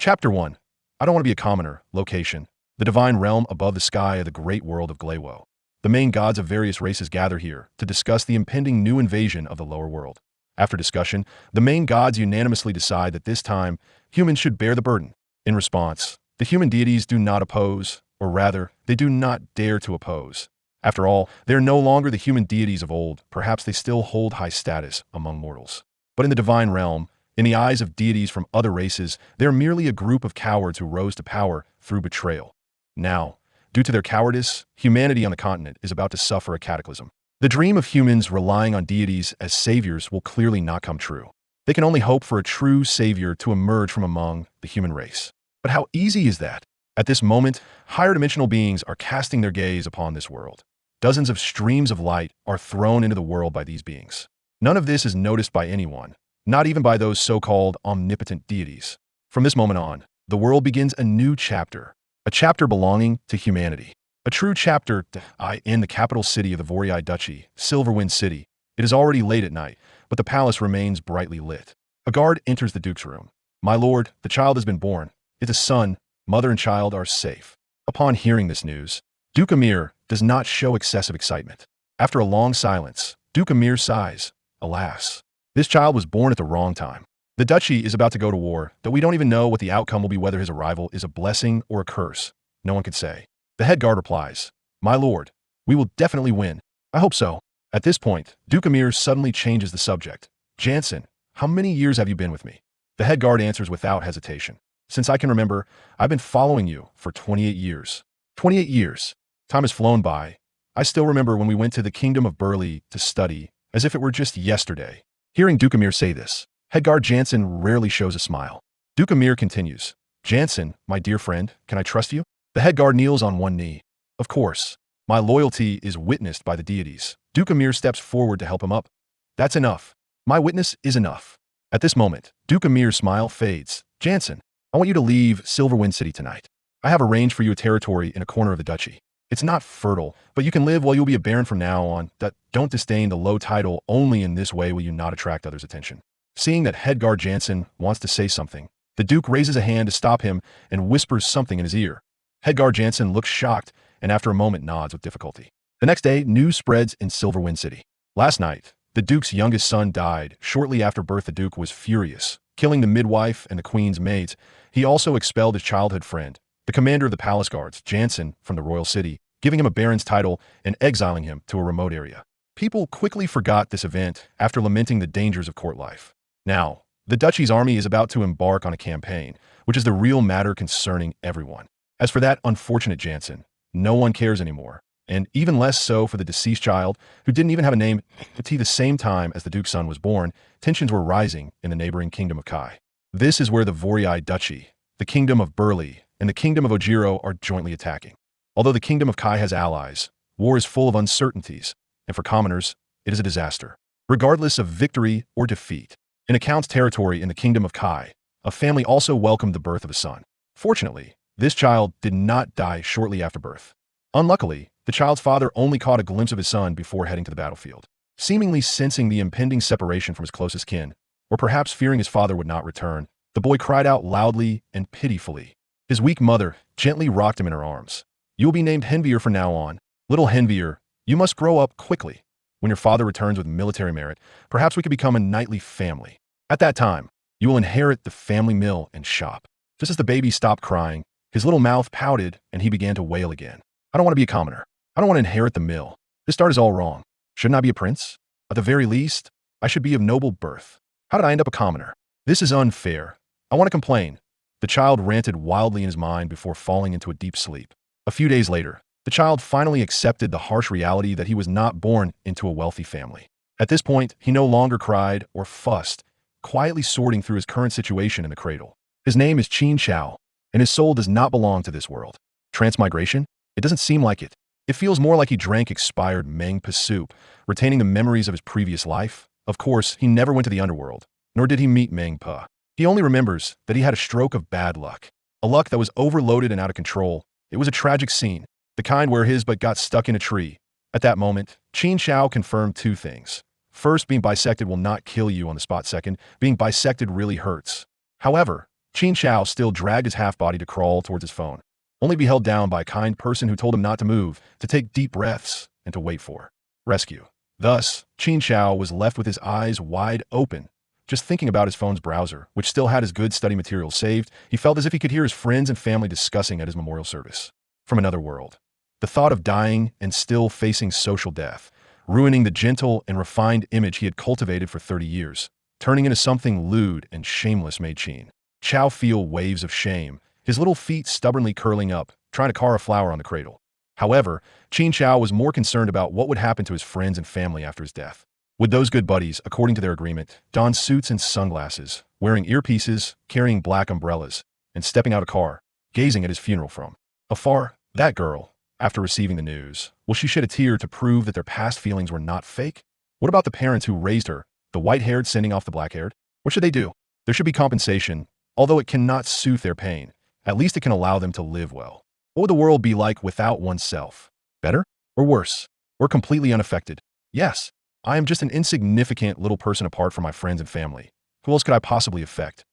Chapter 1. I don't want to be a commoner. Location. The divine realm above the sky of the great world of Glawo. The main gods of various races gather here to discuss the impending new invasion of the lower world. After discussion, the main gods unanimously decide that this time, humans should bear the burden. In response, the human deities do not oppose, or rather, they do not dare to oppose. After all, they are no longer the human deities of old. Perhaps they still hold high status among mortals. But in the divine realm, in the eyes of deities from other races, they are merely a group of cowards who rose to power through betrayal. Now, due to their cowardice, humanity on the continent is about to suffer a cataclysm. The dream of humans relying on deities as saviors will clearly not come true. They can only hope for a true savior to emerge from among the human race. But how easy is that? At this moment, higher dimensional beings are casting their gaze upon this world. Dozens of streams of light are thrown into the world by these beings. None of this is noticed by anyone, not even by those so-called omnipotent deities. From this moment on, the world begins a new chapter, a chapter belonging to humanity. A true chapter in the capital city of the Vorii Duchy, Silverwind City. It is already late at night, but the palace remains brightly lit. A guard enters the Duke's room. "My lord, the child has been born. It's a son. Mother and child are safe." Upon hearing this news, Duke Amir does not show excessive excitement. After a long silence, Duke Amir sighs. Alas, this child was born at the wrong time. The duchy is about to go to war, though we don't even know what the outcome will be, whether his arrival is a blessing or a curse. No one could say. The head guard replies, "My lord, we will definitely win. I hope so." At this point, Duke Amir suddenly changes the subject. "Jansen, how many years have you been with me?" The head guard answers without hesitation. "Since I can remember, I've been following you for 28 years. 28 years. Time has flown by. I still remember when we went to the kingdom of Burley to study, as if it were just yesterday." Hearing Duke Amir say this, head guard Jansen rarely shows a smile. Duke Amir continues, "Jansen, my dear friend, can I trust you?" The head guard kneels on one knee. "Of course. My loyalty is witnessed by the deities." Duke Amir steps forward to help him up. "That's enough. My witness is enough." At this moment, Duke Amir's smile fades. "Jansen, I want you to leave Silverwind City tonight. I have arranged for you a territory in a corner of the duchy. It's not fertile, but you can live while you'll be a baron from now on. Don't disdain the low title. Only in this way will you not attract others' attention." Seeing that head guard Jansen wants to say something, the Duke raises a hand to stop him and whispers something in his ear. Head guard Jansen looks shocked and after a moment nods with difficulty. The next day, news spreads in Silverwind City. Last night, the Duke's youngest son died. Shortly after birth, the Duke was furious, killing the midwife and the queen's maids. He also expelled his childhood friend, the commander of the palace guards, Jansen, from the royal city, giving him a baron's title and exiling him to a remote area. People quickly forgot this event after lamenting the dangers of court life. Now, the duchy's army is about to embark on a campaign, which is the real matter concerning everyone. As for that unfortunate Jansen, no one cares anymore, and even less so for the deceased child, who didn't even have a name. At the same time as the Duke's son was born, tensions were rising in the neighboring kingdom of Kai. This is where the Vorii Duchy, the kingdom of Burley, and the kingdom of Ojiro are jointly attacking. Although the kingdom of Kai has allies, war is full of uncertainties, and for commoners, it is a disaster. Regardless of victory or defeat, in Account's territory in the kingdom of Kai, a family also welcomed the birth of a son. Fortunately, this child did not die shortly after birth. Unluckily, the child's father only caught a glimpse of his son before heading to the battlefield. Seemingly sensing the impending separation from his closest kin, or perhaps fearing his father would not return, the boy cried out loudly and pitifully. His weak mother gently rocked him in her arms. "You will be named Henvier from now on. Little Henvier, you must grow up quickly. When your father returns with military merit, perhaps we could become a knightly family. At that time, you will inherit the family mill and shop." Just as the baby stopped crying, his little mouth pouted and he began to wail again. "I don't want to be a commoner. I don't want to inherit the mill. This start is all wrong. Shouldn't I be a prince? At the very least, I should be of noble birth. How did I end up a commoner? This is unfair. I want to complain." The child ranted wildly in his mind before falling into a deep sleep. A few days later, the child finally accepted the harsh reality that he was not born into a wealthy family. At this point, he no longer cried or fussed, quietly sorting through his current situation in the cradle. His name is Qin Xiao, and his soul does not belong to this world. Transmigration? It doesn't seem like it. It feels more like he drank expired Mengpa soup, retaining the memories of his previous life. Of course, he never went to the underworld, nor did he meet Mengpa. He only remembers that he had a stroke of bad luck, a luck that was overloaded and out of control. It was a tragic scene, the kind where his butt got stuck in a tree. At that moment, Qin Xiao confirmed two things. First, being bisected will not kill you on the spot. Second, being bisected really hurts. However, Qin Chao still dragged his half-body to crawl towards his phone, only to be held down by a kind person who told him not to move, to take deep breaths, and to wait for rescue. Thus, Qin Chao was left with his eyes wide open. Just thinking about his phone's browser, which still had his good study materials saved, he felt as if he could hear his friends and family discussing at his memorial service. From another world. The thought of dying and still facing social death, ruining the gentle and refined image he had cultivated for 30 years, turning into something lewd and shameless made Qin Chao feel waves of shame, his little feet stubbornly curling up, trying to carve a flower on the cradle. However, Qin Chao was more concerned about what would happen to his friends and family after his death. Would those good buddies, according to their agreement, don suits and sunglasses, wearing earpieces, carrying black umbrellas, and stepping out a car, gazing at his funeral from afar? That girl, after receiving the news, will she shed a tear to prove that their past feelings were not fake? What about the parents who raised her, the white-haired sending off the black-haired? What should they do? There should be compensation, although it cannot soothe their pain. At least it can allow them to live well. What would the world be like without oneself? Better? Or worse? Or completely unaffected? Yes, I am just an insignificant little person apart from my friends and family. Who else could I possibly affect?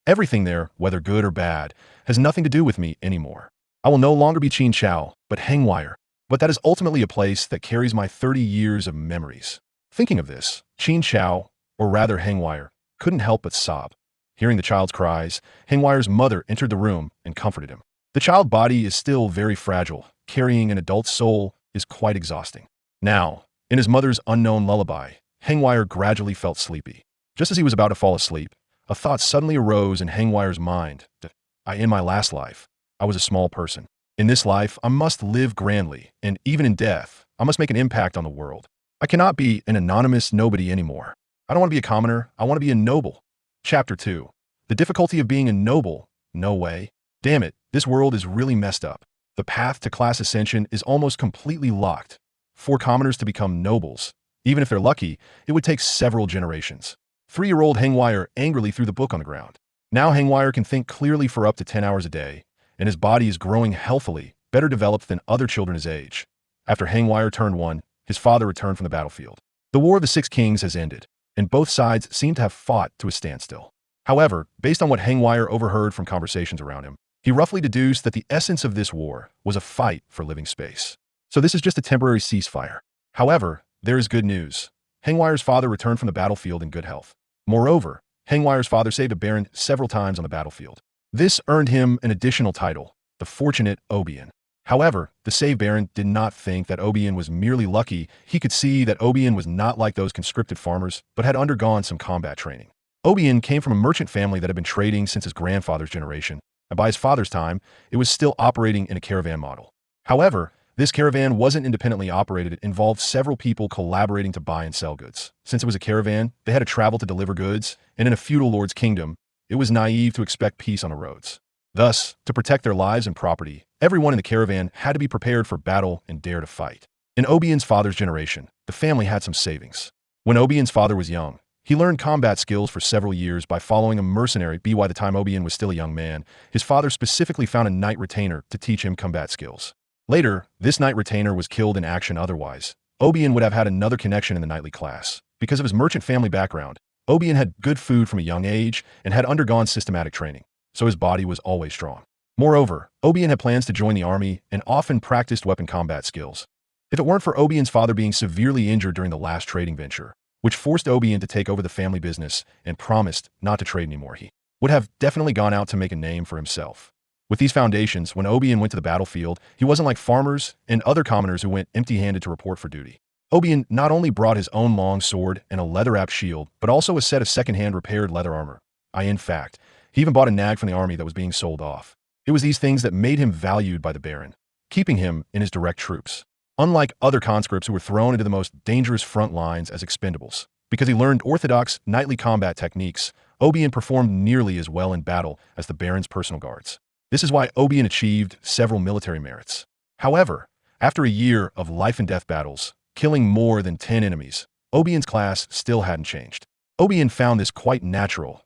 Everything there, whether good or bad, has nothing to do with me anymore. I will no longer be Qin Chao, but Henvier. But that is ultimately a place that carries my 30 years of memories. Thinking of this, Qin Chao, or rather Henvier, couldn't help but sob. Hearing the child's cries, Henvier's mother entered the room and comforted him. The child body is still very fragile. Carrying an adult soul is quite exhausting. Now, in his mother's unknown lullaby, Henvier gradually felt sleepy. Just as he was about to fall asleep, a thought suddenly arose in Henvier's mind that, in my last life, I was a small person. In this life, I must live grandly, and even in death, I must make an impact on the world. I cannot be an anonymous nobody anymore. I don't want to be a commoner, I want to be a noble. Chapter 2. The difficulty of being a noble. No way. Damn it, this world is really messed up. The path to class ascension is almost completely locked. For commoners to become nobles, even if they're lucky, it would take several generations. 3-year-old Henvier angrily threw the book on the ground. Now Henvier can think clearly for up to 10 hours a day, and his body is growing healthily, better developed than other children his age. After Henvier turned 1, his father returned from the battlefield. The War of the Six Kings has ended, and both sides seem to have fought to a standstill. However, based on what Henvier overheard from conversations around him, he roughly deduced that the essence of this war was a fight for living space. So this is just a temporary ceasefire. However, there is good news. Henvier's father returned from the battlefield in good health. Moreover, Henvier's father saved a baron several times on the battlefield. This earned him an additional title, the Fortunate Obian. However, the saved baron did not think that Obian was merely lucky. He could see that Obian was not like those conscripted farmers, but had undergone some combat training. Obian came from a merchant family that had been trading since his grandfather's generation, and by his father's time, it was still operating in a caravan model. However, this caravan wasn't independently operated. It involved several people collaborating to buy and sell goods. Since it was a caravan, they had to travel to deliver goods, and in a feudal lord's kingdom, it was naive to expect peace on the roads. Thus, to protect their lives and property, everyone in the caravan had to be prepared for battle and dare to fight. In Obian's father's generation, the family had some savings. When Obian's father was young, he learned combat skills for several years by following a mercenary. By the time Obian was still a young man, his father specifically found a knight retainer to teach him combat skills. Later, this knight retainer was killed in action otherwise. Obian would have had another connection in the knightly class. Because of his merchant family background, Obian had good food from a young age and had undergone systematic training, so his body was always strong. Moreover, Obian had plans to join the army and often practiced weapon combat skills. If it weren't for Obian's father being severely injured during the last trading venture, which forced Obian to take over the family business and promised not to trade anymore, he would have definitely gone out to make a name for himself. With these foundations, when Obian went to the battlefield, he wasn't like farmers and other commoners who went empty-handed to report for duty. Obian not only brought his own long sword and a leather-wrapped shield, but also a set of second-hand repaired leather armor. In fact, he even bought a nag from the army that was being sold off. It was these things that made him valued by the Baron, keeping him in his direct troops. Unlike other conscripts who were thrown into the most dangerous front lines as expendables, because he learned orthodox knightly combat techniques, Obian performed nearly as well in battle as the Baron's personal guards. This is why Obian achieved several military merits. However, after a year of life-and-death battles, killing more than 10 enemies, Obian's class still hadn't changed. Obian found this quite natural.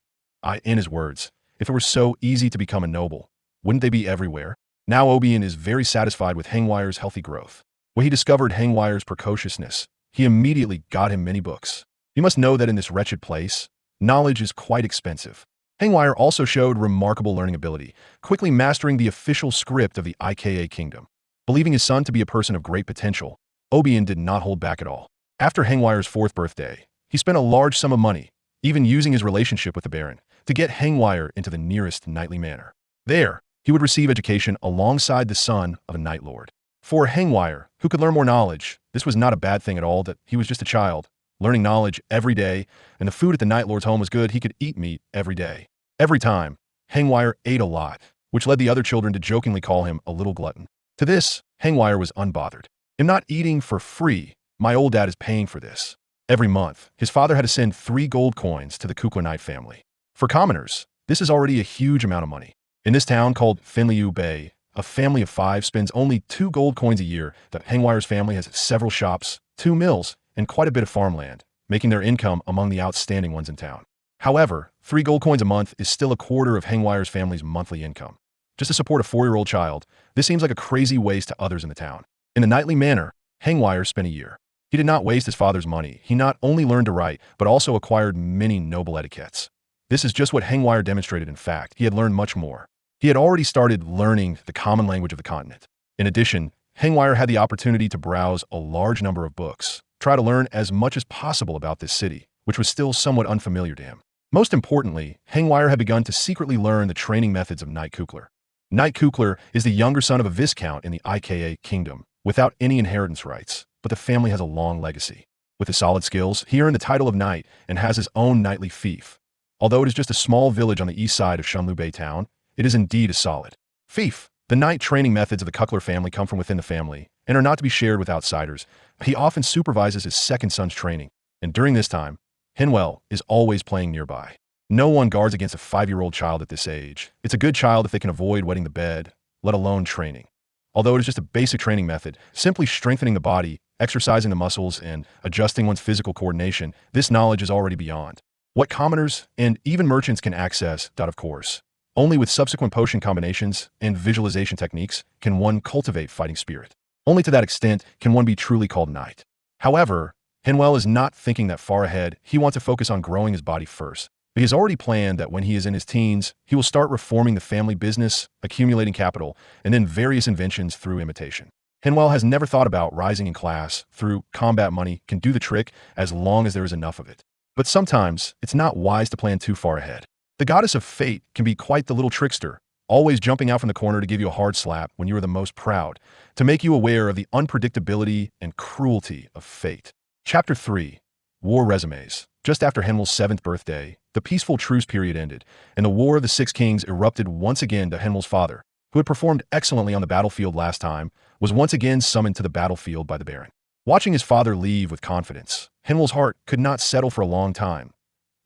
In his words, if it were so easy to become a noble, wouldn't they be everywhere? Now Obian is very satisfied with Henvier's healthy growth. When he discovered Henvier's precociousness, he immediately got him many books. You must know that in this wretched place, knowledge is quite expensive. Henvier also showed remarkable learning ability, quickly mastering the official script of the IKA kingdom. Believing his son to be a person of great potential, Obian did not hold back at all. After Henvier's 4th birthday, he spent a large sum of money, even using his relationship with the Baron, to get Henvier into the nearest knightly manor. There, he would receive education alongside the son of a Night Lord. For Henvier, who could learn more knowledge, this was not a bad thing at all that he was just a child, learning knowledge every day, and the food at the Night Lord's home was good. He could eat meat every day. Every time, Henvier ate a lot, which led the other children to jokingly call him a little glutton. To this, Henvier was unbothered. "I'm not eating for free. My old dad is paying for this." Every month, his father had to send 3 gold coins to the Kukla Knight family. For commoners, this is already a huge amount of money. In this town called Henvier Bay, a family of 5 spends only 2 gold coins a year. The Henvier's family has several shops, 2 mills, and quite a bit of farmland, making their income among the outstanding ones in town. However, 3 gold coins a month is still a quarter of Henvier's family's monthly income. Just to support a 4-year-old child, this seems like a crazy waste to others in the town. In the knightly manor, Henvier spent a year. He did not waste his father's money. He not only learned to write, but also acquired many noble etiquettes. This is just what Henvier demonstrated. In fact, he had learned much more. He had already started learning the common language of the continent. In addition, Henvier had the opportunity to browse a large number of books, try to learn as much as possible about this city, which was still somewhat unfamiliar to him. Most importantly, Henvier had begun to secretly learn the training methods of Knight Kukler. Knight Kukler is the younger son of a viscount in the IKA kingdom, without any inheritance rights, but the family has a long legacy. With his solid skills, he earned the title of knight and has his own knightly fief. Although it is just a small village on the east side of Henvier Bay town, it is indeed a solid fief. The knight training methods of the Kukler family come from within the family and are not to be shared with outsiders. He often supervises his second son's training, and during this time, Henvier is always playing nearby. No one guards against a 5-year-old child at this age. It's a good child if they can avoid wetting the bed, let alone training. Although it is just a basic training method, simply strengthening the body, exercising the muscles, and adjusting one's physical coordination, this knowledge is already beyond what commoners and even merchants can access. Of course, only with subsequent potion combinations and visualization techniques can one cultivate fighting spirit. Only to that extent can one be truly called knight. However, Henvier is not thinking that far ahead. He wants to focus on growing his body first. He has already planned that when he is in his teens, he will start reforming the family business, accumulating capital, and then various inventions through imitation. Henvier has never thought about rising in class through combat. Money can do the trick as long as there is enough of it. But sometimes, it's not wise to plan too far ahead. The goddess of fate can be quite the little trickster, always jumping out from the corner to give you a hard slap when you are the most proud, to make you aware of the unpredictability and cruelty of fate. Chapter 3. War Resumes. Just after Henvier's 7th birthday, the peaceful truce period ended, and the War of the Six Kings erupted once again. To Henvier's father, who had performed excellently on the battlefield last time, was once again summoned to the battlefield by the Baron. Watching his father leave with confidence, Henvier's heart could not settle for a long time.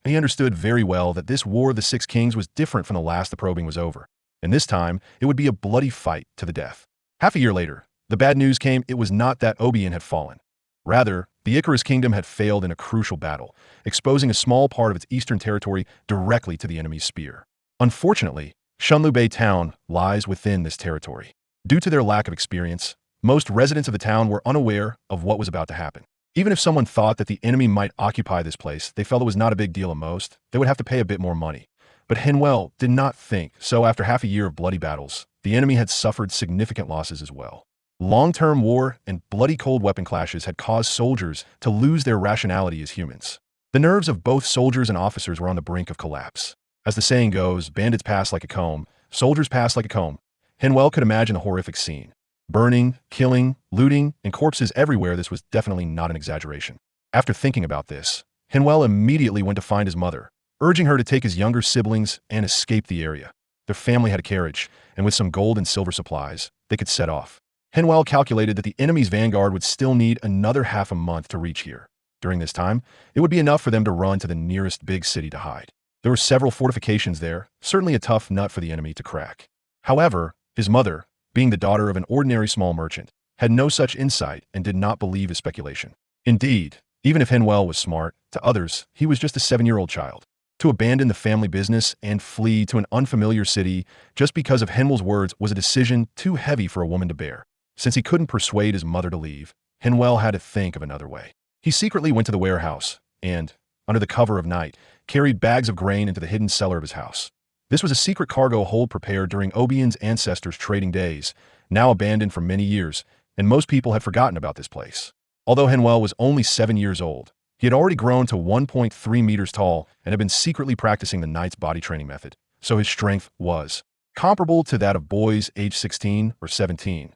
He understood very well that this War of the Six Kings was different from the last. The probing was over, and this time it would be a bloody fight to the death. Half a year later, the bad news came. It was not that Obian had fallen. Rather, the Icarus kingdom had failed in a crucial battle, exposing a small part of its eastern territory directly to the enemy's spear. Unfortunately, Henvier Bay town lies within this territory. Due to their lack of experience, most residents of the town were unaware of what was about to happen. Even if someone thought that the enemy might occupy this place, they felt it was not a big deal at most. They would have to pay a bit more money. But Henvier did not think so. After half a year of bloody battles, the enemy had suffered significant losses as well. Long-term war and bloody cold weapon clashes had caused soldiers to lose their rationality as humans. The nerves of both soldiers and officers were on the brink of collapse. As the saying goes, bandits pass like a comb, soldiers pass like a comb. Henvier could imagine the horrific scene. Burning, killing, looting, and corpses everywhere. This was definitely not an exaggeration. After thinking about this, Henvier immediately went to find his mother, urging her to take his younger siblings and escape the area. Their family had a carriage, and with some gold and silver supplies, they could set off. Henvier calculated that the enemy's vanguard would still need another half a month to reach here. During this time, it would be enough for them to run to the nearest big city to hide. There were several fortifications there, certainly a tough nut for the enemy to crack. However, his mother, being the daughter of an ordinary small merchant, had no such insight and did not believe his speculation. Indeed, even if Henvier was smart, to others, he was just a 7-year-old child. To abandon the family business and flee to an unfamiliar city just because of Henvier's words was a decision too heavy for a woman to bear. Since he couldn't persuade his mother to leave, Henvier had to think of another way. He secretly went to the warehouse and, under the cover of night, carried bags of grain into the hidden cellar of his house. This was a secret cargo hold prepared during Obian's ancestors' trading days, now abandoned for many years, and most people had forgotten about this place. Although Henvier was only 7 years old, he had already grown to 1.3 meters tall and had been secretly practicing the knight's body training method, so his strength was comparable to that of boys aged 16 or 17.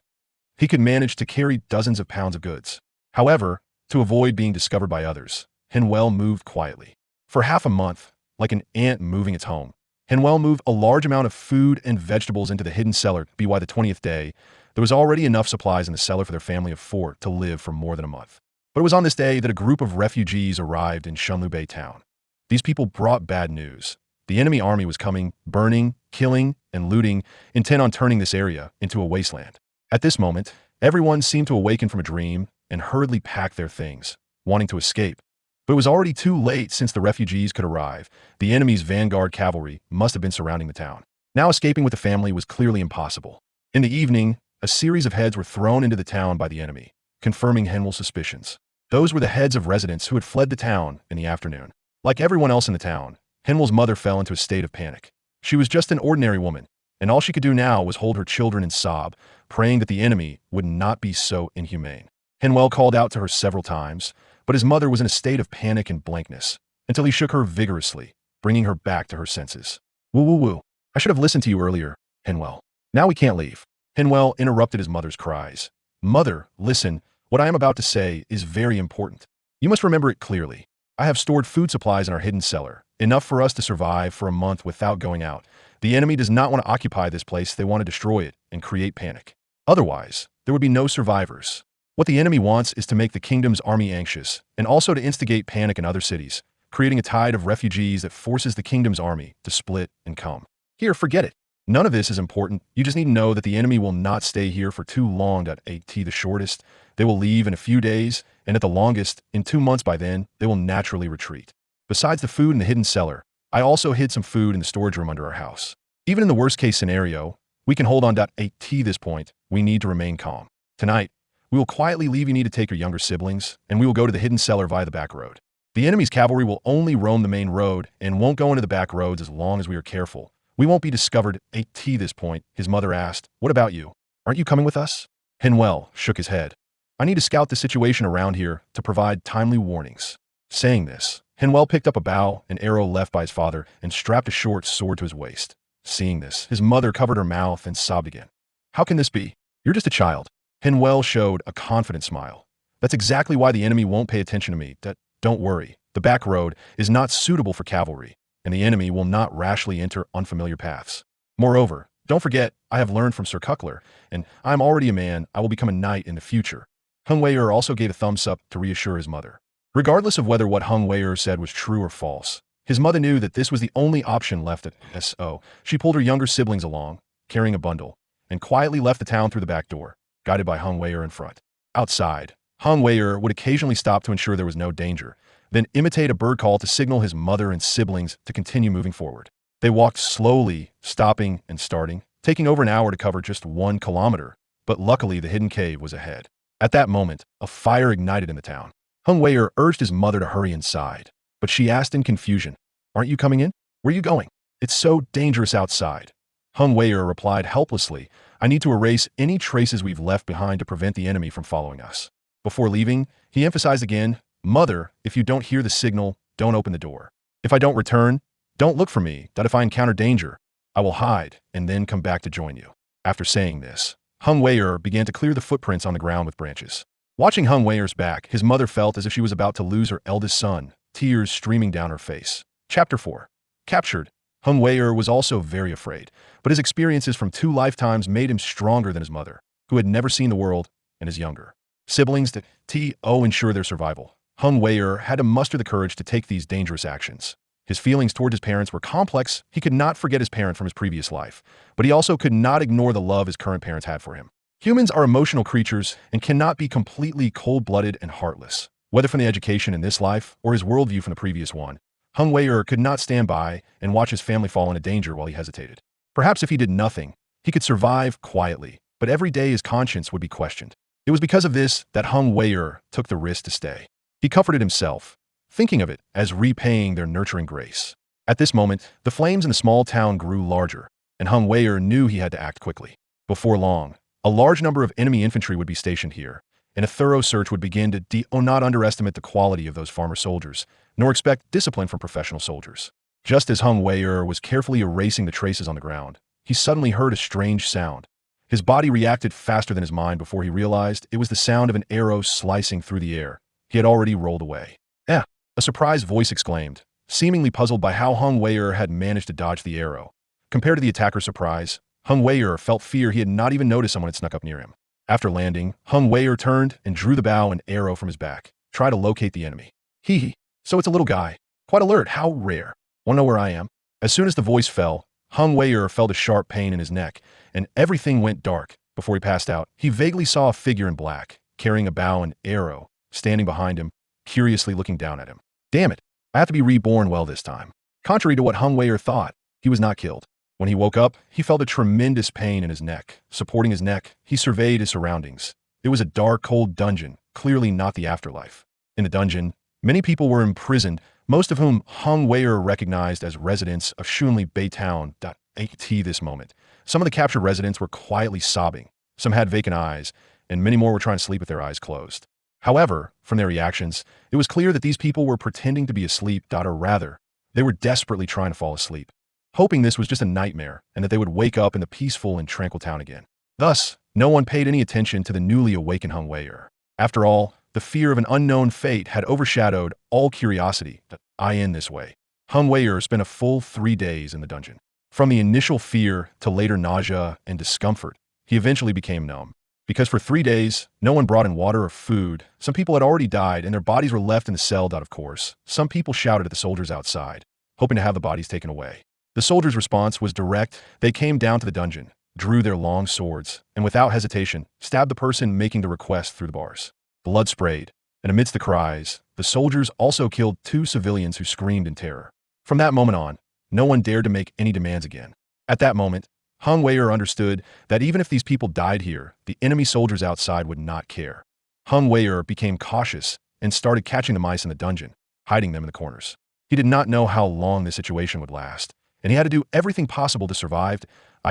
He could manage to carry dozens of pounds of goods. However, to avoid being discovered by others, Henvier moved quietly. For half a month, like an ant moving its home, Henvier moved a large amount of food and vegetables into the hidden cellar. By the 20th day, there was already enough supplies in the cellar for their family of 4 to live for more than a month. But it was on this day that a group of refugees arrived in Bay town. These people brought bad news. The enemy army was coming, burning, killing, and looting, intent on turning this area into a wasteland. At this moment, everyone seemed to awaken from a dream and hurriedly pack their things, wanting to escape. But it was already too late since the refugees could arrive. The enemy's vanguard cavalry must have been surrounding the town. Now escaping with the family was clearly impossible. In the evening, a series of heads were thrown into the town by the enemy, confirming Henvier's suspicions. Those were the heads of residents who had fled the town in the afternoon. Like everyone else in the town, Henvier's mother fell into a state of panic. She was just an ordinary woman, and all she could do now was hold her children and sob, praying that the enemy would not be so inhumane. Henvier called out to her several times, but his mother was in a state of panic and blankness, until he shook her vigorously, bringing her back to her senses. Woo. I should have listened to you earlier, Henvier. Now we can't leave. Henvier interrupted his mother's cries. Mother, listen. What I am about to say is very important. You must remember it clearly. I have stored food supplies in our hidden cellar, enough for us to survive for a month without going out. The enemy does not want to occupy this place. They want to destroy it and create panic. Otherwise, there would be no survivors. What the enemy wants is to make the kingdom's army anxious, and also to instigate panic in other cities, creating a tide of refugees that forces the kingdom's army to split and come. Here, forget it. None of this is important. You just need to know that the enemy will not stay here for too long. At the shortest, they will leave in a few days, and at the longest, in 2 months. By then, they will naturally retreat. Besides the food in the hidden cellar, I also hid some food in the storage room under our house. Even in the worst-case scenario, we can hold on. At this point, we need to remain calm. Tonight, we will quietly leave. You need to take your younger siblings, and we will go to the hidden cellar via the back road. The enemy's cavalry will only roam the main road and won't go into the back roads as long as we are careful. We won't be discovered. At this point, his mother asked, "What about you? Aren't you coming with us?" Henvier shook his head. "I need to scout the situation around here to provide timely warnings." Saying this, Henvier picked up a bow, an arrow left by his father, and strapped a short sword to his waist. Seeing this, his mother covered her mouth and sobbed again. "How can this be? You're just a child." Henvier showed a confident smile. "That's exactly why the enemy won't pay attention to me. Don't worry. The back road is not suitable for cavalry, and the enemy will not rashly enter unfamiliar paths. Moreover, don't forget, I have learned from Sir Cuckler, and I am already a man. I will become a knight in the future." Henvier also gave a thumbs up to reassure his mother. Regardless of whether what Henvier said was true or false, his mother knew that this was the only option left. So she pulled her younger siblings along, carrying a bundle, and quietly left the town through the back door, guided by Henvier in front. Outside, Henvier would occasionally stop to ensure there was no danger, then imitate a bird call to signal his mother and siblings to continue moving forward. They walked slowly, stopping and starting, taking over an hour to cover just 1 kilometer, but luckily the hidden cave was ahead. At that moment, a fire ignited in the town. Henvier urged his mother to hurry inside, but she asked in confusion, "Aren't you coming in? Where are you going? It's so dangerous outside." Henvier replied helplessly, "I need to erase any traces we've left behind to prevent the enemy from following us." Before leaving, he emphasized again, "Mother, if you don't hear the signal, don't open the door. If I don't return, don't look for me. If I encounter danger, I will hide and then come back to join you." After saying this, Henvier began to clear the footprints on the ground with branches. Watching Henvier's back, his mother felt as if she was about to lose her eldest son, tears streaming down her face. Chapter 4. Captured. Henvier was also very afraid, but his experiences from 2 lifetimes made him stronger than his mother, who had never seen the world and is younger. Siblings that ensure their survival. Henvier had to muster the courage to take these dangerous actions. His feelings toward his parents were complex. He could not forget his parent from his previous life, but he also could not ignore the love his current parents had for him. Humans are emotional creatures and cannot be completely cold-blooded and heartless. Whether from the education in this life or his worldview from the previous one, Henvier could not stand by and watch his family fall into danger while he hesitated. Perhaps if he did nothing, he could survive quietly, but every day his conscience would be questioned. It was because of this that Henvier took the risk to stay. He comforted himself, thinking of it as repaying their nurturing grace. At this moment, the flames in the small town grew larger, and Henvier knew he had to act quickly. Before long, a large number of enemy infantry would be stationed here, and a thorough search would begin to not underestimate the quality of those farmer soldiers, nor expect discipline from professional soldiers. Just as Henvier was carefully erasing the traces on the ground, he suddenly heard a strange sound. His body reacted faster than his mind before he realized it was the sound of an arrow slicing through the air. He had already rolled away. "Eh!" a surprised voice exclaimed, seemingly puzzled by how Henvier had managed to dodge the arrow. Compared to the attacker's surprise, Henvier felt fear he had not even noticed someone had snuck up near him. After landing, Henvier turned and drew the bow and arrow from his back, trying to locate the enemy. "He, so it's a little guy. Quite alert, how rare. Wanna know where I am?" As soon as the voice fell, Henvier felt a sharp pain in his neck, and everything went dark. Before he passed out, he vaguely saw a figure in black, carrying a bow and arrow, standing behind him, curiously looking down at him. Damn it, I have to be reborn well this time. Contrary to what Henvier thought, he was not killed. When he woke up, he felt a tremendous pain in his neck. Supporting his neck, he surveyed his surroundings. It was a dark, cold dungeon, clearly not the afterlife. In the dungeon, many people were imprisoned, most of whom Henvier recognized as residents of Shunli Baytown.At this moment. Some of the captured residents were quietly sobbing, some had vacant eyes, and many more were trying to sleep with their eyes closed. However, from their reactions, it was clear that these people were pretending to be asleep, or rather, they were desperately trying to fall asleep, hoping this was just a nightmare and that they would wake up in the peaceful and tranquil town again. Thus, no one paid any attention to the newly awakened Henvier. After all, the fear of an unknown fate had overshadowed all curiosity. In this way, Henvier spent a full 3 days in the dungeon. From the initial fear to later nausea and discomfort, he eventually became numb. Because for 3 days, no one brought in water or food. Some people had already died and their bodies were left in the cell. Of course, some people shouted at the soldiers outside, hoping to have the bodies taken away. The soldiers' response was direct. They came down to the dungeon, drew their long swords, and without hesitation, stabbed the person making the request through the bars. Blood sprayed, and amidst the cries, the soldiers also killed 2 civilians who screamed in terror. From that moment on, no one dared to make any demands again. At that moment, Henvier understood that even if these people died here, the enemy soldiers outside would not care. Henvier became cautious and started catching the mice in the dungeon, hiding them in the corners. He did not know how long this situation would last, and he had to do everything possible to survive.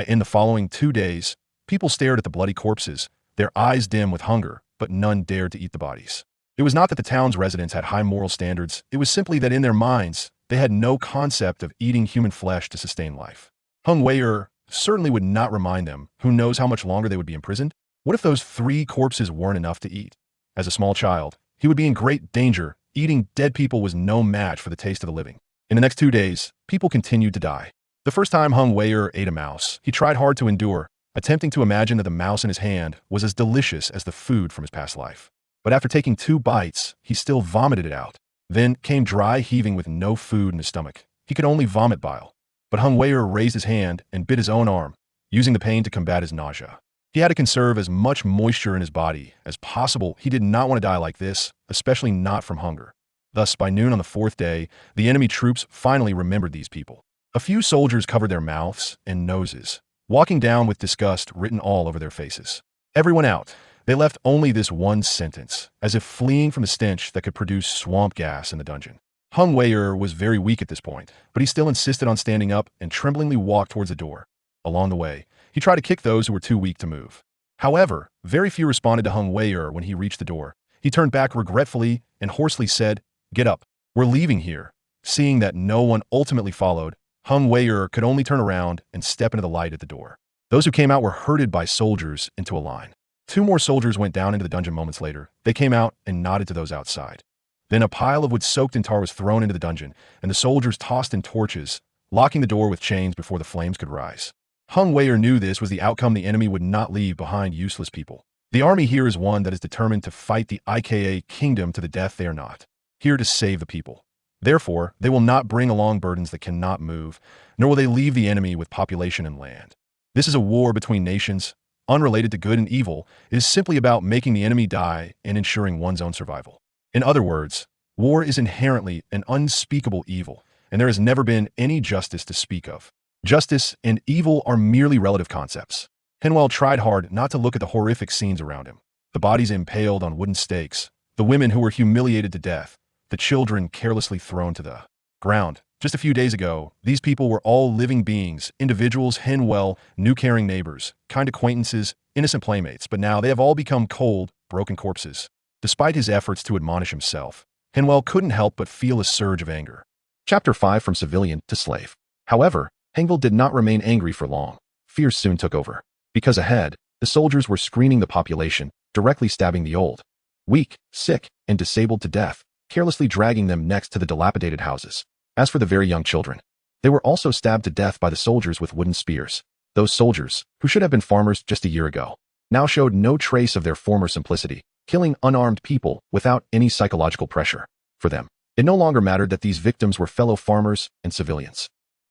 In the following 2 days, people stared at the bloody corpses, their eyes dim with hunger, but none dared to eat the bodies. It was not that the town's residents had high moral standards, it was simply that in their minds, they had no concept of eating human flesh to sustain life. Henvier certainly would not remind them. Who knows how much longer they would be imprisoned? What if those 3 corpses weren't enough to eat? As a small child, he would be in great danger. Eating dead people was no match for the taste of the living. In the next 2 days, people continued to die. The first time Henvier ate a mouse, he tried hard to endure, attempting to imagine that the mouse in his hand was as delicious as the food from his past life. But after taking 2 bites, he still vomited it out. Then came dry heaving with no food in his stomach. He could only vomit bile. But Henvier raised his hand and bit his own arm, using the pain to combat his nausea. He had to conserve as much moisture in his body as possible. He did not want to die like this, especially not from hunger. Thus, by noon on the 4th day, the enemy troops finally remembered these people. A few soldiers covered their mouths and noses, walking down with disgust written all over their faces. Everyone out. They left only this one sentence, as if fleeing from the stench that could produce swamp gas in the dungeon. Henvier was very weak at this point, but he still insisted on standing up and tremblingly walked towards the door. Along the way, he tried to kick those who were too weak to move. However, very few responded to Henvier when he reached the door. He turned back regretfully and hoarsely said, "Get up. We're leaving here." Seeing that no one ultimately followed, Henvier could only turn around and step into the light at the door. Those who came out were herded by soldiers into a line. 2 more soldiers went down into the dungeon moments later. They came out and nodded to those outside. Then a pile of wood soaked in tar was thrown into the dungeon, and the soldiers tossed in torches, locking the door with chains before the flames could rise. Henvier knew this was the outcome. The enemy would not leave behind useless people. The army here is one that is determined to fight the kingdom to the death. They are not here to save the people. Therefore, they will not bring along burdens that cannot move, nor will they leave the enemy with population and land. This is a war between nations, unrelated to good and evil. It is simply about making the enemy die and ensuring one's own survival. In other words, war is inherently an unspeakable evil, and there has never been any justice to speak of. Justice and evil are merely relative concepts. Henvier tried hard not to look at the horrific scenes around him. The bodies impaled on wooden stakes, the women who were humiliated to death, the children carelessly thrown to the ground. Just a few days ago, these people were all living beings, individuals, Henvier, new caring neighbors, kind acquaintances, innocent playmates, but now they have all become cold, broken corpses. Despite his efforts to admonish himself, Henvier couldn't help but feel a surge of anger. Chapter 5 From Civilian to Slave. However, Henvier did not remain angry for long. Fear soon took over. Because ahead, the soldiers were screening the population, directly stabbing the old, weak, sick, and disabled to death, carelessly dragging them next to the dilapidated houses. As for the very young children, they were also stabbed to death by the soldiers with wooden spears. Those soldiers, who should have been farmers just a year ago, now showed no trace of their former simplicity, killing unarmed people without any psychological pressure. For them, it no longer mattered that these victims were fellow farmers and civilians.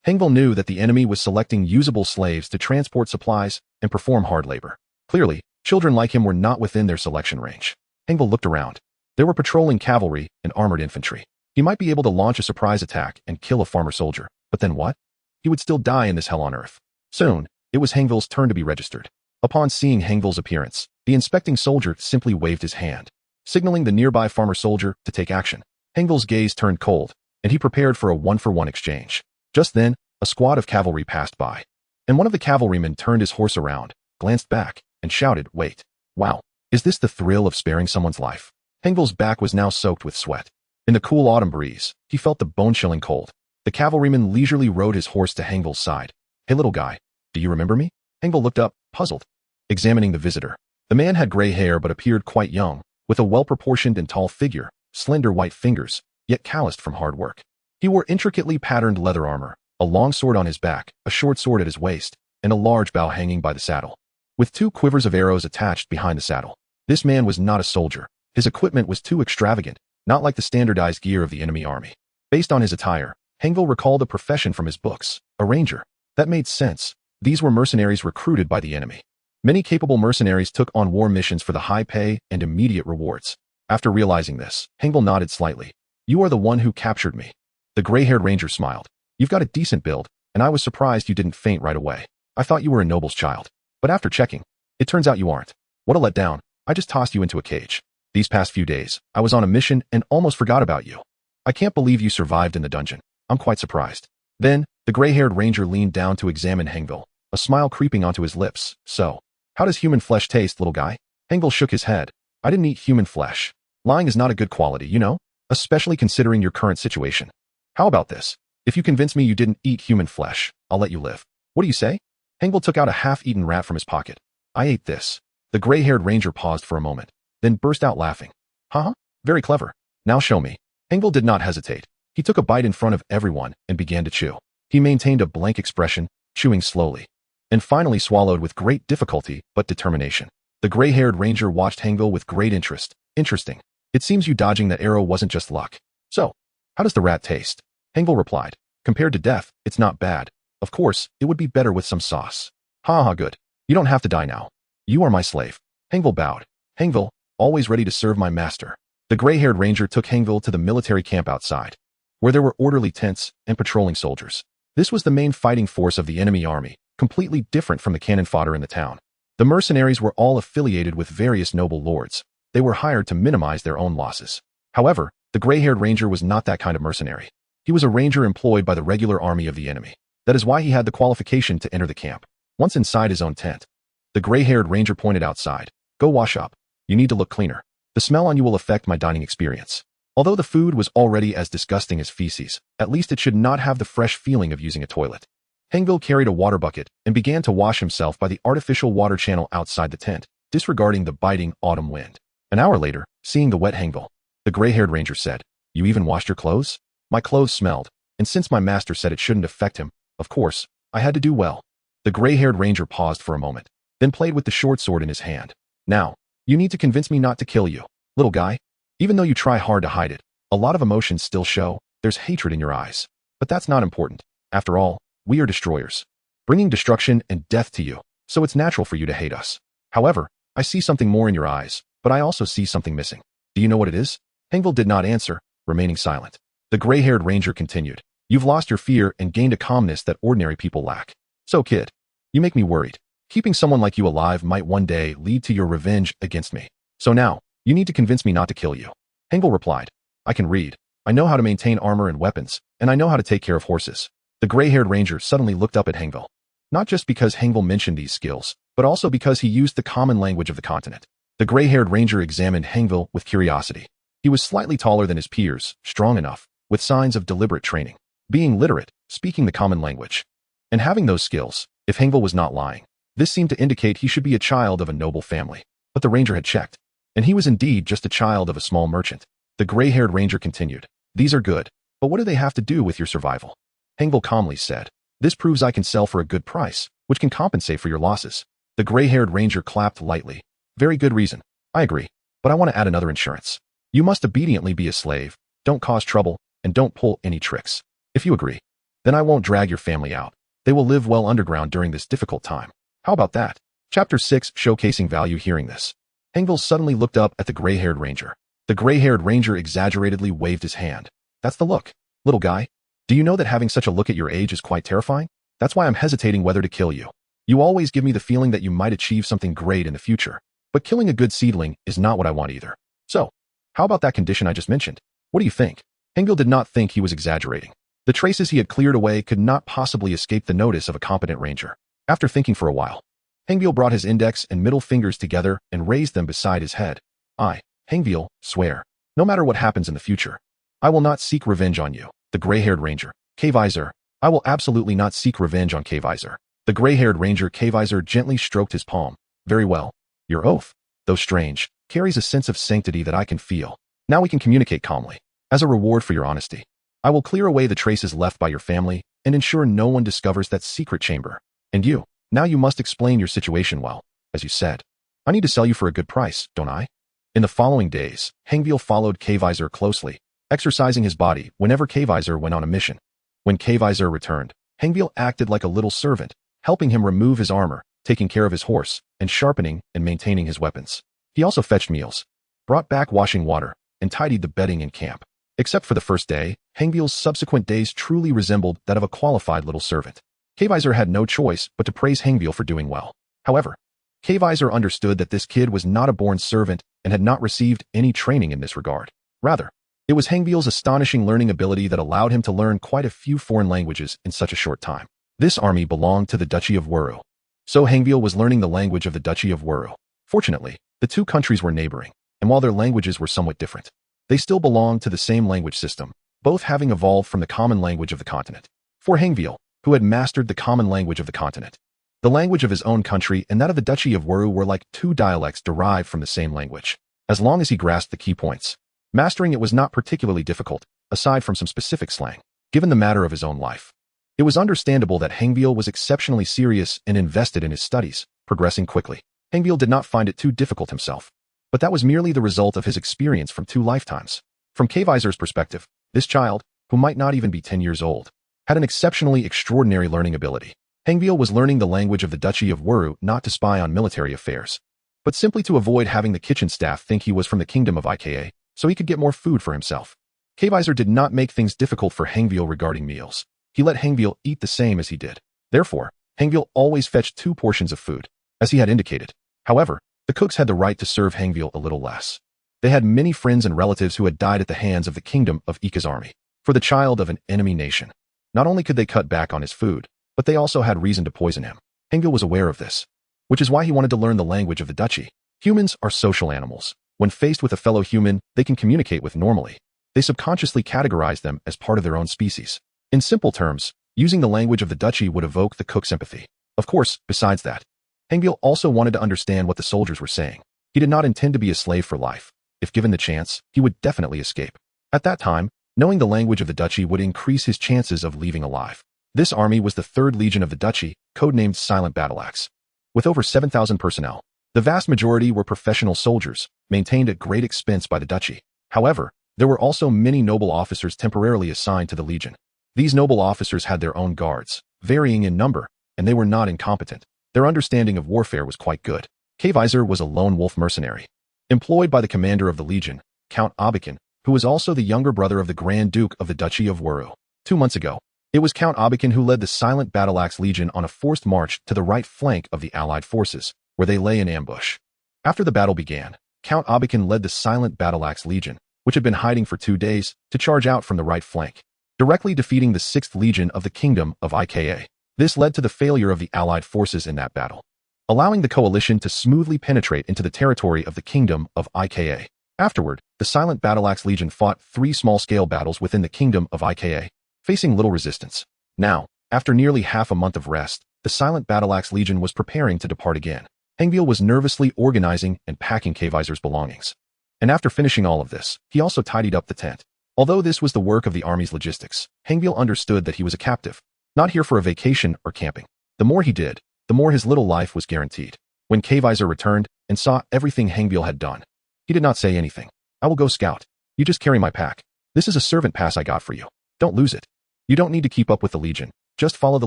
Henvier knew that the enemy was selecting usable slaves to transport supplies and perform hard labor. Clearly, children like him were not within their selection range. Henvier looked around. There were patrolling cavalry and armored infantry. He might be able to launch a surprise attack and kill a farmer soldier, but then what? He would still die in this hell on earth. Soon, it was Henvier's turn to be registered. Upon seeing Henvier's appearance, the inspecting soldier simply waved his hand, signaling the nearby farmer soldier to take action. Henvier's gaze turned cold, and he prepared for a one-for-one exchange. Just then, a squad of cavalry passed by, and one of the cavalrymen turned his horse around, glanced back, and shouted, "Wait. Wow. Is this the thrill of sparing someone's life?" Henvier's back was now soaked with sweat. In the cool autumn breeze, he felt the bone-chilling cold. The cavalryman leisurely rode his horse to Henvier's side. "Hey, little guy, do you remember me?" Henvier looked up, puzzled, examining the visitor. The man had gray hair but appeared quite young, with a well-proportioned and tall figure, slender white fingers, yet calloused from hard work. He wore intricately patterned leather armor, a long sword on his back, a short sword at his waist, and a large bow hanging by the saddle, with 2 quivers of arrows attached behind the saddle. This man was not a soldier. His equipment was too extravagant, not like the standardized gear of the enemy army. Based on his attire, Henvier recalled a profession from his books, a ranger. That made sense. These were mercenaries recruited by the enemy. Many capable mercenaries took on war missions for the high pay and immediate rewards. After realizing this, Henvier nodded slightly. "You are the one who captured me." The gray-haired ranger smiled. "You've got a decent build, and I was surprised you didn't faint right away. I thought you were a noble's child. But after checking, it turns out you aren't. What a letdown. I just tossed you into a cage. These past few days, I was on a mission and almost forgot about you. I can't believe you survived in the dungeon. I'm quite surprised." Then, the gray-haired ranger leaned down to examine Henvier, a smile creeping onto his lips. "So, how does human flesh taste, little guy?" Henvier shook his head. "I didn't eat human flesh. Lying is not a good quality, you know, especially considering your current situation. How about this? If you convince me you didn't eat human flesh, I'll let you live. What do you say?" Henvier took out a half-eaten rat from his pocket. "I ate this." The gray-haired ranger paused for a moment, then burst out laughing. "Huh? Very clever. Now show me." Henvier did not hesitate. He took a bite in front of everyone and began to chew. He maintained a blank expression, chewing slowly, and finally swallowed with great difficulty but determination. The gray-haired ranger watched Henvier with great interest. "Interesting. It seems you dodging that arrow wasn't just luck. So, how does the rat taste?" Henvier replied. "Compared to death, it's not bad. Of course, it would be better with some sauce." "Ha ha, good. You don't have to die now. You are my slave." Henvier bowed. "Henvier, always ready to serve my master." The gray-haired ranger took Henvier to the military camp outside, where there were orderly tents and patrolling soldiers. This was the main fighting force of the enemy army, completely different from the cannon fodder in the town. The mercenaries were all affiliated with various noble lords. They were hired to minimize their own losses. However, the gray-haired ranger was not that kind of mercenary. He was a ranger employed by the regular army of the enemy. That is why he had the qualification to enter the camp. Once inside his own tent, the gray-haired ranger pointed outside. "Go wash up. You need to look cleaner. The smell on you will affect my dining experience." Although the food was already as disgusting as feces, at least it should not have the fresh feeling of using a toilet. Henvier carried a water bucket and began to wash himself by the artificial water channel outside the tent, disregarding the biting autumn wind. An hour later, seeing the wet Henvier, the gray-haired ranger said, "You even washed your clothes?" "My clothes smelled, and since my master said it shouldn't affect him, of course, I had to do well." The gray-haired ranger paused for a moment, then played with the short sword in his hand. "Now, you need to convince me not to kill you, little guy. Even though you try hard to hide it, a lot of emotions still show. There's hatred in your eyes. But that's not important. After all, we are destroyers, bringing destruction and death to you, so it's natural for you to hate us. However, I see something more in your eyes, but I also see something missing. Do you know what it is?" Henvier did not answer, remaining silent. The gray-haired ranger continued. "You've lost your fear and gained a calmness that ordinary people lack. So, kid, you make me worried. Keeping someone like you alive might one day lead to your revenge against me. So now, you need to convince me not to kill you." Henvier replied. "I can read. I know how to maintain armor and weapons, and I know how to take care of horses. The gray-haired ranger suddenly looked up at Henvier. Not just because Henvier mentioned these skills, but also because he used the common language of the continent. The gray-haired ranger examined Henvier with curiosity. He was slightly taller than his peers, strong enough, with signs of deliberate training. Being literate, speaking the common language, and having those skills, if Henvier was not lying. This seemed to indicate he should be a child of a noble family. But the ranger had checked, and he was indeed just a child of a small merchant. The gray-haired ranger continued, "These are good, but what do they have to do with your survival?" Henvier calmly said, "This proves I can sell for a good price, which can compensate for your losses." The gray-haired ranger clapped lightly. "Very good reason. I agree, but I want to add another insurance. You must obediently be a slave, don't cause trouble, and don't pull any tricks. If you agree, then I won't drag your family out. They will live well underground during this difficult time. How about that?" Chapter 6, Showcasing Value. Hearing this, Henvier suddenly looked up at the gray-haired ranger. The gray-haired ranger exaggeratedly waved his hand. "That's the look. Little guy, do you know that having such a look at your age is quite terrifying? That's why I'm hesitating whether to kill you. You always give me the feeling that you might achieve something great in the future. But killing a good seedling is not what I want either. So, how about that condition I just mentioned? What do you think?" Henvier did not think he was exaggerating. The traces he had cleared away could not possibly escape the notice of a competent ranger. After thinking for a while, Henvier brought his index and middle fingers together and raised them beside his head. "I, Henvier, swear, no matter what happens in the future, I will not seek revenge on you." The gray-haired ranger, Henvier, "I will absolutely not seek revenge on Henvier." The gray-haired ranger, Henvier, gently stroked his palm. "Very well. Your oath, though strange, carries a sense of sanctity that I can feel. Now we can communicate calmly. As a reward for your honesty, I will clear away the traces left by your family and ensure no one discovers that secret chamber. And you, now you must explain your situation well, as you said. I need to sell you for a good price, don't I?" In the following days, Henvier followed Henvier closely, exercising his body whenever Henvier went on a mission. When Henvier returned, Henvier acted like a little servant, helping him remove his armor, taking care of his horse, and sharpening and maintaining his weapons. He also fetched meals, brought back washing water, and tidied the bedding in camp. Except for the first day, Henvier's subsequent days truly resembled that of a qualified little servant. Henvier had no choice but to praise Henvier for doing well. However, Henvier understood that this kid was not a born servant and had not received any training in this regard. Rather, it was Henvier's astonishing learning ability that allowed him to learn quite a few foreign languages in such a short time. This army belonged to the Duchy of Wuru. So Henvier was learning the language of the Duchy of Wuru. Fortunately, the two countries were neighboring, and while their languages were somewhat different, they still belonged to the same language system, both having evolved from the common language of the continent. For Henvier, who had mastered the common language of the continent, the language of his own country and that of the Duchy of Wuru were like two dialects derived from the same language. As long as he grasped the key points, mastering it was not particularly difficult, aside from some specific slang, given the matter of his own life. It was understandable that Henvier was exceptionally serious and invested in his studies, progressing quickly. Henvier did not find it too difficult himself, but that was merely the result of his experience from 2 lifetimes. From Henvier's perspective, this child, who might not even be 10 years old, had an exceptionally extraordinary learning ability. Henvier was learning the language of the Duchy of Wuru not to spy on military affairs, but simply to avoid having the kitchen staff think he was from the kingdom of Ika, so he could get more food for himself. Henvier did not make things difficult for Henvier regarding meals. He let Henvier eat the same as he did. Therefore, Henvier always fetched 2 portions of food, as he had indicated. However, the cooks had the right to serve Henvier a little less. They had many friends and relatives who had died at the hands of the kingdom of Ika's army. For the child of an enemy nation, not only could they cut back on his food, but they also had reason to poison him. Henvier was aware of this, which is why he wanted to learn the language of the duchy. Humans are social animals. When faced with a fellow human they can communicate with normally, they subconsciously categorize them as part of their own species. In simple terms, using the language of the duchy would evoke the cook's empathy. Of course, besides that, Henvier also wanted to understand what the soldiers were saying. He did not intend to be a slave for life. If given the chance, he would definitely escape. At that time, knowing the language of the duchy would increase his chances of leaving alive. This army was the 3rd Legion of the duchy, codenamed Silent Battleaxe. With over 7,000 personnel, the vast majority were professional soldiers, maintained at great expense by the duchy. However, there were also many noble officers temporarily assigned to the Legion. These noble officers had their own guards, varying in number, and they were not incompetent. Their understanding of warfare was quite good. Henvier was a lone wolf mercenary, employed by the commander of the Legion, Count Abikin, who was also the younger brother of the Grand Duke of the Duchy of Wuru. 2 months ago, it was Count Abikin who led the Silent Battleaxe Legion on a forced march to the right flank of the Allied forces, where they lay in ambush. After the battle began, Count Abikin led the Silent Battleaxe Legion, which had been hiding for 2 days, to charge out from the right flank, directly defeating the 6th Legion of the Kingdom of Ika. This led to the failure of the Allied forces in that battle, allowing the coalition to smoothly penetrate into the territory of the Kingdom of Ika. Afterward, the Silent Battleaxe Legion fought 3 small-scale battles within the Kingdom of Ika, facing little resistance. Now, after nearly half a month of rest, the Silent Battleaxe Legion was preparing to depart again. Henvier was nervously organizing and packing Kaiser's belongings. And after finishing all of this, he also tidied up the tent. Although this was the work of the army's logistics, Henvier understood that he was a captive, not here for a vacation or camping. The more he did, the more his little life was guaranteed. When Kaiser returned and saw everything Henvier had done, he did not say anything. "I will go scout. You just carry my pack. This is a servant pass I got for you. Don't lose it. You don't need to keep up with the Legion. Just follow the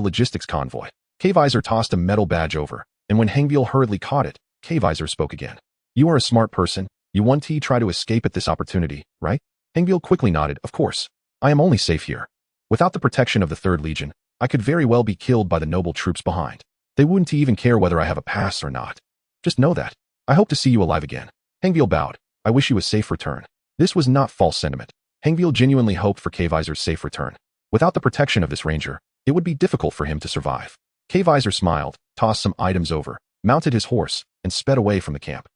logistics convoy." Kaiser tossed a metal badge over, and when Henvier hurriedly caught it, Kaiser spoke again. "You are a smart person. You want to try to escape at this opportunity, right?" Henvier quickly nodded. "Of course. I am only safe here. Without the protection of the 3rd Legion, I could very well be killed by the noble troops behind. They wouldn't even care whether I have a pass or not. Just know that. I hope to see you alive again." Henvier bowed. "I wish you a safe return." This was not false sentiment. Henvier genuinely hoped for Kaiser's safe return. Without the protection of this ranger, it would be difficult for him to survive. Kaiser smiled, tossed some items over, mounted his horse, and sped away from the camp.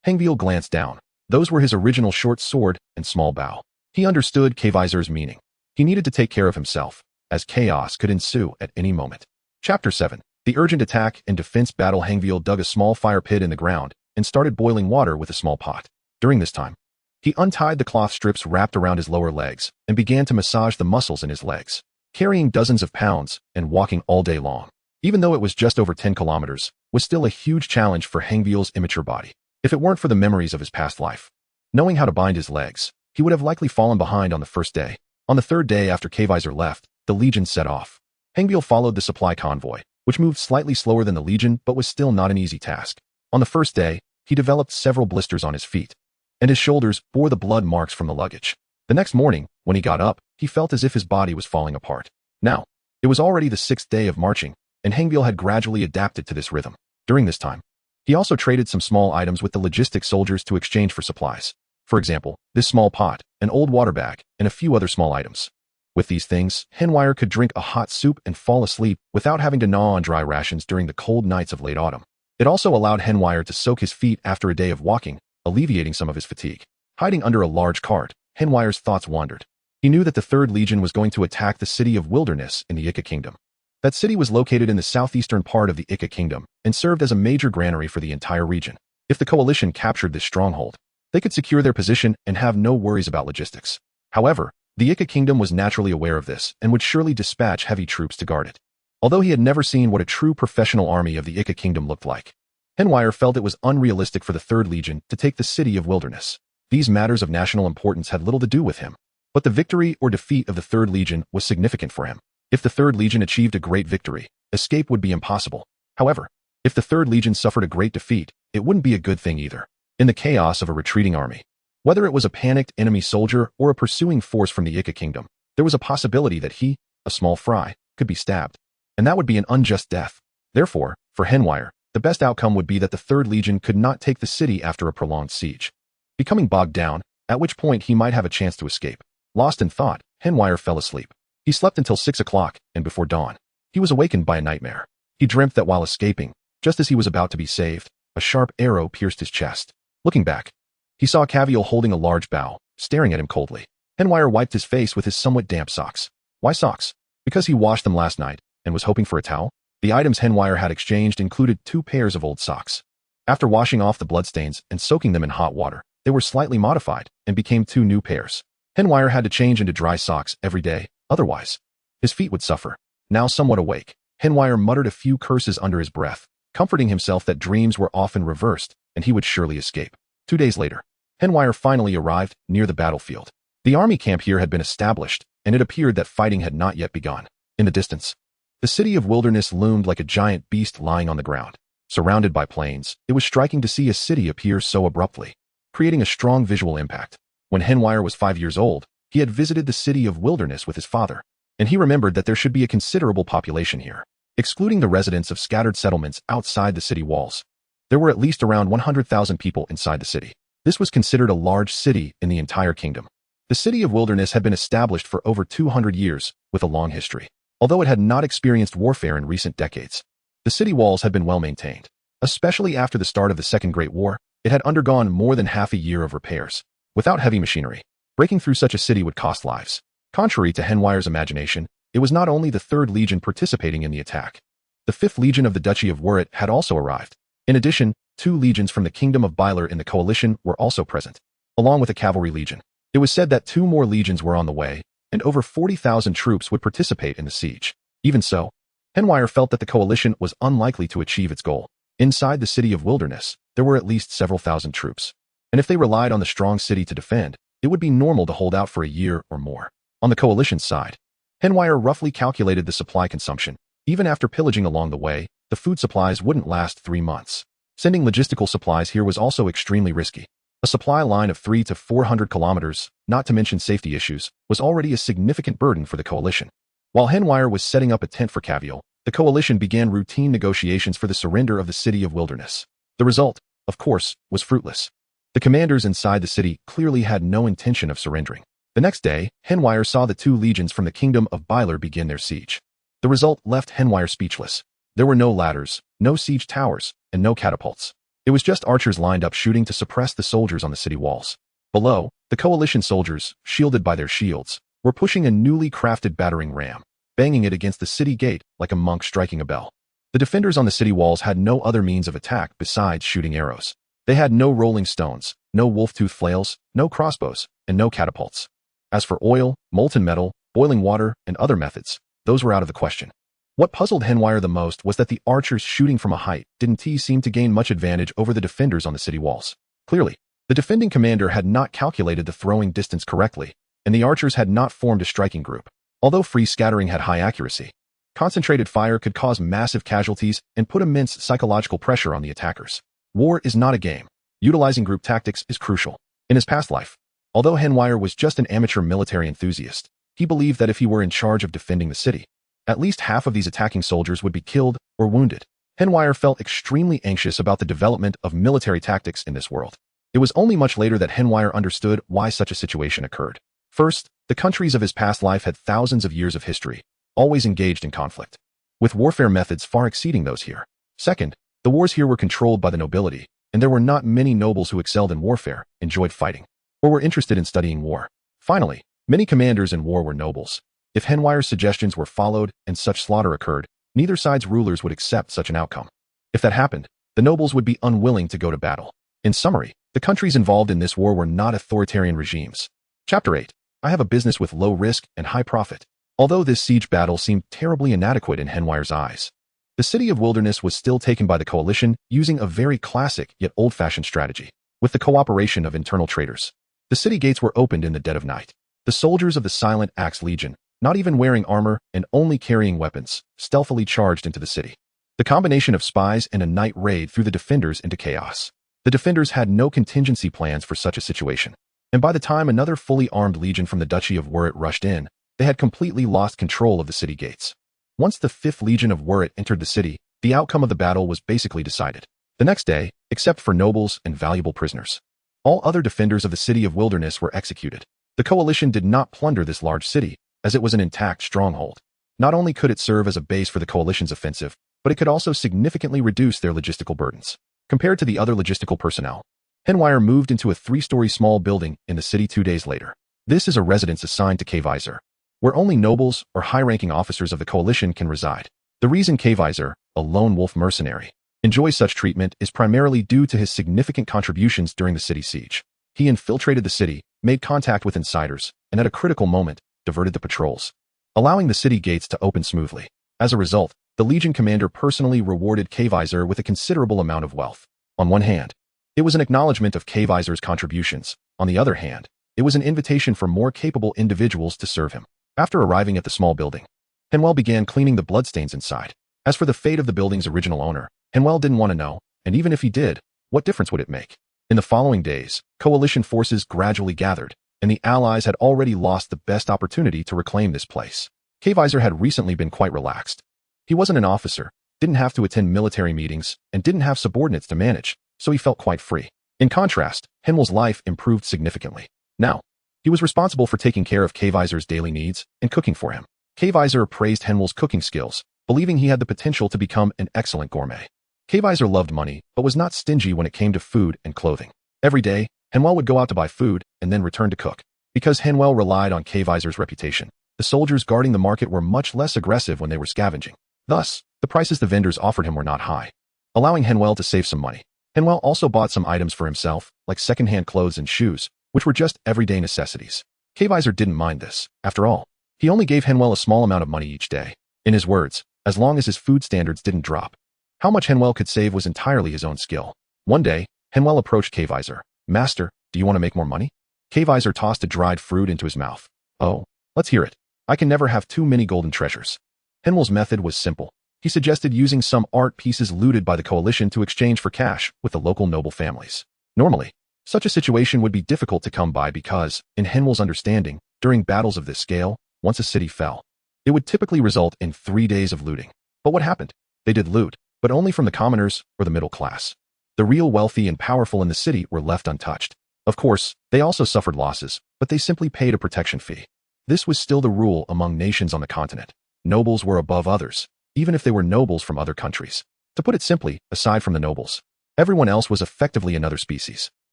Henvier glanced down. Those were his original short sword and small bow. He understood Kaiser's meaning. He needed to take care of himself, as chaos could ensue at any moment. Chapter 7. The urgent attack and defense battle. Henvier dug a small fire pit in the ground and started boiling water with a small pot. During this time, he untied the cloth strips wrapped around his lower legs and began to massage the muscles in his legs, carrying dozens of pounds and walking all day long. Even though it was just over 10 kilometers, was still a huge challenge for Henvier's immature body. If it weren't for the memories of his past life, knowing how to bind his legs, he would have likely fallen behind on the first day. On the 3rd day after Kaiser left, the Legion set off. Henvier followed the supply convoy, which moved slightly slower than the Legion but was still not an easy task. On the first day, he developed several blisters on his feet, and his shoulders bore the blood marks from the luggage. The next morning, when he got up, he felt as if his body was falling apart. Now, it was already the 6th day of marching, and Henvier had gradually adapted to this rhythm. During this time, he also traded some small items with the logistic soldiers to exchange for supplies. For example, this small pot, an old water bag, and a few other small items. With these things, Henvier could drink a hot soup and fall asleep without having to gnaw on dry rations during the cold nights of late autumn. It also allowed Henvier to soak his feet after a day of walking, alleviating some of his fatigue. Hiding under a large cart, Henvier's thoughts wandered. He knew that the 3rd Legion was going to attack the city of Wilderness in the Ika Kingdom. That city was located in the southeastern part of the Ika Kingdom and served as a major granary for the entire region. If the coalition captured this stronghold, they could secure their position and have no worries about logistics. However, the Ika Kingdom was naturally aware of this and would surely dispatch heavy troops to guard it. Although he had never seen what a true professional army of the Ika Kingdom looked like, Henvier felt it was unrealistic for the 3rd Legion to take the city of Wilderness. These matters of national importance had little to do with him, but the victory or defeat of the 3rd Legion was significant for him. If the 3rd Legion achieved a great victory, escape would be impossible. However, if the 3rd Legion suffered a great defeat, it wouldn't be a good thing either. In the chaos of a retreating army, whether it was a panicked enemy soldier or a pursuing force from the Ika Kingdom, there was a possibility that he, a small fry, could be stabbed. And that would be an unjust death. Therefore, for Henvier, the best outcome would be that the 3rd Legion could not take the city after a prolonged siege, becoming bogged down, at which point he might have a chance to escape. Lost in thought, Henvier fell asleep. He slept until 6 o'clock, and before dawn, he was awakened by a nightmare. He dreamt that while escaping, just as he was about to be saved, a sharp arrow pierced his chest. Looking back, he saw Henvier holding a large bow, staring at him coldly. Henvier wiped his face with his somewhat damp socks. Why socks? Because he washed them last night and was hoping for a towel? The items Henvier had exchanged included 2 pairs of old socks. After washing off the bloodstains and soaking them in hot water, they were slightly modified and became 2 new pairs. Henvier had to change into dry socks every day, otherwise, his feet would suffer. Now somewhat awake, Henvier muttered a few curses under his breath, comforting himself that dreams were often reversed and he would surely escape. 2 days later, Henvier finally arrived near the battlefield. The army camp here had been established, and it appeared that fighting had not yet begun. In the distance, the city of Wilderness loomed like a giant beast lying on the ground. Surrounded by plains, it was striking to see a city appear so abruptly, creating a strong visual impact. When Henvier was 5 years old, he had visited the city of Wilderness with his father, and he remembered that there should be a considerable population here. Excluding the residents of scattered settlements outside the city walls, there were at least around 100,000 people inside the city. This was considered a large city in the entire kingdom. The city of Wilderness had been established for over 200 years, with a long history. Although it had not experienced warfare in recent decades, the city walls had been well maintained. Especially after the start of the Second Great War, it had undergone more than half a year of repairs. Without heavy machinery, breaking through such a city would cost lives. Contrary to Henvier's imagination, it was not only the 3rd Legion participating in the attack. The 5th Legion of the Duchy of Wurret had also arrived. In addition, 2 legions from the Kingdom of Byler in the coalition were also present, along with a cavalry legion. It was said that 2 more legions were on the way, and over 40,000 troops would participate in the siege. Even so, Henvier felt that the coalition was unlikely to achieve its goal. Inside the city of Wilderness, there were at least several thousand troops, and if they relied on the strong city to defend, it would be normal to hold out for a year or more. On the coalition's side, Henvier roughly calculated the supply consumption. Even after pillaging along the way, the food supplies wouldn't last 3 months. Sending logistical supplies here was also extremely risky. A supply line of 300 to 400 kilometers, not to mention safety issues, was already a significant burden for the coalition. While Henvier was setting up a tent for Caviel, the coalition began routine negotiations for the surrender of the city of Wilderness. The result, of course, was fruitless. The commanders inside the city clearly had no intention of surrendering. The next day, Henvier saw the 2 legions from the Kingdom of Byler begin their siege. The result left Henvier speechless. There were no ladders, no siege towers, and no catapults. It was just archers lined up shooting to suppress the soldiers on the city walls. Below, the coalition soldiers, shielded by their shields, were pushing a newly crafted battering ram, banging it against the city gate like a monk striking a bell. The defenders on the city walls had no other means of attack besides shooting arrows. They had no rolling stones, no wolf-tooth flails, no crossbows, and no catapults. As for oil, molten metal, boiling water, and other methods, those were out of the question. What puzzled Henvier the most was that the archers shooting from a height didn't seem to gain much advantage over the defenders on the city walls. Clearly, the defending commander had not calculated the throwing distance correctly, and the archers had not formed a striking group. Although free scattering had high accuracy, concentrated fire could cause massive casualties and put immense psychological pressure on the attackers. War is not a game. Utilizing group tactics is crucial. In his past life, although Henvier was just an amateur military enthusiast, he believed that if he were in charge of defending the city, at least half of these attacking soldiers would be killed or wounded. Henvier felt extremely anxious about the development of military tactics in this world. It was only much later that Henvier understood why such a situation occurred. First, the countries of his past life had thousands of years of history, always engaged in conflict, with warfare methods far exceeding those here. Second, the wars here were controlled by the nobility, and there were not many nobles who excelled in warfare, enjoyed fighting, or were interested in studying war. Finally, many commanders in war were nobles. If Henvier's suggestions were followed and such slaughter occurred, neither side's rulers would accept such an outcome. If that happened, the nobles would be unwilling to go to battle. In summary, the countries involved in this war were not authoritarian regimes. Chapter 8. I have a business with low risk and high profit. Although this siege battle seemed terribly inadequate in Henvier's eyes, the city of Wilderness was still taken by the coalition using a very classic yet old-fashioned strategy. With the cooperation of internal traitors, the city gates were opened in the dead of night. The soldiers of the Silent Axe Legion, not even wearing armor and only carrying weapons, stealthily charged into the city. The combination of spies and a night raid threw the defenders into chaos. The defenders had no contingency plans for such a situation, and by the time another fully armed legion from the Duchy of Wurret rushed in, they had completely lost control of the city gates. Once the 5th Legion of Wurret entered the city, the outcome of the battle was basically decided. The next day, except for nobles and valuable prisoners, all other defenders of the city of Wilderness were executed. The coalition did not plunder this large city, as it was an intact stronghold. Not only could it serve as a base for the coalition's offensive, but it could also significantly reduce their logistical burdens. Compared to the other logistical personnel, Henvier moved into a 3-story small building in the city 2 days later. This is a residence assigned to Henvier, where only nobles or high-ranking officers of the coalition can reside. The reason Henvier, a lone wolf mercenary, enjoys such treatment is primarily due to his significant contributions during the city siege. He infiltrated the city, made contact with insiders, and at a critical moment, diverted the patrols, allowing the city gates to open smoothly. As a result, the Legion commander personally rewarded Henvier with a considerable amount of wealth. On one hand, it was an acknowledgement of Henvier's contributions. On the other hand, it was an invitation for more capable individuals to serve him. After arriving at the small building, Henvier began cleaning the bloodstains inside. As for the fate of the building's original owner, Henvier didn't want to know, and even if he did, what difference would it make? In the following days, coalition forces gradually gathered, and the Allies had already lost the best opportunity to reclaim this place. Henvier had recently been quite relaxed. He wasn't an officer, didn't have to attend military meetings, and didn't have subordinates to manage, so he felt quite free. In contrast, Henvier's life improved significantly. Now, He was responsible for taking care of Henvier's daily needs and cooking for him. Henvier praised Henviel's cooking skills, believing he had the potential to become an excellent gourmet. Henvier loved money, but was not stingy when it came to food and clothing. Every day, Henvier would go out to buy food and then return to cook. Because Henvier relied on Henvier's reputation, the soldiers guarding the market were much less aggressive when they were scavenging. Thus, the prices the vendors offered him were not high, allowing Henvier to save some money. Henvier also bought some items for himself, like second-hand clothes and shoes, which were just everyday necessities. Henvier didn't mind this. After all, he only gave Henvier a small amount of money each day. In his words, as long as his food standards didn't drop. How much Henvier could save was entirely his own skill. One day, Henvier approached Henvier. Master, do you want to make more money? Henvier tossed a dried fruit into his mouth. Oh, let's hear it. I can never have too many golden treasures. Henvier's method was simple. He suggested using some art pieces looted by the coalition to exchange for cash with the local noble families. Normally, such a situation would be difficult to come by because, in Henvier's understanding, during battles of this scale, once a city fell, it would typically result in 3 days of looting. But what happened? They did loot, but only from the commoners or the middle class. The real wealthy and powerful in the city were left untouched. Of course, they also suffered losses, but they simply paid a protection fee. This was still the rule among nations on the continent. Nobles were above others, even if they were nobles from other countries. To put it simply, aside from the nobles, everyone else was effectively another species.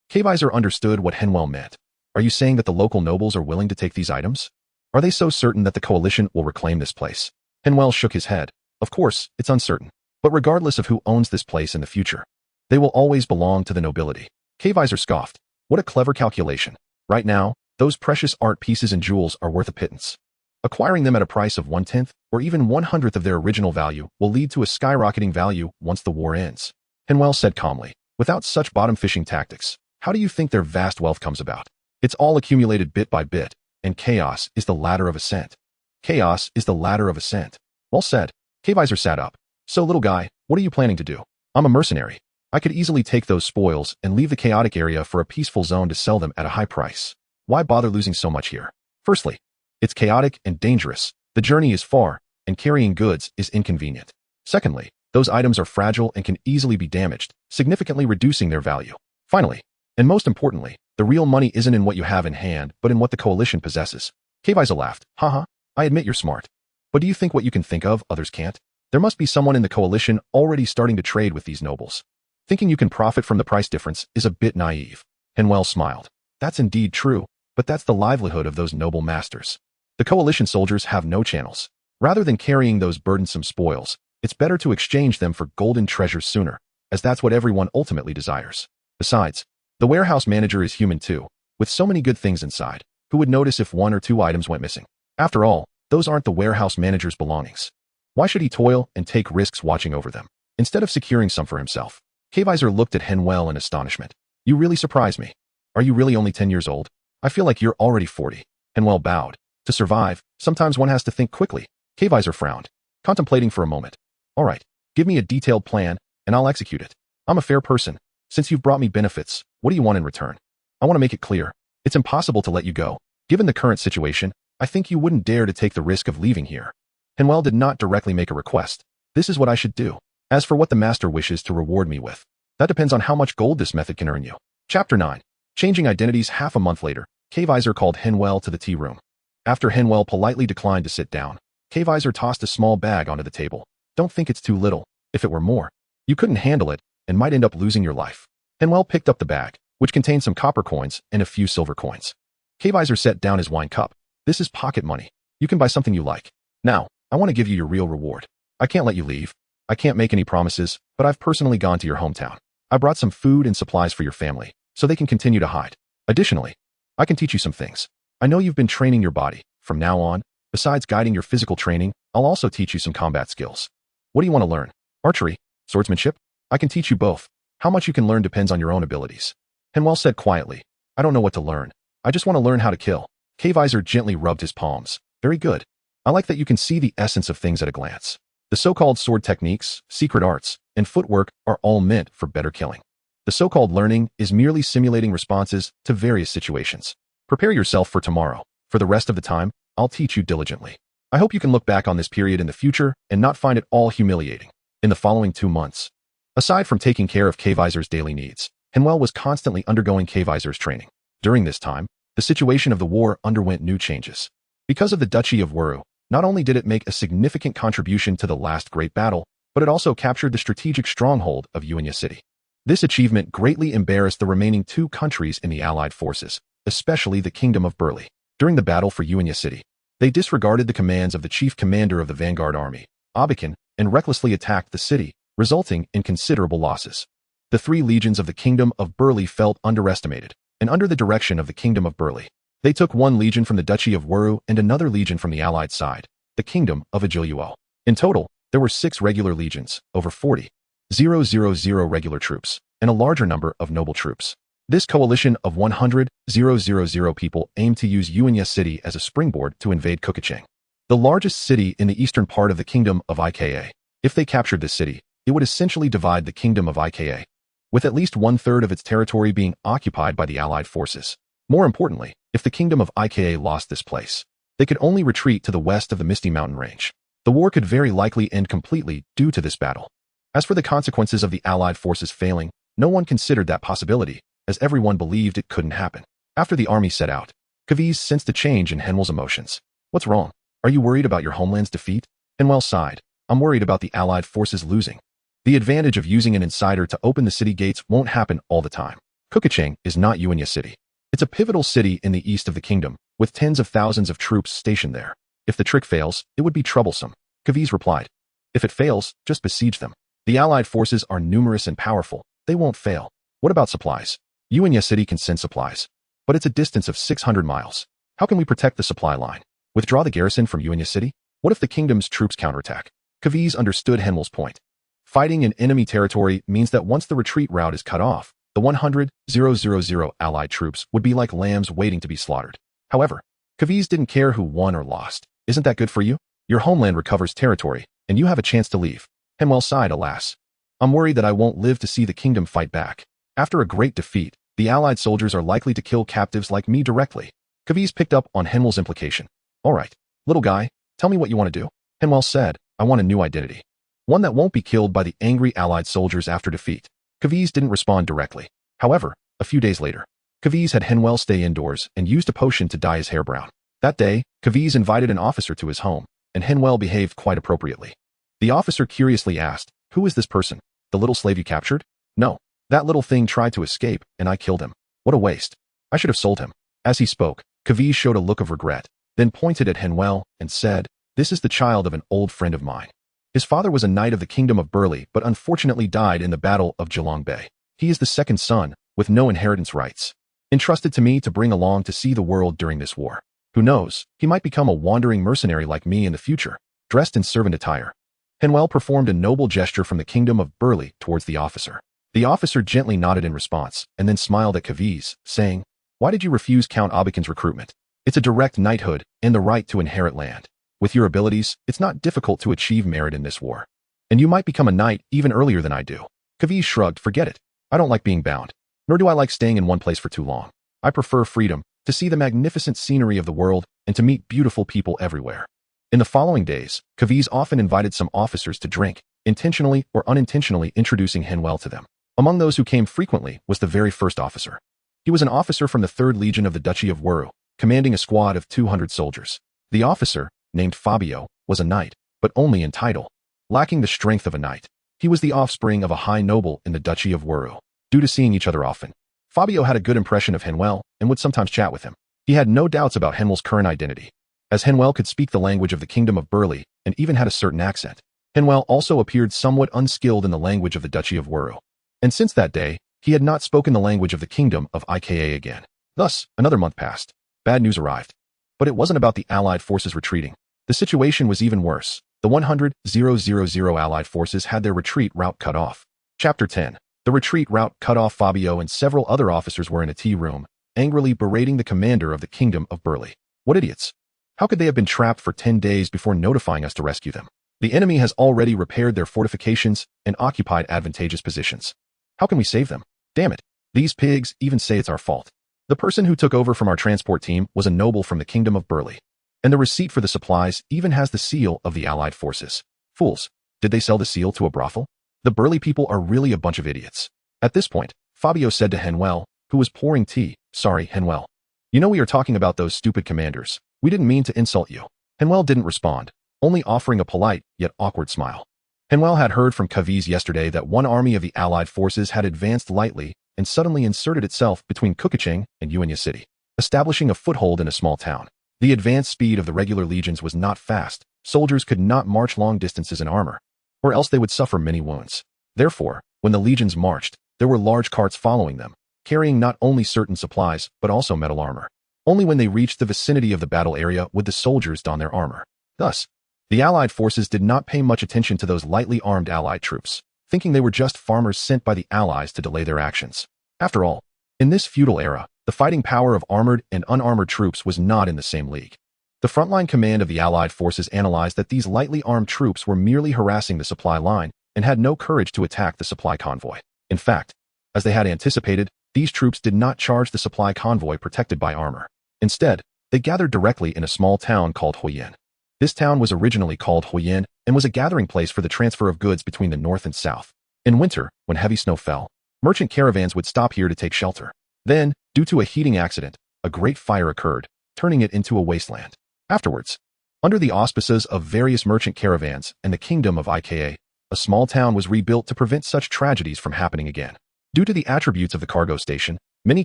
Henvier understood what Henvier meant. Are you saying that the local nobles are willing to take these items? Are they so certain that the coalition will reclaim this place? Henvier shook his head. Of course, it's uncertain. But regardless of who owns this place in the future, they will always belong to the nobility. Henvier scoffed. What a clever calculation. Right now, those precious art pieces and jewels are worth a pittance. Acquiring them at a price of 1/10 or even 1/100th of their original value will lead to a skyrocketing value once the war ends. Henvier said calmly. Without such bottom-fishing tactics, how do you think their vast wealth comes about? It's all accumulated bit by bit, and chaos is the ladder of ascent. Chaos is the ladder of ascent. Well said. Henvier sat up. So little guy, what are you planning to do? I'm a mercenary. I could easily take those spoils and leave the chaotic area for a peaceful zone to sell them at a high price. Why bother losing so much here? Firstly, it's chaotic and dangerous. The journey is far, and carrying goods is inconvenient. Secondly, those items are fragile and can easily be damaged, significantly reducing their value. Finally, and most importantly, the real money isn't in what you have in hand, but in what the coalition possesses. Henvier laughed. Haha, I admit you're smart. But do you think what you can think of, others can't? There must be someone in the coalition already starting to trade with these nobles. Thinking you can profit from the price difference is a bit naive. Henvier smiled. That's indeed true, but that's the livelihood of those noble masters. The coalition soldiers have no channels. Rather than carrying those burdensome spoils, it's better to exchange them for golden treasures sooner, as that's what everyone ultimately desires. Besides, the warehouse manager is human too, with so many good things inside. Who would notice if 1 or 2 items went missing? After all, those aren't the warehouse manager's belongings. Why should he toil and take risks watching over them, instead of securing some for himself? Henvier looked at Henvier in astonishment. You really surprise me. Are you really only 10 years old? I feel like you're already 40. Henvier bowed. To survive, sometimes one has to think quickly. Henvier frowned, contemplating for a moment. All right, give me a detailed plan, and I'll execute it. I'm a fair person. Since you've brought me benefits, what do you want in return? I want to make it clear. It's impossible to let you go. Given the current situation, I think you wouldn't dare to take the risk of leaving here. Henvier did not directly make a request. This is what I should do. As for what the master wishes to reward me with, that depends on how much gold this method can earn you. Chapter 9. Changing identities. Half a month later, Henvier called Henvier to the tea room. After Henvier politely declined to sit down, Henvier tossed a small bag onto the table. Don't think it's too little. If it were more, you couldn't handle it and might end up losing your life. Henvier picked up the bag, which contained some copper coins and a few silver coins. Henvier set down his wine cup. This is pocket money. You can buy something you like. Now, I want to give you your real reward. I can't let you leave. I can't make any promises, but I've personally gone to your hometown. I brought some food and supplies for your family, so they can continue to hide. Additionally, I can teach you some things. I know you've been training your body. From now on, besides guiding your physical training, I'll also teach you some combat skills. What do you want to learn? Archery? Swordsmanship? I can teach you both. How much you can learn depends on your own abilities. Henvier said quietly. I don't know what to learn. I just want to learn how to kill. Henvier gently rubbed his palms. Very good. I like that you can see the essence of things at a glance. The so-called sword techniques, secret arts, and footwork are all meant for better killing. The so-called learning is merely simulating responses to various situations. Prepare yourself for tomorrow. For the rest of the time, I'll teach you diligently. I hope you can look back on this period in the future and not find it all humiliating. In the following 2 months, aside from taking care of Henvier's daily needs, Henvier was constantly undergoing Henvier's training. During this time, the situation of the war underwent new changes. Because of the Duchy of Wuru, not only did it make a significant contribution to the last great battle, but it also captured the strategic stronghold of Yuanya City. This achievement greatly embarrassed the remaining two countries in the Allied forces, especially the Kingdom of Burli. During the battle for Yuanya City, they disregarded the commands of the chief commander of the vanguard army, Abikin, and recklessly attacked the city, resulting in considerable losses. The three legions of the Kingdom of Burli felt underestimated, and under the direction of the Kingdom of Burli, they took one legion from the Duchy of Wuru and another legion from the Allied side, the Kingdom of Ajiluo. In total, there were 6 regular legions, over 40,000 regular troops, and a larger number of noble troops. This coalition of 100,000 people aimed to use Yuanya City as a springboard to invade Kukicheng, the largest city in the eastern part of the Kingdom of Ika. If they captured this city, it would essentially divide the Kingdom of Ika, with at least 1/3 of its territory being occupied by the Allied forces. More importantly, if the Kingdom of Ika lost this place, they could only retreat to the west of the Misty Mountain Range. The war could very likely end completely due to this battle. As for the consequences of the Allied forces failing, no one considered that possibility, as everyone believed it couldn't happen. After the army set out, Kaviz sensed a change in Henwell's emotions. "What's wrong? Are you worried about your homeland's defeat?" Henwell sighed. "I'm worried about the Allied forces losing. The advantage of using an insider to open the city gates won't happen all the time. Kukicheng is not Yuanya City. It's a pivotal city in the east of the kingdom, with tens of thousands of troops stationed there. If the trick fails, it would be troublesome." Kaviz replied. "If it fails, just besiege them. The Allied forces are numerous and powerful. They won't fail. What about supplies? Yuanya City can send supplies, but it's a distance of 600 miles. How can we protect the supply line? Withdraw the garrison from Yuanya City? What if the kingdom's troops counterattack?" Kaviz understood Henwell's point. Fighting in enemy territory means that once the retreat route is cut off, the 100,000 Allied troops would be like lambs waiting to be slaughtered. However, Kaviz didn't care who won or lost. "Isn't that good for you? Your homeland recovers territory, and you have a chance to leave." Henwell sighed, "Alas. I'm worried that I won't live to see the kingdom fight back. After a great defeat, the Allied soldiers are likely to kill captives like me directly." Kaviz picked up on Henwell's implication. "All right, little guy, tell me what you want to do." Henwell said, "I want a new identity. One that won't be killed by the angry Allied soldiers after defeat." Kaviz didn't respond directly. However, a few days later, Kaviz had Henwell stay indoors and used a potion to dye his hair brown. That day, Kaviz invited an officer to his home, and Henwell behaved quite appropriately. The officer curiously asked, "Who is this person? The little slave you captured?" "No. That little thing tried to escape, and I killed him. What a waste. I should have sold him." As he spoke, Kaviz showed a look of regret, then pointed at Henwell and said, "This is the child of an old friend of mine. His father was a knight of the Kingdom of Burli but unfortunately died in the Battle of Gelong Bay. He is the second son, with no inheritance rights, entrusted to me to bring along to see the world during this war. Who knows, he might become a wandering mercenary like me in the future, dressed in servant attire." Henwell performed a noble gesture from the Kingdom of Burli towards the officer. The officer gently nodded in response and then smiled at Kaviz, saying, "Why did you refuse Count Abikin's recruitment? It's a direct knighthood and the right to inherit land. With your abilities, it's not difficult to achieve merit in this war. And you might become a knight even earlier than I do." Kaviz shrugged. "Forget it. I don't like being bound. Nor do I like staying in one place for too long. I prefer freedom, to see the magnificent scenery of the world and to meet beautiful people everywhere." In the following days, Kaviz often invited some officers to drink, intentionally or unintentionally introducing Henwell to them. Among those who came frequently was the very first officer. He was an officer from the 3rd Legion of the Duchy of Wuru, commanding a squad of 200 soldiers. The officer, named Fabio, was a knight, but only in title, lacking the strength of a knight. He was the offspring of a high noble in the Duchy of Wuru. Due to seeing each other often, Fabio had a good impression of Henwell and would sometimes chat with him. He had no doubts about Henwell's current identity, as Henwell could speak the language of the Kingdom of Burli and even had a certain accent. Henwell also appeared somewhat unskilled in the language of the Duchy of Wuru, and since that day, he had not spoken the language of the Kingdom of Ika again. Thus, another month passed. Bad news arrived. But it wasn't about the Allied forces retreating. The situation was even worse. The 100,000 Allied forces had their retreat route cut off. Chapter 10. The retreat route cut off. Fabio and several other officers were in a tea room, angrily berating the commander of the Kingdom of Burli. "What idiots! How could they have been trapped for 10 days before notifying us to rescue them? The enemy has already repaired their fortifications and occupied advantageous positions. How can we save them? Damn it! These pigs even say it's our fault." The person who took over from our transport team was a noble from the Kingdom of Burli, and the receipt for the supplies even has the seal of the Allied forces. Fools! Did they sell the seal to a brothel? The Burli people are really a bunch of idiots. At this point, Fabio said to Henwell, who was pouring tea, "Sorry, Henwell. You know we are talking about those stupid commanders. We didn't mean to insult you. Henvier didn't respond, only offering a polite yet awkward smile. Henvier had heard from Kaviz yesterday that one army of the Allied forces had advanced lightly and suddenly inserted itself between Kukaching and Yuanya City, establishing a foothold in a small town. The advance speed of the regular legions was not fast. Soldiers could not march long distances in armor, or else they would suffer many wounds. Therefore, when the legions marched, there were large carts following them, carrying not only certain supplies, but also metal armor. Only when they reached the vicinity of the battle area would the soldiers don their armor. Thus, the Allied forces did not pay much attention to those lightly armed Allied troops, thinking they were just farmers sent by the Allies to delay their actions. After all, in this feudal era, the fighting power of armored and unarmored troops was not in the same league. The frontline command of the Allied forces analyzed that these lightly armed troops were merely harassing the supply line and had no courage to attack the supply convoy. In fact, as they had anticipated, these troops did not charge the supply convoy protected by armor. Instead, they gathered directly in a small town called Huoyan. This town was originally called Huoyan and was a gathering place for the transfer of goods between the north and south. In winter, when heavy snow fell, merchant caravans would stop here to take shelter. Then, due to a heating accident, a great fire occurred, turning it into a wasteland. Afterwards, under the auspices of various merchant caravans and the kingdom of Ika, a small town was rebuilt to prevent such tragedies from happening again. Due to the attributes of the cargo station, many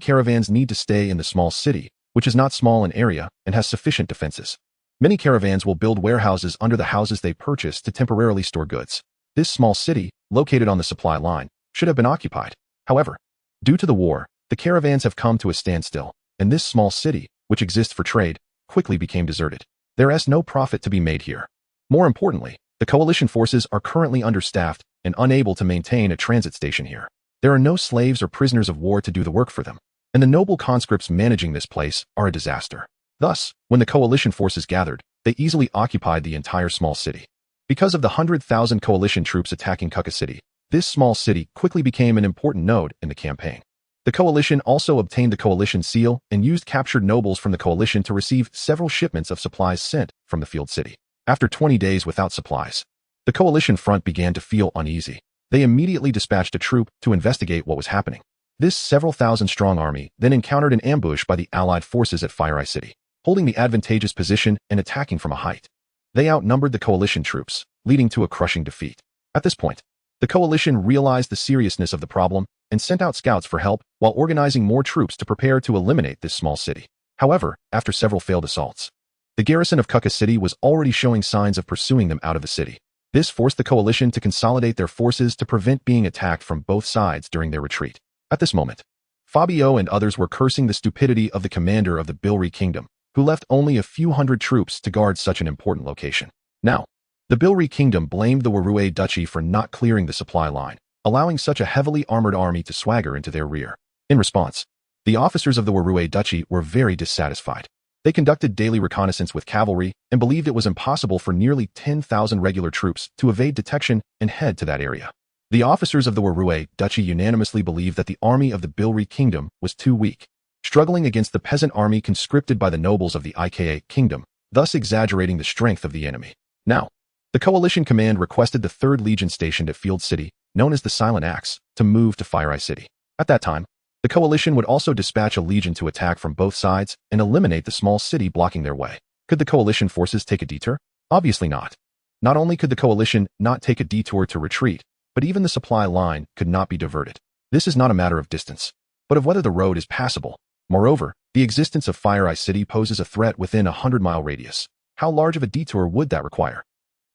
caravans need to stay in the small city, which is not small in area and has sufficient defenses. Many caravans will build warehouses under the houses they purchase to temporarily store goods. This small city, located on the supply line, should have been occupied. However, due to the war, the caravans have come to a standstill, and this small city, which exists for trade, quickly became deserted. There is no profit to be made here. More importantly, the coalition forces are currently understaffed and unable to maintain a transit station here. There are no slaves or prisoners of war to do the work for them, and the noble conscripts managing this place are a disaster. Thus, when the coalition forces gathered, they easily occupied the entire small city. Because of the 100,000 coalition troops attacking Kuka City, this small city quickly became an important node in the campaign. The coalition also obtained the coalition seal and used captured nobles from the coalition to receive several shipments of supplies sent from the field city. After 20 days without supplies, the coalition front began to feel uneasy. They immediately dispatched a troop to investigate what was happening. This several thousand-strong army then encountered an ambush by the Allied forces at Fire City, holding the advantageous position and attacking from a height. They outnumbered the coalition troops, leading to a crushing defeat. At this point, the coalition realized the seriousness of the problem and sent out scouts for help while organizing more troops to prepare to eliminate this small city. However, after several failed assaults, the garrison of Kuka City was already showing signs of pursuing them out of the city. This forced the coalition to consolidate their forces to prevent being attacked from both sides during their retreat. At this moment, Fabio and others were cursing the stupidity of the commander of the Bilri kingdom, who left only a few hundred troops to guard such an important location. Now, the Bilri kingdom blamed the Warue duchy for not clearing the supply line, allowing such a heavily armored army to swagger into their rear. In response, the officers of the Warue duchy were very dissatisfied. They conducted daily reconnaissance with cavalry and believed it was impossible for nearly 10,000 regular troops to evade detection and head to that area. The officers of the Warue duchy unanimously believed that the army of the Bilri kingdom was too weak, struggling against the peasant army conscripted by the nobles of the Ika kingdom, thus exaggerating the strength of the enemy. Now, the coalition command requested the 3rd Legion stationed at Field City, known as the Silent Axe, to move to Fire City. At that time, the coalition would also dispatch a legion to attack from both sides and eliminate the small city blocking their way. Could the coalition forces take a detour? Obviously not. Not only could the coalition not take a detour to retreat, but even the supply line could not be diverted. This is not a matter of distance, but of whether the road is passable. Moreover, the existence of Fire City poses a threat within a 100-mile radius. How large of a detour would that require?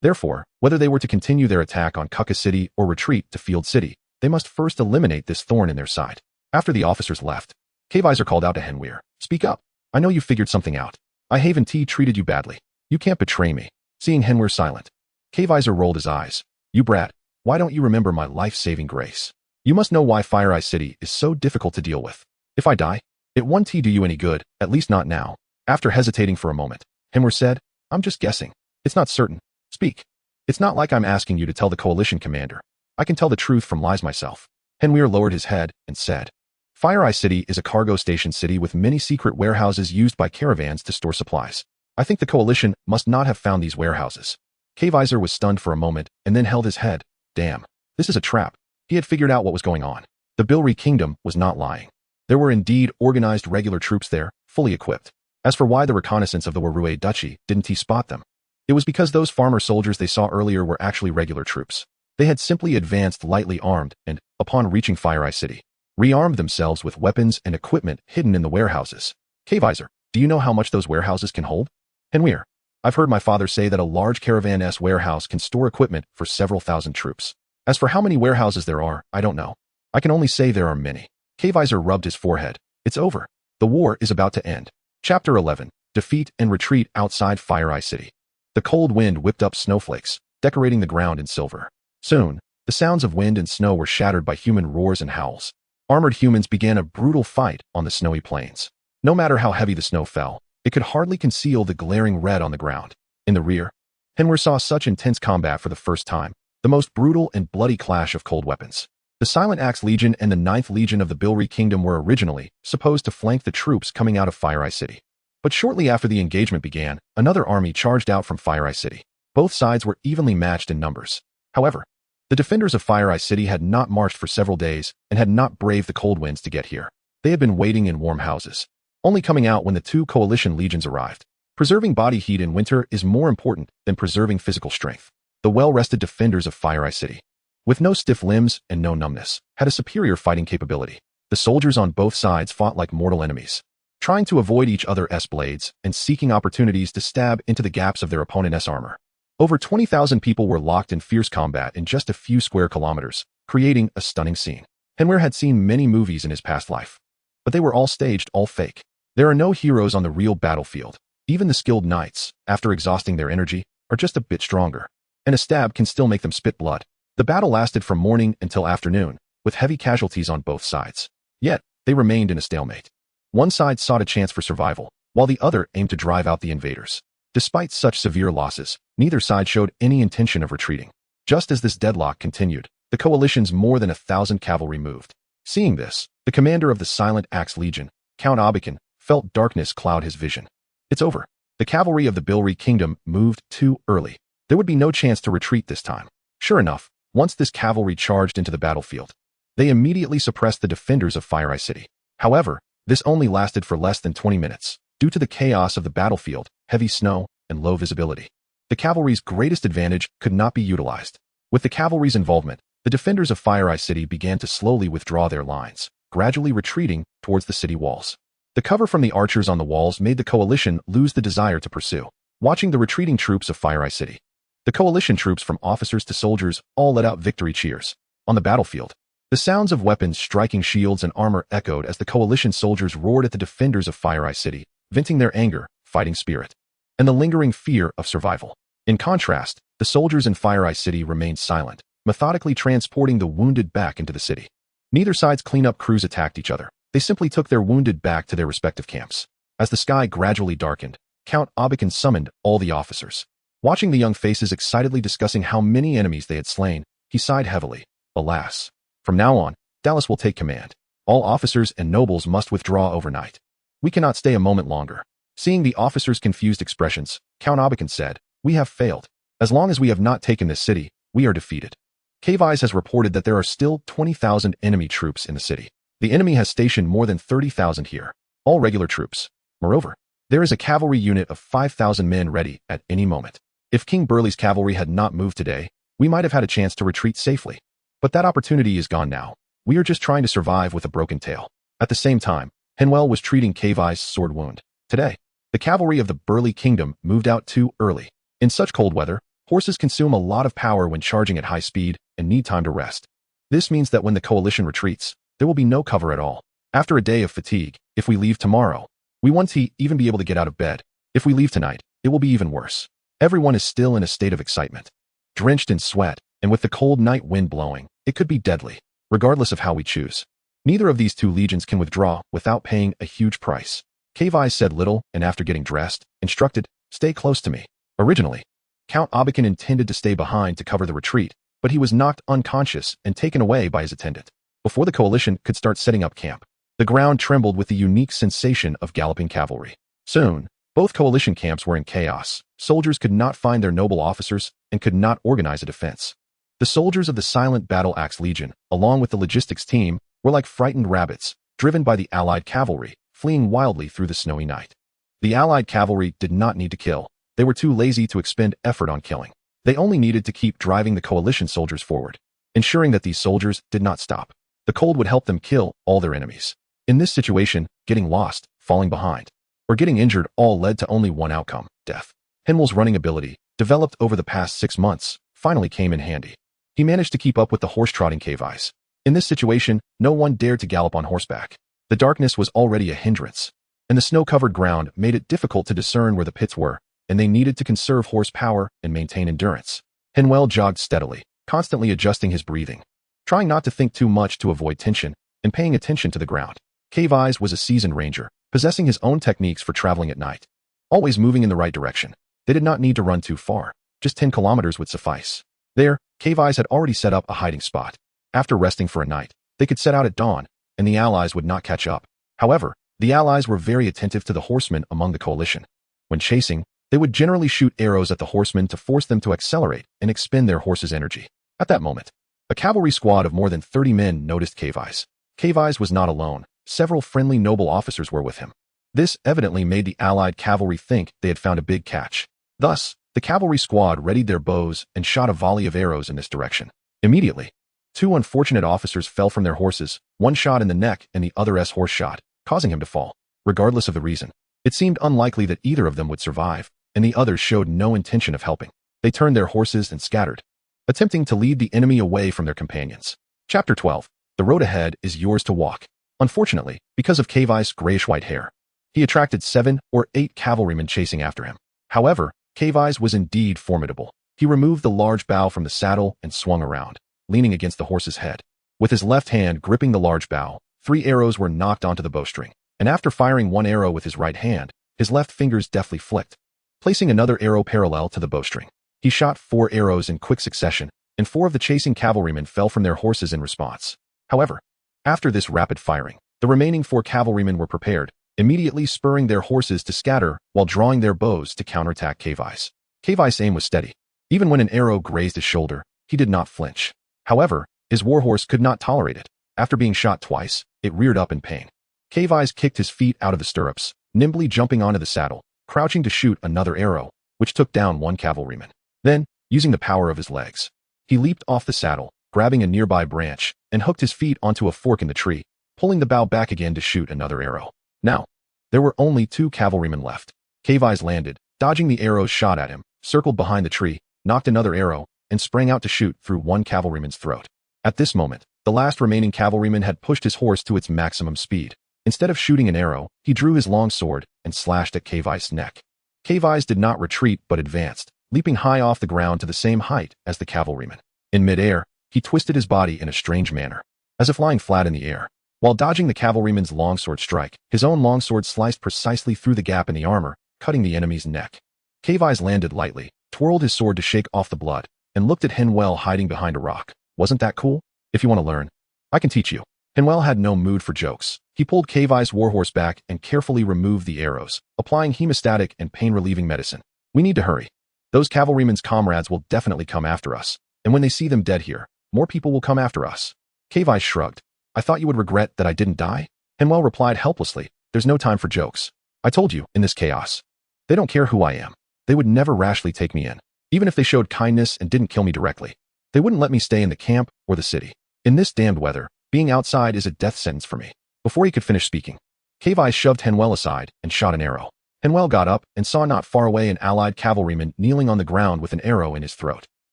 Therefore, whether they were to continue their attack on Kuka City or retreat to Field City, they must first eliminate this thorn in their side. After the officers left, Kvizer called out to Henvier, "Speak up. I know you figured something out. I Haven T treated you badly. You can't betray me." Seeing Henvier silent, Kvizer rolled his eyes. "You brat, why don't you remember my life-saving grace? You must know why Fire City is so difficult to deal with. If I die, it won't do you any good, at least not now." After hesitating for a moment, Henvier said, "I'm just guessing. It's not certain. Speak. It's not like I'm asking you to tell the coalition commander. I can tell the truth from lies myself." Henvier lowered his head and said, "Fire City is a cargo station city with many secret warehouses used by caravans to store supplies. I think the coalition must not have found these warehouses." Kvizer was stunned for a moment and then held his head. Damn, this is a trap. He had figured out what was going on. The Bilri kingdom was not lying. There were indeed organized regular troops there, fully equipped. As for why the reconnaissance of the Warue Duchy didn't he spot them, it was because those farmer soldiers they saw earlier were actually regular troops. They had simply advanced lightly armed and, upon reaching Fire Eye City, rearmed themselves with weapons and equipment hidden in the warehouses. K-Visor, do you know how much those warehouses can hold? Henvier, I've heard my father say that a large caravan-s warehouse can store equipment for several thousand troops. As for how many warehouses there are, I don't know. I can only say there are many. K-Visor rubbed his forehead. It's over. The war is about to end. Chapter 11. Defeat and Retreat Outside Fire Eye City. The cold wind whipped up snowflakes, decorating the ground in silver. Soon, the sounds of wind and snow were shattered by human roars and howls. Armored humans began a brutal fight on the snowy plains. No matter how heavy the snow fell, it could hardly conceal the glaring red on the ground. In the rear, Henvier saw such intense combat for the first time, the most brutal and bloody clash of cold weapons. The Silent Axe Legion and the 9th Legion of the Bilri Kingdom were originally supposed to flank the troops coming out of Fire Eye City. But shortly after the engagement began, another army charged out from Fire Eye City. Both sides were evenly matched in numbers. However, the defenders of Fire Eye City had not marched for several days and had not braved the cold winds to get here. They had been waiting in warm houses, only coming out when the two coalition legions arrived. Preserving body heat in winter is more important than preserving physical strength. The well-rested defenders of Fire Eye City, with no stiff limbs and no numbness, had a superior fighting capability. The soldiers on both sides fought like mortal enemies, trying to avoid each other's blades and seeking opportunities to stab into the gaps of their opponent's armor. Over 20,000 people were locked in fierce combat in just a few square kilometers, creating a stunning scene. Henvier had seen many movies in his past life, but they were all staged, all fake. There are no heroes on the real battlefield. Even the skilled knights, after exhausting their energy, are just a bit stronger, and a stab can still make them spit blood. The battle lasted from morning until afternoon, with heavy casualties on both sides. Yet, they remained in a stalemate. One side sought a chance for survival, while the other aimed to drive out the invaders. Despite such severe losses, neither side showed any intention of retreating. Just as this deadlock continued, the coalition's more than 1,000 cavalry moved. Seeing this, the commander of the Silent Axe Legion, Count Abikin, felt darkness cloud his vision. It's over. The cavalry of the Bilri Kingdom moved too early. There would be no chance to retreat this time. Sure enough, once this cavalry charged into the battlefield, they immediately suppressed the defenders of Fire Eye City. However, this only lasted for less than 20 minutes. Due to the chaos of the battlefield, heavy snow, and low visibility, the cavalry's greatest advantage could not be utilized. With the cavalry's involvement, the defenders of Fire Eye City began to slowly withdraw their lines, gradually retreating towards the city walls. The cover from the archers on the walls made the coalition lose the desire to pursue. Watching the retreating troops of Fire Eye City, the coalition troops from officers to soldiers all let out victory cheers. On the battlefield, the sounds of weapons striking shields and armor echoed as the coalition soldiers roared at the defenders of Fire Eye City, venting their anger, fighting spirit, and the lingering fear of survival. In contrast, the soldiers in Fire Eye City remained silent, methodically transporting the wounded back into the city. Neither side's cleanup crews attacked each other. They simply took their wounded back to their respective camps. As the sky gradually darkened, Count Abikin summoned all the officers. Watching the young faces excitedly discussing how many enemies they had slain, he sighed heavily. Alas, from now on, Dallas will take command. All officers and nobles must withdraw overnight. We cannot stay a moment longer. Seeing the officers' confused expressions, Count Abikin said, "We have failed. As long as we have not taken this city, we are defeated." Kviz has reported that there are still 20,000 enemy troops in the city. The enemy has stationed more than 30,000 here, all regular troops. Moreover, there is a cavalry unit of 5,000 men ready at any moment. If King Burleigh's cavalry had not moved today, we might have had a chance to retreat safely. But that opportunity is gone now. We are just trying to survive with a broken tail. At the same time, Henvier was treating Kviz's sword wound. Today, the cavalry of the Burleigh Kingdom moved out too early. In such cold weather, horses consume a lot of power when charging at high speed and need time to rest. This means that when the coalition retreats, there will be no cover at all. After a day of fatigue, if we leave tomorrow, we won't even be able to get out of bed. If we leave tonight, it will be even worse. Everyone is still in a state of excitement. Drenched in sweat, and with the cold night wind blowing, it could be deadly, regardless of how we choose. Neither of these two legions can withdraw without paying a huge price. Kviz said little, and after getting dressed, instructed, "Stay close to me." Originally, Count Abikin intended to stay behind to cover the retreat, but he was knocked unconscious and taken away by his attendant. Before the coalition could start setting up camp, the ground trembled with the unique sensation of galloping cavalry. Soon, both coalition camps were in chaos. Soldiers could not find their noble officers and could not organize a defense. The soldiers of the Silent Battle Axe Legion, along with the logistics team, were like frightened rabbits, driven by the Allied cavalry, fleeing wildly through the snowy night. The Allied cavalry did not need to kill. They were too lazy to expend effort on killing. They only needed to keep driving the coalition soldiers forward, ensuring that these soldiers did not stop. The cold would help them kill all their enemies. In this situation, getting lost, falling behind, or getting injured all led to only one outcome: death. Henviel's running ability, developed over the past 6 months, finally came in handy. He managed to keep up with the horse-trotting cavies. In this situation, no one dared to gallop on horseback. The darkness was already a hindrance, and the snow-covered ground made it difficult to discern where the pits were, and they needed to conserve horsepower and maintain endurance. Henvier jogged steadily, constantly adjusting his breathing, trying not to think too much to avoid tension, and paying attention to the ground. Cavies was a seasoned ranger, possessing his own techniques for traveling at night, always moving in the right direction. They did not need to run too far. Just 10 kilometers would suffice. There, cavies had already set up a hiding spot. After resting for a night, they could set out at dawn, and the Allies would not catch up. However, the Allies were very attentive to the horsemen among the coalition. When chasing, they would generally shoot arrows at the horsemen to force them to accelerate and expend their horses' energy. At that moment, a cavalry squad of more than 30 men noticed Cavies. Cavies was not alone. Several friendly noble officers were with him. This evidently made the Allied cavalry think they had found a big catch. Thus, the cavalry squad readied their bows and shot a volley of arrows in this direction. Immediately, 2 unfortunate officers fell from their horses, one shot in the neck and the other's horse shot, causing him to fall. Regardless of the reason, it seemed unlikely that either of them would survive, and the others showed no intention of helping. They turned their horses and scattered, attempting to lead the enemy away from their companions. Chapter 12. The road ahead is yours to walk. Unfortunately, because of Cavies' grayish-white hair, he attracted 7 or 8 cavalrymen chasing after him. However, Cavies was indeed formidable. He removed the large bow from the saddle and swung around, leaning against the horse's head. With his left hand gripping the large bow, 3 arrows were knocked onto the bowstring, and after firing 1 arrow with his right hand, his left fingers deftly flicked, placing another arrow parallel to the bowstring. He shot 4 arrows in quick succession, and 4 of the chasing cavalrymen fell from their horses in response. However, after this rapid firing, the remaining 4 cavalrymen were prepared, immediately spurring their horses to scatter while drawing their bows to counterattack Cavies. Cavies' aim was steady. Even when an arrow grazed his shoulder, he did not flinch. However, his warhorse could not tolerate it. After being shot twice, it reared up in pain. Cavies kicked his feet out of the stirrups, nimbly jumping onto the saddle, crouching to shoot another arrow, which took down 1 cavalryman. Then, using the power of his legs, he leaped off the saddle, grabbing a nearby branch, and hooked his feet onto a fork in the tree, pulling the bow back again to shoot another arrow. Now, there were only 2 cavalrymen left. Cavies landed, dodging the arrows shot at him, circled behind the tree, knocked another arrow, and sprang out to shoot through 1 cavalryman's throat. At this moment, the last remaining cavalryman had pushed his horse to its maximum speed. Instead of shooting an arrow, he drew his long sword and slashed at Cavies' neck. Cavies did not retreat but advanced, leaping high off the ground to the same height as the cavalryman. In midair, he twisted his body in a strange manner, as if lying flat in the air. While dodging the cavalryman's longsword strike, his own longsword sliced precisely through the gap in the armor, cutting the enemy's neck. Cavies landed lightly, twirled his sword to shake off the blood, and looked at Henvier hiding behind a rock. Wasn't that cool? If you want to learn, I can teach you. Henvier had no mood for jokes. He pulled Cavies' warhorse back and carefully removed the arrows, applying hemostatic and pain-relieving medicine. We need to hurry. Those cavalrymen's comrades will definitely come after us, and when they see them dead here, more people will come after us. Cavies shrugged. I thought you would regret that I didn't die? Henvier replied helplessly. There's no time for jokes. I told you, in this chaos, they don't care who I am. They would never rashly take me in. Even if they showed kindness and didn't kill me directly, they wouldn't let me stay in the camp or the city. In this damned weather, being outside is a death sentence for me. Before he could finish speaking, Cavies shoved Henvier aside and shot an arrow. Henvier got up and saw not far away an allied cavalryman kneeling on the ground with an arrow in his throat.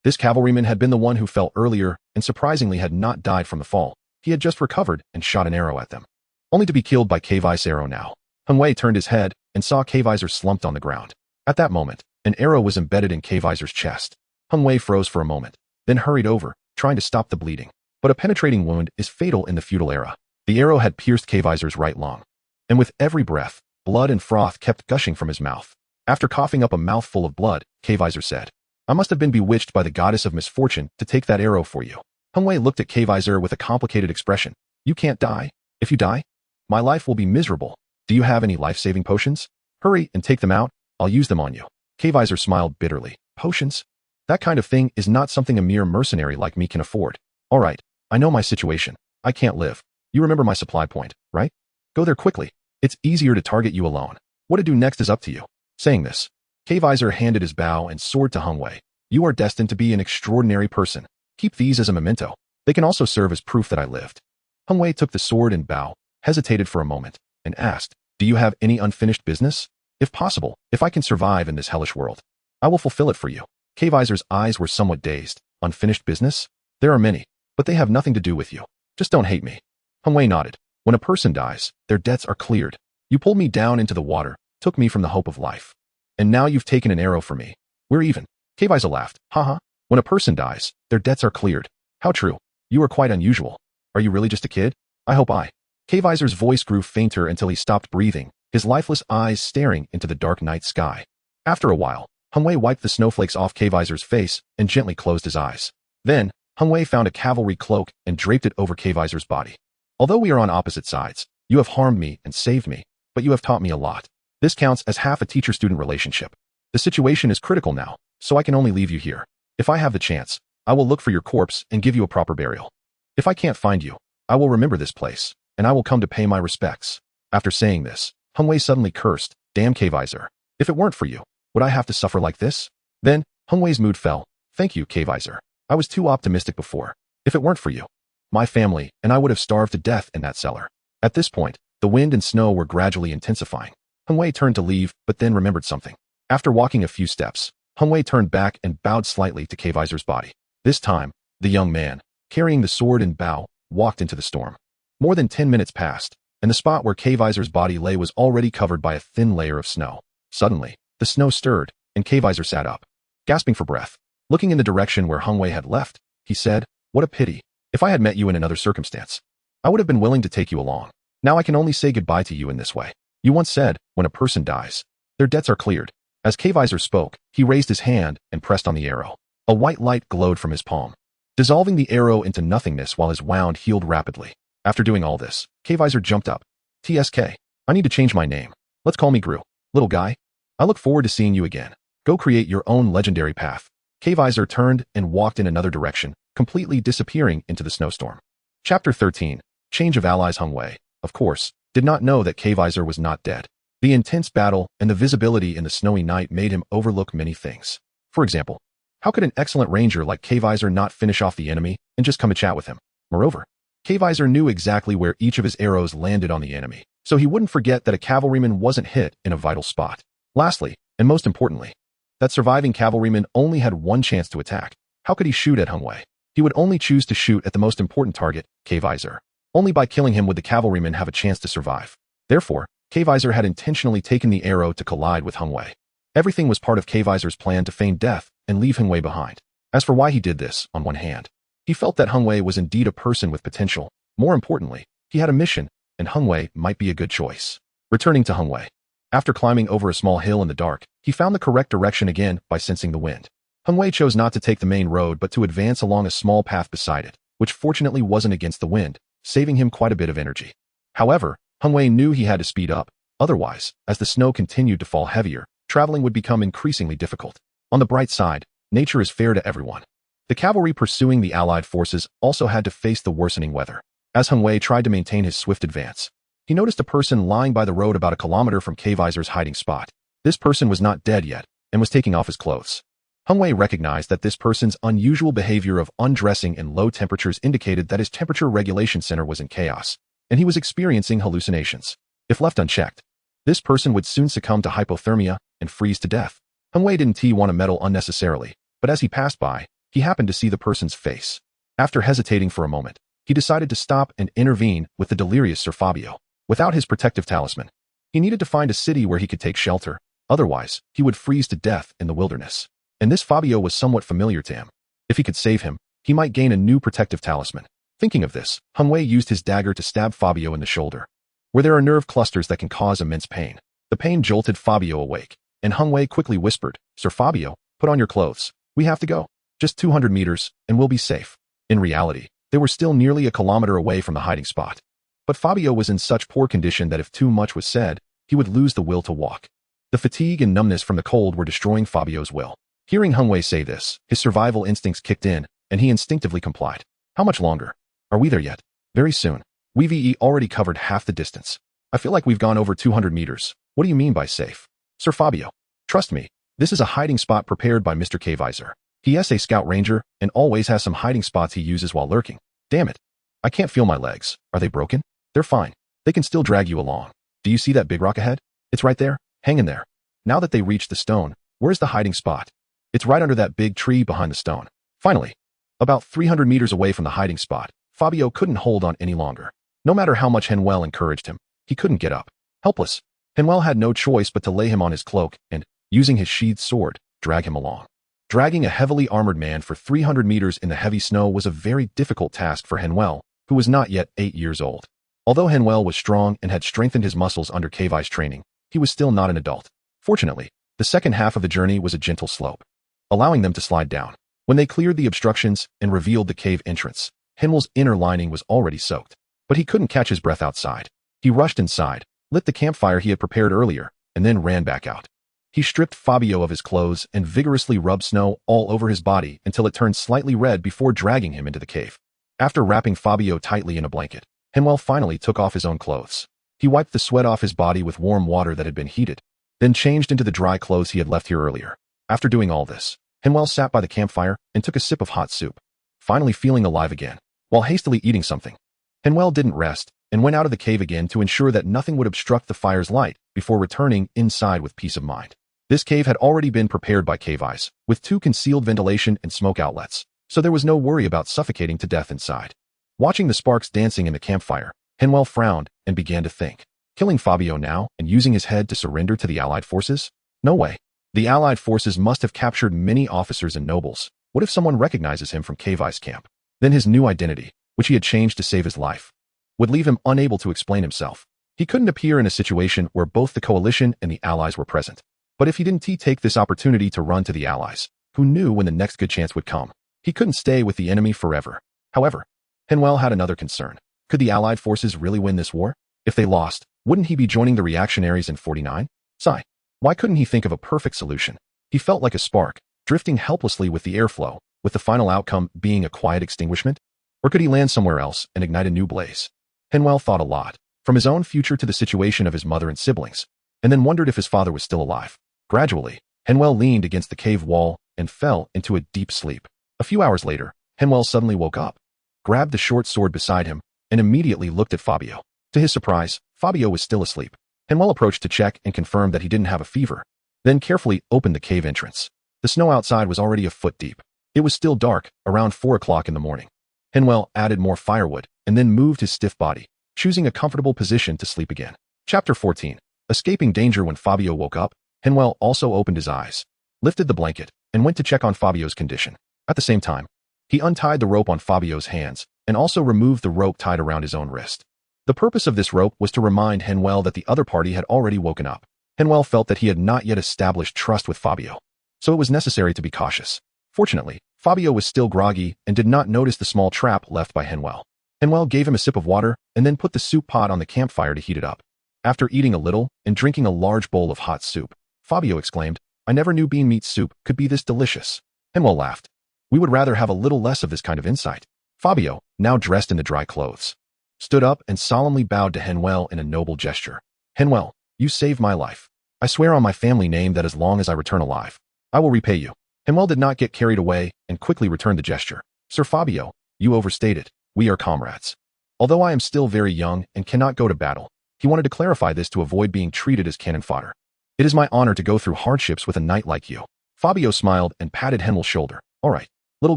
This cavalryman had been the one who fell earlier and surprisingly had not died from the fall. He had just recovered and shot an arrow at them, only to be killed by Cavies' arrow now. Henvier turned his head and saw Cavies slumped on the ground. At that moment, an arrow was embedded in Cavies' chest. Henvier froze for a moment, then hurried over, trying to stop the bleeding. But a penetrating wound is fatal in the feudal era. The arrow had pierced Cavies' right lung, and with every breath, blood and froth kept gushing from his mouth. After coughing up a mouthful of blood, Cavies said, I must have been bewitched by the goddess of misfortune to take that arrow for you. Henvier looked at Cavies with a complicated expression. You can't die. If you die, my life will be miserable. Do you have any life-saving potions? Hurry and take them out. I'll use them on you. Cavies smiled bitterly. Potions? That kind of thing is not something a mere mercenary like me can afford. All right, I know my situation. I can't live. You remember my supply point, right? Go there quickly. It's easier to target you alone. What to do next is up to you. Saying this, K-Visor handed his bow and sword to Henvier. You are destined to be an extraordinary person. Keep these as a memento. They can also serve as proof that I lived. Henvier took the sword and bow, hesitated for a moment, and asked, do you have any unfinished business? If possible, if I can survive in this hellish world, I will fulfill it for you. K-Visor's eyes were somewhat dazed. Unfinished business? There are many, but they have nothing to do with you. Just don't hate me. Henvier nodded. When a person dies, their debts are cleared. You pulled me down into the water, took me from the hope of life. And now you've taken an arrow from me. We're even. K-Visor laughed. Haha. When a person dies, their debts are cleared. How true. You are quite unusual. Are you really just a kid? I hope I. K-Visor's voice grew fainter until he stopped breathing, his lifeless eyes staring into the dark night sky. After a while, Henvier wiped the snowflakes off K-Visor's face and gently closed his eyes. Then, Henvier found a cavalry cloak and draped it over K-Visor's body. Although we are on opposite sides, you have harmed me and saved me, but you have taught me a lot. This counts as half a teacher-student relationship. The situation is critical now, so I can only leave you here. If I have the chance, I will look for your corpse and give you a proper burial. If I can't find you, I will remember this place, and I will come to pay my respects. After saying this, Henvier suddenly cursed, damn K-Visor. If it weren't for you, would I have to suffer like this? Then, Henvier's mood fell. Thank you, K-Visor. I was too optimistic before. If it weren't for you, my family and I would have starved to death in that cellar. At this point, the wind and snow were gradually intensifying. Henvier turned to leave, but then remembered something. After walking a few steps, Henvier turned back and bowed slightly to K-Visor's body. This time, the young man, carrying the sword and bow, walked into the storm. More than 10 minutes passed, and the spot where K-Visor's body lay was already covered by a thin layer of snow. Suddenly, the snow stirred, and K-Visor sat up. Gasping for breath, looking in the direction where Henvier had left, he said, what a pity. If I had met you in another circumstance, I would have been willing to take you along. Now I can only say goodbye to you in this way. You once said, when a person dies, their debts are cleared. As K-Visor spoke, he raised his hand and pressed on the arrow. A white light glowed from his palm, dissolving the arrow into nothingness while his wound healed rapidly. After doing all this, K-Visor jumped up. TSK. I need to change my name. Let's call me Gru. Little guy. I look forward to seeing you again. Go create your own legendary path. K-Visor turned and walked in another direction, completely disappearing into the snowstorm. Chapter 13. Change of Allies. Henvier, of course, did not know that K-Visor was not dead. The intense battle and the visibility in the snowy night made him overlook many things. For example, how could an excellent ranger like K-Visor not finish off the enemy and just come to chat with him? Moreover, K-Visor knew exactly where each of his arrows landed on the enemy, so he wouldn't forget that a cavalryman wasn't hit in a vital spot. Lastly, and most importantly, that surviving cavalryman only had one chance to attack. How could he shoot at Henvier? He would only choose to shoot at the most important target, K-Visor. Only by killing him would the cavalryman have a chance to survive. Therefore, K-Visor had intentionally taken the arrow to collide with Henvier. Everything was part of K-Visor's plan to feign death and leave Henvier behind. As for why he did this, on one hand, he felt that Henvier was indeed a person with potential. More importantly, he had a mission, and Henvier might be a good choice. Returning to Henvier. After climbing over a small hill in the dark, he found the correct direction again by sensing the wind. Henvier chose not to take the main road but to advance along a small path beside it, which fortunately wasn't against the wind, saving him quite a bit of energy. However, Henvier knew he had to speed up. Otherwise, as the snow continued to fall heavier, traveling would become increasingly difficult. On the bright side, nature is fair to everyone. The cavalry pursuing the Allied forces also had to face the worsening weather. As Henvier tried to maintain his swift advance, he noticed a person lying by the road about a kilometer from K-Visor's hiding spot. This person was not dead yet and was taking off his clothes. Henvier recognized that this person's unusual behavior of undressing in low temperatures indicated that his temperature regulation center was in chaos, and he was experiencing hallucinations. If left unchecked, this person would soon succumb to hypothermia and freeze to death. Henvier didn't want to meddle unnecessarily, but as he passed by, he happened to see the person's face. After hesitating for a moment, he decided to stop and intervene with the delirious Sir Fabio. Without his protective talisman, he needed to find a city where he could take shelter, otherwise he would freeze to death in the wilderness. And this Fabio was somewhat familiar to him. If he could save him, he might gain a new protective talisman. Thinking of this, Henvier used his dagger to stab Fabio in the shoulder, where there are nerve clusters that can cause immense pain. The pain jolted Fabio awake, and Henvier quickly whispered, Sir Fabio, put on your clothes. We have to go. Just 200 meters, and we'll be safe. In reality, they were still nearly a kilometer away from the hiding spot. But Fabio was in such poor condition that if too much was said, he would lose the will to walk. The fatigue and numbness from the cold were destroying Fabio's will. Hearing Henvier say this, his survival instincts kicked in, and he instinctively complied. How much longer? Are we there yet? Very soon. We've already covered half the distance. I feel like we've gone over 200 meters. What do you mean by safe? Sir Fabio. Trust me, this is a hiding spot prepared by Mr. Henvier. He is a scout ranger and always has some hiding spots he uses while lurking. Damn it. I can't feel my legs. Are they broken? They're fine. They can still drag you along. Do you see that big rock ahead? It's right there. Hang in there. Now that they reached the stone, where's the hiding spot? It's right under that big tree behind the stone. Finally, about 300 meters away from the hiding spot, Fabio couldn't hold on any longer. No matter how much Henvier encouraged him, he couldn't get up. Helpless, Henvier had no choice but to lay him on his cloak and, using his sheathed sword, drag him along. Dragging a heavily armored man for 300 meters in the heavy snow was a very difficult task for Henvier, who was not yet 8 years old. Although Henvier was strong and had strengthened his muscles under Henvier's training, he was still not an adult. Fortunately, the second half of the journey was a gentle slope, allowing them to slide down. When they cleared the obstructions and revealed the cave entrance, Henvier's inner lining was already soaked, but he couldn't catch his breath outside. He rushed inside, lit the campfire he had prepared earlier, and then ran back out. He stripped Fabio of his clothes and vigorously rubbed snow all over his body until it turned slightly red before dragging him into the cave. After wrapping Fabio tightly in a blanket, Henvier finally took off his own clothes. He wiped the sweat off his body with warm water that had been heated, then changed into the dry clothes he had left here earlier. After doing all this, Henvier sat by the campfire and took a sip of hot soup, finally feeling alive again, while hastily eating something. Henvier didn't rest and went out of the cave again to ensure that nothing would obstruct the fire's light before returning inside with peace of mind. This cave had already been prepared by Henvier, with 2 concealed ventilation and smoke outlets, so there was no worry about suffocating to death inside. Watching the sparks dancing in the campfire, Henvier frowned and began to think. Killing Fabio now and using his head to surrender to the Allied forces? No way. The Allied forces must have captured many officers and nobles. What if someone recognizes him from Henvier's camp? Then his new identity, which he had changed to save his life, would leave him unable to explain himself. He couldn't appear in a situation where both the coalition and the Allies were present. But if he didn't take this opportunity to run to the Allies, who knew when the next good chance would come? He couldn't stay with the enemy forever. However, Henvier had another concern. Could the Allied forces really win this war? If they lost, wouldn't he be joining the reactionaries in 49? Sigh. Why couldn't he think of a perfect solution? He felt like a spark, drifting helplessly with the airflow, with the final outcome being a quiet extinguishment? Or could he land somewhere else and ignite a new blaze? Henvier thought a lot, from his own future to the situation of his mother and siblings, and then wondered if his father was still alive. Gradually, Henvier leaned against the cave wall and fell into a deep sleep. A few hours later, Henvier suddenly woke up, grabbed the short sword beside him, and immediately looked at Fabio. To his surprise, Fabio was still asleep. Henvier approached to check and confirmed that he didn't have a fever, then carefully opened the cave entrance. The snow outside was already a foot deep. It was still dark, around 4 o'clock in the morning. Henvier added more firewood and then moved his stiff body, choosing a comfortable position to sleep again. Chapter 14. Escaping danger. When Fabio woke up, Henvier also opened his eyes, lifted the blanket, and went to check on Fabio's condition. At the same time, he untied the rope on Fabio's hands and also removed the rope tied around his own wrist. The purpose of this rope was to remind Henvier that the other party had already woken up. Henvier felt that he had not yet established trust with Fabio, so it was necessary to be cautious. Fortunately, Fabio was still groggy and did not notice the small trap left by Henvier. Henvier gave him a sip of water and then put the soup pot on the campfire to heat it up. After eating a little and drinking a large bowl of hot soup, Fabio exclaimed, "I never knew bean meat soup could be this delicious." Henvier laughed. "We would rather have a little less of this kind of insight." Fabio, now dressed in the dry clothes, stood up and solemnly bowed to Henvier in a noble gesture. "Henvier, you saved my life. I swear on my family name that as long as I return alive, I will repay you." Henvier did not get carried away and quickly returned the gesture. "Sir Fabio, you overstated. We are comrades. Although I am still very young and cannot go to battle," he wanted to clarify this to avoid being treated as cannon fodder. "It is my honor to go through hardships with a knight like you." Fabio smiled and patted Henvier's shoulder. "All right, little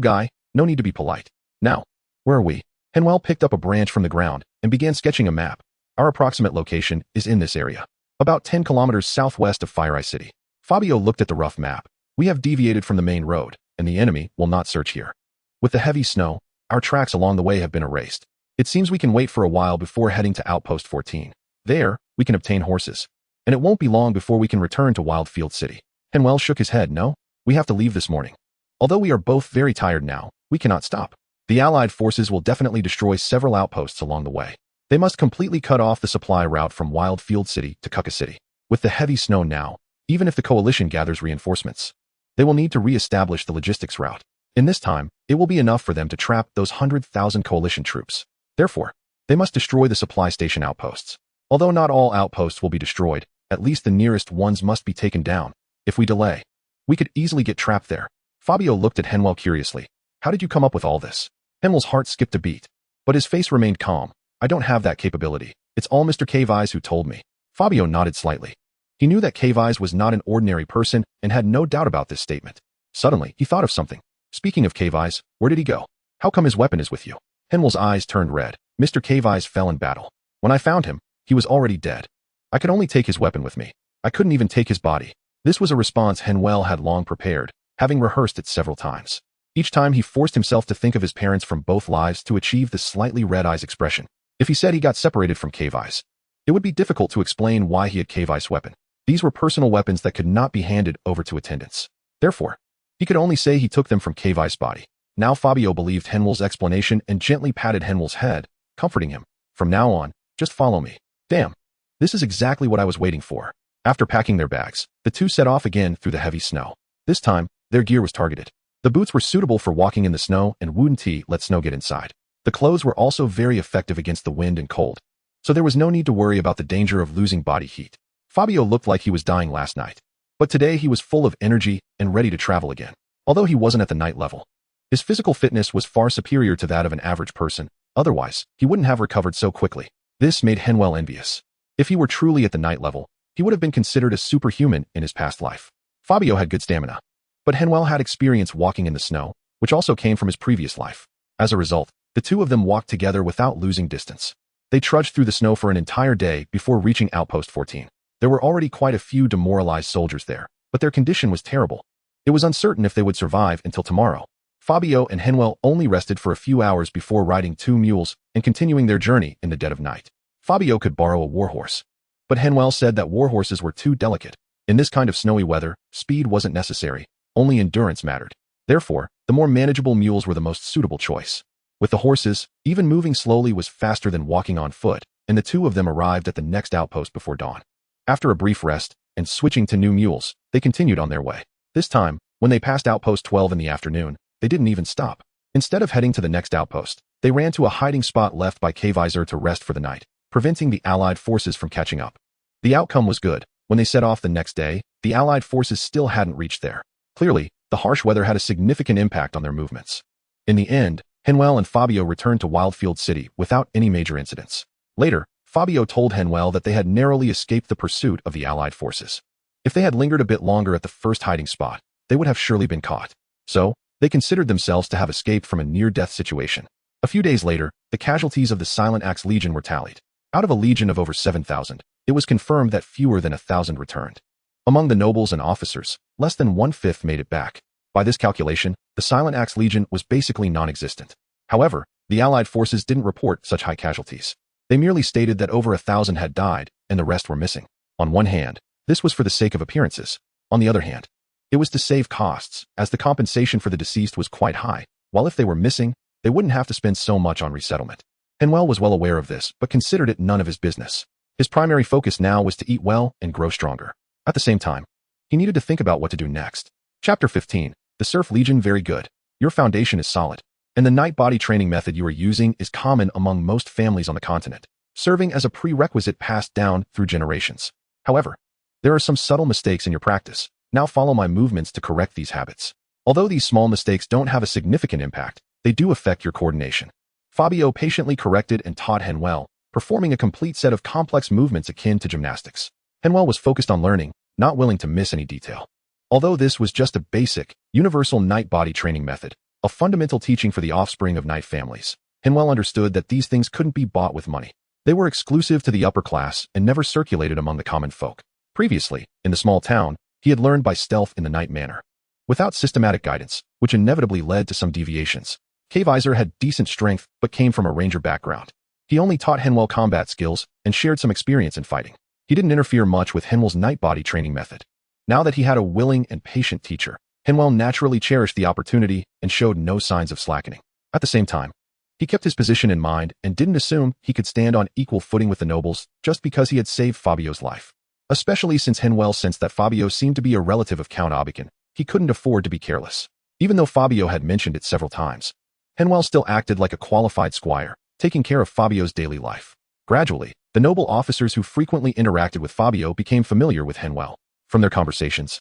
guy, no need to be polite. Now, where are we?" Henvier picked up a branch from the ground and began sketching a map. "Our approximate location is in this area, about 10 kilometers southwest of Fire City." Fabio looked at the rough map. "We have deviated from the main road, and the enemy will not search here. With the heavy snow, our tracks along the way have been erased. It seems we can wait for a while before heading to Outpost 14. There, we can obtain horses, and it won't be long before we can return to Wildfield City." Henvier shook his head. "No, we have to leave this morning. Although we are both very tired now, we cannot stop. The Allied forces will definitely destroy several outposts along the way. They must completely cut off the supply route from Wildfield City to Cucca City. With the heavy snow now, even if the coalition gathers reinforcements, they will need to re-establish the logistics route. In this time, it will be enough for them to trap those 100,000 coalition troops. Therefore, They must destroy the supply station outposts. Although not all outposts will be destroyed, at least the nearest ones must be taken down. If we delay, we could easily get trapped there. Fabio looked at Henvier curiously. How did you come up with all this? Henvier's heart skipped a beat, but his face remained calm. I don't have that capability. It's all Mr. Henvier who told me. Fabio nodded slightly. He knew that Henvier was not an ordinary person and had no doubt about this statement. Suddenly, he thought of something. Speaking of Henvier, where did he go? How come his weapon is with you? Henvier's eyes turned red. Mr. Henvier fell in battle. When I found him, he was already dead. I could only take his weapon with me. I couldn't even take his body. This was a response Henvier had long prepared, having rehearsed it several times. Each time he forced himself to think of his parents from both lives to achieve the slightly red eyes expression. If he said he got separated from Henvier, it would be difficult to explain why he had Henvier's weapon. These were personal weapons that could not be handed over to attendants. Therefore, he could only say he took them from Henvier's body. Now Fabio believed Henvier's explanation and gently patted Henvier's head, comforting him. From now on, just follow me. Damn. This is exactly what I was waiting for. After packing their bags, the two set off again through the heavy snow. This time, their gear was targeted. The boots were suitable for walking in the snow and wooden tee let snow get inside. The clothes were also very effective against the wind and cold, so there was no need to worry about the danger of losing body heat. Fabio looked like he was dying last night, but today he was full of energy and ready to travel again. Although he wasn't at the night level, his physical fitness was far superior to that of an average person. Otherwise, he wouldn't have recovered so quickly. This made Henvier envious. If he were truly at the night level, he would have been considered a superhuman in his past life. Fabio had good stamina, but Henvier had experience walking in the snow, which also came from his previous life. As a result, the two of them walked together without losing distance. They trudged through the snow for an entire day before reaching Outpost 14. There were already quite a few demoralized soldiers there, but their condition was terrible. It was uncertain if they would survive until tomorrow. Fabio and Henvier only rested for a few hours before riding 2 mules and continuing their journey in the dead of night. Fabio could borrow a warhorse, but Henvier said that warhorses were too delicate. In this kind of snowy weather, speed wasn't necessary, only endurance mattered. Therefore, the more manageable mules were the most suitable choice. With the horses, even moving slowly was faster than walking on foot, and the two of them arrived at the next outpost before dawn. After a brief rest and switching to new mules, they continued on their way. This time, when they passed Outpost 12 in the afternoon, they didn't even stop. Instead of heading to the next outpost, they ran to a hiding spot left by Henvier to rest for the night, preventing the Allied forces from catching up. The outcome was good. When they set off the next day, the Allied forces still hadn't reached there. Clearly, the harsh weather had a significant impact on their movements. In the end, Henvier and Fabio returned to Wildfield City without any major incidents. Later, Fabio told Henvier that they had narrowly escaped the pursuit of the Allied forces. If they had lingered a bit longer at the first hiding spot, they would have surely been caught. So, they considered themselves to have escaped from a near-death situation. A few days later, the casualties of the Silent Axe Legion were tallied. Out of a legion of over 7,000, it was confirmed that fewer than 1,000 returned. Among the nobles and officers, less than 1/5 made it back. By this calculation, the Silent Axe Legion was basically non-existent. However, the Allied forces didn't report such high casualties. They merely stated that over 1,000 had died and the rest were missing. On one hand, this was for the sake of appearances. On the other hand, it was to save costs, as the compensation for the deceased was quite high, while if they were missing, they wouldn't have to spend so much on resettlement. Henvier was well aware of this, but considered it none of his business. His primary focus now was to eat well and grow stronger. At the same time, he needed to think about what to do next. Chapter 15. The Surf Legion. Very good. Your foundation is solid, and the night body training method you are using is common among most families on the continent, serving as a prerequisite passed down through generations. However, there are some subtle mistakes in your practice. Now follow my movements to correct these habits. Although these small mistakes don't have a significant impact, they do affect your coordination. Fabio patiently corrected and taught Henvier, performing a complete set of complex movements akin to gymnastics. Henvier was focused on learning, not willing to miss any detail. Although this was just a basic, universal night body training method, a fundamental teaching for the offspring of night families, Henvier understood that these things couldn't be bought with money. They were exclusive to the upper class and never circulated among the common folk. Previously, in the small town, he had learned by stealth in the night manner. Without systematic guidance, which inevitably led to some deviations. Henvier had decent strength but came from a ranger background. He only taught Henvier combat skills and shared some experience in fighting. He didn't interfere much with Henvier's night body training method. Now that he had a willing and patient teacher, Henvier naturally cherished the opportunity and showed no signs of slackening. At the same time, he kept his position in mind and didn't assume he could stand on equal footing with the nobles just because he had saved Fabio's life. Especially since Henvier sensed that Fabio seemed to be a relative of Count Abican, he couldn't afford to be careless. Even though Fabio had mentioned it several times, Henvier still acted like a qualified squire, taking care of Fabio's daily life. Gradually, the noble officers who frequently interacted with Fabio became familiar with Henvier. From their conversations,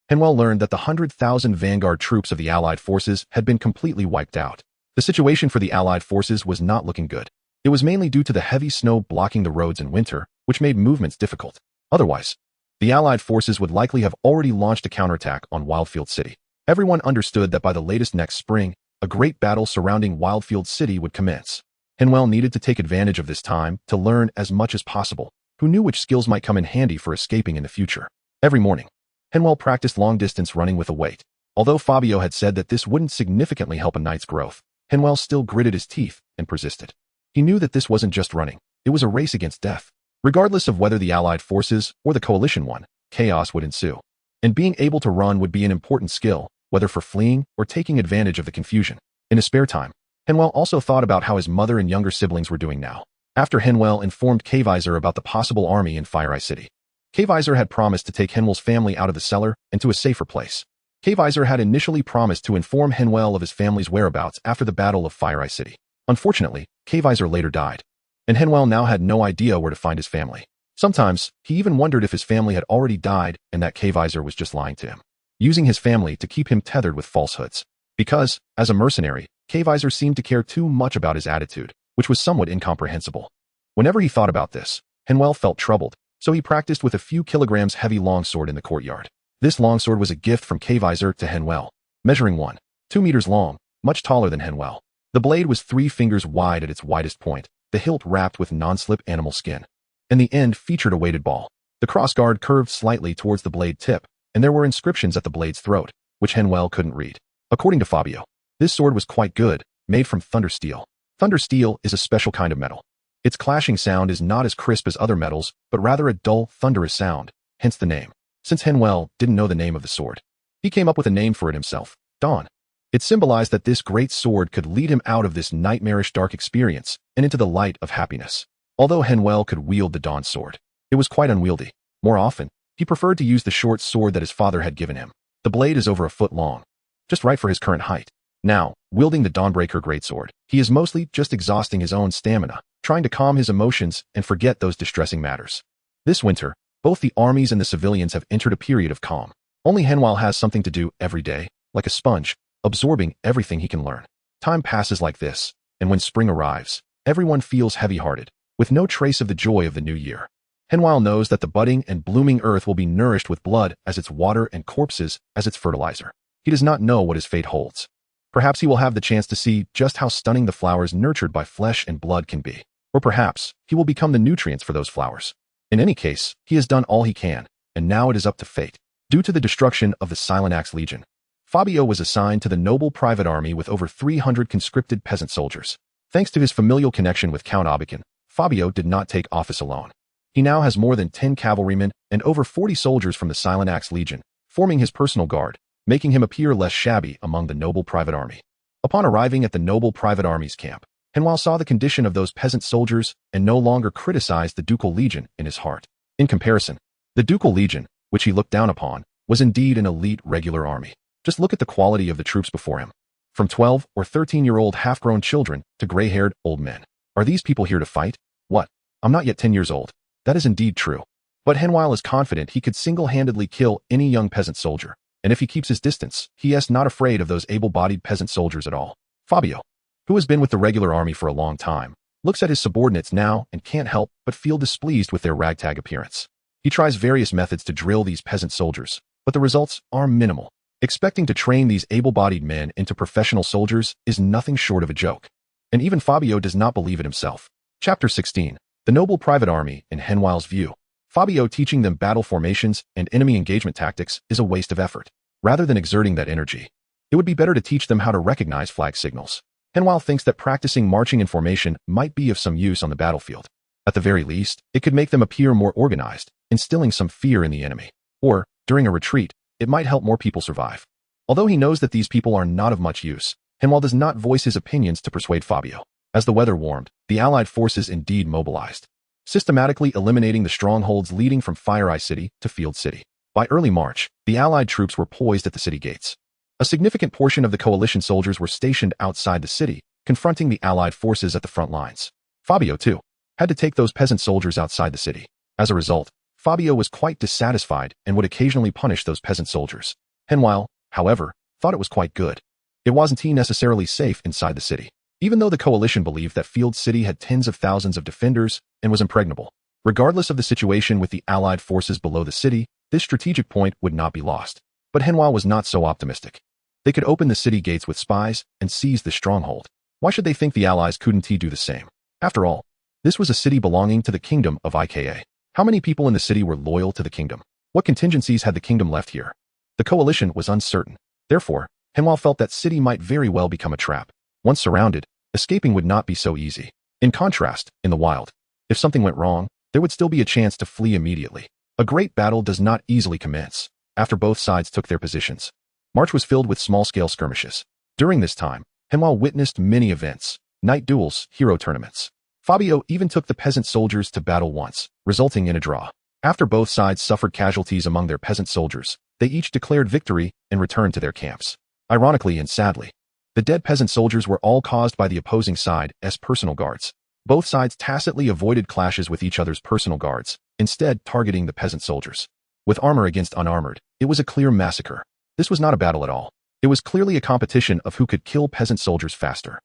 Henvier learned that the 100,000 vanguard troops of the Allied forces had been completely wiped out. The situation for the Allied forces was not looking good. It was mainly due to the heavy snow blocking the roads in winter, which made movements difficult. Otherwise, the Allied forces would likely have already launched a counterattack on Wildfield City. Everyone understood that by the latest next spring, a great battle surrounding Wildfield City would commence. Henvier needed to take advantage of this time to learn as much as possible. Who knew which skills might come in handy for escaping in the future? Every morning, Henvier practiced long-distance running with a weight. Although Fabio had said that this wouldn't significantly help a knight's growth, Henvier still gritted his teeth and persisted. He knew that this wasn't just running, it was a race against death. Regardless of whether the Allied forces or the coalition won, chaos would ensue. And being able to run would be an important skill, whether for fleeing or taking advantage of the confusion. In his spare time, Henvier also thought about how his mother and younger siblings were doing now. After Henvier informed Henvier about the possible army in Fire City, Henvier had promised to take Henvier's family out of the cellar and to a safer place. Henvier had initially promised to inform Henvier of his family's whereabouts after the Battle of Fire City. Unfortunately, Henvier later died, and Henvier now had no idea where to find his family. Sometimes, he even wondered if his family had already died and that Henvier was just lying to him, using his family to keep him tethered with falsehoods. Because, as a mercenary, Henvier seemed to care too much about his attitude, which was somewhat incomprehensible. Whenever he thought about this, Henvier felt troubled, so he practiced with a few kilograms heavy longsword in the courtyard. This longsword was a gift from Henvier to Henvier, measuring 1.2 meters long, much taller than Henvier. The blade was 3 fingers wide at its widest point, the hilt wrapped with non-slip animal skin, and the end featured a weighted ball. The crossguard curved slightly towards the blade tip, and there were inscriptions at the blade's throat, which Henvier couldn't read. According to Fabio, this sword was quite good, made from thunder steel. Thunder steel is a special kind of metal. Its clashing sound is not as crisp as other metals, but rather a dull, thunderous sound, hence the name. Since Henvier didn't know the name of the sword, he came up with a name for it himself, Dawn. It symbolized that this great sword could lead him out of this nightmarish dark experience and into the light of happiness. Although Henvier could wield the Dawn sword, it was quite unwieldy. More often, he preferred to use the short sword that his father had given him. The blade is over a foot long, just right for his current height. Now, wielding the Dawnbreaker greatsword, he is mostly just exhausting his own stamina, trying to calm his emotions and forget those distressing matters. This winter, both the armies and the civilians have entered a period of calm. Only Henvier has something to do every day, like a sponge, absorbing everything he can learn. Time passes like this, and when spring arrives, everyone feels heavy-hearted, with no trace of the joy of the new year. Henvier knows that the budding and blooming earth will be nourished with blood as its water and corpses as its fertilizer. He does not know what his fate holds. Perhaps he will have the chance to see just how stunning the flowers nurtured by flesh and blood can be. Or perhaps he will become the nutrients for those flowers. In any case, he has done all he can, and now it is up to fate. Due to the destruction of the Silent Axe Legion, Fabio was assigned to the noble private army with over 300 conscripted peasant soldiers. Thanks to his familial connection with Count Abikin, Fabio did not take office alone. He now has more than 10 cavalrymen and over 40 soldiers from the Silent Axe Legion, forming his personal guard, making him appear less shabby among the noble private army. Upon arriving at the noble private army's camp, Henvier saw the condition of those peasant soldiers and no longer criticized the Ducal Legion in his heart. In comparison, the Ducal Legion, which he looked down upon, was indeed an elite regular army. Just look at the quality of the troops before him. From 12 or 13-year-old half-grown children to gray-haired old men. Are these people here to fight? What? I'm not yet 10 years old. That is indeed true. But Henvier is confident he could single-handedly kill any young peasant soldier, and if he keeps his distance, he is not afraid of those able-bodied peasant soldiers at all. Fabio, who has been with the regular army for a long time, looks at his subordinates now and can't help but feel displeased with their ragtag appearance. He tries various methods to drill these peasant soldiers, but the results are minimal. Expecting to train these able-bodied men into professional soldiers is nothing short of a joke. And even Fabio does not believe it himself. Chapter 16. The Noble Private Army in Henvier's view. Fabio teaching them battle formations and enemy engagement tactics is a waste of effort. Rather than exerting that energy, it would be better to teach them how to recognize flag signals. Henvier thinks that practicing marching in formation might be of some use on the battlefield. At the very least, it could make them appear more organized, instilling some fear in the enemy. Or, during a retreat, it might help more people survive. Although he knows that these people are not of much use, Henvier does not voice his opinions to persuade Fabio. As the weather warmed, the Allied forces indeed mobilized, systematically eliminating the strongholds leading from Fire City to Field City. By early March, the Allied troops were poised at the city gates. A significant portion of the coalition soldiers were stationed outside the city, confronting the Allied forces at the front lines. Fabio, too, had to take those peasant soldiers outside the city. As a result, Fabio was quite dissatisfied and would occasionally punish those peasant soldiers. Henvier, however, thought it was quite good. It wasn't he necessarily safe inside the city, even though the coalition believed that Field City had tens of thousands of defenders and was impregnable. Regardless of the situation with the Allied forces below the city, this strategic point would not be lost. But Henvier was not so optimistic. They could open the city gates with spies and seize the stronghold. Why should they think the Allies couldn't do the same? After all, this was a city belonging to the kingdom of IKA. How many people in the city were loyal to the kingdom? What contingencies had the kingdom left here? The coalition was uncertain. Therefore, Henvier felt that city might very well become a trap. Once surrounded, escaping would not be so easy. In contrast, in the wild, if something went wrong, there would still be a chance to flee immediately. A great battle does not easily commence after both sides took their positions. March was filled with small-scale skirmishes. During this time, Henvier witnessed many events, night duels, hero tournaments. Fabio even took the peasant soldiers to battle once, resulting in a draw. After both sides suffered casualties among their peasant soldiers, they each declared victory and returned to their camps. Ironically and sadly, the dead peasant soldiers were all caused by the opposing side's personal guards. Both sides tacitly avoided clashes with each other's personal guards, instead targeting the peasant soldiers. With armor against unarmored, it was a clear massacre. This was not a battle at all. It was clearly a competition of who could kill peasant soldiers faster.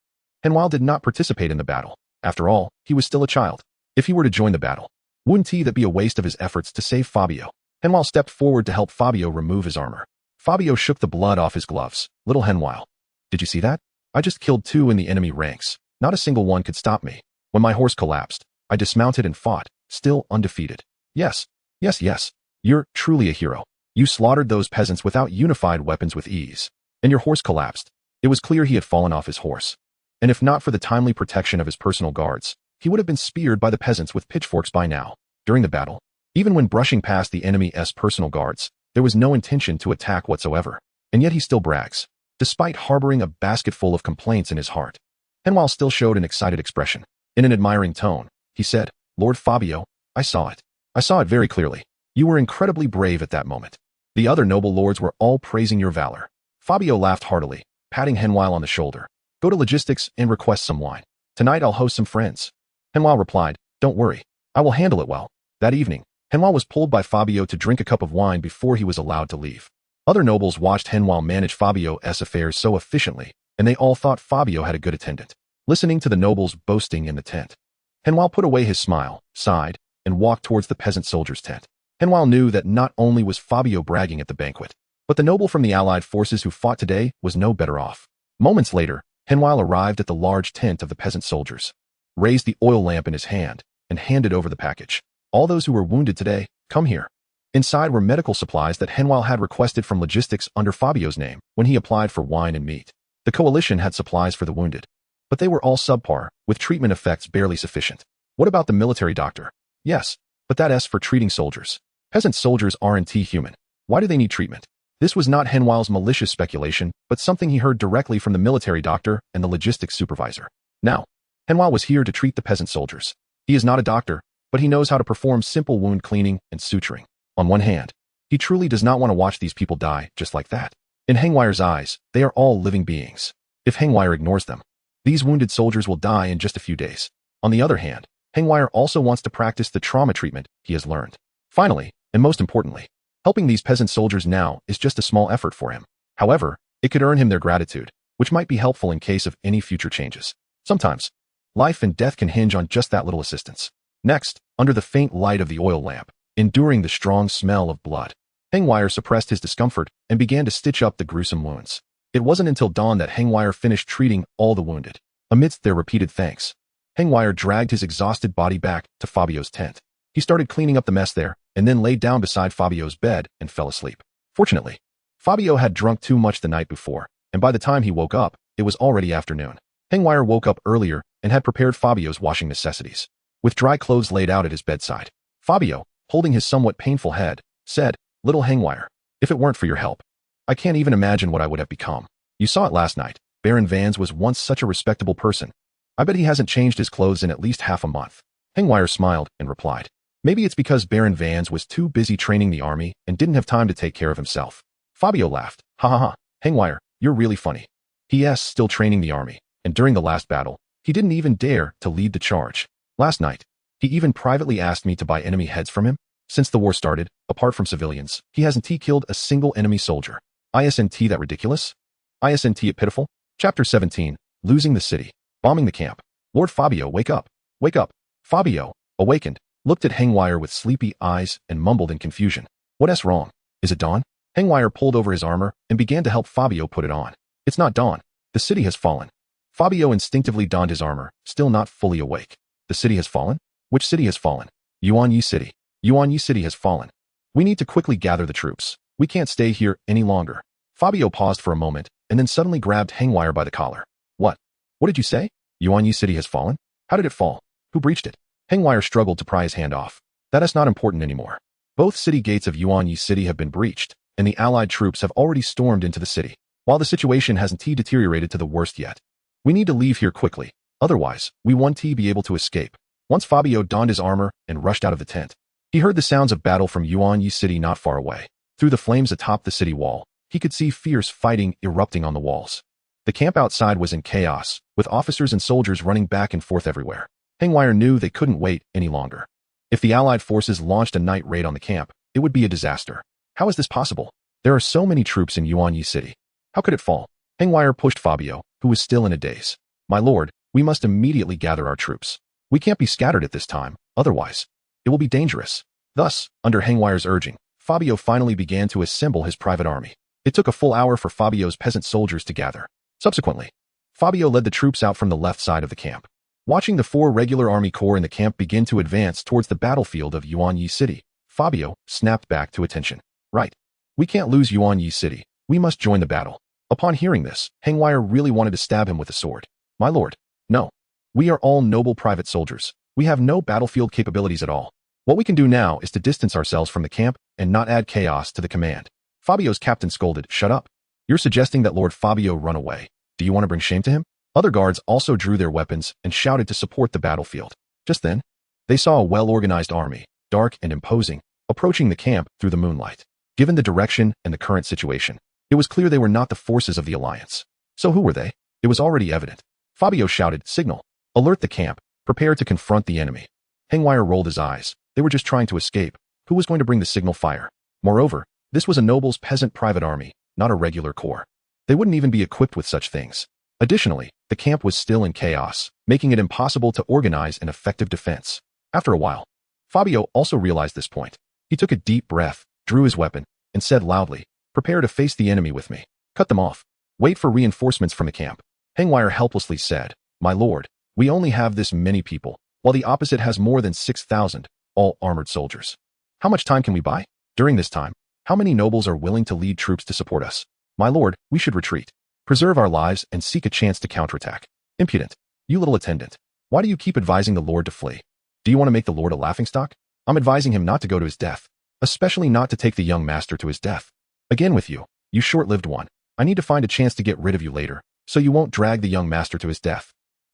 Henvier did not participate in the battle. After all, he was still a child. If he were to join the battle, wouldn't that be a waste of his efforts to save Fabio? Henvier stepped forward to help Fabio remove his armor. Fabio shook the blood off his gloves. Little Henvier, did you see that? I just killed 2 in the enemy ranks. Not a single one could stop me. When my horse collapsed, I dismounted and fought, still undefeated. Yes. You're truly a hero. You slaughtered those peasants without unified weapons with ease. And your horse collapsed. It was clear he had fallen off his horse. And if not for the timely protection of his personal guards, he would have been speared by the peasants with pitchforks by now. During the battle, even when brushing past the enemy's personal guards, there was no intention to attack whatsoever. And yet he still brags. Despite harboring a basket full of complaints in his heart, Henvier still showed an excited expression. In an admiring tone, he said, Lord Fabio, I saw it. I saw it very clearly. You were incredibly brave at that moment. The other noble lords were all praising your valor. Fabio laughed heartily, patting Henvier on the shoulder. Go to logistics and request some wine. Tonight I'll host some friends. Henvier replied, Don't worry. I will handle it well. That evening, Henvier was pulled by Fabio to drink a cup of wine before he was allowed to leave. Other nobles watched Henvier manage Fabio's affairs so efficiently, and they all thought Fabio had a good attendant. Listening to the nobles boasting in the tent, Henvier put away his smile, sighed, and walked towards the peasant soldier's tent. Henvier knew that not only was Fabio bragging at the banquet, but the noble from the Allied forces who fought today was no better off. Moments later, Henvier arrived at the large tent of the peasant soldiers, raised the oil lamp in his hand, and handed over the package. All those who were wounded today, come here. Inside were medical supplies that Henvier had requested from logistics under Fabio's name when he applied for wine and meat. The coalition had supplies for the wounded, but they were all subpar, with treatment effects barely sufficient. What about the military doctor? Yes, but that's for treating soldiers. Peasant soldiers aren't human. Why do they need treatment? This was not Henvier's malicious speculation, but something he heard directly from the military doctor and the logistics supervisor. Now, Henvier was here to treat the peasant soldiers. He is not a doctor, but he knows how to perform simple wound cleaning and suturing. On one hand, he truly does not want to watch these people die just like that. In Henvier's eyes, they are all living beings. If Henvier ignores them, these wounded soldiers will die in just a few days. On the other hand, Henvier also wants to practice the trauma treatment he has learned. Finally, and most importantly, helping these peasant soldiers now is just a small effort for him. However, it could earn him their gratitude, which might be helpful in case of any future changes. Sometimes, life and death can hinge on just that little assistance. Next, under the faint light of the oil lamp, enduring the strong smell of blood, Henvier suppressed his discomfort and began to stitch up the gruesome wounds. It wasn't until dawn that Henvier finished treating all the wounded. Amidst their repeated thanks, Henvier dragged his exhausted body back to Fabio's tent. He started cleaning up the mess there, and then laid down beside Fabio's bed and fell asleep. Fortunately, Fabio had drunk too much the night before, and by the time he woke up, it was already afternoon. Henvier woke up earlier and had prepared Fabio's washing necessities. With dry clothes laid out at his bedside, Fabio, holding his somewhat painful head, said, Little Henvier, if it weren't for your help, I can't even imagine what I would have become. You saw it last night. Baron Vans was once such a respectable person. I bet he hasn't changed his clothes in at least half a month. Henvier smiled and replied, Maybe it's because Baron Vans was too busy training the army and didn't have time to take care of himself. Fabio laughed. Ha ha ha, Henvier, you're really funny. He is still training the army, and during the last battle, he didn't even dare to lead the charge. Last night, he even privately asked me to buy enemy heads from him. Since the war started, apart from civilians, he hasn't killed a single enemy soldier. Isn't that ridiculous? Isn't it pitiful? Chapter 17, Losing the City. Bombing the camp. Lord Fabio, wake up. Wake up. Fabio, awakened, looked at Henvier with sleepy eyes and mumbled in confusion. What's wrong? Is it dawn? Henvier pulled over his armor and began to help Fabio put it on. It's not dawn. The city has fallen. Fabio instinctively donned his armor, still not fully awake. The city has fallen? Which city has fallen? Yuan-Yi City. Yuan-Yi City has fallen. We need to quickly gather the troops. We can't stay here any longer. Fabio paused for a moment and then suddenly grabbed Henvier by the collar. What? What did you say? Yuan-Yi City has fallen? How did it fall? Who breached it? Henvier struggled to pry his hand off. That is not important anymore. Both city gates of Yuan-Yi City have been breached, and the Allied troops have already stormed into the city. While the situation hasn't deteriorated to the worst yet. We need to leave here quickly, otherwise, we won't be able to escape. Once Fabio donned his armor and rushed out of the tent, he heard the sounds of battle from Yuan-Yi City not far away. Through the flames atop the city wall, he could see fierce fighting erupting on the walls. The camp outside was in chaos, with officers and soldiers running back and forth everywhere. Henvier knew they couldn't wait any longer. If the Allied forces launched a night raid on the camp, it would be a disaster. How is this possible? There are so many troops in Yuan-Yi City. How could it fall? Henvier pushed Fabio, who was still in a daze. My lord, we must immediately gather our troops. We can't be scattered at this time, otherwise, it will be dangerous. Thus, under Henvier's urging, Fabio finally began to assemble his private army. It took a full hour for Fabio's peasant soldiers to gather. Subsequently, Fabio led the troops out from the left side of the camp. Watching the 4 regular army corps in the camp begin to advance towards the battlefield of Yuan-Yi City, Fabio snapped back to attention. Right. We can't lose Yuan-Yi City. We must join the battle. Upon hearing this, Henvier really wanted to stab him with a sword. My lord, no. We are all noble private soldiers. We have no battlefield capabilities at all. What we can do now is to distance ourselves from the camp and not add chaos to the command. Fabio's captain scolded, shut up. You're suggesting that Lord Fabio run away. Do you want to bring shame to him? Other guards also drew their weapons and shouted to support the battlefield. Just then, they saw a well-organized army, dark and imposing, approaching the camp through the moonlight. Given the direction and the current situation, it was clear they were not the forces of the alliance. So who were they? It was already evident. Fabio shouted, signal. Alert the camp. Prepare to confront the enemy. Henvier rolled his eyes. They were just trying to escape. Who was going to bring the signal fire? Moreover, this was a noble's peasant private army, not a regular corps. They wouldn't even be equipped with such things. Additionally, the camp was still in chaos, making it impossible to organize an effective defense. After a while, Fabio also realized this point. He took a deep breath, drew his weapon, and said loudly, prepare to face the enemy with me. Cut them off. Wait for reinforcements from the camp. Henvier helplessly said, my lord, we only have this many people, while the opposite has more than 6,000, all armored soldiers. How much time can we buy? During this time, how many nobles are willing to lead troops to support us? My lord, we should retreat. Preserve our lives and seek a chance to counterattack. Impudent. You little attendant. Why do you keep advising the lord to flee? Do you want to make the lord a laughingstock? I'm advising him not to go to his death. Especially not to take the young master to his death. Again with you, you short-lived one. I need to find a chance to get rid of you later, so you won't drag the young master to his death.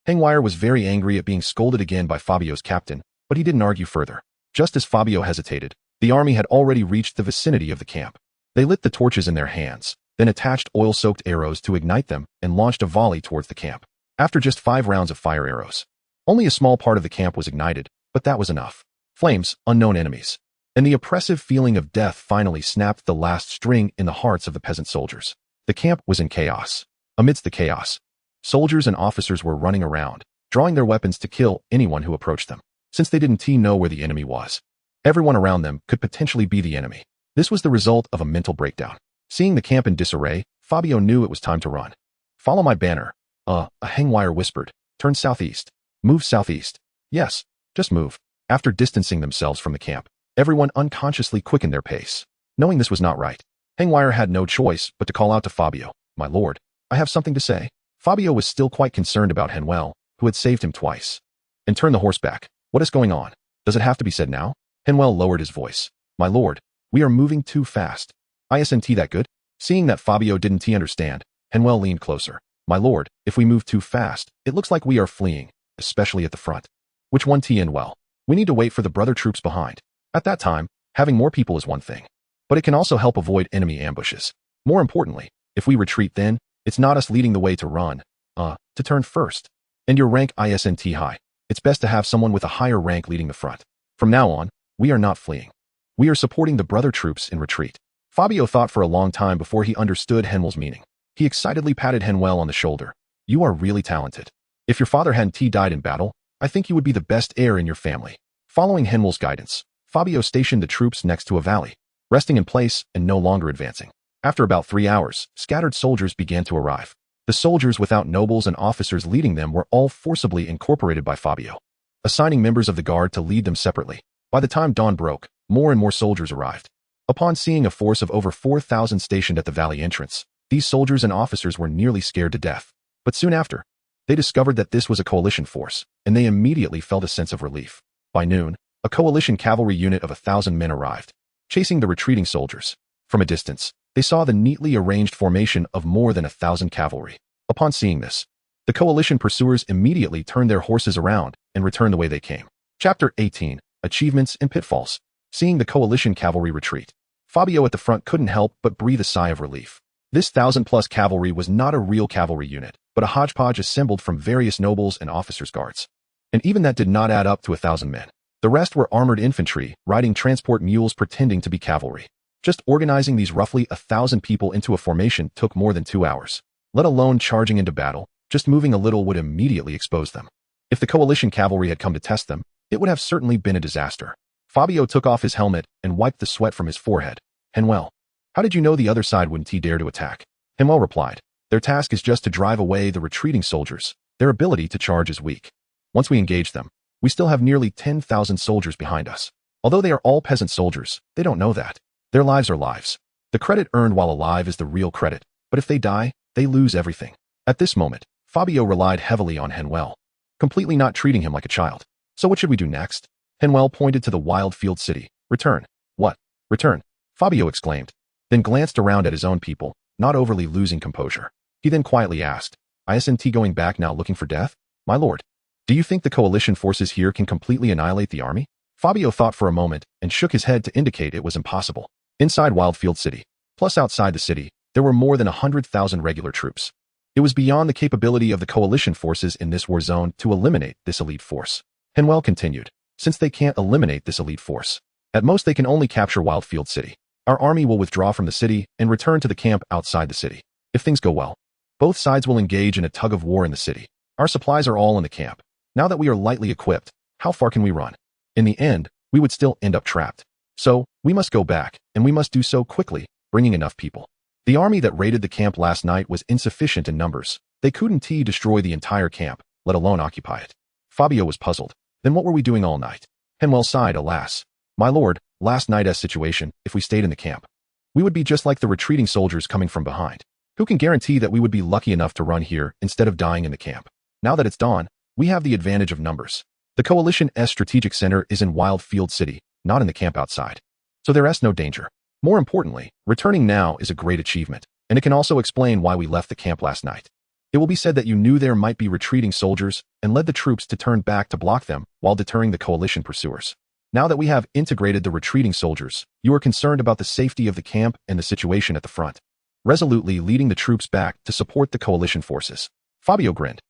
Henvier was very angry at being scolded again by Fabio's captain, but he didn't argue further. Just as Fabio hesitated, the army had already reached the vicinity of the camp. They lit the torches in their hands, then attached oil-soaked arrows to ignite them and launched a volley towards the camp. After just 5 rounds of fire arrows, only a small part of the camp was ignited, but that was enough. Flames, unknown enemies. And the oppressive feeling of death finally snapped the last string in the hearts of the peasant soldiers. The camp was in chaos. Amidst the chaos, soldiers and officers were running around, drawing their weapons to kill anyone who approached them, since they didn't know where the enemy was. Everyone around them could potentially be the enemy. This was the result of a mental breakdown. Seeing the camp in disarray, Fabio knew it was time to run. Follow my banner. Henvier whispered. Turn southeast. Move southeast. Yes, just move. After distancing themselves from the camp, everyone unconsciously quickened their pace. Knowing this was not right, Henvier had no choice but to call out to Fabio, my lord, I have something to say. Fabio was still quite concerned about Henvier, who had saved him twice. And turn the horse back. What is going on? Does it have to be said now? Henvier lowered his voice. My lord, we are moving too fast. Isn't that good? Seeing that Fabio didn't understand, Henvier leaned closer. My lord, if we move too fast, it looks like we are fleeing, especially at the front. Which one end well? We need to wait for the brother troops behind. At that time, having more people is one thing, but it can also help avoid enemy ambushes. More importantly, if we retreat then, it's not us leading the way to run, to turn first. And your rank isn't high. It's best to have someone with a higher rank leading the front. From now on, we are not fleeing. We are supporting the brother troops in retreat. Fabio thought for a long time before he understood Henwell's meaning. He excitedly patted Henwell on the shoulder. You are really talented. If your father hadn't died in battle, I think you would be the best heir in your family. Following Henwell's guidance, Fabio stationed the troops next to a valley, resting in place and no longer advancing. After about 3 hours, scattered soldiers began to arrive. The soldiers without nobles and officers leading them were all forcibly incorporated by Fabio, assigning members of the guard to lead them separately. By the time dawn broke, more and more soldiers arrived. Upon seeing a force of over 4,000 stationed at the valley entrance, these soldiers and officers were nearly scared to death. But soon after, they discovered that this was a coalition force, and they immediately felt a sense of relief. By noon, a coalition cavalry unit of 1,000 men arrived, chasing the retreating soldiers. From a distance, they saw the neatly arranged formation of more than 1,000 cavalry. Upon seeing this, the coalition pursuers immediately turned their horses around and returned the way they came. Chapter 18, Achievements and Pitfalls. Seeing the coalition cavalry retreat, Fabio at the front couldn't help but breathe a sigh of relief. This 1,000-plus cavalry was not a real cavalry unit, but a hodgepodge assembled from various nobles and officers' guards. And even that did not add up to 1,000 men. The rest were armored infantry, riding transport mules pretending to be cavalry. Just organizing these roughly 1,000 people into a formation took more than 2 hours. Let alone charging into battle, just moving a little would immediately expose them. If the coalition cavalry had come to test them, it would have certainly been a disaster. Fabio took off his helmet and wiped the sweat from his forehead. Henwell, how did you know the other side wouldn't dare to attack? Henwell replied, their task is just to drive away the retreating soldiers. Their ability to charge is weak. Once we engage them, we still have nearly 10,000 soldiers behind us. Although they are all peasant soldiers, they don't know that. Their lives are lives. The credit earned while alive is the real credit, but if they die, they lose everything. At this moment, Fabio relied heavily on Henwell, completely not treating him like a child. So what should we do next? Henwell pointed to the wild field city. Return. What? Return? Fabio exclaimed, then glanced around at his own people, not overly losing composure. He then quietly asked, Isn't going back now looking for death? My lord, do you think the coalition forces here can completely annihilate the army? Fabio thought for a moment and shook his head to indicate it was impossible. Inside Wildfield City, plus outside the city, there were more than 100,000 regular troops. It was beyond the capability of the coalition forces in this war zone to eliminate this elite force. Henwell continued, since they can't eliminate this elite force, at most they can only capture Wildfield City. Our army will withdraw from the city and return to the camp outside the city. If things go well, both sides will engage in a tug of war in the city. Our supplies are all in the camp. Now that we are lightly equipped, how far can we run? In the end, we would still end up trapped. So, we must go back, and we must do so quickly, bringing enough people. The army that raided the camp last night was insufficient in numbers. They couldn't destroy the entire camp, let alone occupy it. Fabio was puzzled. Then what were we doing all night? Henwell sighed, alas. My lord, last night's situation, if we stayed in the camp, we would be just like the retreating soldiers coming from behind. Who can guarantee that we would be lucky enough to run here instead of dying in the camp? Now that it's dawn, we have the advantage of numbers. The coalition's strategic center is in Wildfield City, not in the camp outside. So there's no danger. More importantly, returning now is a great achievement, and it can also explain why we left the camp last night. It will be said that you knew there might be retreating soldiers and led the troops to turn back to block them while deterring the coalition pursuers. Now that we have integrated the retreating soldiers, you are concerned about the safety of the camp and the situation at the front, resolutely leading the troops back to support the coalition forces. Fabio grinned.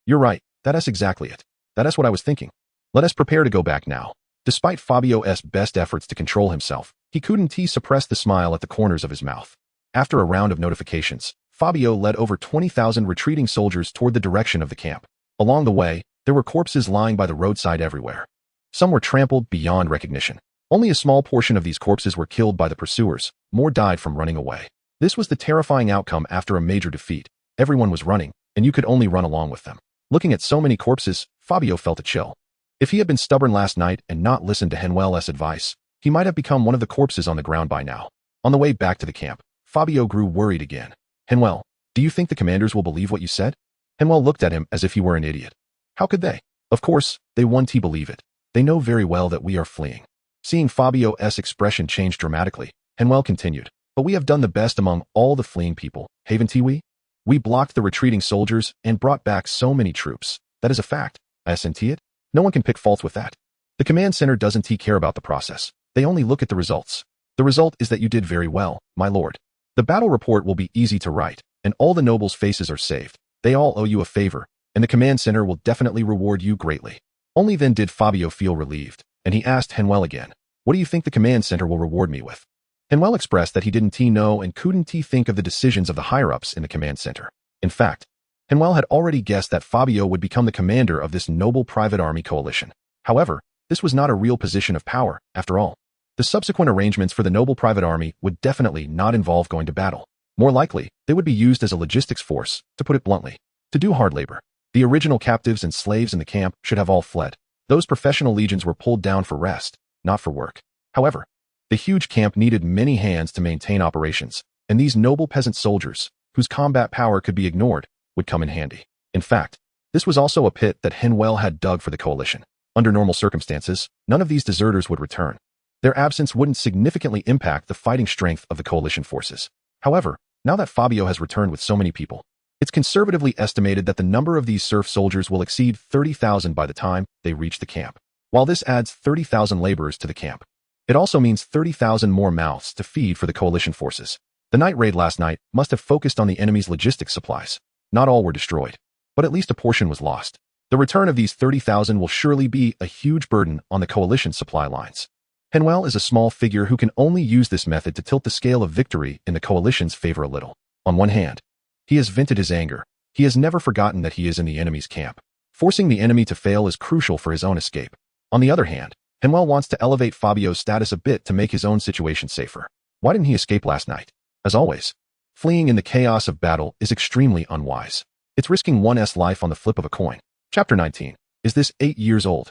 You're right, that's exactly it. That's what I was thinking. Let us prepare to go back now. Despite Fabio's best efforts to control himself, he couldn't suppress the smile at the corners of his mouth. After a round of notifications, Fabio led over 20,000 retreating soldiers toward the direction of the camp. Along the way, there were corpses lying by the roadside everywhere. Some were trampled beyond recognition. Only a small portion of these corpses were killed by the pursuers. More died from running away. This was the terrifying outcome after a major defeat. Everyone was running, and you could only run along with them. Looking at so many corpses, Fabio felt a chill. If he had been stubborn last night and not listened to Henwell's advice, he might have become one of the corpses on the ground by now. On the way back to the camp, Fabio grew worried again. Henwell, do you think the commanders will believe what you said? Henwell looked at him as if he were an idiot. How could they? Of course, they won't believe it. They know very well that we are fleeing. Seeing Fabio's expression change dramatically, Henwell continued, but we have done the best among all the fleeing people, haven't we? We blocked the retreating soldiers and brought back so many troops. That is a fact, isn't it? No one can pick faults with that. The command center doesn't care about the process. They only look at the results. The result is that you did very well, my lord. The battle report will be easy to write, and all the nobles' faces are saved. They all owe you a favor, and the command center will definitely reward you greatly. Only then did Fabio feel relieved, and he asked Henvier again, what do you think the command center will reward me with? Henvier expressed that he didn't know and couldn't think of the decisions of the higher-ups in the command center. In fact, Henvier had already guessed that Fabio would become the commander of this noble private army coalition. However, this was not a real position of power, after all. The subsequent arrangements for the noble private army would definitely not involve going to battle. More likely, they would be used as a logistics force, to put it bluntly, to do hard labor. The original captives and slaves in the camp should have all fled. Those professional legions were pulled down for rest, not for work. However, the huge camp needed many hands to maintain operations, and these noble peasant soldiers, whose combat power could be ignored, would come in handy. In fact, this was also a pit that Henvier had dug for the coalition. Under normal circumstances, none of these deserters would return. Their absence wouldn't significantly impact the fighting strength of the coalition forces. However, now that Fabio has returned with so many people, it's conservatively estimated that the number of these serf soldiers will exceed 30,000 by the time they reach the camp. While this adds 30,000 laborers to the camp, it also means 30,000 more mouths to feed for the coalition forces. The night raid last night must have focused on the enemy's logistics supplies. Not all were destroyed, but at least a portion was lost. The return of these 30,000 will surely be a huge burden on the coalition's supply lines. Henvier is a small figure who can only use this method to tilt the scale of victory in the coalition's favor a little. On one hand, he has vented his anger. He has never forgotten that he is in the enemy's camp. Forcing the enemy to fail is crucial for his own escape. On the other hand, Henvier wants to elevate Fabio's status a bit to make his own situation safer. Why didn't he escape last night? As always, fleeing in the chaos of battle is extremely unwise. It's risking one's life on the flip of a coin. Chapter 19. Is this 8 years old?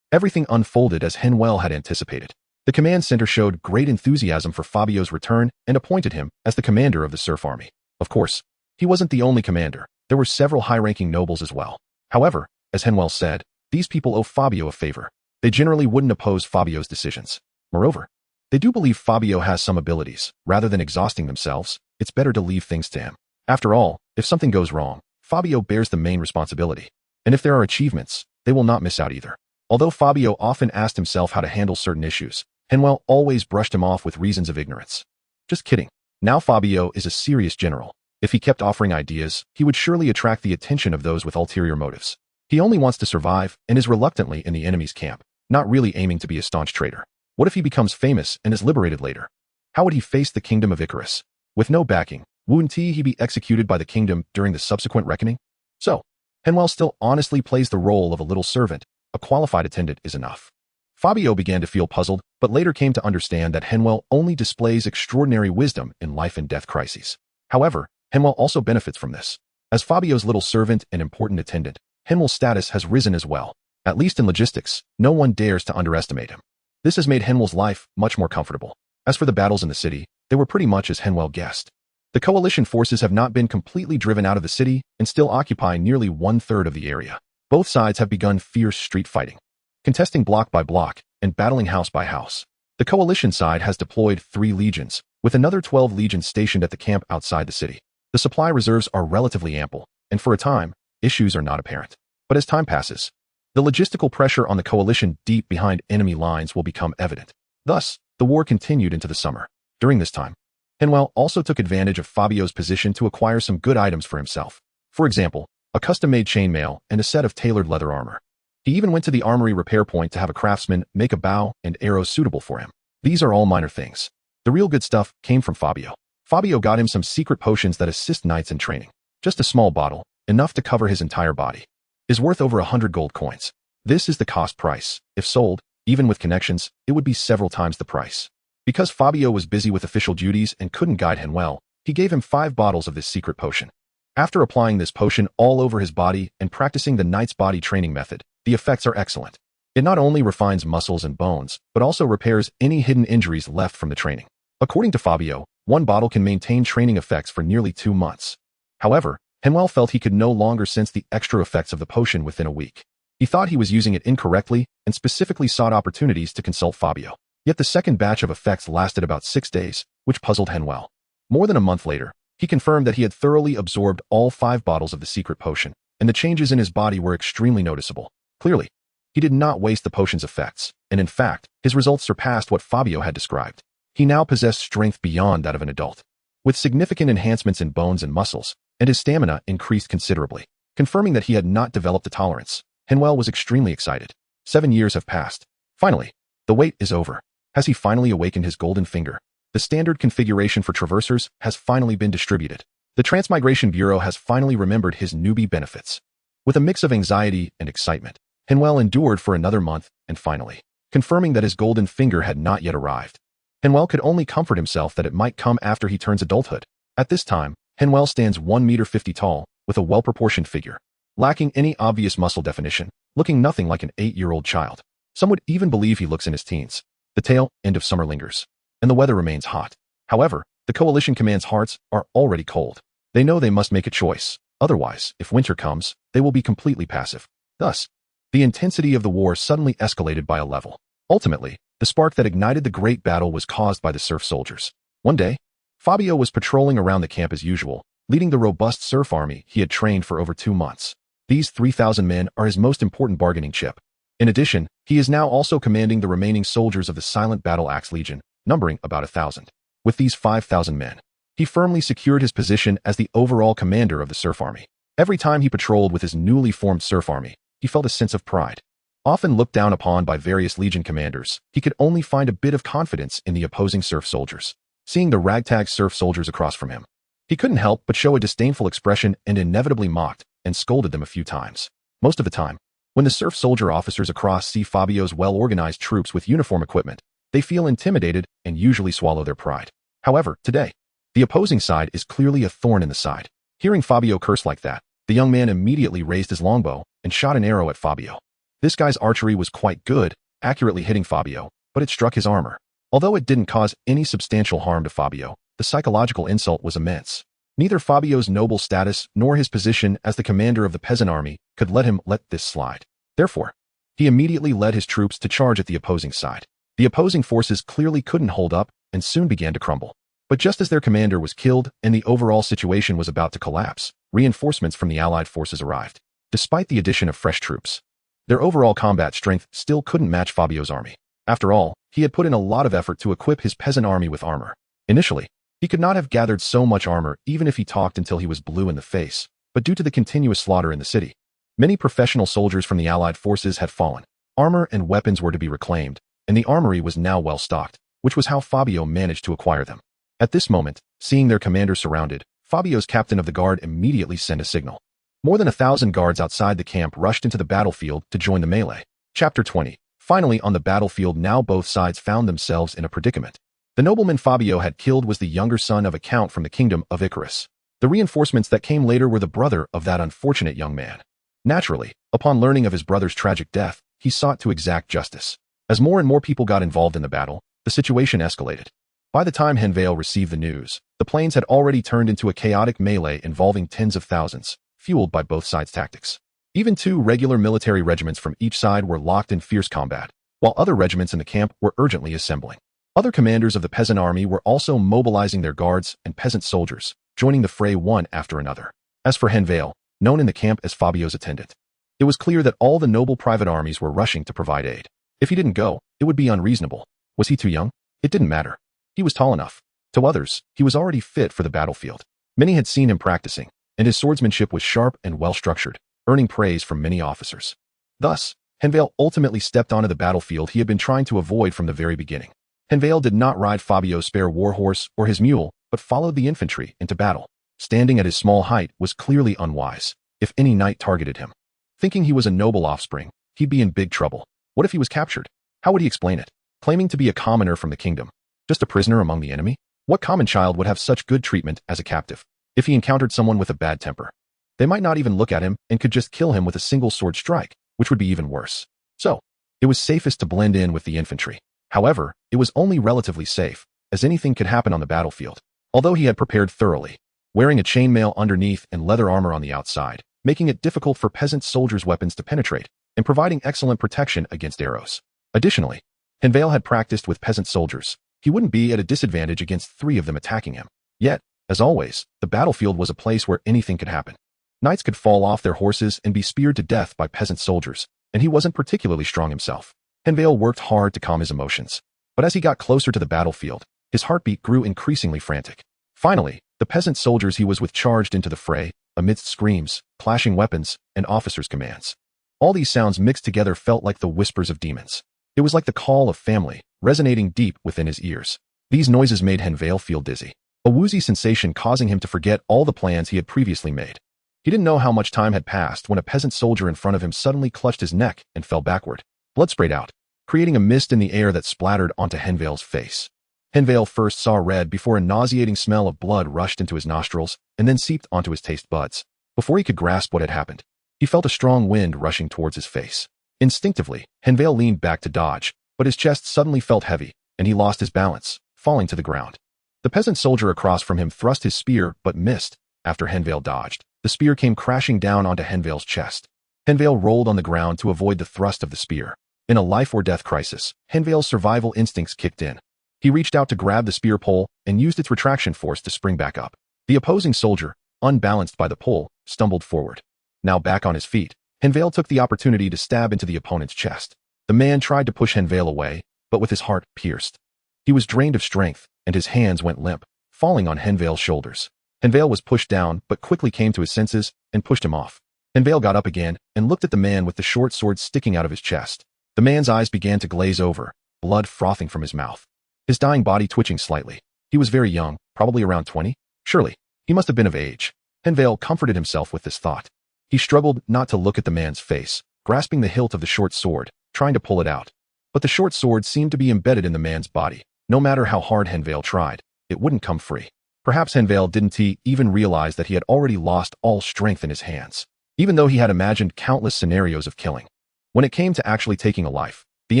Everything unfolded as Henvier had anticipated. The command center showed great enthusiasm for Fabio's return and appointed him as the commander of the serf army. Of course, he wasn't the only commander. There were several high-ranking nobles as well. However, as Henvier said, these people owe Fabio a favor. They generally wouldn't oppose Fabio's decisions. Moreover, they do believe Fabio has some abilities. Rather than exhausting themselves, it's better to leave things to him. After all, if something goes wrong, Fabio bears the main responsibility. And if there are achievements, they will not miss out either. Although Fabio often asked himself how to handle certain issues, Henvier always brushed him off with reasons of ignorance. Just kidding. Now Fabio is a serious general. If he kept offering ideas, he would surely attract the attention of those with ulterior motives. He only wants to survive and is reluctantly in the enemy's camp, not really aiming to be a staunch traitor. What if he becomes famous and is liberated later? How would he face the kingdom of Icarus? With no backing, wouldn't he be executed by the kingdom during the subsequent reckoning? So, Henvier still honestly plays the role of a little servant. A qualified attendant is enough. Fabio began to feel puzzled, but later came to understand that Henvier only displays extraordinary wisdom in life and death crises. However, Henvier also benefits from this. As Fabio's little servant and important attendant, Henvier's status has risen as well. At least in logistics, no one dares to underestimate him. This has made Henvier's life much more comfortable. As for the battles in the city, they were pretty much as Henvier guessed. The coalition forces have not been completely driven out of the city and still occupy nearly 1/3 of the area. Both sides have begun fierce street fighting, contesting block by block and battling house by house. The coalition side has deployed 3 legions, with another 12 legions stationed at the camp outside the city. The supply reserves are relatively ample, and for a time, issues are not apparent. But as time passes, the logistical pressure on the coalition deep behind enemy lines will become evident. Thus, the war continued into the summer. During this time, Henvier also took advantage of Fabio's position to acquire some good items for himself. For example, a custom-made chainmail and a set of tailored leather armor. He even went to the armory repair point to have a craftsman make a bow and arrows suitable for him. These are all minor things. The real good stuff came from Fabio. Fabio got him some secret potions that assist knights in training. Just a small bottle, enough to cover his entire body, is worth over 100 gold coins. This is the cost price. If sold, even with connections, it would be several times the price. Because Fabio was busy with official duties and couldn't guide Henvier, he gave him 5 bottles of this secret potion. After applying this potion all over his body and practicing the knight's body training method, the effects are excellent. It not only refines muscles and bones, but also repairs any hidden injuries left from the training. According to Fabio, 1 bottle can maintain training effects for nearly 2 months. However, Henvier felt he could no longer sense the extra effects of the potion within a week. He thought he was using it incorrectly and specifically sought opportunities to consult Fabio. Yet the second batch of effects lasted about 6 days, which puzzled Henvier. More than a month later, he confirmed that he had thoroughly absorbed all 5 bottles of the secret potion, and the changes in his body were extremely noticeable. Clearly, he did not waste the potion's effects, and in fact, his results surpassed what Fabio had described. He now possessed strength beyond that of an adult. With significant enhancements in bones and muscles, and his stamina increased considerably. Confirming that he had not developed a tolerance, Henvier was extremely excited. 7 years have passed. Finally, the wait is over. Has he finally awakened his golden finger? The standard configuration for traversers has finally been distributed. The Transmigration Bureau has finally remembered his newbie benefits. With a mix of anxiety and excitement, Henvier endured for another month and finally, confirming that his golden finger had not yet arrived. Henvier could only comfort himself that it might come after he turns adulthood. At this time, Henvier stands 1.50 meters tall, with a well-proportioned figure, lacking any obvious muscle definition, looking nothing like an 8-year-old child. Some would even believe he looks in his teens. The tail end of summer lingers, and the weather remains hot. However, the coalition command's hearts are already cold. They know they must make a choice. Otherwise, if winter comes, they will be completely passive. Thus, the intensity of the war suddenly escalated by a level. Ultimately, the spark that ignited the great battle was caused by the serf soldiers. One day, Fabio was patrolling around the camp as usual, leading the robust serf army he had trained for over 2 months. These 3,000 men are his most important bargaining chip. In addition, he is now also commanding the remaining soldiers of the Silent Battle Axe Legion, numbering about 1,000. With these 5,000 men, he firmly secured his position as the overall commander of the serf army. Every time he patrolled with his newly formed serf army, he felt a sense of pride. Often looked down upon by various legion commanders, he could only find a bit of confidence in the opposing serf soldiers. Seeing the ragtag serf soldiers across from him, he couldn't help but show a disdainful expression and inevitably mocked and scolded them a few times. Most of the time, when the serf soldier officers across see Fabio's well-organized troops with uniform equipment, they feel intimidated and usually swallow their pride. However, today, the opposing side is clearly a thorn in the side. Hearing Fabio curse like that, the young man immediately raised his longbow and shot an arrow at Fabio. This guy's archery was quite good, accurately hitting Fabio, but it struck his armor. Although it didn't cause any substantial harm to Fabio, the psychological insult was immense. Neither Fabio's noble status nor his position as the commander of the peasant army could let him let this slide. Therefore, he immediately led his troops to charge at the opposing side. The opposing forces clearly couldn't hold up and soon began to crumble. But just as their commander was killed and the overall situation was about to collapse, reinforcements from the Allied forces arrived. Despite the addition of fresh troops, their overall combat strength still couldn't match Fabio's army. After all, he had put in a lot of effort to equip his peasant army with armor. Initially, he could not have gathered so much armor even if he talked until he was blue in the face, but due to the continuous slaughter in the city, many professional soldiers from the Allied forces had fallen. Armor and weapons were to be reclaimed, and the armory was now well stocked, which was how Fabio managed to acquire them. At this moment, seeing their commander surrounded, Fabio's captain of the guard immediately sent a signal. More than 1,000 guards outside the camp rushed into the battlefield to join the melee. Chapter 20. Finally, on the battlefield now both sides found themselves in a predicament. The nobleman Fabio had killed was the younger son of a count from the kingdom of Icarus. The reinforcements that came later were the brother of that unfortunate young man. Naturally, upon learning of his brother's tragic death, he sought to exact justice. As more and more people got involved in the battle, the situation escalated. By the time Henvier received the news, the plains had already turned into a chaotic melee involving tens of thousands, fueled by both sides' tactics. Even 2 regular military regiments from each side were locked in fierce combat, while other regiments in the camp were urgently assembling. Other commanders of the peasant army were also mobilizing their guards and peasant soldiers, joining the fray one after another. As for Henvier, known in the camp as Fabio's attendant, it was clear that all the noble private armies were rushing to provide aid. If he didn't go, it would be unreasonable. Was he too young? It didn't matter. He was tall enough. To others, he was already fit for the battlefield. Many had seen him practicing, and his swordsmanship was sharp and well-structured, earning praise from many officers. Thus, Henvier ultimately stepped onto the battlefield he had been trying to avoid from the very beginning. Henvier did not ride Fabio's spare warhorse or his mule, but followed the infantry into battle. Standing at his small height was clearly unwise. If any knight targeted him, thinking he was a noble offspring, he'd be in big trouble. What if he was captured? How would he explain it? Claiming to be a commoner from the kingdom, just a prisoner among the enemy? What common child would have such good treatment as a captive? If he encountered someone with a bad temper, they might not even look at him and could just kill him with a single sword strike, which would be even worse. So, it was safest to blend in with the infantry. However, it was only relatively safe, as anything could happen on the battlefield. Although he had prepared thoroughly, wearing a chainmail underneath and leather armor on the outside, making it difficult for peasant soldiers' weapons to penetrate, and providing excellent protection against arrows. Additionally, Henvier had practiced with peasant soldiers. He wouldn't be at a disadvantage against 3 of them attacking him. Yet, as always, the battlefield was a place where anything could happen. Knights could fall off their horses and be speared to death by peasant soldiers, and he wasn't particularly strong himself. Henvier worked hard to calm his emotions, but as he got closer to the battlefield, his heartbeat grew increasingly frantic. Finally, The peasant soldiers he was with charged into the fray, amidst screams, clashing weapons, and officers' commands. All these sounds mixed together felt like the whispers of demons. It was like the call of family, resonating deep within his ears. These noises made Henvier feel dizzy, a woozy sensation causing him to forget all the plans he had previously made. He didn't know how much time had passed when a peasant soldier in front of him suddenly clutched his neck and fell backward. Blood sprayed out, creating a mist in the air that splattered onto Henvier's face. Henvier first saw red before a nauseating smell of blood rushed into his nostrils and then seeped onto his taste buds. Before he could grasp what had happened, he felt a strong wind rushing towards his face. Instinctively, Henvier leaned back to dodge, but his chest suddenly felt heavy, and he lost his balance, falling to the ground. The peasant soldier across from him thrust his spear but missed. After Henvier dodged, the spear came crashing down onto Henvier's chest. Henvier rolled on the ground to avoid the thrust of the spear. In a life-or-death crisis, Henvier's survival instincts kicked in. He reached out to grab the spear pole and used its retraction force to spring back up. The opposing soldier, unbalanced by the pole, stumbled forward. Now back on his feet, Henvier took the opportunity to stab into the opponent's chest. The man tried to push Henvier away, but with his heart pierced. He was drained of strength, and his hands went limp, falling on Henvier's shoulders. Henvier was pushed down, but quickly came to his senses and pushed him off. Henvier got up again and looked at the man with the short sword sticking out of his chest. The man's eyes began to glaze over, blood frothing from his mouth. His dying body twitching slightly. He was very young, probably around 20. Surely, he must have been of age. Henvier comforted himself with this thought. He struggled not to look at the man's face, grasping the hilt of the short sword, trying to pull it out. But the short sword seemed to be embedded in the man's body. No matter how hard Henvier tried, it wouldn't come free. Perhaps Henvier didn't even realize that he had already lost all strength in his hands, even though he had imagined countless scenarios of killing. When it came to actually taking a life, the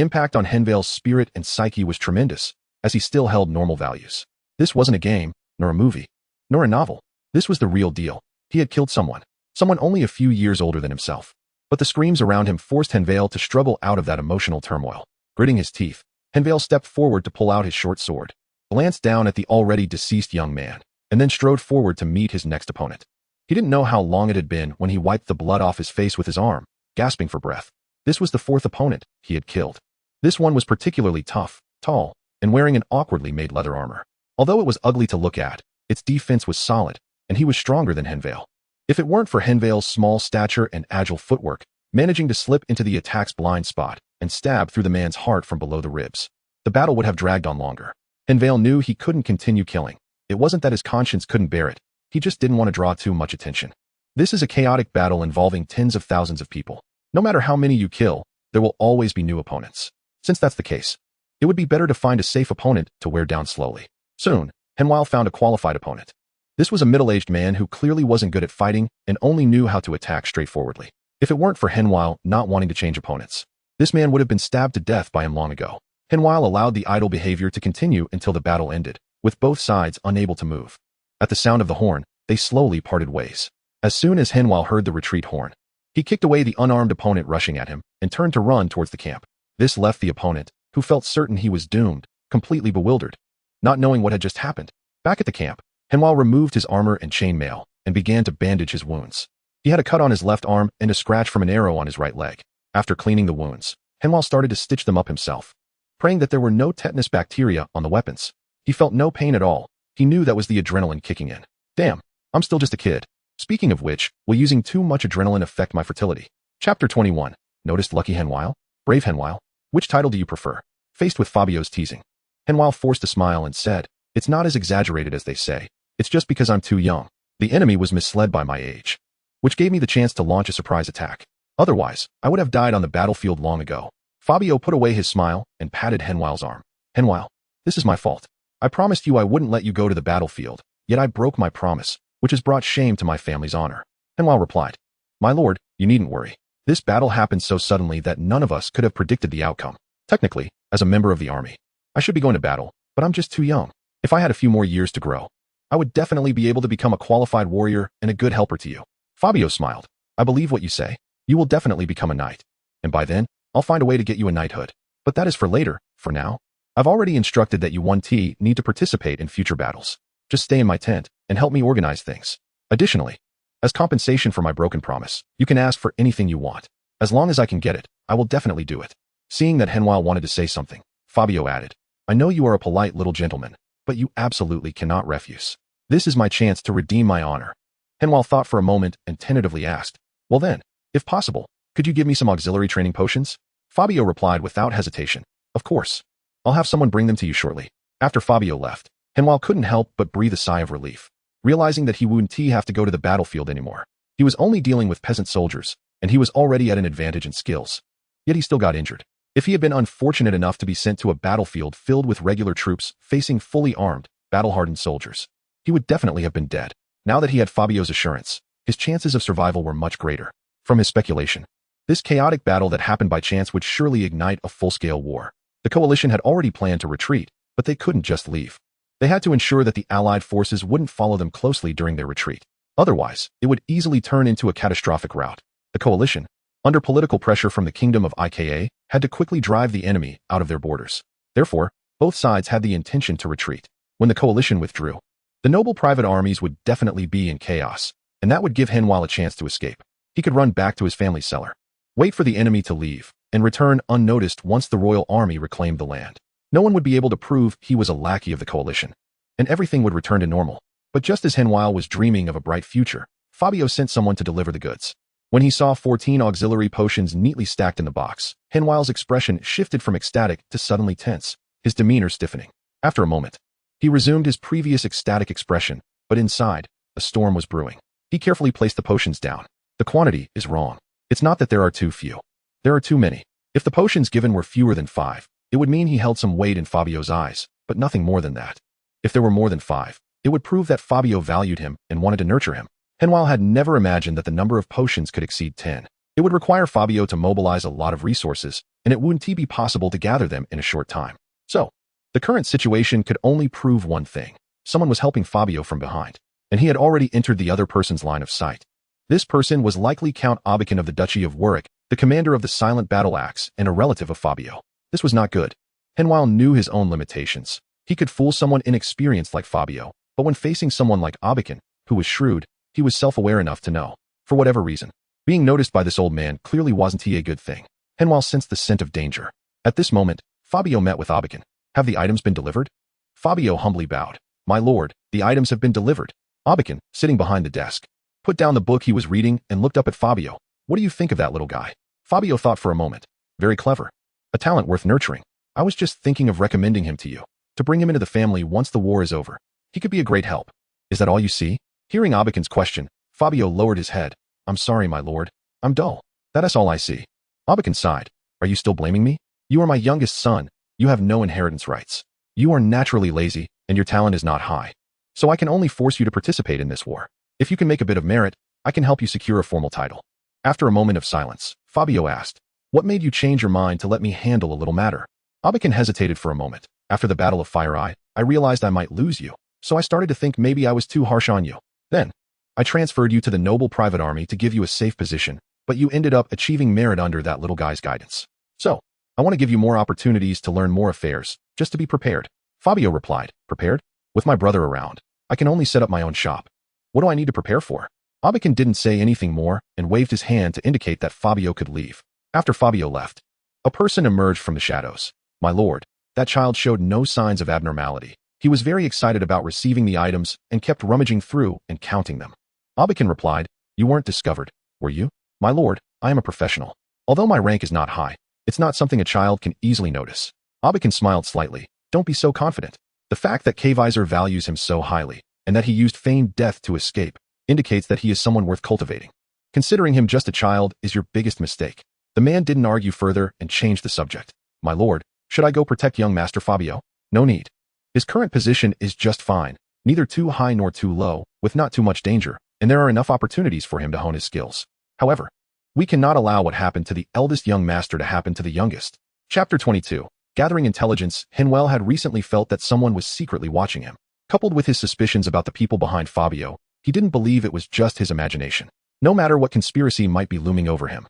impact on Henvier's spirit and psyche was tremendous, as he still held normal values. This wasn't a game, nor a movie, nor a novel. This was the real deal. He had killed someone only a few years older than himself. But the screams around him forced Henvier to struggle out of that emotional turmoil. Gritting his teeth, Henvier stepped forward to pull out his short sword, glanced down at the already deceased young man, and then strode forward to meet his next opponent. He didn't know how long it had been when he wiped the blood off his face with his arm, gasping for breath. This was the fourth opponent he had killed. This one was particularly tough, tall, and wearing an awkwardly made leather armor. Although it was ugly to look at, its defense was solid, and he was stronger than Henvier. If it weren't for Henvier's small stature and agile footwork, managing to slip into the attack's blind spot and stab through the man's heart from below the ribs, the battle would have dragged on longer. Henvier knew he couldn't continue killing. It wasn't that his conscience couldn't bear it. He just didn't want to draw too much attention. This is a chaotic battle involving tens of thousands of people. No matter how many you kill, there will always be new opponents. Since that's the case, it would be better to find a safe opponent to wear down slowly. Soon, Henvier found a qualified opponent. This was a middle-aged man who clearly wasn't good at fighting and only knew how to attack straightforwardly. If it weren't for Henvier not wanting to change opponents, this man would have been stabbed to death by him long ago. Henvier allowed the idle behavior to continue until the battle ended, with both sides unable to move. At the sound of the horn, they slowly parted ways. As soon as Henvier heard the retreat horn, he kicked away the unarmed opponent rushing at him and turned to run towards the camp. This left the opponent, who felt certain he was doomed, completely bewildered, not knowing what had just happened. Back at the camp, Henvier removed his armor and chainmail and began to bandage his wounds. He had a cut on his left arm and a scratch from an arrow on his right leg. After cleaning the wounds, Henvier started to stitch them up himself, praying that there were no tetanus bacteria on the weapons. He felt no pain at all. He knew that was the adrenaline kicking in. Damn, I'm still just a kid. Speaking of which, will using too much adrenaline affect my fertility? Chapter 21. Noticed Lucky Henvier? Brave Henvier? Which title do you prefer? Faced with Fabio's teasing, Henvier forced a smile and said, "It's not as exaggerated as they say. It's just because I'm too young. The enemy was misled by my age, which gave me the chance to launch a surprise attack. Otherwise, I would have died on the battlefield long ago." Fabio put away his smile and patted Henvier's arm. "Henvier, this is my fault. I promised you I wouldn't let you go to the battlefield, yet I broke my promise, which has brought shame to my family's honor." Henvier replied, "My lord, you needn't worry. This battle happened so suddenly that none of us could have predicted the outcome. Technically, as a member of the army, I should be going to battle, but I'm just too young. If I had a few more years to grow, I would definitely be able to become a qualified warrior and a good helper to you." Fabio smiled. "I believe what you say. You will definitely become a knight. And by then, I'll find a way to get you a knighthood. But that is for later. For now, I've already instructed that you 1T need to participate in future battles. Just stay in my tent and help me organize things. Additionally, as compensation for my broken promise, you can ask for anything you want. As long as I can get it, I will definitely do it." Seeing that Henvier wanted to say something, Fabio added, "I know you are a polite little gentleman, but you absolutely cannot refuse. This is my chance to redeem my honor. Henvier thought for a moment and tentatively asked, well then, if possible, could you give me some auxiliary training potions? Fabio replied without hesitation, of course. I'll have someone bring them to you shortly. After Fabio left, Henvier couldn't help but breathe a sigh of relief, realizing that he wouldn't have to go to the battlefield anymore. He was only dealing with peasant soldiers, and he was already at an advantage in skills. Yet he still got injured. If he had been unfortunate enough to be sent to a battlefield filled with regular troops facing fully armed, battle-hardened soldiers, he would definitely have been dead. Now that he had Fabio's assurance, his chances of survival were much greater. From his speculation, this chaotic battle that happened by chance would surely ignite a full-scale war. The coalition had already planned to retreat, but they couldn't just leave. They had to ensure that the Allied forces wouldn't follow them closely during their retreat. Otherwise, it would easily turn into a catastrophic rout. The coalition, under political pressure from the Kingdom of Ika, had to quickly drive the enemy out of their borders. Therefore, both sides had the intention to retreat. When the coalition withdrew, the noble private armies would definitely be in chaos, and that would give Henvier a chance to escape. He could run back to his family's cellar, wait for the enemy to leave, and return unnoticed once the royal army reclaimed the land. No one would be able to prove he was a lackey of the coalition, and everything would return to normal. But just as Henvier was dreaming of a bright future, Fabio sent someone to deliver the goods. When he saw 14 auxiliary potions neatly stacked in the box, Henvier's expression shifted from ecstatic to suddenly tense, his demeanor stiffening. After a moment, he resumed his previous ecstatic expression, but inside, a storm was brewing. He carefully placed the potions down. The quantity is wrong. It's not that there are too few. There are too many. If the potions given were fewer than 5, it would mean he held some weight in Fabio's eyes, but nothing more than that. If there were more than 5, it would prove that Fabio valued him and wanted to nurture him. Henvier had never imagined that the number of potions could exceed 10. It would require Fabio to mobilize a lot of resources, and it wouldn't be possible to gather them in a short time. So, the current situation could only prove one thing. Someone was helping Fabio from behind, and he had already entered the other person's line of sight. This person was likely Count Obeken of the Duchy of Warwick, the commander of the Silent Battle Axe and a relative of Fabio. This was not good. Henvier knew his own limitations. He could fool someone inexperienced like Fabio, but when facing someone like Obeken, who was shrewd, he was self-aware enough to know, for whatever reason, being noticed by this old man clearly wasn't a good thing. Henvier sensed the scent of danger. At this moment, Fabio met with Obeken. Have the items been delivered? Fabio humbly bowed. My lord, the items have been delivered. Obeken, sitting behind the desk, put down the book he was reading and looked up at Fabio. What do you think of that little guy? Fabio thought for a moment. Very clever. A talent worth nurturing. I was just thinking of recommending him to you, to bring him into the family once the war is over. He could be a great help. Is that all you see? Hearing Obeken's question, Fabio lowered his head. I'm sorry, my lord. I'm dull. That is all I see. Obeken sighed. Are you still blaming me? You are my youngest son. You have no inheritance rights. You are naturally lazy, and your talent is not high. So I can only force you to participate in this war. If you can make a bit of merit, I can help you secure a formal title. After a moment of silence, Fabio asked, what made you change your mind to let me handle a little matter? Obeken hesitated for a moment. After the Battle of Fire Eye, I realized I might lose you, so I started to think maybe I was too harsh on you. Then, I transferred you to the noble private army to give you a safe position, but you ended up achieving merit under that little guy's guidance. So, I want to give you more opportunities to learn more affairs, just to be prepared. Fabio replied, prepared? With my brother around, I can only set up my own shop. What do I need to prepare for? Obeken didn't say anything more and waved his hand to indicate that Fabio could leave. After Fabio left, a person emerged from the shadows. My lord, that child showed no signs of abnormality. He was very excited about receiving the items and kept rummaging through and counting them. Obeken replied, you weren't discovered, were you? My lord, I am a professional. Although my rank is not high, it's not something a child can easily notice. Obeken smiled slightly. Don't be so confident. The fact that Kaiser values him so highly, and that he used feigned death to escape, indicates that he is someone worth cultivating. Considering him just a child is your biggest mistake. The man didn't argue further and changed the subject. My lord, should I go protect young Master Fabio? No need. His current position is just fine, neither too high nor too low, with not too much danger, and there are enough opportunities for him to hone his skills. However, we cannot allow what happened to the eldest young master to happen to the youngest. Chapter 22. Gathering intelligence, Henvier had recently felt that someone was secretly watching him. Coupled with his suspicions about the people behind Fabio, he didn't believe it was just his imagination. No matter what conspiracy might be looming over him,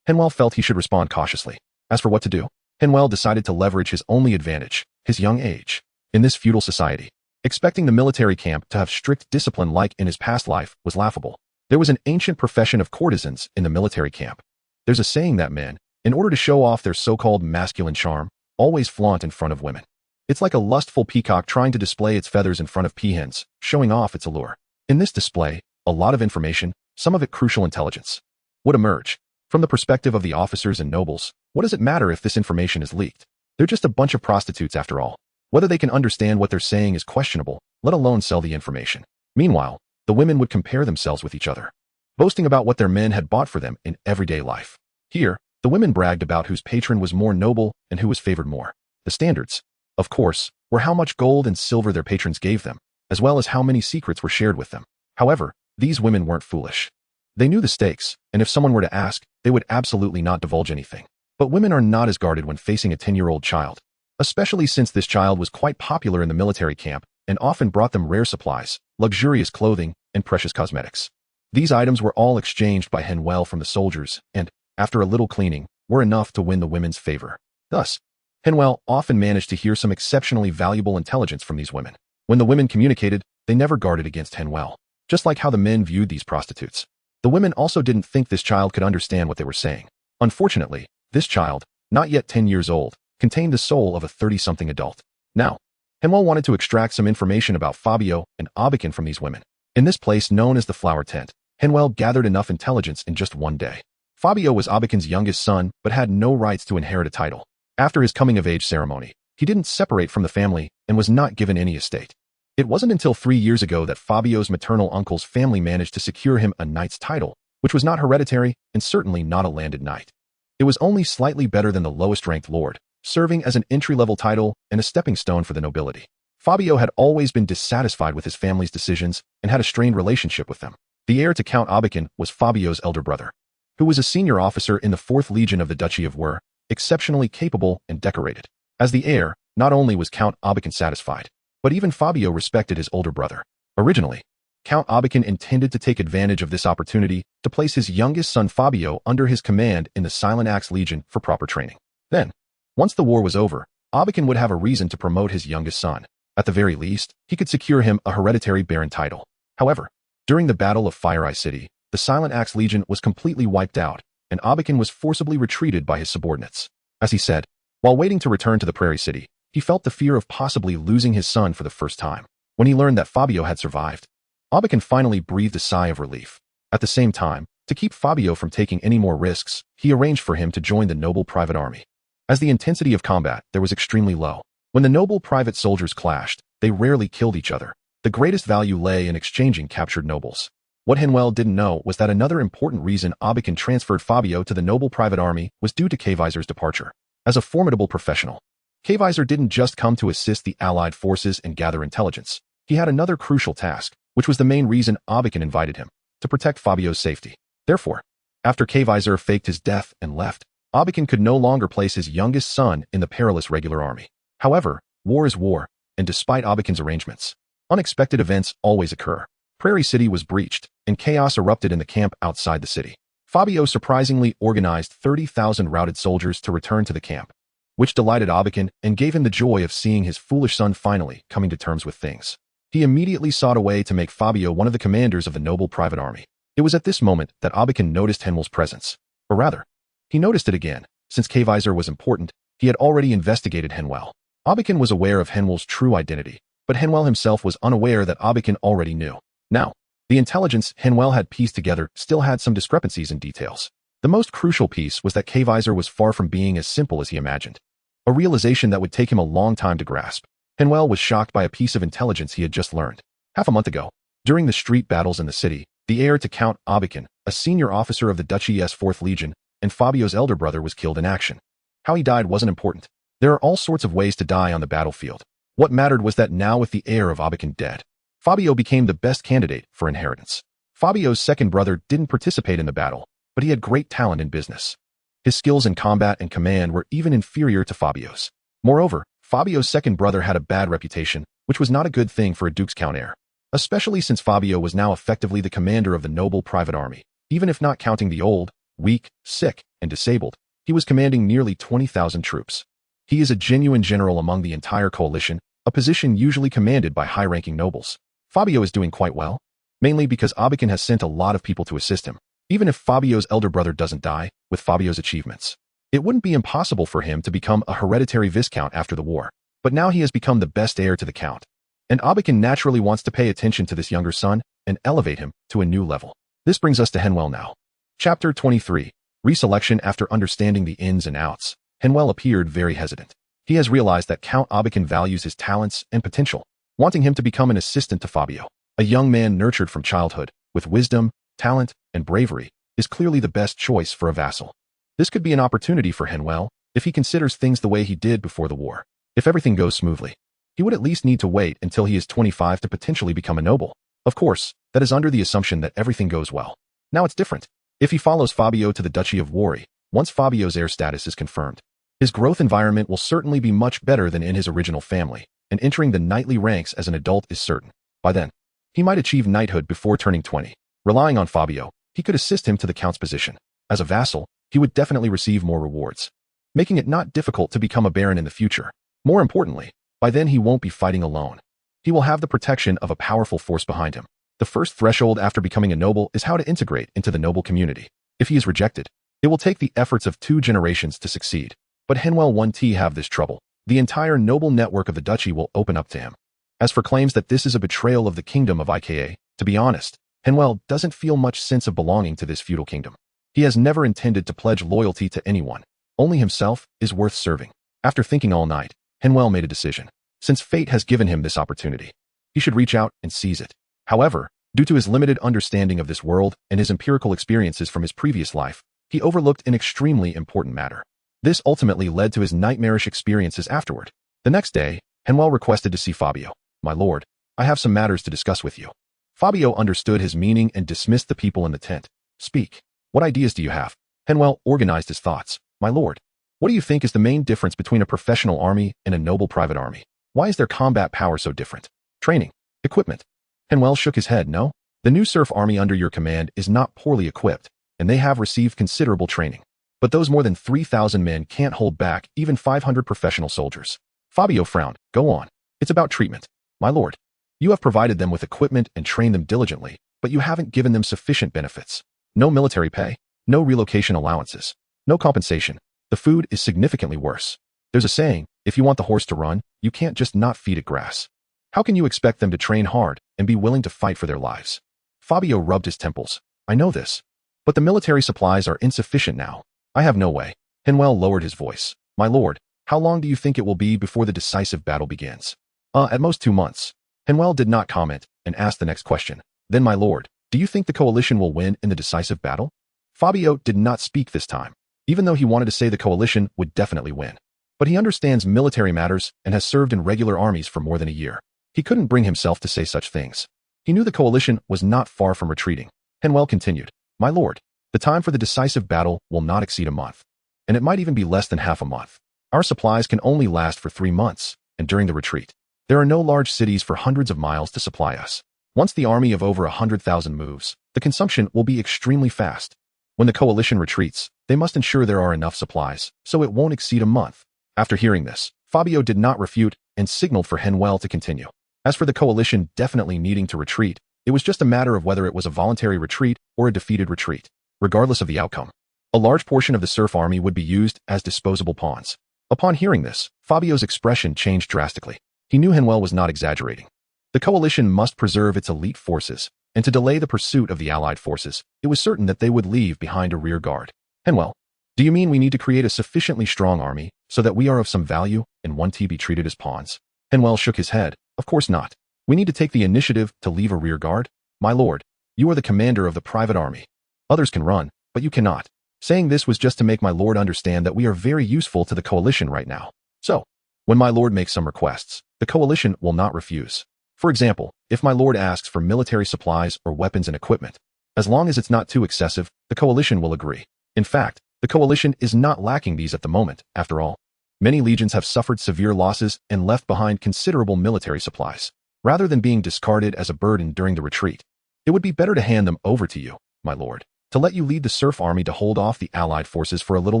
Henvier felt he should respond cautiously. As for what to do, Henvier decided to leverage his only advantage, his young age. In this feudal society, expecting the military camp to have strict discipline like in his past life was laughable. There was an ancient profession of courtesans in the military camp. There's a saying that men, in order to show off their so-called masculine charm, always flaunt in front of women. It's like a lustful peacock trying to display its feathers in front of peahens, showing off its allure. In this display, a lot of information, some of it crucial intelligence, would emerge. From the perspective of the officers and nobles, what does it matter if this information is leaked? They're just a bunch of prostitutes after all. Whether they can understand what they're saying is questionable, let alone sell the information. Meanwhile, the women would compare themselves with each other, boasting about what their men had bought for them in everyday life. Here, the women bragged about whose patron was more noble and who was favored more. The standards, of course, were how much gold and silver their patrons gave them, as well as how many secrets were shared with them. However, these women weren't foolish. They knew the stakes, and if someone were to ask, they would absolutely not divulge anything. But women are not as guarded when facing a 10-year-old child, especially since this child was quite popular in the military camp and often brought them rare supplies, luxurious clothing, and precious cosmetics. These items were all exchanged by Henvier from the soldiers and, after a little cleaning, were enough to win the women's favor. Thus, Henvier often managed to hear some exceptionally valuable intelligence from these women. When the women communicated, they never guarded against Henvier, just like how the men viewed these prostitutes. The women also didn't think this child could understand what they were saying. Unfortunately, this child, not yet 10 years old, contained the soul of a 30-something adult. Now, Henvier wanted to extract some information about Fabio and Abikin from these women. In this place known as the Flower Tent, Henvier gathered enough intelligence in just one day. Fabio was Abikin's youngest son, but had no rights to inherit a title. After his coming-of-age ceremony, he didn't separate from the family and was not given any estate. It wasn't until 3 years ago that Fabio's maternal uncle's family managed to secure him a knight's title, which was not hereditary and certainly not a landed knight. It was only slightly better than the lowest-ranked lord, serving as an entry-level title and a stepping stone for the nobility. Fabio had always been dissatisfied with his family's decisions and had a strained relationship with them. The heir to Count Abikin was Fabio's elder brother, who was a senior officer in the 4th Legion of the Duchy of Were, exceptionally capable and decorated. As the heir, not only was Count Abikin satisfied, but even Fabio respected his older brother. Originally, Count Abikin intended to take advantage of this opportunity to place his youngest son Fabio under his command in the Silent Axe Legion for proper training. Then, once the war was over, Abikin would have a reason to promote his youngest son. At the very least, he could secure him a hereditary baron title. However, during the Battle of Fire Eye City, the Silent Axe Legion was completely wiped out, and Abikin was forcibly retreated by his subordinates. As he said, while waiting to return to the Prairie City, he felt the fear of possibly losing his son for the first time. When he learned that Fabio had survived, Abikin finally breathed a sigh of relief. At the same time, to keep Fabio from taking any more risks, he arranged for him to join the noble private army. As the intensity of combat there was extremely low, when the noble private soldiers clashed, they rarely killed each other. The greatest value lay in exchanging captured nobles. What Henvier didn't know was that another important reason Abikin transferred Fabio to the noble private army was due to Kaiser's departure. As a formidable professional, Kaiser didn't just come to assist the Allied forces and gather intelligence. He had another crucial task, which was the main reason Abikin invited him, to protect Fabio's safety. Therefore, after Kaiser faked his death and left, Abikin could no longer place his youngest son in the perilous regular army. However, war is war, and despite Abikin's arrangements, unexpected events always occur. Prairie City was breached, and chaos erupted in the camp outside the city. Fabio surprisingly organized 30,000 routed soldiers to return to the camp, which delighted Abikin and gave him the joy of seeing his foolish son finally coming to terms with things. He immediately sought a way to make Fabio one of the commanders of the noble private army. It was at this moment that Abikin noticed Henvier's presence. Or rather, he noticed it again. Since Kaiser was important, he had already investigated Henvier. Abikin was aware of Henvier's true identity, but Henvier himself was unaware that Abikin already knew. Now, the intelligence Henvier had pieced together still had some discrepancies in details. The most crucial piece was that Kaiser was far from being as simple as he imagined, a realization that would take him a long time to grasp. Henvier was shocked by a piece of intelligence he had just learned. Half a month ago, during the street battles in the city, the heir to Count Abikin, a senior officer of the Duchy's 4th Legion, and Fabio's elder brother was killed in action. How he died wasn't important. There are all sorts of ways to die on the battlefield. What mattered was that now with the heir of Abikin dead, Fabio became the best candidate for inheritance. Fabio's second brother didn't participate in the battle, but he had great talent in business. His skills in combat and command were even inferior to Fabio's. Moreover, Fabio's second brother had a bad reputation, which was not a good thing for a Duke's Count heir, especially since Fabio was now effectively the commander of the noble private army. Even if not counting the old, weak, sick, and disabled, he was commanding nearly 20,000 troops. He is a genuine general among the entire coalition, a position usually commanded by high-ranking nobles. Fabio is doing quite well, mainly because Abikin has sent a lot of people to assist him. Even if Fabio's elder brother doesn't die, with Fabio's achievements, it wouldn't be impossible for him to become a hereditary viscount after the war. But now he has become the best heir to the count. And Abakan naturally wants to pay attention to this younger son and elevate him to a new level. This brings us to Henvier now. Chapter 23. Reselection. After understanding the ins and outs, Henvier appeared very hesitant. He has realized that Count Abakan values his talents and potential, wanting him to become an assistant to Fabio. A young man nurtured from childhood, with wisdom, talent, and bravery, is clearly the best choice for a vassal. This could be an opportunity for Henvier if he considers things the way he did before the war. If everything goes smoothly, he would at least need to wait until he is 25 to potentially become a noble. Of course, that is under the assumption that everything goes well. Now it's different. If he follows Fabio to the Duchy of Wari, once Fabio's heir status is confirmed, his growth environment will certainly be much better than in his original family, and entering the knightly ranks as an adult is certain. By then, he might achieve knighthood before turning 20. Relying on Fabio, he could assist him to the count's position. As a vassal, he would definitely receive more rewards, making it not difficult to become a baron in the future. More importantly, by then he won't be fighting alone. He will have the protection of a powerful force behind him. The first threshold after becoming a noble is how to integrate into the noble community. If he is rejected, it will take the efforts of 2 generations to succeed. But Henvier won't have this trouble. The entire noble network of the duchy will open up to him. As for claims that this is a betrayal of the kingdom of Ika, to be honest, Henvier doesn't feel much sense of belonging to this feudal kingdom. He has never intended to pledge loyalty to anyone. Only himself is worth serving. After thinking all night, Henvier made a decision. Since fate has given him this opportunity, he should reach out and seize it. However, due to his limited understanding of this world and his empirical experiences from his previous life, he overlooked an extremely important matter. This ultimately led to his nightmarish experiences afterward. The next day, Henvier requested to see Fabio. "My lord, I have some matters to discuss with you." Fabio understood his meaning and dismissed the people in the tent. "Speak. What ideas do you have?" Henvier organized his thoughts. "My lord, what do you think is the main difference between a professional army and a noble private army? Why is their combat power so different? Training, equipment." Henvier shook his head. "No, the new serf army under your command is not poorly equipped, and they have received considerable training. But those more than 3,000 men can't hold back even 500 professional soldiers." Fabio frowned. "Go on. It's about treatment. My lord, you have provided them with equipment and trained them diligently, but you haven't given them sufficient benefits. No military pay, no relocation allowances, no compensation. The food is significantly worse. There's a saying, if you want the horse to run, you can't just not feed it grass. How can you expect them to train hard and be willing to fight for their lives?" Fabio rubbed his temples. "I know this. But the military supplies are insufficient now. I have no way." Henvier lowered his voice. "My lord, how long do you think it will be before the decisive battle begins?" At most 2 months. Henvier did not comment and asked the next question. "Then, my lord, do you think the coalition will win in the decisive battle?" Fabio did not speak this time, even though he wanted to say the coalition would definitely win. But he understands military matters and has served in regular armies for more than a year. He couldn't bring himself to say such things. He knew the coalition was not far from retreating. Henvier continued. "My lord, the time for the decisive battle will not exceed a month, and it might even be less than half a month. Our supplies can only last for 3 months, and during the retreat, there are no large cities for hundreds of miles to supply us. Once the army of over 100,000 moves, the consumption will be extremely fast. When the coalition retreats, they must ensure there are enough supplies, so it won't exceed a month." After hearing this, Fabio did not refute and signaled for Henvier to continue. As for the coalition definitely needing to retreat, it was just a matter of whether it was a voluntary retreat or a defeated retreat. Regardless of the outcome, a large portion of the serf army would be used as disposable pawns. Upon hearing this, Fabio's expression changed drastically. He knew Henvier was not exaggerating. The coalition must preserve its elite forces, and to delay the pursuit of the allied forces, it was certain that they would leave behind a rear guard. "Henvier, do you mean we need to create a sufficiently strong army so that we are of some value and want to be treated as pawns?" Henvier shook his head. "Of course not. We need to take the initiative to leave a rear guard. My lord, you are the commander of the private army. Others can run, but you cannot." Saying this was just to make my lord understand that we are very useful to the coalition right now. So, when my lord makes some requests, the coalition will not refuse. For example, if my lord asks for military supplies or weapons and equipment, as long as it's not too excessive, the coalition will agree. In fact, the coalition is not lacking these at the moment, after all. Many legions have suffered severe losses and left behind considerable military supplies. Rather than being discarded as a burden during the retreat, it would be better to hand them over to you, my lord, to let you lead the serf army to hold off the allied forces for a little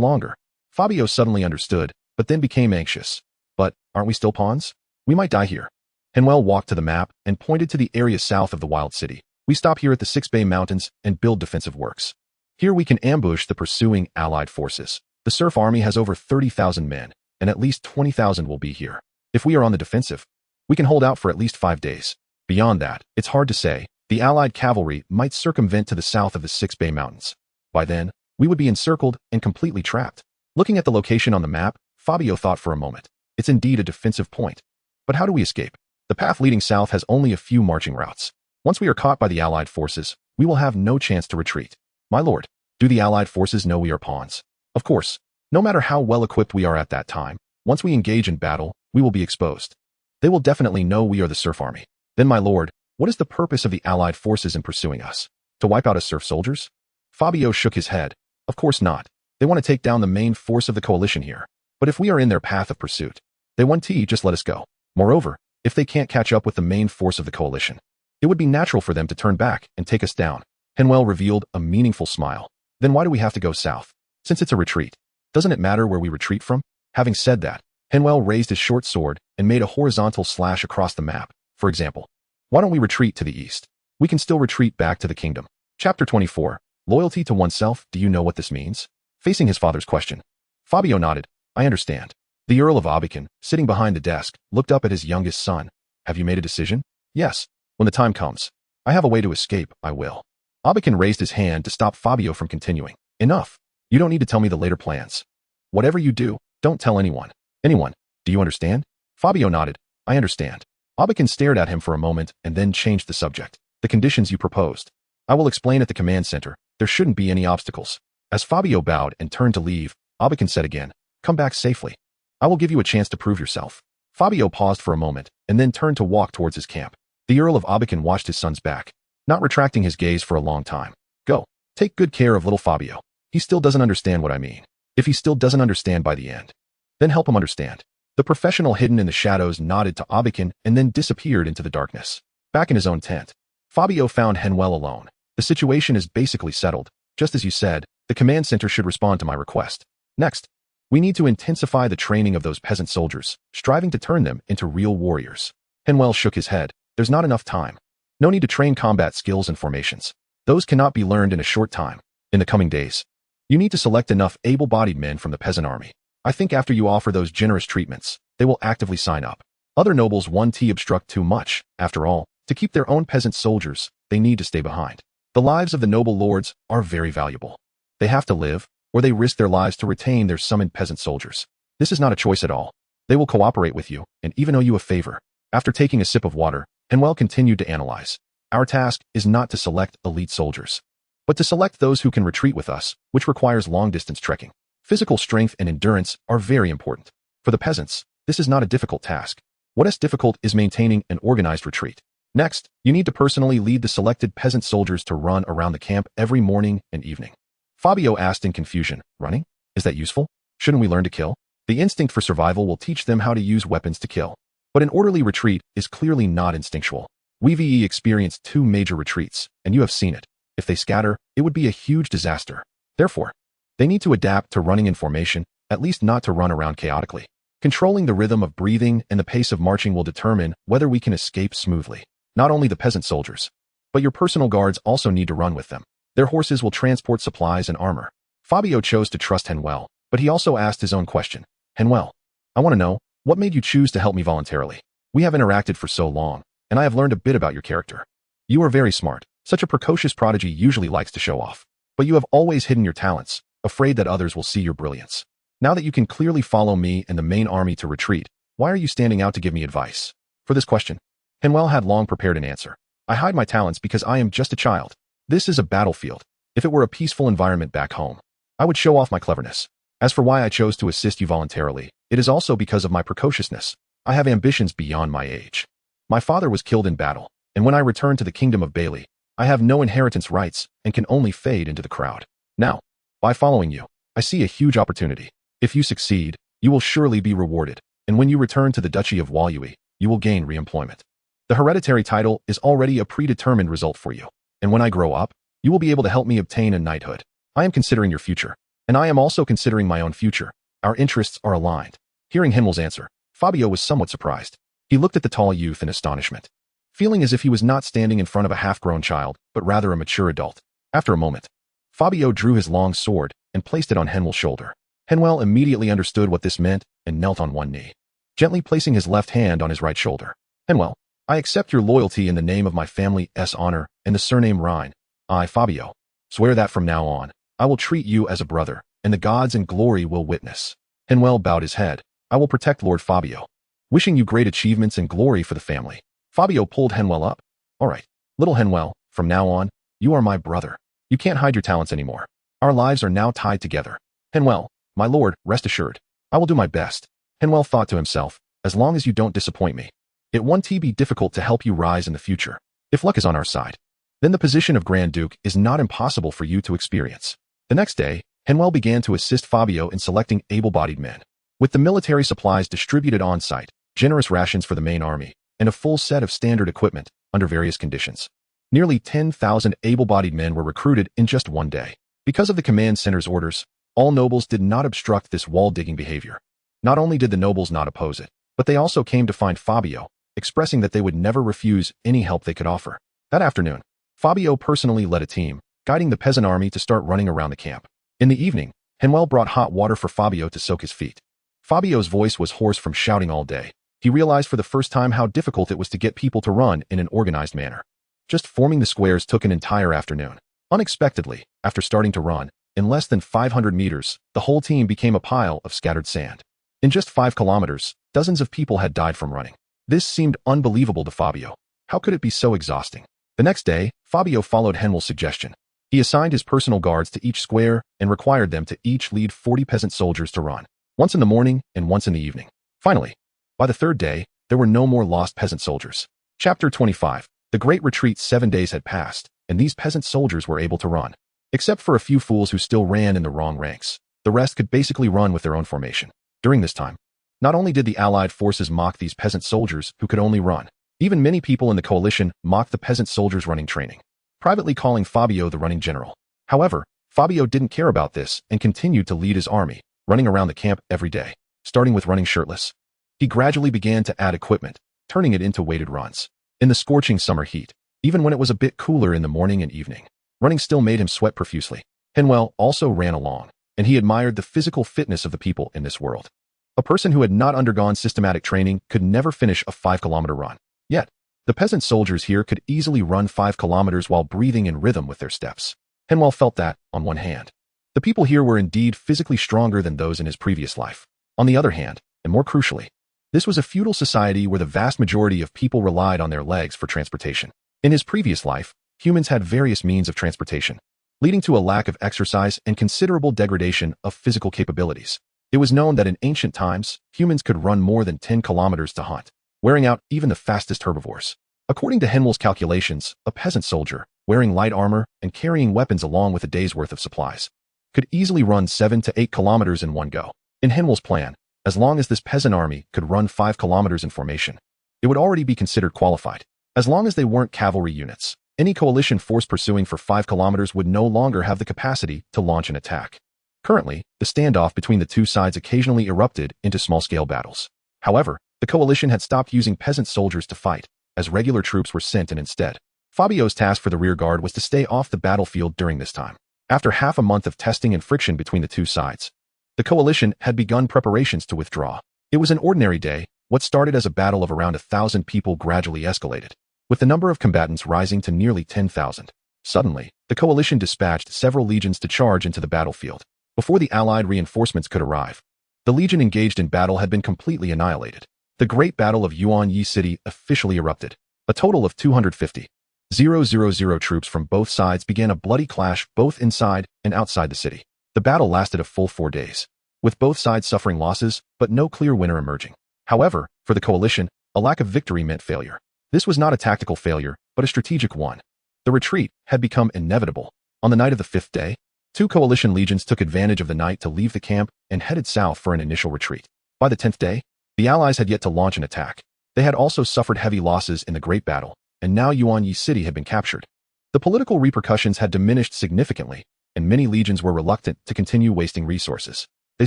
longer." Fabio suddenly understood, but then became anxious. "But aren't we still pawns? We might die here." Henvier walked to the map and pointed to the area south of the wild city. "We stop here at the 6 Bay Mountains and build defensive works. Here we can ambush the pursuing allied forces. The serf army has over 30,000 men, and at least 20,000 will be here. If we are on the defensive, we can hold out for at least 5 days. Beyond that, it's hard to say. The Allied cavalry might circumvent to the south of the Six Bay Mountains. By then, we would be encircled and completely trapped. Looking at the location on the map, Fabio thought for a moment. It's indeed a defensive point. But how do we escape? The path leading south has only a few marching routes. Once we are caught by the Allied forces, we will have no chance to retreat. My lord, do the Allied forces know we are pawns? Of course. No matter how well equipped we are at that time, once we engage in battle, we will be exposed. They will definitely know we are the serf army. Then, my lord, what is the purpose of the Allied forces in pursuing us? To wipe out us serf soldiers? Fabio shook his head. Of course not. They want to take down the main force of the coalition here. But if we are in their path of pursuit, they want to just let us go. Moreover, if they can't catch up with the main force of the coalition, it would be natural for them to turn back and take us down. Henvier revealed a meaningful smile. Then why do we have to go south? Since it's a retreat, doesn't it matter where we retreat from? Having said that, Henvier raised his short sword and made a horizontal slash across the map. For example, why don't we retreat to the east? We can still retreat back to the kingdom. Chapter 24. Loyalty to oneself. Do you know what this means? Facing his father's question, Fabio nodded. I understand. The Earl of Abican, sitting behind the desk, looked up at his youngest son. Have you made a decision? Yes. When the time comes, I have a way to escape, I will. Abican raised his hand to stop Fabio from continuing. Enough. You don't need to tell me the later plans. Whatever you do, don't tell anyone. Anyone. Do you understand? Fabio nodded. I understand. Abican stared at him for a moment and then changed the subject. The conditions you proposed. I will explain at the command center. There shouldn't be any obstacles. As Fabio bowed and turned to leave, Abican said again, come back safely. I will give you a chance to prove yourself. Fabio paused for a moment and then turned to walk towards his camp. The Earl of Abican watched his son's back, not retracting his gaze for a long time. Go. Take good care of little Fabio. He still doesn't understand what I mean. If he still doesn't understand by the end, then help him understand. The professional hidden in the shadows nodded to Abican and then disappeared into the darkness. Back in his own tent, Fabio found Henvier alone. The situation is basically settled. Just as you said, the command center should respond to my request. Next, we need to intensify the training of those peasant soldiers, striving to turn them into real warriors. Henvier shook his head. There's not enough time. No need to train combat skills and formations. Those cannot be learned in a short time. In the coming days, you need to select enough able-bodied men from the peasant army. I think after you offer those generous treatments, they will actively sign up. Other nobles want to obstruct too much. After all, to keep their own peasant soldiers, they need to stay behind. The lives of the noble lords are very valuable. They have to live, or they risk their lives to retain their summoned peasant soldiers. This is not a choice at all. They will cooperate with you and even owe you a favor. After taking a sip of water, Henvier continued to analyze. Our task is not to select elite soldiers, but to select those who can retreat with us, which requires long-distance trekking. Physical strength and endurance are very important. For the peasants, this is not a difficult task. What is difficult is maintaining an organized retreat. Next, you need to personally lead the selected peasant soldiers to run around the camp every morning and evening. Fabio asked in confusion, running? Is that useful? Shouldn't we learn to kill? The instinct for survival will teach them how to use weapons to kill. But an orderly retreat is clearly not instinctual. We've experienced 2 major retreats, and you have seen it. If they scatter, it would be a huge disaster. Therefore, they need to adapt to running in formation, at least not to run around chaotically. Controlling the rhythm of breathing and the pace of marching will determine whether we can escape smoothly. Not only the peasant soldiers, but your personal guards also need to run with them. Their horses will transport supplies and armor. Fabio chose to trust Henvier, but he also asked his own question. Henvier, I want to know, what made you choose to help me voluntarily? We have interacted for so long, and I have learned a bit about your character. You are very smart. Such a precocious prodigy usually likes to show off. But you have always hidden your talents, afraid that others will see your brilliance. Now that you can clearly follow me and the main army to retreat, why are you standing out to give me advice? For this question, Henvier had long prepared an answer. I hide my talents because I am just a child. This is a battlefield. If it were a peaceful environment back home, I would show off my cleverness. As for why I chose to assist you voluntarily, it is also because of my precociousness. I have ambitions beyond my age. My father was killed in battle, and when I return to the kingdom of Bailey, I have no inheritance rights and can only fade into the crowd. Now, by following you, I see a huge opportunity. If you succeed, you will surely be rewarded, and when you return to the Duchy of Waluyi, you will gain re-employment. The hereditary title is already a predetermined result for you, and when I grow up, you will be able to help me obtain a knighthood. I am considering your future, and I am also considering my own future. Our interests are aligned. Hearing Henvier's answer, Fabio was somewhat surprised. He looked at the tall youth in astonishment, feeling as if he was not standing in front of a half-grown child, but rather a mature adult. After a moment, Fabio drew his long sword and placed it on Henvier's shoulder. Henvier immediately understood what this meant and knelt on one knee. gently placing his left hand on his right shoulder. Henvier, I accept your loyalty in the name of my family's honor and the surname Rhine. I, Fabio, swear that from now on, I will treat you as a brother, and the gods in glory will witness. Henvier bowed his head. I will protect Lord Fabio. Wishing you great achievements and glory for the family. Fabio pulled Henvier up. All right, little Henvier, from now on, you are my brother. You can't hide your talents anymore. Our lives are now tied together. Henvier, my lord, rest assured. I will do my best. Henvier thought to himself, as long as you don't disappoint me. It won't be difficult to help you rise in the future. If luck is on our side, then the position of Grand Duke is not impossible for you to experience. The next day, Henvier began to assist Fabio in selecting able-bodied men. With the military supplies distributed on-site, generous rations for the main army, and a full set of standard equipment under various conditions, nearly 10,000 able-bodied men were recruited in just one day. Because of the command center's orders, all nobles did not obstruct this wall-digging behavior. Not only did the nobles not oppose it, but they also came to find Fabio, expressing that they would never refuse any help they could offer. That afternoon, Fabio personally led a team, guiding the peasant army to start running around the camp. In the evening, Henvier brought hot water for Fabio to soak his feet. Fabio's voice was hoarse from shouting all day. He realized for the first time how difficult it was to get people to run in an organized manner. Just forming the squares took an entire afternoon. Unexpectedly, after starting to run, in less than 500 meters, the whole team became a pile of scattered sand. In just 5 kilometers, dozens of people had died from running. This seemed unbelievable to Fabio. How could it be so exhausting? The next day, Fabio followed Henvier's suggestion. He assigned his personal guards to each square and required them to each lead 40 peasant soldiers to run, once in the morning and once in the evening. Finally, by the third day, there were no more lost peasant soldiers. Chapter 25. The Great Retreat. 7 days had passed, and these peasant soldiers were able to run. Except for a few fools who still ran in the wrong ranks, the rest could basically run with their own formation. During this time, not only did the Allied forces mock these peasant soldiers who could only run, even many people in the coalition mocked the peasant soldiers' running training, privately calling Fabio the running general. However, Fabio didn't care about this and continued to lead his army, running around the camp every day, starting with running shirtless. He gradually began to add equipment, turning it into weighted runs. In the scorching summer heat, even when it was a bit cooler in the morning and evening, running still made him sweat profusely. Henvier also ran along, and he admired the physical fitness of the people in this world. A person who had not undergone systematic training could never finish a 5-kilometer run. Yet, the peasant soldiers here could easily run 5 kilometers while breathing in rhythm with their steps. Henvier felt that, on one hand, the people here were indeed physically stronger than those in his previous life. On the other hand, and more crucially, this was a feudal society where the vast majority of people relied on their legs for transportation. In his previous life, humans had various means of transportation, leading to a lack of exercise and considerable degradation of physical capabilities. It was known that in ancient times, humans could run more than 10 kilometers to hunt, wearing out even the fastest herbivores. According to Henvier's calculations, a peasant soldier, wearing light armor and carrying weapons along with a day's worth of supplies, could easily run 7 to 8 kilometers in one go. In Henvier's plan, as long as this peasant army could run 5 kilometers in formation, it would already be considered qualified. As long as they weren't cavalry units, any coalition force pursuing for 5 kilometers would no longer have the capacity to launch an attack. Currently, the standoff between the two sides occasionally erupted into small-scale battles. However, the coalition had stopped using peasant soldiers to fight, as regular troops were sent in instead. Fabio's task for the rear guard was to stay off the battlefield during this time. After half a month of testing and friction between the two sides, the coalition had begun preparations to withdraw. It was an ordinary day. What started as a battle of around 1,000 people gradually escalated, with the number of combatants rising to nearly 10,000. Suddenly, the coalition dispatched several legions to charge into the battlefield. Before the Allied reinforcements could arrive, the legion engaged in battle had been completely annihilated. The Great Battle of Yuan-Yi City officially erupted. A total of 250,000 troops from both sides began a bloody clash both inside and outside the city. The battle lasted a full 4 days, with both sides suffering losses, but no clear winner emerging. However, for the coalition, a lack of victory meant failure. This was not a tactical failure, but a strategic one. The retreat had become inevitable. On the night of the 5th day, 2 coalition legions took advantage of the night to leave the camp and headed south for an initial retreat. By the 10th day, the Allies had yet to launch an attack. They had also suffered heavy losses in the Great Battle, and now Yuan-Yi City had been captured. The political repercussions had diminished significantly, and many legions were reluctant to continue wasting resources. They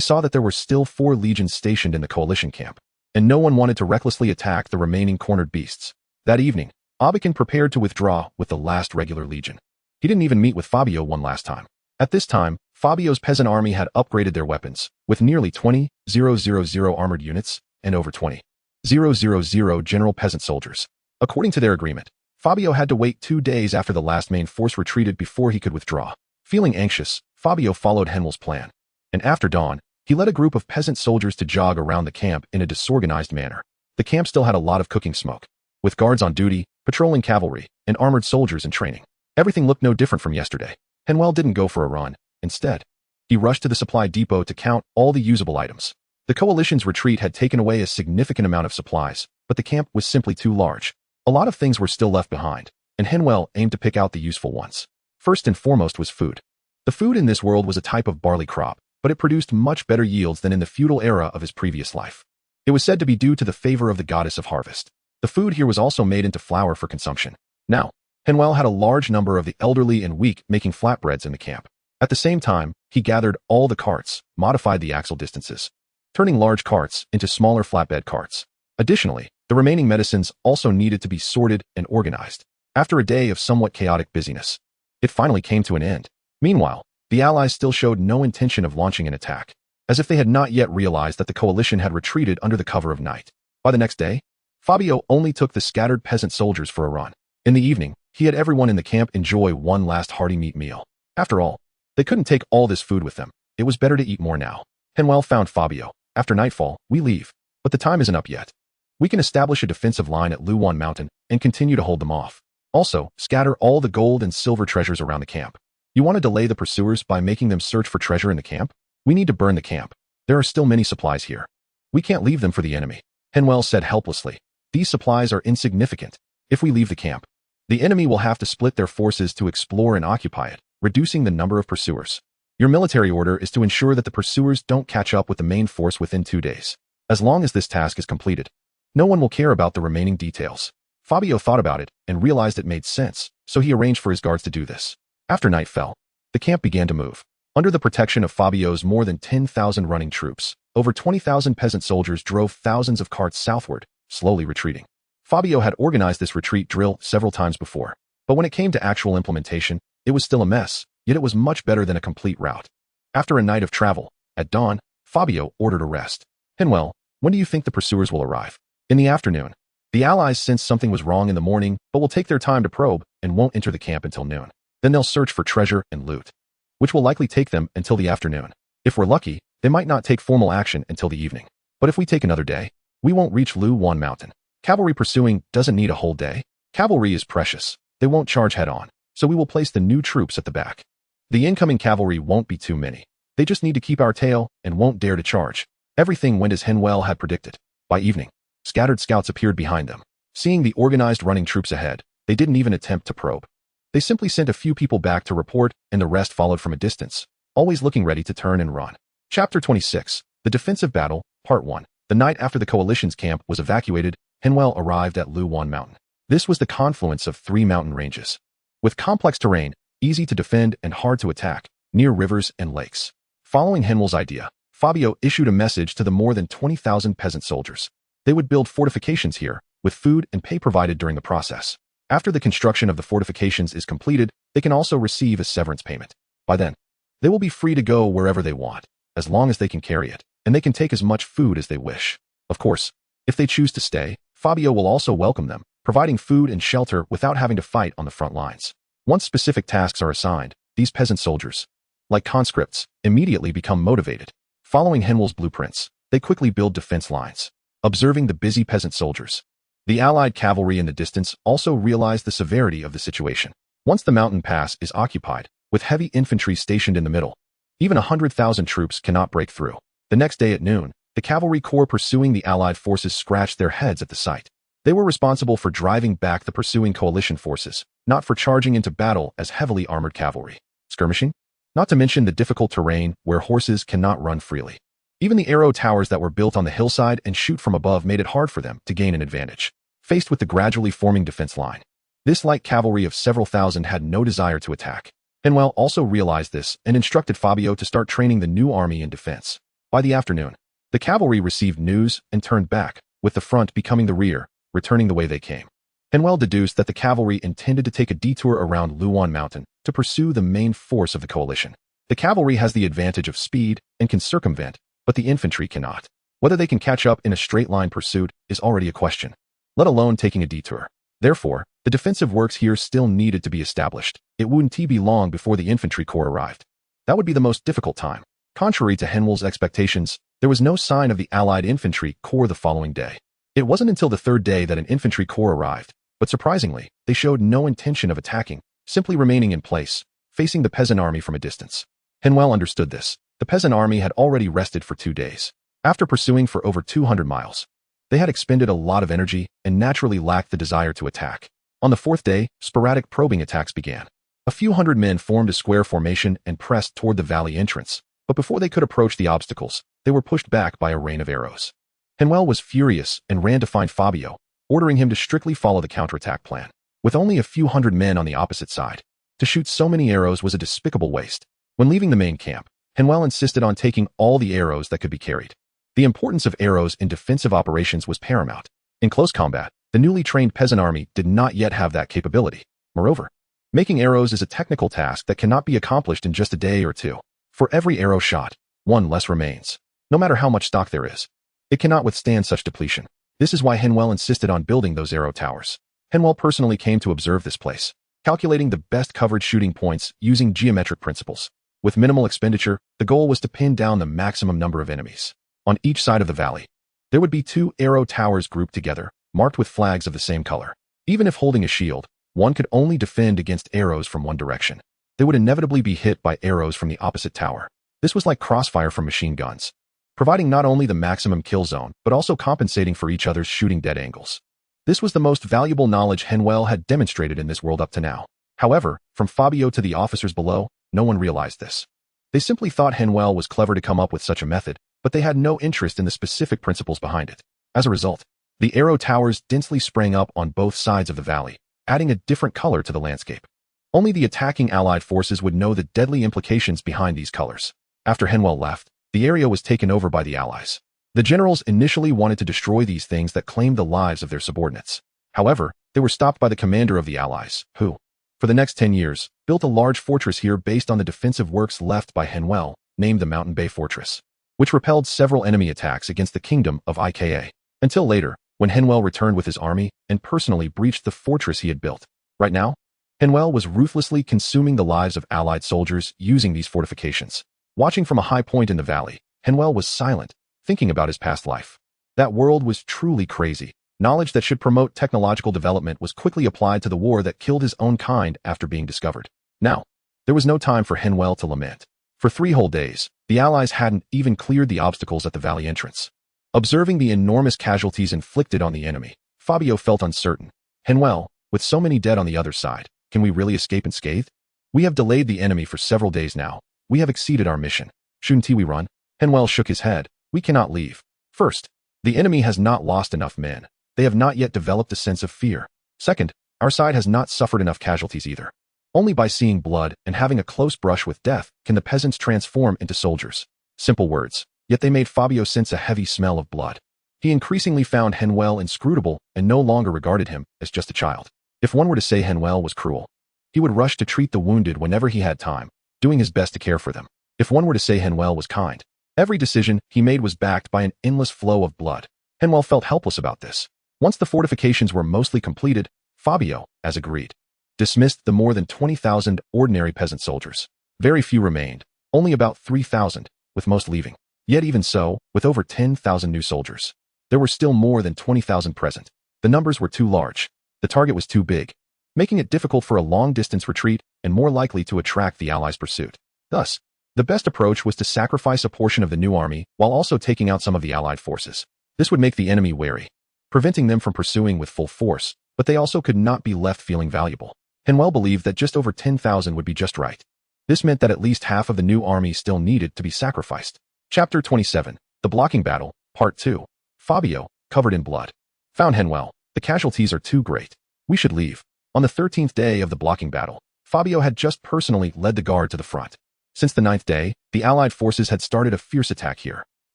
saw that there were still 4 legions stationed in the coalition camp, and no one wanted to recklessly attack the remaining cornered beasts. That evening, Abakan prepared to withdraw with the last regular legion. He didn't even meet with Fabio one last time. At this time, Fabio's peasant army had upgraded their weapons, with nearly 20,000 armored units and over 20,000 general peasant soldiers. According to their agreement, Fabio had to wait 2 days after the last main force retreated before he could withdraw. Feeling anxious, Fabio followed Henviel's plan, and after dawn, he led a group of peasant soldiers to jog around the camp in a disorganized manner. The camp still had a lot of cooking smoke, with guards on duty, patrolling cavalry, and armored soldiers in training. Everything looked no different from yesterday. Henvier didn't go for a run. Instead, he rushed to the supply depot to count all the usable items. The coalition's retreat had taken away a significant amount of supplies, but the camp was simply too large. A lot of things were still left behind, and Henvier aimed to pick out the useful ones. First and foremost was food. The food in this world was a type of barley crop, but it produced much better yields than in the feudal era of his previous life. It was said to be due to the favor of the goddess of harvest. The food here was also made into flour for consumption. Now, Henvier had a large number of the elderly and weak making flatbreads in the camp. At the same time, he gathered all the carts, modified the axle distances, turning large carts into smaller flatbed carts. Additionally, the remaining medicines also needed to be sorted and organized. After a day of somewhat chaotic busyness, it finally came to an end. Meanwhile, the Allies still showed no intention of launching an attack, as if they had not yet realized that the coalition had retreated under the cover of night. By the next day, Fabio only took the scattered peasant soldiers for a run. In the evening, he had everyone in the camp enjoy one last hearty meat meal. After all, they couldn't take all this food with them. It was better to eat more now. Henvier found Fabio. After nightfall, we leave. But the time isn't up yet. We can establish a defensive line at Luwan Mountain and continue to hold them off. Also, scatter all the gold and silver treasures around the camp. You want to delay the pursuers by making them search for treasure in the camp? We need to burn the camp. There are still many supplies here. We can't leave them for the enemy. Henvier said helplessly. These supplies are insignificant. If we leave the camp, the enemy will have to split their forces to explore and occupy it, reducing the number of pursuers. Your military order is to ensure that the pursuers don't catch up with the main force within 2 days. As long as this task is completed, no one will care about the remaining details. Fabio thought about it and realized it made sense, so he arranged for his guards to do this. After night fell, the camp began to move. Under the protection of Fabio's more than 10,000 running troops, over 20,000 peasant soldiers drove thousands of carts southward, slowly retreating. Fabio had organized this retreat drill several times before, but when it came to actual implementation, it was still a mess, yet it was much better than a complete rout. After a night of travel, at dawn, Fabio ordered a rest. Henvier, when do you think the pursuers will arrive? In the afternoon. The Allies sensed something was wrong in the morning, but will take their time to probe and won't enter the camp until noon. Then they'll search for treasure and loot, which will likely take them until the afternoon. If we're lucky, they might not take formal action until the evening. But if we take another day, we won't reach Luwan Mountain. Cavalry pursuing doesn't need a whole day. Cavalry is precious. They won't charge head-on, so we will place the new troops at the back. The incoming cavalry won't be too many. They just need to keep our tail and won't dare to charge. Everything went as Henvier had predicted. By evening, scattered scouts appeared behind them. Seeing the organized running troops ahead, they didn't even attempt to probe. They simply sent a few people back to report, and the rest followed from a distance, always looking ready to turn and run. Chapter 26. The Defensive Battle, Part 1. The night after the coalition's camp was evacuated, Henvier arrived at Luwan Mountain. This was the confluence of 3 mountain ranges, with complex terrain, easy to defend and hard to attack, near rivers and lakes. Following Henviel's idea, Fabio issued a message to the more than 20,000 peasant soldiers. They would build fortifications here, with food and pay provided during the process. After the construction of the fortifications is completed, they can also receive a severance payment. By then, they will be free to go wherever they want, as long as they can carry it, and they can take as much food as they wish. Of course, if they choose to stay, Fabio will also welcome them, providing food and shelter without having to fight on the front lines. Once specific tasks are assigned, these peasant soldiers, like conscripts, immediately become motivated. Following Henviel's blueprints, they quickly build defense lines. Observing the busy peasant soldiers, the Allied cavalry in the distance also realized the severity of the situation. Once the mountain pass is occupied, with heavy infantry stationed in the middle, even 100,000 troops cannot break through. The next day at noon, the cavalry corps pursuing the Allied forces scratched their heads at the sight. They were responsible for driving back the pursuing coalition forces, not for charging into battle as heavily armored cavalry. Skirmishing? Not to mention the difficult terrain where horses cannot run freely. Even the arrow towers that were built on the hillside and shoot from above made it hard for them to gain an advantage. Faced with the gradually forming defense line, this light cavalry of several thousand had no desire to attack. Henvier also realized this and instructed Fabio to start training the new army in defense. By the afternoon, the cavalry received news and turned back, with the front becoming the rear, returning the way they came. Henvier deduced that the cavalry intended to take a detour around Luwan Mountain to pursue the main force of the coalition. The cavalry has the advantage of speed and can circumvent, but the infantry cannot. Whether they can catch up in a straight-line pursuit is already a question, let alone taking a detour. Therefore, the defensive works here still needed to be established. It wouldn't be long before the infantry corps arrived. That would be the most difficult time. Contrary to Henwell's expectations, there was no sign of the Allied infantry corps the following day. It wasn't until the third day that an infantry corps arrived, but surprisingly, they showed no intention of attacking, simply remaining in place, facing the peasant army from a distance. Henwell understood this. The peasant army had already rested for 2 days. After pursuing for over 200 miles, they had expended a lot of energy and naturally lacked the desire to attack. On the 4th day, sporadic probing attacks began. A few hundred men formed a square formation and pressed toward the valley entrance, but before they could approach the obstacles, they were pushed back by a rain of arrows. Henwell was furious and ran to find Fabio, ordering him to strictly follow the counterattack plan. With only a few hundred men on the opposite side, to shoot so many arrows was a despicable waste. When leaving the main camp, Henwell insisted on taking all the arrows that could be carried. The importance of arrows in defensive operations was paramount. In close combat, the newly trained peasant army did not yet have that capability. Moreover, making arrows is a technical task that cannot be accomplished in just a day or two. For every arrow shot, one less remains. No matter how much stock there is, it cannot withstand such depletion. This is why Henwell insisted on building those arrow towers. Henwell personally came to observe this place, calculating the best covered shooting points using geometric principles. With minimal expenditure, the goal was to pin down the maximum number of enemies. On each side of the valley, there would be 2 arrow towers grouped together, marked with flags of the same color. Even if holding a shield, one could only defend against arrows from one direction. They would inevitably be hit by arrows from the opposite tower. This was like crossfire from machine guns, providing not only the maximum kill zone, but also compensating for each other's shooting dead angles. This was the most valuable knowledge Henwell had demonstrated in this world up to now. However, from Fabio to the officers below, no one realized this. They simply thought Henwell was clever to come up with such a method, but they had no interest in the specific principles behind it. As a result, the arrow towers densely sprang up on both sides of the valley, adding a different color to the landscape. Only the attacking Allied forces would know the deadly implications behind these colors. After Henwell left, the area was taken over by the Allies. The generals initially wanted to destroy these things that claimed the lives of their subordinates. However, they were stopped by the commander of the Allies, who, for the next 10 years, built a large fortress here based on the defensive works left by Henwell, named the Mountain Bay Fortress, which repelled several enemy attacks against the kingdom of Ika. Until later, when Henwell returned with his army and personally breached the fortress he had built. Right now, Henwell was ruthlessly consuming the lives of Allied soldiers using these fortifications. Watching from a high point in the valley, Henwell was silent, thinking about his past life. That world was truly crazy. Knowledge that should promote technological development was quickly applied to the war that killed his own kind after being discovered. Now, there was no time for Henwell to lament. For 3 whole days, the Allies hadn't even cleared the obstacles at the valley entrance. Observing the enormous casualties inflicted on the enemy, Fabio felt uncertain. Henwell, with so many dead on the other side, can we really escape unscathed? We have delayed the enemy for several days now. We have exceeded our mission. Shouldn't we run? Henwell shook his head. We cannot leave. First, the enemy has not lost enough men. They have not yet developed a sense of fear. Second, our side has not suffered enough casualties either. Only by seeing blood and having a close brush with death can the peasants transform into soldiers. Simple words, yet they made Fabio sense a heavy smell of blood. He increasingly found Henwell inscrutable and no longer regarded him as just a child. If one were to say Henwell was cruel, he would rush to treat the wounded whenever he had time, doing his best to care for them. If one were to say Henwell was kind, every decision he made was backed by an endless flow of blood. Henwell felt helpless about this. Once the fortifications were mostly completed, Fabio, as agreed, dismissed the more than 20,000 ordinary peasant soldiers. Very few remained, only about 3,000, with most leaving. Yet even so, with over 10,000 new soldiers, there were still more than 20,000 present. The numbers were too large. The target was too big, making it difficult for a long-distance retreat and more likely to attract the Allies' pursuit. Thus, the best approach was to sacrifice a portion of the new army while also taking out some of the Allied forces. This would make the enemy wary, preventing them from pursuing with full force, but they also could not be left feeling valuable. Henwell believed that just over 10,000 would be just right. This meant that at least half of the new army still needed to be sacrificed. Chapter 27, The Blocking Battle, Part 2. Fabio, covered in blood, found Henwell. The casualties are too great. We should leave. On the 13th day of the blocking battle, Fabio had just personally led the guard to the front. Since the 9th day, the Allied forces had started a fierce attack here.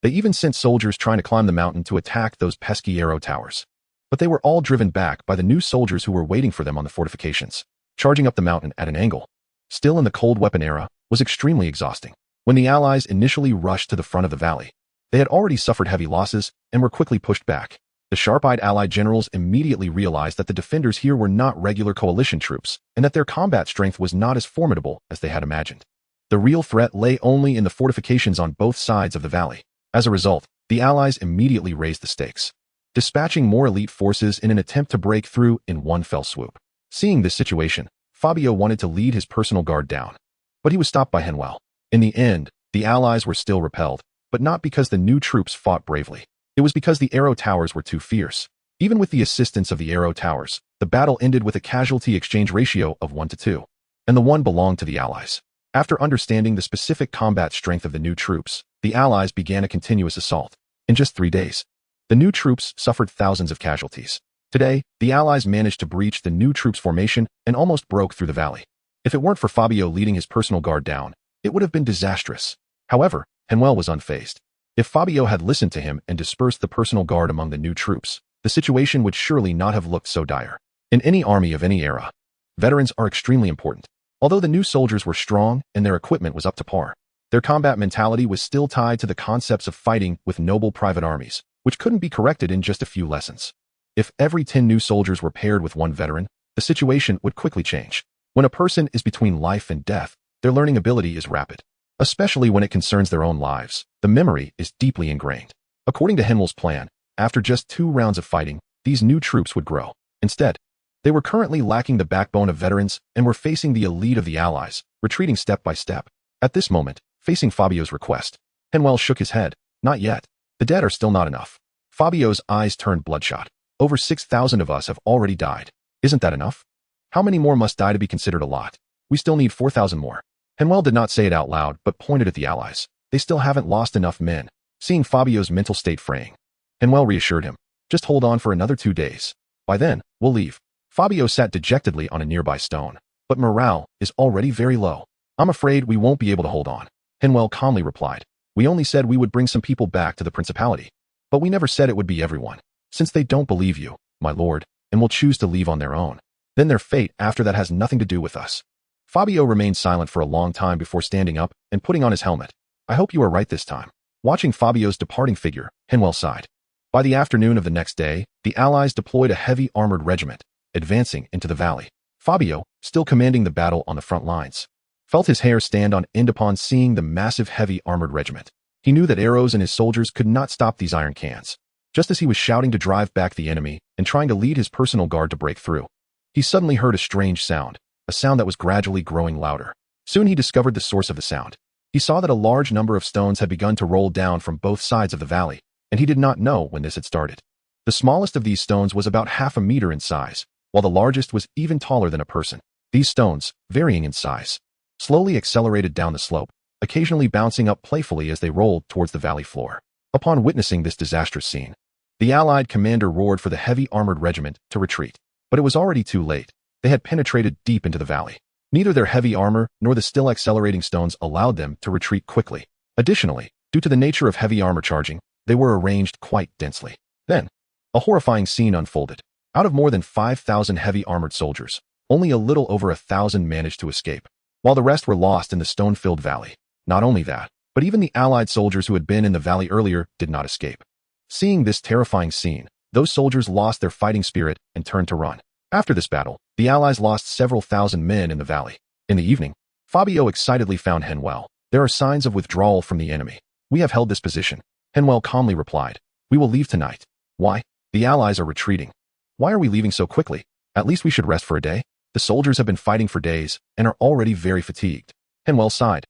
They even sent soldiers trying to climb the mountain to attack those pesky arrow towers. But they were all driven back by the new soldiers who were waiting for them on the fortifications. Charging up the mountain at an angle, still in the cold weapon era, was extremely exhausting. When the Allies initially rushed to the front of the valley, They had already suffered heavy losses and were quickly pushed back. The sharp-eyed Allied generals immediately realized that the defenders here were not regular coalition troops and that their combat strength was not as formidable as they had imagined. The real threat lay only in the fortifications on both sides of the valley. As a result, the Allies immediately raised the stakes, dispatching more elite forces in an attempt to break through in one fell swoop. Seeing this situation, Fabio wanted to lead his personal guard down, but he was stopped by Henvier. In the end, the Allies were still repelled, but not because the new troops fought bravely. It was because the arrow towers were too fierce. Even with the assistance of the arrow towers, the battle ended with a casualty exchange ratio of 1 to 2, and the 1 belonged to the Allies. After understanding the specific combat strength of the new troops, the Allies began a continuous assault. In just 3 days, the new troops suffered thousands of casualties. Today, the Allies managed to breach the new troops' formation and almost broke through the valley. If it weren't for Fabio leading his personal guard down, it would have been disastrous. However, Henvier was unfazed. If Fabio had listened to him and dispersed the personal guard among the new troops, the situation would surely not have looked so dire. In any army of any era, veterans are extremely important. Although the new soldiers were strong and their equipment was up to par, their combat mentality was still tied to the concepts of fighting with noble private armies, which couldn't be corrected in just a few lessons. If every 10 new soldiers were paired with one veteran, the situation would quickly change. When a person is between life and death, their learning ability is rapid. Especially when it concerns their own lives, the memory is deeply ingrained. According to Henvier's plan, after just 2 rounds of fighting, these new troops would grow. Instead, they were currently lacking the backbone of veterans and were facing the elite of the Allies, retreating step by step. At this moment, facing Fabio's request, Henvier shook his head. Not yet. The dead are still not enough. Fabio's eyes turned bloodshot. Over 6,000 of us have already died. Isn't that enough? How many more must die to be considered a lot? We still need 4,000 more. Henvier did not say it out loud, but pointed at the Allies. They still haven't lost enough men. Seeing Fabio's mental state fraying, Henvier reassured him. Just hold on for another 2 days. By then, we'll leave. Fabio sat dejectedly on a nearby stone, but morale is already very low. I'm afraid we won't be able to hold on. Henvier calmly replied. We only said we would bring some people back to the principality, but we never said it would be everyone. Since they don't believe you, my lord, and will choose to leave on their own, then their fate after that has nothing to do with us. Fabio remained silent for a long time before standing up and putting on his helmet. I hope you are right this time. Watching Fabio's departing figure, Henvier sighed. By the afternoon of the next day, the Allies deployed a heavy armored regiment, advancing into the valley. Fabio, still commanding the battle on the front lines, felt his hair stand on end upon seeing the massive heavy armored regiment. He knew that arrows and his soldiers could not stop these iron cans. Just as he was shouting to drive back the enemy and trying to lead his personal guard to break through, he suddenly heard a strange sound, a sound that was gradually growing louder. Soon he discovered the source of the sound. He saw that a large number of stones had begun to roll down from both sides of the valley, and he did not know when this had started. The smallest of these stones was about half a meter in size, while the largest was even taller than a person. These stones, varying in size, slowly accelerated down the slope, occasionally bouncing up playfully as they rolled towards the valley floor. Upon witnessing this disastrous scene, the Allied commander roared for the heavy armored regiment to retreat. But it was already too late. They had penetrated deep into the valley. Neither their heavy armor nor the still accelerating stones allowed them to retreat quickly. Additionally, due to the nature of heavy armor charging, they were arranged quite densely. Then, a horrifying scene unfolded. Out of more than 5,000 heavy armored soldiers, only a little over 1,000 managed to escape, while the rest were lost in the stone-filled valley. Not only that, but even the Allied soldiers who had been in the valley earlier did not escape. Seeing this terrifying scene, those soldiers lost their fighting spirit and turned to run. After this battle, the Allies lost several thousand men in the valley. In the evening, Fabio excitedly found Henvier. There are signs of withdrawal from the enemy. We have held this position. Henvier calmly replied. We will leave tonight. Why? The Allies are retreating. Why are we leaving so quickly? At least we should rest for a day. The soldiers have been fighting for days and are already very fatigued. Henvier sighed.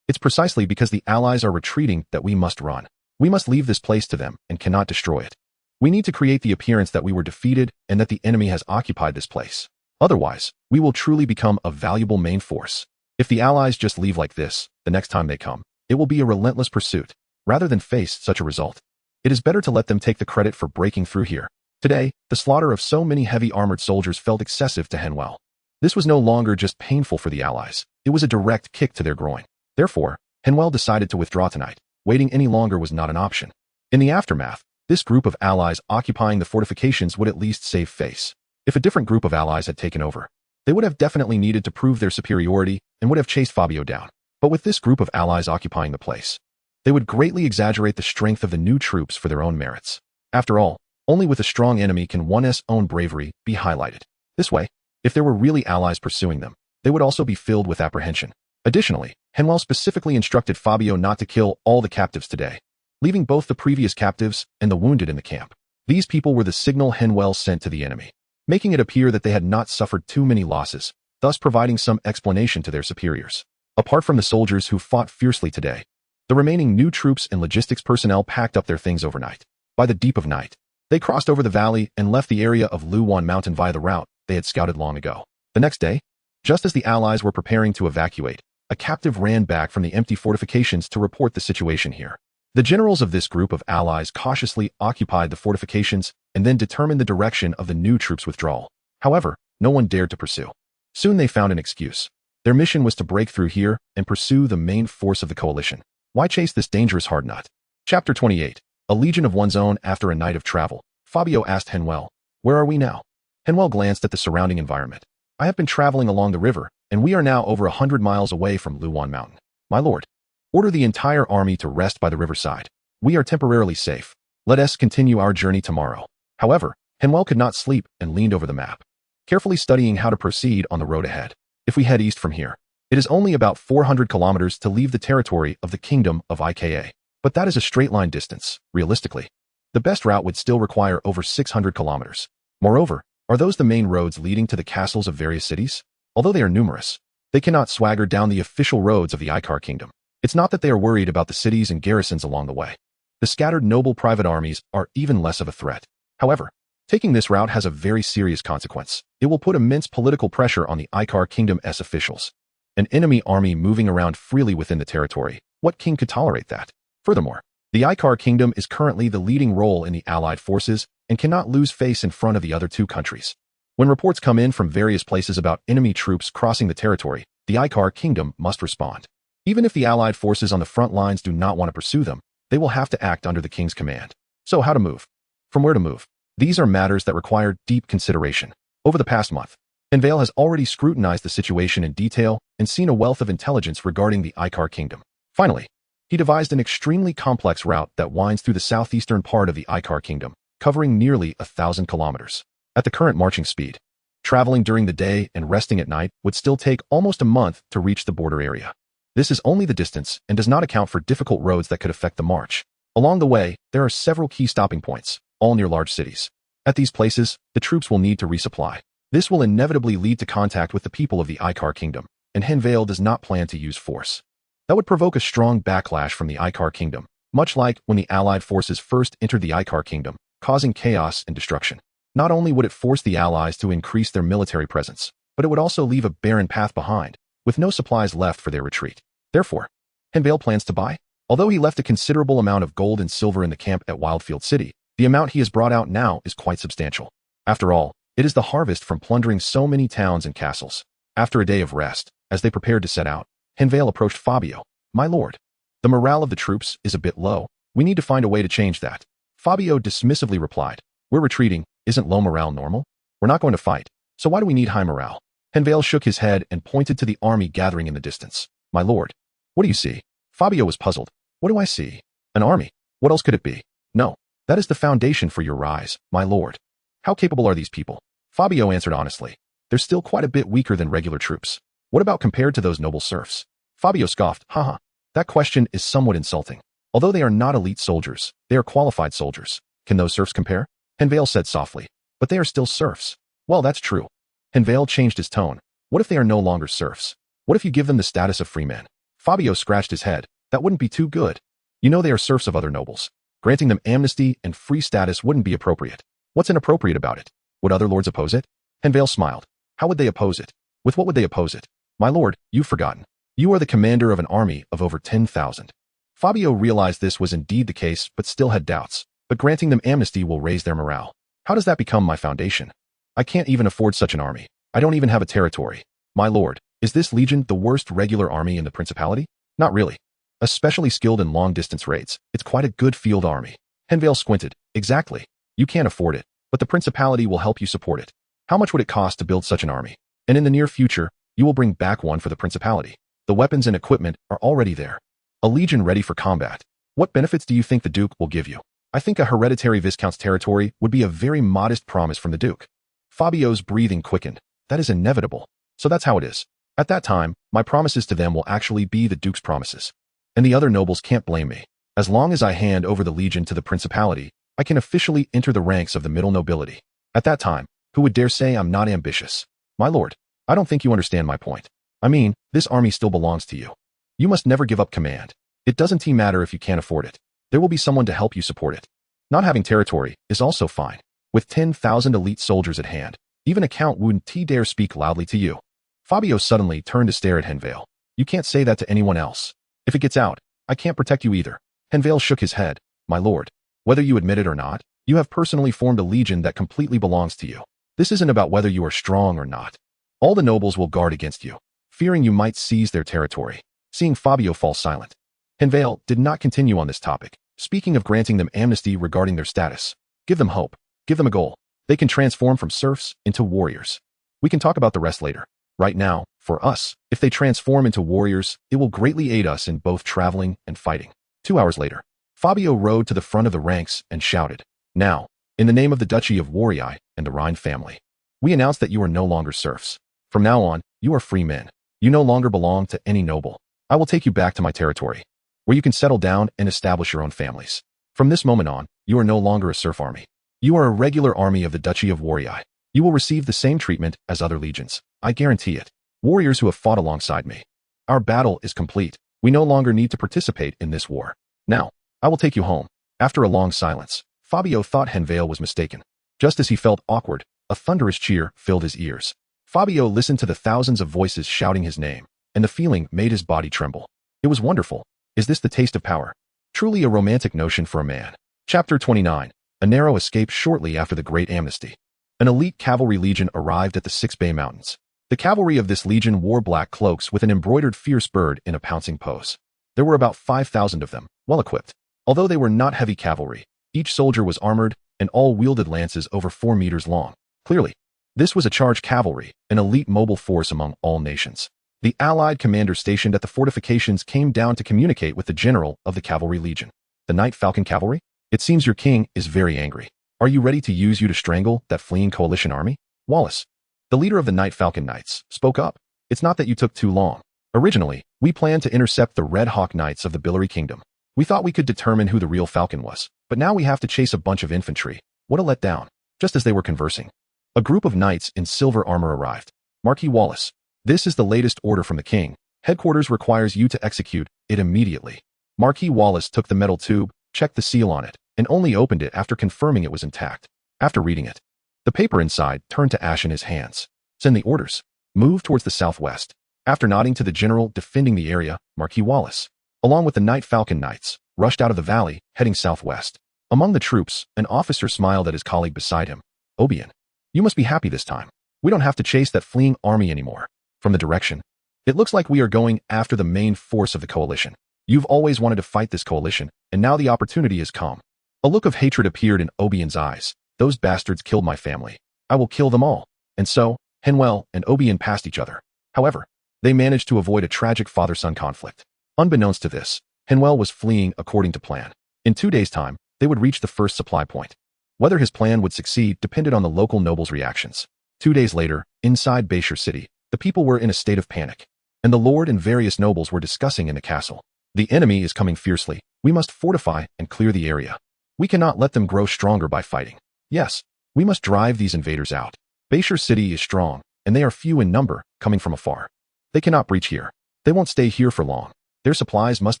It's precisely because the Allies are retreating that we must run. We must leave this place to them and cannot destroy it. We need to create the appearance that we were defeated and that the enemy has occupied this place. Otherwise, we will truly become a valuable main force. If the Allies just leave like this, the next time they come, it will be a relentless pursuit. Rather than face such a result, it is better to let them take the credit for breaking through here. Today, the slaughter of so many heavy armored soldiers felt excessive to Henvier. This was no longer just painful for the Allies. It was a direct kick to their groin. Therefore, Henvier decided to withdraw tonight. Waiting any longer was not an option. In the aftermath, this group of Allies occupying the fortifications would at least save face. If a different group of Allies had taken over, they would have definitely needed to prove their superiority and would have chased Fabio down. But with this group of Allies occupying the place, They would greatly exaggerate the strength of the new troops for their own merits. After all, only with a strong enemy can one's own bravery be highlighted. This way, if there were really allies pursuing them, they would also be filled with apprehension. Additionally, Henvier specifically instructed Fabio not to kill all the captives today, leaving both the previous captives and the wounded in the camp. These people were the signal Henvier sent to the enemy, making it appear that they had not suffered too many losses, thus providing some explanation to their superiors. Apart from the soldiers who fought fiercely today, the remaining new troops and logistics personnel packed up their things overnight. By the deep of night, they crossed over the valley and left the area of Luwan Mountain via the route they had scouted long ago. The next day, just as the allies were preparing to evacuate, a captive ran back from the empty fortifications to report the situation here. The generals of this group of allies cautiously occupied the fortifications and then determined the direction of the new troops' withdrawal. However, no one dared to pursue. Soon they found an excuse. Their mission was to break through here and pursue the main force of the coalition. Why chase this dangerous hard nut? Chapter 28. A legion of one's own after a night of travel. Fabio asked Henvier, "Where are we now?" Henvier glanced at the surrounding environment. "I have been traveling along the river, and we are now over 100 miles away from Luwan Mountain. My lord, order the entire army to rest by the riverside. We are temporarily safe. Let us continue our journey tomorrow." However, Henvier could not sleep and leaned over the map, carefully studying how to proceed on the road ahead. If we head east from here, it is only about 400 kilometers to leave the territory of the Kingdom of Ika. But that is a straight line distance, realistically. The best route would still require over 600 kilometers. Moreover, are those the main roads leading to the castles of various cities? Although they are numerous, they cannot swagger down the official roads of the Ika Kingdom. It's not that they are worried about the cities and garrisons along the way. The scattered noble private armies are even less of a threat. However, taking this route has a very serious consequence. It will put immense political pressure on the Ika Kingdom's officials. An enemy army moving around freely within the territory. What king could tolerate that? Furthermore, the Ika Kingdom is currently the leading role in the allied forces and cannot lose face in front of the other two countries. When reports come in from various places about enemy troops crossing the territory, the Ika Kingdom must respond. Even if the allied forces on the front lines do not want to pursue them, they will have to act under the king's command. So how to move? From where to move? These are matters that require deep consideration. Over the past month, Henvier has already scrutinized the situation in detail and seen a wealth of intelligence regarding the Ika Kingdom. Finally, he devised an extremely complex route that winds through the southeastern part of the Ika Kingdom, covering nearly 1,000 kilometers. At the current marching speed, traveling during the day and resting at night would still take almost a month to reach the border area. This is only the distance and does not account for difficult roads that could affect the march. Along the way, there are several key stopping points, all near large cities. At these places, the troops will need to resupply. This will inevitably lead to contact with the people of the Ika Kingdom, and Henvier does not plan to use force. That would provoke a strong backlash from the Ika Kingdom, much like when the Allied forces first entered the Ika Kingdom, causing chaos and destruction. Not only would it force the Allies to increase their military presence, but it would also leave a barren path behind, with no supplies left for their retreat. Therefore, Henvier plans to buy. Although he left a considerable amount of gold and silver in the camp at Wildfield City, the amount he has brought out now is quite substantial. After all, it is the harvest from plundering so many towns and castles. After a day of rest, as they prepared to set out, Henvier approached Fabio. "My lord, the morale of the troops is a bit low. We need to find a way to change that." Fabio dismissively replied, "We're retreating. Isn't low morale normal? We're not going to fight, so why do we need high morale?" Henvier shook his head and pointed to the army gathering in the distance. "My lord, what do you see?" Fabio was puzzled. "What do I see? An army. What else could it be?" "No, that is the foundation for your rise, my lord." "How capable are these people?" Fabio answered honestly. "They're still quite a bit weaker than regular troops." "What about compared to those noble serfs?" Fabio scoffed. Haha, that question is somewhat insulting. Although they are not elite soldiers, they are qualified soldiers. Can those serfs compare? Henvier said softly. "But they are still serfs." "Well, that's true." Henvier changed his tone. "What if they are no longer serfs? What if you give them the status of free men?" Fabio scratched his head. "That wouldn't be too good. You know they are serfs of other nobles. Granting them amnesty and free status wouldn't be appropriate." "What's inappropriate about it? Would other lords oppose it?" Henvier smiled. "How would they oppose it? With what would they oppose it?" "My lord, you've forgotten. You are the commander of an army of over 10,000. Fabio realized this was indeed the case, but still had doubts. "But granting them amnesty will raise their morale. How does that become my foundation? I can't even afford such an army. I don't even have a territory." "My lord, is this legion the worst regular army in the principality?" "Not really. Especially skilled in long-distance raids, it's quite a good field army." Henvier squinted. "Exactly. You can't afford it, but the principality will help you support it. How much would it cost to build such an army? And in the near future, you will bring back one for the principality. The weapons and equipment are already there. A legion ready for combat. What benefits do you think the Duke will give you? I think a hereditary Viscount's territory would be a very modest promise from the Duke. Fabio's breathing quickened. That is inevitable. So that's how it is. At that time, my promises to them will actually be the Duke's promises. And the other nobles can't blame me. As long as I hand over the legion to the principality, I can officially enter the ranks of the middle nobility. At that time, who would dare say I'm not ambitious? My lord, I don't think you understand my point. I mean, this army still belongs to you. You must never give up command. It doesn't matter if you can't afford it. There will be someone to help you support it. Not having territory is also fine. With 10,000 elite soldiers at hand, even a count wouldn't dare speak loudly to you. Fabio suddenly turned to stare at Henvier. You can't say that to anyone else. If it gets out, I can't protect you either. Henvier shook his head. My lord, whether you admit it or not, you have personally formed a legion that completely belongs to you. This isn't about whether you are strong or not. All the nobles will guard against you, fearing you might seize their territory. Seeing Fabio fall silent, Henvier did not continue on this topic, speaking of granting them amnesty regarding their status. Give them hope. Give them a goal. They can transform from serfs into warriors. We can talk about the rest later. Right now, for us, if they transform into warriors, it will greatly aid us in both traveling and fighting. 2 hours later, Fabio rode to the front of the ranks and shouted, Now, in the name of the Duchy of Warrii and the Rhine family, we announce that you are no longer serfs. From now on, you are free men. You no longer belong to any noble. I will take you back to my territory, where you can settle down and establish your own families. From this moment on, you are no longer a serf army. You are a regular army of the Duchy of Warrii. You will receive the same treatment as other legions. I guarantee it. Warriors who have fought alongside me. Our battle is complete. We no longer need to participate in this war. Now, I will take you home. After a long silence, Fabio thought Henvier was mistaken. Just as he felt awkward, a thunderous cheer filled his ears. Fabio listened to the thousands of voices shouting his name, and the feeling made his body tremble. It was wonderful. Is this the taste of power? Truly a romantic notion for a man. Chapter 29. A narrow escape shortly after the Great Amnesty. An elite cavalry legion arrived at the Six Bay Mountains. The cavalry of this legion wore black cloaks with an embroidered fierce bird in a pouncing pose. There were about 5,000 of them, well equipped. Although they were not heavy cavalry, each soldier was armored, and all wielded lances over 4 meters long. Clearly, this was a charge cavalry, an elite mobile force among all nations. The Allied commander stationed at the fortifications came down to communicate with the general of the cavalry legion. The Night Falcon Cavalry? It seems your king is very angry. Are you ready to use you to strangle that fleeing coalition army? Wallace, the leader of the Night Falcon Knights, spoke up. It's not that you took too long. Originally, we planned to intercept the Red Hawk Knights of the Billary Kingdom. We thought we could determine who the real Falcon was, but now we have to chase a bunch of infantry. What a letdown. Just as they were conversing, a group of knights in silver armor arrived. Marquis Wallace, this is the latest order from the king. Headquarters requires you to execute it immediately. Marquis Wallace took the metal tube, checked the seal on it, and only opened it after confirming it was intact. After reading it, the paper inside turned to ash in his hands. Send the orders. Move towards the southwest. After nodding to the general defending the area, Marquis Wallace, along with the Night Falcon Knights, rushed out of the valley, heading southwest. Among the troops, an officer smiled at his colleague beside him. Obion, you must be happy this time. We don't have to chase that fleeing army anymore. From the direction, it looks like we are going after the main force of the coalition. You've always wanted to fight this coalition, and now the opportunity has come. A look of hatred appeared in Obion's eyes. Those bastards killed my family. I will kill them all. And so, Henvier and Obion passed each other. However, they managed to avoid a tragic father-son conflict. Unbeknownst to this, Henvier was fleeing according to plan. In 2 days' time, they would reach the first supply point. Whether his plan would succeed depended on the local nobles' reactions. 2 days later, inside Betrayal City, the people were in a state of panic, and the lord and various nobles were discussing in the castle. The enemy is coming fiercely. We must fortify and clear the area. We cannot let them grow stronger by fighting. Yes, we must drive these invaders out. Betrayal City is strong, and they are few in number, coming from afar. They cannot breach here. They won't stay here for long. Their supplies must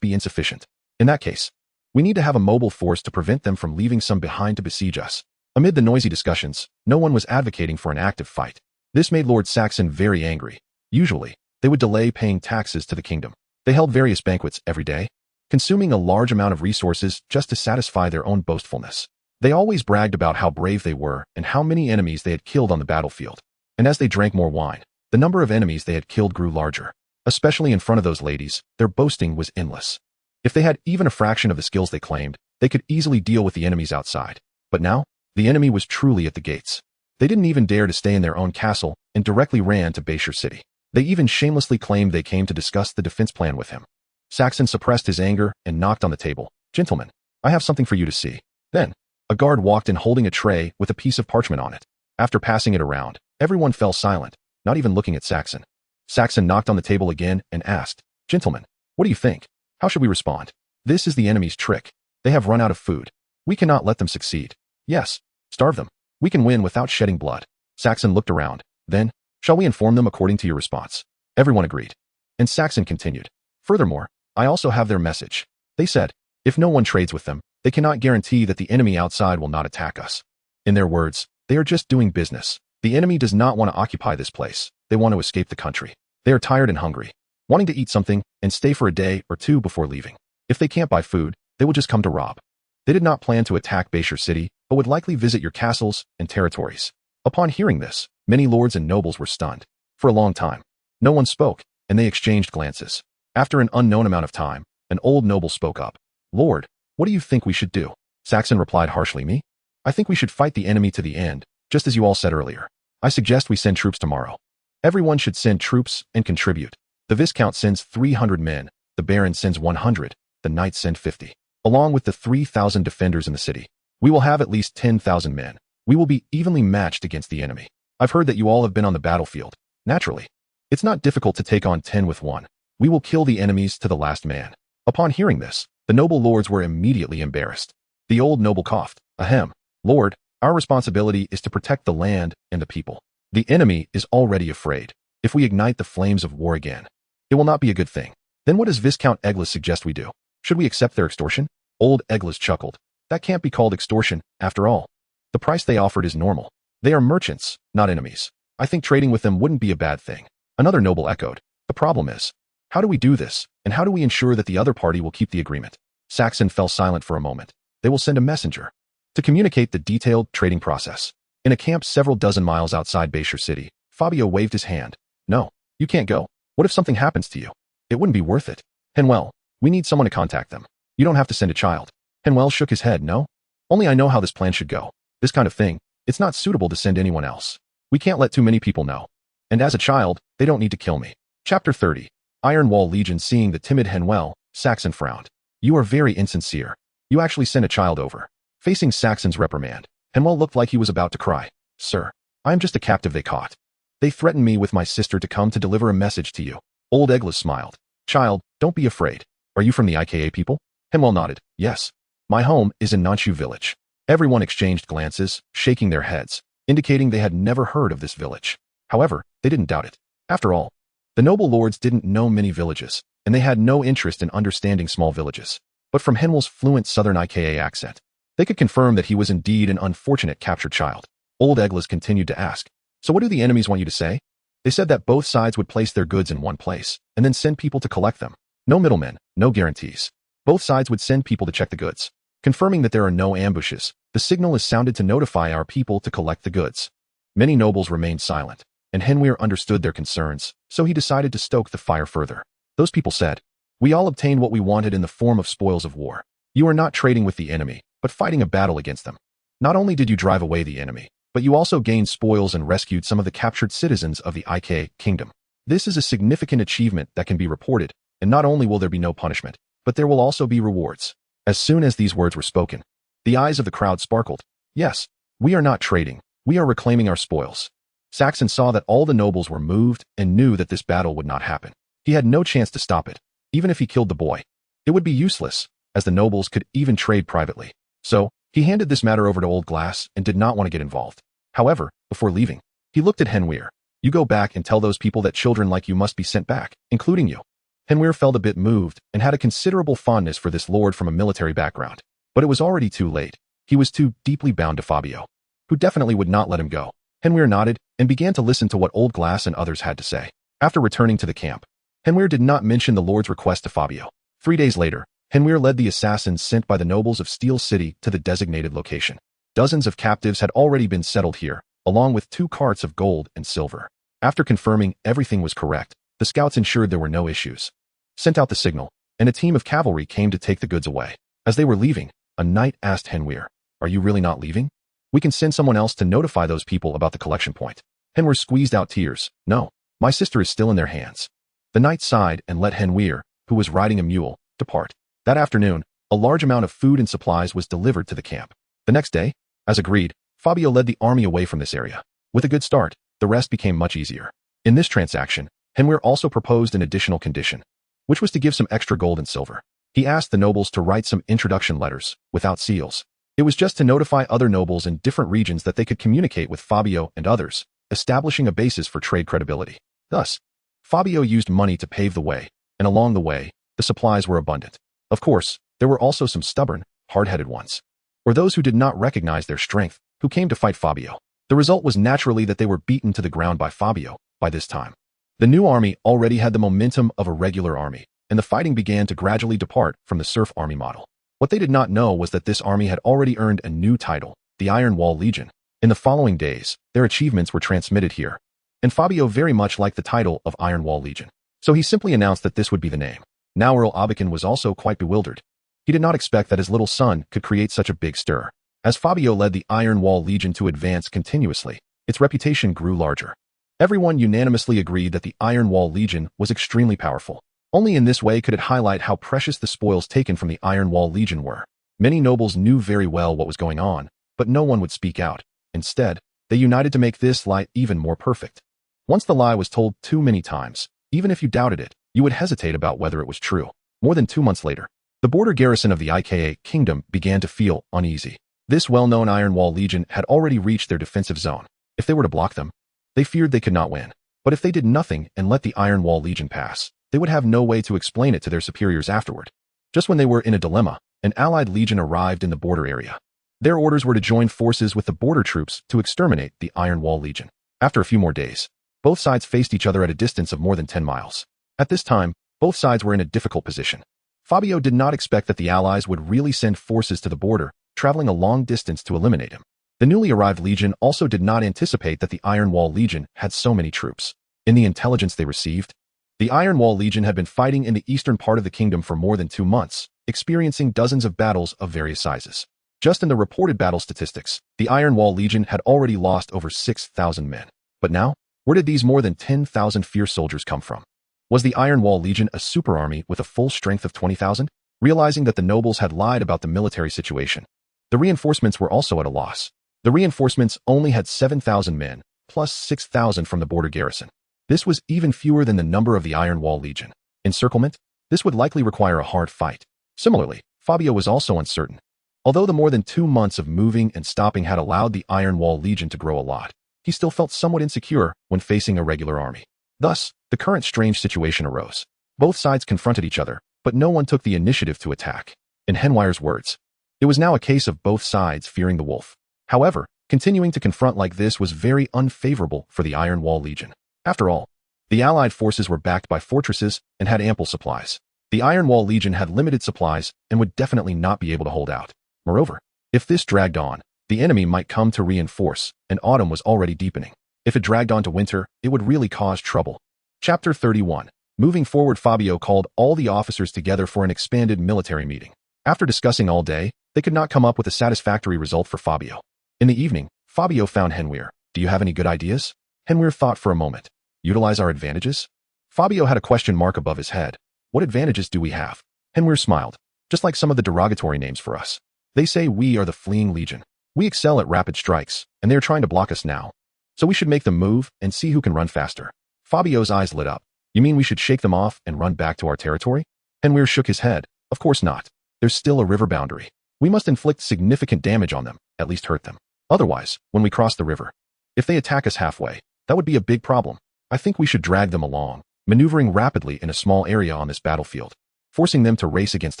be insufficient. In that case, we need to have a mobile force to prevent them from leaving some behind to besiege us. Amid the noisy discussions, no one was advocating for an active fight. This made Lord Saxon very angry. Usually, they would delay paying taxes to the kingdom. They held various banquets every day, consuming a large amount of resources just to satisfy their own boastfulness. They always bragged about how brave they were and how many enemies they had killed on the battlefield. And as they drank more wine, the number of enemies they had killed grew larger. Especially in front of those ladies, their boasting was endless. If they had even a fraction of the skills they claimed, they could easily deal with the enemies outside. But now, the enemy was truly at the gates. They didn't even dare to stay in their own castle and directly ran to Betrayal City. They even shamelessly claimed they came to discuss the defense plan with him. Saxon suppressed his anger and knocked on the table. Gentlemen, I have something for you to see. Then, a guard walked in holding a tray with a piece of parchment on it. After passing it around, everyone fell silent, not even looking at Saxon. Saxon knocked on the table again and asked, Gentlemen, what do you think? How should we respond? This is the enemy's trick. They have run out of food. We cannot let them succeed. Yes, starve them. We can win without shedding blood. Saxon looked around. Then, shall we inform them according to your response? Everyone agreed. And Saxon continued. Furthermore, I also have their message. They said, if no one trades with them, they cannot guarantee that the enemy outside will not attack us. In their words, they are just doing business. The enemy does not want to occupy this place. They want to escape the country. They are tired and hungry, wanting to eat something and stay for a day or two before leaving. If they can't buy food, they will just come to rob. They did not plan to attack Betrayal City, but would likely visit your castles and territories. Upon hearing this, many lords and nobles were stunned. For a long time, no one spoke, and they exchanged glances. After an unknown amount of time, an old noble spoke up. Lord, what do you think we should do? Saxon replied harshly, Me? I think we should fight the enemy to the end, just as you all said earlier. I suggest we send troops tomorrow. Everyone should send troops and contribute. The Viscount sends 300 men, the Baron sends 100, the Knights send 50. Along with the 3,000 defenders in the city, we will have at least 10,000 men. We will be evenly matched against the enemy. I've heard that you all have been on the battlefield. Naturally, it's not difficult to take on 10 with 1. We will kill the enemies to the last man. Upon hearing this, the noble lords were immediately embarrassed. The old noble coughed. Ahem. Lord, our responsibility is to protect the land and the people. The enemy is already afraid. If we ignite the flames of war again, it will not be a good thing. Then what does Viscount Eglis suggest we do? Should we accept their extortion? Old Eglis chuckled. That can't be called extortion, after all. The price they offered is normal. They are merchants, not enemies. I think trading with them wouldn't be a bad thing. Another noble echoed. The problem is, how do we do this, and how do we ensure that the other party will keep the agreement? Saxon fell silent for a moment. They will send a messenger to communicate the detailed trading process. In a camp several dozen miles outside Betrayal City, Fabio waved his hand. No, you can't go. What if something happens to you? It wouldn't be worth it. Henvier, we need someone to contact them. You don't have to send a child. Henvier shook his head. No? Only I know how this plan should go. This kind of thing, it's not suitable to send anyone else. We can't let too many people know. And as a child, they don't need to kill me. Chapter 30. Iron Wall Legion. Seeing the timid Henvier, Saxon frowned. You are very insincere. You actually sent a child over. Facing Saxon's reprimand, Henvier looked like he was about to cry. Sir, I am just a captive they caught. They threatened me with my sister to come to deliver a message to you. Old Eglis smiled. Child, don't be afraid. Are you from the IKA people? Henvier nodded. Yes. My home is in Nanchu village. Everyone exchanged glances, shaking their heads, indicating they had never heard of this village. However, they didn't doubt it. After all, the noble lords didn't know many villages, and they had no interest in understanding small villages. But from Henvier's fluent southern IKA accent, they could confirm that he was indeed an unfortunate captured child. Old Eglis continued to ask, So what do the enemies want you to say? They said that both sides would place their goods in one place, and then send people to collect them. No middlemen, no guarantees. Both sides would send people to check the goods. Confirming that there are no ambushes, the signal is sounded to notify our people to collect the goods. Many nobles remained silent, and Henvier understood their concerns, so he decided to stoke the fire further. Those people said, We all obtained what we wanted in the form of spoils of war. You are not trading with the enemy, but fighting a battle against them. Not only did you drive away the enemy, but you also gained spoils and rescued some of the captured citizens of the IK kingdom. This is a significant achievement that can be reported, and not only will there be no punishment, but there will also be rewards. As soon as these words were spoken, the eyes of the crowd sparkled. Yes, we are not trading, we are reclaiming our spoils. Saxon saw that all the nobles were moved and knew that this battle would not happen. He had no chance to stop it, even if he killed the boy. It would be useless, as the nobles could even trade privately. So, he handed this matter over to Old Glass and did not want to get involved. However, before leaving, he looked at Henvier. You go back and tell those people that children like you must be sent back, including you. Henvier felt a bit moved and had a considerable fondness for this lord from a military background. But it was already too late. He was too deeply bound to Fabio, who definitely would not let him go. Henvier nodded and began to listen to what Old Glass and others had to say. After returning to the camp, Henvier did not mention the lord's request to Fabio. 3 days later, Henvier led the assassins sent by the nobles of Steel City to the designated location. Dozens of captives had already been settled here, along with 2 carts of gold and silver. After confirming everything was correct, the scouts ensured there were no issues. Sent out the signal, and a team of cavalry came to take the goods away. As they were leaving, a knight asked Henvier, Are you really not leaving? We can send someone else to notify those people about the collection point. Henvier squeezed out tears. No, my sister is still in their hands. The knight sighed and let Henvier, who was riding a mule, depart. That afternoon, A large amount of food and supplies was delivered to the camp. The next day, as agreed, Fabio led the army away from this area. With a good start, the rest became much easier. In this transaction, Henvier also proposed an additional condition, which was to give some extra gold and silver. He asked the nobles to write some introduction letters, without seals. It was just to notify other nobles in different regions that they could communicate with Fabio and others, establishing a basis for trade credibility. Thus, Fabio used money to pave the way, and along the way, the supplies were abundant. Of course, there were also some stubborn, hard-headed ones, or those who did not recognize their strength, who came to fight Fabio. The result was naturally that they were beaten to the ground by Fabio. By this time, the new army already had the momentum of a regular army, and the fighting began to gradually depart from the serf army model. What they did not know was that this army had already earned a new title, the Iron Wall Legion. In the following days, their achievements were transmitted here, and Fabio very much liked the title of Iron Wall Legion. So he simply announced that this would be the name. Now Earl Abakan was also quite bewildered. He did not expect that his little son could create such a big stir. As Fabio led the Iron Wall Legion to advance continuously, its reputation grew larger. Everyone unanimously agreed that the Iron Wall Legion was extremely powerful. Only in this way could it highlight how precious the spoils taken from the Iron Wall Legion were. Many nobles knew very well what was going on, but no one would speak out. Instead, they united to make this lie even more perfect. Once the lie was told too many times, even if you doubted it, you would hesitate about whether it was true. More than 2 months later, the border garrison of the IKA kingdom began to feel uneasy. This well-known Iron Wall Legion had already reached their defensive zone. If they were to block them, they feared they could not win. But if they did nothing and let the Iron Wall Legion pass, they would have no way to explain it to their superiors afterward. Just when they were in a dilemma, an allied legion arrived in the border area. Their orders were to join forces with the border troops to exterminate the Iron Wall Legion. After a few more days, both sides faced each other at a distance of more than 10 miles. At this time, both sides were in a difficult position. Fabio did not expect that the allies would really send forces to the border, traveling a long distance to eliminate him. The newly arrived legion also did not anticipate that the Iron Wall Legion had so many troops. In the intelligence they received, the Iron Wall Legion had been fighting in the eastern part of the kingdom for more than 2 months, experiencing dozens of battles of various sizes. Just in the reported battle statistics, the Iron Wall Legion had already lost over 6,000 men. But now, where did these more than 10,000 fierce soldiers come from? Was the Iron Wall Legion a super army with a full strength of 20,000? Realizing that the nobles had lied about the military situation, the reinforcements were also at a loss. The reinforcements only had 7,000 men, plus 6,000 from the border garrison. This was even fewer than the number of the Iron Wall Legion. Encirclement? This would likely require a hard fight. Similarly, Fabio was also uncertain. Although the more than 2 months of moving and stopping had allowed the Iron Wall Legion to grow a lot, he still felt somewhat insecure when facing a regular army. Thus, the current strange situation arose. Both sides confronted each other, but no one took the initiative to attack. In Henvier's words, it was now a case of both sides fearing the wolf. However, continuing to confront like this was very unfavorable for the Iron Wall Legion. After all, the Allied forces were backed by fortresses and had ample supplies. The Iron Wall Legion had limited supplies and would definitely not be able to hold out. Moreover, if this dragged on, the enemy might come to reinforce, and autumn was already deepening. If it dragged on to winter, it would really cause trouble. Chapter 31. Moving forward, Fabio called all the officers together for an expanded military meeting. After discussing all day, they could not come up with a satisfactory result for Fabio. In the evening, Fabio found Henvier. Do you have any good ideas? Henvier thought for a moment. Utilize our advantages? Fabio had a question mark above his head. What advantages do we have? Henvier smiled. Just like some of the derogatory names for us. They say we are the fleeing legion. We excel at rapid strikes, and they are trying to block us now. So we should make them move and see who can run faster. Fabio's eyes lit up. You mean we should shake them off and run back to our territory? Henvier shook his head. Of course not. There's still a river boundary. We must inflict significant damage on them, at least hurt them. Otherwise, when we cross the river, if they attack us halfway, that would be a big problem. I think we should drag them along, maneuvering rapidly in a small area on this battlefield, forcing them to race against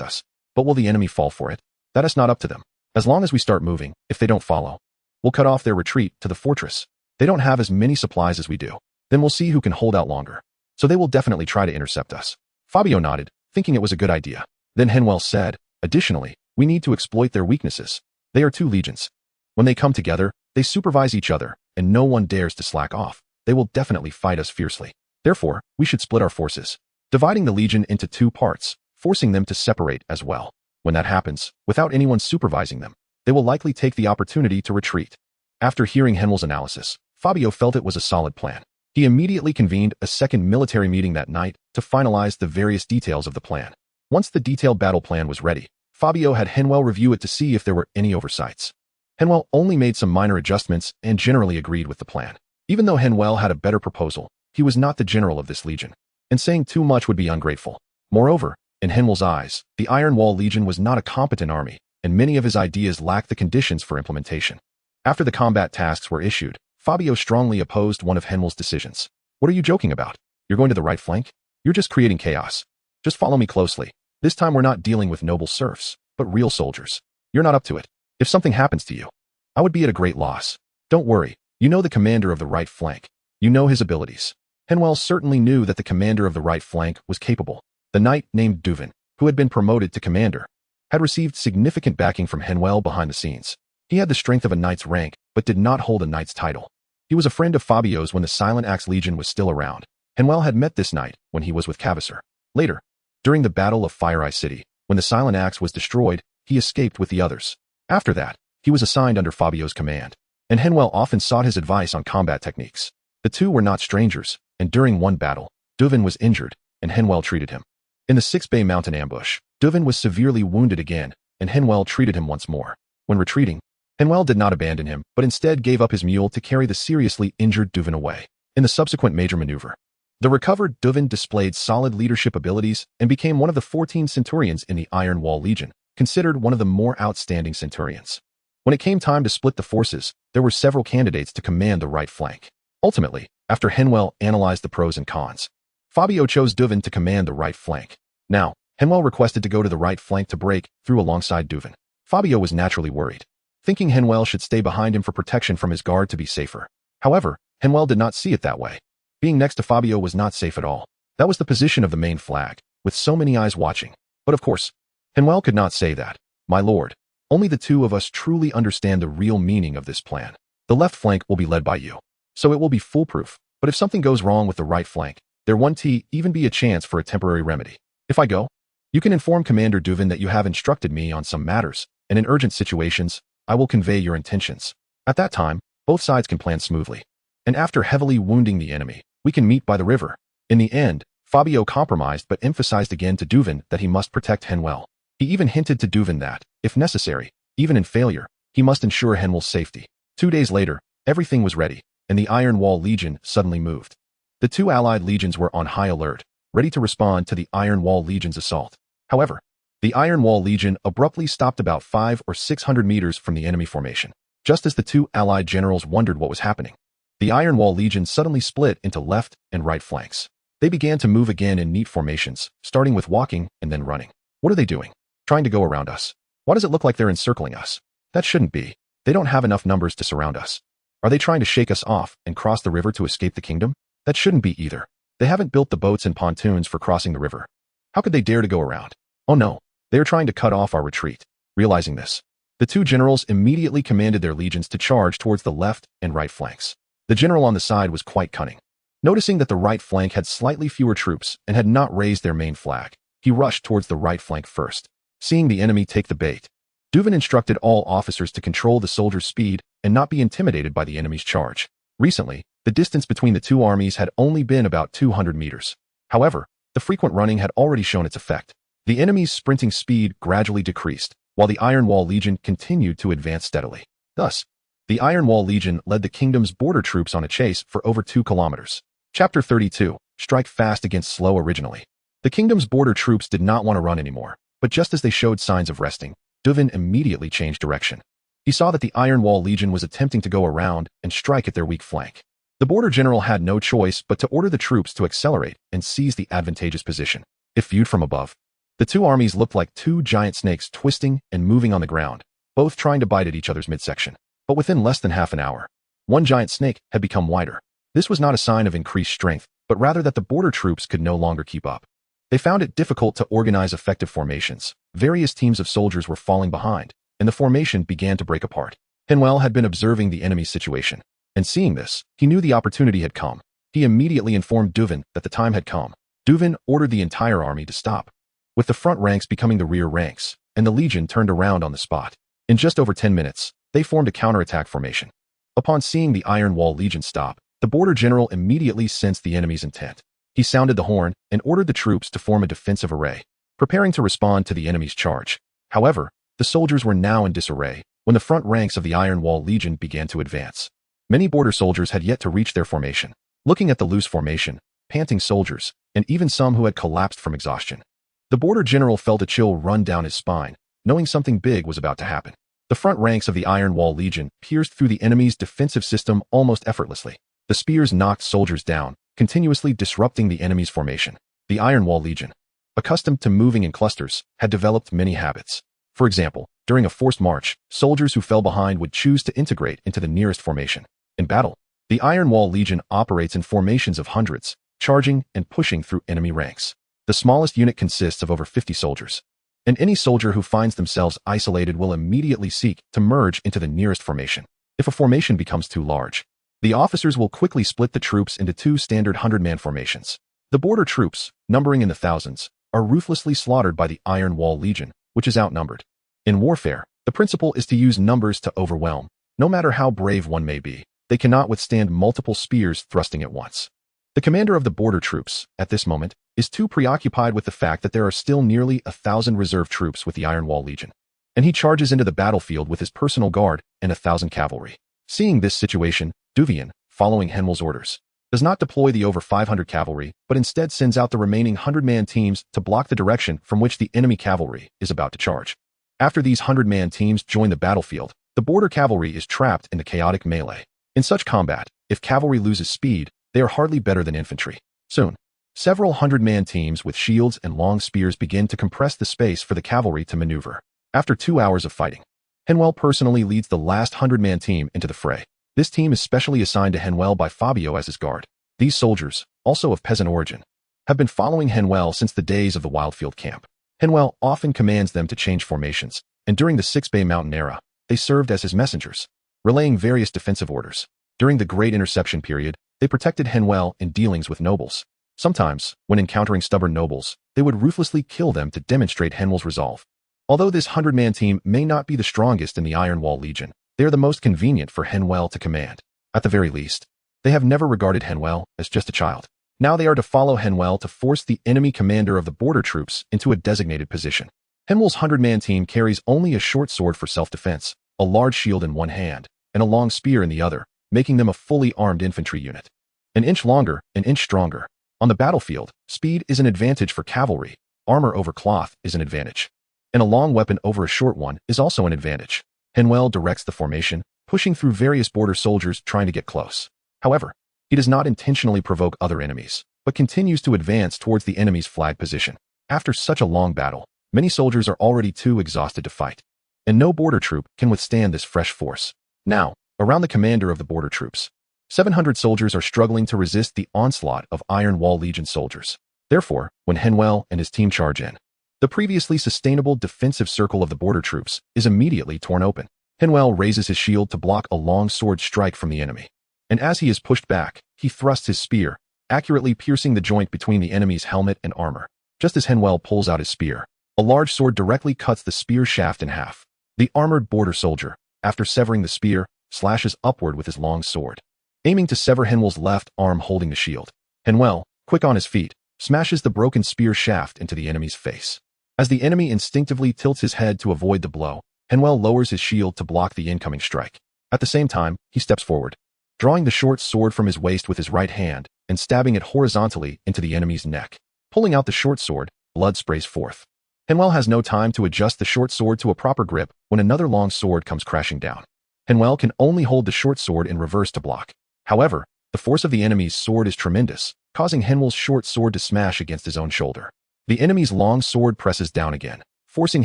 us. But will the enemy fall for it? That is not up to them. As long as we start moving, if they don't follow, we'll cut off their retreat to the fortress. They don't have as many supplies as we do. Then we'll see who can hold out longer. So they will definitely try to intercept us. Fabio nodded, thinking it was a good idea. Then Henvier said, additionally, we need to exploit their weaknesses. They are 2 legions. When they come together, they supervise each other, and no one dares to slack off. They will definitely fight us fiercely. Therefore, we should split our forces, dividing the legion into 2 parts, forcing them to separate as well. When that happens, without anyone supervising them, they will likely take the opportunity to retreat. After hearing Henvier's analysis, Fabio felt it was a solid plan. He immediately convened a second military meeting that night to finalize the various details of the plan. Once the detailed battle plan was ready, Fabio had Henvier review it to see if there were any oversights. Henvier only made some minor adjustments and generally agreed with the plan. Even though Henvier had a better proposal, he was not the general of this legion, and saying too much would be ungrateful. Moreover, in Henvier's eyes, the Iron Wall Legion was not a competent army, and many of his ideas lacked the conditions for implementation. After the combat tasks were issued, Fabio strongly opposed one of Henvier's decisions. What are you joking about? You're going to the right flank? You're just creating chaos. Just follow me closely. This time we're not dealing with noble serfs, but real soldiers. You're not up to it. If something happens to you, I would be at a great loss. Don't worry. You know the commander of the right flank. You know his abilities. Henvier certainly knew that the commander of the right flank was capable. The knight named Duvin, who had been promoted to commander, had received significant backing from Henvier behind the scenes. He had the strength of a knight's rank, but did not hold a knight's title. He was a friend of Fabio's when the Silent Axe Legion was still around. Henvier had met this knight when he was with Cavasser. Later, during the Battle of Fire Eye City, when the Silent Axe was destroyed, he escaped with the others. After that, he was assigned under Fabio's command, and Henvier often sought his advice on combat techniques. The two were not strangers, and during one battle, Duvin was injured, and Henvier treated him. In the Six Bay Mountain ambush, Duvin was severely wounded again, and Henvier treated him once more. When retreating, Henvier did not abandon him, but instead gave up his mule to carry the seriously injured Duvin away. In the subsequent major maneuver, the recovered Duvin displayed solid leadership abilities and became one of the 14 centurions in the Iron Wall Legion, considered one of the more outstanding centurions. When it came time to split the forces, there were several candidates to command the right flank. Ultimately, after Henvier analyzed the pros and cons, Fabio chose Duvin to command the right flank. Now, Henvier requested to go to the right flank to break through alongside Duvin. Fabio was naturally worried, thinking Henvier should stay behind him for protection from his guard to be safer. However, Henvier did not see it that way. Being next to Fabio was not safe at all. That was the position of the main flag, with so many eyes watching. But of course, Henvier could not say that. My lord, only the two of us truly understand the real meaning of this plan. The left flank will be led by you, so it will be foolproof. But if something goes wrong with the right flank, there won't even be a chance for a temporary remedy. If I go, you can inform Commander Duvin that you have instructed me on some matters, and in urgent situations, I will convey your intentions. At that time, both sides can plan smoothly. And after heavily wounding the enemy, we can meet by the river. In the end, Fabio compromised but emphasized again to Duvin that he must protect Henvier. He even hinted to Duvin that, if necessary, even in failure, he must ensure Henvier's safety. 2 days later, everything was ready, and the Iron Wall Legion suddenly moved. The two allied legions were on high alert, ready to respond to the Iron Wall Legion's assault. However, the Iron Wall Legion abruptly stopped about 500 or 600 meters from the enemy formation. Just as the two allied generals wondered what was happening, the Iron Wall Legion suddenly split into left and right flanks. They began to move again in neat formations, starting with walking and then running. What are they doing? Trying to go around us. Why does it look like they're encircling us? That shouldn't be. They don't have enough numbers to surround us. Are they trying to shake us off and cross the river to escape the kingdom? That shouldn't be either. They haven't built the boats and pontoons for crossing the river. How could they dare to go around? Oh no, they are trying to cut off our retreat. Realizing this, the two generals immediately commanded their legions to charge towards the left and right flanks. The general on the side was quite cunning. Noticing that the right flank had slightly fewer troops and had not raised their main flag, he rushed towards the right flank first. Seeing the enemy take the bait, Duvin instructed all officers to control the soldiers' speed and not be intimidated by the enemy's charge. Recently, the distance between the two armies had only been about 200 meters. However, the frequent running had already shown its effect. The enemy's sprinting speed gradually decreased, while the Iron Wall Legion continued to advance steadily. Thus, the Iron Wall Legion led the kingdom's border troops on a chase for over 2 kilometers. Chapter 32. Strike fast against slow. Originally, the kingdom's border troops did not want to run anymore, but just as they showed signs of resting, Duvin immediately changed direction. He saw that the Iron Wall Legion was attempting to go around and strike at their weak flank. The border general had no choice but to order the troops to accelerate and seize the advantageous position. If viewed from above, the two armies looked like two giant snakes twisting and moving on the ground, both trying to bite at each other's midsection. But within less than half an hour, one giant snake had become wider. This was not a sign of increased strength, but rather that the border troops could no longer keep up. They found it difficult to organize effective formations. Various teams of soldiers were falling behind, and the formation began to break apart. Henvier had been observing the enemy's situation, and seeing this, he knew the opportunity had come. He immediately informed Duvin that the time had come. Duvin ordered the entire army to stop, with the front ranks becoming the rear ranks, and the legion turned around on the spot. In just over 10 minutes, they formed a counterattack formation. Upon seeing the Iron Wall Legion stop, the border general immediately sensed the enemy's intent. He sounded the horn and ordered the troops to form a defensive array, preparing to respond to the enemy's charge. However, the soldiers were now in disarray when the front ranks of the Iron Wall Legion began to advance. Many border soldiers had yet to reach their formation. Looking at the loose formation, panting soldiers, and even some who had collapsed from exhaustion, the border general felt a chill run down his spine, knowing something big was about to happen. The front ranks of the Iron Wall Legion pierced through the enemy's defensive system almost effortlessly. The spears knocked soldiers down, continuously disrupting the enemy's formation. The Iron Wall Legion, accustomed to moving in clusters, had developed many habits. For example, during a forced march, soldiers who fell behind would choose to integrate into the nearest formation. In battle, the Iron Wall Legion operates in formations of hundreds, charging and pushing through enemy ranks. The smallest unit consists of over 50 soldiers, and any soldier who finds themselves isolated will immediately seek to merge into the nearest formation. If a formation becomes too large, the officers will quickly split the troops into two standard 100-man formations. The border troops, numbering in the thousands, are ruthlessly slaughtered by the Iron Wall Legion, which is outnumbered. In warfare, the principle is to use numbers to overwhelm. No matter how brave one may be, they cannot withstand multiple spears thrusting at once. The commander of the border troops, at this moment, is too preoccupied with the fact that there are still nearly 1,000 reserve troops with the Iron Wall Legion, and he charges into the battlefield with his personal guard and 1,000 cavalry. Seeing this situation, Duvian, following Henwell's orders, does not deploy the over 500 cavalry, but instead sends out the remaining 100-man teams to block the direction from which the enemy cavalry is about to charge. After these 100-man teams join the battlefield, the border cavalry is trapped in the chaotic melee. In such combat, if cavalry loses speed, they are hardly better than infantry. Soon, several 100-man teams with shields and long spears begin to compress the space for the cavalry to maneuver. After 2 hours of fighting, Henwell personally leads the last 100-man team into the fray. This team is specially assigned to Henwell by Fabio as his guard. These soldiers, also of peasant origin, have been following Henwell since the days of the Wildfield camp. Henwell often commands them to change formations, and during the Six Bay Mountain era, they served as his messengers, relaying various defensive orders. During the Great Interception period, they protected Henwell in dealings with nobles. Sometimes, when encountering stubborn nobles, they would ruthlessly kill them to demonstrate Henwell's resolve. Although this 100-man team may not be the strongest in the Iron Wall Legion, they are the most convenient for Henwell to command. At the very least, they have never regarded Henwell as just a child. Now they are to follow Henwell to force the enemy commander of the border troops into a designated position. Henwell's 100-man team carries only a short sword for self-defense, a large shield in one hand, and a long spear in the other, making them a fully armed infantry unit. An inch longer, an inch stronger. On the battlefield, speed is an advantage for cavalry, armor over cloth is an advantage, and a long weapon over a short one is also an advantage. Henwell directs the formation, pushing through various border soldiers trying to get close. However, he does not intentionally provoke other enemies, but continues to advance towards the enemy's flag position. After such a long battle, many soldiers are already too exhausted to fight, and no border troop can withstand this fresh force. Now, around the commander of the border troops, 700 soldiers are struggling to resist the onslaught of Iron Wall Legion soldiers. Therefore, when Henwell and his team charge in, the previously sustainable defensive circle of the border troops is immediately torn open. Henwell raises his shield to block a long sword strike from the enemy, and as he is pushed back, he thrusts his spear, accurately piercing the joint between the enemy's helmet and armor. Just as Henwell pulls out his spear, a large sword directly cuts the spear shaft in half. The armored border soldier, after severing the spear, slashes upward with his long sword, aiming to sever Henwell's left arm holding the shield. Henwell, quick on his feet, smashes the broken spear shaft into the enemy's face. As the enemy instinctively tilts his head to avoid the blow, Henwell lowers his shield to block the incoming strike. At the same time, he steps forward, drawing the short sword from his waist with his right hand and stabbing it horizontally into the enemy's neck. Pulling out the short sword, blood sprays forth. Henwell has no time to adjust the short sword to a proper grip when another long sword comes crashing down. Henwell can only hold the short sword in reverse to block. However, the force of the enemy's sword is tremendous, causing Henwell's short sword to smash against his own shoulder. The enemy's long sword presses down again, forcing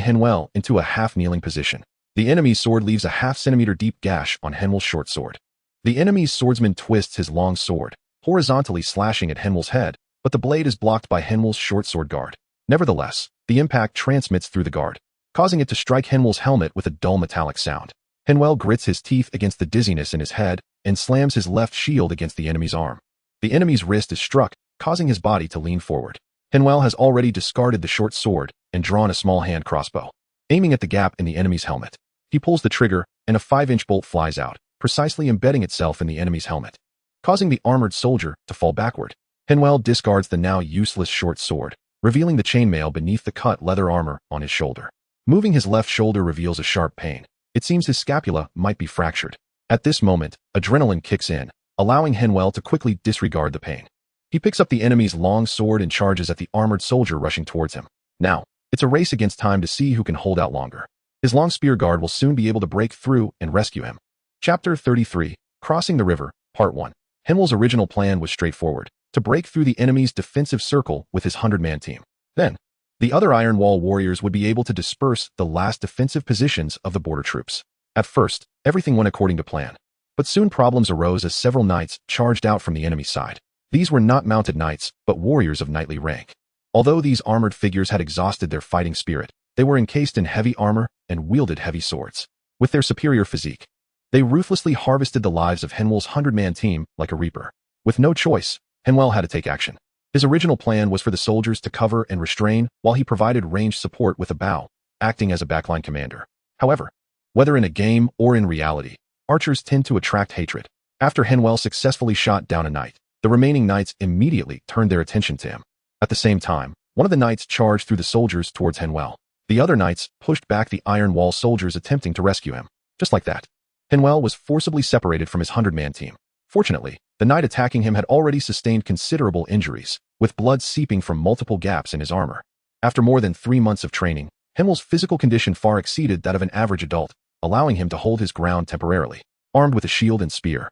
Henwell into a half-kneeling position. The enemy's sword leaves a half-centimeter deep gash on Henwell's short sword. The enemy's swordsman twists his long sword, horizontally slashing at Henwell's head, but the blade is blocked by Henwell's short sword guard. Nevertheless, the impact transmits through the guard, causing it to strike Henwell's helmet with a dull metallic sound. Henwell grits his teeth against the dizziness in his head and slams his left shield against the enemy's arm. The enemy's wrist is struck, causing his body to lean forward. Henwell has already discarded the short sword and drawn a small hand crossbow, aiming at the gap in the enemy's helmet. He pulls the trigger, and a 5-inch bolt flies out, precisely embedding itself in the enemy's helmet, causing the armored soldier to fall backward. Henwell discards the now useless short sword, revealing the chainmail beneath the cut leather armor on his shoulder. Moving his left shoulder reveals a sharp pain. It seems his scapula might be fractured. At this moment, adrenaline kicks in, allowing Henvier to quickly disregard the pain. He picks up the enemy's long sword and charges at the armored soldier rushing towards him. Now, it's a race against time to see who can hold out longer. His long spear guard will soon be able to break through and rescue him. Chapter 33, Crossing the River, Part 1. Henvier's original plan was straightforward, to break through the enemy's defensive circle with his 100-man team. Then, the other Iron Wall warriors would be able to disperse the last defensive positions of the border troops. At first, everything went according to plan. But soon problems arose as several knights charged out from the enemy's side. These were not mounted knights, but warriors of knightly rank. Although these armored figures had exhausted their fighting spirit, they were encased in heavy armor and wielded heavy swords. With their superior physique, they ruthlessly harvested the lives of Henvier's 100-man team like a reaper. With no choice, Henvier had to take action. His original plan was for the soldiers to cover and restrain while he provided ranged support with a bow, acting as a backline commander. However, whether in a game or in reality, archers tend to attract hatred. After Henvier successfully shot down a knight, the remaining knights immediately turned their attention to him. At the same time, one of the knights charged through the soldiers towards Henvier. The other knights pushed back the Iron Wall soldiers attempting to rescue him. Just like that, Henvier was forcibly separated from his 100-man team. Fortunately, the knight attacking him had already sustained considerable injuries, with blood seeping from multiple gaps in his armor. After more than 3 months of training, Henvier's physical condition far exceeded that of an average adult, allowing him to hold his ground temporarily, armed with a shield and spear.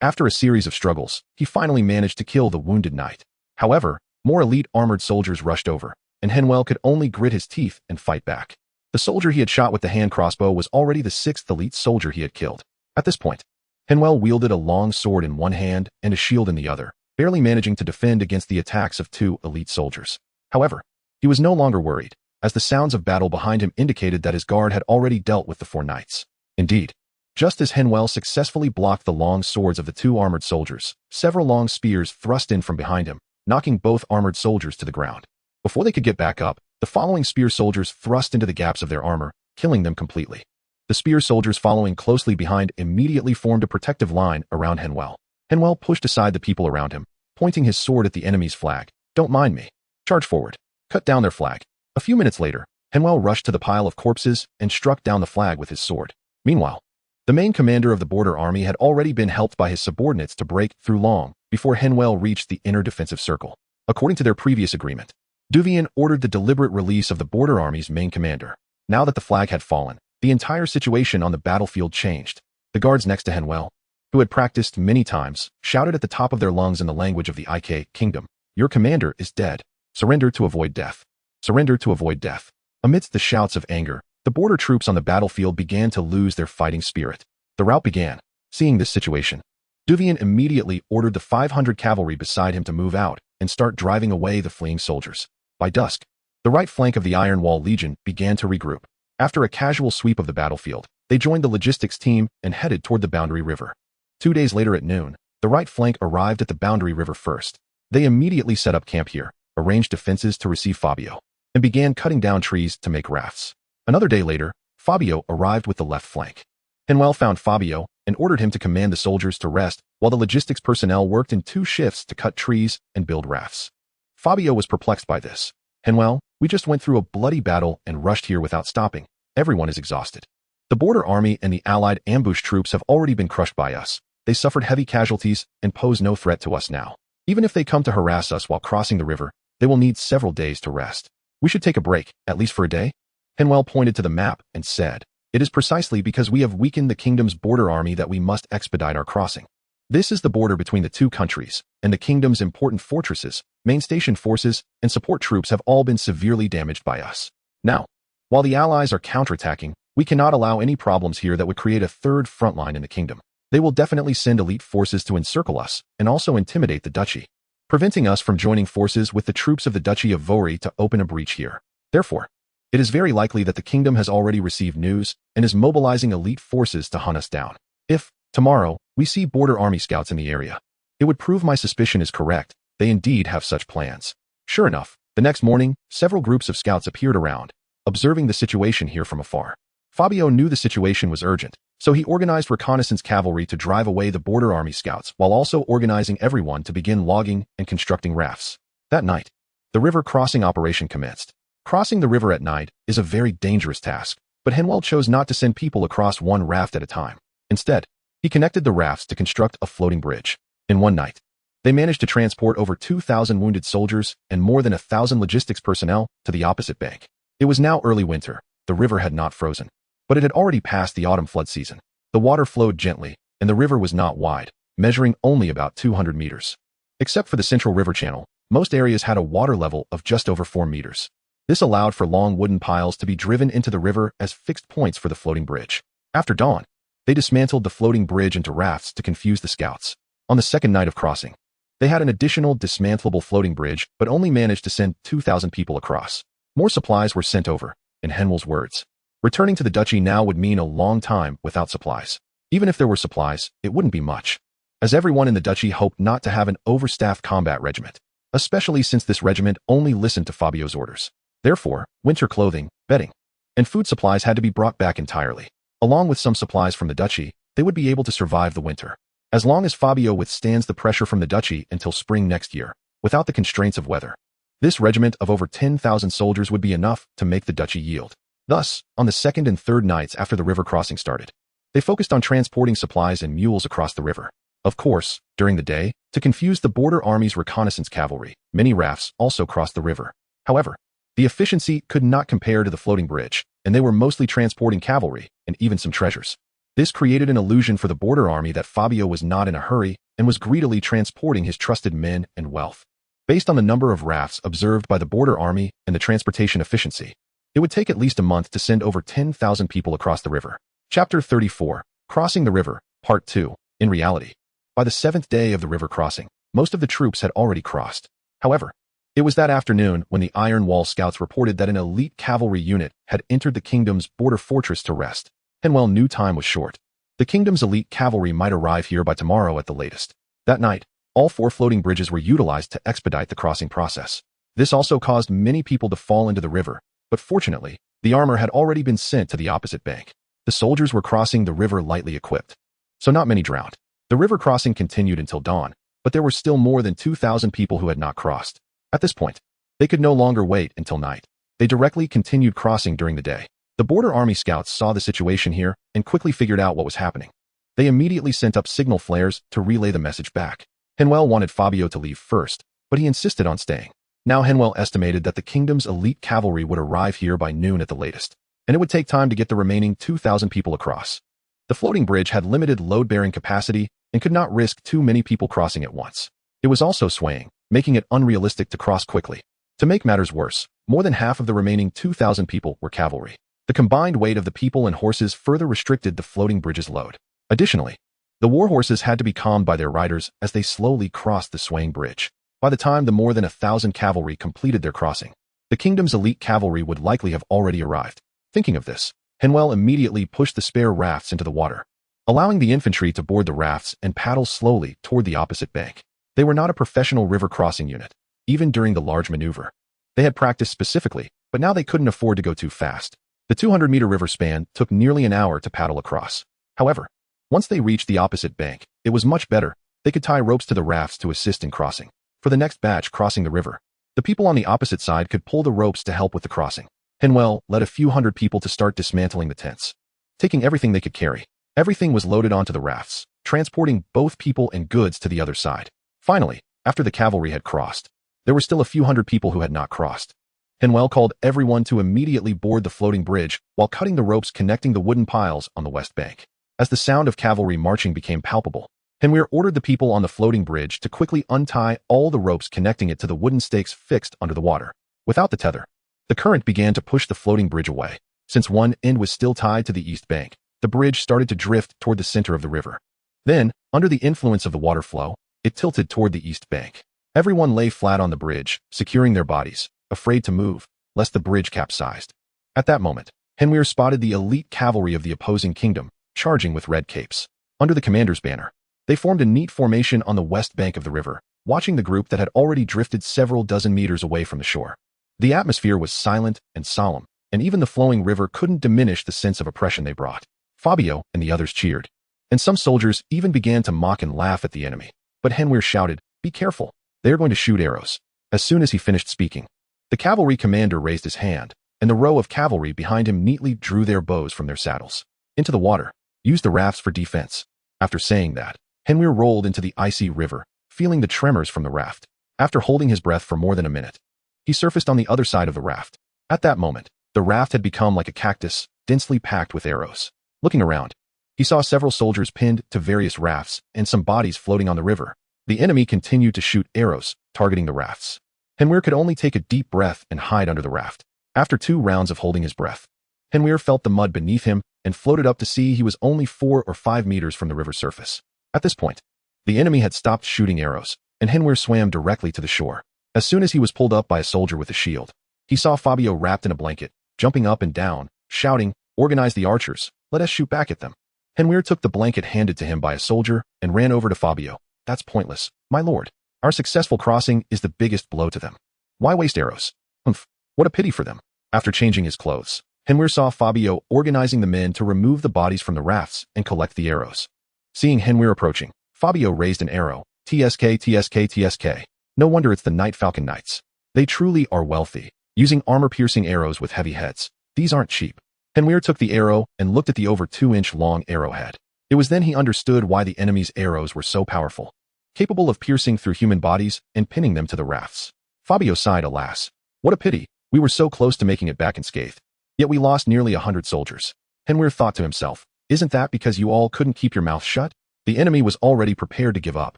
After a series of struggles, he finally managed to kill the wounded knight. However, more elite armored soldiers rushed over, and Henvier could only grit his teeth and fight back. The soldier he had shot with the hand crossbow was already the 6th elite soldier he had killed. At this point, Henvier wielded a long sword in one hand and a shield in the other, barely managing to defend against the attacks of 2 elite soldiers. However, he was no longer worried, as the sounds of battle behind him indicated that his guard had already dealt with the 4 knights. Indeed, just as Henvier successfully blocked the long swords of the 2 armored soldiers, several long spears thrust in from behind him, knocking both armored soldiers to the ground. Before they could get back up, the following spear soldiers thrust into the gaps of their armor, killing them completely. The spear soldiers following closely behind immediately formed a protective line around Henvier. Henvier pushed aside the people around him, pointing his sword at the enemy's flag. "Don't mind me. Charge forward. Cut down their flag." A few minutes later, Henvier rushed to the pile of corpses and struck down the flag with his sword. Meanwhile, the main commander of the border army had already been helped by his subordinates to break through long before Henvier reached the inner defensive circle. According to their previous agreement, Duvian ordered the deliberate release of the border army's main commander. Now that the flag had fallen, the entire situation on the battlefield changed. The guards next to Henvier, who had practiced many times, shouted at the top of their lungs in the language of the Ik kingdom, "Your commander is dead. Surrender to avoid death. Surrender to avoid death." Amidst the shouts of anger, the border troops on the battlefield began to lose their fighting spirit. The rout began. Seeing this situation, Duvian immediately ordered the 500 cavalry beside him to move out and start driving away the fleeing soldiers. By dusk, the right flank of the Iron Wall Legion began to regroup. After a casual sweep of the battlefield, they joined the logistics team and headed toward the Boundary River. 2 days later at noon, the right flank arrived at the Boundary River first. They immediately set up camp here, arranged defenses to receive Fabio, and began cutting down trees to make rafts. Another day later, Fabio arrived with the left flank. Henvier found Fabio and ordered him to command the soldiers to rest while the logistics personnel worked in 2 shifts to cut trees and build rafts. Fabio was perplexed by this. "Henvier, we just went through a bloody battle and rushed here without stopping. Everyone is exhausted. The border army and the allied ambush troops have already been crushed by us. They suffered heavy casualties and pose no threat to us now. Even if they come to harass us while crossing the river, they will need several days to rest. We should take a break, at least for a day." Henvier pointed to the map and said, "It is precisely because we have weakened the kingdom's border army that we must expedite our crossing. This is the border between the 2 countries, and the kingdom's important fortresses, main station forces, and support troops have all been severely damaged by us. Now, while the allies are counterattacking, we cannot allow any problems here that would create a 3rd front line in the kingdom. They will definitely send elite forces to encircle us and also intimidate the duchy, preventing us from joining forces with the troops of the Duchy of Vori to open a breach here. Therefore, it is very likely that the kingdom has already received news and is mobilizing elite forces to hunt us down. If, tomorrow, we see border army scouts in the area, it would prove my suspicion is correct. They indeed have such plans." Sure enough, the next morning, several groups of scouts appeared around, observing the situation here from afar. Fabio knew the situation was urgent, so he organized reconnaissance cavalry to drive away the border army scouts while also organizing everyone to begin logging and constructing rafts. That night, the river crossing operation commenced. Crossing the river at night is a very dangerous task, but Henvier chose not to send people across one raft at a time. Instead, he connected the rafts to construct a floating bridge. In one night, they managed to transport over 2,000 wounded soldiers and more than 1,000 logistics personnel to the opposite bank. It was now early winter. The river had not frozen, but it had already passed the autumn flood season. The water flowed gently, and the river was not wide, measuring only about 200 meters. Except for the central river channel, most areas had a water level of just over 4 meters. This allowed for long wooden piles to be driven into the river as fixed points for the floating bridge. After dawn, they dismantled the floating bridge into rafts to confuse the scouts. On the second night of crossing, they had an additional dismantleable floating bridge but only managed to send 2,000 people across. More supplies were sent over, in Henvier's words. Returning to the duchy now would mean a long time without supplies. Even if there were supplies, it wouldn't be much, as everyone in the duchy hoped not to have an overstaffed combat regiment, especially since this regiment only listened to Fabio's orders. Therefore, winter clothing, bedding, and food supplies had to be brought back entirely. Along with some supplies from the duchy, they would be able to survive the winter, as long as Fabio withstands the pressure from the duchy until spring next year, without the constraints of weather. This regiment of over 10,000 soldiers would be enough to make the duchy yield. Thus, on the second and third nights after the river crossing started, they focused on transporting supplies and mules across the river. Of course, during the day, to confuse the border army's reconnaissance cavalry, many rafts also crossed the river. However, the efficiency could not compare to the floating bridge, and they were mostly transporting cavalry and even some treasures. This created an illusion for the border army that Fabio was not in a hurry and was greedily transporting his trusted men and wealth. Based on the number of rafts observed by the border army and the transportation efficiency, it would take at least a month to send over 10,000 people across the river. Chapter 34, Crossing the River, Part 2. In reality, by the 7th day of the river crossing, most of the troops had already crossed. However, it was that afternoon when the Iron Wall scouts reported that an elite cavalry unit had entered the kingdom's border fortress to rest. Henvier knew time was short. The kingdom's elite cavalry might arrive here by tomorrow at the latest. That night, all 4 floating bridges were utilized to expedite the crossing process. This also caused many people to fall into the river, but fortunately, the armor had already been sent to the opposite bank. The soldiers were crossing the river lightly equipped, so not many drowned. The river crossing continued until dawn, but there were still more than 2,000 people who had not crossed. At this point, they could no longer wait until night. They directly continued crossing during the day. The border army scouts saw the situation here and quickly figured out what was happening. They immediately sent up signal flares to relay the message back. Henvier wanted Fabio to leave first, but he insisted on staying. Now Henvier estimated that the kingdom's elite cavalry would arrive here by noon at the latest, and it would take time to get the remaining 2,000 people across. The floating bridge had limited load-bearing capacity and could not risk too many people crossing at once. It was also swaying, making it unrealistic to cross quickly. To make matters worse, more than half of the remaining 2,000 people were cavalry. The combined weight of the people and horses further restricted the floating bridge's load. Additionally, the war horses had to be calmed by their riders as they slowly crossed the swaying bridge. By the time the more than 1,000 cavalry completed their crossing, the kingdom's elite cavalry would likely have already arrived. Thinking of this, Henvier immediately pushed the spare rafts into the water, allowing the infantry to board the rafts and paddle slowly toward the opposite bank. They were not a professional river crossing unit, even during the large maneuver. They had practiced specifically, but now they couldn't afford to go too fast. The 200-meter river span took nearly an hour to paddle across. However, once they reached the opposite bank, it was much better. They could tie ropes to the rafts to assist in crossing. For the next batch crossing the river, the people on the opposite side could pull the ropes to help with the crossing. Henvier led a few hundred people to start dismantling the tents, taking everything they could carry. Everything was loaded onto the rafts, transporting both people and goods to the other side. Finally, after the cavalry had crossed, there were still a few hundred people who had not crossed. Henvier called everyone to immediately board the floating bridge while cutting the ropes connecting the wooden piles on the west bank. As the sound of cavalry marching became palpable, Henvier ordered the people on the floating bridge to quickly untie all the ropes connecting it to the wooden stakes fixed under the water. Without the tether, the current began to push the floating bridge away. Since one end was still tied to the east bank, the bridge started to drift toward the center of the river. Then, under the influence of the water flow, it tilted toward the east bank. Everyone lay flat on the bridge, securing their bodies, afraid to move, lest the bridge capsized. At that moment, Henvier spotted the elite cavalry of the opposing kingdom, charging with red capes. Under the commander's banner, they formed a neat formation on the west bank of the river, watching the group that had already drifted several dozen meters away from the shore. The atmosphere was silent and solemn, and even the flowing river couldn't diminish the sense of oppression they brought. Fabio and the others cheered, and some soldiers even began to mock and laugh at the enemy. But Henvier shouted, "Be careful, they are going to shoot arrows." As soon as he finished speaking, The cavalry commander raised his hand, and the row of cavalry behind him neatly drew their bows from their saddles. Into the water. Use the rafts for defense. After saying that, Henvier rolled into the icy river, feeling the tremors from the raft. After holding his breath for more than a minute, he surfaced on the other side of the raft. At that moment, the raft had become like a cactus, densely packed with arrows. Looking around, he saw several soldiers pinned to various rafts and some bodies floating on the river. The enemy continued to shoot arrows, targeting the rafts. Henvier could only take a deep breath and hide under the raft. After 2 rounds of holding his breath, Henvier felt the mud beneath him and floated up to sea. He was only 4 or 5 meters from the river's surface. At this point, the enemy had stopped shooting arrows, and Henvier swam directly to the shore. As soon as he was pulled up by a soldier with a shield, he saw Fabio wrapped in a blanket, jumping up and down, shouting, "Organize the archers, let us shoot back at them." Henvier took the blanket handed to him by a soldier and ran over to Fabio. "That's pointless, my lord. Our successful crossing is the biggest blow to them. Why waste arrows? Humph, what a pity for them." After changing his clothes, Henvier saw Fabio organizing the men to remove the bodies from the rafts and collect the arrows. Seeing Henvier approaching, Fabio raised an arrow. "TSK, TSK, TSK. No wonder it's the Night Falcon Knights. They truly are wealthy, using armor-piercing arrows with heavy heads. These aren't cheap." Henvier took the arrow and looked at the over 2-inch long arrowhead. It was then he understood why the enemy's arrows were so powerful, capable of piercing through human bodies and pinning them to the rafts. Fabio sighed, "Alas, what a pity. We were so close to making it back unscathed. Yet we lost nearly 100 soldiers." Henvier thought to himself, "Isn't that because you all couldn't keep your mouth shut?" The enemy was already prepared to give up.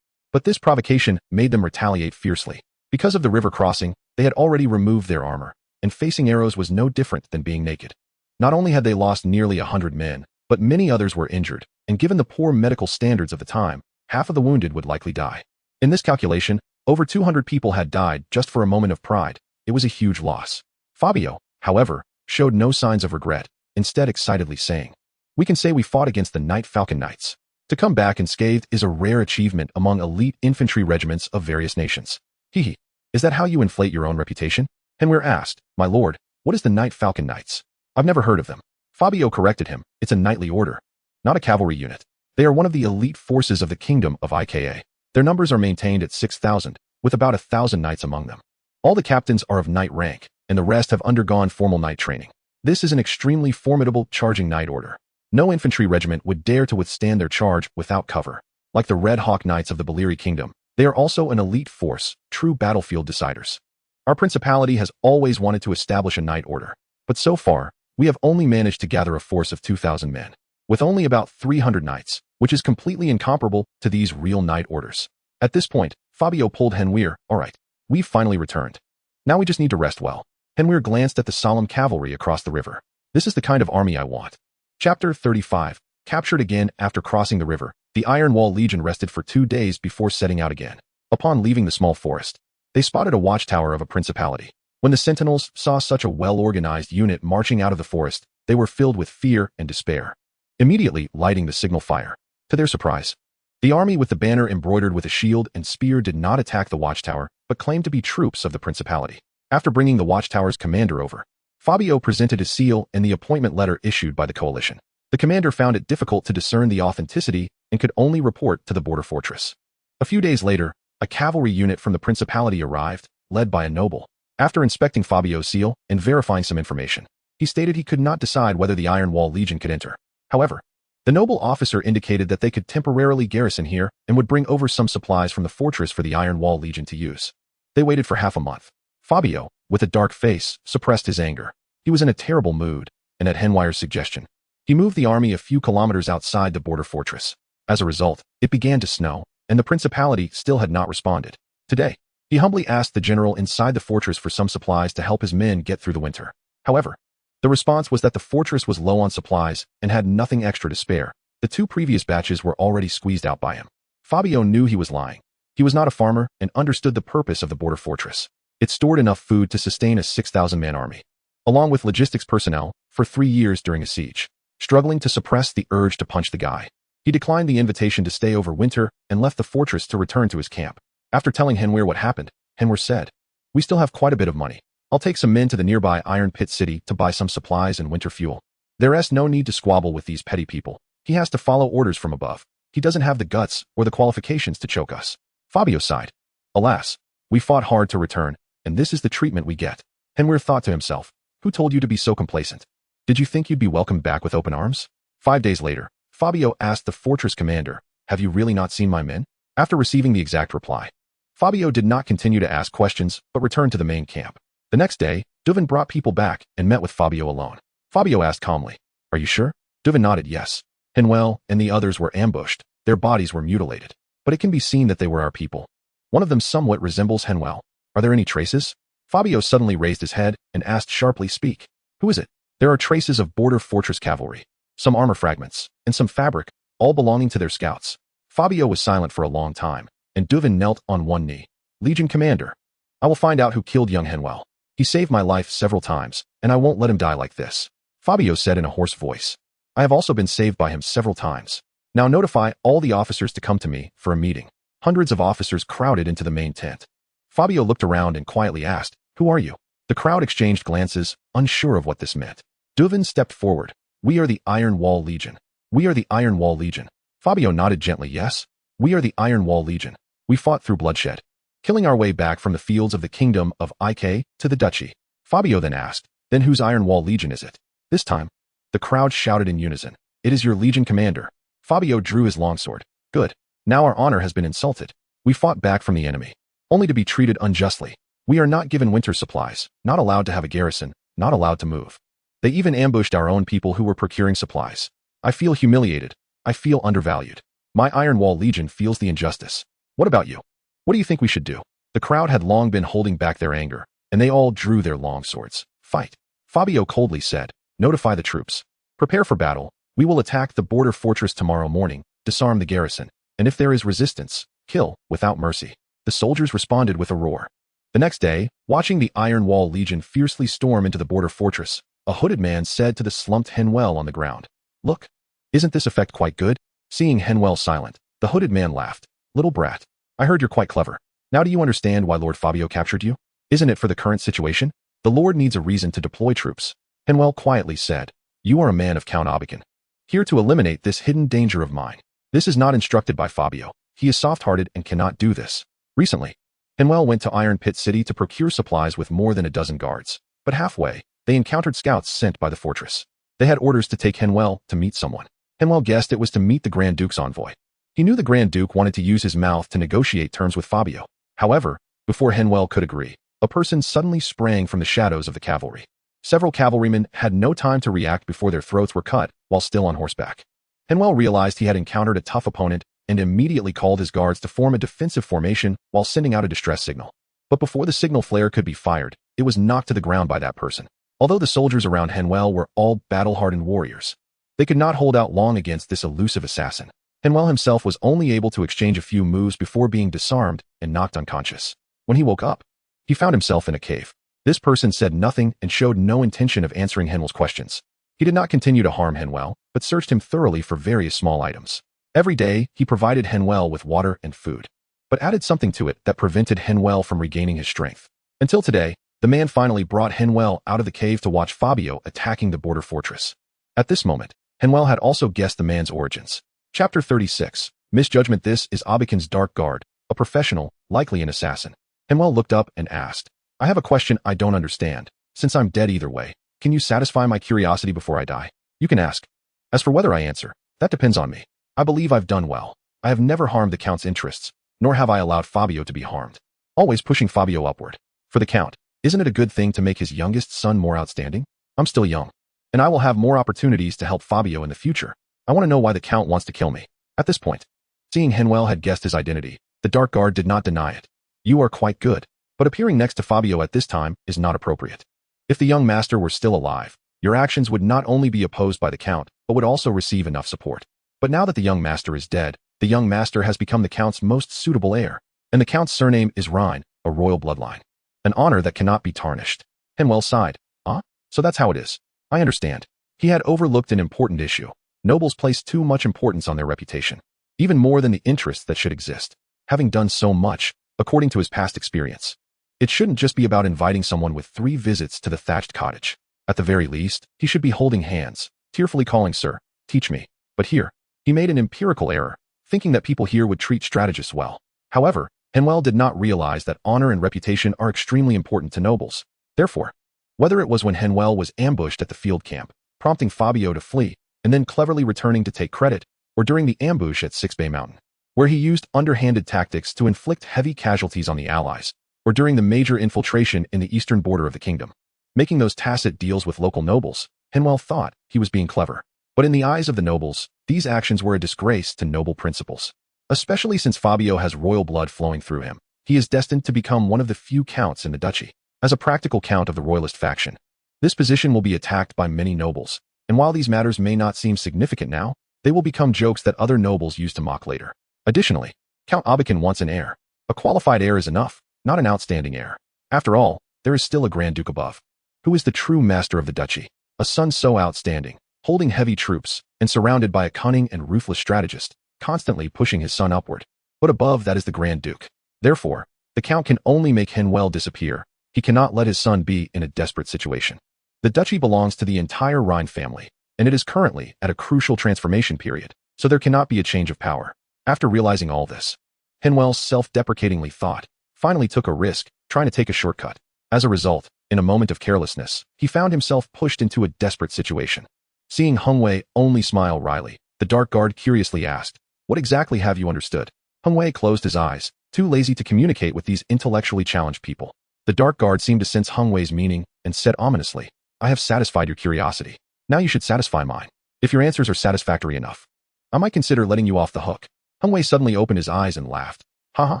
But this provocation made them retaliate fiercely. Because of the river crossing, they had already removed their armor, and facing arrows was no different than being naked. Not only had they lost nearly 100 men, but many others were injured, and given the poor medical standards of the time, half of the wounded would likely die. In this calculation, over 200 people had died just for a moment of pride. It was a huge loss. Fabio, however, showed no signs of regret, instead excitedly saying, "We can say we fought against the Night Falcon Knights. To come back unscathed is a rare achievement among elite infantry regiments of various nations." "He, is that how you inflate your own reputation?" Henvier asked. "My lord, what is the Night Falcon Knights? I've never heard of them." Fabio corrected him. "It's a knightly order, not a cavalry unit. They are one of the elite forces of the kingdom of Ika. Their numbers are maintained at 6,000, with about 1,000 knights among them. All the captains are of knight rank, and the rest have undergone formal knight training. This is an extremely formidable charging knight order. No infantry regiment would dare to withstand their charge without cover. Like the Red Hawk Knights of the Beleri Kingdom, they are also an elite force, true battlefield deciders. Our principality has always wanted to establish a knight order, but so far, we have only managed to gather a force of 2,000 men, with only about 300 knights, which is completely incomparable to these real knight orders." At this point, Fabio pulled Henvier. "All right, we've finally returned. Now we just need to rest well." Henvier glanced at the solemn cavalry across the river. "This is the kind of army I want." Chapter 35. Captured again after crossing the river, the Iron Wall Legion rested for 2 days before setting out again. Upon leaving the small forest, they spotted a watchtower of a principality. When the sentinels saw such a well-organized unit marching out of the forest, they were filled with fear and despair, immediately lighting the signal fire. To their surprise, the army with the banner embroidered with a shield and spear did not attack the watchtower, but claimed to be troops of the principality. After bringing the watchtower's commander over, Fabio presented his seal and the appointment letter issued by the coalition. The commander found it difficult to discern the authenticity and could only report to the border fortress. A few days later, a cavalry unit from the principality arrived, led by a noble. After inspecting Fabio's seal and verifying some information, he stated he could not decide whether the Iron Wall Legion could enter. However, the noble officer indicated that they could temporarily garrison here and would bring over some supplies from the fortress for the Iron Wall Legion to use. They waited for half a month. Fabio, with a dark face, suppressed his anger. He was in a terrible mood, and at Henvier's suggestion, he moved the army a few kilometers outside the border fortress. As a result, it began to snow, and the principality still had not responded. Today, he humbly asked the general inside the fortress for some supplies to help his men get through the winter. However, the response was that the fortress was low on supplies and had nothing extra to spare. The 2 previous batches were already squeezed out by him. Fabio knew he was lying. He was not a farmer and understood the purpose of the border fortress. It stored enough food to sustain a 6,000-man army, along with logistics personnel, for 3 years during a siege. Struggling to suppress the urge to punch the guy, he declined the invitation to stay over winter and left the fortress to return to his camp. After telling Henvier what happened, Henvier said, "We still have quite a bit of money. I'll take some men to the nearby Iron Pit City to buy some supplies and winter fuel. There's no need to squabble with these petty people. He has to follow orders from above. He doesn't have the guts or the qualifications to choke us." Fabio sighed. "Alas, we fought hard to return, and this is the treatment we get." Henvier thought to himself, who told you to be so complacent? Did you think you'd be welcomed back with open arms? 5 days later, Fabio asked the fortress commander, have you really not seen my men? After receiving the exact reply, Fabio did not continue to ask questions, but returned to the main camp. The next day, Duvin brought people back and met with Fabio alone. Fabio asked calmly, are you sure? Duvin nodded yes. Henvier and the others were ambushed. Their bodies were mutilated, but it can be seen that they were our people. One of them somewhat resembles Henvier. Are there any traces? Fabio suddenly raised his head and asked sharply, speak. Who is it? There are traces of border fortress cavalry, some armor fragments, and some fabric, all belonging to their scouts. Fabio was silent for a long time, and Duvin knelt on one knee. Legion commander. I will find out who killed young Henvier. He saved my life several times, and I won't let him die like this. Fabio said in a hoarse voice. I have also been saved by him several times. Now notify all the officers to come to me for a meeting. Hundreds of officers crowded into the main tent. Fabio looked around and quietly asked, who are you? The crowd exchanged glances, unsure of what this meant. Duvin stepped forward. We are the Iron Wall Legion. We are the Iron Wall Legion. Fabio nodded gently, yes. We are the Iron Wall Legion. We fought through bloodshed, killing our way back from the fields of the kingdom of Ik to the duchy. Fabio then asked, then whose Iron Wall Legion is it? This time, the crowd shouted in unison, it is your legion commander. Fabio drew his longsword. Good. Now our honor has been insulted. We fought back from the enemy, only to be treated unjustly. We are not given winter supplies, not allowed to have a garrison, not allowed to move. They even ambushed our own people who were procuring supplies. I feel humiliated. I feel undervalued. My Iron Wall Legion feels the injustice. What about you? What do you think we should do? The crowd had long been holding back their anger, and they all drew their long swords. Fight. Fabio coldly said, notify the troops. Prepare for battle. We will attack the border fortress tomorrow morning, disarm the garrison, and if there is resistance, kill without mercy. The soldiers responded with a roar. The next day, watching the Iron Wall Legion fiercely storm into the border fortress, a hooded man said to the slumped Henvier on the ground, look, isn't this effect quite good? Seeing Henvier silent, the hooded man laughed. Little brat, I heard you're quite clever. Now do you understand why Lord Fabio captured you? Isn't it for the current situation? The Lord needs a reason to deploy troops. Henvier quietly said, you are a man of Count Obicon, here to eliminate this hidden danger of mine. This is not instructed by Fabio. He is soft-hearted and cannot do this. Recently, Henvier went to Iron Pit City to procure supplies with more than a dozen guards, but halfway, they encountered scouts sent by the fortress. They had orders to take Henvier to meet someone. Henvier guessed it was to meet the Grand Duke's envoy. He knew the Grand Duke wanted to use his mouth to negotiate terms with Fabio. However, before Henvier could agree, a person suddenly sprang from the shadows of the cavalry. Several cavalrymen had no time to react before their throats were cut while still on horseback. Henvier realized he had encountered a tough opponent and immediately called his guards to form a defensive formation while sending out a distress signal. But before the signal flare could be fired, it was knocked to the ground by that person. Although the soldiers around Henvier were all battle-hardened warriors, they could not hold out long against this elusive assassin. Henvier himself was only able to exchange a few moves before being disarmed and knocked unconscious. When he woke up, he found himself in a cave. This person said nothing and showed no intention of answering Henvier's questions. He did not continue to harm Henvier, but searched him thoroughly for various small items. Every day, he provided Henvier with water and food, but added something to it that prevented Henvier from regaining his strength. Until today, the man finally brought Henvier out of the cave to watch Fabio attacking the border fortress. At this moment, Henvier had also guessed the man's origins. Chapter 36. Misjudgment. This is Obicon's Dark Guard, a professional, likely an assassin. Henvier looked up and asked, I have a question I don't understand. Since I'm dead either way, can you satisfy my curiosity before I die? You can ask. As for whether I answer, that depends on me. I believe I've done well. I have never harmed the Count's interests, nor have I allowed Fabio to be harmed. Always pushing Fabio upward. For the Count, isn't it a good thing to make his youngest son more outstanding? I'm still young, and I will have more opportunities to help Fabio in the future. I want to know why the Count wants to kill me. At this point, seeing Henvier had guessed his identity, the Dark Guard did not deny it. You are quite good, but appearing next to Fabio at this time is not appropriate. If the young master were still alive, your actions would not only be opposed by the Count, but would also receive enough support. But now that the young master is dead, the young master has become the Count's most suitable heir, and the Count's surname is Rhine, a royal bloodline. An honor that cannot be tarnished. Henvier sighed. Ah, so that's how it is. I understand. He had overlooked an important issue. Nobles place too much importance on their reputation, even more than the interests that should exist. Having done so much, according to his past experience, it shouldn't just be about inviting someone with 3 visits to the thatched cottage. At the very least, he should be holding hands, tearfully calling, Sir, teach me. But here, he made an empirical error, thinking that people here would treat strategists well. However, Henvier did not realize that honor and reputation are extremely important to nobles. Therefore, Whether it was when Henvier was ambushed at the field camp, prompting Fabio to flee, and then cleverly returning to take credit, or during the ambush at Six Bay Mountain, where he used underhanded tactics to inflict heavy casualties on the Allies, or during the major infiltration in the eastern border of the kingdom. Making those tacit deals with local nobles, Henvier thought he was being clever. But in the eyes of the nobles, these actions were a disgrace to noble principles. Especially since Fabio has royal blood flowing through him, he is destined to become one of the few counts in the duchy. As a practical count of the royalist faction, this position will be attacked by many nobles, and while these matters may not seem significant now, they will become jokes that other nobles use to mock later. Additionally, Count Abakan wants an heir. A qualified heir is enough, not an outstanding heir. After all, there is still a Grand Duke above, who is the true master of the duchy, a son so outstanding, holding heavy troops, and surrounded by a cunning and ruthless strategist, constantly pushing his son upward. But above that is the Grand Duke. Therefore, the Count can only make Henvier disappear. He cannot let his son be in a desperate situation. The duchy belongs to the entire Rhine family, and it is currently at a crucial transformation period, so there cannot be a change of power. After realizing all this, Henvier self-deprecatingly thought, finally took a risk, trying to take a shortcut. As a result, in a moment of carelessness, he found himself pushed into a desperate situation. Seeing Henvier only smile wryly, the Dark Guard curiously asked, "What exactly have you understood?" Henvier closed his eyes, too lazy to communicate with these intellectually challenged people. The Dark Guard seemed to sense Henvier's meaning and said ominously, "I have satisfied your curiosity. Now you should satisfy mine. If your answers are satisfactory enough, I might consider letting you off the hook." Henvier suddenly opened his eyes and laughed. "Haha,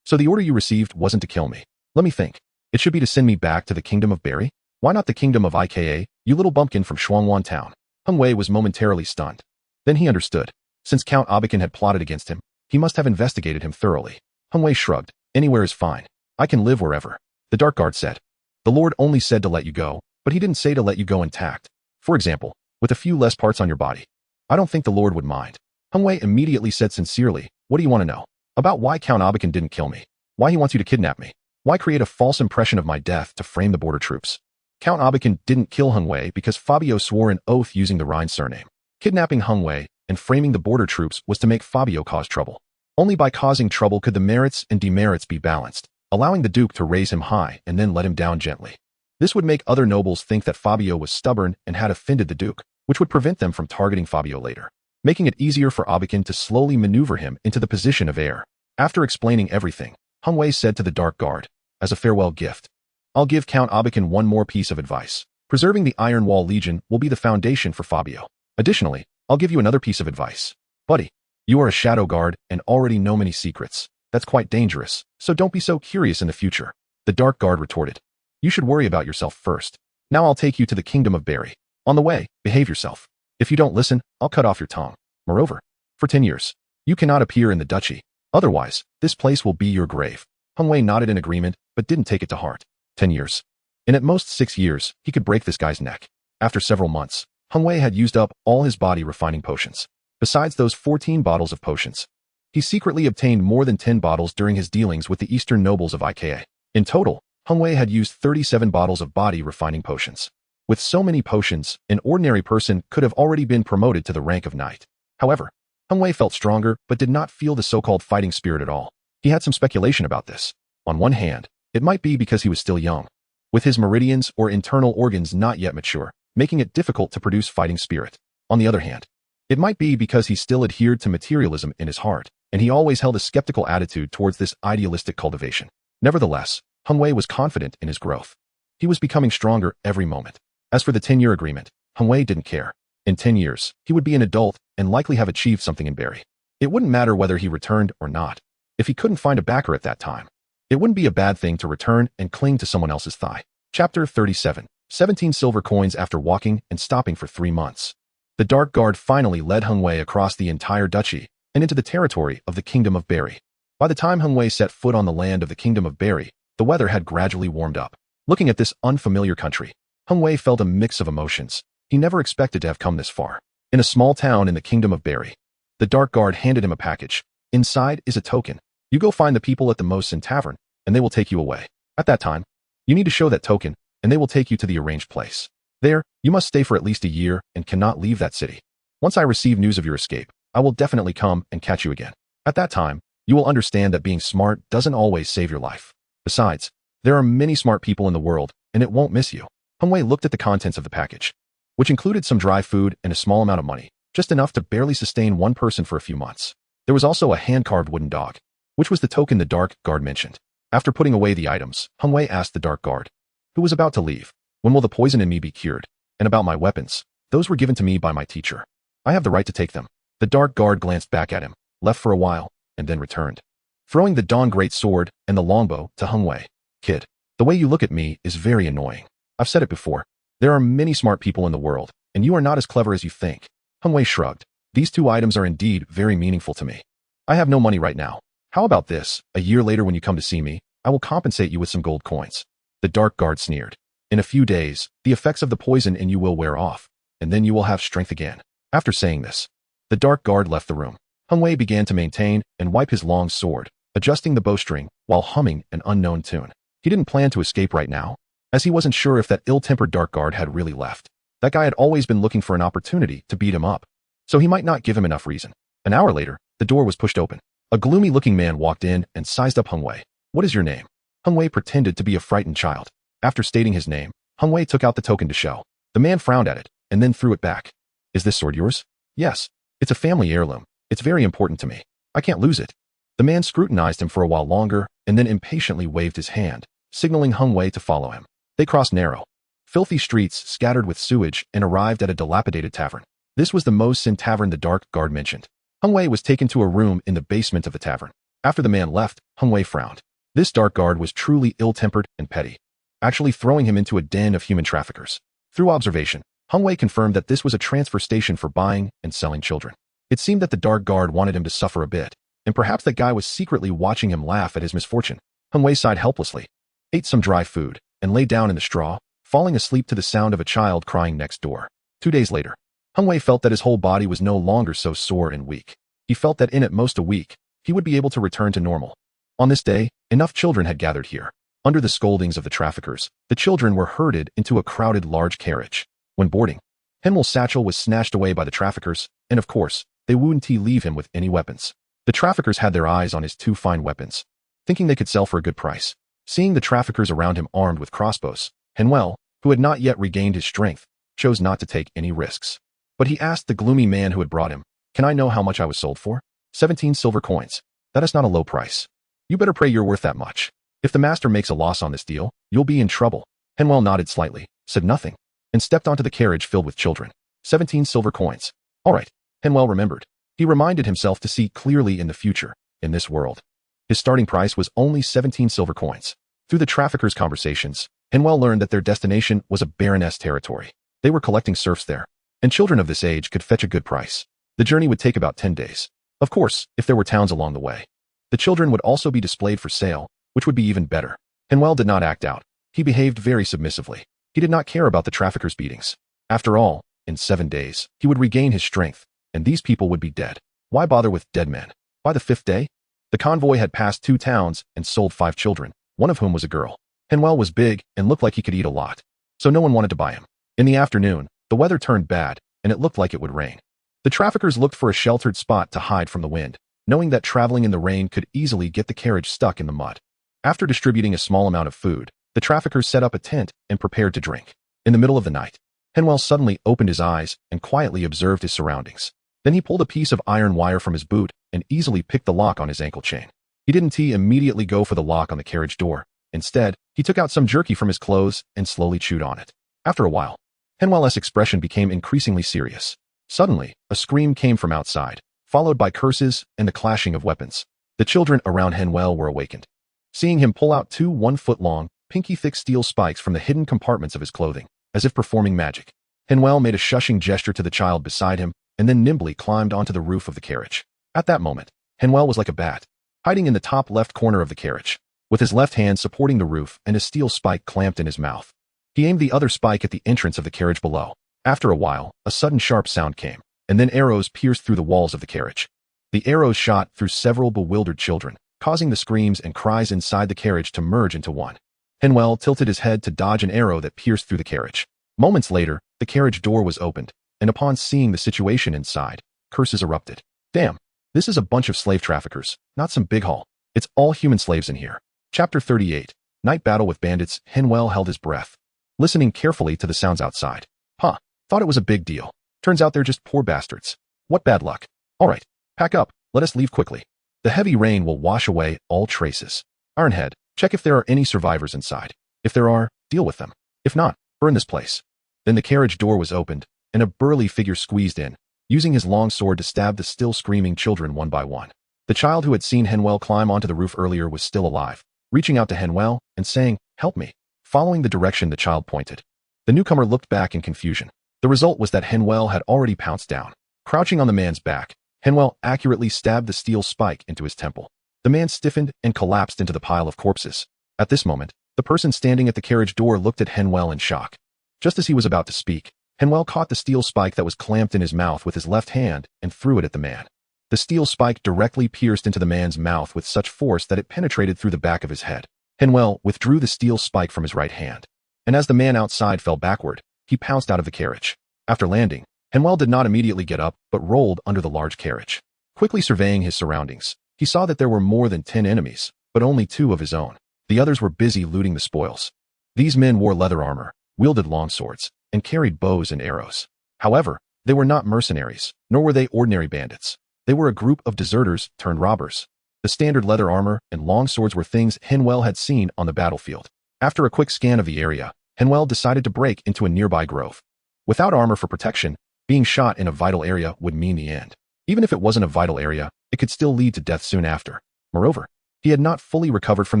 so the order you received wasn't to kill me. Let me think. It should be to send me back to the kingdom of Berry? Why not the kingdom of Ika, you little bumpkin from Shuangwan town?" Henvier was momentarily stunned. Then he understood. Since Count Abakan had plotted against him, he must have investigated him thoroughly. Henvier shrugged. "Anywhere is fine. I can live wherever." The Dark Guard said, "The Lord only said to let you go, but he didn't say to let you go intact. For example, with a few less parts on your body. I don't think the Lord would mind." Henvier immediately said sincerely, "What do you want to know? About why Count Abakan didn't kill me? Why he wants you to kidnap me? Why create a false impression of my death to frame the border troops?" Count Abakan didn't kill Henvier because Fabio swore an oath using the Rhine surname. Kidnapping Henvier and framing the border troops was to make Fabio cause trouble. Only by causing trouble could the merits and demerits be balanced, allowing the Duke to raise him high and then let him down gently. This would make other nobles think that Fabio was stubborn and had offended the Duke, which would prevent them from targeting Fabio later, making it easier for Abakan to slowly maneuver him into the position of heir. After explaining everything, Henvier said to the Dark Guard, "As a farewell gift, I'll give Count Abakan one more piece of advice. Preserving the Iron Wall Legion will be the foundation for Fabio. Additionally, I'll give you another piece of advice. Buddy, you are a shadow guard and already know many secrets. That's quite dangerous, so don't be so curious in the future." The Dark Guard retorted, "You should worry about yourself first. Now I'll take you to the kingdom of Berry. On the way, behave yourself. If you don't listen, I'll cut off your tongue. Moreover, for 10 years, you cannot appear in the duchy. Otherwise, this place will be your grave." Henvier nodded in agreement, but didn't take it to heart. 10 years. In at most 6 years, he could break this guy's neck. After several months, Henvier had used up all his body refining potions. Besides those 14 bottles of potions, he secretly obtained more than 10 bottles during his dealings with the eastern nobles of Ika. In total, Henvier had used 37 bottles of body refining potions. With so many potions, an ordinary person could have already been promoted to the rank of knight. However, Henvier felt stronger but did not feel the so-called fighting spirit at all. He had some speculation about this. On one hand, it might be because he was still young, with his meridians or internal organs not yet mature, making it difficult to produce fighting spirit. On the other hand, it might be because he still adhered to materialism in his heart, and he always held a skeptical attitude towards this idealistic cultivation. Nevertheless, Henvier was confident in his growth. He was becoming stronger every moment. As for the 10-year agreement, Henvier didn't care. In 10 years, he would be an adult and likely have achieved something in Berry. It wouldn't matter whether he returned or not. If he couldn't find a backer at that time, it wouldn't be a bad thing to return and cling to someone else's thigh. Chapter 37. 17 silver coins after walking and stopping for 3 months. The Dark Guard finally led Henvier across the entire duchy and into the territory of the Kingdom of Berry. By the time Henvier set foot on the land of the Kingdom of Berry, the weather had gradually warmed up. Looking at this unfamiliar country, Henvier felt a mix of emotions. He never expected to have come this far. In a small town in the Kingdom of Berry, the Dark Guard handed him a package. Inside is a token. You go find the people at the Mosin Tavern, and they will take you away. At that time, you need to show that token, and they will take you to the arranged place. There, you must stay for at least a year and cannot leave that city. Once I receive news of your escape, I will definitely come and catch you again. At that time, you will understand that being smart doesn't always save your life. Besides, there are many smart people in the world, and it won't miss you. Henvier looked at the contents of the package, which included some dry food and a small amount of money, just enough to barely sustain one person for a few months. There was also a hand-carved wooden dog, which was the token the dark guard mentioned. After putting away the items, Henvier asked the dark guard, who was about to leave, when will the poison in me be cured? And about my weapons, those were given to me by my teacher. I have the right to take them. The dark guard glanced back at him, left for a while, and then returned, throwing the Dawn Great Sword and the longbow to Henvier. Kid, the way you look at me is very annoying. I've said it before. There are many smart people in the world, and you are not as clever as you think. Henvier shrugged. These two items are indeed very meaningful to me. I have no money right now. How about this? A year later when you come to see me, I will compensate you with some gold coins. The dark guard sneered. In a few days, the effects of the poison in you will wear off, and then you will have strength again. After saying this, the dark guard left the room. Henvier began to maintain and wipe his long sword, adjusting the bowstring while humming an unknown tune. He didn't plan to escape right now, as he wasn't sure if that ill-tempered dark guard had really left. That guy had always been looking for an opportunity to beat him up, so he might not give him enough reason. An hour later, the door was pushed open. A gloomy-looking man walked in and sized up Henvier. What is your name? Henvier pretended to be a frightened child. After stating his name, Henvier took out the token to show. The man frowned at it and then threw it back. Is this sword yours? Yes. It's a family heirloom. It's very important to me. I can't lose it. The man scrutinized him for a while longer and then impatiently waved his hand, signaling Henvier to follow him. They crossed narrow, filthy streets scattered with sewage and arrived at a dilapidated tavern. This was the Mosin tavern the dark guard mentioned. Henvier was taken to a room in the basement of the tavern. After the man left, Henvier frowned. This dark guard was truly ill-tempered and petty, actually throwing him into a den of human traffickers. Through observation, Henvier confirmed that this was a transfer station for buying and selling children. It seemed that the dark guard wanted him to suffer a bit, and perhaps that guy was secretly watching him laugh at his misfortune. Henvier sighed helplessly, ate some dry food, and lay down in the straw, falling asleep to the sound of a child crying next door. 2 days later, Henvier felt that his whole body was no longer so sore and weak. He felt that in at most a week, he would be able to return to normal. On this day, enough children had gathered here. Under the scoldings of the traffickers, the children were herded into a crowded large carriage. When boarding, Henviel's satchel was snatched away by the traffickers, and of course, they wouldn't leave him with any weapons. The traffickers had their eyes on his two fine weapons, thinking they could sell for a good price. Seeing the traffickers around him armed with crossbows, Henvier, who had not yet regained his strength, chose not to take any risks. But he asked the gloomy man who had brought him, "Can I know how much I was sold for?" 17 silver coins. That is not a low price. You better pray you're worth that much. If the master makes a loss on this deal, you'll be in trouble. Henvier nodded slightly, said nothing, and stepped onto the carriage filled with children. 17 silver coins. All right. Henvier remembered. He reminded himself to see clearly in the future, in this world. His starting price was only 17 silver coins. Through the traffickers' conversations, Henvier learned that their destination was a baroness territory. They were collecting serfs there, and children of this age could fetch a good price. The journey would take about 10 days. Of course, if there were towns along the way. The children would also be displayed for sale, which would be even better. Henvier did not act out. He behaved very submissively. He did not care about the traffickers' beatings. After all, in 7 days, he would regain his strength, and these people would be dead. Why bother with dead men? By the 5th day, the convoy had passed 2 towns and sold 5 children, one of whom was a girl. Henvier was big and looked like he could eat a lot, so no one wanted to buy him. In the afternoon, the weather turned bad, and it looked like it would rain. The traffickers looked for a sheltered spot to hide from the wind, knowing that traveling in the rain could easily get the carriage stuck in the mud. After distributing a small amount of food, the traffickers set up a tent and prepared to drink. In the middle of the night, Henvier suddenly opened his eyes and quietly observed his surroundings. Then he pulled a piece of iron wire from his boot and easily picked the lock on his ankle chain. He didn't immediately go for the lock on the carriage door. Instead, he took out some jerky from his clothes and slowly chewed on it. After a while, Henvier's expression became increasingly serious. Suddenly, a scream came from outside, followed by curses and the clashing of weapons. The children around Henvier were awakened, seeing him pull out 2 1-foot-long, pinky-thick steel spikes from the hidden compartments of his clothing, as if performing magic. Henvier made a shushing gesture to the child beside him, and then nimbly climbed onto the roof of the carriage. At that moment, Henvier was like a bat, hiding in the top left corner of the carriage, with his left hand supporting the roof and a steel spike clamped in his mouth. He aimed the other spike at the entrance of the carriage below. After a while, a sudden sharp sound came, and then arrows pierced through the walls of the carriage. The arrows shot through several bewildered children, causing the screams and cries inside the carriage to merge into one. Henvier tilted his head to dodge an arrow that pierced through the carriage. Moments later, the carriage door was opened, and upon seeing the situation inside, curses erupted. Damn, this is a bunch of slave traffickers, not some big haul. It's all human slaves in here. Chapter 38. Night Battle with Bandits. Henvier held his breath, listening carefully to the sounds outside. Huh, thought it was a big deal. Turns out they're just poor bastards. What bad luck. All right, pack up, let us leave quickly. The heavy rain will wash away all traces. Ironhead, check if there are any survivors inside. If there are, deal with them. If not, burn this place. Then the carriage door was opened, and a burly figure squeezed in, using his long sword to stab the still screaming children one by one. The child who had seen Henvier climb onto the roof earlier was still alive, reaching out to Henvier and saying, "Help me," following the direction the child pointed. The newcomer looked back in confusion. The result was that Henvier had already pounced down. Crouching on the man's back, Henvier accurately stabbed the steel spike into his temple. The man stiffened and collapsed into the pile of corpses. At this moment, the person standing at the carriage door looked at Henvier in shock. Just as he was about to speak, Henvier caught the steel spike that was clamped in his mouth with his left hand and threw it at the man. The steel spike directly pierced into the man's mouth with such force that it penetrated through the back of his head. Henvier withdrew the steel spike from his right hand, and as the man outside fell backward, he pounced out of the carriage. After landing, Henvier did not immediately get up, but rolled under the large carriage. Quickly surveying his surroundings, he saw that there were more than 10 enemies, but only 2 of his own. The others were busy looting the spoils. These men wore leather armor, wielded long swords, and carried bows and arrows. However, they were not mercenaries, nor were they ordinary bandits. They were a group of deserters turned robbers. The standard leather armor and long swords were things Henvier had seen on the battlefield. After a quick scan of the area, Henvier decided to break into a nearby grove. Without armor for protection, being shot in a vital area would mean the end. Even if it wasn't a vital area, it could still lead to death soon after. Moreover, he had not fully recovered from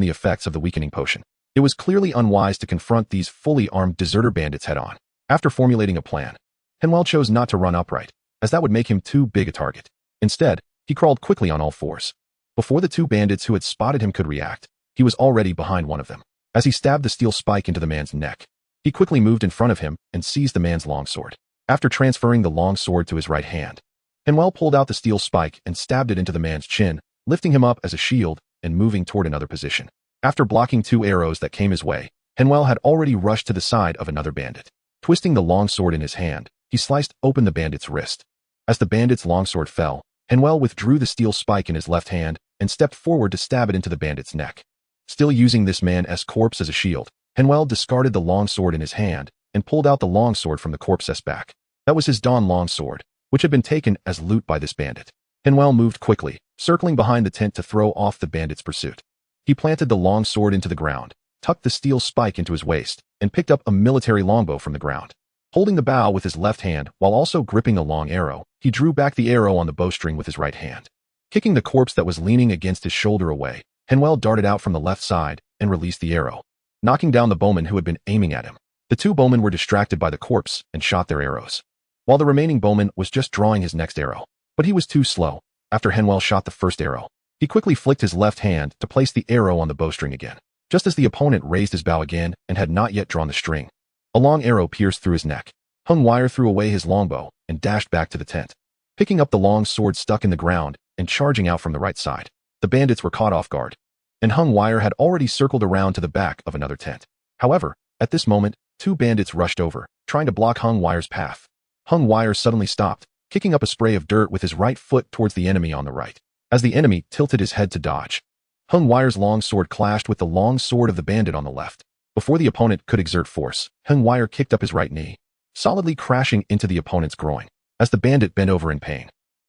the effects of the weakening potion. It was clearly unwise to confront these fully armed deserter bandits head-on. After formulating a plan, Henvier chose not to run upright, as that would make him too big a target. Instead, he crawled quickly on all fours. Before the 2 bandits who had spotted him could react, he was already behind one of them. As he stabbed the steel spike into the man's neck, he quickly moved in front of him and seized the man's longsword. After transferring the long sword to his right hand, Henvier pulled out the steel spike and stabbed it into the man's chin, lifting him up as a shield and moving toward another position. After blocking 2 arrows that came his way, Henvier had already rushed to the side of another bandit. Twisting the long sword in his hand, he sliced open the bandit's wrist. As the bandit's longsword fell, Henvier withdrew the steel spike in his left hand and stepped forward to stab it into the bandit's neck. Still using this man's corpse as a shield, Henvier discarded the long sword in his hand and pulled out the long sword from the corpse's back. That was his Dawn long sword, which had been taken as loot by this bandit. Henvier moved quickly, circling behind the tent to throw off the bandit's pursuit. He planted the long sword into the ground, tucked the steel spike into his waist, and picked up a military longbow from the ground. Holding the bow with his left hand while also gripping a long arrow, he drew back the arrow on the bowstring with his right hand. Kicking the corpse that was leaning against his shoulder away, Henvier darted out from the left side and released the arrow, knocking down the bowman who had been aiming at him. The 2 bowmen were distracted by the corpse and shot their arrows, while the remaining bowman was just drawing his next arrow. But he was too slow. After Henvier shot the first arrow, he quickly flicked his left hand to place the arrow on the bowstring again. Just as the opponent raised his bow again and had not yet drawn the string, a long arrow pierced through his neck. Henvier threw away his longbow and dashed back to the tent, picking up the long sword stuck in the ground and charging out from the right side. The bandits were caught off guard, and Henvier had already circled around to the back of another tent. However, at this moment, 2 bandits rushed over, trying to block Henvier's path. Henvier suddenly stopped, kicking up a spray of dirt with his right foot towards the enemy on the right. As the enemy tilted his head to dodge, Henvier's long sword clashed with the long sword of the bandit on the left. Before the opponent could exert force, Henvier kicked up his right knee, solidly crashing into the opponent's groin. As the bandit bent over in pain,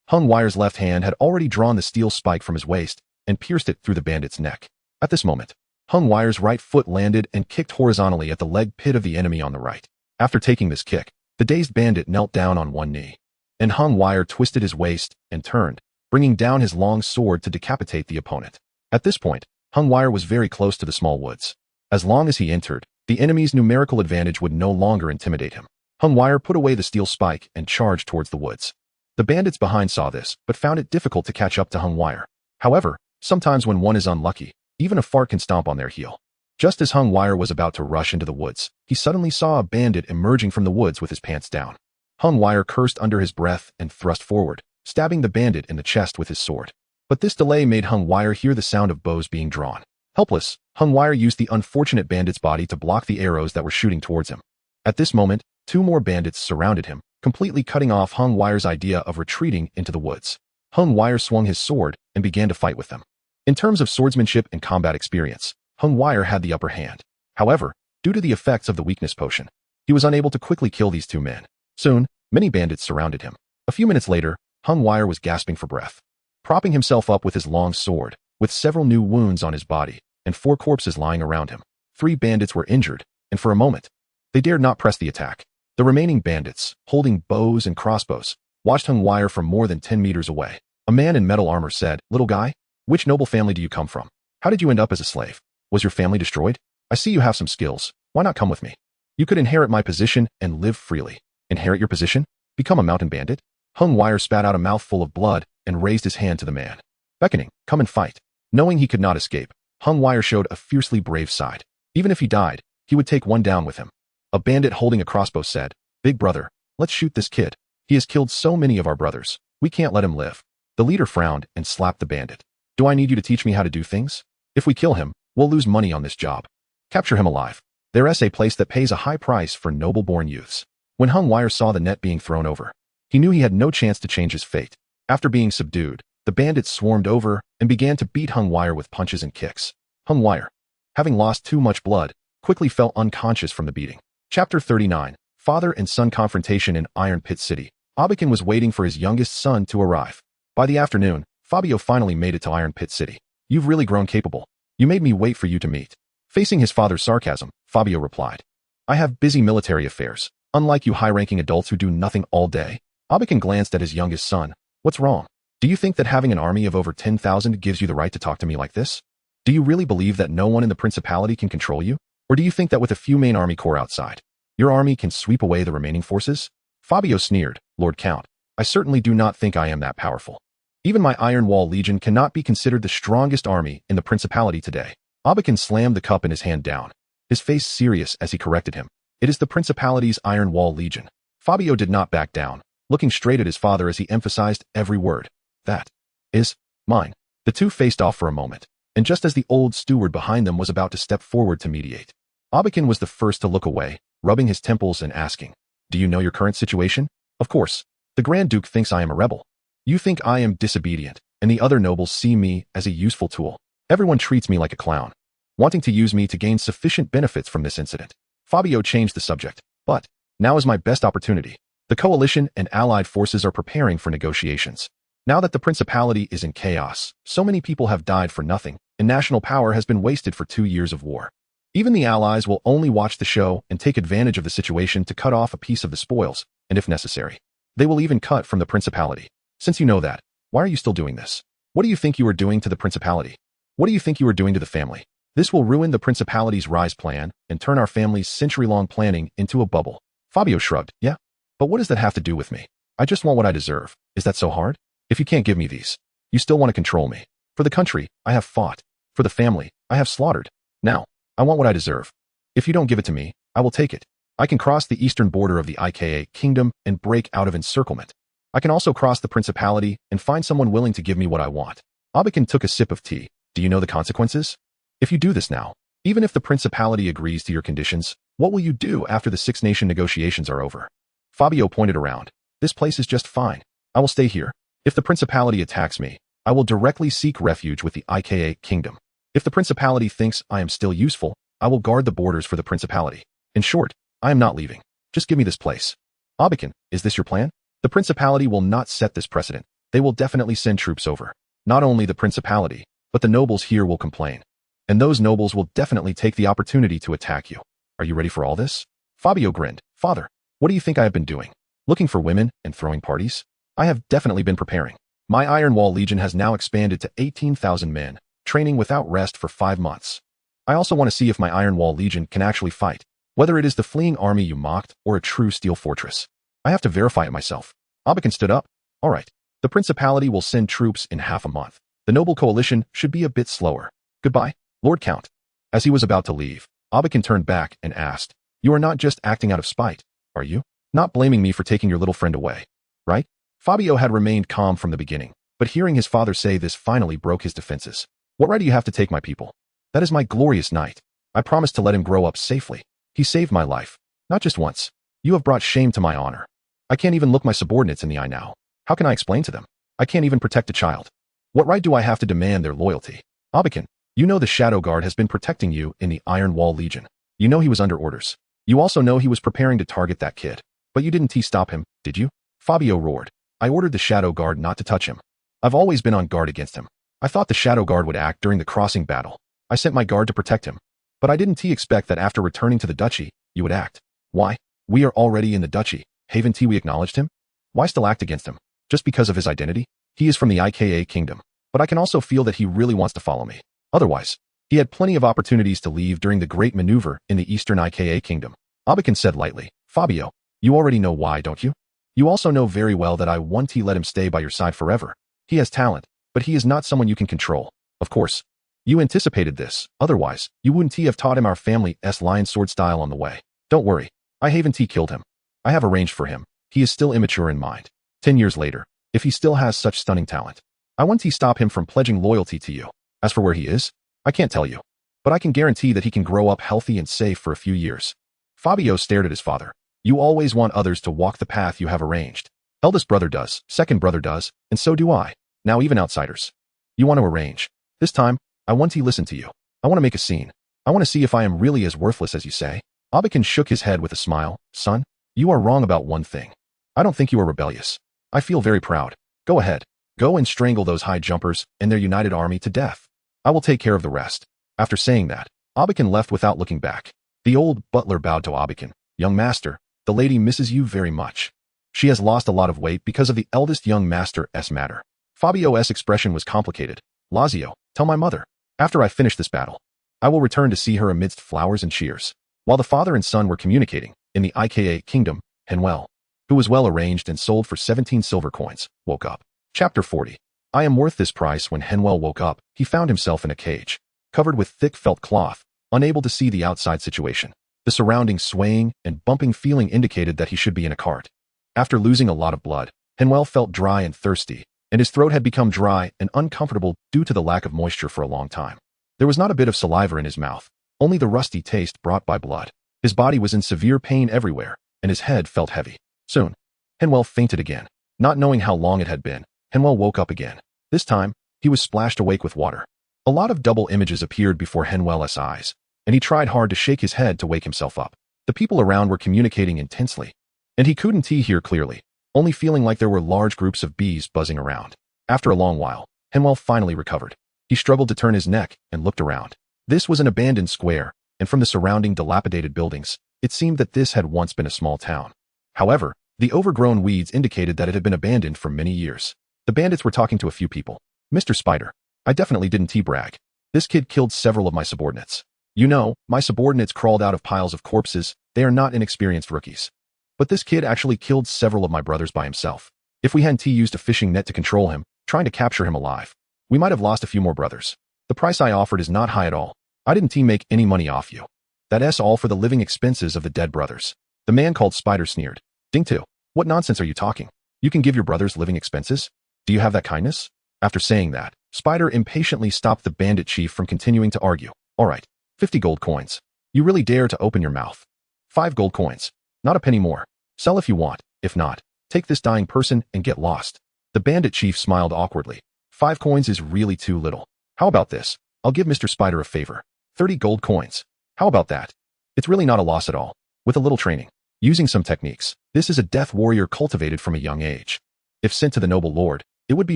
Henvier's left hand had already drawn the steel spike from his waist and pierced it through the bandit's neck. At this moment, Henvier's right foot landed and kicked horizontally at the leg pit of the enemy on the right. After taking this kick, the dazed bandit knelt down on one knee, and Henvier twisted his waist and turned, bringing down his long sword to decapitate the opponent. At this point, Henvier was very close to the small woods. As long as he entered, the enemy's numerical advantage would no longer intimidate him. Henvier put away the steel spike and charged towards the woods. The bandits behind saw this, but found it difficult to catch up to Henvier. However, sometimes when one is unlucky, even a fart can stomp on their heel. Just as Henvier was about to rush into the woods, he suddenly saw a bandit emerging from the woods with his pants down. Henvier cursed under his breath and thrust forward, stabbing the bandit in the chest with his sword. But this delay made Henvier hear the sound of bows being drawn. Helpless, Henvier used the unfortunate bandit's body to block the arrows that were shooting towards him. At this moment, 2 more bandits surrounded him, completely cutting off Henvier's idea of retreating into the woods. Henvier swung his sword and began to fight with them. In terms of swordsmanship and combat experience, Henvier had the upper hand. However, due to the effects of the weakness potion. He was unable to quickly kill these two men. Soon, many bandits surrounded him. A few minutes later, Henvier was gasping for breath. Propping himself up with his long sword, with several new wounds on his body, and 4 corpses lying around him. 3 bandits were injured, and for a moment, they dared not press the attack. The remaining bandits, holding bows and crossbows, watched Henvier from more than 10 meters away. A man in metal armor said, "Little guy, which noble family do you come from? How did you end up as a slave? Was your family destroyed? I see you have some skills. Why not come with me? You could inherit my position and live freely." Inherit your position? Become a mountain bandit? Henvier spat out a mouthful of blood and raised his hand to the man, beckoning, "Come and fight." Knowing he could not escape, Henvier showed a fiercely brave side. Even if he died, he would take one down with him. A bandit holding a crossbow said, "Big brother, let's shoot this kid. He has killed so many of our brothers. We can't let him live." The leader frowned and slapped the bandit. "Do I need you to teach me how to do things? If we kill him, we'll lose money on this job. Capture him alive. There's a place that pays a high price for noble-born youths." When Henvier saw the net being thrown over, he knew he had no chance to change his fate. After being subdued, the bandits swarmed over and began to beat Henvier with punches and kicks. Henvier, having lost too much blood, quickly fell unconscious from the beating. Chapter 39. Father and son confrontation in Iron Pit City. Abikin was waiting for his youngest son to arrive. By the afternoon, Fabio finally made it to Iron Pit City. "You've really grown capable. You made me wait for you to meet." Facing his father's sarcasm, Fabio replied, "I have busy military affairs, unlike you high-ranking adults who do nothing all day." Abikin glanced at his youngest son. "What's wrong? Do you think that having an army of over 10,000 gives you the right to talk to me like this? Do you really believe that no one in the principality can control you? Or do you think that with a few main army corps outside, your army can sweep away the remaining forces?" Fabio sneered, "Lord Count, I certainly do not think I am that powerful. Even my Iron Wall Legion cannot be considered the strongest army in the principality today." Abikin slammed the cup in his hand down, his face serious as he corrected him. "It is the principality's Iron Wall Legion." Fabio did not back down, looking straight at his father as he emphasized every word. "That is mine." The two faced off for a moment, and just as the old steward behind them was about to step forward to mediate, Abikin was the first to look away, rubbing his temples and asking, "Do you know your current situation? Of course. The Grand Duke thinks I am a rebel. You think I am disobedient, and the other nobles see me as a useful tool. Everyone treats me like a clown, wanting to use me to gain sufficient benefits from this incident." Fabio changed the subject. "But now is my best opportunity. The coalition and allied forces are preparing for negotiations. Now that the principality is in chaos, so many people have died for nothing, and national power has been wasted for 2 years of war. Even the allies will only watch the show and take advantage of the situation to cut off a piece of the spoils, and if necessary, they will even cut from the principality. Since you know that, why are you still doing this? What do you think you are doing to the principality? What do you think you are doing to the family? This will ruin the principality's rise plan and turn our family's century-long planning into a bubble." Fabio shrugged. "Yeah, but what does that have to do with me? I just want what I deserve. Is that so hard? If you can't give me these, you still want to control me. For the country, I have fought. For the family, I have slaughtered. Now, I want what I deserve. If you don't give it to me, I will take it. I can cross the eastern border of the IKA kingdom and break out of encirclement. I can also cross the principality and find someone willing to give me what I want." Abikin took a sip of tea. "Do you know the consequences? If you do this now, even if the principality agrees to your conditions, what will you do after the Six-Nation negotiations are over?" Fabio pointed around. "This place is just fine. I will stay here. If the principality attacks me, I will directly seek refuge with the IKA kingdom. If the principality thinks I am still useful, I will guard the borders for the principality. In short, I am not leaving. Just give me this place." "Abikin, is this your plan?" "The principality will not set this precedent. They will definitely send troops over. Not only the principality, but the nobles here will complain. And those nobles will definitely take the opportunity to attack you. Are you ready for all this?" Fabio grinned. "Father, what do you think I have been doing? Looking for women and throwing parties? I have definitely been preparing. My Iron Wall Legion has now expanded to 18,000 men, training without rest for 5 months. I also want to see if my Iron Wall Legion can actually fight, whether it is the fleeing army you mocked or a true steel fortress. I have to verify it myself." Abikin stood up. "All right. The principality will send troops in half a month. The noble coalition should be a bit slower. Goodbye, Lord Count." As he was about to leave, Abikin turned back and asked, "You are not just acting out of spite, are you? Not blaming me for taking your little friend away, right?" Fabio had remained calm from the beginning, but hearing his father say this finally broke his defenses. "What right do you have to take my people? That is my glorious knight. I promised to let him grow up safely. He saved my life, not just once. You have brought shame to my honor. I can't even look my subordinates in the eye now. How can I explain to them? I can't even protect a child. What right do I have to demand their loyalty? Abikin, you know the Shadow Guard has been protecting you in the Iron Wall Legion. You know he was under orders. You also know he was preparing to target that kid. But you didn't stop him, did you? Fabio roared. I ordered the shadow guard not to touch him. I've always been on guard against him. I thought the shadow guard would act during the crossing battle. I sent my guard to protect him. But I didn't expect that after returning to the duchy, you would act. Why? We are already in the duchy. Haven't we acknowledged him? Why still act against him? Just because of his identity? He is from the IKA kingdom. But I can also feel that he really wants to follow me. Otherwise, he had plenty of opportunities to leave during the great maneuver in the eastern IKA kingdom. Abakan said lightly. Fabio, you already know why, don't you? You also know very well that I won't let him stay by your side forever. He has talent, but he is not someone you can control. Of course. You anticipated this, otherwise, you wouldn't have taught him our family's lion sword style on the way. Don't worry, I haven't killed him. I have arranged for him. He is still immature in mind. 10 years later, if he still has such stunning talent, I won't stop him from pledging loyalty to you. As for where he is, I can't tell you. But I can guarantee that he can grow up healthy and safe for a few years. Fabio stared at his father. You always want others to walk the path you have arranged. Eldest brother does, second brother does, and so do I. Now even outsiders. You want to arrange. This time, I want to listen to you. I want to make a scene. I want to see if I am really as worthless as you say. Abakan shook his head with a smile. Son, you are wrong about one thing. I don't think you are rebellious. I feel very proud. Go ahead. Go and strangle those high jumpers and their united army to death. I will take care of the rest. After saying that, Abakan left without looking back. The old butler bowed to Abakan. Young master, the lady misses you very much. She has lost a lot of weight because of the eldest young master's matter. Fabio's expression was complicated. Lazio, tell my mother. After I finish this battle, I will return to see her amidst flowers and cheers. While the father and son were communicating, in the IKA kingdom, Henvier, who was well arranged and sold for 17 silver coins, woke up. Chapter 40. I am worth this price. When Henvier woke up, he found himself in a cage, covered with thick felt cloth, unable to see the outside situation. The surrounding swaying and bumping feeling indicated that he should be in a cart. After losing a lot of blood, Henvier felt dry and thirsty, and his throat had become dry and uncomfortable due to the lack of moisture for a long time. There was not a bit of saliva in his mouth, only the rusty taste brought by blood. His body was in severe pain everywhere, and his head felt heavy. Soon, Henvier fainted again. Not knowing how long it had been, Henvier woke up again. This time, he was splashed awake with water. A lot of double images appeared before Henvier's eyes, and he tried hard to shake his head to wake himself up. The people around were communicating intensely, and he couldn't hear clearly, only feeling like there were large groups of bees buzzing around. After a long while, Henvier finally recovered. He struggled to turn his neck and looked around. This was an abandoned square, and from the surrounding dilapidated buildings, it seemed that this had once been a small town. However, the overgrown weeds indicated that it had been abandoned for many years. The bandits were talking to a few people. Mr. Spider, I definitely didn't brag. This kid killed several of my subordinates. You know, my subordinates crawled out of piles of corpses. They are not inexperienced rookies. But this kid actually killed several of my brothers by himself. If we hadn't used a fishing net to control him, trying to capture him alive, we might have lost a few more brothers. The price I offered is not high at all. I didn't make any money off you. That's all for the living expenses of the dead brothers. The man called Spider sneered. Ding to. What nonsense are you talking? You can give your brothers living expenses? Do you have that kindness? After saying that, Spider impatiently stopped the bandit chief from continuing to argue. All right, 50 gold coins. You really dare to open your mouth. 5 gold coins. Not a penny more. Sell if you want. If not, take this dying person and get lost. The bandit chief smiled awkwardly. 5 coins is really too little. How about this? I'll give Mr. Spider a favor. 30 gold coins. How about that? It's really not a loss at all. With a little training, using some techniques, this is a death warrior cultivated from a young age. If sent to the noble lord, it would be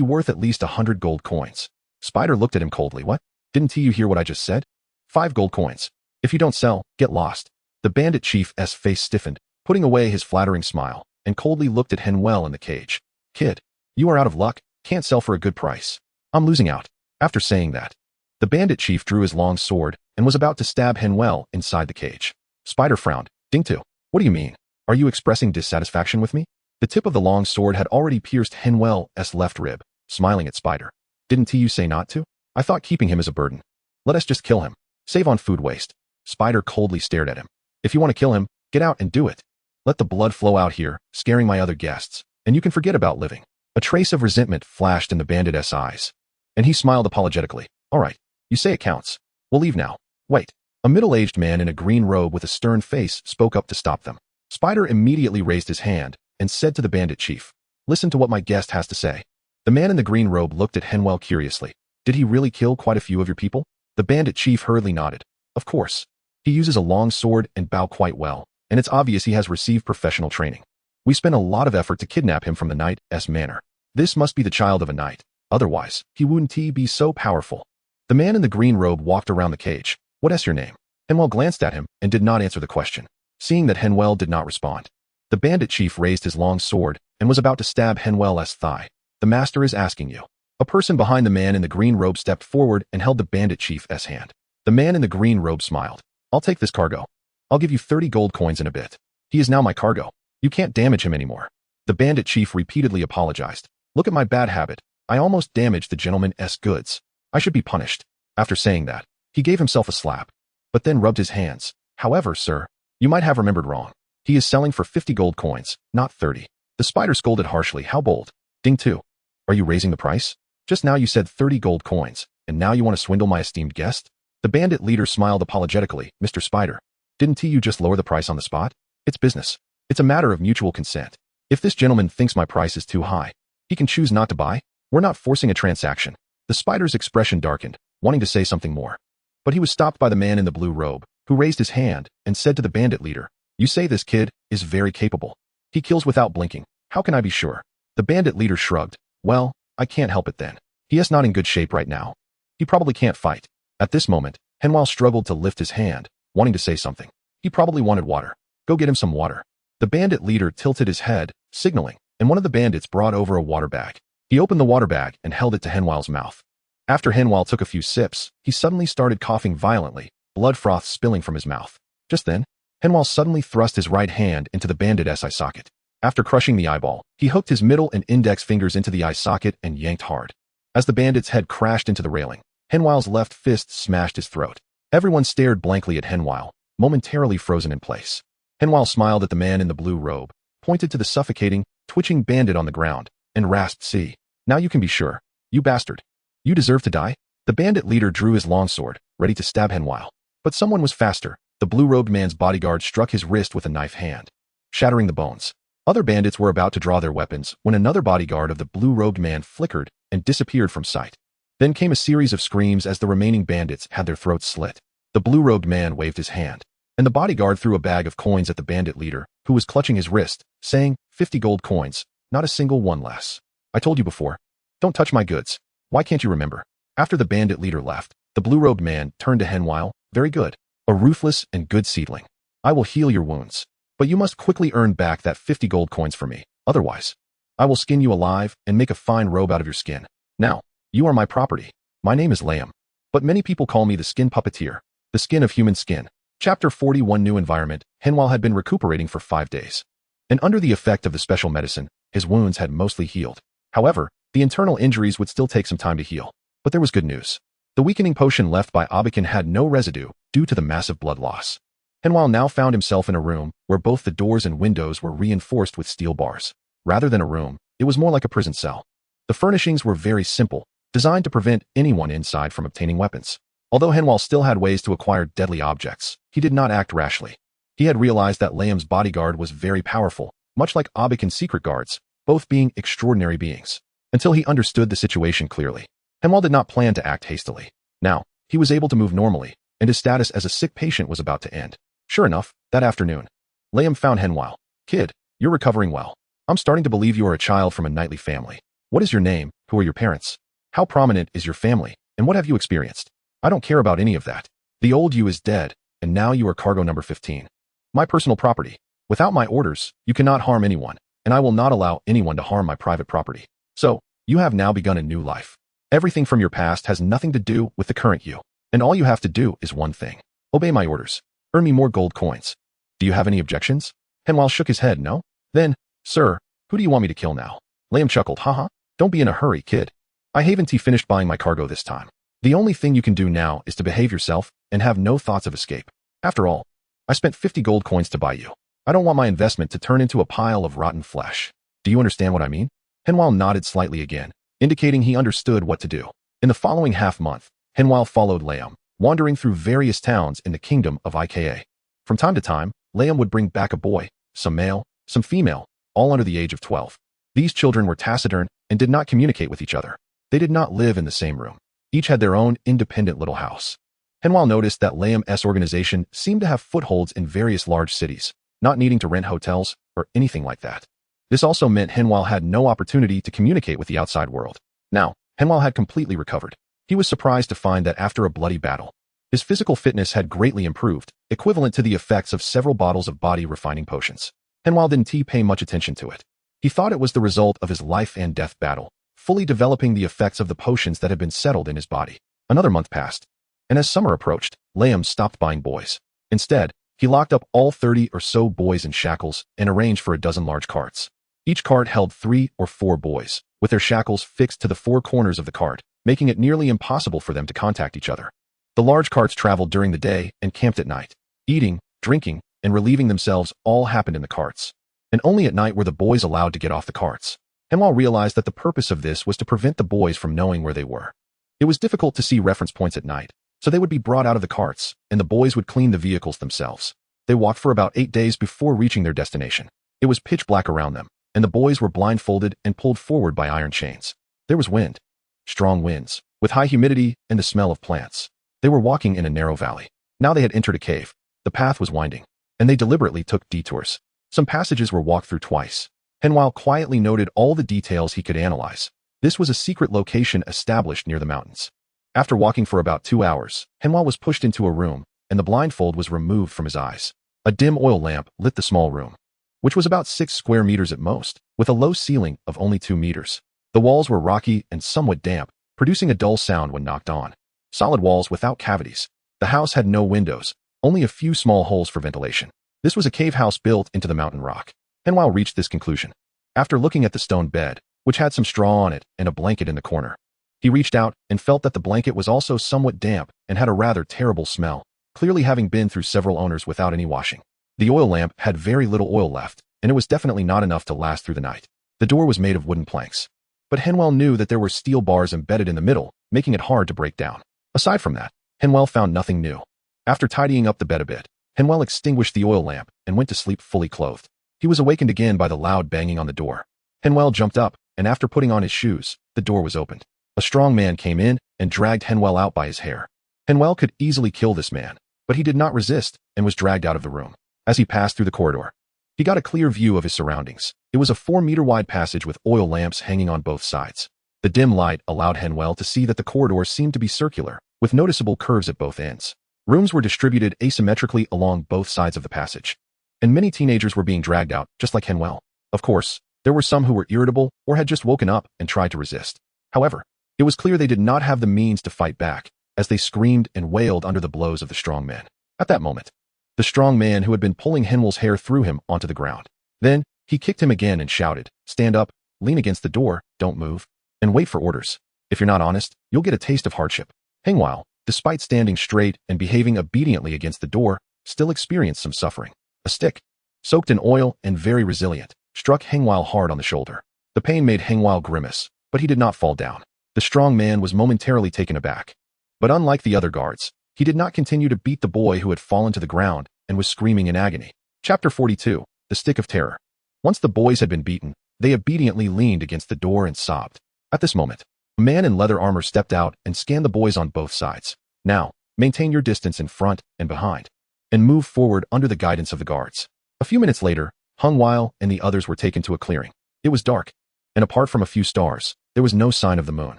worth at least 100 gold coins. Spider looked at him coldly. What? Didn't you hear what I just said? 5 gold coins. If you don't sell, get lost. The bandit chief's face stiffened, putting away his flattering smile, and coldly looked at Henvier in the cage. Kid, you are out of luck. Can't sell for a good price. I'm losing out. After saying that, the bandit chief drew his long sword and was about to stab Henvier inside the cage. Spider frowned. Ding to. What do you mean? Are you expressing dissatisfaction with me? The tip of the long sword had already pierced Henvier's left rib, smiling at Spider. Didn't you say not to? I thought keeping him is a burden. Let us just kill him. Save on food waste. Spider coldly stared at him. If you want to kill him, get out and do it. Let the blood flow out here, scaring my other guests, and you can forget about living. A trace of resentment flashed in the bandit's eyes, and he smiled apologetically. All right, you say it counts. We'll leave now. Wait. A middle-aged man in a green robe with a stern face spoke up to stop them. Spider immediately raised his hand and said to the bandit chief, listen to what my guest has to say. The man in the green robe looked at Henvier curiously. Did he really kill quite a few of your people? The bandit chief hurriedly nodded. Of course. He uses a long sword and bow quite well, and it's obvious he has received professional training. We spent a lot of effort to kidnap him from the knight's manor. This must be the child of a knight. Otherwise, he wouldn't be so powerful. The man in the green robe walked around the cage. What's your name? Henvier glanced at him and did not answer the question. Seeing that Henvier did not respond, the bandit chief raised his long sword and was about to stab Henvier's thigh. The master is asking you. A person behind the man in the green robe stepped forward and held the bandit chief's hand. The man in the green robe smiled. I'll take this cargo. I'll give you 30 gold coins in a bit. He is now my cargo. You can't damage him anymore. The bandit chief repeatedly apologized. Look at my bad habit. I almost damaged the gentleman's goods. I should be punished. After saying that, he gave himself a slap, but then rubbed his hands. However, sir, you might have remembered wrong. He is selling for 50 gold coins, not 30. The spider scolded harshly. How bold. Ding 2. Are you raising the price? Just now you said 30 gold coins, and now you want to swindle my esteemed guest? The bandit leader smiled apologetically. Mr. Spider, didn't you just lower the price on the spot? It's business. It's a matter of mutual consent. If this gentleman thinks my price is too high, he can choose not to buy. We're not forcing a transaction. The spider's expression darkened, wanting to say something more. But he was stopped by the man in the blue robe, who raised his hand and said to the bandit leader, You say this kid is very capable. He kills without blinking. How can I be sure? The bandit leader shrugged. Well, I can't help it then. He is not in good shape right now. He probably can't fight. At this moment, Henvier struggled to lift his hand, wanting to say something. He probably wanted water. Go get him some water. The bandit leader tilted his head, signaling, and one of the bandits brought over a water bag. He opened the water bag and held it to Henvier's mouth. After Henvier took a few sips, he suddenly started coughing violently, blood froth spilling from his mouth. Just then, Henvier suddenly thrust his right hand into the bandit's eye socket. After crushing the eyeball, he hooked his middle and index fingers into the eye socket and yanked hard. As the bandit's head crashed into the railing, Henvier's left fist smashed his throat. Everyone stared blankly at Henvier, momentarily frozen in place. Henvier smiled at the man in the blue robe, pointed to the suffocating, twitching bandit on the ground, and rasped, See, now you can be sure. You bastard. You deserve to die? The bandit leader drew his longsword, ready to stab Henvier. But someone was faster. The blue-robed man's bodyguard struck his wrist with a knife hand, shattering the bones. Other bandits were about to draw their weapons when another bodyguard of the blue-robed man flickered and disappeared from sight. Then came a series of screams as the remaining bandits had their throats slit. The blue-robed man waved his hand, and the bodyguard threw a bag of coins at the bandit leader, who was clutching his wrist, saying, 50 gold coins, not a single one less. I told you before. Don't touch my goods. Why can't you remember? After the bandit leader left, the blue-robed man turned to Henvier. Very good. A ruthless and good seedling. I will heal your wounds. But you must quickly earn back that 50 gold coins for me. Otherwise, I will skin you alive and make a fine robe out of your skin. Now, you are my property. My name is Liam. But many people call me the skin puppeteer. The skin of human skin. Chapter 41 New environment. Henvier had been recuperating for 5 days. And under the effect of the special medicine, his wounds had mostly healed. However, the internal injuries would still take some time to heal. But there was good news. The weakening potion left by Abakin had no residue due to the massive blood loss. Henvier now found himself in a room where both the doors and windows were reinforced with steel bars. Rather than a room, it was more like a prison cell. The furnishings were very simple, designed to prevent anyone inside from obtaining weapons. Although Henvier still had ways to acquire deadly objects, he did not act rashly. He had realized that Liam's bodyguard was very powerful, much like Abakin's secret guards, both being extraordinary beings. Until he understood the situation clearly, Henvier did not plan to act hastily. Now, he was able to move normally, and his status as a sick patient was about to end. Sure enough, that afternoon, Liam found Henvier. Kid, you're recovering well. I'm starting to believe you are a child from a knightly family. What is your name? Who are your parents? How prominent is your family? And what have you experienced? I don't care about any of that. The old you is dead, and now you are cargo number 15. My personal property. Without my orders, you cannot harm anyone, and I will not allow anyone to harm my private property. So, you have now begun a new life. Everything from your past has nothing to do with the current you, and all you have to do is one thing. Obey my orders. Earn me more gold coins. Do you have any objections? Henvier shook his head. No? Then, sir, who do you want me to kill now? Liam chuckled. Haha. Don't be in a hurry, kid. I haven't finished buying my cargo this time. The only thing you can do now is to behave yourself and have no thoughts of escape. After all, I spent 50 gold coins to buy you. I don't want my investment to turn into a pile of rotten flesh. Do you understand what I mean? Henvier nodded slightly again, indicating he understood what to do. In the following half-month, Henvier followed Liam, wandering through various towns in the kingdom of Ika. From time to time, Liam would bring back a boy, some male, some female, all under the age of 12. These children were taciturn and did not communicate with each other. They did not live in the same room. Each had their own independent little house. Henwier noticed that Lam's organization seemed to have footholds in various large cities, not needing to rent hotels or anything like that. This also meant Henwier had no opportunity to communicate with the outside world. Now, Henwier had completely recovered. He was surprised to find that after a bloody battle, his physical fitness had greatly improved, equivalent to the effects of several bottles of body-refining potions. Henwier didn't pay much attention to it. He thought it was the result of his life-and-death battle, fully developing the effects of the potions that had been settled in his body. Another month passed, and as summer approached, Lam stopped buying boys. Instead, he locked up all 30 or so boys in shackles and arranged for a dozen large carts. Each cart held 3 or 4 boys, with their shackles fixed to the 4 corners of the cart, making it nearly impossible for them to contact each other. The large carts traveled during the day and camped at night. Eating, drinking, and relieving themselves all happened in the carts. And only at night were the boys allowed to get off the carts. Henwier realized that the purpose of this was to prevent the boys from knowing where they were. It was difficult to see reference points at night, so they would be brought out of the carts, and the boys would clean the vehicles themselves. They walked for about 8 days before reaching their destination. It was pitch black around them, and the boys were blindfolded and pulled forward by iron chains. There was wind. Strong winds, with high humidity and the smell of plants. They were walking in a narrow valley. Now they had entered a cave. The path was winding, and they deliberately took detours. Some passages were walked through twice. Henwier quietly noted all the details he could analyze. This was a secret location established near the mountains. After walking for about 2 hours, Henwier was pushed into a room, and the blindfold was removed from his eyes. A dim oil lamp lit the small room, which was about 6 square meters at most, with a low ceiling of only 2 meters. The walls were rocky and somewhat damp, producing a dull sound when knocked on. Solid walls without cavities. The house had no windows, only a few small holes for ventilation. This was a cave house built into the mountain rock. Henwier reached this conclusion after looking at the stone bed, which had some straw on it and a blanket in the corner. He reached out and felt that the blanket was also somewhat damp and had a rather terrible smell, clearly having been through several owners without any washing. The oil lamp had very little oil left, and it was definitely not enough to last through the night. The door was made of wooden planks, but Henwier knew that there were steel bars embedded in the middle, making it hard to break down. Aside from that, Henwier found nothing new. After tidying up the bed a bit, Henwier extinguished the oil lamp and went to sleep fully clothed. He was awakened again by the loud banging on the door. Henwier jumped up, and after putting on his shoes, the door was opened. A strong man came in and dragged Henwier out by his hair. Henwier could easily kill this man, but he did not resist and was dragged out of the room. As he passed through the corridor, he got a clear view of his surroundings. It was a 4-meter-wide passage with oil lamps hanging on both sides. The dim light allowed Henwier to see that the corridor seemed to be circular, with noticeable curves at both ends. Rooms were distributed asymmetrically along both sides of the passage, and many teenagers were being dragged out, just like Henwier. Of course, there were some who were irritable or had just woken up and tried to resist. However, it was clear they did not have the means to fight back, as they screamed and wailed under the blows of the strong man. At that moment, the strong man who had been pulling Henwier's hair threw him onto the ground. Then, he kicked him again and shouted, "Stand up, lean against the door, don't move, and wait for orders. If you're not honest, you'll get a taste of hardship." Henwier, despite standing straight and behaving obediently against the door, still experienced some suffering. A stick, soaked in oil and very resilient, struck Henwier hard on the shoulder. The pain made Henwier grimace, but he did not fall down. The strong man was momentarily taken aback. But unlike the other guards, he did not continue to beat the boy who had fallen to the ground and was screaming in agony. Chapter 42. The Stick of Terror. Once the boys had been beaten, they obediently leaned against the door and sobbed. At this moment, a man in leather armor stepped out and scanned the boys on both sides. "Now, maintain your distance in front and behind, and move forward under the guidance of the guards." A few minutes later, Henwier and the others were taken to a clearing. It was dark, and apart from a few stars, there was no sign of the moon.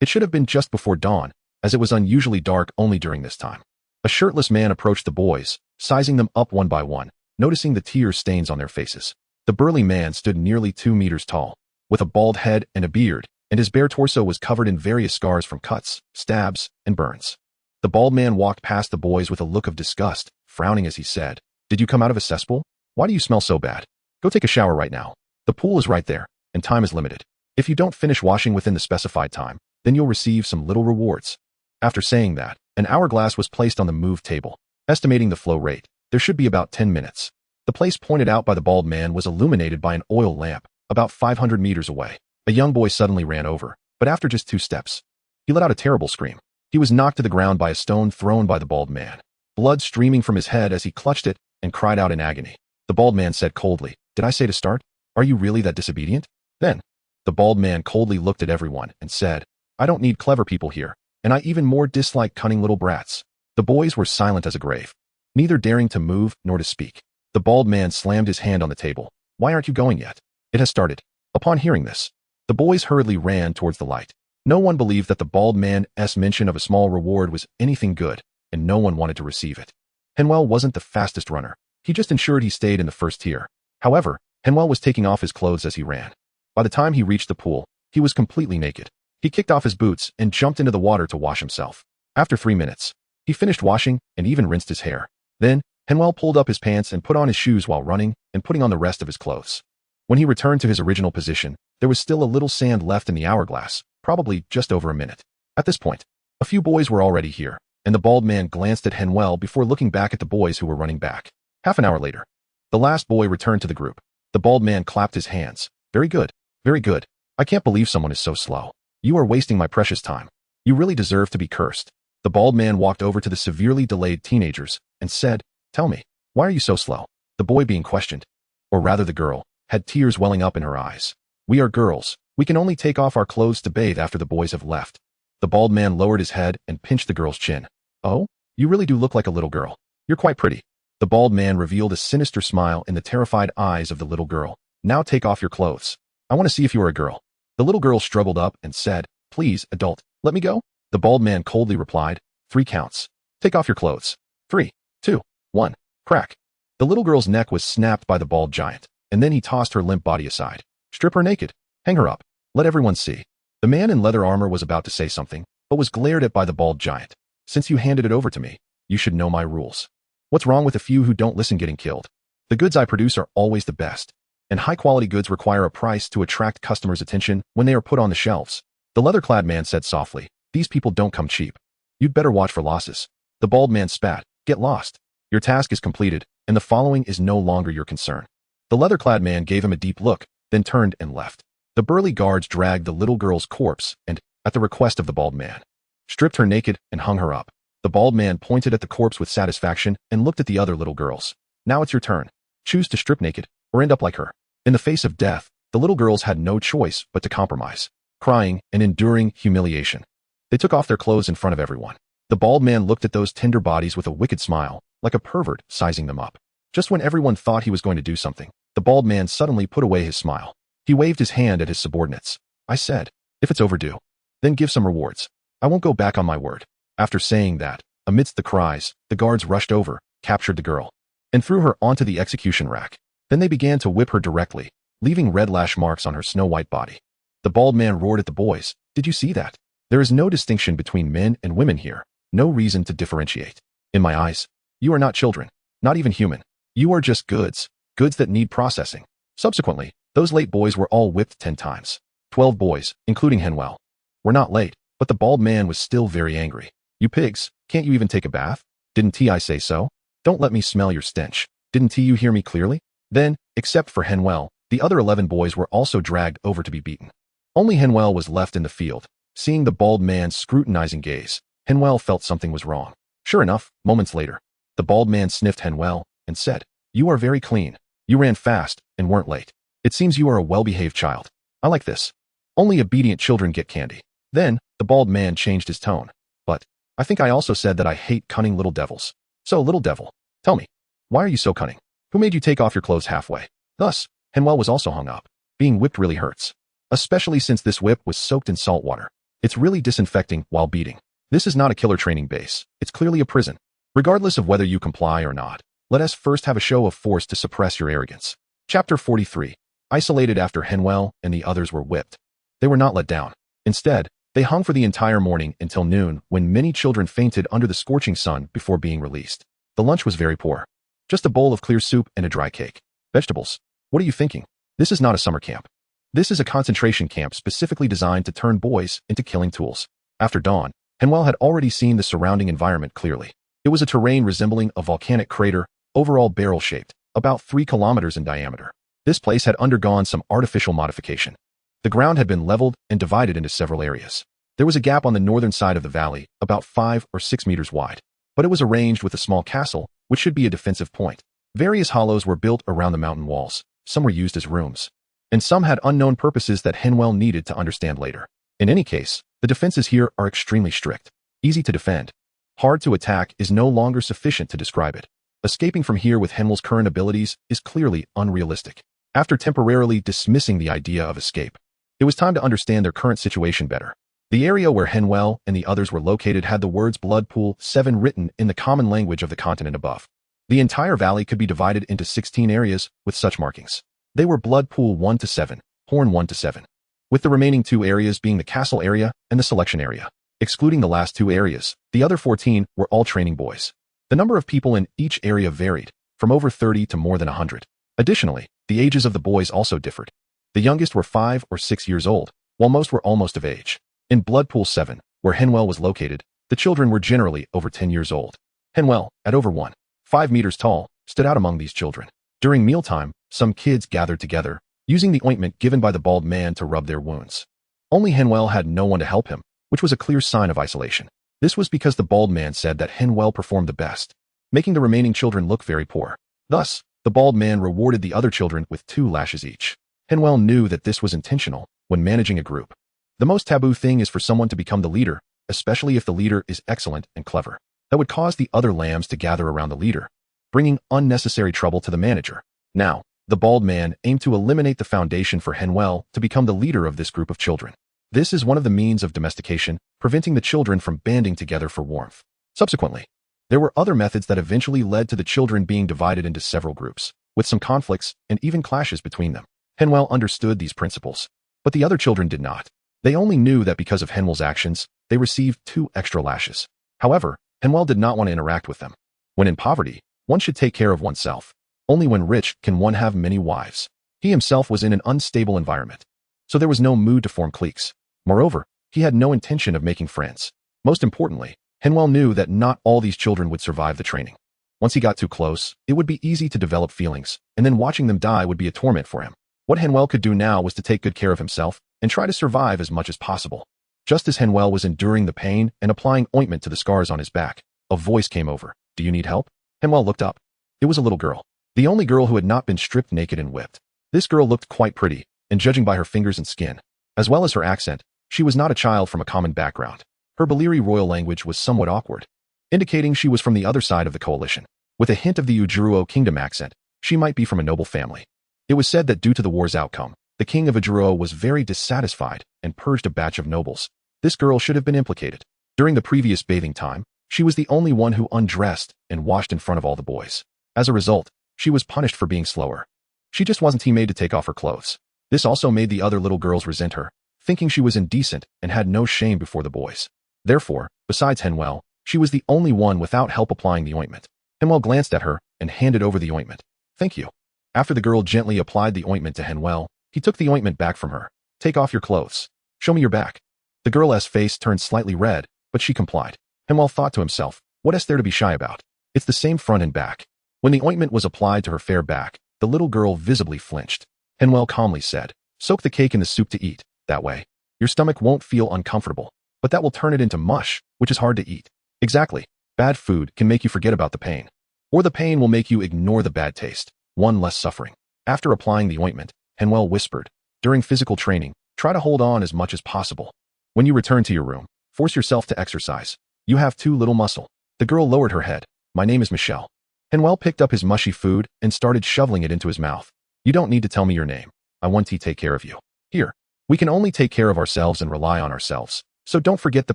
It should have been just before dawn, as it was unusually dark only during this time. A shirtless man approached the boys, sizing them up one by one, noticing the tear stains on their faces. The burly man stood nearly 2 meters tall, with a bald head and a beard, and his bare torso was covered in various scars from cuts, stabs, and burns. The bald man walked past the boys with a look of disgust, frowning as he said, "Did you come out of a cesspool? Why do you smell so bad? Go take a shower right now. The pool is right there, and time is limited. If you don't finish washing within the specified time, then you'll receive some little rewards." After saying that, an hourglass was placed on the move table, estimating the flow rate. There should be about 10 minutes. The place pointed out by the bald man was illuminated by an oil lamp, about 500 meters away. A young boy suddenly ran over, but after just 2 steps, he let out a terrible scream. He was knocked to the ground by a stone thrown by the bald man, blood streaming from his head as he clutched it and cried out in agony. The bald man said coldly, "Did I say to start? Are you really that disobedient?" Then, the bald man coldly looked at everyone and said, "I don't need clever people here, and I even more dislike cunning little brats." The boys were silent as a grave, neither daring to move nor to speak. The bald man slammed his hand on the table. Why aren't you going yet? It has started. Upon hearing this, the boys hurriedly ran towards the light. No one believed that the bald man's mention of a small reward was anything good, and no one wanted to receive it. Henvier wasn't the fastest runner. He just ensured he stayed in the first tier. However, Henvier was taking off his clothes as he ran. By the time he reached the pool, he was completely naked. He kicked off his boots and jumped into the water to wash himself. After 3 minutes, he finished washing and even rinsed his hair. Then, Henvier pulled up his pants and put on his shoes while running and putting on the rest of his clothes. When he returned to his original position, there was still a little sand left in the hourglass, probably just over a minute. At this point, a few boys were already here, and the bald man glanced at Henvier before looking back at the boys who were running back. Half an hour later, the last boy returned to the group. The bald man clapped his hands. Very good. Very good. I can't believe someone is so slow. You are wasting my precious time. You really deserve to be cursed. The bald man walked over to the severely delayed teenagers and said, Tell me, why are you so slow? The boy being questioned, or rather the girl, had tears welling up in her eyes. We are girls. We can only take off our clothes to bathe after the boys have left. The bald man lowered his head and pinched the girl's chin. Oh, you really do look like a little girl. You're quite pretty. The bald man revealed a sinister smile in the terrified eyes of the little girl. Now take off your clothes. I want to see if you are a girl. The little girl struggled up and said, Please, adult, let me go. The bald man coldly replied, 3 counts. Take off your clothes. 3, 2, 1, crack. The little girl's neck was snapped by the bald giant, and then he tossed her limp body aside. Strip her naked. Hang her up. Let everyone see. The man in leather armor was about to say something, but was glared at by the bald giant. Since you handed it over to me, you should know my rules. What's wrong with a few who don't listen getting killed? The goods I produce are always the best, and high-quality goods require a price to attract customers' attention when they are put on the shelves. The leather-clad man said softly, These people don't come cheap. You'd better watch for losses. The bald man spat, Get lost. Your task is completed, and the following is no longer your concern. The leather-clad man gave him a deep look, then turned and left. The burly guards dragged the little girl's corpse and, at the request of the bald man, stripped her naked and hung her up. The bald man pointed at the corpse with satisfaction and looked at the other little girls. Now it's your turn. Choose to strip naked, or end up like her. In the face of death, the little girls had no choice but to compromise, crying and enduring humiliation. They took off their clothes in front of everyone. The bald man looked at those tender bodies with a wicked smile, like a pervert sizing them up. Just when everyone thought he was going to do something, the bald man suddenly put away his smile. He waved his hand at his subordinates. I said, If it's overdue, then give some rewards. I won't go back on my word. After saying that, amidst the cries, the guards rushed over, captured the girl, and threw her onto the execution rack. Then they began to whip her directly, leaving red lash marks on her snow-white body. The bald man roared at the boys. Did you see that? There is no distinction between men and women here. No reason to differentiate. In my eyes, you are not children, not even human. You are just goods, goods that need processing. Subsequently, those late boys were all whipped 10 times. 12 boys, including Henvier, were not late, but the bald man was still very angry. You pigs, can't you even take a bath? Didn't I say so? Don't let me smell your stench. Didn't you hear me clearly? Then, except for Henvier, the other 11 boys were also dragged over to be beaten. Only Henvier was left in the field. Seeing the bald man's scrutinizing gaze, Henvier felt something was wrong. Sure enough, moments later, the bald man sniffed Henvier and said, You are very clean. You ran fast and weren't late. It seems you are a well-behaved child. I like this. Only obedient children get candy. Then, the bald man changed his tone. But, I think I also said that I hate cunning little devils. So, little devil, tell me, why are you so cunning? Who made you take off your clothes halfway? Thus, Henvier was also hung up. Being whipped really hurts. Especially since this whip was soaked in salt water. It's really disinfecting while beating. This is not a killer training base. It's clearly a prison. Regardless of whether you comply or not, let us first have a show of force to suppress your arrogance. Chapter 43. Isolated after Henvier and the others were whipped. They were not let down. Instead, they hung for the entire morning until noon when many children fainted under the scorching sun before being released. The lunch was very poor. Just a bowl of clear soup and a dry cake. Vegetables. What are you thinking? This is not a summer camp. This is a concentration camp specifically designed to turn boys into killing tools. After dawn, Henvier had already seen the surrounding environment clearly. It was a terrain resembling a volcanic crater, overall barrel-shaped, about 3 kilometers in diameter. This place had undergone some artificial modification. The ground had been leveled and divided into several areas. There was a gap on the northern side of the valley, about 5 or 6 meters wide, but it was arranged with a small castle, which should be a defensive point. Various hollows were built around the mountain walls. Some were used as rooms, and some had unknown purposes that Henvier needed to understand later. In any case, the defenses here are extremely strict, easy to defend, Hard to attack is no longer sufficient to describe it. Escaping from here with Henwell's current abilities is clearly unrealistic. After temporarily dismissing the idea of escape, it was time to understand their current situation better. The area where Henwell and the others were located had the words Blood Pool 7 written in the common language of the continent above. The entire valley could be divided into 16 areas with such markings. They were Blood Pool 1 to 7, Horn 1 to 7, with the remaining 2 areas being the castle area and the selection area. Excluding the last 2 areas, the other 14 were all training boys. The number of people in each area varied, from over 30 to more than 100. Additionally, the ages of the boys also differed. The youngest were 5 or 6 years old, while most were almost of age. In Blood Pool 7, where Henwell was located, the children were generally over 10 years old. Henwell, at over 1.5 meters tall, stood out among these children. During mealtime, some kids gathered together, using the ointment given by the bald man to rub their wounds. Only Henwell had no one to help him, which was a clear sign of isolation. This was because the bald man said that Henwell performed the best, making the remaining children look very poor. Thus, the bald man rewarded the other children with 2 lashes each. Henwell knew that this was intentional when managing a group. The most taboo thing is for someone to become the leader, especially if the leader is excellent and clever. That would cause the other lambs to gather around the leader, bringing unnecessary trouble to the manager. Now, the bald man aimed to eliminate the foundation for Henwell to become the leader of this group of children. This is one of the means of domestication, preventing the children from banding together for warmth. Subsequently, there were other methods that eventually led to the children being divided into several groups, with some conflicts and even clashes between them. Henwell understood these principles, but the other children did not. They only knew that because of Henwell's actions, they received 2 extra lashes. However, Henwell did not want to interact with them. When in poverty, one should take care of oneself. Only when rich can one have many wives. He himself was in an unstable environment, so there was no mood to form cliques. Moreover, he had no intention of making friends. Most importantly, Henwell knew that not all these children would survive the training. Once he got too close, it would be easy to develop feelings, and then watching them die would be a torment for him. What Henwell could do now was to take good care of himself and try to survive as much as possible. Just as Henwell was enduring the pain and applying ointment to the scars on his back, a voice came over. "Do you need help?" Henwell looked up. It was a little girl. The only girl who had not been stripped naked and whipped. This girl looked quite pretty, and judging by her fingers and skin, as well as her accent, she was not a child from a common background. Her Baliri royal language was somewhat awkward, indicating she was from the other side of the coalition. With a hint of the Ujuruo kingdom accent, she might be from a noble family. It was said that due to the war's outcome, the king of Ujuruo was very dissatisfied and purged a batch of nobles. This girl should have been implicated. During the previous bathing time, she was the only one who undressed and washed in front of all the boys. As a result, she was punished for being slower. She just wasn't made to take off her clothes. This also made the other little girls resent her, thinking she was indecent and had no shame before the boys. Therefore, besides Henwell, she was the only one without help applying the ointment. Henwell glanced at her and handed over the ointment. "Thank you." After the girl gently applied the ointment to Henwell, he took the ointment back from her. "Take off your clothes. Show me your back." The girl's face turned slightly red, but she complied. Henwell thought to himself, what is there to be shy about? It's the same front and back. When the ointment was applied to her fair back, the little girl visibly flinched. Henwell calmly said, "Soak the cake in the soup to eat. That way, your stomach won't feel uncomfortable, but that will turn it into mush, which is hard to eat." Exactly. Bad food can make you forget about the pain. Or the pain will make you ignore the bad taste. One less suffering. After applying the ointment, Henwell whispered, "During physical training, try to hold on as much as possible. When you return to your room, force yourself to exercise. You have too little muscle." The girl lowered her head. "My name is Michelle." Henwell picked up his mushy food and started shoveling it into his mouth. "You don't need to tell me your name. I want to take care of you. Here, we can only take care of ourselves and rely on ourselves. So don't forget the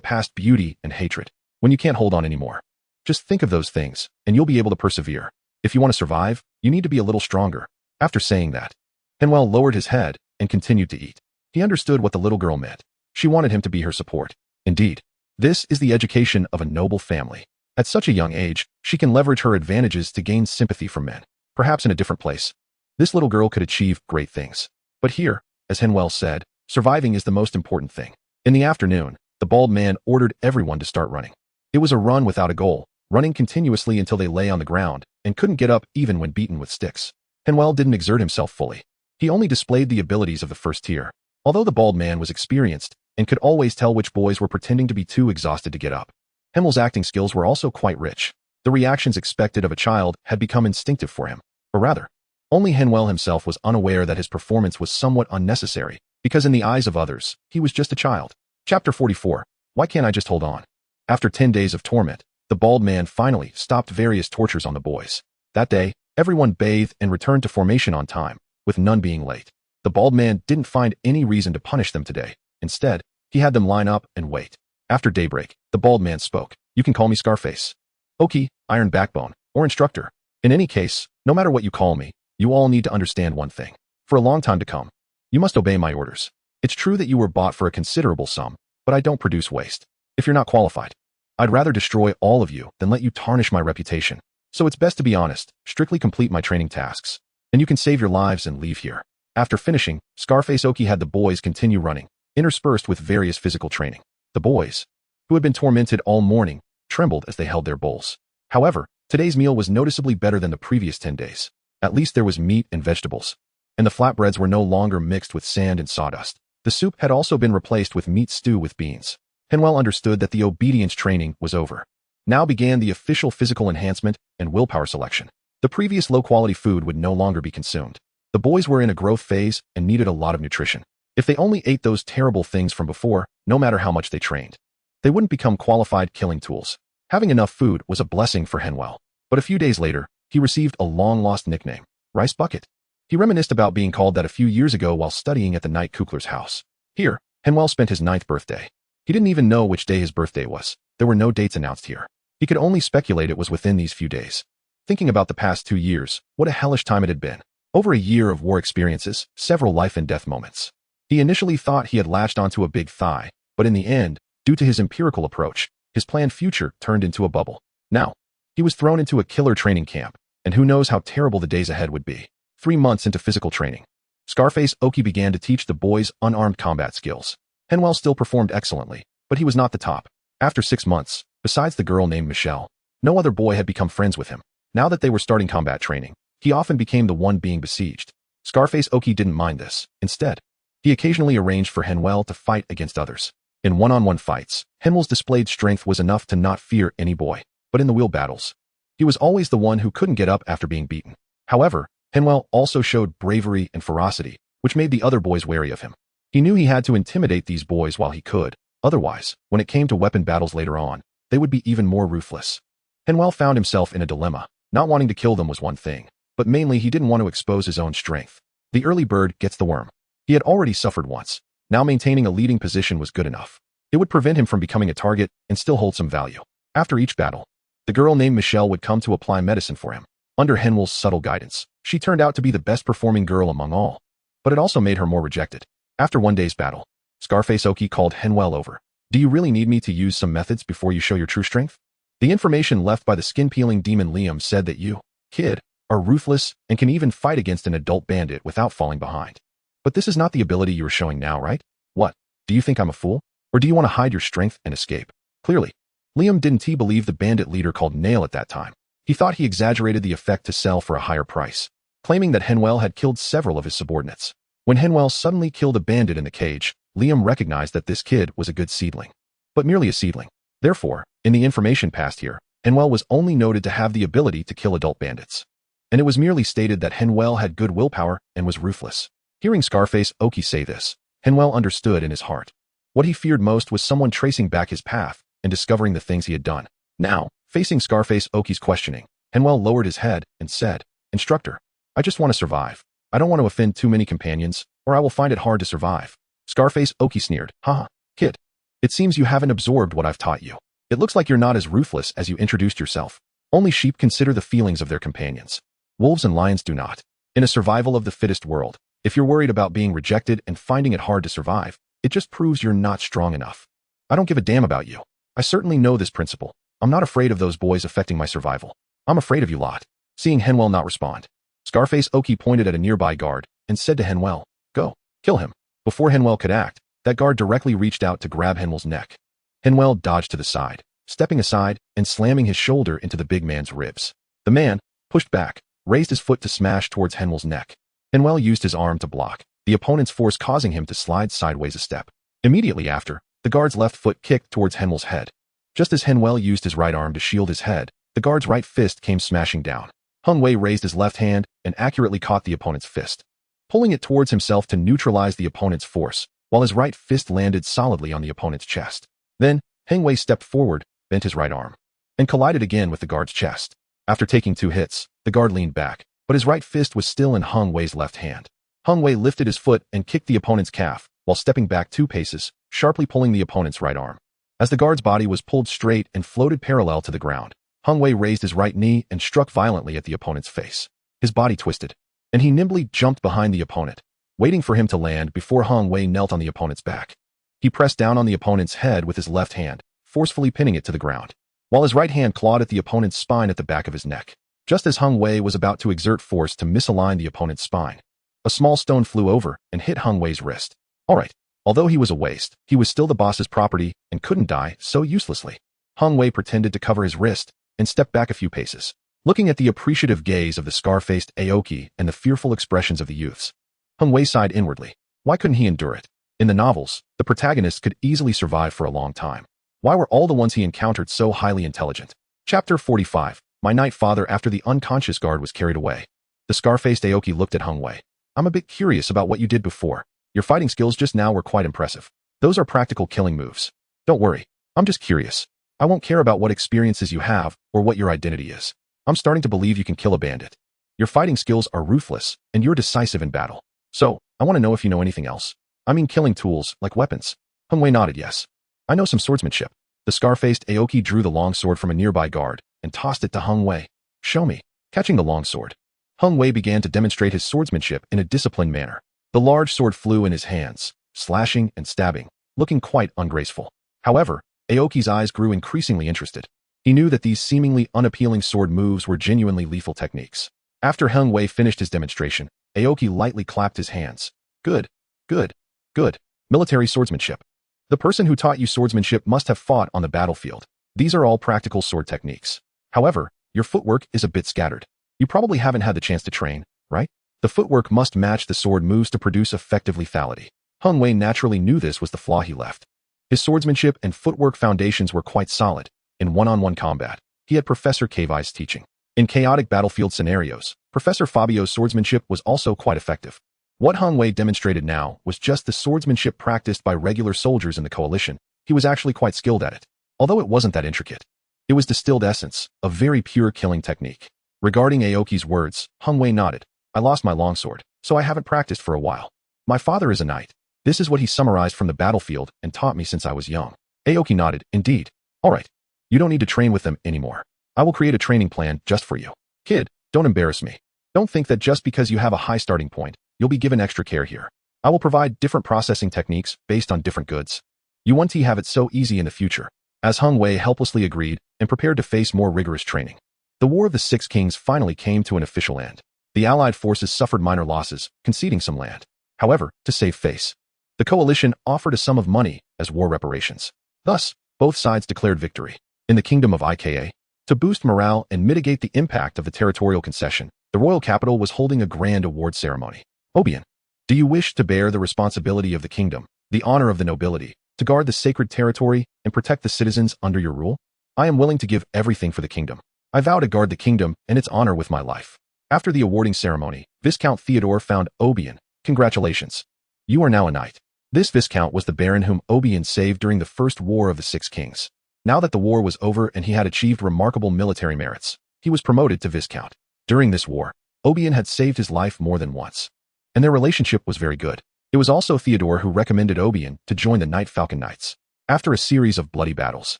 past beauty and hatred. When you can't hold on anymore, just think of those things, and you'll be able to persevere. If you want to survive, you need to be a little stronger." After saying that, Henwell lowered his head and continued to eat. He understood what the little girl meant. She wanted him to be her support. Indeed, this is the education of a noble family. At such a young age, she can leverage her advantages to gain sympathy from men. Perhaps in a different place, this little girl could achieve great things. But here, as Henwell said, surviving is the most important thing. In the afternoon, the bald man ordered everyone to start running. It was a run without a goal, running continuously until they lay on the ground and couldn't get up even when beaten with sticks. Henwell didn't exert himself fully. He only displayed the abilities of the first tier. Although the bald man was experienced and could always tell which boys were pretending to be too exhausted to get up. Henwell's acting skills were also quite rich. The reactions expected of a child had become instinctive for him. Or rather, only Henwell himself was unaware that his performance was somewhat unnecessary, because in the eyes of others, he was just a child. Chapter 44. Why can't I just hold on? After 10 days of torment, the bald man finally stopped various tortures on the boys. That day, everyone bathed and returned to formation on time, with none being late. The bald man didn't find any reason to punish them today. Instead, he had them line up and wait. After daybreak, the bald man spoke. You can call me Scarface, Oki, Iron Backbone, or Instructor. In any case, no matter what you call me, you all need to understand one thing. For a long time to come, you must obey my orders. It's true that you were bought for a considerable sum, but I don't produce waste. If you're not qualified, I'd rather destroy all of you than let you tarnish my reputation. So it's best to be honest, strictly complete my training tasks, and you can save your lives and leave here. After finishing, Scarface Oki had the boys continue running, interspersed with various physical training. The boys, who had been tormented all morning, trembled as they held their bowls. However, today's meal was noticeably better than the previous 10 days. At least there was meat and vegetables, and the flatbreads were no longer mixed with sand and sawdust. The soup had also been replaced with meat stew with beans. Henwell understood that the obedience training was over. Now began the official physical enhancement and willpower selection. The previous low-quality food would no longer be consumed. The boys were in a growth phase and needed a lot of nutrition. If they only ate those terrible things from before, no matter how much they trained, they wouldn't become qualified killing tools. Having enough food was a blessing for Henwell. But a few days later, he received a long-lost nickname, Rice Bucket. He reminisced about being called that a few years ago while studying at the Knight Kukler's house. Here, Henwell spent his 9th birthday. He didn't even know which day his birthday was. There were no dates announced here. He could only speculate it was within these few days. Thinking about the past 2 years, what a hellish time it had been. Over a year of war experiences, several life and death moments. He initially thought he had latched onto a big thigh, but in the end, due to his empirical approach, his planned future turned into a bubble. Now, he was thrown into a killer training camp, and who knows how terrible the days ahead would be. 3 months into physical training, Scarface Oki began to teach the boys unarmed combat skills. Henwell still performed excellently, but he was not the top. After 6 months, besides the girl named Michelle, no other boy had become friends with him. Now that they were starting combat training, he often became the one being besieged. Scarface Oki didn't mind this. Instead, he occasionally arranged for Henwell to fight against others. In one-on-one fights, Henwell's displayed strength was enough to not fear any boy. But in the wheel battles, he was always the one who couldn't get up after being beaten. However, Henwell also showed bravery and ferocity, which made the other boys wary of him. He knew he had to intimidate these boys while he could. Otherwise, when it came to weapon battles later on, they would be even more ruthless. Henwell found himself in a dilemma. Not wanting to kill them was one thing, but mainly he didn't want to expose his own strength. The early bird gets the worm. He had already suffered once. Now maintaining a leading position was good enough. It would prevent him from becoming a target and still hold some value. After each battle, the girl named Michelle would come to apply medicine for him. Under Henwell's subtle guidance, she turned out to be the best performing girl among all. But it also made her more rejected. After one day's battle, Scarface Oki called Henwell over. Do you really need me to use some methods before you show your true strength? The information left by the skin-peeling demon Liam said that you, kid, are ruthless and can even fight against an adult bandit without falling behind. But this is not the ability you are showing now, right? What? Do you think I'm a fool? Or do you want to hide your strength and escape? Clearly, Liam didn't believe the bandit leader called Nail at that time. He thought he exaggerated the effect to sell for a higher price, claiming that Henwell had killed several of his subordinates. When Henwell suddenly killed a bandit in the cage, Liam recognized that this kid was a good seedling, but merely a seedling. Therefore, in the information passed here, Henwell was only noted to have the ability to kill adult bandits. And it was merely stated that Henwell had good willpower and was ruthless. Hearing Scarface Oki say this, Henwell understood in his heart. What he feared most was someone tracing back his path and discovering the things he had done. Now, facing Scarface Oki's questioning, Henwell lowered his head and said, Instructor, I just want to survive. I don't want to offend too many companions, or I will find it hard to survive. Scarface Oki sneered, Haha, kid. It seems you haven't absorbed what I've taught you. It looks like you're not as ruthless as you introduced yourself. Only sheep consider the feelings of their companions. Wolves and lions do not. In a survival of the fittest world, if you're worried about being rejected and finding it hard to survive, it just proves you're not strong enough. I don't give a damn about you. I certainly know this principle. I'm not afraid of those boys affecting my survival. I'm afraid of you lot. Seeing Henwell not respond, Scarface Oki pointed at a nearby guard and said to Henwell, Go, kill him. Before Henwell could act, that guard directly reached out to grab Henwell's neck. Henwell dodged to the side, stepping aside and slamming his shoulder into the big man's ribs. The man, pushed back, raised his foot to smash towards Henwell's neck. Henwell used his arm to block, the opponent's force causing him to slide sideways a step. Immediately after, the guard's left foot kicked towards Henwell's head. Just as Henwell used his right arm to shield his head, the guard's right fist came smashing down. Hung Wei raised his left hand and accurately caught the opponent's fist, pulling it towards himself to neutralize the opponent's force, while his right fist landed solidly on the opponent's chest. Then, Heng Wei stepped forward, bent his right arm. and collided again with the guard's chest. After taking 2 hits, the guard leaned back, but his right fist was still in Heng Wei's left hand. Heng Wei lifted his foot and kicked the opponent's calf, while stepping back 2 paces, sharply pulling the opponent's right arm. As the guard's body was pulled straight and floated parallel to the ground, Heng Wei raised his right knee and struck violently at the opponent's face. His body twisted, and he nimbly jumped behind the opponent, waiting for him to land before Heng Wei knelt on the opponent's back. He pressed down on the opponent's head with his left hand, forcefully pinning it to the ground, while his right hand clawed at the opponent's spine at the back of his neck. Just as Heng Wei was about to exert force to misalign the opponent's spine, a small stone flew over and hit Heng Wei's wrist. All right. Although he was a waste, he was still the boss's property and couldn't die so uselessly. Heng Wei pretended to cover his wrist and stepped back a few paces, looking at the appreciative gaze of the scar-faced Aoki and the fearful expressions of the youths. Heng Wei sighed inwardly. Why couldn't he endure it? In the novels, the protagonists could easily survive for a long time. Why were all the ones he encountered so highly intelligent? Chapter 45. My night father after the unconscious guard was carried away. The scar-faced Aoki looked at Heng Wei. I'm a bit curious about what you did before. Your fighting skills just now were quite impressive. Those are practical killing moves. Don't worry. I'm just curious. I won't care about what experiences you have or what your identity is. I'm starting to believe you can kill a bandit. Your fighting skills are ruthless, and you're decisive in battle. So, I want to know if you know anything else. I mean killing tools, like weapons. Heng Wei nodded yes. I know some swordsmanship. The scar-faced Aoki drew the long sword from a nearby guard and tossed it to Heng Wei. Show me. Catching the long sword, Heng Wei began to demonstrate his swordsmanship in a disciplined manner. The large sword flew in his hands, slashing and stabbing, looking quite ungraceful. However, Aoki's eyes grew increasingly interested. He knew that these seemingly unappealing sword moves were genuinely lethal techniques. After Heng Wei finished his demonstration, Aoki lightly clapped his hands. Good, good, good. Military swordsmanship. The person who taught you swordsmanship must have fought on the battlefield. These are all practical sword techniques. However, your footwork is a bit scattered. You probably haven't had the chance to train, right? The footwork must match the sword moves to produce effective lethality. Heng Wei naturally knew this was the flaw he left. His swordsmanship and footwork foundations were quite solid. In one-on-one combat, he had Professor Kavai's teaching. In chaotic battlefield scenarios, Professor Fabio's swordsmanship was also quite effective. What Heng Wei demonstrated now was just the swordsmanship practiced by regular soldiers in the coalition. He was actually quite skilled at it. Although it wasn't that intricate. It was distilled essence, a very pure killing technique. Regarding Aoki's words, Heng Wei nodded. I lost my longsword, so I haven't practiced for a while. My father is a knight. This is what he summarized from the battlefield and taught me since I was young. Aoki nodded. Indeed. All right. You don't need to train with them anymore. I will create a training plan just for you. Kid, don't embarrass me. Don't think that just because you have a high starting point, you'll be given extra care here. I will provide different processing techniques based on different goods. You want to have it so easy in the future. As Heng Wei helplessly agreed and prepared to face more rigorous training. The War of the Six Kings finally came to an official end. The Allied forces suffered minor losses, conceding some land. However, to save face, the coalition offered a sum of money as war reparations. Thus, both sides declared victory. In the kingdom of Ika, to boost morale and mitigate the impact of the territorial concession, the royal capital was holding a grand award ceremony. Obian, do you wish to bear the responsibility of the kingdom, the honor of the nobility, to guard the sacred territory and protect the citizens under your rule? I am willing to give everything for the kingdom. I vow to guard the kingdom and its honor with my life. After the awarding ceremony, Viscount Theodore found Obian. Congratulations. You are now a knight. This Viscount was the baron whom Obian saved during the First War of the Six Kings. Now that the war was over and he had achieved remarkable military merits, he was promoted to Viscount. During this war, Obian had saved his life more than once, and their relationship was very good. It was also Theodore who recommended Obian to join the Night Falcon Knights. After a series of bloody battles,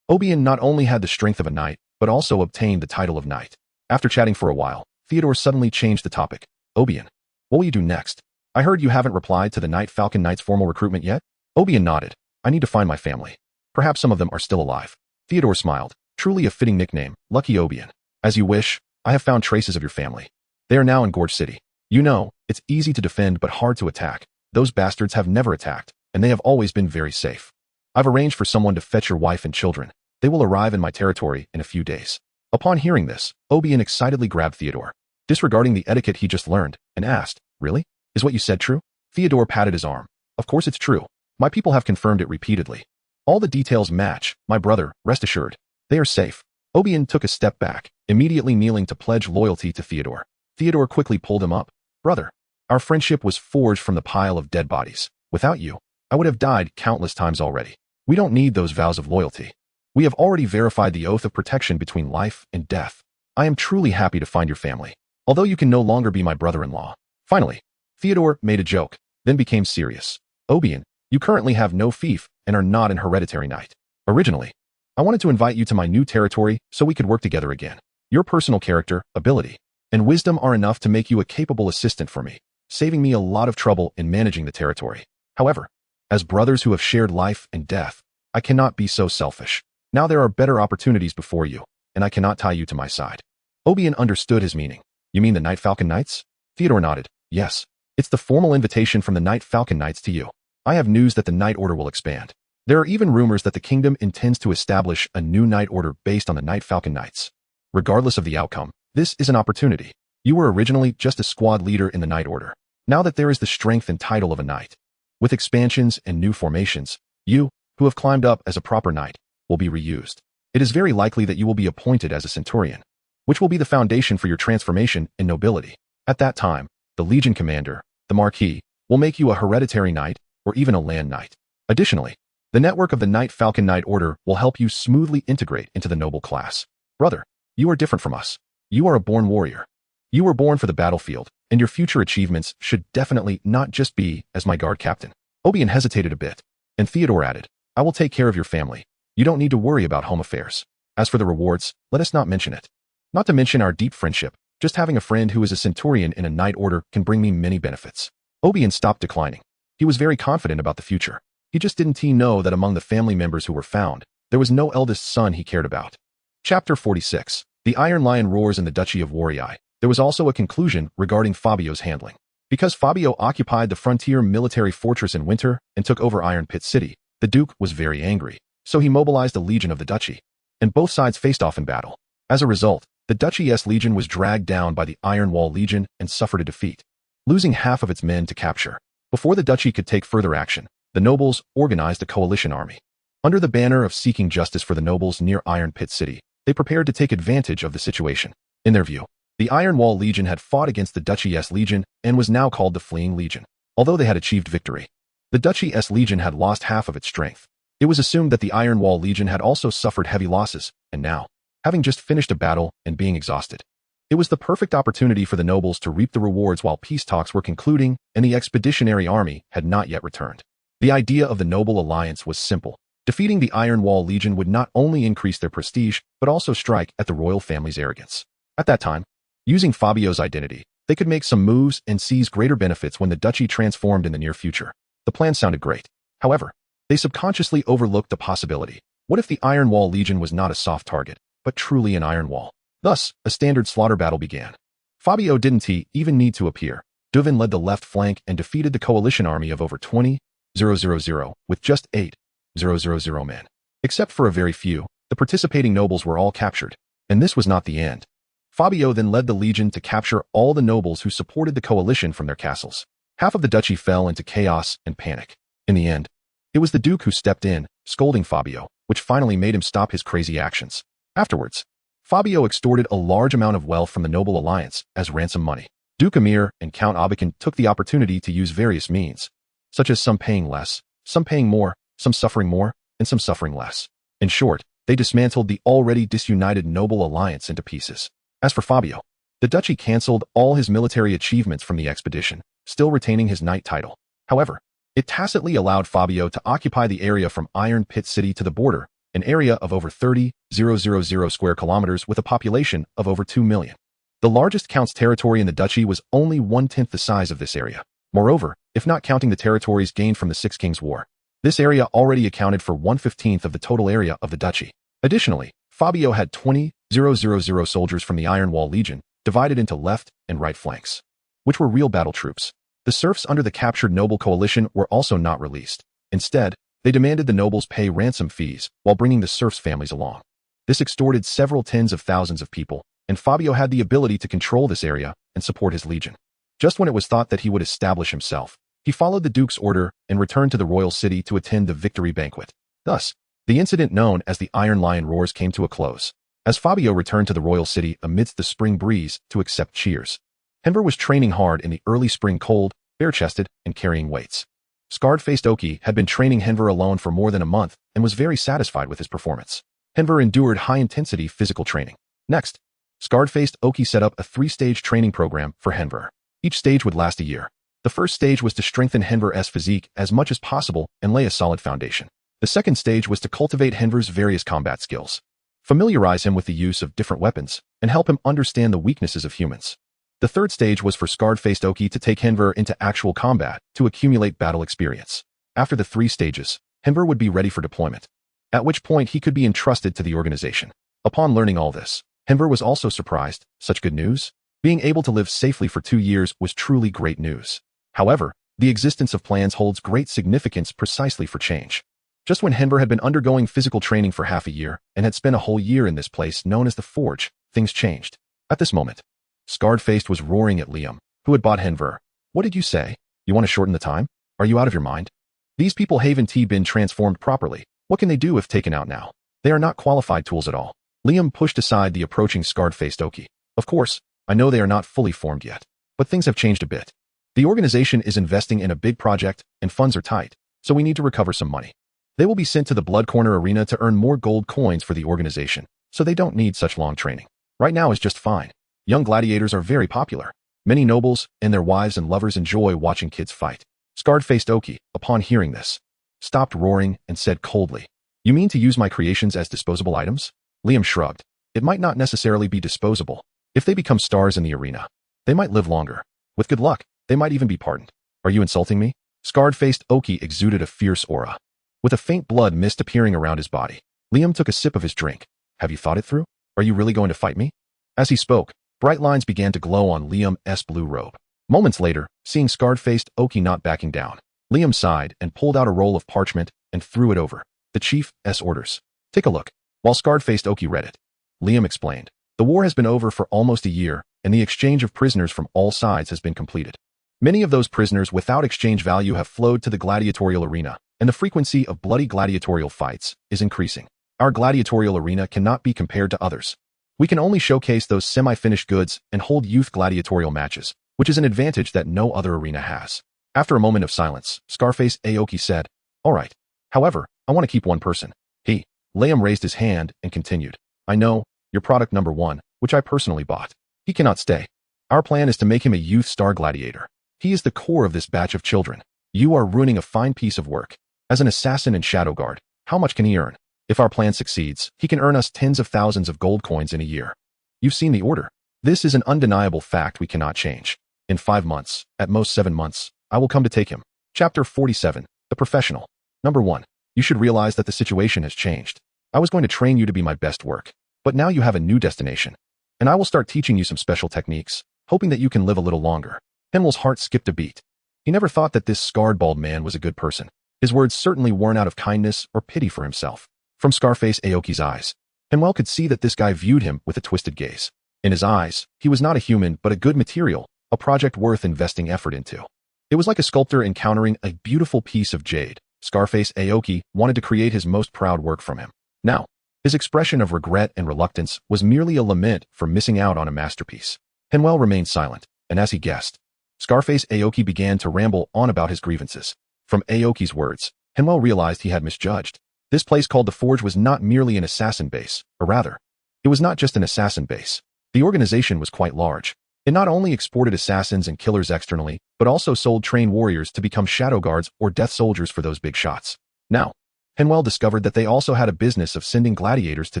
Obian not only had the strength of a knight, but also obtained the title of knight. After chatting for a while, Theodore suddenly changed the topic. Obian, what will you do next? I heard you haven't replied to the Night Falcon Knights formal recruitment yet? Obian nodded. I need to find my family. Perhaps some of them are still alive. Theodore smiled. Truly a fitting nickname, Lucky Obian. As you wish, I have found traces of your family. They are now in Gorge City. You know, it's easy to defend but hard to attack. Those bastards have never attacked, and they have always been very safe. I've arranged for someone to fetch your wife and children. They will arrive in my territory in a few days. Upon hearing this, Obian excitedly grabbed Theodore, disregarding the etiquette he just learned, and asked, Really? Is what you said true? Theodore patted his arm. Of course it's true. My people have confirmed it repeatedly. All the details match, my brother, rest assured. They are safe. Obian took a step back, immediately kneeling to pledge loyalty to Theodore. Theodore quickly pulled him up. Brother, our friendship was forged from the pile of dead bodies. Without you, I would have died countless times already. We don't need those vows of loyalty. We have already verified the oath of protection between life and death. I am truly happy to find your family, although you can no longer be my brother-in-law. Finally, Theodore made a joke, then became serious. Obion, you currently have no fief and are not an hereditary knight. Originally, I wanted to invite you to my new territory so we could work together again. Your personal character, ability, and wisdom are enough to make you a capable assistant for me, saving me a lot of trouble in managing the territory. However, as brothers who have shared life and death, I cannot be so selfish. Now there are better opportunities before you, and I cannot tie you to my side. Obion understood his meaning. You mean the Night Falcon Knights? Theodore nodded. Yes. It's the formal invitation from the Night Falcon Knights to you. I have news that the Knight Order will expand. There are even rumors that the kingdom intends to establish a new Knight Order based on the Night Falcon Knights. Regardless of the outcome, this is an opportunity. You were originally just a squad leader in the Knight Order. Now that there is the strength and title of a knight, with expansions and new formations, you, who have climbed up as a proper knight, will be reused. It is very likely that you will be appointed as a centurion, which will be the foundation for your transformation in nobility. At that time, the Legion Commander, the Marquis, will make you a hereditary knight or even a land knight. Additionally, the network of the Night Falcon Knight Order will help you smoothly integrate into the noble class. Brother, you are different from us. You are a born warrior. You were born for the battlefield, and your future achievements should definitely not just be as my guard captain. Obion hesitated a bit, and Theodore added, I will take care of your family. You don't need to worry about home affairs. As for the rewards, let us not mention it. Not to mention our deep friendship, just having a friend who is a centurion in a knight order can bring me many benefits. Obion stopped declining. He was very confident about the future. He just didn't know that among the family members who were found, there was no eldest son he cared about. Chapter 46. The Iron Lion roars in the Duchy of Warii. There was also a conclusion regarding Fabio's handling. Because Fabio occupied the frontier military fortress in winter and took over Iron Pit City, the Duke was very angry, so he mobilized a legion of the duchy, and both sides faced off in battle. As a result, the duchy's legion was dragged down by the Iron Wall Legion and suffered a defeat, losing half of its men to capture. Before the duchy could take further action, the nobles organized a coalition army. Under the banner of seeking justice for the nobles near Iron Pit City, they prepared to take advantage of the situation. In their view, the Iron Wall Legion had fought against the Duchy's Legion and was now called the Fleeing Legion. Although they had achieved victory, the Duchy's Legion had lost half of its strength. It was assumed that the Iron Wall Legion had also suffered heavy losses, and now, having just finished a battle and being exhausted, it was the perfect opportunity for the nobles to reap the rewards while peace talks were concluding and the expeditionary army had not yet returned. The idea of the noble alliance was simple. Defeating the Iron Wall Legion would not only increase their prestige, but also strike at the royal family's arrogance. At that time, using Fabio's identity, they could make some moves and seize greater benefits when the duchy transformed in the near future. The plan sounded great. However, they subconsciously overlooked the possibility. What if the Iron Wall Legion was not a soft target, but truly an iron wall? Thus, a standard slaughter battle began. Fabio didn't even need to appear. Duvin led the left flank and defeated the coalition army of over 20,000 with just 8,000 men. Except for a very few, the participating nobles were all captured. And this was not the end. Fabio then led the legion to capture all the nobles who supported the coalition from their castles. Half of the duchy fell into chaos and panic. In the end, it was the Duke who stepped in, scolding Fabio, which finally made him stop his crazy actions. Afterwards, Fabio extorted a large amount of wealth from the noble alliance as ransom money. Duke Amir and Count Abakan took the opportunity to use various means, such as some paying less, some paying more, some suffering more, and some suffering less. In short, they dismantled the already disunited noble alliance into pieces. As for Fabio, the duchy cancelled all his military achievements from the expedition, still retaining his knight title. However, it tacitly allowed Fabio to occupy the area from Iron Pit City to the border, an area of over 30,000 square kilometers with a population of over 2 million. The largest count's territory in the duchy was only 1/10 the size of this area. Moreover, if not counting the territories gained from the Six Kings War, this area already accounted for 1/15 of the total area of the duchy. Additionally, Fabio had 20,000 soldiers from the Iron Wall Legion, divided into left and right flanks, which were real battle troops. The serfs under the captured noble coalition were also not released. Instead, they demanded the nobles pay ransom fees while bringing the serfs' families along. This extorted several tens of thousands of people, and Fabio had the ability to control this area and support his legion. Just when it was thought that he would establish himself, he followed the Duke's order and returned to the royal city to attend the victory banquet. Thus, the incident known as the Iron Lion Roars came to a close, as Fabio returned to the royal city amidst the spring breeze to accept cheers. Henvier was training hard in the early spring cold, bare-chested, and carrying weights. Scarred-faced Oki had been training Henvier alone for more than a month and was very satisfied with his performance. Henvier endured high-intensity physical training. Next, scarred-faced Oki set up a 3-stage training program for Henvier. Each stage would last a year. The first stage was to strengthen Henvier's physique as much as possible and lay a solid foundation. The second stage was to cultivate Henvier's various combat skills, familiarize him with the use of different weapons, and help him understand the weaknesses of humans. The third stage was for scarred-faced Oki to take Henvier into actual combat to accumulate battle experience. After the 3 stages, Henvier would be ready for deployment, at which point he could be entrusted to the organization. Upon learning all this, Henvier was also surprised. Such good news? Being able to live safely for 2 years was truly great news. However, the existence of plans holds great significance precisely for change. Just when Henvier had been undergoing physical training for half a year and had spent a whole year in this place known as the Forge, things changed. At this moment, Scarred-Faced was roaring at Liam, who had bought Henvier. What did you say? You want to shorten the time? Are you out of your mind? These people haven't been transformed properly. What can they do if taken out now? They are not qualified tools at all. Liam pushed aside the approaching scarred-faced Oki. Of course, I know they are not fully formed yet, but things have changed a bit. The organization is investing in a big project and funds are tight, so we need to recover some money. They will be sent to the Blood Corner Arena to earn more gold coins for the organization, so they don't need such long training. Right now is just fine. Young gladiators are very popular. Many nobles and their wives and lovers enjoy watching kids fight. Scarred-faced Oki, upon hearing this, stopped roaring and said coldly, "You mean to use my creations as disposable items?" Liam shrugged. It might not necessarily be disposable. If they become stars in the arena, they might live longer. With good luck, they might even be pardoned. Are you insulting me? Scarred-faced Oki exuded a fierce aura, with a faint blood mist appearing around his body. Liam took a sip of his drink. Have you thought it through? Are you really going to fight me? As he spoke, bright lines began to glow on Liam's blue robe. Moments later, seeing scarred-faced Oki not backing down, Liam sighed and pulled out a roll of parchment and threw it over. The chief's orders. Take a look. While scarred-faced Oki read it, Liam explained, the war has been over for almost a year, and the exchange of prisoners from all sides has been completed. Many of those prisoners without exchange value have flowed to the gladiatorial arena, and the frequency of bloody gladiatorial fights is increasing. Our gladiatorial arena cannot be compared to others. We can only showcase those semi-finished goods and hold youth gladiatorial matches, which is an advantage that no other arena has. After a moment of silence, Scarface Aoki said, all right. However, I want to keep one person. He. Liam raised his hand and continued, I know, your product number 1, which I personally bought. He cannot stay. Our plan is to make him a youth star gladiator. He is the core of this batch of children. You are ruining a fine piece of work. As an assassin and shadow guard, how much can he earn? If our plan succeeds, he can earn us tens of thousands of gold coins in a year. You've seen the order. This is an undeniable fact we cannot change. In 5 months, at most 7 months, I will come to take him. Chapter 47. The Professional. Number 1. You should realize that the situation has changed. I was going to train you to be my best work, but now you have a new destination. And I will start teaching you some special techniques, hoping that you can live a little longer. Henwell's heart skipped a beat. He never thought that this scarred bald man was a good person. His words certainly weren't out of kindness or pity for himself. From Scarface Aoki's eyes, Henwell could see that this guy viewed him with a twisted gaze. In his eyes, he was not a human but a good material, a project worth investing effort into. It was like a sculptor encountering a beautiful piece of jade. Scarface Aoki wanted to create his most proud work from him. Now, his expression of regret and reluctance was merely a lament for missing out on a masterpiece. Henwell remained silent, and as he guessed, Scarface Aoki began to ramble on about his grievances. From Aoki's words, Henwell realized he had misjudged. This place called the Forge was not merely an assassin base, or rather, it was not just an assassin base. The organization was quite large. It not only exported assassins and killers externally, but also sold trained warriors to become shadow guards or death soldiers for those big shots. Now, Henwell discovered that they also had a business of sending gladiators to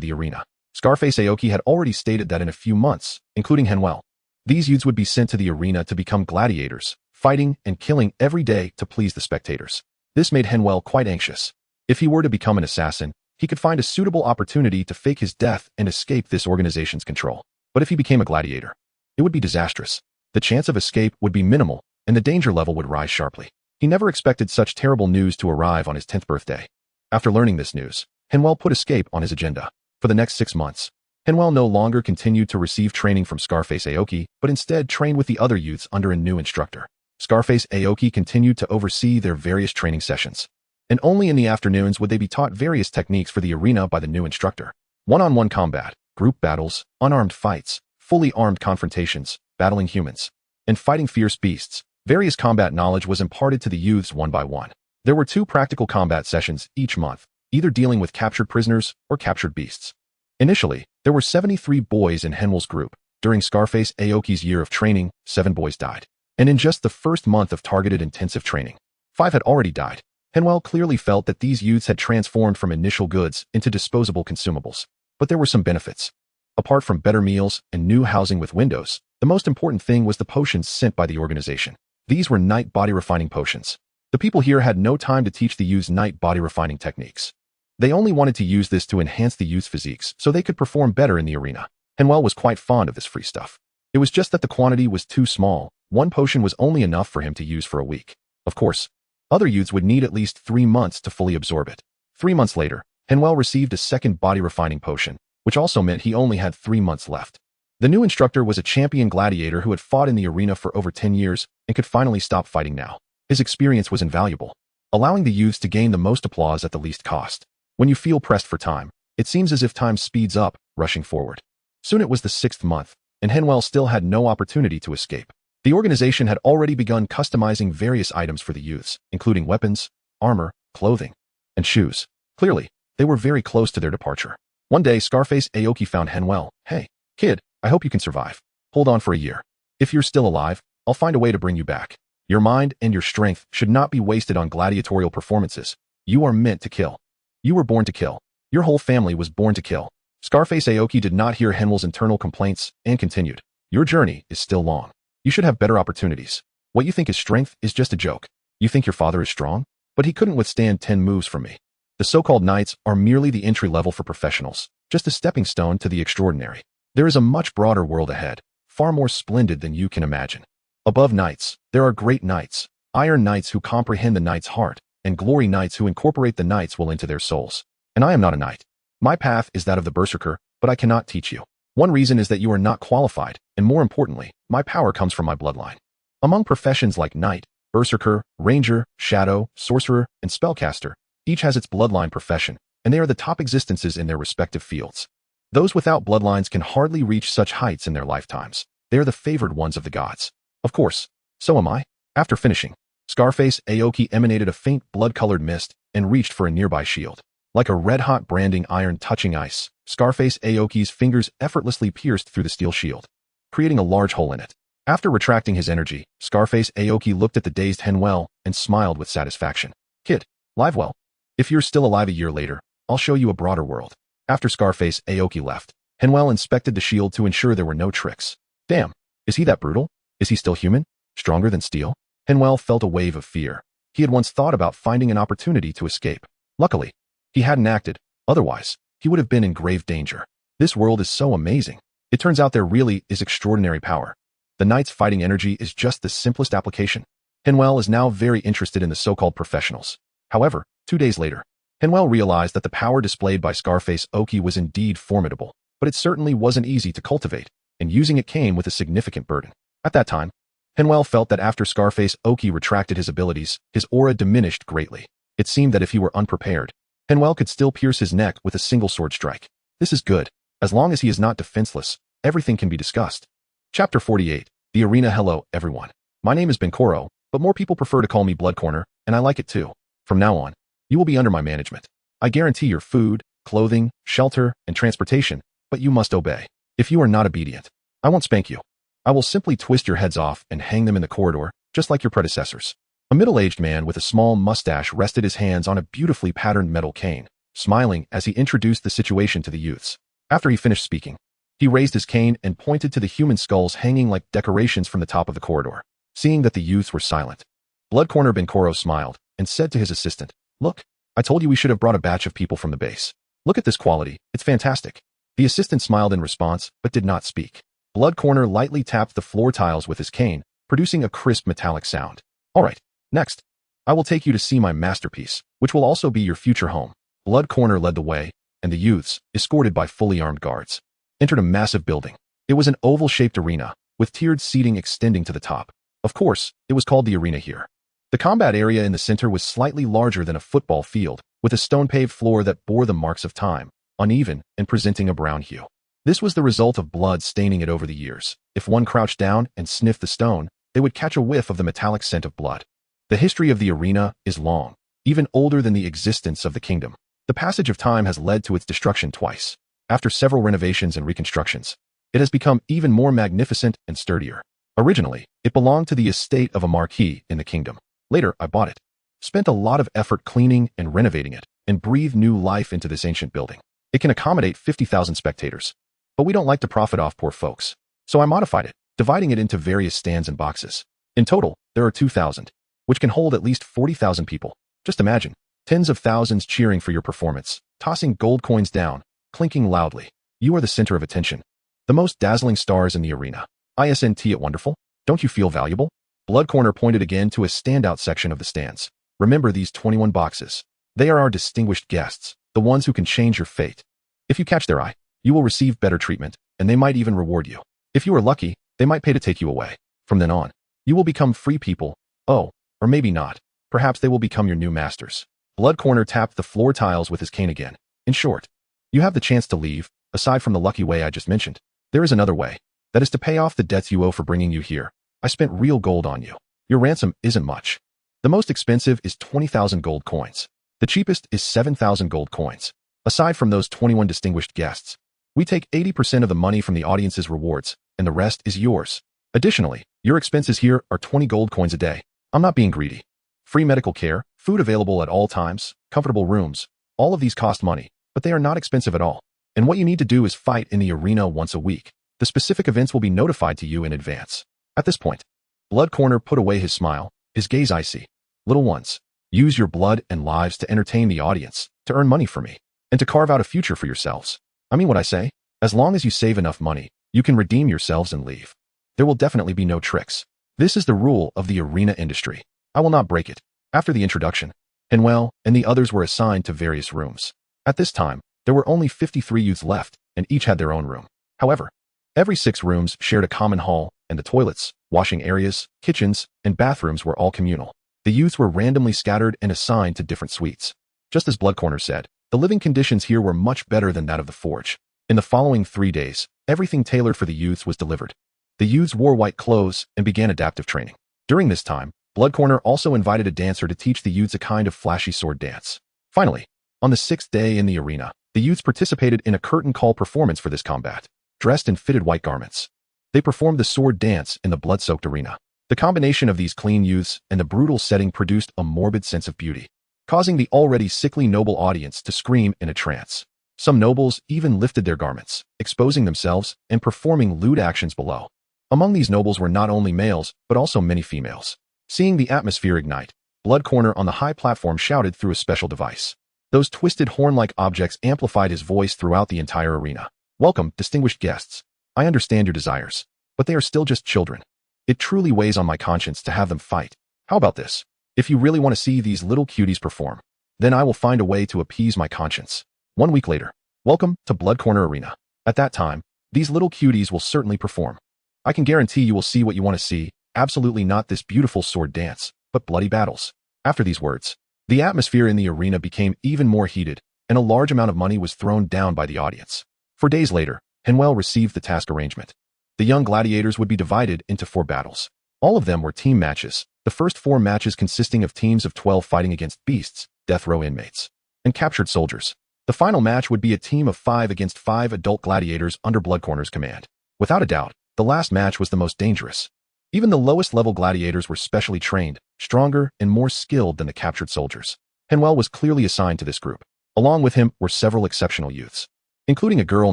the arena. Scarface Aoki had already stated that in a few months, including Henwell, these youths would be sent to the arena to become gladiators, fighting and killing every day to please the spectators. This made Henwell quite anxious. If he were to become an assassin, he could find a suitable opportunity to fake his death and escape this organization's control. But if he became a gladiator, it would be disastrous. The chance of escape would be minimal, and the danger level would rise sharply. He never expected such terrible news to arrive on his 10th birthday. After learning this news, Henwell put escape on his agenda. For the next 6 months, Henwell no longer continued to receive training from Scarface Aoki, but instead trained with the other youths under a new instructor. Scarface Aoki continued to oversee their various training sessions, and only in the afternoons would they be taught various techniques for the arena by the new instructor. One-on-one combat, group battles, unarmed fights, fully armed confrontations, battling humans, and fighting fierce beasts. Various combat knowledge was imparted to the youths one by one. There were 2 practical combat sessions each month, either dealing with captured prisoners or captured beasts. Initially, there were 73 boys in Henviel's group. During Scarface Aoki's year of training, 7 boys died. And in just the first month of targeted intensive training, 5 had already died. Henviel clearly felt that these youths had transformed from initial goods into disposable consumables. But there were some benefits. Apart from better meals and new housing with windows, the most important thing was the potions sent by the organization. These were night body refining potions. The people here had no time to teach the youths night body refining techniques. They only wanted to use this to enhance the youth's physiques so they could perform better in the arena. Henviel was quite fond of this free stuff. It was just that the quantity was too small. 1 potion was only enough for him to use for a week. Of course, other youths would need at least 3 months to fully absorb it. 3 months later, Henviel received a second body refining potion, which also meant he only had 3 months left. The new instructor was a champion gladiator who had fought in the arena for over 10 years and could finally stop fighting now. His experience was invaluable, allowing the youths to gain the most applause at the least cost. When you feel pressed for time, it seems as if time speeds up, rushing forward. Soon it was the 6th month, and Henviel still had no opportunity to escape. The organization had already begun customizing various items for the youths, including weapons, armor, clothing, and shoes. Clearly, they were very close to their departure. One day, Scarface Aoki found Henviel. "Hey, kid, I hope you can survive. Hold on for a year. If you're still alive, I'll find a way to bring you back. Your mind and your strength should not be wasted on gladiatorial performances. You are meant to kill. You were born to kill. Your whole family was born to kill." Scarface Aoki did not hear Henviel's internal complaints and continued. "Your journey is still long. You should have better opportunities. What you think is strength is just a joke. You think your father is strong? But he couldn't withstand 10 moves from me. The so-called knights are merely the entry level for professionals, just a stepping stone to the extraordinary. There is a much broader world ahead, far more splendid than you can imagine. Above knights, there are great knights, iron knights who comprehend the knight's heart, and glory knights who incorporate the knight's will into their souls. And I am not a knight. My path is that of the berserker, but I cannot teach you. One reason is that you are not qualified, and more importantly, my power comes from my bloodline. Among professions like knight, berserker, ranger, shadow, sorcerer, and spellcaster, each has its bloodline profession, and they are the top existences in their respective fields. Those without bloodlines can hardly reach such heights in their lifetimes. They are the favored ones of the gods. Of course, so am I. After finishing, Scarface Aoki emanated a faint blood-colored mist and reached for a nearby shield. Like a red-hot branding iron touching ice, Scarface Aoki's fingers effortlessly pierced through the steel shield, creating a large hole in it. After retracting his energy, Scarface Aoki looked at the dazed Henviel and smiled with satisfaction. "Kid, live well. If you're still alive a year later, I'll show you a broader world." After Scarface Aoki left, Henviel inspected the shield to ensure there were no tricks. Damn, is he that brutal? Is he still human? Stronger than steel? Henviel felt a wave of fear. He had once thought about finding an opportunity to escape. Luckily, he hadn't acted. Otherwise, he would have been in grave danger. This world is so amazing. It turns out there really is extraordinary power. The knight's fighting energy is just the simplest application. Henviel is now very interested in the so-called professionals. However, 2 days later, Henviel realized that the power displayed by Scarface Aoki was indeed formidable, but it certainly wasn't easy to cultivate, and using it came with a significant burden. At that time, Henviel felt that after Scarface Aoki retracted his abilities, his aura diminished greatly. It seemed that if he were unprepared, Henviel could still pierce his neck with a single sword strike. This is good. As long as he is not defenseless, everything can be discussed. Chapter 48. The Arena. Hello, everyone. My name is Benkoro, but more people prefer to call me Blood Corner, and I like it too. From now on, you will be under my management. I guarantee your food, clothing, shelter, and transportation, but you must obey. If you are not obedient, I won't spank you. I will simply twist your heads off and hang them in the corridor, just like your predecessors. A middle-aged man with a small mustache rested his hands on a beautifully patterned metal cane, smiling as he introduced the situation to the youths. After he finished speaking, he raised his cane and pointed to the human skulls hanging like decorations from the top of the corridor. Seeing that the youths were silent, Blood Corner Benkoro smiled and said to his assistant, "Look, I told you we should have brought a batch of people from the base. Look at this quality, it's fantastic." The assistant smiled in response, but did not speak. Blood Corner lightly tapped the floor tiles with his cane, producing a crisp metallic sound. "All right, next, I will take you to see my masterpiece, which will also be your future home." Blood Corner led the way, and the youths, escorted by fully armed guards, entered a massive building. It was an oval-shaped arena, with tiered seating extending to the top. Of course, it was called the arena here. The combat area in the center was slightly larger than a football field, with a stone-paved floor that bore the marks of time, uneven and presenting a brown hue. This was the result of blood staining it over the years. If one crouched down and sniffed the stone, they would catch a whiff of the metallic scent of blood. The history of the arena is long, even older than the existence of the kingdom. The passage of time has led to its destruction twice. After several renovations and reconstructions, it has become even more magnificent and sturdier. Originally, it belonged to the estate of a marquis in the kingdom. Later, I bought it, spent a lot of effort cleaning and renovating it, and breathed new life into this ancient building. It can accommodate 50,000 spectators. But we don't like to profit off poor folks. So I modified it, dividing it into various stands and boxes. In total, there are 2,000, which can hold at least 40,000 people. Just imagine, tens of thousands cheering for your performance, tossing gold coins down, clinking loudly. You are the center of attention. The most dazzling stars in the arena. Isn't it wonderful? Don't you feel valuable? Blood Corner pointed again to a standout section of the stands. Remember these 21 boxes. They are our distinguished guests, the ones who can change your fate. If you catch their eye, you will receive better treatment, and they might even reward you. If you are lucky, they might pay to take you away. From then on, you will become free people. Oh, or maybe not. Perhaps they will become your new masters. Blood Corner tapped the floor tiles with his cane again. In short, you have the chance to leave. Aside from the lucky way I just mentioned, there is another way. That is to pay off the debts you owe for bringing you here. I spent real gold on you. Your ransom isn't much. The most expensive is 20,000 gold coins. The cheapest is 7,000 gold coins. Aside from those 21 distinguished guests, we take 80% of the money from the audience's rewards, and the rest is yours. Additionally, your expenses here are 20 gold coins a day. I'm not being greedy. Free medical care, food available at all times, comfortable rooms, all of these cost money, but they are not expensive at all. And what you need to do is fight in the arena once a week. The specific events will be notified to you in advance. At this point, Blood Corner put away his smile, his gaze icy. Little ones, use your blood and lives to entertain the audience, to earn money for me, and to carve out a future for yourselves. I mean what I say. As long as you save enough money, you can redeem yourselves and leave. There will definitely be no tricks. This is the rule of the arena industry. I will not break it. After the introduction, Henvier and the others were assigned to various rooms. At this time, there were only 53 youths left, and each had their own room. However, every 6 rooms shared a common hall, and the toilets, washing areas, kitchens, and bathrooms were all communal. The youths were randomly scattered and assigned to different suites. Just as Blood Corner said, the living conditions here were much better than that of the forge. In the following 3 days, everything tailored for the youths was delivered. The youths wore white clothes and began adaptive training. During this time, Blood Corner also invited a dancer to teach the youths a kind of flashy sword dance. Finally, on the 6th day in the arena, the youths participated in a curtain call performance for this combat. Dressed in fitted white garments, they performed the sword dance in the blood-soaked arena. The combination of these clean youths and the brutal setting produced a morbid sense of beauty, causing the already sickly noble audience to scream in a trance. Some nobles even lifted their garments, exposing themselves and performing lewd actions below. Among these nobles were not only males, but also many females. Seeing the atmosphere ignite, Blood Corner on the high platform shouted through a special device. Those twisted horn-like objects amplified his voice throughout the entire arena. Welcome, distinguished guests. I understand your desires, but they are still just children. It truly weighs on my conscience to have them fight. How about this? If you really want to see these little cuties perform, then I will find a way to appease my conscience. 1 week later, welcome to Blood Corner Arena. At that time, these little cuties will certainly perform. I can guarantee you will see what you want to see, absolutely not this beautiful sword dance, but bloody battles. After these words, the atmosphere in the arena became even more heated, and a large amount of money was thrown down by the audience. 4 days later, Henvier received the task arrangement. The young gladiators would be divided into 4 battles. All of them were team matches, the first 4 matches consisting of teams of 12 fighting against beasts, death row inmates, and captured soldiers. The final match would be a team of 5 against 5 adult gladiators under Blood Corner's command. Without a doubt, the last match was the most dangerous. Even the lowest level gladiators were specially trained, stronger, and more skilled than the captured soldiers. Henvier was clearly assigned to this group. Along with him were several exceptional youths, including a girl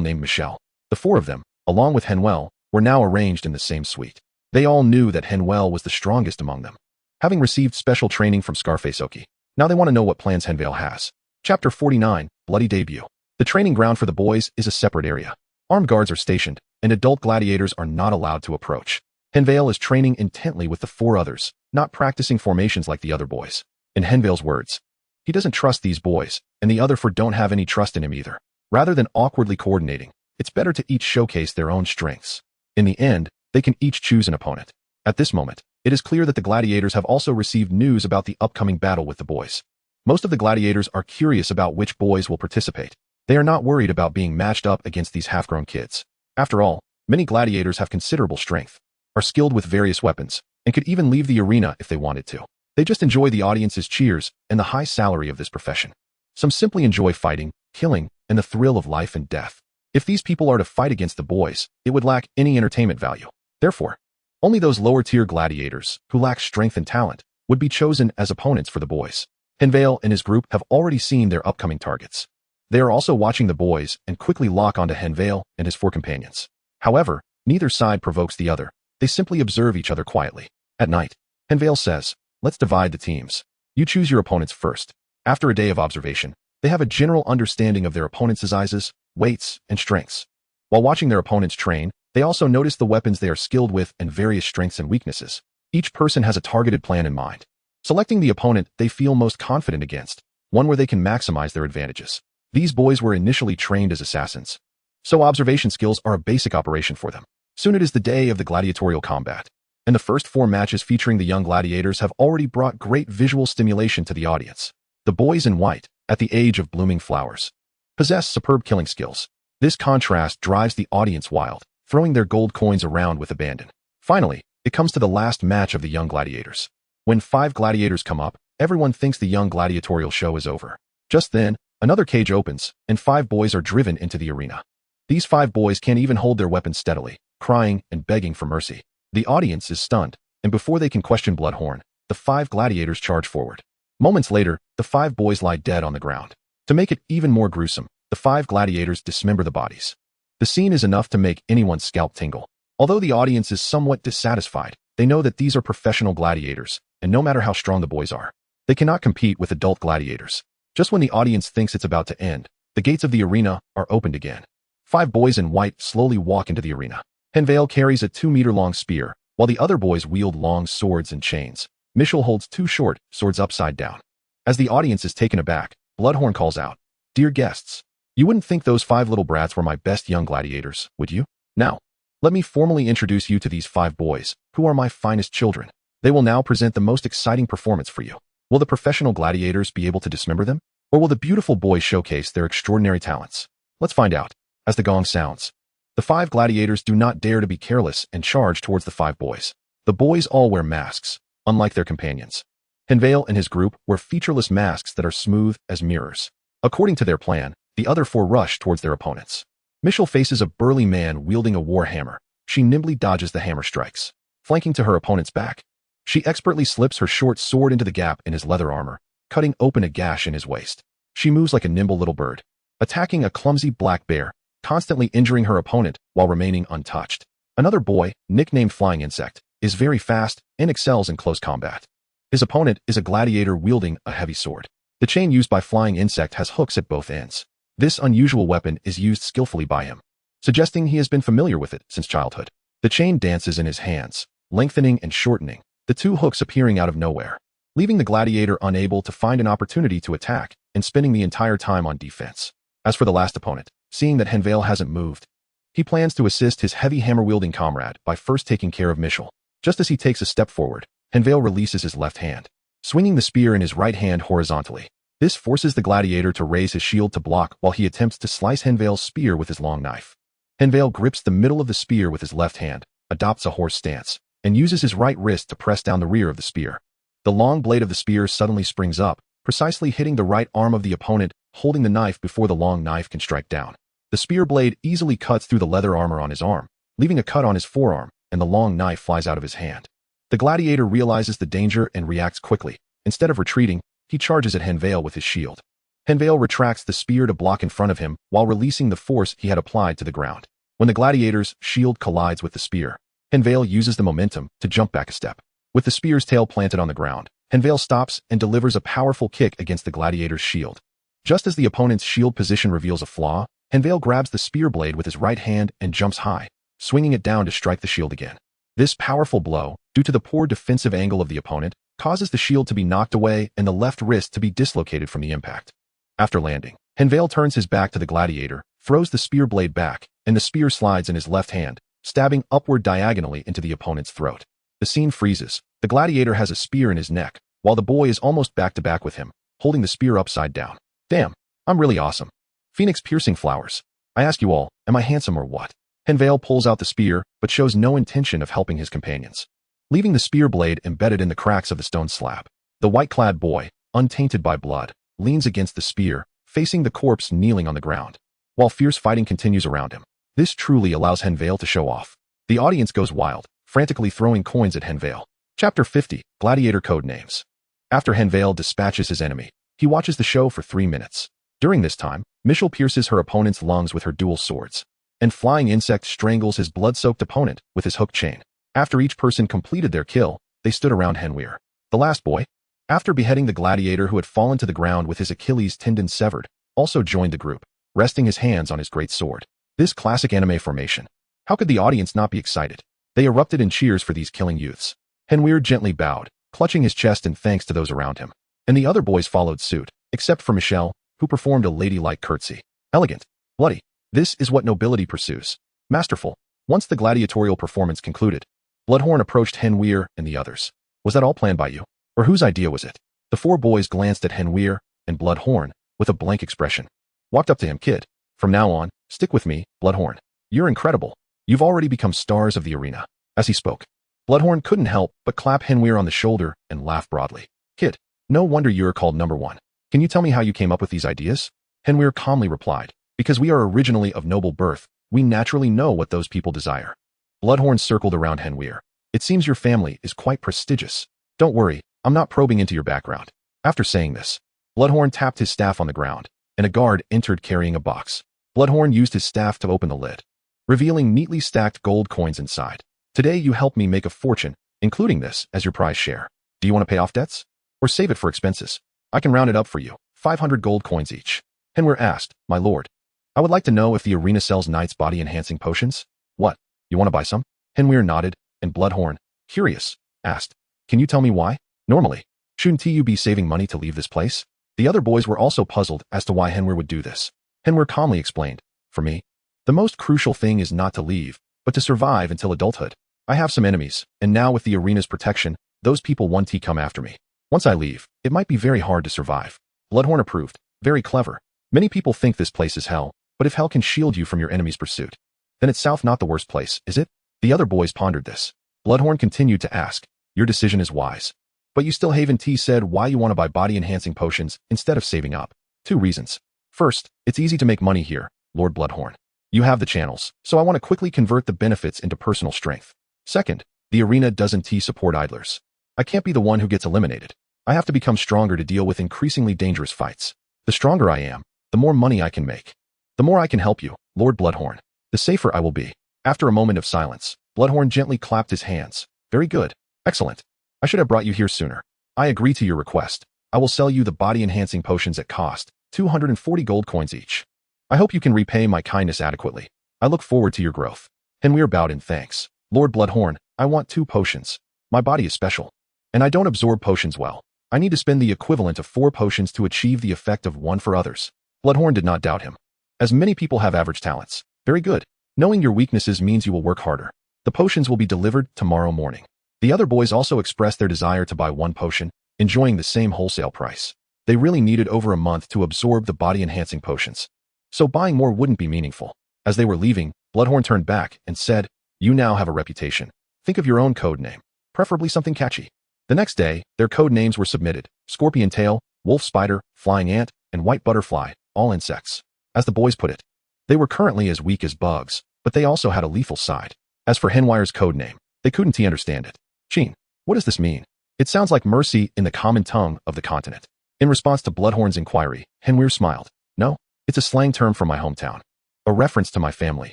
named Michelle. The 4 of them, along with Henvier, were now arranged in the same suite. They all knew that Henvier was the strongest among them, having received special training from Scarface Oki. Now they want to know what plans Henvier has. Chapter 49, Bloody Debut. The training ground for the boys is a separate area. Armed guards are stationed, and adult gladiators are not allowed to approach. Henvier is training intently with the 4 others, not practicing formations like the other boys. In Henvier's words, he doesn't trust these boys, and the other 4 don't have any trust in him either. Rather than awkwardly coordinating, it's better to each showcase their own strengths. In the end, they can each choose an opponent. At this moment, it is clear that the gladiators have also received news about the upcoming battle with the boys. Most of the gladiators are curious about which boys will participate. They are not worried about being matched up against these half-grown kids. After all, many gladiators have considerable strength, are skilled with various weapons, and could even leave the arena if they wanted to. They just enjoy the audience's cheers and the high salary of this profession. Some simply enjoy fighting, killing, and the thrill of life and death. If these people are to fight against the boys, it would lack any entertainment value. Therefore, only those lower-tier gladiators, who lack strength and talent, would be chosen as opponents for the boys. Henvier and his group have already seen their upcoming targets. They are also watching the boys and quickly lock onto Henvier and his 4 companions. However, neither side provokes the other. They simply observe each other quietly. At night, Henvier says, "Let's divide the teams. You choose your opponents first." After a day of observation, they have a general understanding of their opponents' sizes, weights, and strengths. While watching their opponents train, they also notice the weapons they are skilled with and various strengths and weaknesses. Each person has a targeted plan in mind, selecting the opponent they feel most confident against, one where they can maximize their advantages. These boys were initially trained as assassins, so observation skills are a basic operation for them. Soon it is the day of the gladiatorial combat, and the first 4 matches featuring the young gladiators have already brought great visual stimulation to the audience. The boys in white, at the age of blooming flowers, possess superb killing skills. This contrast drives the audience wild, throwing their gold coins around with abandon. Finally, it comes to the last match of the young gladiators. When 5 gladiators come up, everyone thinks the young gladiatorial show is over. Just then, another cage opens, and 5 boys are driven into the arena. These 5 boys can't even hold their weapons steadily, crying and begging for mercy. The audience is stunned, and before they can question Bloodhorn, the 5 gladiators charge forward. Moments later, the 5 boys lie dead on the ground. To make it even more gruesome, the 5 gladiators dismember the bodies. The scene is enough to make anyone's scalp tingle. Although the audience is somewhat dissatisfied, they know that these are professional gladiators, and no matter how strong the boys are, they cannot compete with adult gladiators. Just when the audience thinks it's about to end, the gates of the arena are opened again. 5 boys in white slowly walk into the arena. Henvier carries a 2-meter-long spear, while the other boys wield long swords and chains. Michel holds 2 short swords upside down. As the audience is taken aback, Bloodhorn calls out, "Dear guests, you wouldn't think those 5 little brats were my best young gladiators, would you? Now, let me formally introduce you to these 5 boys, who are my finest children. They will now present the most exciting performance for you. Will the professional gladiators be able to dismember them? Or will the beautiful boys showcase their extraordinary talents? Let's find out." As the gong sounds, the 5 gladiators do not dare to be careless and charge towards the 5 boys. The boys all wear masks, unlike their companions. Henvier and his group wear featureless masks that are smooth as mirrors. According to their plan, the other 4 rush towards their opponents. Michel faces a burly man wielding a war hammer. She nimbly dodges the hammer strikes. Flanking to her opponent's back, she expertly slips her short sword into the gap in his leather armor, cutting open a gash in his waist. She moves like a nimble little bird, attacking a clumsy black bear, constantly injuring her opponent while remaining untouched. Another boy, nicknamed Flying Insect, is very fast and excels in close combat. His opponent is a gladiator wielding a heavy sword. The chain used by Flying Insect has hooks at both ends. This unusual weapon is used skillfully by him, suggesting he has been familiar with it since childhood. The chain dances in his hands, lengthening and shortening, the 2 hooks appearing out of nowhere, leaving the gladiator unable to find an opportunity to attack and spending the entire time on defense. As for the last opponent, seeing that Henvier hasn't moved, he plans to assist his heavy hammer-wielding comrade by first taking care of Michel. Just as he takes a step forward, Henvier releases his left hand, swinging the spear in his right hand horizontally. This forces the gladiator to raise his shield to block while he attempts to slice Henvier's spear with his long knife. Henvier grips the middle of the spear with his left hand, adopts a horse stance, and uses his right wrist to press down the rear of the spear. The long blade of the spear suddenly springs up, precisely hitting the right arm of the opponent, holding the knife before the long knife can strike down. The spear blade easily cuts through the leather armor on his arm, leaving a cut on his forearm, and the long knife flies out of his hand. The gladiator realizes the danger and reacts quickly. Instead of retreating, he charges at Henvier with his shield. Henvier retracts the spear to block in front of him while releasing the force he had applied to the ground. When the gladiator's shield collides with the spear, Henvier uses the momentum to jump back a step. With the spear's tail planted on the ground, Henvier stops and delivers a powerful kick against the gladiator's shield. Just as the opponent's shield position reveals a flaw, Henvier grabs the spear blade with his right hand and jumps high, swinging it down to strike the shield again. This powerful blow, due to the poor defensive angle of the opponent, causes the shield to be knocked away and the left wrist to be dislocated from the impact. After landing, Henvier turns his back to the gladiator, throws the spear blade back, and the spear slides in his left hand, stabbing upward diagonally into the opponent's throat. The scene freezes. The gladiator has a spear in his neck, while the boy is almost back to back with him, holding the spear upside down. Damn, I'm really awesome. Phoenix piercing flowers. I ask you all, am I handsome or what? Henvier pulls out the spear, but shows no intention of helping his companions, leaving the spear blade embedded in the cracks of the stone slab. The white-clad boy, untainted by blood, leans against the spear, facing the corpse kneeling on the ground, while fierce fighting continues around him. This truly allows Henvier to show off. The audience goes wild, frantically throwing coins at Henvier. Chapter 50, Gladiator Code Names. After Henvier dispatches his enemy, he watches the show for 3 minutes. During this time, Michelle pierces her opponent's lungs with her dual swords, and Flying Insect strangles his blood-soaked opponent with his hook chain. After each person completed their kill, they stood around Henvier, the last boy. After beheading the gladiator who had fallen to the ground with his Achilles tendon severed, also joined the group, resting his hands on his great sword. This classic anime formation. How could the audience not be excited? They erupted in cheers for these killing youths. Henvier gently bowed, clutching his chest in thanks to those around him. And the other boys followed suit, except for Michelle, who performed a ladylike curtsy. Elegant. Bloody. This is what nobility pursues. Masterful. Once the gladiatorial performance concluded, Bloodhorn approached Henvier and the others. Was that all planned by you? Or whose idea was it? The 4 boys glanced at Henvier and Bloodhorn with a blank expression. Walked up to him, kid. From now on, stick with me, Bloodhorn. You're incredible. You've already become stars of the arena. As he spoke, Bloodhorn couldn't help but clap Henvier on the shoulder and laugh broadly. Kid, no wonder you're called number 1. Can you tell me how you came up with these ideas? Henvier calmly replied, because we are originally of noble birth, we naturally know what those people desire. Bloodhorn circled around Henvier. It seems your family is quite prestigious. Don't worry, I'm not probing into your background. After saying this, Bloodhorn tapped his staff on the ground, and a guard entered carrying a box. Bloodhorn used his staff to open the lid, revealing neatly stacked gold coins inside. Today you helped me make a fortune, including this as your prize share. Do you want to pay off debts? Or save it for expenses? I can round it up for you, 500 gold coins each. Henvier asked, my lord. I would like to know if the arena sells knights' body-enhancing potions. What? You want to buy some? Henvier nodded, and Bloodhorn, curious, asked, can you tell me why? Normally, shouldn't you be saving money to leave this place? The other boys were also puzzled as to why Henvier would do this. Henvier calmly explained, for me, the most crucial thing is not to leave, but to survive until adulthood. I have some enemies, and now with the arena's protection, those people want to come after me. Once I leave, it might be very hard to survive. Bloodhorn approved, very clever. Many people think this place is hell, but if hell can shield you from your enemy's pursuit, then it's south not the worst place, is it? The other boys pondered this. Bloodhorn continued to ask, your decision is wise. But you still haven't said why you want to buy body-enhancing potions instead of saving up. 2 reasons. First, it's easy to make money here, Lord Bloodhorn. You have the channels, so I want to quickly convert the benefits into personal strength. Second, the arena doesn't support idlers. I can't be the one who gets eliminated. I have to become stronger to deal with increasingly dangerous fights. The stronger I am, the more money I can make. The more I can help you, Lord Bloodhorn, the safer I will be. After a moment of silence, Bloodhorn gently clapped his hands. Very good. Excellent. I should have brought you here sooner. I agree to your request. I will sell you the body-enhancing potions at cost, 240 gold coins each. I hope you can repay my kindness adequately. I look forward to your growth. Henvier bowed in thanks. Lord Bloodhorn, I want 2 potions. My body is special, and I don't absorb potions well. I need to spend the equivalent of 4 potions to achieve the effect of 1 for others. Bloodhorn did not doubt him. As many people have average talents. Very good. Knowing your weaknesses means you will work harder. The potions will be delivered tomorrow morning. The other boys also expressed their desire to buy 1 potion, enjoying the same wholesale price. They really needed over a month to absorb the body-enhancing potions, so buying more wouldn't be meaningful. As they were leaving, Bloodhorn turned back and said, you now have a reputation. Think of your own code name, preferably something catchy. The next day, their code names were submitted: Scorpion Tail, Wolf Spider, Flying Ant, and White Butterfly, all insects. As the boys put it, they were currently as weak as bugs, but they also had a lethal side. As for Henvier's code name, they couldn't understand it. Sheen, what does this mean? It sounds like mercy in the common tongue of the continent. In response to Bloodhorn's inquiry, Henvier smiled. No, it's a slang term from my hometown. A reference to my family,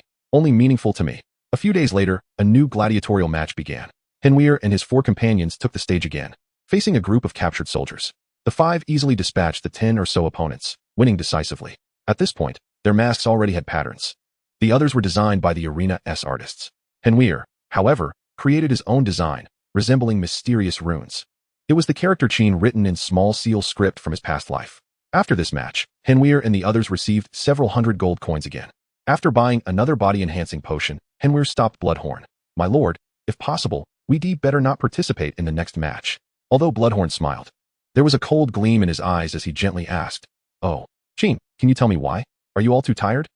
only meaningful to me. A few days later, a new gladiatorial match began. Henvier and his 4 companions took the stage again, facing a group of captured soldiers. The 5 easily dispatched the 10 or so opponents, winning decisively. At this point, their masks already had patterns. The others were designed by the arena's artists. Henvier, however, created his own design, resembling mysterious runes. It was the character Sheen written in small seal script from his past life. After this match, Henvier and the others received several hundred gold coins again. After buying another body-enhancing potion, Henvier stopped Bloodhorn. My lord, if possible, we'd better not participate in the next match. Although Bloodhorn smiled, there was a cold gleam in his eyes as he gently asked, oh, Sheen, can you tell me why? Are you all too tired?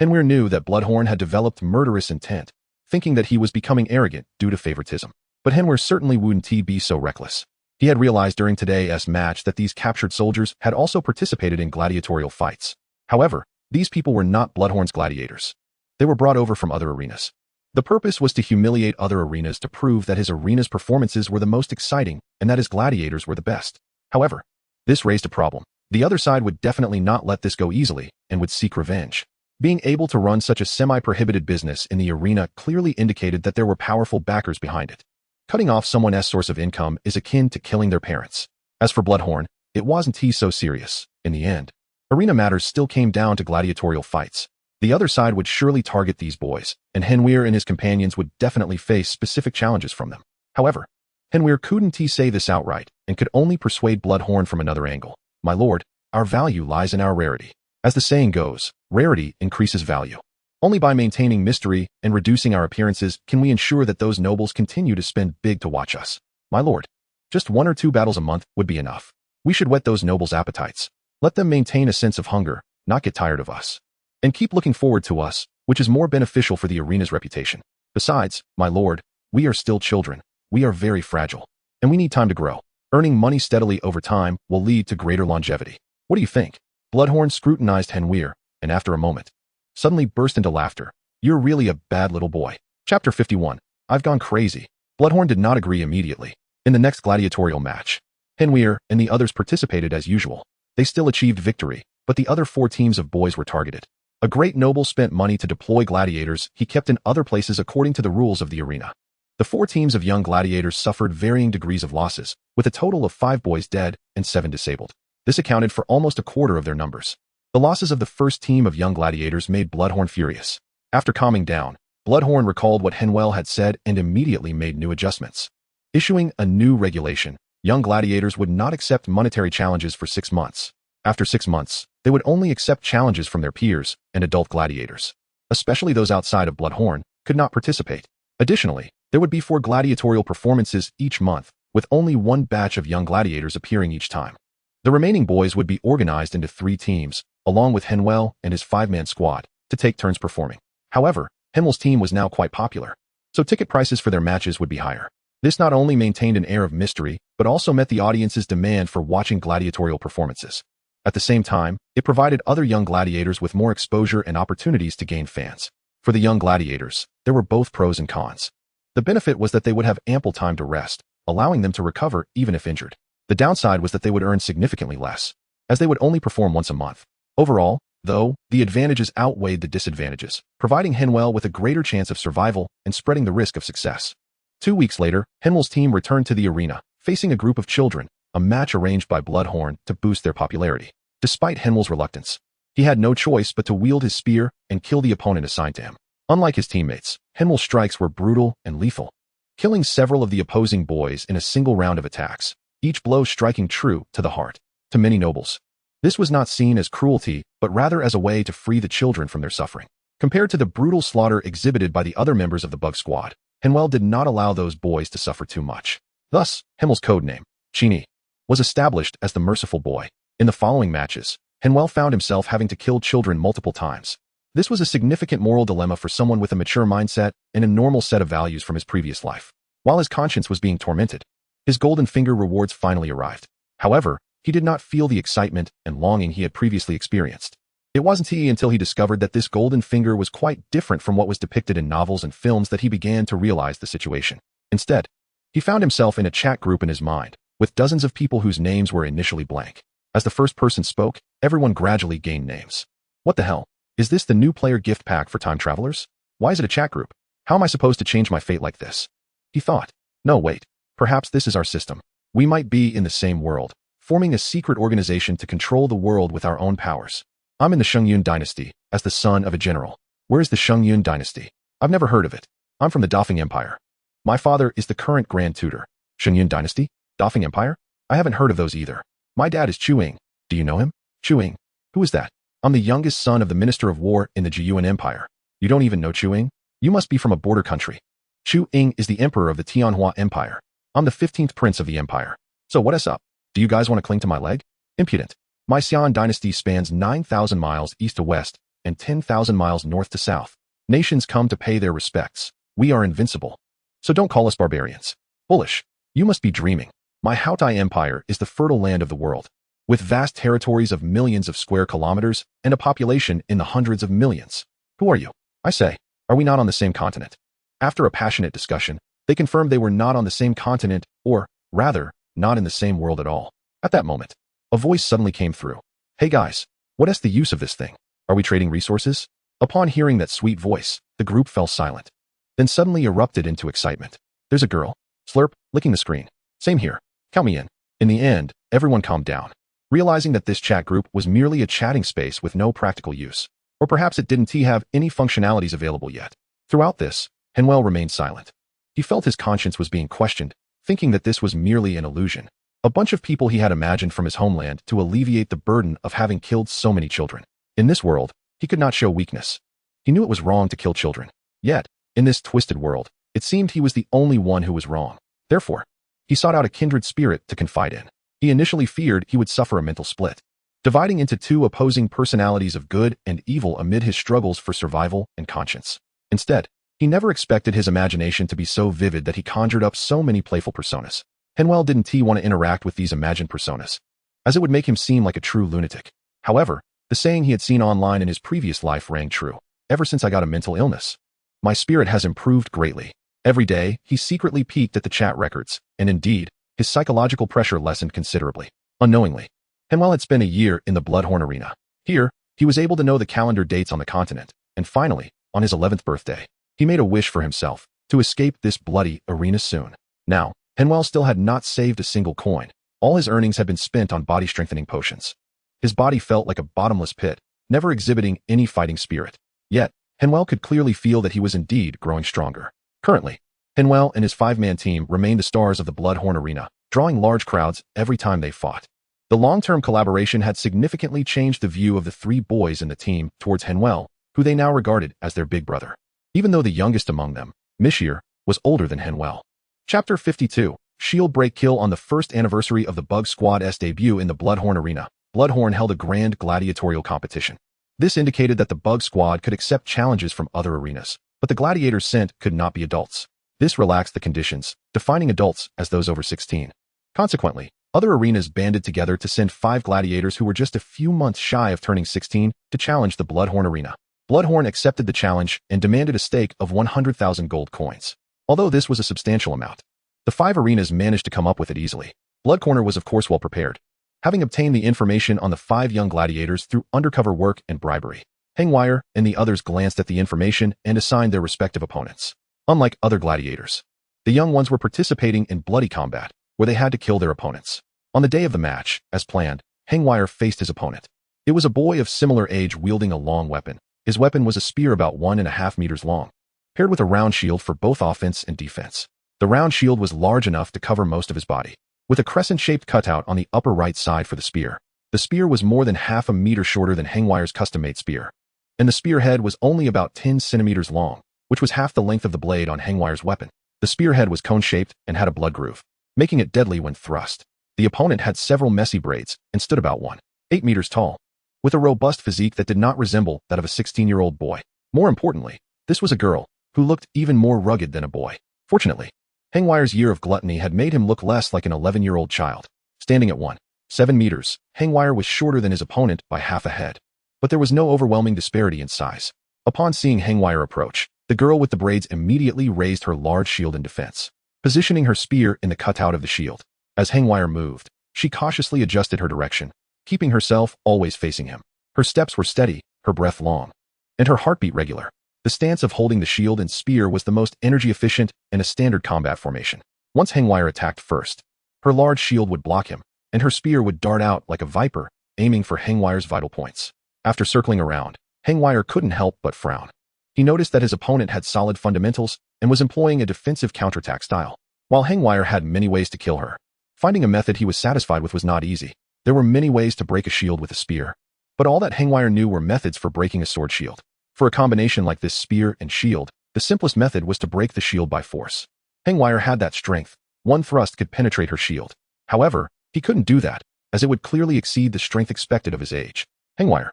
Henvier knew that Bloodhorn had developed murderous intent, thinking that he was becoming arrogant due to favoritism. But Henvier certainly wouldn't be so reckless. He had realized during today's match that these captured soldiers had also participated in gladiatorial fights. However, these people were not Bloodhorn's gladiators. They were brought over from other arenas. The purpose was to humiliate other arenas to prove that his arena's performances were the most exciting and that his gladiators were the best. However, this raised a problem. The other side would definitely not let this go easily and would seek revenge. Being able to run such a semi-prohibited business in the arena clearly indicated that there were powerful backers behind it. Cutting off someone's source of income is akin to killing their parents. As for Bloodhorn, it wasn't so serious. In the end, arena matters still came down to gladiatorial fights. The other side would surely target these boys, and Henvier and his companions would definitely face specific challenges from them. However, Henvier couldn't say this outright and could only persuade Bloodhorn from another angle. My lord, our value lies in our rarity. As the saying goes, rarity increases value. Only by maintaining mystery and reducing our appearances can we ensure that those nobles continue to spend big to watch us. My lord, just 1 or 2 battles a month would be enough. We should whet those nobles' appetites. Let them maintain a sense of hunger, not get tired of us. And keep looking forward to us, which is more beneficial for the arena's reputation. Besides, my lord, we are still children. We are very fragile. And we need time to grow. Earning money steadily over time will lead to greater longevity. What do you think? Bloodhorn scrutinized Henvier, and after a moment, suddenly burst into laughter. You're really a bad little boy. Chapter 51. I've gone crazy. Bloodhorn did not agree immediately. In the next gladiatorial match, Henvier and the others participated as usual. They still achieved victory, but the other 4 teams of boys were targeted. A great noble spent money to deploy gladiators he kept in other places according to the rules of the arena. The 4 teams of young gladiators suffered varying degrees of losses, with a total of 5 boys dead and 7 disabled. This accounted for almost a quarter of their numbers. The losses of the first team of young gladiators made Bloodhorn furious. After calming down, Bloodhorn recalled what Henvier had said and immediately made new adjustments. Issuing a new regulation, young gladiators would not accept monetary challenges for 6 months. After 6 months, they would only accept challenges from their peers and adult gladiators. Especially those outside of Bloodhorn could not participate. Additionally, there would be 4 gladiatorial performances each month, with only 1 batch of young gladiators appearing each time. The remaining boys would be organized into 3 teams, along with Henvier and his 5-man squad, to take turns performing. However, Henvier's team was now quite popular, so ticket prices for their matches would be higher. This not only maintained an air of mystery, but also met the audience's demand for watching gladiatorial performances. At the same time, it provided other young gladiators with more exposure and opportunities to gain fans. For the young gladiators, there were both pros and cons. The benefit was that they would have ample time to rest, allowing them to recover even if injured. The downside was that they would earn significantly less, as they would only perform once a month. Overall, though, the advantages outweighed the disadvantages, providing Henvier with a greater chance of survival and spreading the risk of success. 2 weeks later, Henvier's team returned to the arena, facing a group of children, a match arranged by Bloodhorn to boost their popularity. Despite Henvier's reluctance, he had no choice but to wield his spear and kill the opponent assigned to him. Unlike his teammates, Henvier's strikes were brutal and lethal, killing several of the opposing boys in a single round of attacks, each blow striking true to the heart. To many nobles, this was not seen as cruelty, but rather as a way to free the children from their suffering. Compared to the brutal slaughter exhibited by the other members of the Bug Squad, Henvier did not allow those boys to suffer too much. Thus, Henvier's codename, Chini, was established as the merciful boy. In the following matches, Henvier found himself having to kill children multiple times. This was a significant moral dilemma for someone with a mature mindset and a normal set of values from his previous life. While his conscience was being tormented, his golden finger rewards finally arrived. However, he did not feel the excitement and longing he had previously experienced. It wasn't until he discovered that this golden finger was quite different from what was depicted in novels and films that he began to realize the situation. Instead, he found himself in a chat group in his mind, with dozens of people whose names were initially blank. As the first person spoke, everyone gradually gained names. What the hell? Is this the new player gift pack for time travelers? Why is it a chat group? How am I supposed to change my fate like this? He thought. No, wait. Perhaps this is our system. We might be in the same world, forming a secret organization to control the world with our own powers. I'm in the Shungyun dynasty, as the son of a general. Where is the Shungyun dynasty? I've never heard of it. I'm from the Dafeng Empire. My father is the current Grand Tutor. Shungyun dynasty? Dafeng Empire? I haven't heard of those either. My dad is Chu Ying. Do you know him? Chu Ying? Who is that? I'm the youngest son of the Minister of War in the Jiyuan Empire. You don't even know Chu Ying? You must be from a border country. Chu Ying is the emperor of the Tianhua Empire. I'm the 15th prince of the empire. So what is up? Do you guys want to cling to my leg? Impudent. My Xian dynasty spans 9,000 miles east to west and 10,000 miles north to south. Nations come to pay their respects. We are invincible. So don't call us barbarians. Bullish. You must be dreaming. My Houtai Empire is the fertile land of the world, with vast territories of millions of square kilometers and a population in the hundreds of millions. Who are you? I say. Are we not on the same continent? After a passionate discussion, they confirmed they were not on the same continent, or, rather, not in the same world at all. At that moment, a voice suddenly came through. Hey guys, what is the use of this thing? Are we trading resources? Upon hearing that sweet voice, the group fell silent, then suddenly erupted into excitement. There's a girl. Slurp, licking the screen. Same here. Count me in. In the end, everyone calmed down, realizing that this chat group was merely a chatting space with no practical use. Or perhaps it didn't have any functionalities available yet. Throughout this, Henvier remained silent. He felt his conscience was being questioned, thinking that this was merely an illusion. A bunch of people he had imagined from his homeland to alleviate the burden of having killed so many children. In this world, he could not show weakness. He knew it was wrong to kill children. Yet, in this twisted world, it seemed he was the only one who was wrong. Therefore, he sought out a kindred spirit to confide in. He initially feared he would suffer a mental split, dividing into two opposing personalities of good and evil amid his struggles for survival and conscience. Instead, he never expected his imagination to be so vivid that he conjured up so many playful personas. Henvier didn't want to interact with these imagined personas, as it would make him seem like a true lunatic. However, the saying he had seen online in his previous life rang true. Ever since I got a mental illness, my spirit has improved greatly. Every day, he secretly peeked at the chat records, and indeed, his psychological pressure lessened considerably. Unknowingly, Henvier had spent a year in the Bloodhorn Arena. Here, he was able to know the calendar dates on the continent, and finally, on his 11th birthday, he made a wish for himself, to escape this bloody arena soon. Now, Henvier still had not saved a single coin. All his earnings had been spent on body-strengthening potions. His body felt like a bottomless pit, never exhibiting any fighting spirit. Yet, Henvier could clearly feel that he was indeed growing stronger. Currently, Henvier and his 5-man team remained the stars of the Bloodhorn Arena, drawing large crowds every time they fought. The long-term collaboration had significantly changed the view of the 3 boys in the team towards Henvier, who they now regarded as their big brother. Even though the youngest among them, Henvier, was older than Henvier. Chapter 52, Shield Break Kill. On the first anniversary of the Bug Squad's debut in the Bloodhorn Arena, Bloodhorn held a grand gladiatorial competition. This indicated that the Bug Squad could accept challenges from other arenas, but the gladiators sent could not be adults. This relaxed the conditions, defining adults as those over 16. Consequently, other arenas banded together to send 5 gladiators who were just a few months shy of turning 16 to challenge the Bloodhorn Arena. Bloodhorn accepted the challenge and demanded a stake of 100,000 gold coins. Although this was a substantial amount, the 5 arenas managed to come up with it easily. Blood Corner was of course well prepared, having obtained the information on the 5 young gladiators through undercover work and bribery. Henvier and the others glanced at the information and assigned their respective opponents. Unlike other gladiators, the young ones were participating in bloody combat, where they had to kill their opponents. On the day of the match, as planned, Henvier faced his opponent. It was a boy of similar age wielding a long weapon. His weapon was a spear about 1.5 meters long, paired with a round shield for both offense and defense. The round shield was large enough to cover most of his body, with a crescent-shaped cutout on the upper right side for the spear. The spear was more than half a meter shorter than Henvier's custom-made spear, and the spearhead was only about 10 centimeters long, which was half the length of the blade on Henvier's weapon. The spearhead was cone-shaped and had a blood groove, making it deadly when thrust. The opponent had several messy braids and stood about 1.8 meters tall, with a robust physique that did not resemble that of a 16-year-old boy. More importantly, this was a girl who looked even more rugged than a boy. Fortunately, Henvier's year of gluttony had made him look less like an 11-year-old child. Standing at 1.7 meters, Henvier was shorter than his opponent by half a head. But there was no overwhelming disparity in size. Upon seeing Henvier approach, the girl with the braids immediately raised her large shield in defense, positioning her spear in the cutout of the shield. As Henvier moved, she cautiously adjusted her direction, keeping herself always facing him. Her steps were steady, her breath long, and her heartbeat regular. The stance of holding the shield and spear was the most energy-efficient and a standard combat formation. Once Henvier attacked first, her large shield would block him, and her spear would dart out like a viper, aiming for Henvier's vital points. After circling around, Henvier couldn't help but frown. He noticed that his opponent had solid fundamentals and was employing a defensive counterattack style. While Henvier had many ways to kill her, finding a method he was satisfied with was not easy. There were many ways to break a shield with a spear, but all that Henvier knew were methods for breaking a sword shield. For a combination like this spear and shield, the simplest method was to break the shield by force. Henvier had that strength. One thrust could penetrate her shield. However, he couldn't do that, as it would clearly exceed the strength expected of his age. Henvier,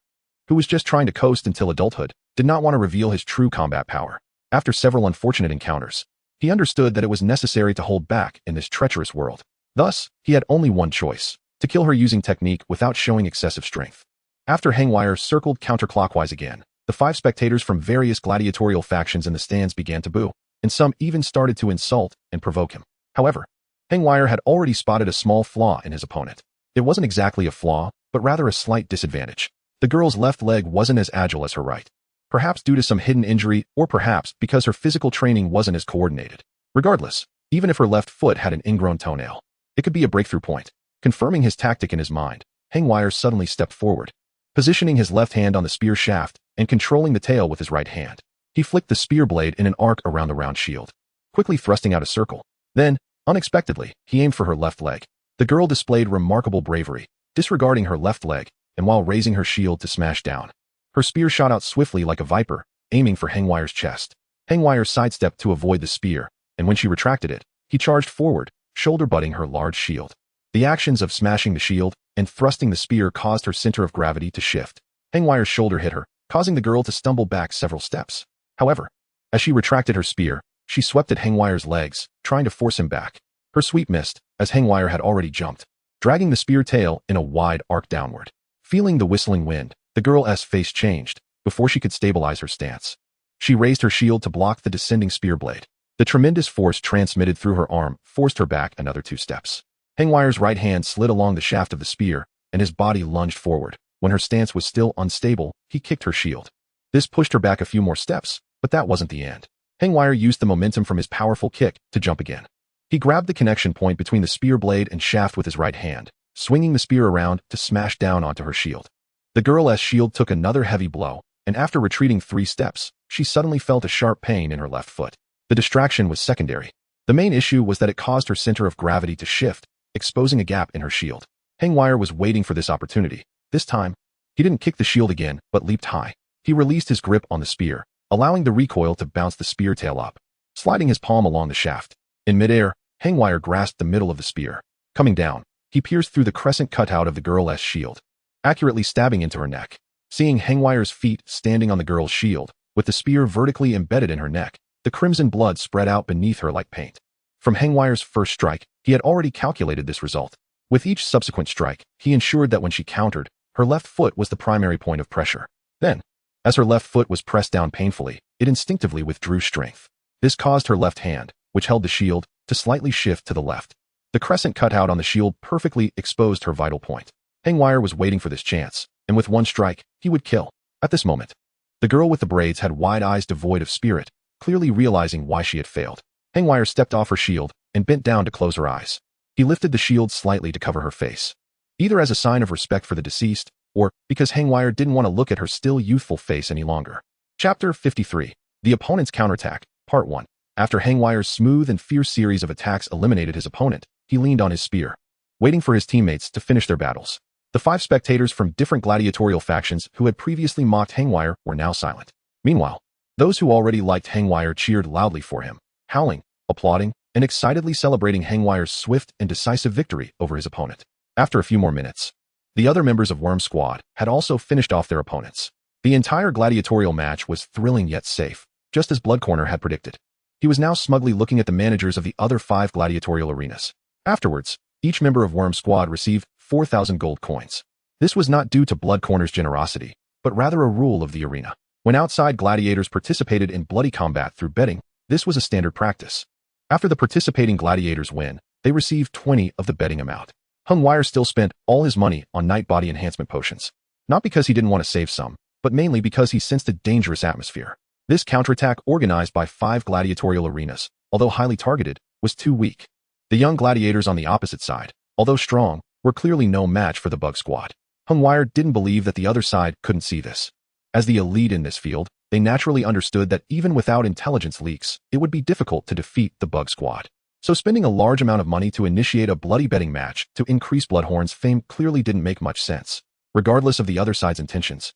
who was just trying to coast until adulthood, did not want to reveal his true combat power. After several unfortunate encounters, he understood that it was necessary to hold back in this treacherous world. Thus, he had only one choice: to kill her using technique without showing excessive strength. After Henvier circled counterclockwise again, the 5 spectators from various gladiatorial factions in the stands began to boo, and some even started to insult and provoke him. However, Henvier had already spotted a small flaw in his opponent. It wasn't exactly a flaw, but rather a slight disadvantage. The girl's left leg wasn't as agile as her right. Perhaps due to some hidden injury, or perhaps because her physical training wasn't as coordinated. Regardless, even if her left foot had an ingrown toenail, it could be a breakthrough point. Confirming his tactic in his mind, Henvier suddenly stepped forward, positioning his left hand on the spear shaft and controlling the tail with his right hand. He flicked the spear blade in an arc around the round shield, quickly thrusting out a circle. Then, unexpectedly, he aimed for her left leg. The girl displayed remarkable bravery, disregarding her left leg, and while raising her shield to smash down, her spear shot out swiftly like a viper, aiming for Henvier's chest. Henvier sidestepped to avoid the spear, and when she retracted it, he charged forward, shoulder-butting her large shield. The actions of smashing the shield and thrusting the spear caused her center of gravity to shift. Henvier's shoulder hit her, causing the girl to stumble back several steps. However, as she retracted her spear, she swept at Henvier's legs, trying to force him back. Her sweep missed, as Henvier had already jumped, dragging the spear tail in a wide arc downward. Feeling the whistling wind, the girl's face changed before she could stabilize her stance. She raised her shield to block the descending spear blade. The tremendous force transmitted through her arm forced her back another 2 steps. Henvier's right hand slid along the shaft of the spear, and his body lunged forward. When her stance was still unstable, he kicked her shield. This pushed her back a few more steps, but that wasn't the end. Henvier used the momentum from his powerful kick to jump again. He grabbed the connection point between the spear blade and shaft with his right hand, swinging the spear around to smash down onto her shield. The girl's shield took another heavy blow, and after retreating 3 steps, she suddenly felt a sharp pain in her left foot. The distraction was secondary. The main issue was that it caused her center of gravity to shift, exposing a gap in her shield. Henvier was waiting for this opportunity. This time, he didn't kick the shield again, but leaped high. He released his grip on the spear, allowing the recoil to bounce the spear tail up, sliding his palm along the shaft. In midair, Henvier grasped the middle of the spear. Coming down, he pierced through the crescent cutout of the girl's shield, accurately stabbing into her neck. Seeing Henvier's feet standing on the girl's shield, with the spear vertically embedded in her neck, the crimson blood spread out beneath her like paint. From Henvier's first strike, he had already calculated this result. With each subsequent strike, he ensured that when she countered, her left foot was the primary point of pressure. Then, as her left foot was pressed down painfully, it instinctively withdrew strength. This caused her left hand, which held the shield, to slightly shift to the left. The crescent cutout on the shield perfectly exposed her vital point. Henvier was waiting for this chance, and with one strike, he would kill. At this moment, the girl with the braids had wide eyes devoid of spirit, clearly realizing why she had failed. Henvier stepped off her shield and bent down to close her eyes. He lifted the shield slightly to cover her face, either as a sign of respect for the deceased, or because Henvier didn't want to look at her still youthful face any longer. Chapter 53. The Opponent's Counterattack, Part 1. After Henvier's smooth and fierce series of attacks eliminated his opponent, he leaned on his spear, waiting for his teammates to finish their battles. The 5 spectators from different gladiatorial factions who had previously mocked Henvier were now silent. Meanwhile, those who already liked Henvier cheered loudly for him, howling, applauding, and excitedly celebrating Henvier's swift and decisive victory over his opponent. After a few more minutes, the other members of Worm's squad had also finished off their opponents. The entire gladiatorial match was thrilling yet safe, just as Bloodcorner had predicted. He was now smugly looking at the managers of the other 5 gladiatorial arenas. Afterwards, each member of Worm's squad received 4,000 gold coins. This was not due to Bloodcorner's generosity, but rather a rule of the arena. When outside gladiators participated in bloody combat through betting, this was a standard practice. After the participating gladiators win, they received 20 of the betting amount. Henvier still spent all his money on night body enhancement potions. Not because he didn't want to save some, but mainly because he sensed a dangerous atmosphere. This counterattack organized by 5 gladiatorial arenas, although highly targeted, was too weak. The young gladiators on the opposite side, although strong, were clearly no match for the Bug Squad. Henvier didn't believe that the other side couldn't see this. As the elite in this field, they naturally understood that even without intelligence leaks, it would be difficult to defeat the Bug Squad. So spending a large amount of money to initiate a bloody betting match to increase Bloodhorn's fame clearly didn't make much sense. Regardless of the other side's intentions,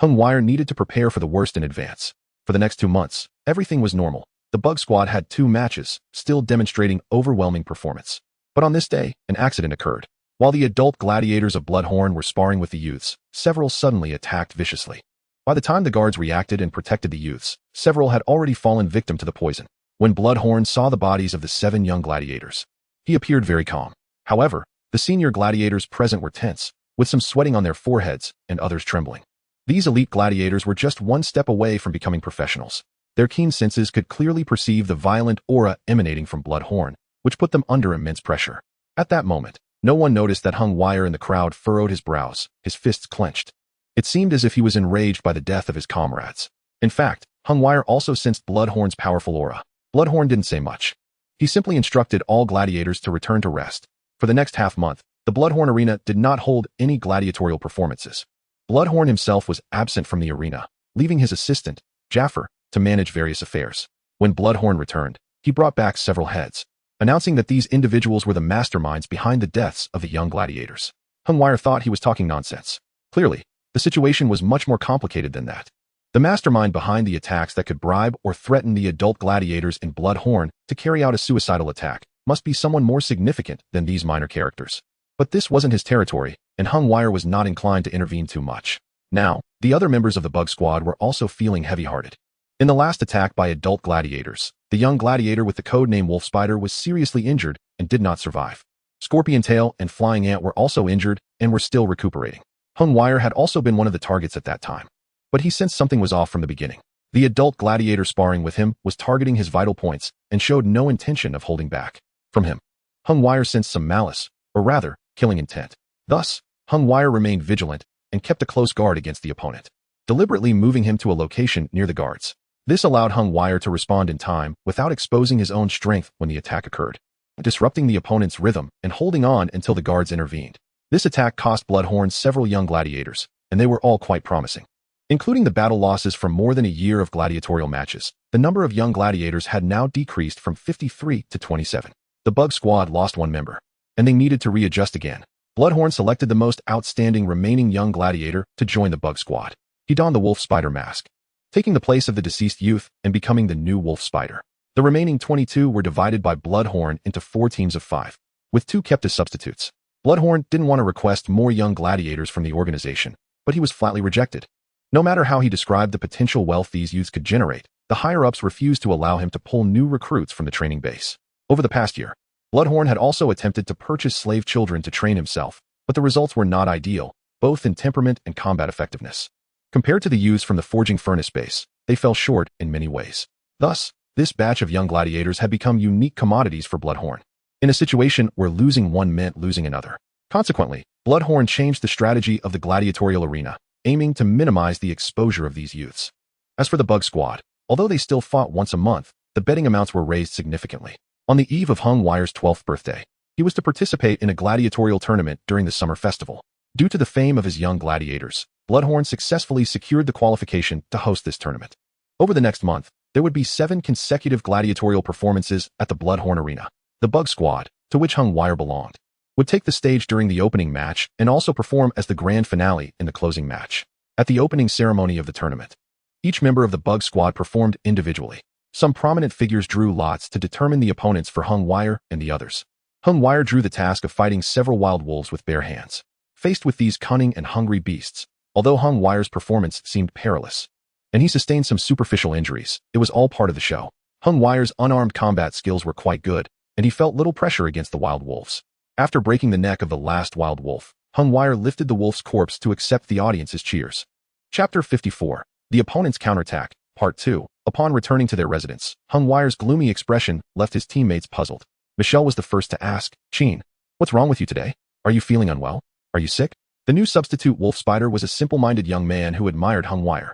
Henvier needed to prepare for the worst in advance. For the next 2 months, everything was normal. The Bug Squad had 2 matches, still demonstrating overwhelming performance. But on this day, an accident occurred. While the adult gladiators of Bloodhorn were sparring with the youths, several suddenly attacked viciously. By the time the guards reacted and protected the youths, several had already fallen victim to the poison. When Bloodhorn saw the bodies of the 7 young gladiators, he appeared very calm. However, the senior gladiators present were tense, with some sweating on their foreheads and others trembling. These elite gladiators were just one step away from becoming professionals. Their keen senses could clearly perceive the violent aura emanating from Bloodhorn, which put them under immense pressure. At that moment, no one noticed that Henvier in the crowd furrowed his brows, his fists clenched. It seemed as if he was enraged by the death of his comrades. In fact, Henvier also sensed Bloodhorn's powerful aura. Bloodhorn didn't say much. He simply instructed all gladiators to return to rest. For the next half-month, the Bloodhorn arena did not hold any gladiatorial performances. Bloodhorn himself was absent from the arena, leaving his assistant, Jaffer, to manage various affairs. When Bloodhorn returned, he brought back several heads, announcing that these individuals were the masterminds behind the deaths of the young gladiators. Henvier thought he was talking nonsense. Clearly, the situation was much more complicated than that. The mastermind behind the attacks that could bribe or threaten the adult gladiators in Bloodhorn to carry out a suicidal attack must be someone more significant than these minor characters. But this wasn't his territory, and Henvier was not inclined to intervene too much. Now, the other members of the Bug Squad were also feeling heavy-hearted. In the last attack by adult gladiators, the young gladiator with the codename Wolf Spider was seriously injured and did not survive. Scorpion Tail and Flying Ant were also injured and were still recuperating. Henvier had also been one of the targets at that time, but he sensed something was off from the beginning. The adult gladiator sparring with him was targeting his vital points and showed no intention of holding back from him. Henvier sensed some malice, or rather, killing intent. Thus, Henvier remained vigilant and kept a close guard against the opponent, deliberately moving him to a location near the guards. This allowed Henvier to respond in time without exposing his own strength when the attack occurred, disrupting the opponent's rhythm and holding on until the guards intervened. This attack cost Bloodhorn several young gladiators, and they were all quite promising. Including the battle losses from more than a year of gladiatorial matches, the number of young gladiators had now decreased from 53 to 27. The Bug Squad lost one member, and they needed to readjust again. Bloodhorn selected the most outstanding remaining young gladiator to join the Bug Squad. He donned the Wolf Spider mask, taking the place of the deceased youth and becoming the new Wolf Spider. The remaining 22 were divided by Bloodhorn into 4 teams of 5, with 2 kept as substitutes. Bloodhorn didn't want to request more young gladiators from the organization, but he was flatly rejected. No matter how he described the potential wealth these youths could generate, the higher-ups refused to allow him to pull new recruits from the training base. Over the past year, Bloodhorn had also attempted to purchase slave children to train himself, but the results were not ideal, both in temperament and combat effectiveness. Compared to the youths from the Forging Furnace base, they fell short in many ways. Thus, this batch of young gladiators had become unique commodities for Bloodhorn, in a situation where losing one meant losing another. Consequently, Bloodhorn changed the strategy of the gladiatorial arena, aiming to minimize the exposure of these youths. As for the Bug Squad, although they still fought once a month, the betting amounts were raised significantly. On the eve of Henvier's 12th birthday, he was to participate in a gladiatorial tournament during the summer festival. Due to the fame of his young gladiators, Bloodhorn successfully secured the qualification to host this tournament. Over the next month, there would be 7 consecutive gladiatorial performances at the Bloodhorn Arena. The Bug Squad, to which Henvier belonged, would take the stage during the opening match and also perform as the grand finale in the closing match. At the opening ceremony of the tournament, each member of the Bug Squad performed individually. Some prominent figures drew lots to determine the opponents for Henvier and the others. Henvier drew the task of fighting several wild wolves with bare hands. Faced with these cunning and hungry beasts, although Henvier's performance seemed perilous, and he sustained some superficial injuries, it was all part of the show. Henvier's unarmed combat skills were quite good, and he felt little pressure against the wild wolves. After breaking the neck of the last wild wolf, Henvier lifted the wolf's corpse to accept the audience's cheers. Chapter 54. The Opponent's Counterattack, Part 2. Upon returning to their residence, Henvier's gloomy expression left his teammates puzzled. Michelle was the first to ask, "Chin, what's wrong with you today? Are you feeling unwell? Are you sick?" The new substitute Wolf Spider was a simple-minded young man who admired Henvier.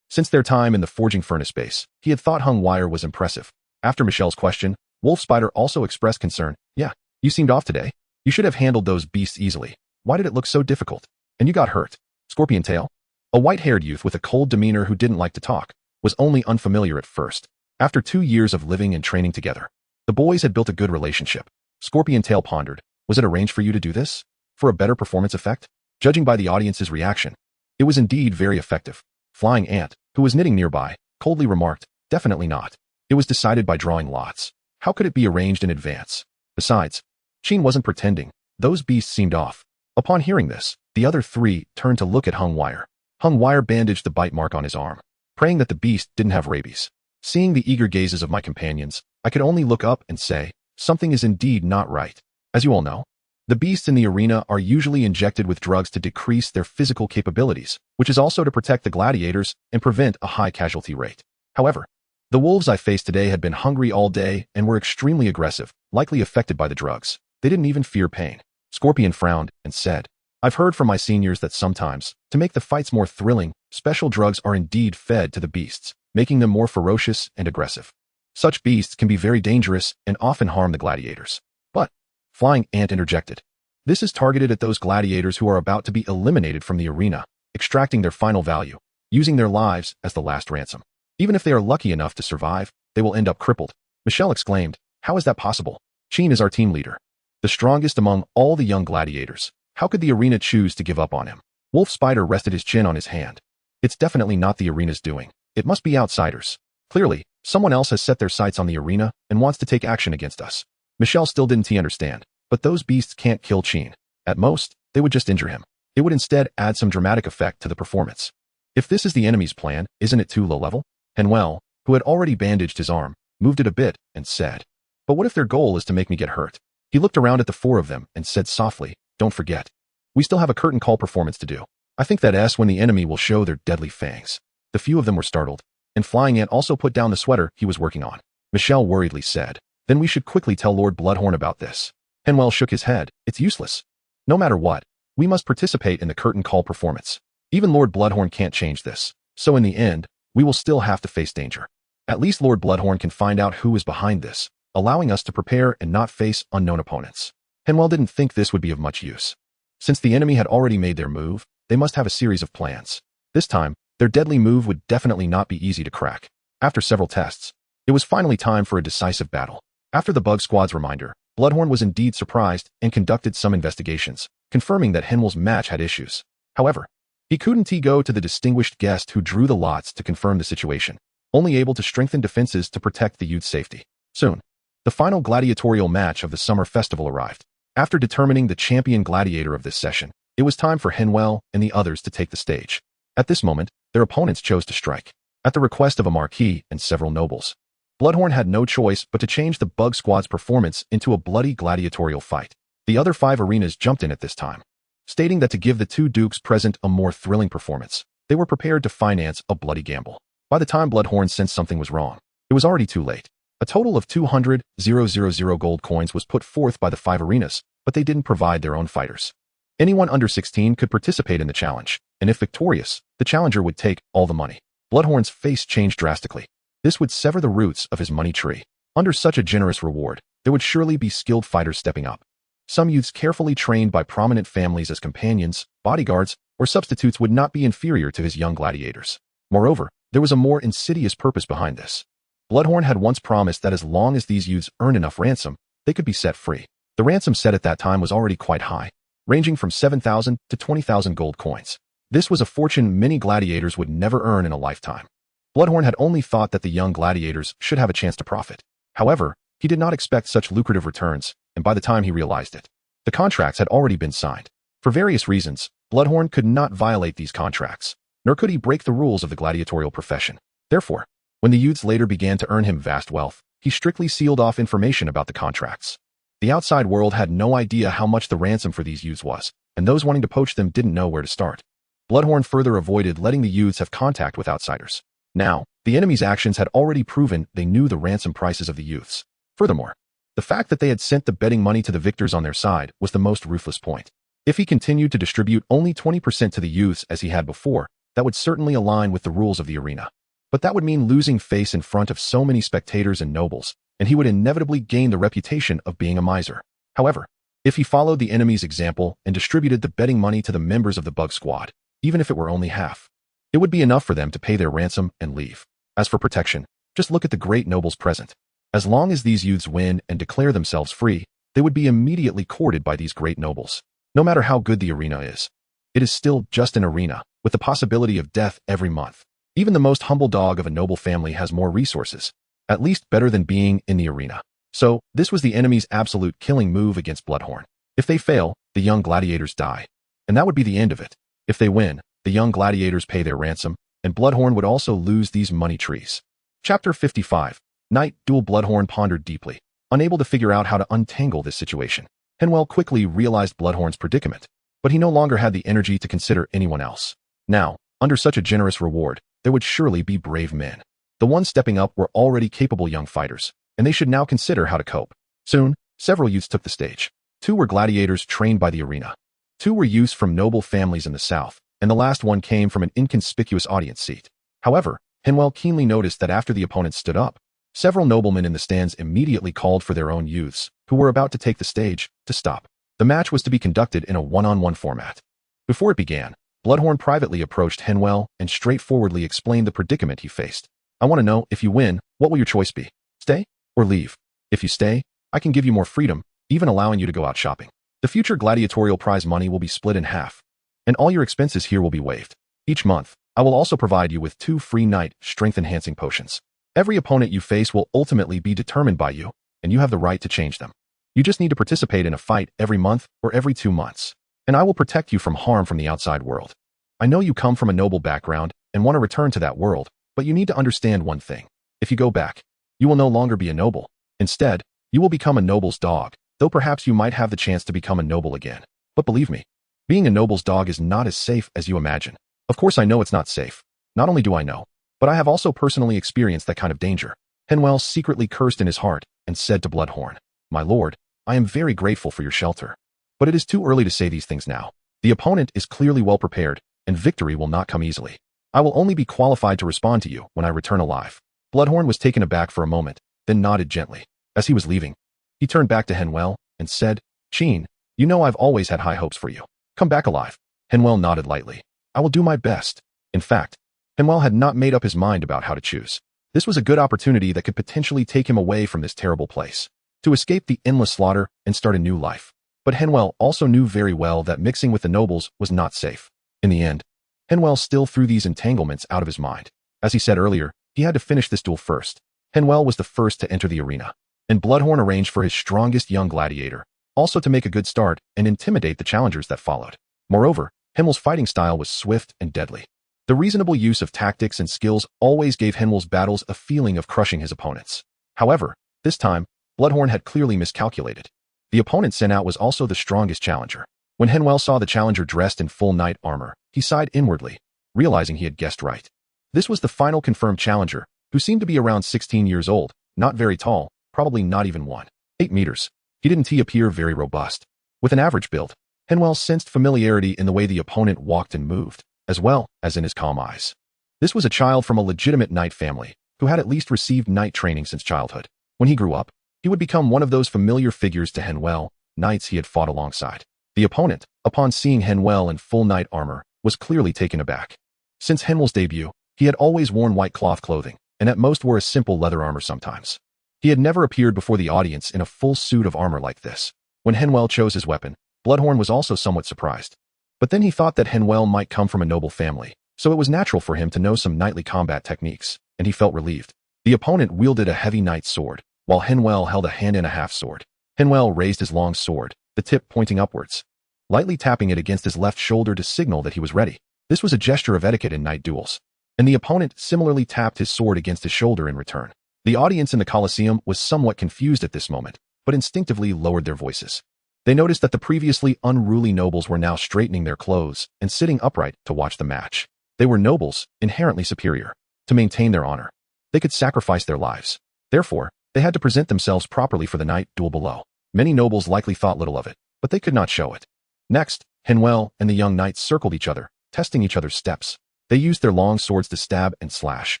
Since their time in the Forging Furnace base, he had thought Henvier was impressive. After Michelle's question, Wolf Spider also expressed concern. "Yeah, you seemed off today. You should have handled those beasts easily. Why did it look so difficult? And you got hurt." Scorpion Tail, a white-haired youth with a cold demeanor who didn't like to talk, was only unfamiliar at first. After 2 years of living and training together, the boys had built a good relationship. Scorpion Tail pondered, "Was it arranged for you to do this? For a better performance effect?" Judging by the audience's reaction, it was indeed very effective. Flying Ant, who was knitting nearby, coldly remarked, "Definitely not. It was decided by drawing lots. How could it be arranged in advance? Besides, Chin wasn't pretending. Those beasts seemed off." Upon hearing this, the other 3 turned to look at Henvier. Henvier bandaged the bite mark on his arm, praying that the beast didn't have rabies. Seeing the eager gazes of my companions, I could only look up and say, "Something is indeed not right." As you all know, The beasts in the arena are usually injected with drugs to decrease their physical capabilities, which is also to protect the gladiators and prevent a high casualty rate. However, the wolves I faced today had been hungry all day and were extremely aggressive, likely affected by the drugs. They didn't even fear pain. Scorpion frowned and said, I've heard from my seniors that sometimes, to make the fights more thrilling, special drugs are indeed fed to the beasts, making them more ferocious and aggressive. Such beasts can be very dangerous and often harm the gladiators. But, Flying Ant interjected, this is targeted at those gladiators who are about to be eliminated from the arena, extracting their final value, using their lives as the last ransom. Even if they are lucky enough to survive, they will end up crippled. Michelle exclaimed, how is that possible? Chin is our team leader, the strongest among all the young gladiators. How could the arena choose to give up on him? Wolf Spider rested his chin on his hand. It's definitely not the arena's doing. It must be outsiders. Clearly, someone else has set their sights on the arena and wants to take action against us. Michelle still didn't understand, but those beasts can't kill Chin. At most, they would just injure him. It would instead add some dramatic effect to the performance. If this is the enemy's plan, isn't it too low level? Henvier, who had already bandaged his arm, moved it a bit and said, but what if their goal is to make me get hurt? He looked around at the four of them and said softly, don't forget. We still have a curtain call performance to do. I think that's when the enemy will show their deadly fangs. The few of them were startled, and Flying Ant also put down the sweater he was working on. Michelle worriedly said, then we should quickly tell Lord Bloodhorn about this. Henvier shook his head. It's useless. No matter what, we must participate in the curtain call performance. Even Lord Bloodhorn can't change this, so in the end, we will still have to face danger. At least Lord Bloodhorn can find out who is behind this, allowing us to prepare and not face unknown opponents. Henvier didn't think this would be of much use. Since the enemy had already made their move, they must have a series of plans. This time, their deadly move would definitely not be easy to crack. After several tests, it was finally time for a decisive battle. After the Bug Squad's reminder, Bloodhorn was indeed surprised and conducted some investigations, confirming that Henvier's match had issues. However, he couldn't go to the distinguished guest who drew the lots to confirm the situation, only able to strengthen defenses to protect the youth's safety. Soon, the final gladiatorial match of the summer festival arrived. After determining the champion gladiator of this session, it was time for Henvier and the others to take the stage. At this moment, their opponents chose to strike. At the request of a marquis and several nobles, Bloodhorn had no choice but to change the Bug Squad's performance into a bloody gladiatorial fight. The other 5 arenas jumped in at this time, stating that to give the 2 dukes present a more thrilling performance, they were prepared to finance a bloody gamble. By the time Bloodhorn sensed something was wrong, it was already too late. A total of 200,000 gold coins was put forth by the 5 arenas, but they didn't provide their own fighters. Anyone under 16 could participate in the challenge, and if victorious, the challenger would take all the money. Bloodhorn's face changed drastically. This would sever the roots of his money tree. Under such a generous reward, there would surely be skilled fighters stepping up. Some youths carefully trained by prominent families as companions, bodyguards, or substitutes would not be inferior to his young gladiators. Moreover, there was a more insidious purpose behind this. Bloodhorn had once promised that as long as these youths earned enough ransom, they could be set free. The ransom set at that time was already quite high, ranging from 7,000 to 20,000 gold coins. This was a fortune many gladiators would never earn in a lifetime. Bloodhorn had only thought that the young gladiators should have a chance to profit. However, he did not expect such lucrative returns, and by the time he realized it, the contracts had already been signed. For various reasons, Bloodhorn could not violate these contracts, nor could he break the rules of the gladiatorial profession. Therefore, when the youths later began to earn him vast wealth, he strictly sealed off information about the contracts. The outside world had no idea how much the ransom for these youths was, and those wanting to poach them didn't know where to start. Bloodhorn further avoided letting the youths have contact with outsiders. Now, the enemy's actions had already proven they knew the ransom prices of the youths. Furthermore, the fact that they had sent the betting money to the victors on their side was the most ruthless point. If he continued to distribute only 20% to the youths as he had before, that would certainly align with the rules of the arena. But that would mean losing face in front of so many spectators and nobles, and he would inevitably gain the reputation of being a miser. However, if he followed the enemy's example and distributed the betting money to the members of the Bug Squad, even if it were only half, it would be enough for them to pay their ransom and leave. As for protection, just look at the great nobles present. As long as these youths win and declare themselves free, they would be immediately courted by these great nobles. No matter how good the arena is, it is still just an arena, with the possibility of death every month. Even the most humble dog of a noble family has more resources, at least better than being in the arena. So, this was the enemy's absolute killing move against Bloodhorn. If they fail, the young gladiators die. And that would be the end of it. If they win, the young gladiators pay their ransom, and Bloodhorn would also lose these money trees. Chapter 55. Night Duel. Bloodhorn pondered deeply, unable to figure out how to untangle this situation. Henvier quickly realized Bloodhorn's predicament, but he no longer had the energy to consider anyone else. Now, under such a generous reward, there would surely be brave men. The ones stepping up were already capable young fighters, and they should now consider how to cope. Soon, several youths took the stage. 2 were gladiators trained by the arena. 2 were youths from noble families in the south, and the last one came from an inconspicuous audience seat. However, Henvier keenly noticed that after the opponents stood up, several noblemen in the stands immediately called for their own youths, who were about to take the stage, to stop. The match was to be conducted in a one-on-one format. Before it began, Bloodhorn privately approached Henvier and straightforwardly explained the predicament he faced. I want to know, if you win, what will your choice be? Stay or leave? If you stay, I can give you more freedom, even allowing you to go out shopping. The future gladiatorial prize money will be split in half, and all your expenses here will be waived. Each month, I will also provide you with 2 free night strength-enhancing potions. Every opponent you face will ultimately be determined by you, and you have the right to change them. You just need to participate in a fight every month or every 2 months, and I will protect you from harm from the outside world. I know you come from a noble background and want to return to that world, but you need to understand one thing. If you go back, you will no longer be a noble. Instead, you will become a noble's dog, though perhaps you might have the chance to become a noble again. But believe me, being a noble's dog is not as safe as you imagine. Of course I know it's not safe. Not only do I know, but I have also personally experienced that kind of danger. Henvier secretly cursed in his heart and said to Bloodhorn, My lord, I am very grateful for your shelter. But it is too early to say these things now. The opponent is clearly well prepared, and victory will not come easily. I will only be qualified to respond to you when I return alive. Bloodhorn was taken aback for a moment, then nodded gently. As he was leaving, he turned back to Henvier and said, Cheen, you know I've always had high hopes for you. Come back alive. Henvier nodded lightly. I will do my best. In fact, Henvier had not made up his mind about how to choose. This was a good opportunity that could potentially take him away from this terrible place, to escape the endless slaughter and start a new life. But Henvier also knew very well that mixing with the nobles was not safe. In the end, Henvier still threw these entanglements out of his mind. As he said earlier, he had to finish this duel first. Henvier was the first to enter the arena, and Bloodhorn arranged for his strongest young gladiator, also to make a good start and intimidate the challengers that followed. Moreover, Henvier's fighting style was swift and deadly. The reasonable use of tactics and skills always gave Henvier's battles a feeling of crushing his opponents. However, this time, Bloodhorn had clearly miscalculated. The opponent sent out was also the strongest challenger. When Henvier saw the challenger dressed in full knight armor, he sighed inwardly, realizing he had guessed right. This was the final confirmed challenger, who seemed to be around 16 years old, not very tall, probably not even 1.8 meters. He didn't appear very robust. With an average build, Henvier sensed familiarity in the way the opponent walked and moved, as well as in his calm eyes. This was a child from a legitimate knight family, who had at least received knight training since childhood. When he grew up, he would become one of those familiar figures to Henvier, knights he had fought alongside. The opponent, upon seeing Henvier in full knight armor, was clearly taken aback. Since Henvier's debut, he had always worn white cloth clothing, and at most wore a simple leather armor sometimes. He had never appeared before the audience in a full suit of armor like this. When Henvier chose his weapon, Bloodhorn was also somewhat surprised. But then he thought that Henvier might come from a noble family, so it was natural for him to know some knightly combat techniques, and he felt relieved. The opponent wielded a heavy knight's sword, while Henvier held a hand-and-a-half sword. Henvier raised his long sword, the tip pointing upwards, lightly tapping it against his left shoulder to signal that he was ready. This was a gesture of etiquette in knight duels, and the opponent similarly tapped his sword against his shoulder in return. The audience in the Colosseum was somewhat confused at this moment, but instinctively lowered their voices. They noticed that the previously unruly nobles were now straightening their clothes and sitting upright to watch the match. They were nobles, inherently superior. To maintain their honor, they could sacrifice their lives. Therefore, they had to present themselves properly for the night duel below. Many nobles likely thought little of it, but they could not show it. Next, Henvier and the young knights circled each other, testing each other's steps. They used their long swords to stab and slash,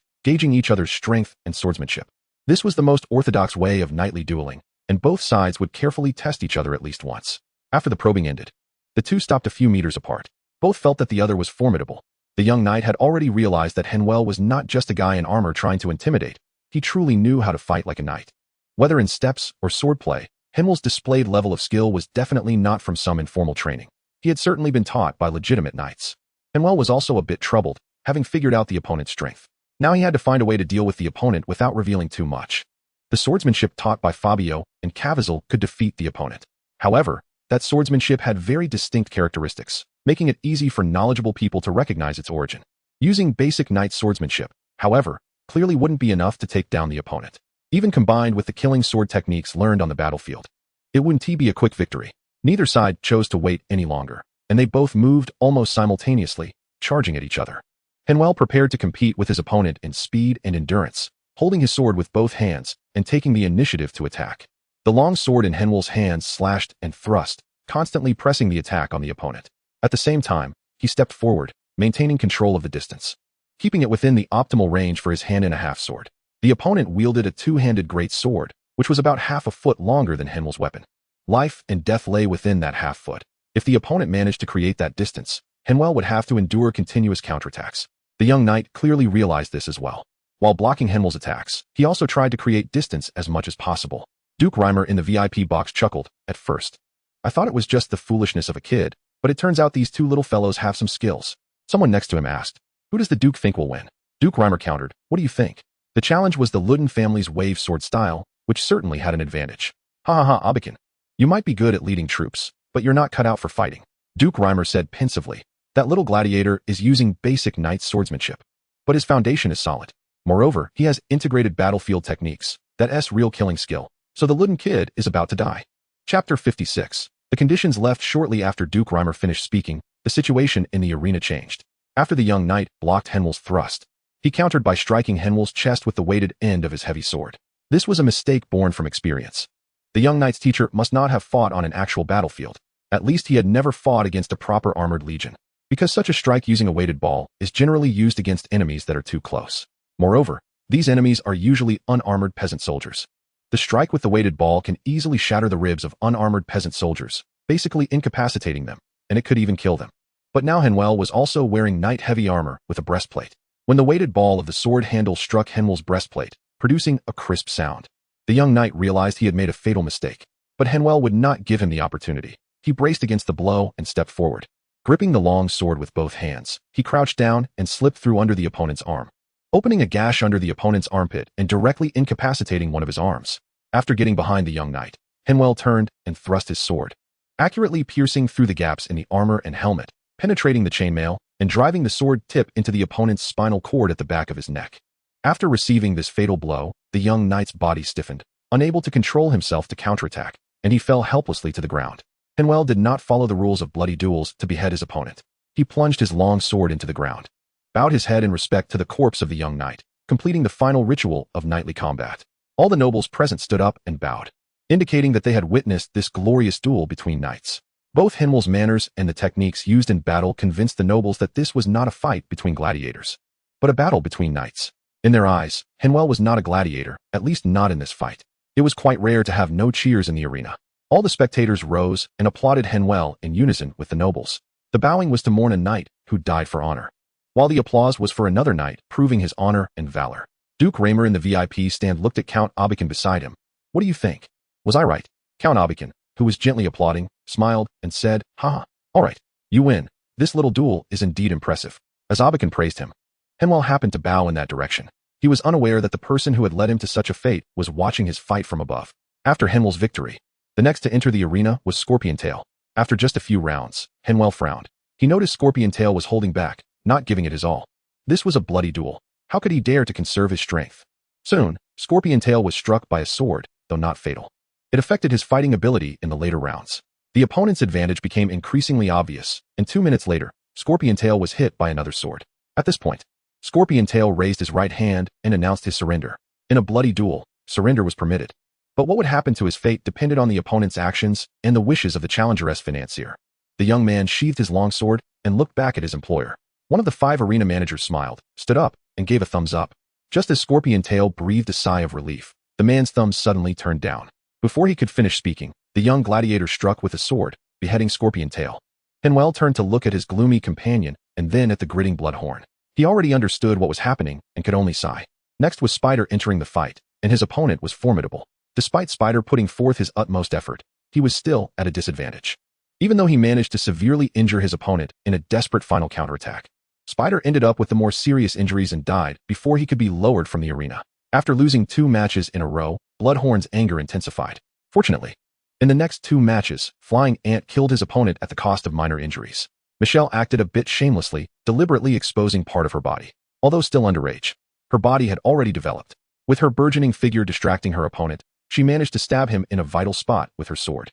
gauging each other's strength and swordsmanship. This was the most orthodox way of knightly dueling, and both sides would carefully test each other at least once. After the probing ended, the two stopped a few meters apart. Both felt that the other was formidable. The young knight had already realized that Henvier was not just a guy in armor trying to intimidate. He truly knew how to fight like a knight. Whether in steps or swordplay, Henvier's displayed level of skill was definitely not from some informal training. He had certainly been taught by legitimate knights. Henvier was also a bit troubled, having figured out the opponent's strength. Now he had to find a way to deal with the opponent without revealing too much. The swordsmanship taught by Fabio and Caviezel could defeat the opponent. However, that swordsmanship had very distinct characteristics, making it easy for knowledgeable people to recognize its origin. Using basic knight swordsmanship, however, clearly wouldn't be enough to take down the opponent. Even combined with the killing sword techniques learned on the battlefield, it wouldn't be a quick victory. Neither side chose to wait any longer, and they both moved almost simultaneously, charging at each other. Henvier prepared to compete with his opponent in speed and endurance, holding his sword with both hands and taking the initiative to attack. The long sword in Henvier's hands slashed and thrust, constantly pressing the attack on the opponent. At the same time, he stepped forward, maintaining control of the distance, keeping it within the optimal range for his hand-and-a-half sword. The opponent wielded a two-handed great sword, which was about half a foot longer than Henvier's weapon. Life and death lay within that half foot. If the opponent managed to create that distance, Henvier would have to endure continuous counterattacks. The young knight clearly realized this as well. While blocking Henvier's attacks, he also tried to create distance as much as possible. Duke Reimer in the VIP box chuckled, at first. I thought it was just the foolishness of a kid, but it turns out these two little fellows have some skills. Someone next to him asked, who does the Duke think will win? Duke Reimer countered, what do you think? The challenge was the Ludden family's wave sword style, which certainly had an advantage. Ha ha ha, Abikin. You might be good at leading troops, but you're not cut out for fighting. Duke Reimer said pensively, that little gladiator is using basic knight swordsmanship, but his foundation is solid. Moreover, he has integrated battlefield techniques, that's real killing skill, so the Ludden kid is about to die. Chapter 56. The conditions left shortly after Duke Reimer finished speaking, the situation in the arena changed. After the young knight blocked Henvier's thrust, he countered by striking Henvier's chest with the weighted end of his heavy sword. This was a mistake born from experience. The young knight's teacher must not have fought on an actual battlefield. At least he had never fought against a proper armored legion, because such a strike using a weighted ball is generally used against enemies that are too close. Moreover, these enemies are usually unarmored peasant soldiers. The strike with the weighted ball can easily shatter the ribs of unarmored peasant soldiers, basically incapacitating them, and it could even kill them. But now Henvier was also wearing knight heavy armor with a breastplate. When the weighted ball of the sword handle struck Henvier's breastplate, producing a crisp sound, the young knight realized he had made a fatal mistake. But Henvier would not give him the opportunity. He braced against the blow and stepped forward. Gripping the long sword with both hands, he crouched down and slipped through under the opponent's arm, opening a gash under the opponent's armpit and directly incapacitating one of his arms. After getting behind the young knight, Henvier turned and thrust his sword, accurately piercing through the gaps in the armor and helmet, penetrating the chainmail, and driving the sword tip into the opponent's spinal cord at the back of his neck. After receiving this fatal blow, the young knight's body stiffened, unable to control himself to counterattack, and he fell helplessly to the ground. Henvier did not follow the rules of bloody duels to behead his opponent. He plunged his long sword into the ground, bowed his head in respect to the corpse of the young knight, completing the final ritual of knightly combat. All the nobles present stood up and bowed, indicating that they had witnessed this glorious duel between knights. Both Henvier's manners and the techniques used in battle convinced the nobles that this was not a fight between gladiators, but a battle between knights. In their eyes, Henvier was not a gladiator, at least not in this fight. It was quite rare to have no cheers in the arena. All the spectators rose and applauded Henvier in unison with the nobles. The bowing was to mourn a knight who died for honor, while the applause was for another knight proving his honor and valor. Duke Reimer in the VIP stand looked at Count Abikin beside him. What do you think? Was I right? Count Abikin, who was gently applauding, smiled and said, ha, all right, you win. This little duel is indeed impressive. As Abikin praised him, Henvier happened to bow in that direction. He was unaware that the person who had led him to such a fate was watching his fight from above. After Henvier's victory, the next to enter the arena was Scorpion Tail. After just a few rounds, Henvier frowned. He noticed Scorpion Tail was holding back, not giving it his all. This was a bloody duel. How could he dare to conserve his strength? Soon, Scorpion Tail was struck by a sword, though not fatal. It affected his fighting ability in the later rounds. The opponent's advantage became increasingly obvious, and 2 minutes later, Scorpion Tail was hit by another sword. At this point, Scorpion Tail raised his right hand and announced his surrender. In a bloody duel, surrender was permitted. But what would happen to his fate depended on the opponent's actions and the wishes of the challenger's financier. The young man sheathed his long sword and looked back at his employer. One of the 5 arena managers smiled, stood up, and gave a thumbs up. Just as Scorpion Tail breathed a sigh of relief, the man's thumb suddenly turned down. Before he could finish speaking, the young gladiator struck with a sword, beheading Scorpion Tail. Henvier turned to look at his gloomy companion and then at the gritting Bloodhorn. He already understood what was happening and could only sigh. Next was Spider entering the fight, and his opponent was formidable. Despite Spider putting forth his utmost effort, he was still at a disadvantage. Even though he managed to severely injure his opponent in a desperate final counterattack, Spider ended up with the more serious injuries and died before he could be lowered from the arena. After losing 2 matches in a row, Bloodhorn's anger intensified. Fortunately, in the next 2 matches, Flying Ant killed his opponent at the cost of minor injuries. Michelle acted a bit shamelessly, deliberately exposing part of her body. Although still underage, her body had already developed. With her burgeoning figure distracting her opponent, she managed to stab him in a vital spot with her sword.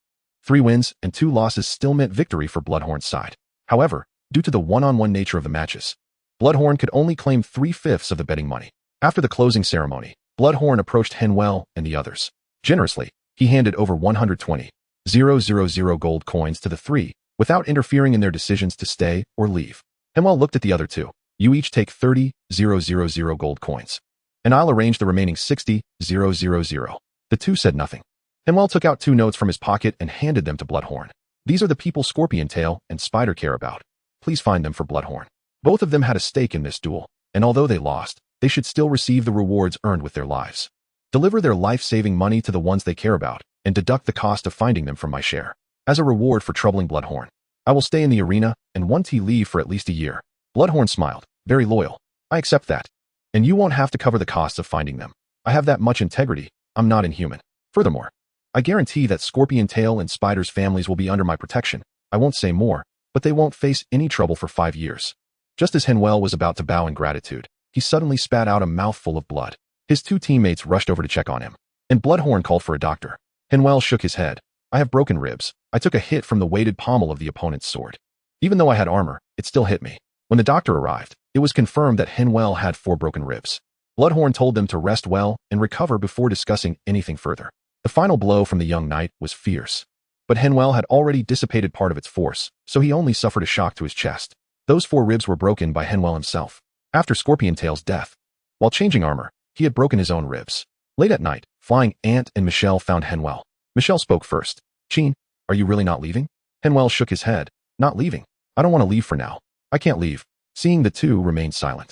3 wins and 2 losses still meant victory for Bloodhorn's side. However, due to the one-on-one nature of the matches, Bloodhorn could only claim 3/5 of the betting money. After the closing ceremony, Bloodhorn approached Henvier and the others. Generously, he handed over 120,000 gold coins to the 3, without interfering in their decisions to stay or leave. Henvier looked at the other 2. You each take 30,000 gold coins, and I'll arrange the remaining 60,000. The 2 said nothing. Henvier took out 2 notes from his pocket and handed them to Bloodhorn. These are the people Scorpion Tail and Spider care about. Please find them for Bloodhorn. Both of them had a stake in this duel, and although they lost, they should still receive the rewards earned with their lives. Deliver their life-saving money to the ones they care about, and deduct the cost of finding them from my share. As a reward for troubling Bloodhorn, I will stay in the arena and want to leave for at least a year. Bloodhorn smiled. Very loyal. I accept that. And you won't have to cover the costs of finding them. I have that much integrity. I'm not inhuman. Furthermore, I guarantee that Scorpion Tail and Spider's families will be under my protection. I won't say more, but they won't face any trouble for 5 years. Just as Henvier was about to bow in gratitude, he suddenly spat out a mouthful of blood. His 2 teammates rushed over to check on him, and Bloodhorn called for a doctor. Henvier shook his head. I have broken ribs. I took a hit from the weighted pommel of the opponent's sword. Even though I had armor, it still hit me. When the doctor arrived, it was confirmed that Henvier had 4 broken ribs. Bloodhorn told them to rest well and recover before discussing anything further. The final blow from the young knight was fierce. But Henvier had already dissipated part of its force, so he only suffered a shock to his chest. Those 4 ribs were broken by Henvier himself. After Scorpion Tail's death, while changing armor, he had broken his own ribs. Late at night, Flying Ant and Michelle found Henvier. Michelle spoke first. Chin, are you really not leaving? Henvier shook his head. Not leaving. I don't want to leave for now. I can't leave. Seeing the 2 remained silent.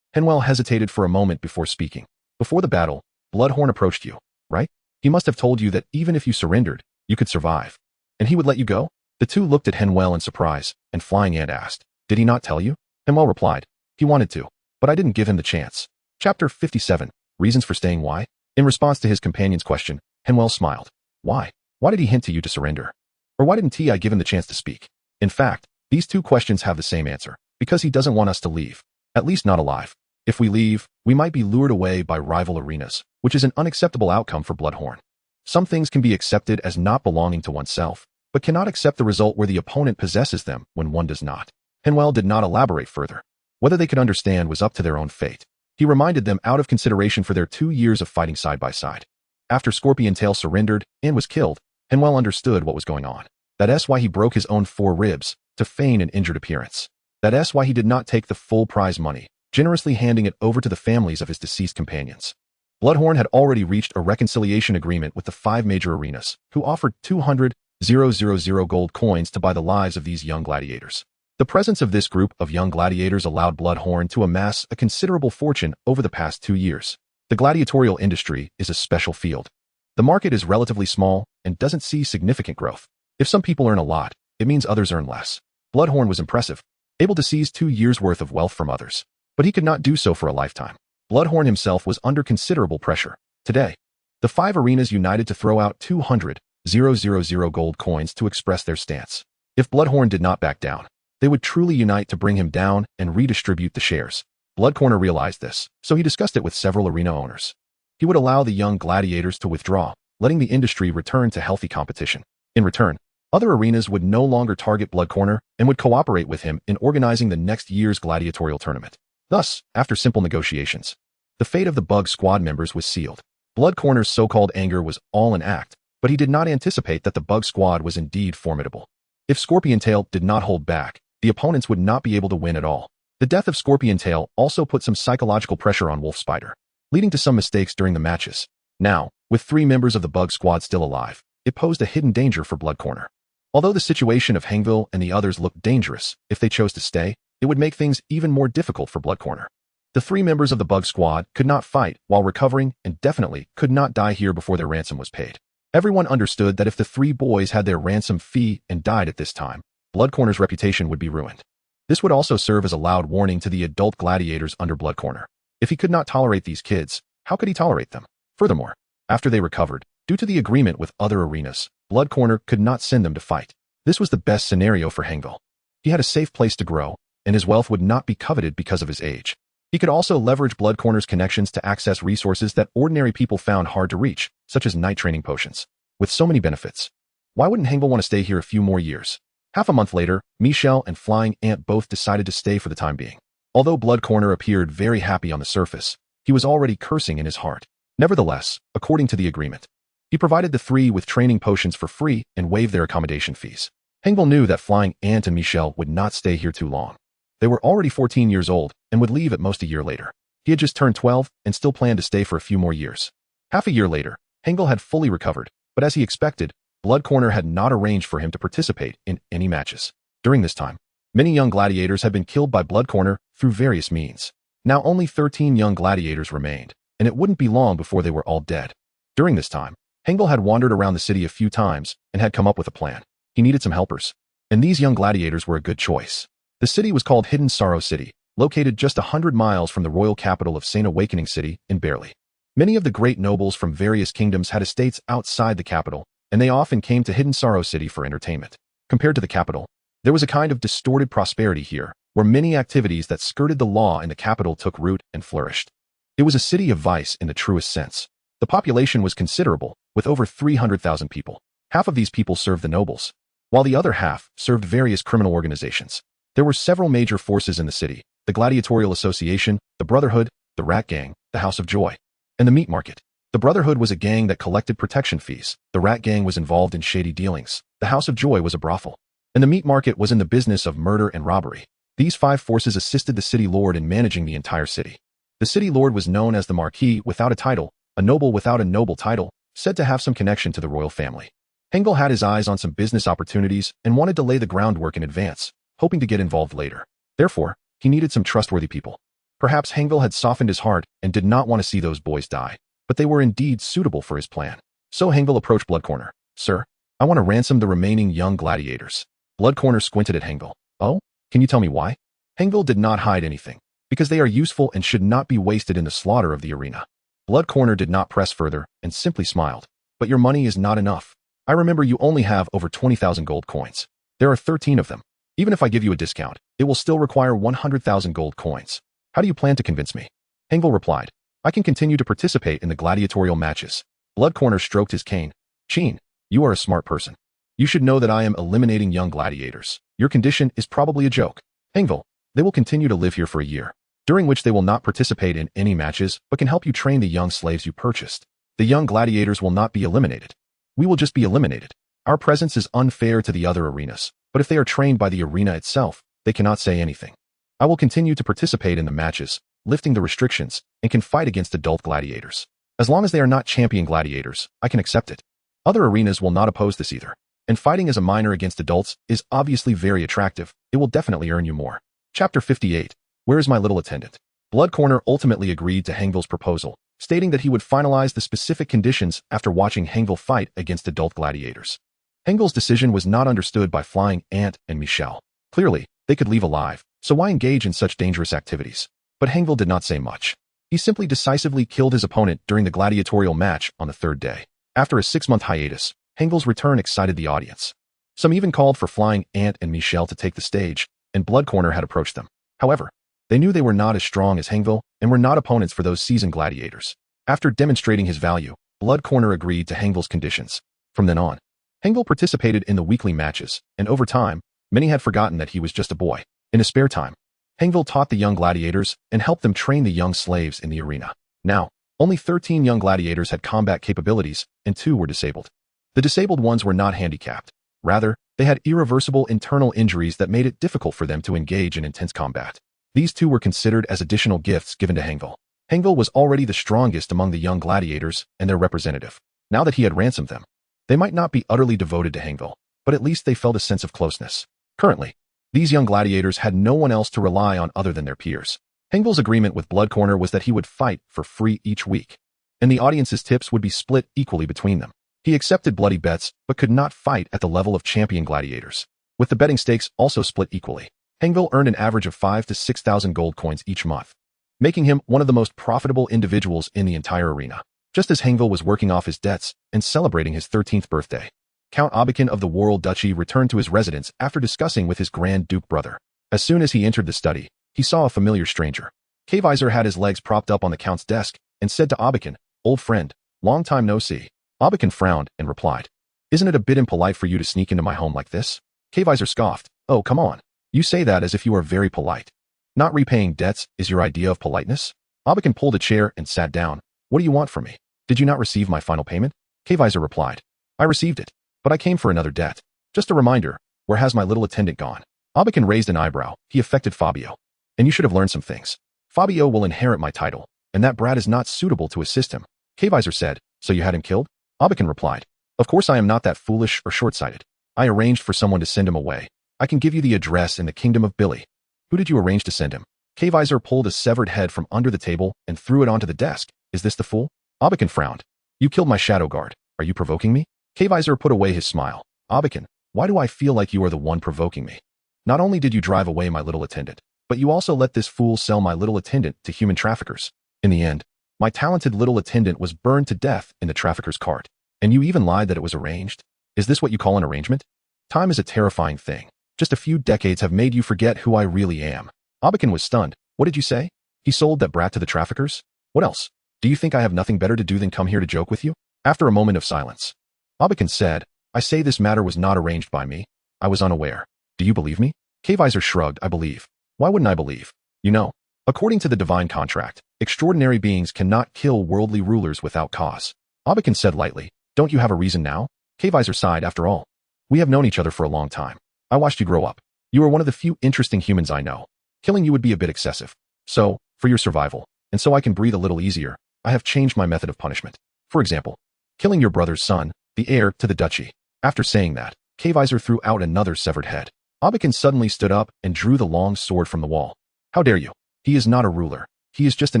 Henvier hesitated for a moment before speaking. Before the battle, Bloodhorn approached you, right? He must have told you that even if you surrendered, you could survive. And he would let you go? The 2 looked at Henvier in surprise, and Flying Ant asked, did he not tell you? Henvier replied, he wanted to, but I didn't give him the chance. Chapter 57, Reasons for Staying. Why? In response to his companion's question, Henvier smiled. Why? Why did he hint to you to surrender? Or why didn't I give him the chance to speak? In fact, these 2 questions have the same answer. Because he doesn't want us to leave. At least not alive. If we leave, we might be lured away by rival arenas, which is an unacceptable outcome for Bloodhorn. Some things can be accepted as not belonging to oneself, but cannot accept the result where the opponent possesses them when one does not. Henvier did not elaborate further. Whether they could understand was up to their own fate. He reminded them out of consideration for their 2 years of fighting side by side. After Scorpion Tail surrendered and was killed, Henvier understood what was going on. That's why he broke his own 4 ribs, to feign an injured appearance. That's why he did not take the full prize money, generously handing it over to the families of his deceased companions. Bloodhorn had already reached a reconciliation agreement with the 5 major arenas, who offered 200,000 gold coins to buy the lives of these young gladiators. The presence of this group of young gladiators allowed Bloodhorn to amass a considerable fortune over the past 2 years. The gladiatorial industry is a special field. The market is relatively small and doesn't see significant growth. If some people earn a lot, it means others earn less. Bloodhorn was impressive, able to seize 2 years' worth of wealth from others. But he could not do so for a lifetime. Bloodhorn himself was under considerable pressure. Today, the 5 arenas united to throw out 200,000 gold coins to express their stance. If Bloodhorn did not back down, they would truly unite to bring him down and redistribute the shares. Bloodcorner realized this, so he discussed it with several arena owners. He would allow the young gladiators to withdraw, letting the industry return to healthy competition. In return, other arenas would no longer target Bloodcorner and would cooperate with him in organizing the next year's gladiatorial tournament. Thus, after simple negotiations, the fate of the Bug Squad members was sealed. Bloodcorner's so-called anger was all an act, but he did not anticipate that the Bug Squad was indeed formidable. If Scorpion Tail did not hold back, the opponents would not be able to win at all. The death of Scorpion Tail also put some psychological pressure on Wolf Spider, leading to some mistakes during the matches. Now, with 3 members of the Bug Squad still alive, it posed a hidden danger for Bloodcorner. Although the situation of Henvier and the others looked dangerous, if they chose to stay, it would make things even more difficult for Bloodcorner. The 3 members of the Bug Squad could not fight while recovering and definitely could not die here before their ransom was paid. Everyone understood that if the 3 boys had their ransom fee and died at this time, Bloodcorner's reputation would be ruined. This would also serve as a loud warning to the adult gladiators under Bloodcorner. If he could not tolerate these kids, how could he tolerate them? Furthermore, after they recovered, due to the agreement with other arenas, Bloodcorner could not send them to fight. This was the best scenario for Henvier. He had a safe place to grow, and his wealth would not be coveted because of his age. He could also leverage Bloodcorner's connections to access resources that ordinary people found hard to reach, such as night training potions. With so many benefits, Why wouldn't Henvier want to stay here a few more years? Half a month later, Michel and Flying Ant both decided to stay for the time being. Although Bloodcorner appeared very happy on the surface, he was already cursing in his heart. Nevertheless, according to the agreement, he provided the three with training potions for free and waived their accommodation fees. Henvier knew that Flying Ant and Michel would not stay here too long. They were already 14 years old and would leave at most a year later. He had just turned 12 and still planned to stay for a few more years. Half a year later, Henvier had fully recovered, but as he expected, Bloodcorner had not arranged for him to participate in any matches. During this time, many young gladiators had been killed by Bloodcorner through various means. Now only 13 young gladiators remained, and it wouldn't be long before they were all dead. During this time, Henvier had wandered around the city a few times and had come up with a plan. He needed some helpers, and these young gladiators were a good choice. The city was called Hidden Sorrow City, located just 100 miles from the royal capital of Saint Awakening City in Barely. Many of the great nobles from various kingdoms had estates outside the capital, and they often came to Hidden Sorrow City for entertainment. Compared to the capital, there was a kind of distorted prosperity here, where many activities that skirted the law in the capital took root and flourished. It was a city of vice in the truest sense. The population was considerable, with over 300,000 people. Half of these people served the nobles, while the other half served various criminal organizations. There were several major forces in the city: the Gladiatorial Association, the Brotherhood, the Rat Gang, the House of Joy, and the Meat Market. The Brotherhood was a gang that collected protection fees, the Rat Gang was involved in shady dealings, the House of Joy was a brothel, and the Meat Market was in the business of murder and robbery. These five forces assisted the city lord in managing the entire city. The city lord was known as the Marquis without a title, a noble without a noble title, said to have some connection to the royal family. Henvier had his eyes on some business opportunities and wanted to lay the groundwork in advance, hoping to get involved later. Therefore, he needed some trustworthy people. Perhaps Henvier had softened his heart and did not want to see those boys die, but they were indeed suitable for his plan. So Henvier approached Bloodcorner. "Sir, I want to ransom the remaining young gladiators." Bloodcorner squinted at Henvier. "Oh? Can you tell me why?" Henvier did not hide anything, because they are useful and should not be wasted in the slaughter of the arena. Bloodcorner did not press further and simply smiled. "But your money is not enough. I remember you only have over 20,000 gold coins. There are 13 of them. Even if I give you a discount, it will still require 100,000 gold coins. How do you plan to convince me?" Henvier replied, "I can continue to participate in the gladiatorial matches." Bloodcorner stroked his cane. "Cheen, you are a smart person. You should know that I am eliminating young gladiators. Your condition is probably a joke." "Henvier, they will continue to live here for a year, during which they will not participate in any matches, but can help you train the young slaves you purchased. The young gladiators will not be eliminated. We will just be eliminated. Our presence is unfair to the other arenas, but if they are trained by the arena itself, they cannot say anything. I will continue to participate in the matches, lifting the restrictions, and can fight against adult gladiators. As long as they are not champion gladiators, I can accept it. Other arenas will not oppose this either. And fighting as a minor against adults is obviously very attractive. It will definitely earn you more." Chapter 58. Where is my little attendant? Bloodcorner ultimately agreed to Henvier's proposal, stating that he would finalize the specific conditions after watching Henvier fight against adult gladiators. Henvier's decision was not understood by Flying Ant and Michel. Clearly, they could leave alive, so why engage in such dangerous activities? But Henvier did not say much. He simply decisively killed his opponent during the gladiatorial match on the third day. After a 6-month hiatus, Henvier's return excited the audience. Some even called for Flying Ant and Michel to take the stage, and Bloodcorner had approached them. However, they knew they were not as strong as Henvier and were not opponents for those seasoned gladiators. After demonstrating his value, Bloodcorner agreed to Henvier's conditions. From then on, Henvier participated in the weekly matches, and over time, many had forgotten that he was just a boy. In his spare time, Henvier taught the young gladiators and helped them train the young slaves in the arena. Now, only 13 young gladiators had combat capabilities, and 2 were disabled. The disabled ones were not handicapped. Rather, they had irreversible internal injuries that made it difficult for them to engage in intense combat. These 2 were considered as additional gifts given to Henvier. Henvier was already the strongest among the young gladiators and their representative. Now that he had ransomed them, they might not be utterly devoted to Henvier, but at least they felt a sense of closeness. Currently, these young gladiators had no one else to rely on other than their peers. Henvier's agreement with Bloodcorner was that he would fight for free each week, and the audience's tips would be split equally between them. He accepted bloody bets, but could not fight at the level of champion gladiators. With the betting stakes also split equally, Henvier earned an average of 5,000 to 6,000 gold coins each month, making him one of the most profitable individuals in the entire arena. Just as Henvier was working off his debts and celebrating his 13th birthday, Count Abakin of the World Duchy returned to his residence after discussing with his Grand Duke brother. As soon as he entered the study, he saw a familiar stranger. Kaiser had his legs propped up on the Count's desk and said to Abakin, "Old friend, long time no see." Abakin frowned and replied, Isn't it a bit impolite for you to sneak into my home like this? Kaiser scoffed. Oh, come on. You say that as if you are very polite. Not repaying debts is your idea of politeness? Abakan pulled a chair and sat down. What do you want from me? Did you not receive my final payment? Kaiser replied. I received it, but I came for another debt. Just a reminder, where has my little attendant gone? Abakan raised an eyebrow. He affected Fabio. And you should have learned some things. Fabio will inherit my title, and that brat is not suitable to assist him. Kaiser said, so you had him killed? Abakan replied. Of course I am not that foolish or short-sighted. I arranged for someone to send him away. I can give you the address in the kingdom of Billy. Who did you arrange to send him? Kaiser pulled a severed head from under the table and threw it onto the desk. Is this the fool? Abakan frowned. You killed my shadow guard. Are you provoking me? Kaiser put away his smile. Abakan, why do I feel like you are the one provoking me? Not only did you drive away my little attendant, but you also let this fool sell my little attendant to human traffickers. In the end, my talented little attendant was burned to death in the trafficker's cart. And you even lied that it was arranged? Is this what you call an arrangement? Time is a terrifying thing. Just a few decades have made you forget who I really am. Abakan was stunned. What did you say? He sold that brat to the traffickers? What else? Do you think I have nothing better to do than come here to joke with you? After a moment of silence, Abakan said, I say this matter was not arranged by me. I was unaware. Do you believe me? Kaiser shrugged. I believe. Why wouldn't I believe? You know, according to the divine contract, extraordinary beings cannot kill worldly rulers without cause. Abakan said lightly, don't you have a reason now? Kaiser sighed. After all, we have known each other for a long time. I watched you grow up. You are one of the few interesting humans I know. Killing you would be a bit excessive. So, for your survival, and so I can breathe a little easier, I have changed my method of punishment. For example, killing your brother's son, the heir to the duchy. After saying that, Kaiser threw out another severed head. Abakan suddenly stood up and drew the long sword from the wall. How dare you? He is not a ruler. He is just an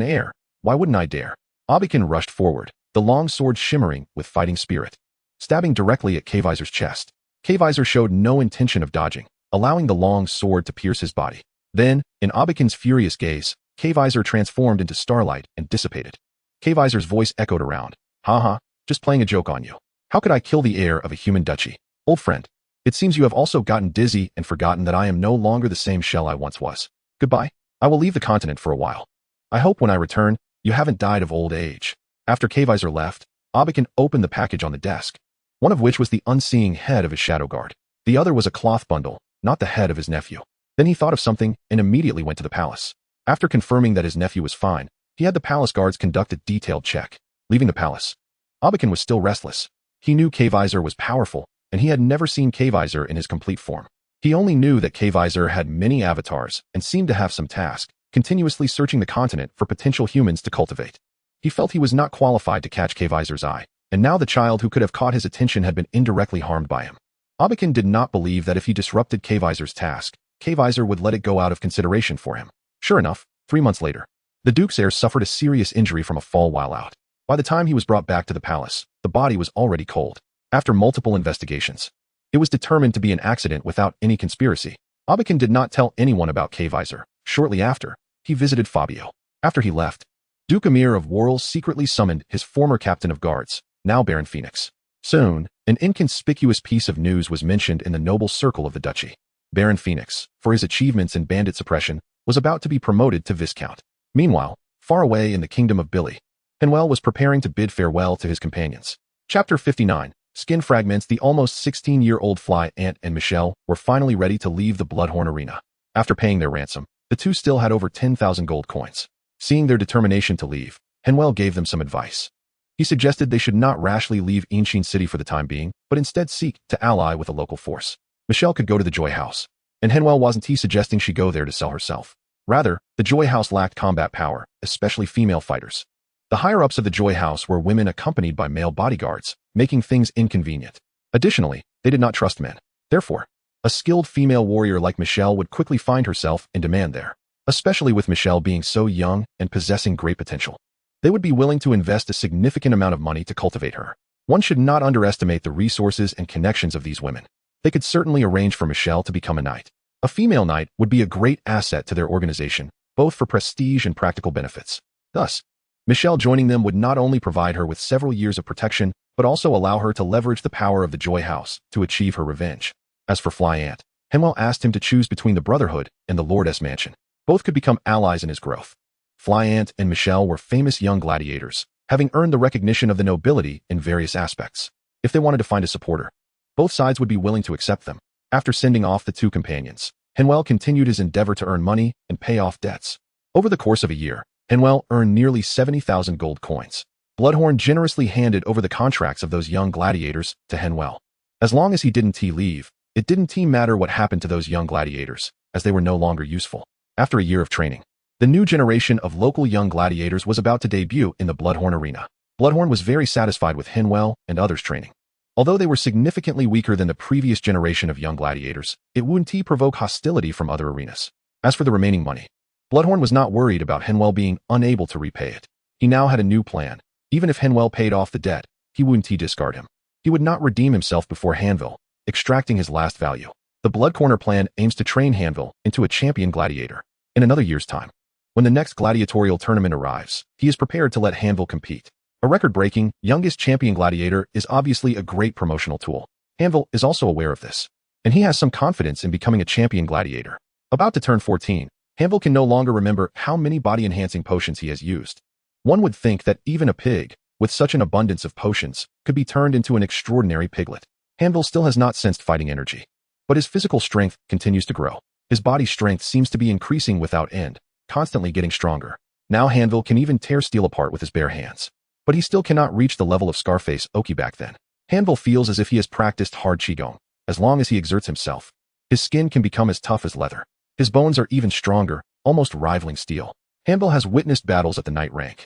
heir. Why wouldn't I dare? Abakan rushed forward, the long sword shimmering with fighting spirit, stabbing directly at Kaiser's chest. Kaiser showed no intention of dodging, allowing the long sword to pierce his body. Then, in Abakan's furious gaze, Kaiser transformed into starlight and dissipated. Kaiser's voice echoed around. Ha, just playing a joke on you. How could I kill the heir of a human duchy? Old friend, it seems you have also gotten dizzy and forgotten that I am no longer the same shell I once was. Goodbye. I will leave the continent for a while. I hope when I return, you haven't died of old age. After Kaiser left, Abakan opened the package on the desk, one of which was the unseeing head of his shadow guard. The other was a cloth bundle, not the head of his nephew. Then he thought of something and immediately went to the palace. After confirming that his nephew was fine, he had the palace guards conduct a detailed check. Leaving the palace, Abakan was still restless. He knew Kaiser was powerful, and he had never seen Kaiser in his complete form. He only knew that Kaiser had many avatars and seemed to have some task, continuously searching the continent for potential humans to cultivate. He felt he was not qualified to catch Kaiser's eye, and now the child who could have caught his attention had been indirectly harmed by him. Abakan did not believe that if he disrupted Kaiser's task, Kaiser would let it go out of consideration for him. Sure enough, 3 months later, the Duke's heir suffered a serious injury from a fall while out. By the time he was brought back to the palace, the body was already cold. After multiple investigations, it was determined to be an accident without any conspiracy. Abakan did not tell anyone about Kaiser. Shortly after, he visited Fabio. After he left, Duke Amir of Worrell secretly summoned his former captain of guards, now Baron Phoenix. Soon, an inconspicuous piece of news was mentioned in the noble circle of the duchy. Baron Phoenix, for his achievements in bandit suppression, was about to be promoted to Viscount. Meanwhile, far away in the kingdom of Billy, Henvier was preparing to bid farewell to his companions. Chapter 59. Skin fragments. The almost 16-year-old fly ant and Michelle were finally ready to leave the Bloodhorn arena. After paying their ransom, the two still had over 10,000 gold coins. Seeing their determination to leave, Henvier gave them some advice. He suggested they should not rashly leave Ancient City for the time being, but instead seek to ally with a local force. Michelle could go to the Joy House, and Henvier wasn't suggesting she go there to sell herself. Rather, the Joy House lacked combat power, especially female fighters. The higher-ups of the Joy House were women accompanied by male bodyguards, making things inconvenient. Additionally, they did not trust men. Therefore, a skilled female warrior like Michelle would quickly find herself in demand there, especially with Michelle being so young and possessing great potential. They would be willing to invest a significant amount of money to cultivate her. One should not underestimate the resources and connections of these women. They could certainly arrange for Michelle to become a knight. A female knight would be a great asset to their organization, both for prestige and practical benefits. Thus, Michelle joining them would not only provide her with several years of protection, but also allow her to leverage the power of the Joy House to achieve her revenge. As for Fly Ant, Henvier asked him to choose between the Brotherhood and the Lordess Mansion. Both could become allies in his growth. Fly Ant and Michelle were famous young gladiators, having earned the recognition of the nobility in various aspects. If they wanted to find a supporter, both sides would be willing to accept them. After sending off the two companions, Henvier continued his endeavor to earn money and pay off debts. Over the course of a year, Henvier earned nearly 70,000 gold coins. Bloodhorn generously handed over the contracts of those young gladiators to Henvier. As long as he didn't leave, it didn't matter what happened to those young gladiators, as they were no longer useful. After a year of training, the new generation of local young gladiators was about to debut in the Bloodhorn arena. Bloodhorn was very satisfied with Henvier and others' training. Although they were significantly weaker than the previous generation of young gladiators, it wouldn't provoke hostility from other arenas. As for the remaining money, Bloodhorn was not worried about Henvier being unable to repay it. He now had a new plan. Even if Henvier paid off the debt, he wouldn't discard him. He would not redeem himself before Henvier, extracting his last value. The Blood Corner plan aims to train Henvier into a champion gladiator. In another year's time, when the next gladiatorial tournament arrives, he is prepared to let Henvier compete. A record-breaking, youngest champion gladiator is obviously a great promotional tool. Henvier is also aware of this, and he has some confidence in becoming a champion gladiator. About to turn 14, Henvier can no longer remember how many body-enhancing potions he has used. One would think that even a pig, with such an abundance of potions, could be turned into an extraordinary piglet. Henvier still has not sensed fighting energy, but his physical strength continues to grow. His body strength seems to be increasing without end, constantly getting stronger. Now Henvier can even tear steel apart with his bare hands. But he still cannot reach the level of Scarface Oki back then. Henvier feels as if he has practiced hard qigong. As long as he exerts himself, his skin can become as tough as leather. His bones are even stronger, almost rivaling steel. Henvier has witnessed battles at the knight rank,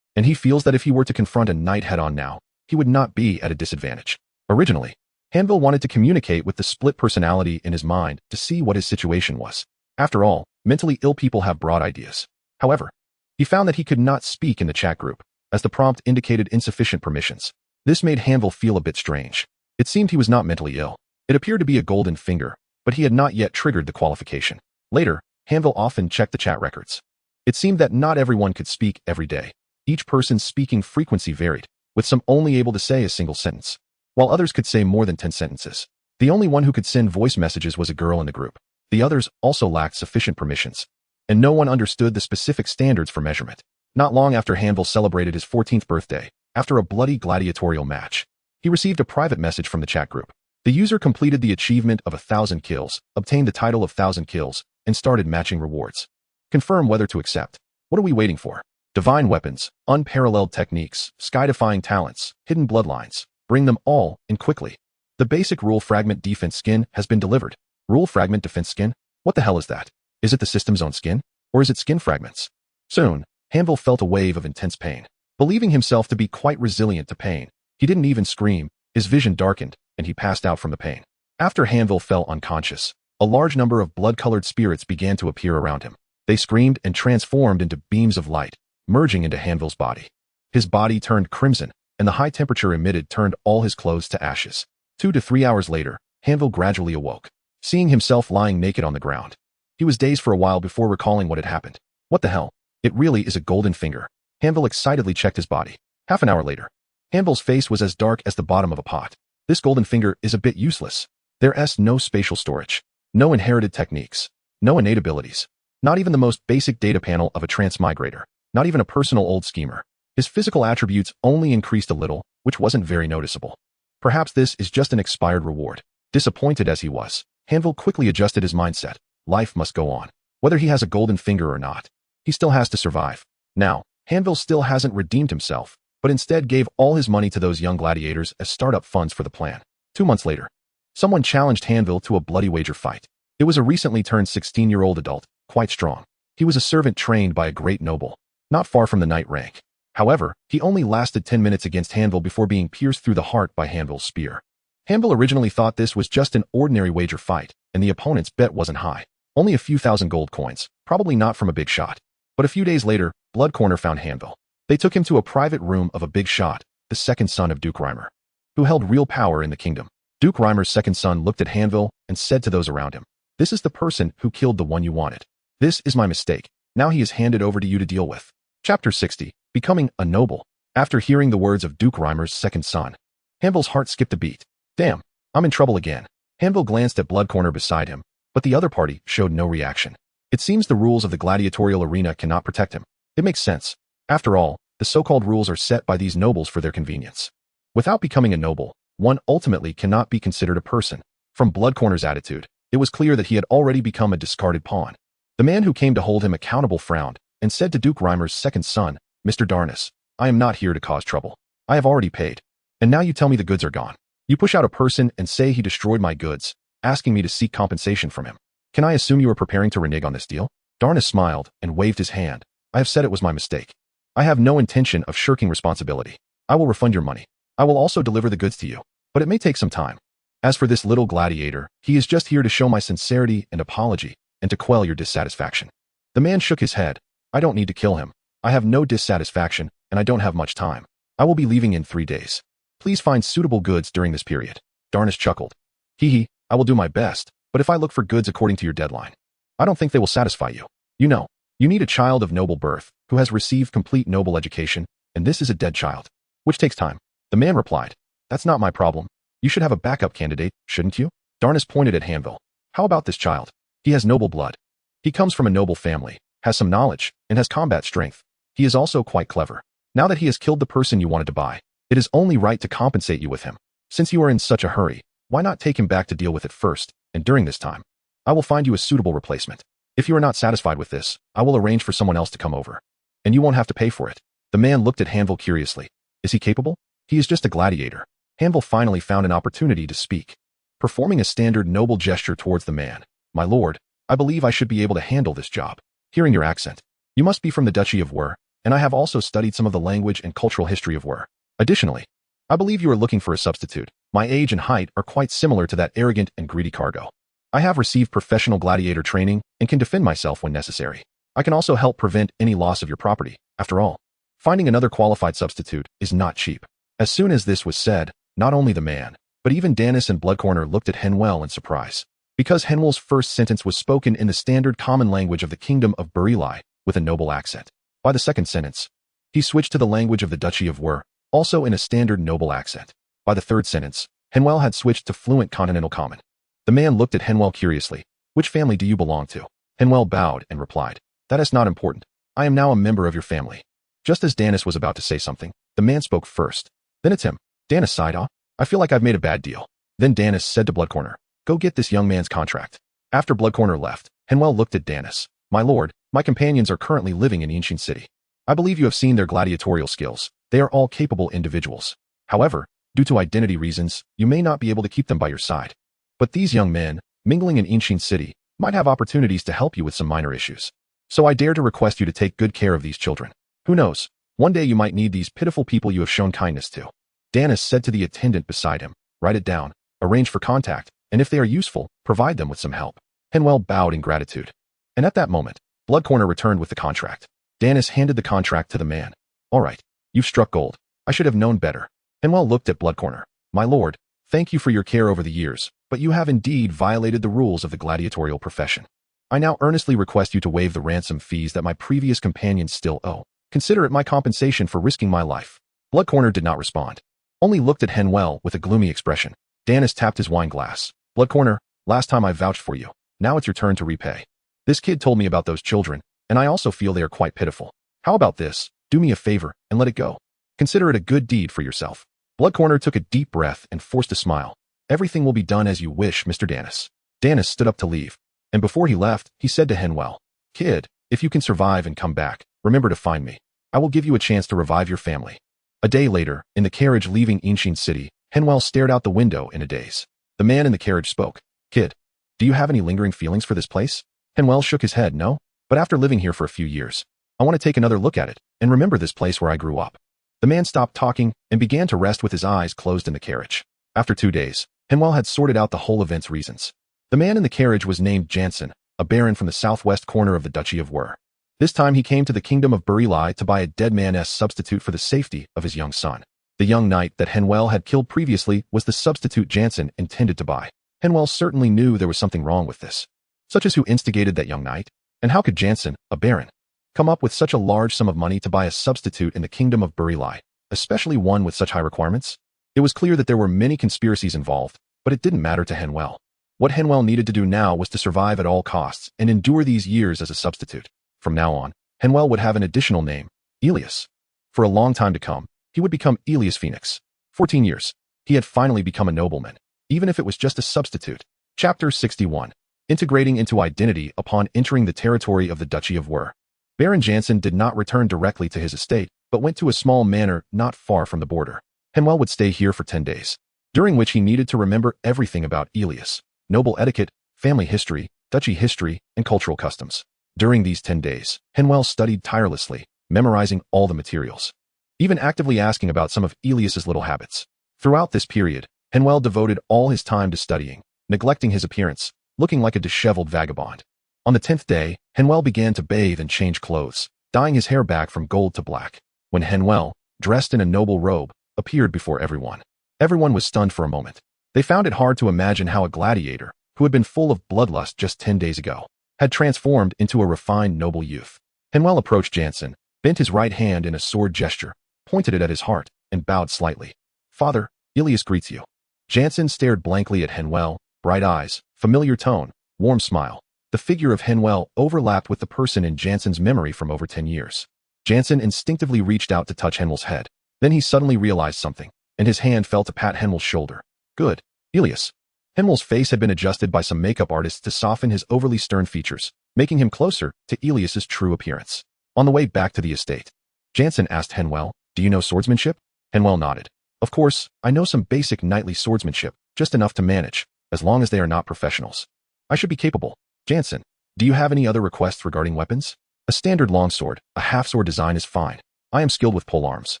and he feels that if he were to confront a knight head-on now, he would not be at a disadvantage. Originally, Henvier wanted to communicate with the split personality in his mind to see what his situation was. After all, mentally ill people have broad ideas. However, he found that he could not speak in the chat group, as the prompt indicated insufficient permissions. This made Henvier feel a bit strange. It seemed he was not mentally ill. It appeared to be a golden finger, but he had not yet triggered the qualification. Later, Henvier often checked the chat records. It seemed that not everyone could speak every day. Each person's speaking frequency varied, with some only able to say a single sentence, while others could say more than 10 sentences. The only one who could send voice messages was a girl in the group. The others also lacked sufficient permissions, and no one understood the specific standards for measurement. Not long after Henvier celebrated his 14th birthday, after a bloody gladiatorial match, he received a private message from the chat group. The user completed the achievement of 1,000 kills, obtained the title of 1,000 kills, and started matching rewards. Confirm whether to accept. What are we waiting for? Divine weapons, unparalleled techniques, sky-defying talents, hidden bloodlines. Bring them all in quickly. The basic rule fragment defense skin has been delivered. Rule fragment defense skin? What the hell is that? Is it the system's own skin? Or is it skin fragments? Soon, Henvier felt a wave of intense pain. Believing himself to be quite resilient to pain, he didn't even scream. His vision darkened, and he passed out from the pain. After Henvier fell unconscious, a large number of blood-colored spirits began to appear around him. They screamed and transformed into beams of light, merging into Henvier's body. His body turned crimson, and the high temperature emitted turned all his clothes to ashes. 2 to 3 hours later, Henvier gradually awoke, seeing himself lying naked on the ground. He was dazed for a while before recalling what had happened. What the hell? It really is a golden finger. Henvier excitedly checked his body. Half an hour later, Henvier's face was as dark as the bottom of a pot. This golden finger is a bit useless. There's no spatial storage, no inherited techniques, no innate abilities, not even the most basic data panel of a transmigrator, not even a personal old schemer. His physical attributes only increased a little, which wasn't very noticeable. Perhaps this is just an expired reward. Disappointed as he was, Henvier quickly adjusted his mindset. Life must go on. Whether he has a golden finger or not, he still has to survive. Now, Henvier still hasn't redeemed himself, but instead gave all his money to those young gladiators as startup funds for the plan. 2 months later, someone challenged Henvier to a bloody wager fight. It was a recently turned 16-year-old adult, quite strong. He was a servant trained by a great noble, not far from the knight rank. However, he only lasted 10 minutes against Henvier before being pierced through the heart by Henvier's spear. Henvier originally thought this was just an ordinary wager fight, and the opponent's bet wasn't high. Only a few thousand gold coins, probably not from a big shot. But a few days later, Blood Corner found Henvier. They took him to a private room of a big shot, the second son of Duke Reimer, who held real power in the kingdom. Duke Reimer's second son looked at Henvier and said to those around him, "This is the person who killed the one you wanted. This is my mistake. Now he is handed over to you to deal with." Chapter 60, Becoming a Noble. After hearing the words of Duke Reimer's second son, Henvier's heart skipped a beat. Damn, I'm in trouble again. Henvier glanced at Blood Corner beside him, but the other party showed no reaction. It seems the rules of the gladiatorial arena cannot protect him. It makes sense. After all, the so-called rules are set by these nobles for their convenience. Without becoming a noble, one ultimately cannot be considered a person. From Bloodcorner's attitude, it was clear that he had already become a discarded pawn. The man who came to hold him accountable frowned and said to Duke Reimer's second son, Mr. Darnus, I am not here to cause trouble. I have already paid. And now you tell me the goods are gone. You push out a person and say he destroyed my goods, asking me to seek compensation from him. Can I assume you are preparing to renege on this deal? Darnus smiled and waved his hand. I have said it was my mistake. I have no intention of shirking responsibility. I will refund your money. I will also deliver the goods to you, but it may take some time. As for this little gladiator, he is just here to show my sincerity and apology and to quell your dissatisfaction. The man shook his head. I don't need to kill him. I have no dissatisfaction, and I don't have much time. I will be leaving in 3 days. Please find suitable goods during this period. Darnus chuckled. Hee, I will do my best, but if I look for goods according to your deadline, I don't think they will satisfy you. You know, you need a child of noble birth, who has received complete noble education, and this is a dead child, which takes time. The man replied, That's not my problem. You should have a backup candidate, shouldn't you? Darnus pointed at Henvier. How about this child? He has noble blood. He comes from a noble family, has some knowledge, and has combat strength. He is also quite clever. Now that he has killed the person you wanted to buy, it is only right to compensate you with him. Since you are in such a hurry, why not take him back to deal with it first, and during this time, I will find you a suitable replacement. If you are not satisfied with this, I will arrange for someone else to come over. And you won't have to pay for it. The man looked at Henvier curiously. Is he capable? He is just a gladiator. Henvier finally found an opportunity to speak. Performing a standard noble gesture towards the man. My lord, I believe I should be able to handle this job. Hearing your accent, you must be from the Duchy of Wur, and I have also studied some of the language and cultural history of Wur. Additionally, I believe you are looking for a substitute. My age and height are quite similar to that arrogant and greedy cargo. I have received professional gladiator training and can defend myself when necessary. I can also help prevent any loss of your property. After all, finding another qualified substitute is not cheap. As soon as this was said, not only the man, but even Darnus and Bloodcorner looked at Henvier in surprise. Because Henvier's first sentence was spoken in the standard common language of the Kingdom of betrayal, with a noble accent. By the second sentence, he switched to the language of the Duchy of Wur, also in a standard noble accent. By the third sentence, Henvier had switched to fluent continental common. The man looked at Henvier curiously. Which family do you belong to? Henvier bowed and replied, That is not important. I am now a member of your family. Just as Darnus was about to say something, the man spoke first. Then it's him. Darnus sighed. I feel like I've made a bad deal. Then Darnus said to Bloodcorner, Go get this young man's contract. After Bloodcorner left, Henvier looked at Darnus. My lord, my companions are currently living in ancient city. I believe you have seen their gladiatorial skills. They are all capable individuals. However, due to identity reasons, you may not be able to keep them by your side. But these young men, mingling in ancient city, might have opportunities to help you with some minor issues. So I dare to request you to take good care of these children. Who knows? One day you might need these pitiful people you have shown kindness to. Darnus said to the attendant beside him, Write it down, arrange for contact, and if they are useful, provide them with some help. Henvier bowed in gratitude. And at that moment, Bloodcorner returned with the contract. Darnus handed the contract to the man. All right, you've struck gold. I should have known better. Henvier looked at Bloodcorner. My lord, thank you for your care over the years, but you have indeed violated the rules of the gladiatorial profession. I now earnestly request you to waive the ransom fees that my previous companions still owe. Consider it my compensation for risking my life. Bloodcorner did not respond, only looked at Henvier with a gloomy expression. Darnus tapped his wine glass. Bloodcorner, last time I vouched for you. Now it's your turn to repay. This kid told me about those children, and I also feel they are quite pitiful. How about this? Do me a favor and let it go. Consider it a good deed for yourself. Bloodcorner took a deep breath and forced a smile. Everything will be done as you wish, Mr. Darnus. Darnus stood up to leave, and before he left, he said to Henvier, Kid, if you can survive and come back, remember to find me. I will give you a chance to revive your family. A day later, in the carriage leaving ancient city, Henvier stared out the window in a daze. The man in the carriage spoke. Kid, do you have any lingering feelings for this place? Henvier shook his head. No, but after living here for a few years, I want to take another look at it and remember this place where I grew up. The man stopped talking and began to rest with his eyes closed in the carriage. After 2 days, Henvier had sorted out the whole event's reasons. The man in the carriage was named Jansen, a baron from the southwest corner of the Duchy of Wur. This time he came to the Kingdom of betrayal to buy a dead man's substitute for the safety of his young son. The young knight that Henvier had killed previously was the substitute Jansen intended to buy. Henvier certainly knew there was something wrong with this. Such as who instigated that young knight? And how could Jansen, a baron, come up with such a large sum of money to buy a substitute in the Kingdom of betrayal, especially one with such high requirements? It was clear that there were many conspiracies involved, but it didn't matter to Henvier. What Henvier needed to do now was to survive at all costs and endure these years as a substitute. From now on, Henvier would have an additional name, Elias. For a long time to come, he would become Elias Phoenix. 14 years. He had finally become a nobleman, even if it was just a substitute. Chapter 61. Integrating into identity upon entering the territory of the Duchy of Wur. Baron Jansen did not return directly to his estate, but went to a small manor not far from the border. Henvier would stay here for 10 days, during which he needed to remember everything about Elias, noble etiquette, family history, duchy history, and cultural customs. During these 10 days, Henvier studied tirelessly, memorizing all the materials, even actively asking about some of Elias's little habits. Throughout this period, Henvier devoted all his time to studying, neglecting his appearance, looking like a disheveled vagabond. On the 10th day, Henvier began to bathe and change clothes, dyeing his hair back from gold to black. When Henvier, dressed in a noble robe, appeared before everyone, everyone was stunned for a moment. They found it hard to imagine how a gladiator, who had been full of bloodlust just 10 days ago, had transformed into a refined noble youth. Henvier approached Jansen, bent his right hand in a sword gesture, pointed it at his heart, and bowed slightly. "Father, Elias greets you." Jansen stared blankly at Henvier, bright eyes, familiar tone, warm smile. The figure of Henvier overlapped with the person in Jansen's memory from over 10 years. Jansen instinctively reached out to touch Henvier's head. Then he suddenly realized something, and his hand fell to pat Henvier's shoulder. "Good, Elias." Henvier's face had been adjusted by some makeup artists to soften his overly stern features, making him closer to Elias's true appearance. On the way back to the estate, Jansen asked Henvier, "Do you know swordsmanship?" Henvier nodded. "Of course, I know some basic knightly swordsmanship, just enough to manage, as long as they are not professionals. I should be capable." "Jansen, do you have any other requests regarding weapons?" "A standard longsword, a half-sword design is fine. I am skilled with polearms,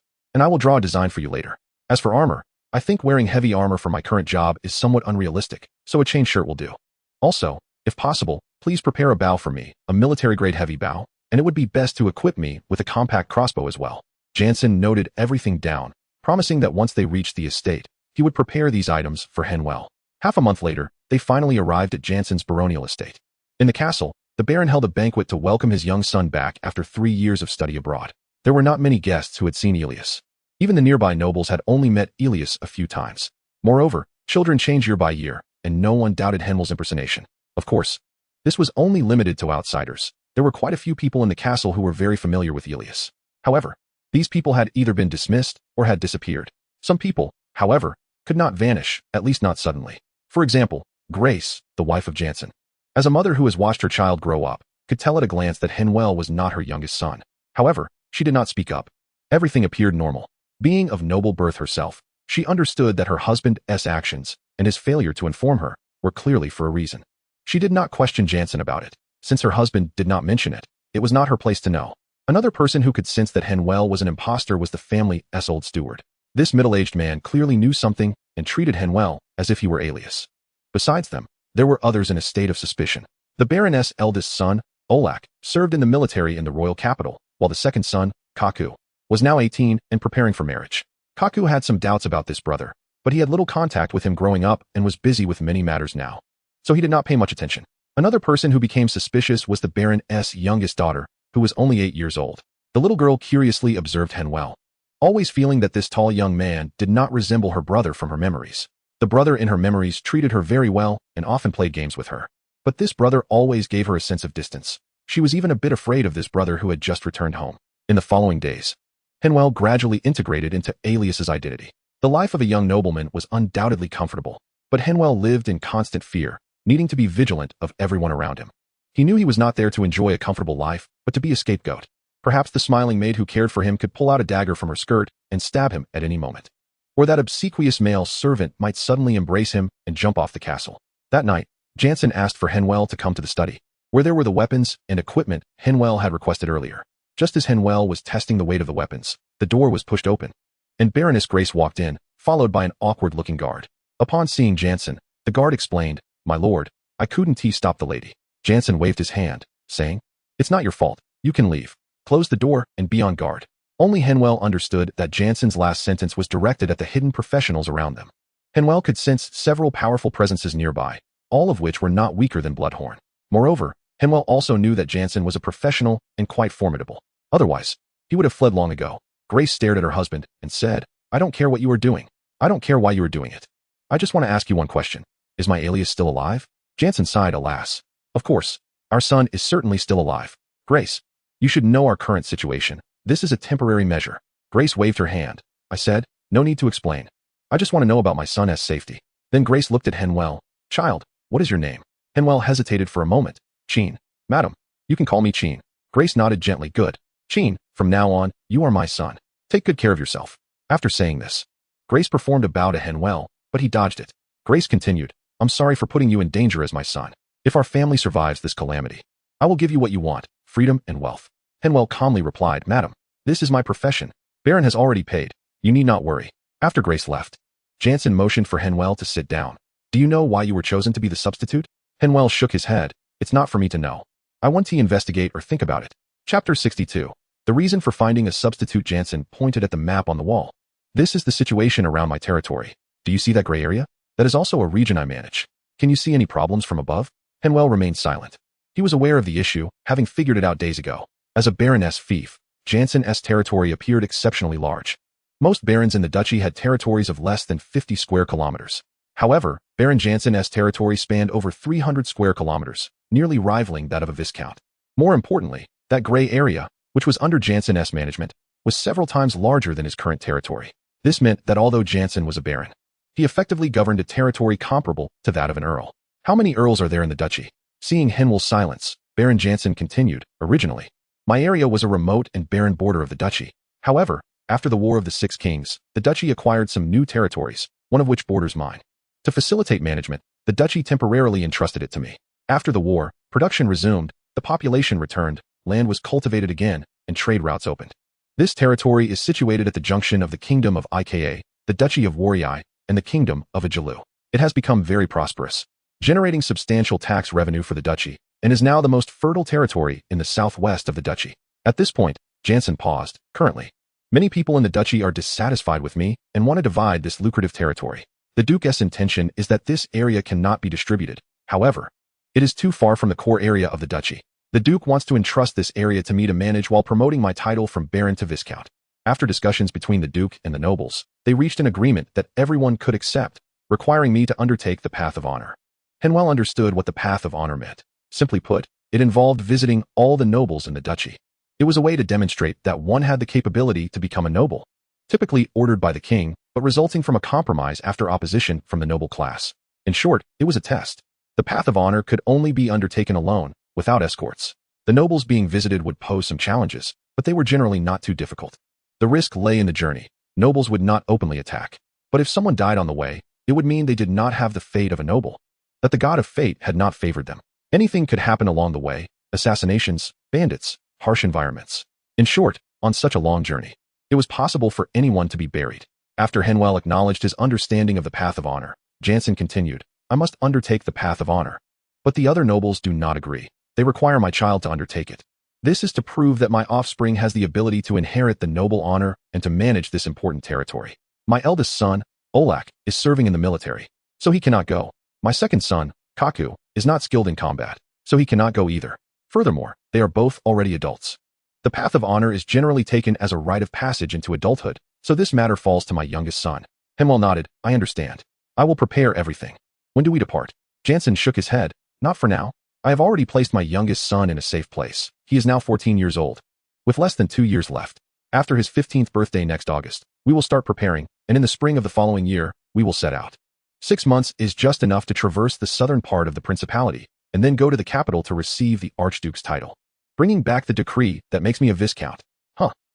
and I will draw a design for you later. As for armor, I think wearing heavy armor for my current job is somewhat unrealistic, so a chain shirt will do. Also, if possible, please prepare a bow for me, a military-grade heavy bow, and it would be best to equip me with a compact crossbow as well." Jansen noted everything down, promising that once they reached the estate, he would prepare these items for Henvier. Half a month later, they finally arrived at Jansen's baronial estate. In the castle, the Baron held a banquet to welcome his young son back after 3 years of study abroad. There were not many guests who had seen Elias. Even the nearby nobles had only met Elias a few times. Moreover, children change year by year, and no one doubted Henvier's impersonation. Of course, this was only limited to outsiders. There were quite a few people in the castle who were very familiar with Elias. However, these people had either been dismissed or had disappeared. Some people, however, could not vanish, at least not suddenly. For example, Grace, the wife of Jansen. As a mother who has watched her child grow up, could tell at a glance that Henvier was not her youngest son. However, she did not speak up. Everything appeared normal. Being of noble birth herself, she understood that her husband's actions and his failure to inform her were clearly for a reason. She did not question Jansen about it. Since her husband did not mention it, it was not her place to know. Another person who could sense that Henvier was an impostor was the family's old steward. This middle-aged man clearly knew something and treated Henvier as if he were Elias. Besides them, there were others in a state of suspicion. The Baroness' eldest son, Olak, served in the military in the royal capital, while the second son, Kaku, was now 18 and preparing for marriage. Kaku had some doubts about this brother, but he had little contact with him growing up and was busy with many matters now, so he did not pay much attention. Another person who became suspicious was the Baroness' youngest daughter, who was only 8 years old. The little girl curiously observed Henvier, always feeling that this tall young man did not resemble her brother from her memories. The brother in her memories treated her very well and often played games with her. But this brother always gave her a sense of distance. She was even a bit afraid of this brother who had just returned home. In the following days, Henvier gradually integrated into Elias's identity. The life of a young nobleman was undoubtedly comfortable, but Henvier lived in constant fear, needing to be vigilant of everyone around him. He knew he was not there to enjoy a comfortable life, but to be a scapegoat. Perhaps the smiling maid who cared for him could pull out a dagger from her skirt and stab him at any moment. Or that obsequious male servant might suddenly embrace him and jump off the castle. That night, Jansen asked for Henvier to come to the study, where there were the weapons and equipment Henvier had requested earlier. Just as Henvier was testing the weight of the weapons, the door was pushed open, and Baroness Grace walked in, followed by an awkward-looking guard. Upon seeing Jansen, the guard explained, "My lord, I couldn't stop the lady." Jansen waved his hand, saying, "It's not your fault. You can leave. Close the door and be on guard." Only Henvier understood that Jansen's last sentence was directed at the hidden professionals around them. Henvier could sense several powerful presences nearby, all of which were not weaker than Bloodhorn. Moreover, Henvier also knew that Jansen was a professional and quite formidable. Otherwise, he would have fled long ago. Grace stared at her husband and said, "I don't care what you are doing. I don't care why you are doing it. I just want to ask you one question. Is my Elias still alive?" Jansen sighed, alas. "Of course, our son is certainly still alive. Grace, you should know our current situation. This is a temporary measure." Grace waved her hand. "I said, no need to explain. I just want to know about my son's safety. Then Grace looked at Henvier. Child, what is your name? Henvier hesitated for a moment. Chin. Madam, you can call me Chin. Grace nodded gently. Good. Chin, from now on, you are my son. Take good care of yourself. After saying this, Grace performed a bow to Henvier, but he dodged it. Grace continued, I'm sorry for putting you in danger as my son. If our family survives this calamity, I will give you what you want, freedom and wealth. Henvier calmly replied, Madam, this is my profession. Baron has already paid. You need not worry. After Grace left, Jansen motioned for Henvier to sit down. Do you know why you were chosen to be the substitute? Henvier shook his head. It's not for me to know. I want to investigate or think about it. Chapter 62. The reason for finding a substitute. Jansen pointed at the map on the wall. This is the situation around my territory. Do you see that gray area? That is also a region I manage. Can you see any problems from above? Henvier remained silent. He was aware of the issue, having figured it out days ago. As a baroness fief, Jansen's territory appeared exceptionally large. Most barons in the duchy had territories of less than 50 square kilometers. However, Baron Jansen's territory spanned over 300 square kilometers, nearly rivaling that of a viscount. More importantly, that gray area, which was under Jansen's management, was several times larger than his current territory. This meant that although Jansen was a baron, he effectively governed a territory comparable to that of an earl. How many earls are there in the duchy? Seeing Henvier's silence, Baron Jansen continued, originally, my area was a remote and barren border of the duchy. However, after the War of the Six Kings, the duchy acquired some new territories, one of which borders mine. To facilitate management, the duchy temporarily entrusted it to me. After the war, production resumed, the population returned, land was cultivated again, and trade routes opened. This territory is situated at the junction of the Kingdom of Ika, the Duchy of Warii, and the Kingdom of Ajalu. It has become very prosperous, generating substantial tax revenue for the duchy, and is now the most fertile territory in the southwest of the duchy. At this point, Jansen paused. Currently, many people in the duchy are dissatisfied with me and want to divide this lucrative territory. The Duke's intention is that this area cannot be distributed. However, it is too far from the core area of the duchy. The Duke wants to entrust this area to me to manage while promoting my title from Baron to Viscount. After discussions between the Duke and the nobles, they reached an agreement that everyone could accept, requiring me to undertake the Path of Honor. Henvier understood what the Path of Honor meant. Simply put, it involved visiting all the nobles in the duchy. It was a way to demonstrate that one had the capability to become a noble, typically ordered by the king, but resulting from a compromise after opposition from the noble class. In short, it was a test. The Path of Honor could only be undertaken alone, without escorts. The nobles being visited would pose some challenges, but they were generally not too difficult. The risk lay in the journey. Nobles would not openly attack. But if someone died on the way, it would mean they did not have the fate of a noble, that the god of fate had not favored them. Anything could happen along the way: assassinations, bandits, harsh environments. In short, on such a long journey, it was possible for anyone to be buried. After Henvier acknowledged his understanding of the Path of Honor, Jansen continued, I must undertake the Path of Honor. But the other nobles do not agree. They require my child to undertake it. This is to prove that my offspring has the ability to inherit the noble honor and to manage this important territory. My eldest son, Olak, is serving in the military, so he cannot go. My second son, Kaku, is not skilled in combat, so he cannot go either. Furthermore, they are both already adults. The Path of Honor is generally taken as a rite of passage into adulthood, so this matter falls to my youngest son. Henvier nodded. I understand. I will prepare everything. When do we depart? Jansen shook his head. Not for now. I have already placed my youngest son in a safe place. He is now 14 years old, with less than 2 years left. After his 15th birthday next August, we will start preparing, and in the spring of the following year, we will set out. 6 months is just enough to traverse the southern part of the principality, and then go to the capital to receive the Archduke's title, bringing back the decree that makes me a Viscount.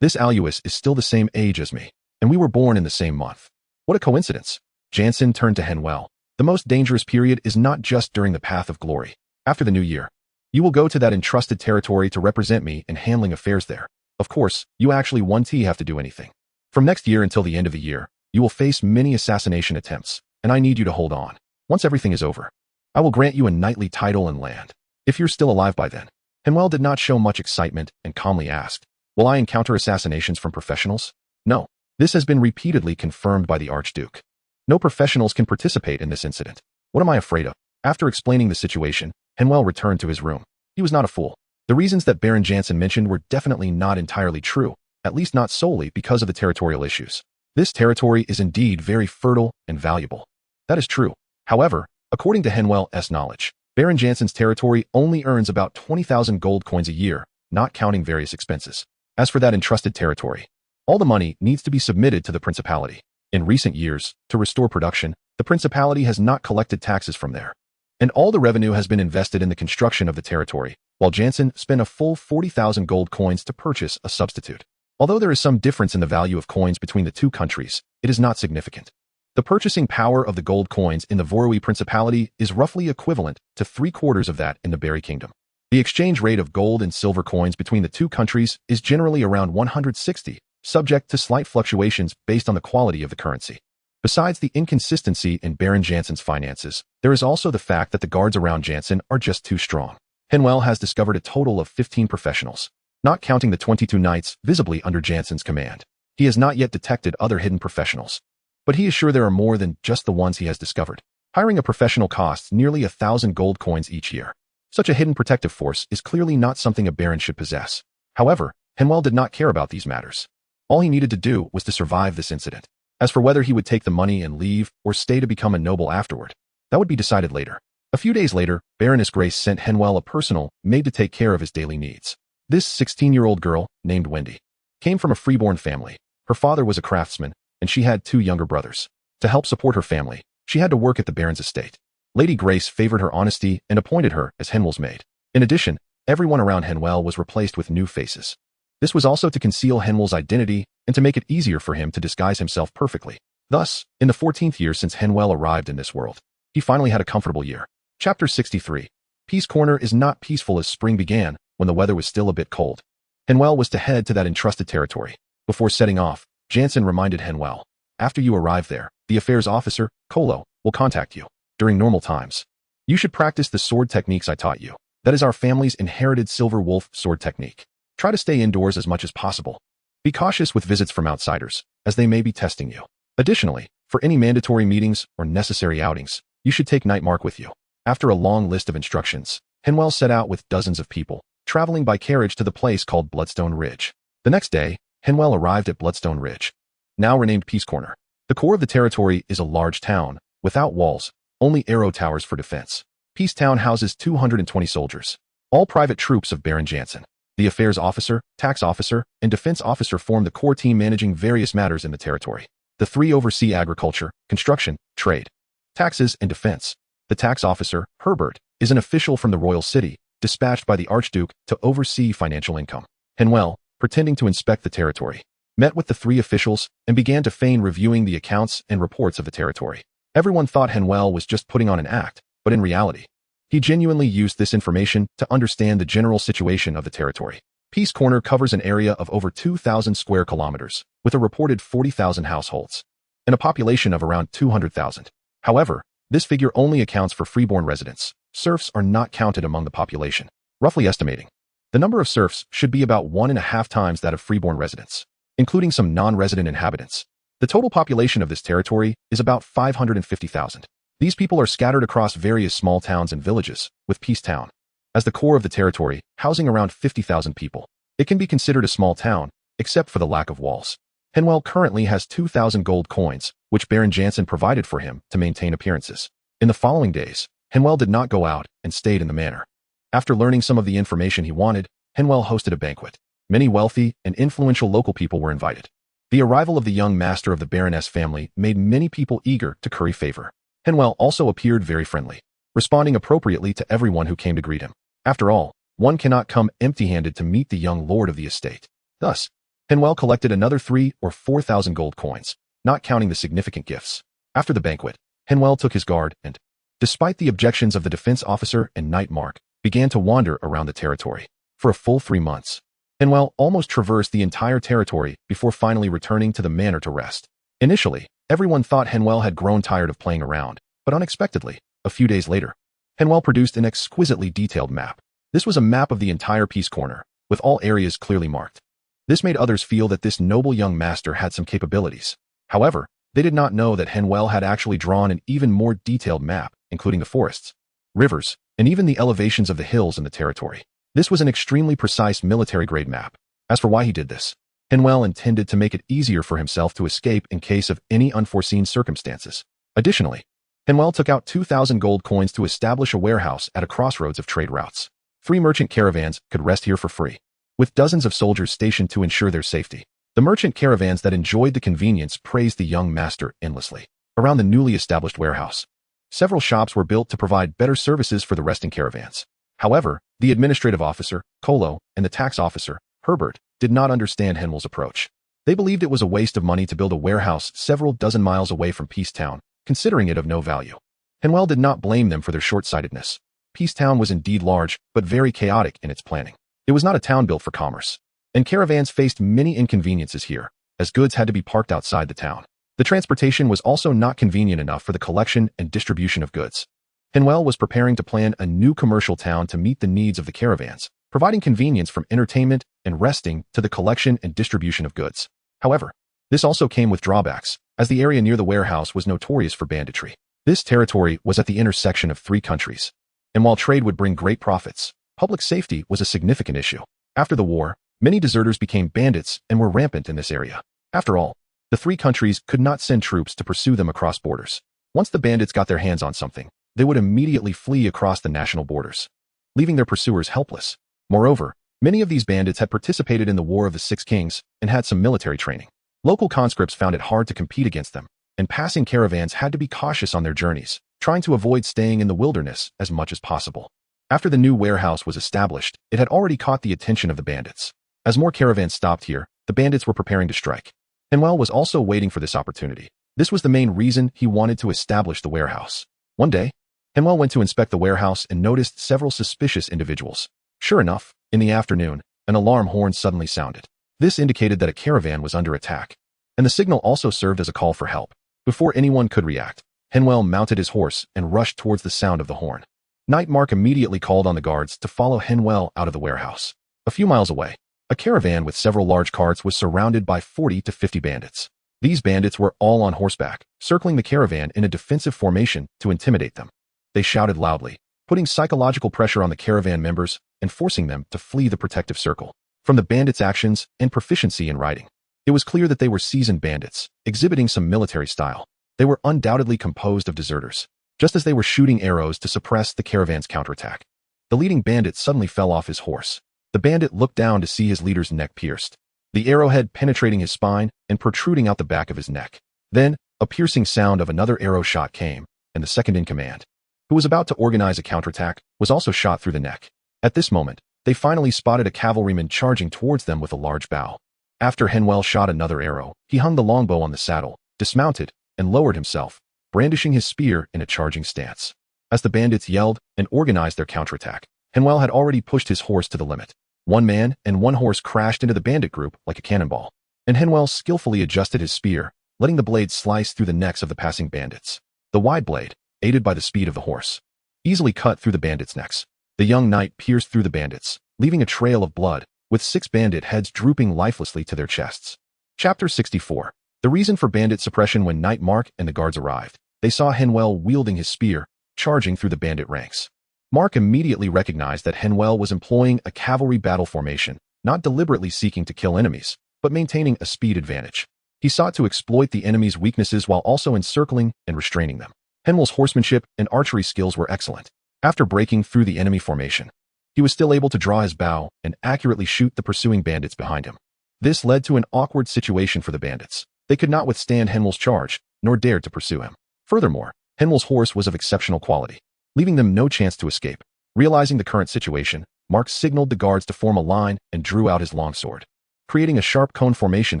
This Alois is still the same age as me, and we were born in the same month. What a coincidence. Jansen turned to Henvier. The most dangerous period is not just during the Path of Glory. After the new year, you will go to that entrusted territory to represent me in handling affairs there. Of course, you actually won't have to do anything. From next year until the end of the year, you will face many assassination attempts, and I need you to hold on. Once everything is over, I will grant you a knightly title and land, if you're still alive by then. Henvier did not show much excitement and calmly asked, will I encounter assassinations from professionals? No. This has been repeatedly confirmed by the Archduke. No professionals can participate in this incident. What am I afraid of? After explaining the situation, Henvier returned to his room. He was not a fool. The reasons that Baron Jansen mentioned were definitely not entirely true, at least not solely because of the territorial issues. This territory is indeed very fertile and valuable. That is true. However, according to Henvier's knowledge, Baron Jansen's territory only earns about 20,000 gold coins a year, not counting various expenses. As for that entrusted territory, all the money needs to be submitted to the principality. In recent years, to restore production, the principality has not collected taxes from there, and all the revenue has been invested in the construction of the territory, while Jansen spent a full 40,000 gold coins to purchase a substitute. Although there is some difference in the value of coins between the two countries, it is not significant. The purchasing power of the gold coins in the Vorui Principality is roughly equivalent to 3/4 of that in the Berry Kingdom. The exchange rate of gold and silver coins between the two countries is generally around 160, subject to slight fluctuations based on the quality of the currency. Besides the inconsistency in Baron Jansen's finances, there is also the fact that the guards around Jansen are just too strong. Henvier has discovered a total of 15 professionals, not counting the 22 knights visibly under Jansen's command. He has not yet detected other hidden professionals, but he is sure there are more than just the ones he has discovered. Hiring a professional costs nearly 1,000 gold coins each year. Such a hidden protective force is clearly not something a baron should possess. However, Henvier did not care about these matters. All he needed to do was to survive this incident. As for whether he would take the money and leave or stay to become a noble afterward, that would be decided later. A few days later, Baroness Grace sent Henvier a personal maid to take care of his daily needs. This 16-year-old girl, named Wendy, came from a freeborn family. Her father was a craftsman, and she had 2 younger brothers. To help support her family, she had to work at the baron's estate. Lady Grace favored her honesty and appointed her as Henvier's maid. In addition, everyone around Henvier was replaced with new faces. This was also to conceal Henvier's identity and to make it easier for him to disguise himself perfectly. Thus, in the 14th year since Henvier arrived in this world, he finally had a comfortable year. Chapter 63. Peace Corner is not peaceful as spring began, when the weather was still a bit cold. Henvier was to head to that entrusted territory. Before setting off, Jansen reminded Henvier, after you arrive there, the affairs officer, Kolo, will contact you. During normal times, you should practice the sword techniques I taught you. That is our family's inherited silver wolf sword technique. Try to stay indoors as much as possible. Be cautious with visits from outsiders, as they may be testing you. Additionally, for any mandatory meetings or necessary outings, you should take Nightmark with you. After a long list of instructions, Henvier set out with dozens of people, traveling by carriage to the place called Bloodstone Ridge. The next day, Henvier arrived at Bloodstone Ridge, now renamed Peace Corner. The core of the territory is a large town, without walls, only arrow towers for defense. Peace Town houses 220 soldiers, all private troops of Baron Jansen. The affairs officer, tax officer, and defense officer form the core team managing various matters in the territory. The 3 oversee agriculture, construction, trade, taxes, and defense. The tax officer, Herbert, is an official from the royal city, dispatched by the Archduke to oversee financial income. Henvier, pretending to inspect the territory, met with the 3 officials and began to feign reviewing the accounts and reports of the territory. Everyone thought Henvier was just putting on an act, but in reality, he genuinely used this information to understand the general situation of the territory. Peace Corner covers an area of over 2,000 square kilometers, with a reported 40,000 households, and a population of around 200,000. However, this figure only accounts for freeborn residents. Serfs are not counted among the population. Roughly estimating, the number of serfs should be about 1.5 times that of freeborn residents, including some non-resident inhabitants. The total population of this territory is about 550,000. These people are scattered across various small towns and villages, with Peace Town as the core of the territory, housing around 50,000 people. It can be considered a small town, except for the lack of walls. Henvier currently has 2,000 gold coins, which Baron Jansen provided for him to maintain appearances. In the following days, Henvier did not go out and stayed in the manor. After learning some of the information he wanted, Henvier hosted a banquet. Many wealthy and influential local people were invited. The arrival of the young master of the Baroness family made many people eager to curry favor. Henvier also appeared very friendly, responding appropriately to everyone who came to greet him. After all, one cannot come empty-handed to meet the young lord of the estate. Thus, Henvier collected another 3,000 or 4,000 gold coins, not counting the significant gifts. After the banquet, Henvier took his guard and, despite the objections of the defense officer and Nightmark, began to wander around the territory. For a full 3 months, Henvier almost traversed the entire territory before finally returning to the manor to rest. Initially, everyone thought Henvier had grown tired of playing around, but unexpectedly, a few days later, Henvier produced an exquisitely detailed map. This was a map of the entire Peace Corner, with all areas clearly marked. This made others feel that this noble young master had some capabilities. However, they did not know that Henvier had actually drawn an even more detailed map, including the forests, rivers, and even the elevations of the hills in the territory. This was an extremely precise military-grade map. As for why he did this, Henvier intended to make it easier for himself to escape in case of any unforeseen circumstances. Additionally, Henvier took out 2,000 gold coins to establish a warehouse at a crossroads of trade routes. 3 merchant caravans could rest here for free, with dozens of soldiers stationed to ensure their safety. The The merchant caravans that enjoyed the convenience praised the young master endlessly. Around the newly established warehouse, several shops were built to provide better services for the resting caravans. However, the administrative officer, Kolo, and the tax officer, Herbert, did not understand Henwell's approach. They believed it was a waste of money to build a warehouse several dozen miles away from Peacetown, considering it of no value. Henwell did not blame them for their short-sightedness. Peacetown was indeed large, but very chaotic in its planning. It was not a town built for commerce, and caravans faced many inconveniences here, as goods had to be parked outside the town. The transportation was also not convenient enough for the collection and distribution of goods. Henwell was preparing to plan a new commercial town to meet the needs of the caravans, providing convenience from entertainment and resting to the collection and distribution of goods. However, this also came with drawbacks, as the area near the warehouse was notorious for banditry. This territory was at the intersection of 3 countries, and while trade would bring great profits, public safety was a significant issue. After the war, many deserters became bandits and were rampant in this area. After all, the 3 countries could not send troops to pursue them across borders. Once the bandits got their hands on something, they would immediately flee across the national borders, leaving their pursuers helpless. Moreover, many of these bandits had participated in the War of the Six Kings and had some military training. Local conscripts found it hard to compete against them, and passing caravans had to be cautious on their journeys, trying to avoid staying in the wilderness as much as possible. After the new warehouse was established, it had already caught the attention of the bandits. As more caravans stopped here, the bandits were preparing to strike. Henwell was also waiting for this opportunity. This was the main reason he wanted to establish the warehouse. One day, Henwell went to inspect the warehouse and noticed several suspicious individuals. Sure enough, in the afternoon, an alarm horn suddenly sounded. This indicated that a caravan was under attack, and the signal also served as a call for help. Before anyone could react, Henwell mounted his horse and rushed towards the sound of the horn. Knight Mark immediately called on the guards to follow Henwell out of the warehouse. A few miles away, a caravan with several large carts was surrounded by 40 to 50 bandits. These bandits were all on horseback, circling the caravan in a defensive formation to intimidate them. They shouted loudly, putting psychological pressure on the caravan members and forcing them to flee the protective circle. From the bandits' actions and proficiency in riding, it was clear that they were seasoned bandits, exhibiting some military style. They were undoubtedly composed of deserters, just as they were shooting arrows to suppress the caravan's counterattack. The leading bandit suddenly fell off his horse. The bandit looked down to see his leader's neck pierced, the arrowhead penetrating his spine and protruding out the back of his neck. Then, a piercing sound of another arrow shot came, and the second in command, who was about to organize a counterattack, was also shot through the neck. At this moment, they finally spotted a cavalryman charging towards them with a large bow. After Henwell shot another arrow, he hung the longbow on the saddle, dismounted, and lowered himself, brandishing his spear in a charging stance. As the bandits yelled and organized their counterattack, Henwell had already pushed his horse to the limit. One man and one horse crashed into the bandit group like a cannonball, and Henwell skillfully adjusted his spear, letting the blade slice through the necks of the passing bandits. The wide blade, aided by the speed of the horse, easily cut through the bandits' necks. The young knight pierced through the bandits, leaving a trail of blood, with 6 bandit heads drooping lifelessly to their chests. Chapter 64. The reason for bandit suppression. When Knight Mark and the guards arrived, they saw Henwell wielding his spear, charging through the bandit ranks. Mark immediately recognized that Henwell was employing a cavalry battle formation, not deliberately seeking to kill enemies, but maintaining a speed advantage. He sought to exploit the enemy's weaknesses while also encircling and restraining them. Henwell's horsemanship and archery skills were excellent. After breaking through the enemy formation, he was still able to draw his bow and accurately shoot the pursuing bandits behind him. This led to an awkward situation for the bandits. They could not withstand Henwell's charge, nor dared to pursue him. Furthermore, Henwell's horse was of exceptional quality, leaving them no chance to escape. Realizing the current situation, Mark signaled the guards to form a line and drew out his longsword, creating a sharp cone formation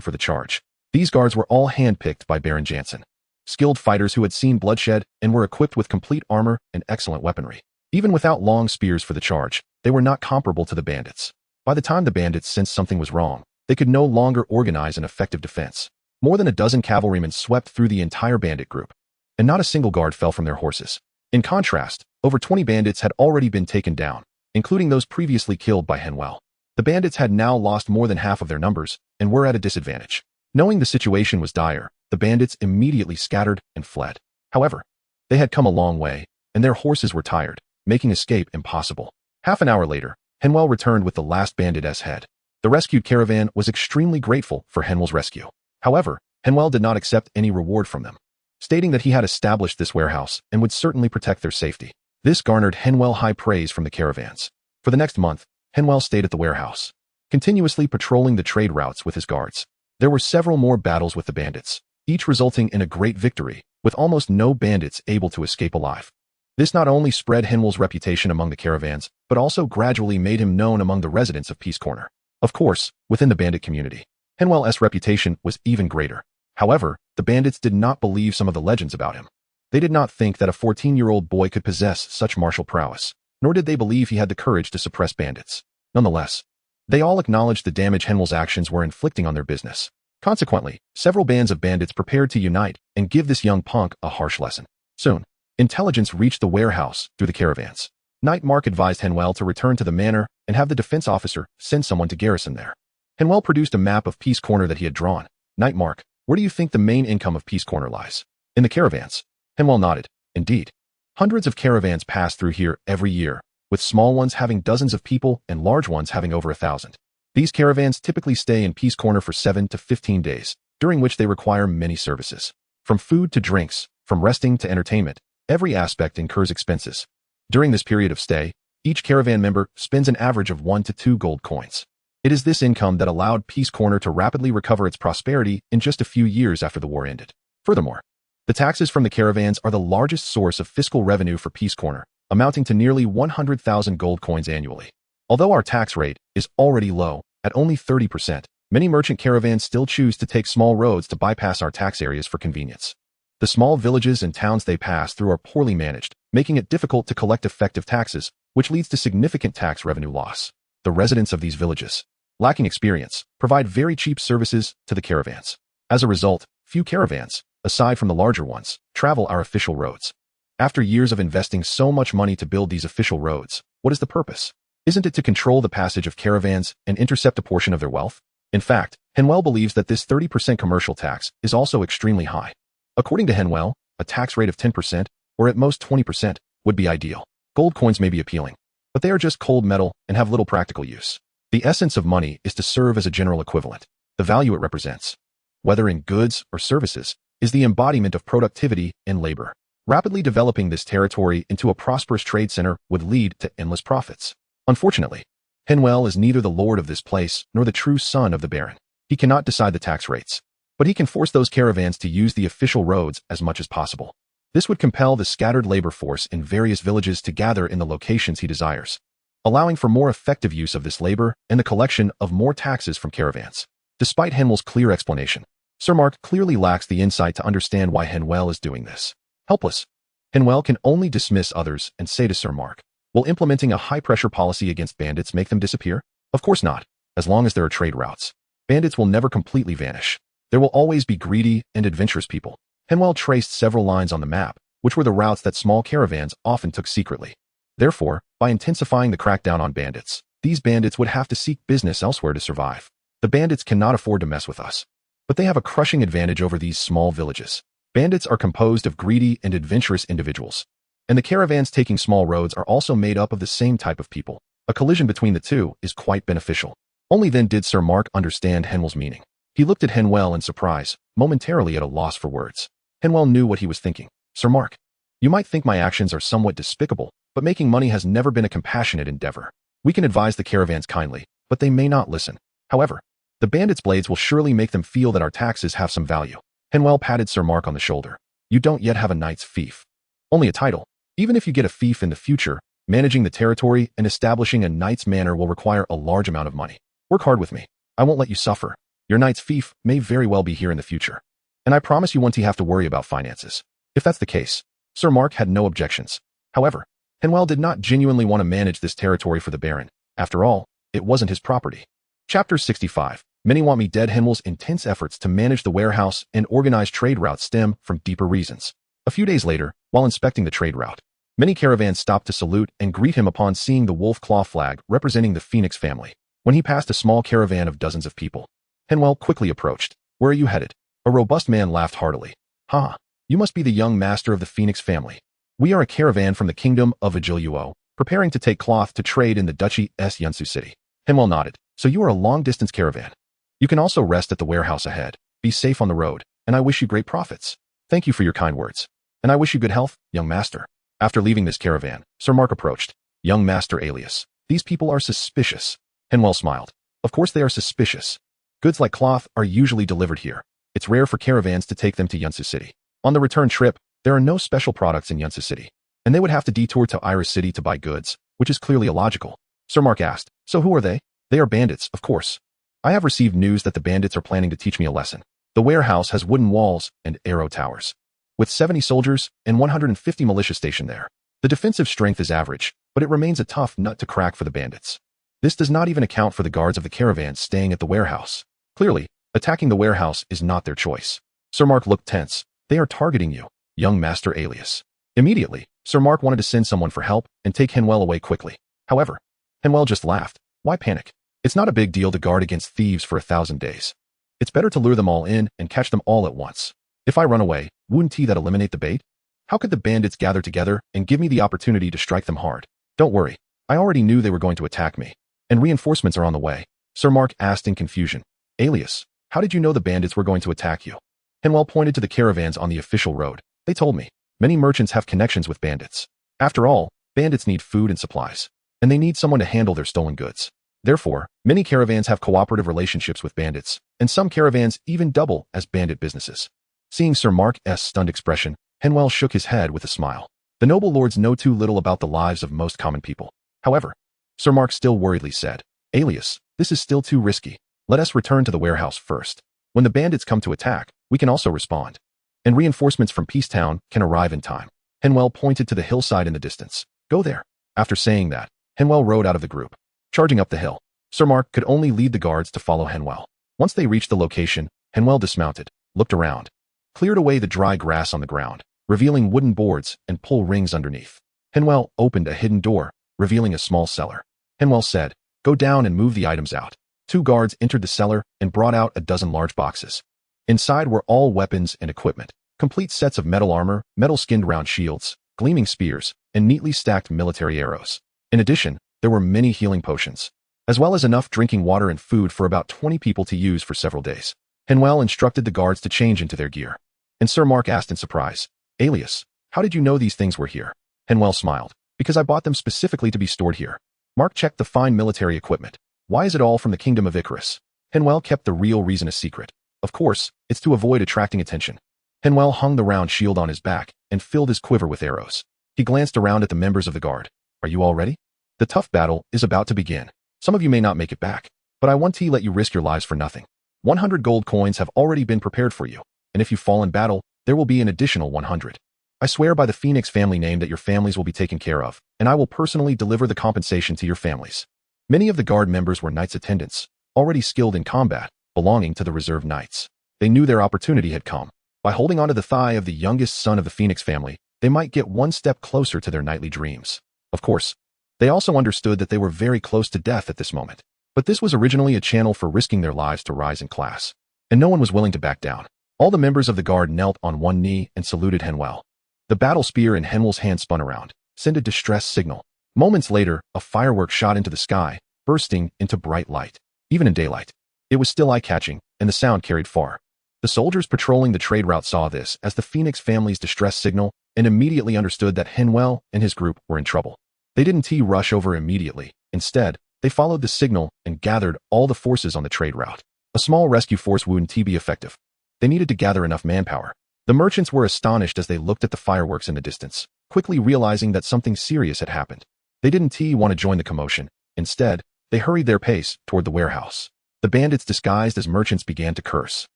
for the charge. These guards were all handpicked by Baron Jansen, skilled fighters who had seen bloodshed and were equipped with complete armor and excellent weaponry. Even without long spears for the charge, they were not comparable to the bandits. By the time the bandits sensed something was wrong, they could no longer organize an effective defense. More than a dozen cavalrymen swept through the entire bandit group, and not a single guard fell from their horses. In contrast, over 20 bandits had already been taken down, including those previously killed by Henwell. The bandits had now lost more than half of their numbers and were at a disadvantage. Knowing the situation was dire, the bandits immediately scattered and fled. However, they had come a long way, and their horses were tired, making escape impossible. Half an hour later, Henwell returned with the last bandit's head. The rescued caravan was extremely grateful for Henwell's rescue. However, Henwell did not accept any reward from them, stating that he had established this warehouse and would certainly protect their safety. This garnered Henwell high praise from the caravans. For the next month, Henwell stayed at the warehouse, continuously patrolling the trade routes with his guards. There were several more battles with the bandits, each resulting in a great victory, with almost no bandits able to escape alive. This not only spread Henviel's reputation among the caravans, but also gradually made him known among the residents of Peace Corner. Of course, within the bandit community, Henviel's reputation was even greater. However, the bandits did not believe some of the legends about him. They did not think that a 14-year-old boy could possess such martial prowess, nor did they believe he had the courage to suppress bandits. Nonetheless, they all acknowledged the damage Henviel's actions were inflicting on their business. Consequently, several bands of bandits prepared to unite and give this young punk a harsh lesson. Soon, intelligence reached the warehouse through the caravans. Knight Mark advised Henviel to return to the manor and have the defense officer send someone to garrison there. Henviel produced a map of Peace Corner that he had drawn. Knight Mark, where do you think the main income of Peace Corner lies? In the caravans. Henviel nodded. Indeed. Hundreds of caravans pass through here every year, with small ones having dozens of people and large ones having over 1,000. These caravans typically stay in Peace Corner for 7 to 15 days, during which they require many services. From food to drinks, from resting to entertainment, every aspect incurs expenses. During this period of stay, each caravan member spends an average of 1 to 2 gold coins. It is this income that allowed Peace Corner to rapidly recover its prosperity in just a few years after the war ended. Furthermore, the taxes from the caravans are the largest source of fiscal revenue for Peace Corner, amounting to nearly 100,000 gold coins annually. Although our tax rate is already low, at only 30%, many merchant caravans still choose to take small roads to bypass our tax areas for convenience. The small villages and towns they pass through are poorly managed, making it difficult to collect effective taxes, which leads to significant tax revenue loss. The residents of these villages, lacking experience, provide very cheap services to the caravans. As a result, few caravans, aside from the larger ones, travel our official roads. After years of investing so much money to build these official roads, what is the purpose? Isn't it to control the passage of caravans and intercept a portion of their wealth? In fact, Henviel believes that this 30% commercial tax is also extremely high. According to Henviel, a tax rate of 10%, or at most 20%, would be ideal. Gold coins may be appealing, but they are just cold metal and have little practical use. The essence of money is to serve as a general equivalent. The value it represents, whether in goods or services, is the embodiment of productivity and labor. Rapidly developing this territory into a prosperous trade center would lead to endless profits. Unfortunately, Henviel is neither the lord of this place nor the true son of the baron. He cannot decide the tax rates, but he can force those caravans to use the official roads as much as possible. This would compel the scattered labor force in various villages to gather in the locations he desires, allowing for more effective use of this labor and the collection of more taxes from caravans. Despite Henviel's clear explanation, Sir Mark clearly lacks the insight to understand why Henviel is doing this. Helpless, Henviel can only dismiss others and say to Sir Mark, will implementing a high-pressure policy against bandits make them disappear? Of course not, as long as there are trade routes. Bandits will never completely vanish. There will always be greedy and adventurous people. Henviel traced several lines on the map, which were the routes that small caravans often took secretly. Therefore, by intensifying the crackdown on bandits, these bandits would have to seek business elsewhere to survive. The bandits cannot afford to mess with us. But they have a crushing advantage over these small villages. Bandits are composed of greedy and adventurous individuals, and the caravans taking small roads are also made up of the same type of people. A collision between the two is quite beneficial. Only then did Sir Mark understand Henviel's meaning. He looked at Henviel in surprise, momentarily at a loss for words. Henviel knew what he was thinking. Sir Mark, you might think my actions are somewhat despicable, but making money has never been a compassionate endeavor. We can advise the caravans kindly, but they may not listen. However, the bandits' blades will surely make them feel that our taxes have some value. Henviel patted Sir Mark on the shoulder. You don't yet have a knight's fief. Only a title. Even if you get a fief in the future, managing the territory and establishing a knight's manor will require a large amount of money. Work hard with me. I won't let you suffer. Your knight's fief may very well be here in the future. And I promise you won't have to worry about finances. If that's the case, Sir Mark had no objections. However, Henviel did not genuinely want to manage this territory for the baron. After all, it wasn't his property. Chapter 65. Many want me dead. Henviel's intense efforts to manage the warehouse and organize trade routes stem from deeper reasons. A few days later, while inspecting the trade route, many caravans stopped to salute and greet him upon seeing the wolf claw flag representing the Phoenix family. When he passed a small caravan of dozens of people, Henviel quickly approached. Where are you headed? A robust man laughed heartily. Ha! You must be the young master of the Phoenix family. We are a caravan from the kingdom of Agiluo, preparing to take cloth to trade in the Duchy S. Yunsu City. Henviel nodded. So you are a long-distance caravan. You can also rest at the warehouse ahead. Be safe on the road, and I wish you great profits. Thank you for your kind words. And I wish you good health, young master. After leaving this caravan, Sir Mark approached. Young master alias. These people are suspicious. Henviel smiled. Of course they are suspicious. Goods like cloth are usually delivered here. It's rare for caravans to take them to Yunsu City. On the return trip, there are no special products in Yunsu City, and they would have to detour to Iris City to buy goods, which is clearly illogical. Sir Mark asked, so who are they? They are bandits, of course. I have received news that the bandits are planning to teach me a lesson. The warehouse has wooden walls and arrow towers, with 70 soldiers and 150 militia stationed there. The defensive strength is average, but it remains a tough nut to crack for the bandits. This does not even account for the guards of the caravans staying at the warehouse. Clearly, attacking the warehouse is not their choice. Sir Mark looked tense. They are targeting you, young Master Alias. Immediately, Sir Mark wanted to send someone for help and take Henvier away quickly. However, Henvier just laughed. Why panic? It's not a big deal to guard against thieves for 1,000 days. It's better to lure them all in and catch them all at once. If I run away, wouldn't that eliminate the bait? How could the bandits gather together and give me the opportunity to strike them hard? Don't worry, I already knew they were going to attack me, and reinforcements are on the way. Sir Mark asked in confusion. Alias, how did you know the bandits were going to attack you? Henvier pointed to the caravans on the official road. They told me. Many merchants have connections with bandits. After all, bandits need food and supplies, and they need someone to handle their stolen goods. Therefore, many caravans have cooperative relationships with bandits, and some caravans even double as bandit businesses. Seeing Sir Mark's stunned expression, Henvier shook his head with a smile. The noble lords know too little about the lives of most common people. However, Sir Mark still worriedly said, Alias, this is still too risky. Let us return to the warehouse first. When the bandits come to attack, we can also respond. And reinforcements from Peacetown can arrive in time. Henvier pointed to the hillside in the distance. Go there. After saying that, Henvier rode out of the group. Charging up the hill, Sir Mark could only lead the guards to follow Henvier. Once they reached the location, Henvier dismounted, looked around, cleared away the dry grass on the ground, revealing wooden boards and pull rings underneath. Henvier opened a hidden door, revealing a small cellar. Henvier said, go down and move the items out. 2 guards entered the cellar and brought out a dozen large boxes. Inside were all weapons and equipment, complete sets of metal armor, metal-skinned round shields, gleaming spears, and neatly stacked military arrows. In addition, there were many healing potions, as well as enough drinking water and food for about 20 people to use for several days. Henvier instructed the guards to change into their gear. And Sir Mark asked in surprise, Alias, how did you know these things were here? Henvier smiled, because I bought them specifically to be stored here. Mark checked the fine military equipment. Why is it all from the kingdom of Icarus? Henvier kept the real reason a secret. Of course, it's to avoid attracting attention. Henvier hung the round shield on his back and filled his quiver with arrows. He glanced around at the members of the guard. Are you all ready? The tough battle is about to begin. Some of you may not make it back, but I won't let you risk your lives for nothing. 100 gold coins have already been prepared for you, and if you fall in battle, there will be an additional 100. I swear by the Phoenix family name that your families will be taken care of, and I will personally deliver the compensation to your families. Many of the guard members were knights attendants, already skilled in combat, belonging to the reserve knights. They knew their opportunity had come. By holding onto the thigh of the youngest son of the Phoenix family, they might get one step closer to their knightly dreams. Of course, they also understood that they were very close to death at this moment. But this was originally a channel for risking their lives to rise in class, and no one was willing to back down. All the members of the guard knelt on one knee and saluted Henvier. The battle spear in Henvier's hand spun around, sent a distress signal. Moments later, a firework shot into the sky, bursting into bright light. Even in daylight, it was still eye-catching, and the sound carried far. The soldiers patrolling the trade route saw this as the Phoenix family's distress signal and immediately understood that Henvier and his group were in trouble. They didn't rush over immediately. Instead, they followed the signal and gathered all the forces on the trade route. A small rescue force wouldn't be effective. They needed to gather enough manpower. The merchants were astonished as they looked at the fireworks in the distance, quickly realizing that something serious had happened. They didn't want to join the commotion. Instead, they hurried their pace toward the warehouse. The bandits disguised as merchants began to curse.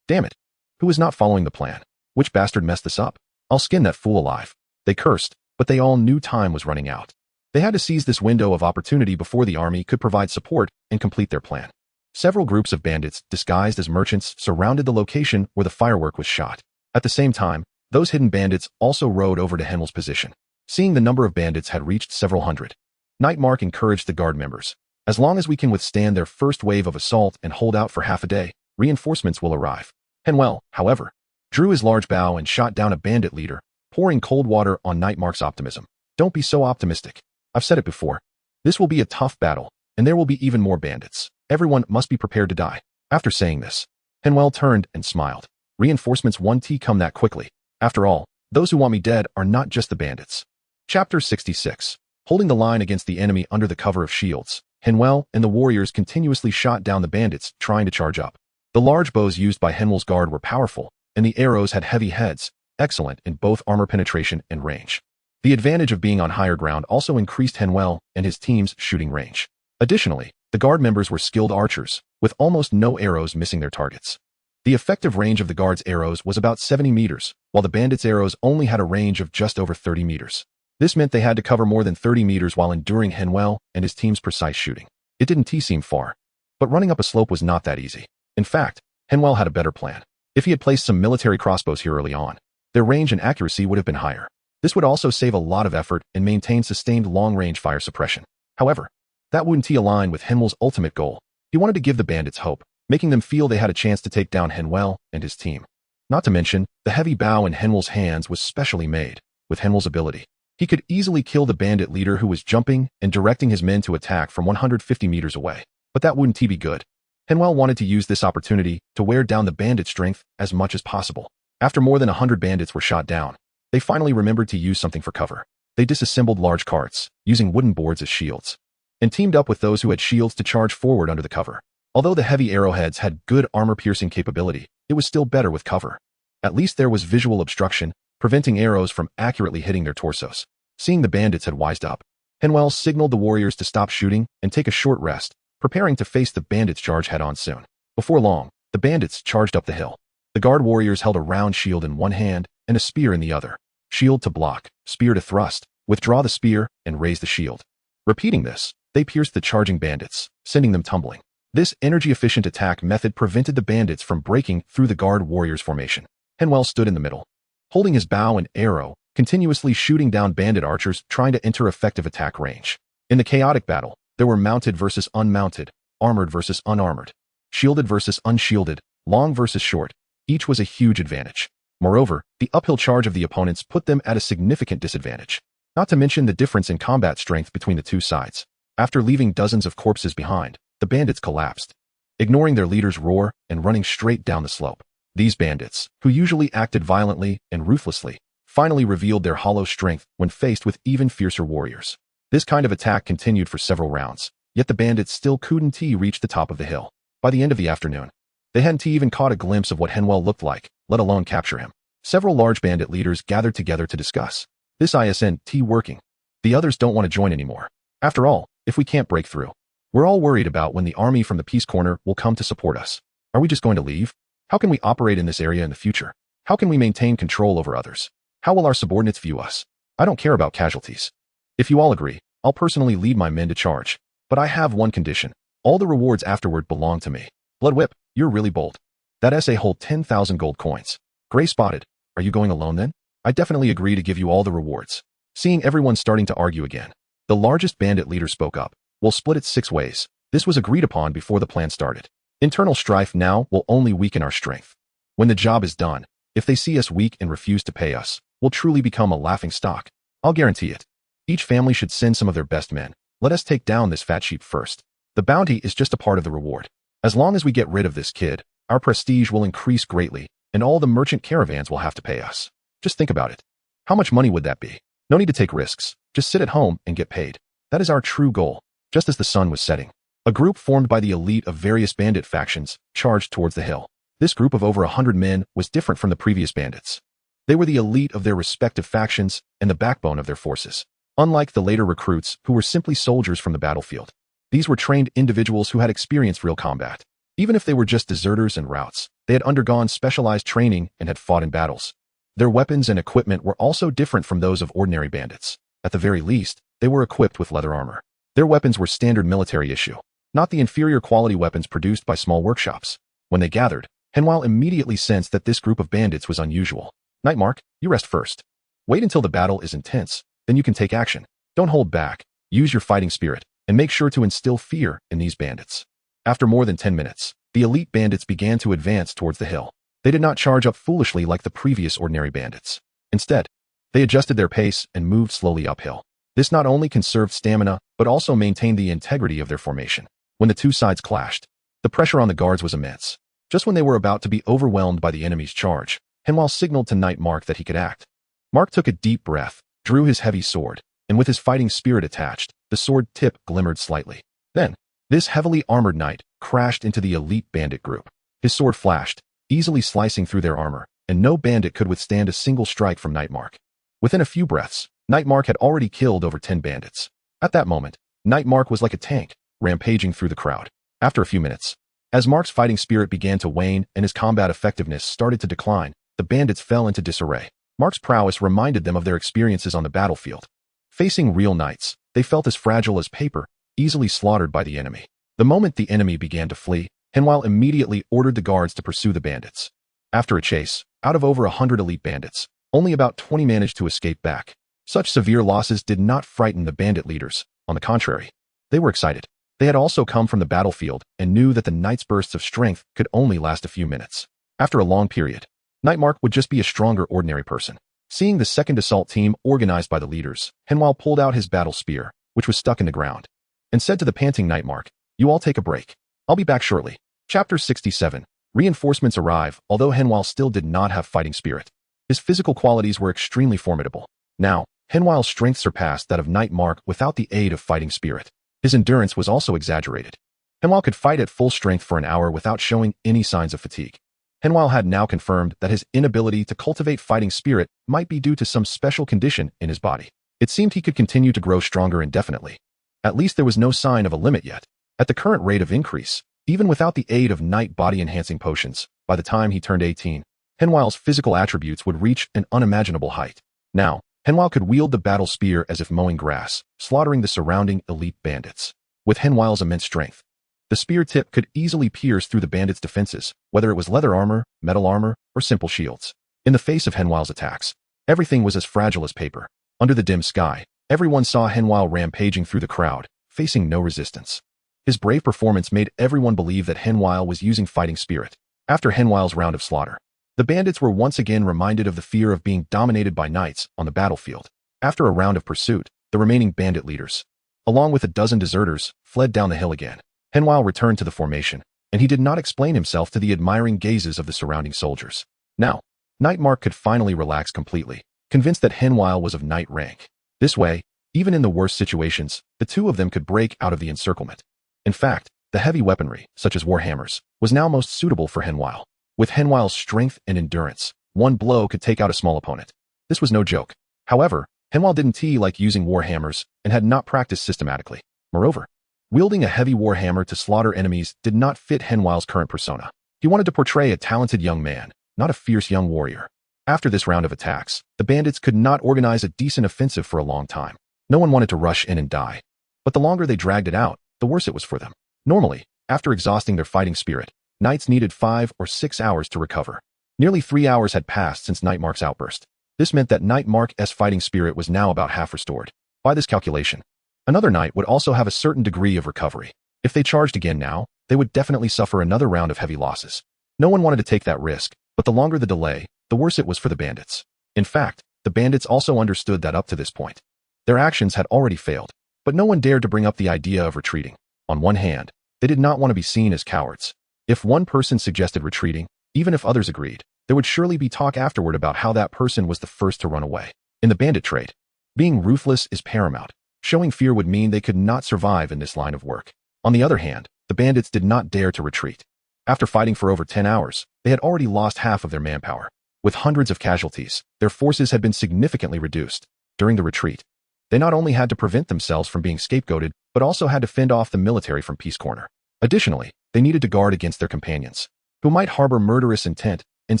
Damn it! Who is not following the plan? Which bastard messed this up? I'll skin that fool alive. They cursed, but they all knew time was running out. They had to seize this window of opportunity before the army could provide support and complete their plan. Several groups of bandits, disguised as merchants, surrounded the location where the firework was shot. At the same time, those hidden bandits also rode over to Henvier's position. Seeing the number of bandits had reached several hundred, Knight Mark encouraged the guard members. As long as we can withstand their first wave of assault and hold out for half a day, reinforcements will arrive. Henvier, however, drew his large bow and shot down a bandit leader, pouring cold water on Knight Mark's optimism. Don't be so optimistic. I've said it before. This will be a tough battle, and there will be even more bandits. Everyone must be prepared to die. After saying this, Henvier turned and smiled. Reinforcements won't come that quickly. After all, those who want me dead are not just the bandits. Chapter 66. Holding the line against the enemy under the cover of shields, Henvier and the warriors continuously shot down the bandits trying to charge up. The large bows used by Henviel's guard were powerful, and the arrows had heavy heads, excellent in both armor penetration and range. The advantage of being on higher ground also increased Henvier and his team's shooting range. Additionally, the guard members were skilled archers, with almost no arrows missing their targets. The effective range of the guard's arrows was about 70 meters, while the bandits' arrows only had a range of just over 30 meters. This meant they had to cover more than 30 meters while enduring Henvier and his team's precise shooting. It didn't seem far, but running up a slope was not that easy. In fact, Henvier had a better plan. If he had placed some military crossbows here early on, their range and accuracy would have been higher. This would also save a lot of effort and maintain sustained long-range fire suppression. However, that wouldn't align with Henviel's ultimate goal. He wanted to give the bandits hope, making them feel they had a chance to take down Henvier and his team. Not to mention, the heavy bow in Henviel's hands was specially made. With Henviel's ability, he could easily kill the bandit leader who was jumping and directing his men to attack from 150 meters away. But that wouldn't be good. Henvier wanted to use this opportunity to wear down the bandit strength as much as possible. After more than 100 bandits were shot down, they finally remembered to use something for cover. They disassembled large carts, using wooden boards as shields, and teamed up with those who had shields to charge forward under the cover. Although the heavy arrowheads had good armor-piercing capability, it was still better with cover. At least there was visual obstruction, preventing arrows from accurately hitting their torsos. Seeing the bandits had wised up, Henvier signaled the warriors to stop shooting and take a short rest, preparing to face the bandits' charge head-on soon. Before long, the bandits charged up the hill. The guard warriors held a round shield in one hand and a spear in the other. Shield to block, spear to thrust, withdraw the spear, and raise the shield. Repeating this, they pierced the charging bandits, sending them tumbling. This energy-efficient attack method prevented the bandits from breaking through the guard warriors' formation. Henvier stood in the middle, holding his bow and arrow, continuously shooting down bandit archers trying to enter effective attack range. In the chaotic battle, there were mounted versus unmounted, armored versus unarmored, shielded versus unshielded, long versus short. Each was a huge advantage. Moreover, the uphill charge of the opponents put them at a significant disadvantage. Not to mention the difference in combat strength between the two sides. After leaving dozens of corpses behind, the bandits collapsed, ignoring their leader's roar and running straight down the slope. These bandits, who usually acted violently and ruthlessly, finally revealed their hollow strength when faced with even fiercer warriors. This kind of attack continued for several rounds, yet the bandits still couldn't reach the top of the hill. By the end of the afternoon, they hadn't even caught a glimpse of what Henvier looked like, let alone capture him. Several large bandit leaders gathered together to discuss. This isn't working. The others don't want to join anymore. After all, if we can't break through, we're all worried about when the army from the Peace Corner will come to support us. Are we just going to leave? How can we operate in this area in the future? How can we maintain control over others? How will our subordinates view us? I don't care about casualties. If you all agree, I'll personally lead my men to charge. But I have one condition. All the rewards afterward belong to me. Blood Whip, you're really bold. That essay hold 10,000 gold coins. Gray Spotted, are you going alone then? I definitely agree to give you all the rewards. Seeing everyone starting to argue again, the largest bandit leader spoke up. We'll split it 6 ways. This was agreed upon before the plan started. Internal strife now will only weaken our strength. When the job is done, if they see us weak and refuse to pay us, we'll truly become a laughing stock. I'll guarantee it. Each family should send some of their best men. Let us take down this fat sheep first. The bounty is just a part of the reward. As long as we get rid of this kid, our prestige will increase greatly, and all the merchant caravans will have to pay us. Just think about it. How much money would that be? No need to take risks. Just sit at home and get paid. That is our true goal. Just as the sun was setting, a group formed by the elite of various bandit factions charged towards the hill. This group of over 100 men was different from the previous bandits. They were the elite of their respective factions and the backbone of their forces. Unlike the later recruits who were simply soldiers from the battlefield, these were trained individuals who had experienced real combat. Even if they were just deserters and routs, they had undergone specialized training and had fought in battles. Their weapons and equipment were also different from those of ordinary bandits. At the very least, they were equipped with leather armor. Their weapons were standard military issue, not the inferior quality weapons produced by small workshops. When they gathered, Henvier immediately sensed that this group of bandits was unusual. Nightmark, you rest first. Wait until the battle is intense, then you can take action. Don't hold back, use your fighting spirit, and make sure to instill fear in these bandits. After more than 10 minutes, the elite bandits began to advance towards the hill. They did not charge up foolishly like the previous ordinary bandits. Instead, they adjusted their pace and moved slowly uphill. This not only conserved stamina, but also maintained the integrity of their formation. When the two sides clashed, the pressure on the guards was immense. Just when they were about to be overwhelmed by the enemy's charge, Henvier signaled to Knight Mark that he could act. Mark took a deep breath, drew his heavy sword, and with his fighting spirit attached, the sword tip glimmered slightly. Then, this heavily armored knight crashed into the elite bandit group. His sword flashed, easily slicing through their armor, and no bandit could withstand a single strike from Nightmark. Within a few breaths, Nightmark had already killed over 10 bandits. At that moment, Nightmark was like a tank, rampaging through the crowd. After a few minutes, as Mark's fighting spirit began to wane and his combat effectiveness started to decline, the bandits fell into disarray. Mark's prowess reminded them of their experiences on the battlefield. Facing real knights, they felt as fragile as paper, easily slaughtered by the enemy. The moment the enemy began to flee, Henvier immediately ordered the guards to pursue the bandits. After a chase, out of over 100 elite bandits, only about 20 managed to escape back. Such severe losses did not frighten the bandit leaders. On the contrary, they were excited. They had also come from the battlefield and knew that the knight's bursts of strength could only last a few minutes. After a long period, Nightmark would just be a stronger ordinary person. Seeing the second assault team organized by the leaders, Henvier pulled out his battle spear, which was stuck in the ground, and said to the panting Nightmark, "You all take a break. I'll be back shortly." Chapter 67. Reinforcements arrive. Although Henvier still did not have fighting spirit, his physical qualities were extremely formidable. Now, Henvier's strength surpassed that of Nightmark without the aid of fighting spirit. His endurance was also exaggerated. Henvier could fight at full strength for an hour without showing any signs of fatigue. Henvier had now confirmed that his inability to cultivate fighting spirit might be due to some special condition in his body. It seemed he could continue to grow stronger indefinitely. At least there was no sign of a limit yet. At the current rate of increase, even without the aid of night body-enhancing potions, by the time he turned 18, Henvier's physical attributes would reach an unimaginable height. Now, Henvier could wield the battle spear as if mowing grass, slaughtering the surrounding elite bandits. With Henvier's immense strength, the spear tip could easily pierce through the bandits' defenses, whether it was leather armor, metal armor, or simple shields. In the face of Henvier's attacks, everything was as fragile as paper. Under the dim sky, everyone saw Henvier rampaging through the crowd, facing no resistance. His brave performance made everyone believe that Henvier was using fighting spirit. After Henvier's round of slaughter, the bandits were once again reminded of the fear of being dominated by knights on the battlefield. After a round of pursuit, the remaining bandit leaders, along with a dozen deserters, fled down the hill again. Henvier returned to the formation, and he did not explain himself to the admiring gazes of the surrounding soldiers. Now, Nightmark could finally relax completely, convinced that Henvier was of knight rank. This way, even in the worst situations, the two of them could break out of the encirclement. In fact, the heavy weaponry, such as warhammers, was now most suitable for Henvier. With Henvier's strength and endurance, one blow could take out a small opponent. This was no joke. However, Henvier didn't like using warhammers and had not practiced systematically. Moreover, wielding a heavy warhammer to slaughter enemies did not fit Henvier's current persona. He wanted to portray a talented young man, not a fierce young warrior. After this round of attacks, the bandits could not organize a decent offensive for a long time. No one wanted to rush in and die. But the longer they dragged it out, the worse it was for them. Normally, after exhausting their fighting spirit, knights needed 5 or 6 hours to recover. Nearly 3 hours had passed since Nightmark's outburst. This meant that Nightmark's fighting spirit was now about half restored. By this calculation, another knight would also have a certain degree of recovery. If they charged again now, they would definitely suffer another round of heavy losses. No one wanted to take that risk, but the longer the delay, the worse it was for the bandits. In fact, the bandits also understood that up to this point, their actions had already failed, but no one dared to bring up the idea of retreating. On one hand, they did not want to be seen as cowards. If one person suggested retreating, even if others agreed, there would surely be talk afterward about how that person was the first to run away. In the bandit trade, being ruthless is paramount. Showing fear would mean they could not survive in this line of work. On the other hand, the bandits did not dare to retreat. After fighting for over 10 hours, they had already lost half of their manpower. With hundreds of casualties, their forces had been significantly reduced. During the retreat, they not only had to prevent themselves from being scapegoated, but also had to fend off the military from Peace Corner. Additionally, they needed to guard against their companions, who might harbor murderous intent and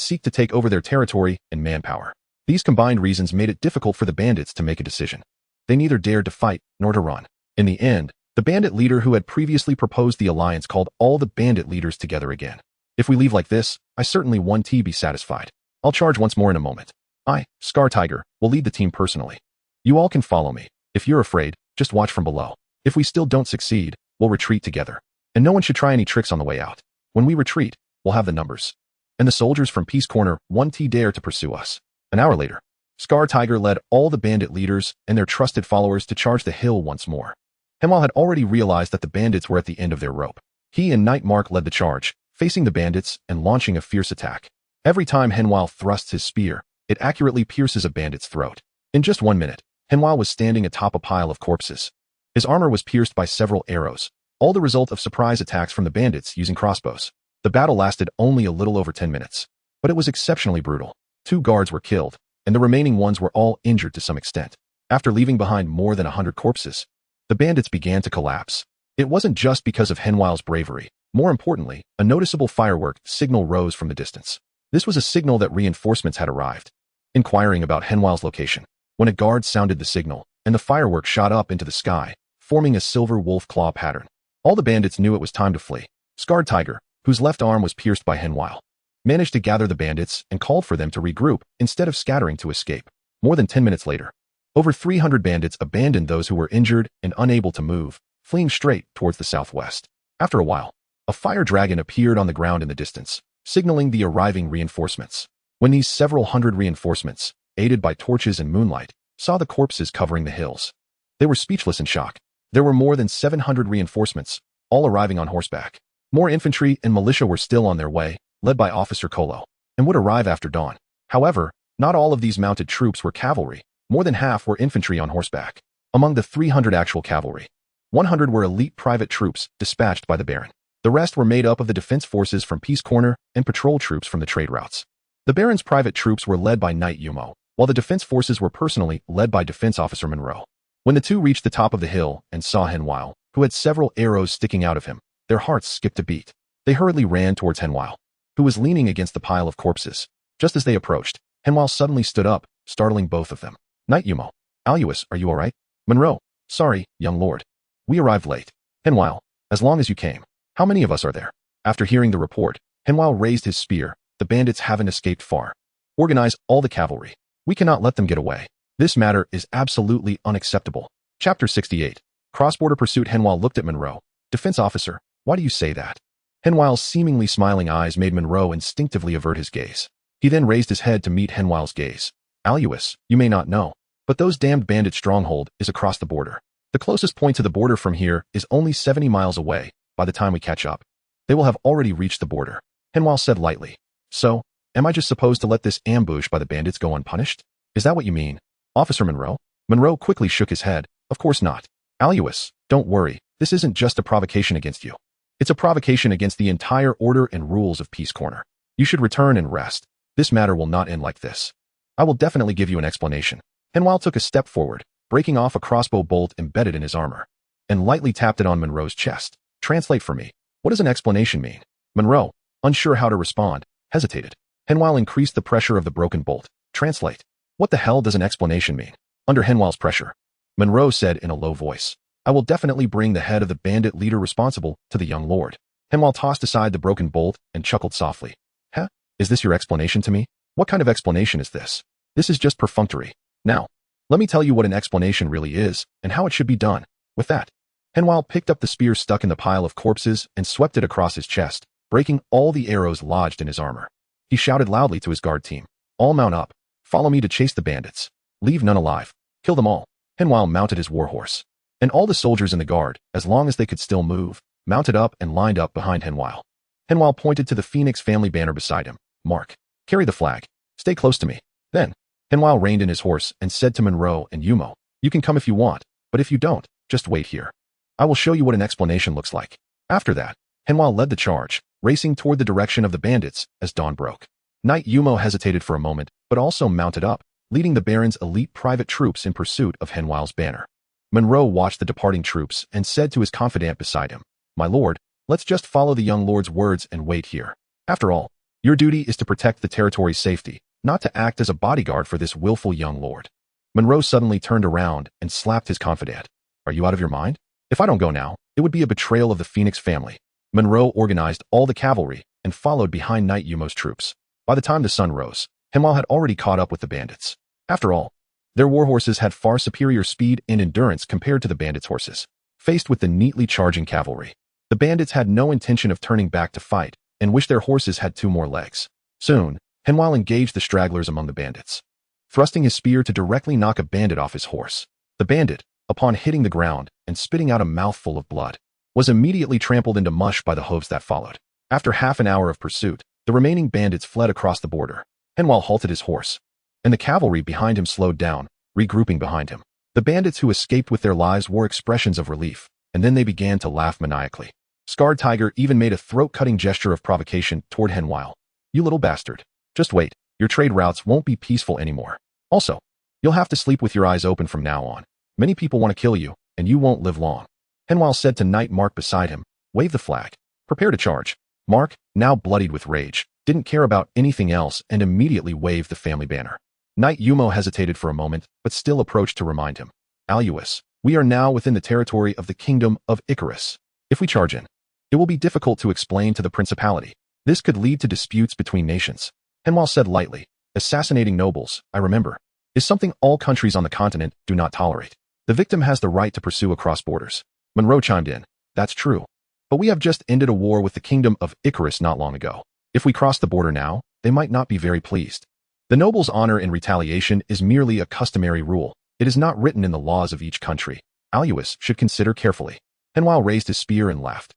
seek to take over their territory and manpower. These combined reasons made it difficult for the bandits to make a decision. They neither dared to fight nor to run. In the end, the bandit leader who had previously proposed the alliance called all the bandit leaders together again. "If we leave like this, I certainly won't be satisfied. I'll charge once more in a moment. I, Scar Tiger, will lead the team personally. You all can follow me. If you're afraid, just watch from below. If we still don't succeed, we'll retreat together. And no one should try any tricks on the way out. When we retreat, we'll have the numbers. And the soldiers from Peace Corner won't dare to pursue us." An hour later, Scar Tiger led all the bandit leaders and their trusted followers to charge the hill once more. Henvier had already realized that the bandits were at the end of their rope. He and Nightmark led the charge, facing the bandits and launching a fierce attack. Every time Henvier thrusts his spear, it accurately pierces a bandit's throat. In just 1 minute, Henvier was standing atop a pile of corpses. His armor was pierced by several arrows, all the result of surprise attacks from the bandits using crossbows. The battle lasted only a little over 10 minutes, but it was exceptionally brutal. 2 guards were killed, and the remaining ones were all injured to some extent. After leaving behind more than 100 corpses, the bandits began to collapse. It wasn't just because of Henviel's bravery. More importantly, a noticeable firework signal rose from the distance. This was a signal that reinforcements had arrived. Inquiring about Henviel's location, when a guard sounded the signal, and the firework shot up into the sky, forming a silver wolf claw pattern. All the bandits knew it was time to flee. Scarred Tiger, whose left arm was pierced by Henviel, managed to gather the bandits and called for them to regroup instead of scattering to escape. More than 10 minutes later, over 300 bandits abandoned those who were injured and unable to move, fleeing straight towards the southwest. After a while, a fire dragon appeared on the ground in the distance, signaling the arriving reinforcements. When these several hundred reinforcements, aided by torches and moonlight, saw the corpses covering the hills, they were speechless in shock. There were more than 700 reinforcements, all arriving on horseback. More infantry and militia were still on their way, led by Officer Kolo, and would arrive after dawn. However, not all of these mounted troops were cavalry. More than half were infantry on horseback. Among the 300 actual cavalry, 100 were elite private troops dispatched by the Baron. The rest were made up of the defense forces from Peace Corner and patrol troops from the trade routes. The Baron's private troops were led by Knight Yumo, while the defense forces were personally led by Defense Officer Monroe. When the two reached the top of the hill and saw Henviel, who had several arrows sticking out of him, their hearts skipped a beat. They hurriedly ran towards Henviel, who was leaning against the pile of corpses. Just as they approached, Henviel suddenly stood up, startling both of them. Knight Yumo, Alois, are you all right? Monroe, sorry, young lord. We arrived late. Henviel, as long as you came. How many of us are there? After hearing the report, Henviel raised his spear. The bandits haven't escaped far. Organize all the cavalry. We cannot let them get away. This matter is absolutely unacceptable. Chapter 68. Cross-border pursuit. Henviel looked at Monroe. Defense officer, why do you say that? Henviel's seemingly smiling eyes made Monroe instinctively avert his gaze. He then raised his head to meet Henviel's gaze. Alois, you may not know, but those damned bandit stronghold is across the border. The closest point to the border from here is only 70 miles away. By the time we catch up, they will have already reached the border. Henviel said lightly. So, am I just supposed to let this ambush by the bandits go unpunished? Is that what you mean? Officer Monroe? Monroe quickly shook his head. Of course not. Alois, don't worry. This isn't just a provocation against you. It's a provocation against the entire order and rules of Peace Corner. You should return and rest. This matter will not end like this. I will definitely give you an explanation. Henviel took a step forward, breaking off a crossbow bolt embedded in his armor, and lightly tapped it on Monroe's chest. Translate for me. What does an explanation mean? Monroe, unsure how to respond, hesitated. Henviel increased the pressure of the broken bolt. Translate. What the hell does an explanation mean? Under Henviel's pressure, Monroe said in a low voice, I will definitely bring the head of the bandit leader responsible to the young lord. Henviel tossed aside the broken bolt and chuckled softly. Huh? Is this your explanation to me? What kind of explanation is this? This is just perfunctory. Now, let me tell you what an explanation really is and how it should be done. With that, Henviel picked up the spear stuck in the pile of corpses and swept it across his chest, breaking all the arrows lodged in his armor. He shouted loudly to his guard team. All mount up. Follow me to chase the bandits. Leave none alive. Kill them all. Henviel mounted his warhorse. And all the soldiers in the guard, as long as they could still move, mounted up and lined up behind Henviel. Henviel pointed to the Phoenix family banner beside him. Mark, carry the flag. Stay close to me. Then, Henviel reined in his horse and said to Monroe and Yumo, you can come if you want, but if you don't, just wait here. I will show you what an explanation looks like. After that, Henviel led the charge, racing toward the direction of the bandits as dawn broke. Knight Yumo hesitated for a moment, but also mounted up, leading the Baron's elite private troops in pursuit of Henviel's banner. Monroe watched the departing troops and said to his confidant beside him, My lord, let's just follow the young lord's words and wait here. After all, your duty is to protect the territory's safety, not to act as a bodyguard for this willful young lord. Monroe suddenly turned around and slapped his confidant. Are you out of your mind? If I don't go now, it would be a betrayal of the Phoenix family. Monroe organized all the cavalry and followed behind Knight Yumo's troops. By the time the sun rose, Henviel had already caught up with the bandits. After all, their warhorses had far superior speed and endurance compared to the bandits' horses. Faced with the neatly charging cavalry, the bandits had no intention of turning back to fight and wished their horses had 2 more legs. Soon, Henviel engaged the stragglers among the bandits, thrusting his spear to directly knock a bandit off his horse. The bandit, upon hitting the ground and spitting out a mouthful of blood, was immediately trampled into mush by the hooves that followed. After half an hour of pursuit, the remaining bandits fled across the border. Henviel halted his horse, and the cavalry behind him slowed down, regrouping behind him. The bandits who escaped with their lives wore expressions of relief, and then they began to laugh maniacally. Scarred Tiger even made a throat-cutting gesture of provocation toward Henvier. You little bastard. Just wait. Your trade routes won't be peaceful anymore. Also, you'll have to sleep with your eyes open from now on. Many people want to kill you, and you won't live long. Henvier said to Knight Mark beside him, wave the flag. Prepare to charge. Mark, now bloodied with rage, didn't care about anything else and immediately waved the family banner. Knight Yumo hesitated for a moment, but still approached to remind him. Aluis, we are now within the territory of the kingdom of Icarus. If we charge in, it will be difficult to explain to the principality. This could lead to disputes between nations. Henvier said lightly, assassinating nobles, I remember, is something all countries on the continent do not tolerate. The victim has the right to pursue across borders. Monroe chimed in, that's true. But we have just ended a war with the kingdom of Icarus not long ago. If we cross the border now, they might not be very pleased. The noble's honor in retaliation is merely a customary rule. It is not written in the laws of each country. Aluis should consider carefully. Henvier raised his spear and laughed.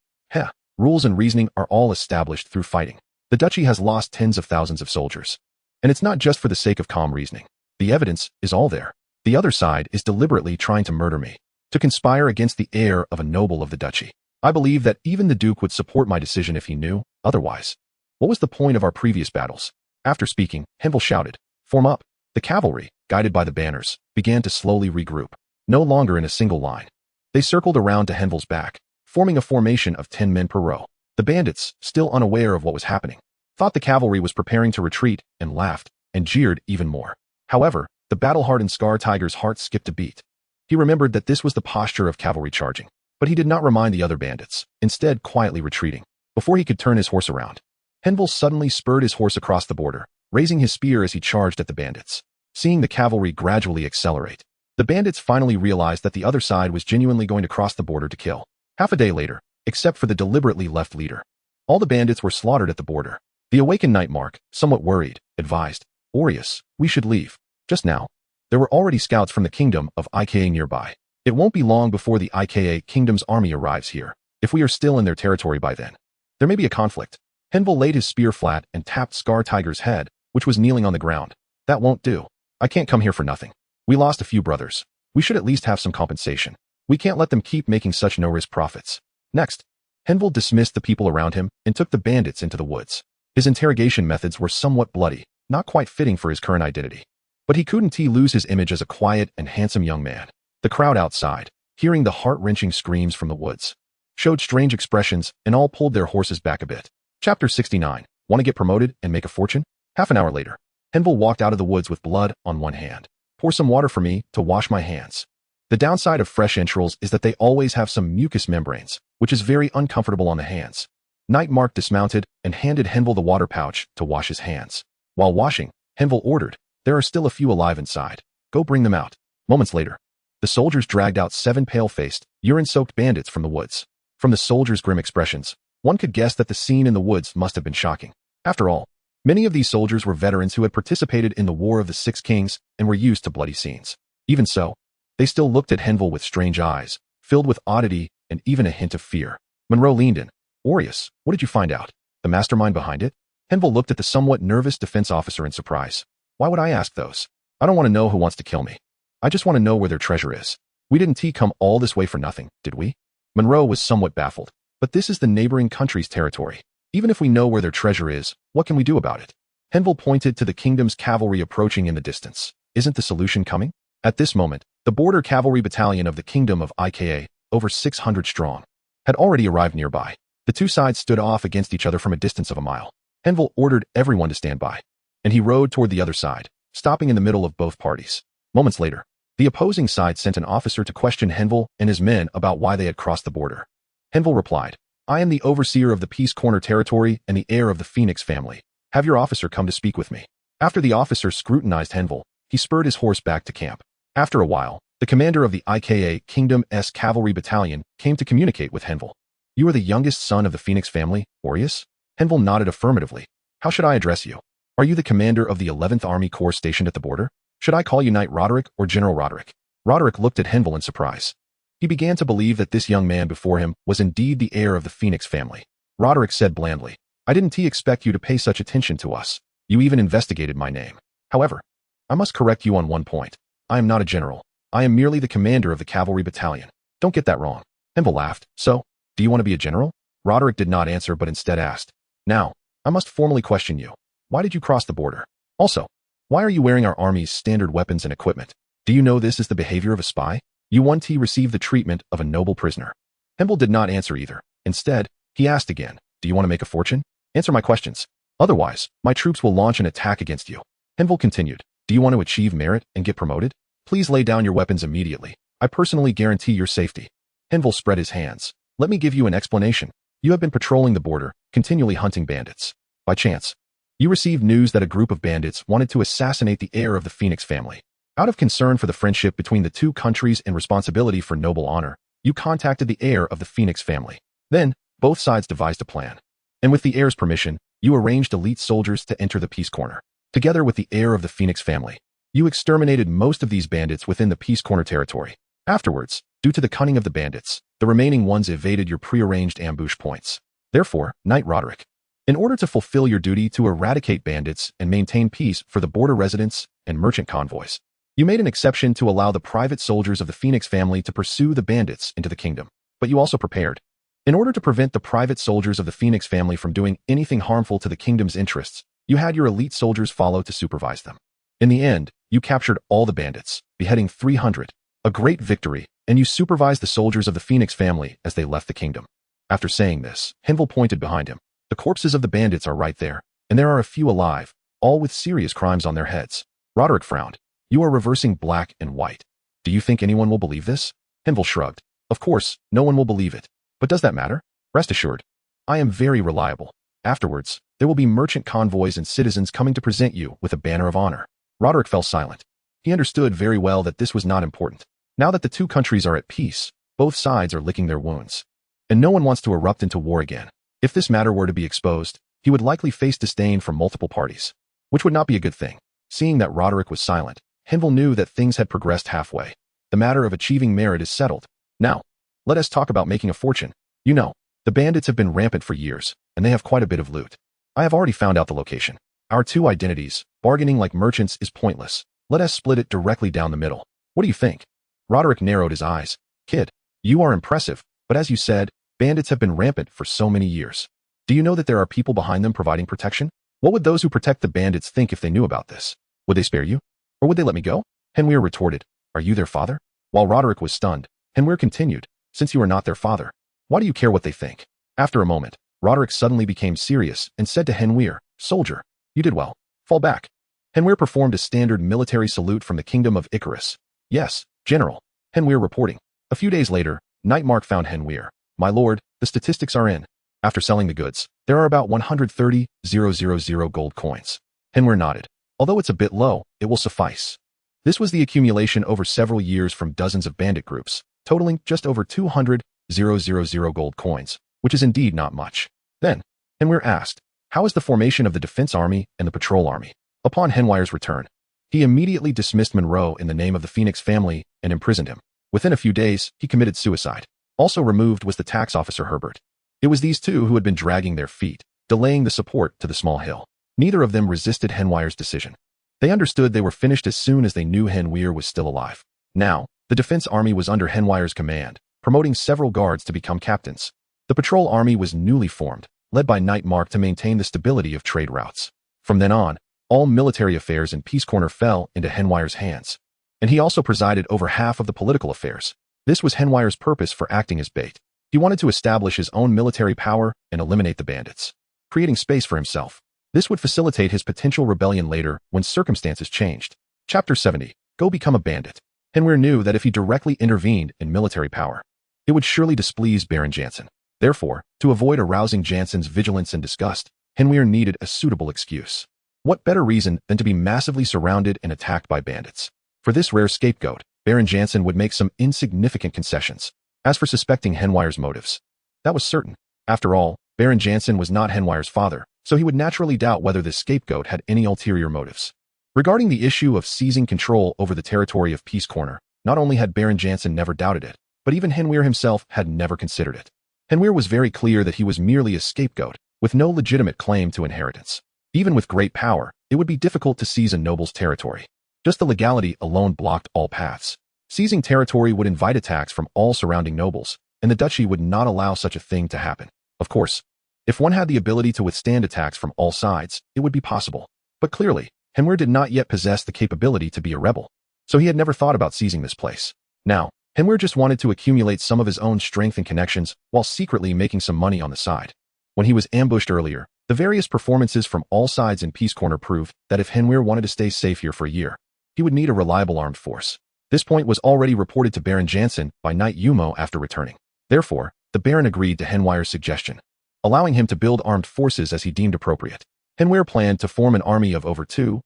Rules and reasoning are all established through fighting. The duchy has lost tens of thousands of soldiers. And it's not just for the sake of calm reasoning. The evidence is all there. The other side is deliberately trying to murder me, to conspire against the heir of a noble of the duchy. I believe that even the Duke would support my decision if he knew otherwise. What was the point of our previous battles? After speaking, Henvier shouted, form up. The cavalry, guided by the banners, began to slowly regroup, no longer in a single line. They circled around to Henvier's back, forming a formation of 10 men per row. The bandits, still unaware of what was happening, thought the cavalry was preparing to retreat and laughed and jeered even more. However, the battle-hardened Scarred Tiger's heart skipped a beat. He remembered that this was the posture of cavalry charging, but he did not remind the other bandits, instead quietly retreating. Before he could turn his horse around, Henvier suddenly spurred his horse across the border, raising his spear as he charged at the bandits. Seeing the cavalry gradually accelerate, the bandits finally realized that the other side was genuinely going to cross the border to kill. Half a day later, except for the deliberately left leader, all the bandits were slaughtered at the border. The awakened Knight Mark, somewhat worried, advised, Aureus, we should leave. Just now, there were already scouts from the kingdom of Ika nearby. It won't be long before the Ika kingdom's army arrives here. If we are still in their territory by then, there may be a conflict. Henvier laid his spear flat and tapped Scarred Tiger's head, which was kneeling on the ground. That won't do. I can't come here for nothing. We lost a few brothers. We should at least have some compensation. We can't let them keep making such no-risk profits. Next, Henvier dismissed the people around him and took the bandits into the woods. His interrogation methods were somewhat bloody, not quite fitting for his current identity. But he couldn't lose his image as a quiet and handsome young man. The crowd outside, hearing the heart-wrenching screams from the woods, showed strange expressions and all pulled their horses back a bit. Chapter 69. Want to get promoted and make a fortune? Half an hour later, Henvier walked out of the woods with blood on one hand. Pour some water for me to wash my hands. The downside of fresh entrails is that they always have some mucous membranes, which is very uncomfortable on the hands. Knight Mark dismounted and handed Henvier the water pouch to wash his hands. While washing, Henvier ordered, there are still a few alive inside. Go bring them out. Moments later, the soldiers dragged out 7 pale-faced, urine-soaked bandits from the woods. From the soldiers' grim expressions, one could guess that the scene in the woods must have been shocking. After all, many of these soldiers were veterans who had participated in the War of the Six Kings and were used to bloody scenes. Even so, they still looked at Henvier with strange eyes, filled with oddity and even a hint of fear. Monroe leaned in. Aureus, what did you find out? The mastermind behind it? Henvier looked at the somewhat nervous defense officer in surprise. Why would I ask those? I don't want to know who wants to kill me. I just want to know where their treasure is. We didn't come all this way for nothing, did we? Monroe was somewhat baffled. But this is the neighboring country's territory. Even if we know where their treasure is, what can we do about it? Henvier pointed to the kingdom's cavalry approaching in the distance. Isn't the solution coming? At this moment, the border cavalry battalion of the kingdom of Ika, over 600 strong, had already arrived nearby. The two sides stood off against each other from a distance of a mile. Henvier ordered everyone to stand by, and he rode toward the other side, stopping in the middle of both parties. Moments later, the opposing side sent an officer to question Henvier and his men about why they had crossed the border. Henvier replied, I am the overseer of the Peace Corner territory and the heir of the Phoenix family. Have your officer come to speak with me. After the officer scrutinized Henvier, he spurred his horse back to camp. After a while, the commander of the Ika Kingdom's cavalry battalion came to communicate with Henvier. You are the youngest son of the Phoenix family, Aureus? Henvier nodded affirmatively. How should I address you? Are you the commander of the 11th Army Corps stationed at the border? Should I call you Knight Roderick or General Roderick? Roderick looked at Henvier in surprise. He began to believe that this young man before him was indeed the heir of the Phoenix family. Roderick said blandly, I didn't expect you to pay such attention to us. You even investigated my name. However, I must correct you on one point. I am not a general. I am merely the commander of the cavalry battalion. Don't get that wrong. Henvier laughed. So, do you want to be a general? Roderick did not answer but instead asked, "Now, I must formally question you. Why did you cross the border? Also, why are you wearing our army's standard weapons and equipment? Do you know this is the behavior of a spy? You received the treatment of a noble prisoner." Henvier did not answer either. Instead, he asked again, "Do you want to make a fortune? Answer my questions. Otherwise, my troops will launch an attack against you." Henvier continued, "Do you want to achieve merit and get promoted? Please lay down your weapons immediately. I personally guarantee your safety." Henvier spread his hands. "Let me give you an explanation. You have been patrolling the border, continually hunting bandits. By chance, you received news that a group of bandits wanted to assassinate the heir of the Phoenix family. Out of concern for the friendship between the two countries and responsibility for noble honor, you contacted the heir of the Phoenix family. Then, both sides devised a plan. And with the heir's permission, you arranged elite soldiers to enter the Peace Corner. Together with the heir of the Phoenix family, you exterminated most of these bandits within the Peace Corner territory. Afterwards, due to the cunning of the bandits, the remaining ones evaded your prearranged ambush points. Therefore, Knight Roderick, in order to fulfill your duty to eradicate bandits and maintain peace for the border residents and merchant convoys, you made an exception to allow the private soldiers of the Phoenix family to pursue the bandits into the kingdom. But you also prepared. In order to prevent the private soldiers of the Phoenix family from doing anything harmful to the kingdom's interests, you had your elite soldiers follow to supervise them. In the end, you captured all the bandits, beheading 300. A great victory, and you supervised the soldiers of the Phoenix family as they left the kingdom." After saying this, Henvier pointed behind him. "The corpses of the bandits are right there, and there are a few alive, all with serious crimes on their heads." Roderick frowned. "You are reversing black and white. Do you think anyone will believe this?" Henvier shrugged. "Of course, no one will believe it. But does that matter? Rest assured, I am very reliable. Afterwards, there will be merchant convoys and citizens coming to present you with a banner of honor." Roderick fell silent. He understood very well that this was not important. Now that the two countries are at peace, both sides are licking their wounds. And no one wants to erupt into war again. If this matter were to be exposed, he would likely face disdain from multiple parties, which would not be a good thing. Seeing that Roderick was silent, Henvier knew that things had progressed halfway. The matter of achieving merit is settled. Now, let us talk about making a fortune. You know, the bandits have been rampant for years, and they have quite a bit of loot. I have already found out the location. Our two identities, bargaining like merchants, is pointless. Let us split it directly down the middle. What do you think? Roderick narrowed his eyes. "Kid, you are impressive, but as you said, bandits have been rampant for so many years. Do you know that there are people behind them providing protection? What would those who protect the bandits think if they knew about this? Would they spare you? Or would they let me go?" Henvier retorted, "Are you their father?" While Roderick was stunned, Henvier continued, "Since you are not their father, why do you care what they think?" After a moment, Roderick suddenly became serious and said to Henvier, "Soldier, you did well. Fall back." Henvier performed a standard military salute from the kingdom of Icarus. "Yes, General." Henvier reporting. A few days later, Knight Mark found Henvier. "My lord, the statistics are in. After selling the goods, there are about 130,000 gold coins." Henvier nodded. "Although it's a bit low, it will suffice." This was the accumulation over several years from dozens of bandit groups, totaling just over 200,000 gold coins, which is indeed not much. Then, Henvier asked, "How is the formation of the defense army and the patrol army?" Upon Henvier's return, he immediately dismissed Monroe in the name of the Phoenix family and imprisoned him. Within a few days, he committed suicide. Also removed was the tax officer Herbert. It was these two who had been dragging their feet, delaying the support to the small hill. Neither of them resisted Henvier's decision. They understood they were finished as soon as they knew Henvier was still alive. Now, the defense army was under Henvier's command, promoting several guards to become captains. The patrol army was newly formed, led by Knight Mark to maintain the stability of trade routes. From then on, all military affairs in Peace Corner fell into Henvier's hands. And he also presided over half of the political affairs. This was Henvier's purpose for acting as bait. He wanted to establish his own military power and eliminate the bandits, creating space for himself. This would facilitate his potential rebellion later when circumstances changed. Chapter 70. Go become a bandit. Henvier knew that if he directly intervened in military power, it would surely displease Baron Jansen. Therefore, to avoid arousing Jansen's vigilance and disgust, Henvier needed a suitable excuse. What better reason than to be massively surrounded and attacked by bandits? For this rare scapegoat, Baron Jansen would make some insignificant concessions. As for suspecting Henvier's motives, that was certain. After all, Baron Jansen was not Henvier's father, so he would naturally doubt whether this scapegoat had any ulterior motives. Regarding the issue of seizing control over the territory of Peace Corner, not only had Baron Jansen never doubted it, but even Henvier himself had never considered it. Henvier was very clear that he was merely a scapegoat, with no legitimate claim to inheritance. Even with great power, it would be difficult to seize a noble's territory. Just the legality alone blocked all paths. Seizing territory would invite attacks from all surrounding nobles, and the duchy would not allow such a thing to happen. Of course, if one had the ability to withstand attacks from all sides, it would be possible. But clearly, Henvier did not yet possess the capability to be a rebel, so he had never thought about seizing this place. Now, Henvier just wanted to accumulate some of his own strength and connections while secretly making some money on the side. When he was ambushed earlier, the various performances from all sides in Peace Corner proved that if Henvier wanted to stay safe here for a year, he would need a reliable armed force. This point was already reported to Baron Jansen by Knight Yumo after returning. Therefore, the Baron agreed to Henvier's suggestion, allowing him to build armed forces as he deemed appropriate. Henvier planned to form an army of over 2,000,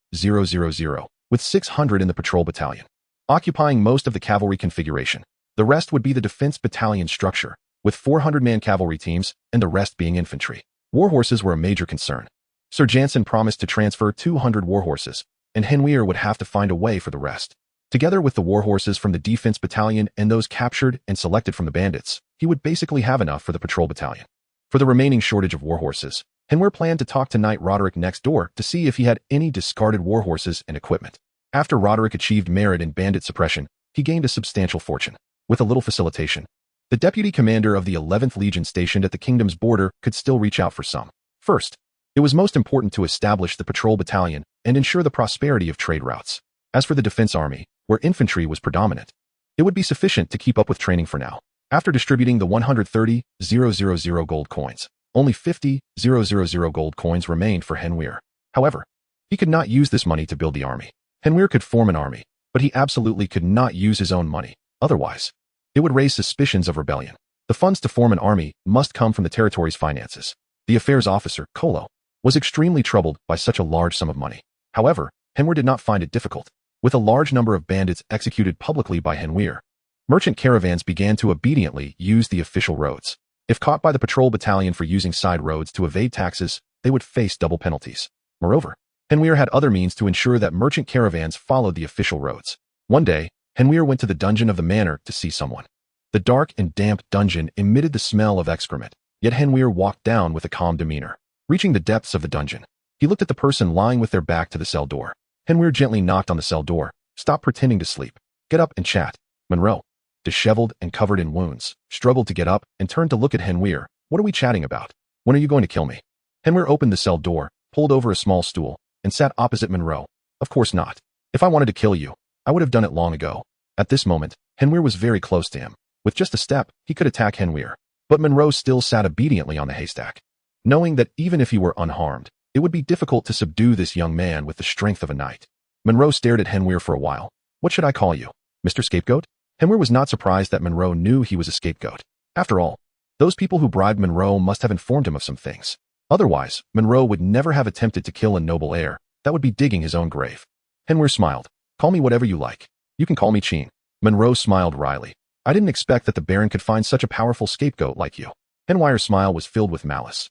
with 600 in the patrol battalion, occupying most of the cavalry configuration. The rest would be the defense battalion structure, with 400-man cavalry teams and the rest being infantry. Warhorses were a major concern. Sir Jansen promised to transfer 200 warhorses, and Henvier would have to find a way for the rest. Together with the warhorses from the defense battalion and those captured and selected from the bandits, he would basically have enough for the patrol battalion. For the remaining shortage of warhorses, Henvier planned to talk to Knight Roderick next door to see if he had any discarded warhorses and equipment. After Roderick achieved merit in bandit suppression, he gained a substantial fortune. With a little facilitation, the deputy commander of the 11th Legion stationed at the kingdom's border could still reach out for some. First, it was most important to establish the patrol battalion and ensure the prosperity of trade routes. As for the defense army, where infantry was predominant, it would be sufficient to keep up with training for now. After distributing the 130,000 gold coins, only 50,000 gold coins remained for Henvier. However, he could not use this money to build the army. Henvier could form an army, but he absolutely could not use his own money. Otherwise, it would raise suspicions of rebellion. The funds to form an army must come from the territory's finances. The affairs officer, Kolo, was extremely troubled by such a large sum of money. However, Henvier did not find it difficult. With a large number of bandits executed publicly by Henvier, merchant caravans began to obediently use the official roads. If caught by the patrol battalion for using side roads to evade taxes, they would face double penalties. Moreover, Henvier had other means to ensure that merchant caravans followed the official roads. One day, Henvier went to the dungeon of the manor to see someone. The dark and damp dungeon emitted the smell of excrement, yet Henvier walked down with a calm demeanor. Reaching the depths of the dungeon, he looked at the person lying with their back to the cell door. Henvier gently knocked on the cell door. "Stop pretending to sleep. Get up and chat." Monroe, disheveled and covered in wounds, struggled to get up and turned to look at Henvier. "What are we chatting about? When are you going to kill me?" Henvier opened the cell door, pulled over a small stool, and sat opposite Monroe. "Of course not. If I wanted to kill you, I would have done it long ago." At this moment, Henvier was very close to him. With just a step, he could attack Henvier. But Monroe still sat obediently on the haystack, knowing that even if he were unharmed, it would be difficult to subdue this young man with the strength of a knight. Monroe stared at Henvier for a while. "What should I call you? Mr. Scapegoat?" Henvier was not surprised that Monroe knew he was a scapegoat. After all, those people who bribed Monroe must have informed him of some things. Otherwise, Monroe would never have attempted to kill a noble heir. That would be digging his own grave. Henvier smiled. "Call me whatever you like. You can call me Chin." Monroe smiled wryly. "I didn't expect that the Baron could find such a powerful scapegoat like you." Henvier's smile was filled with malice.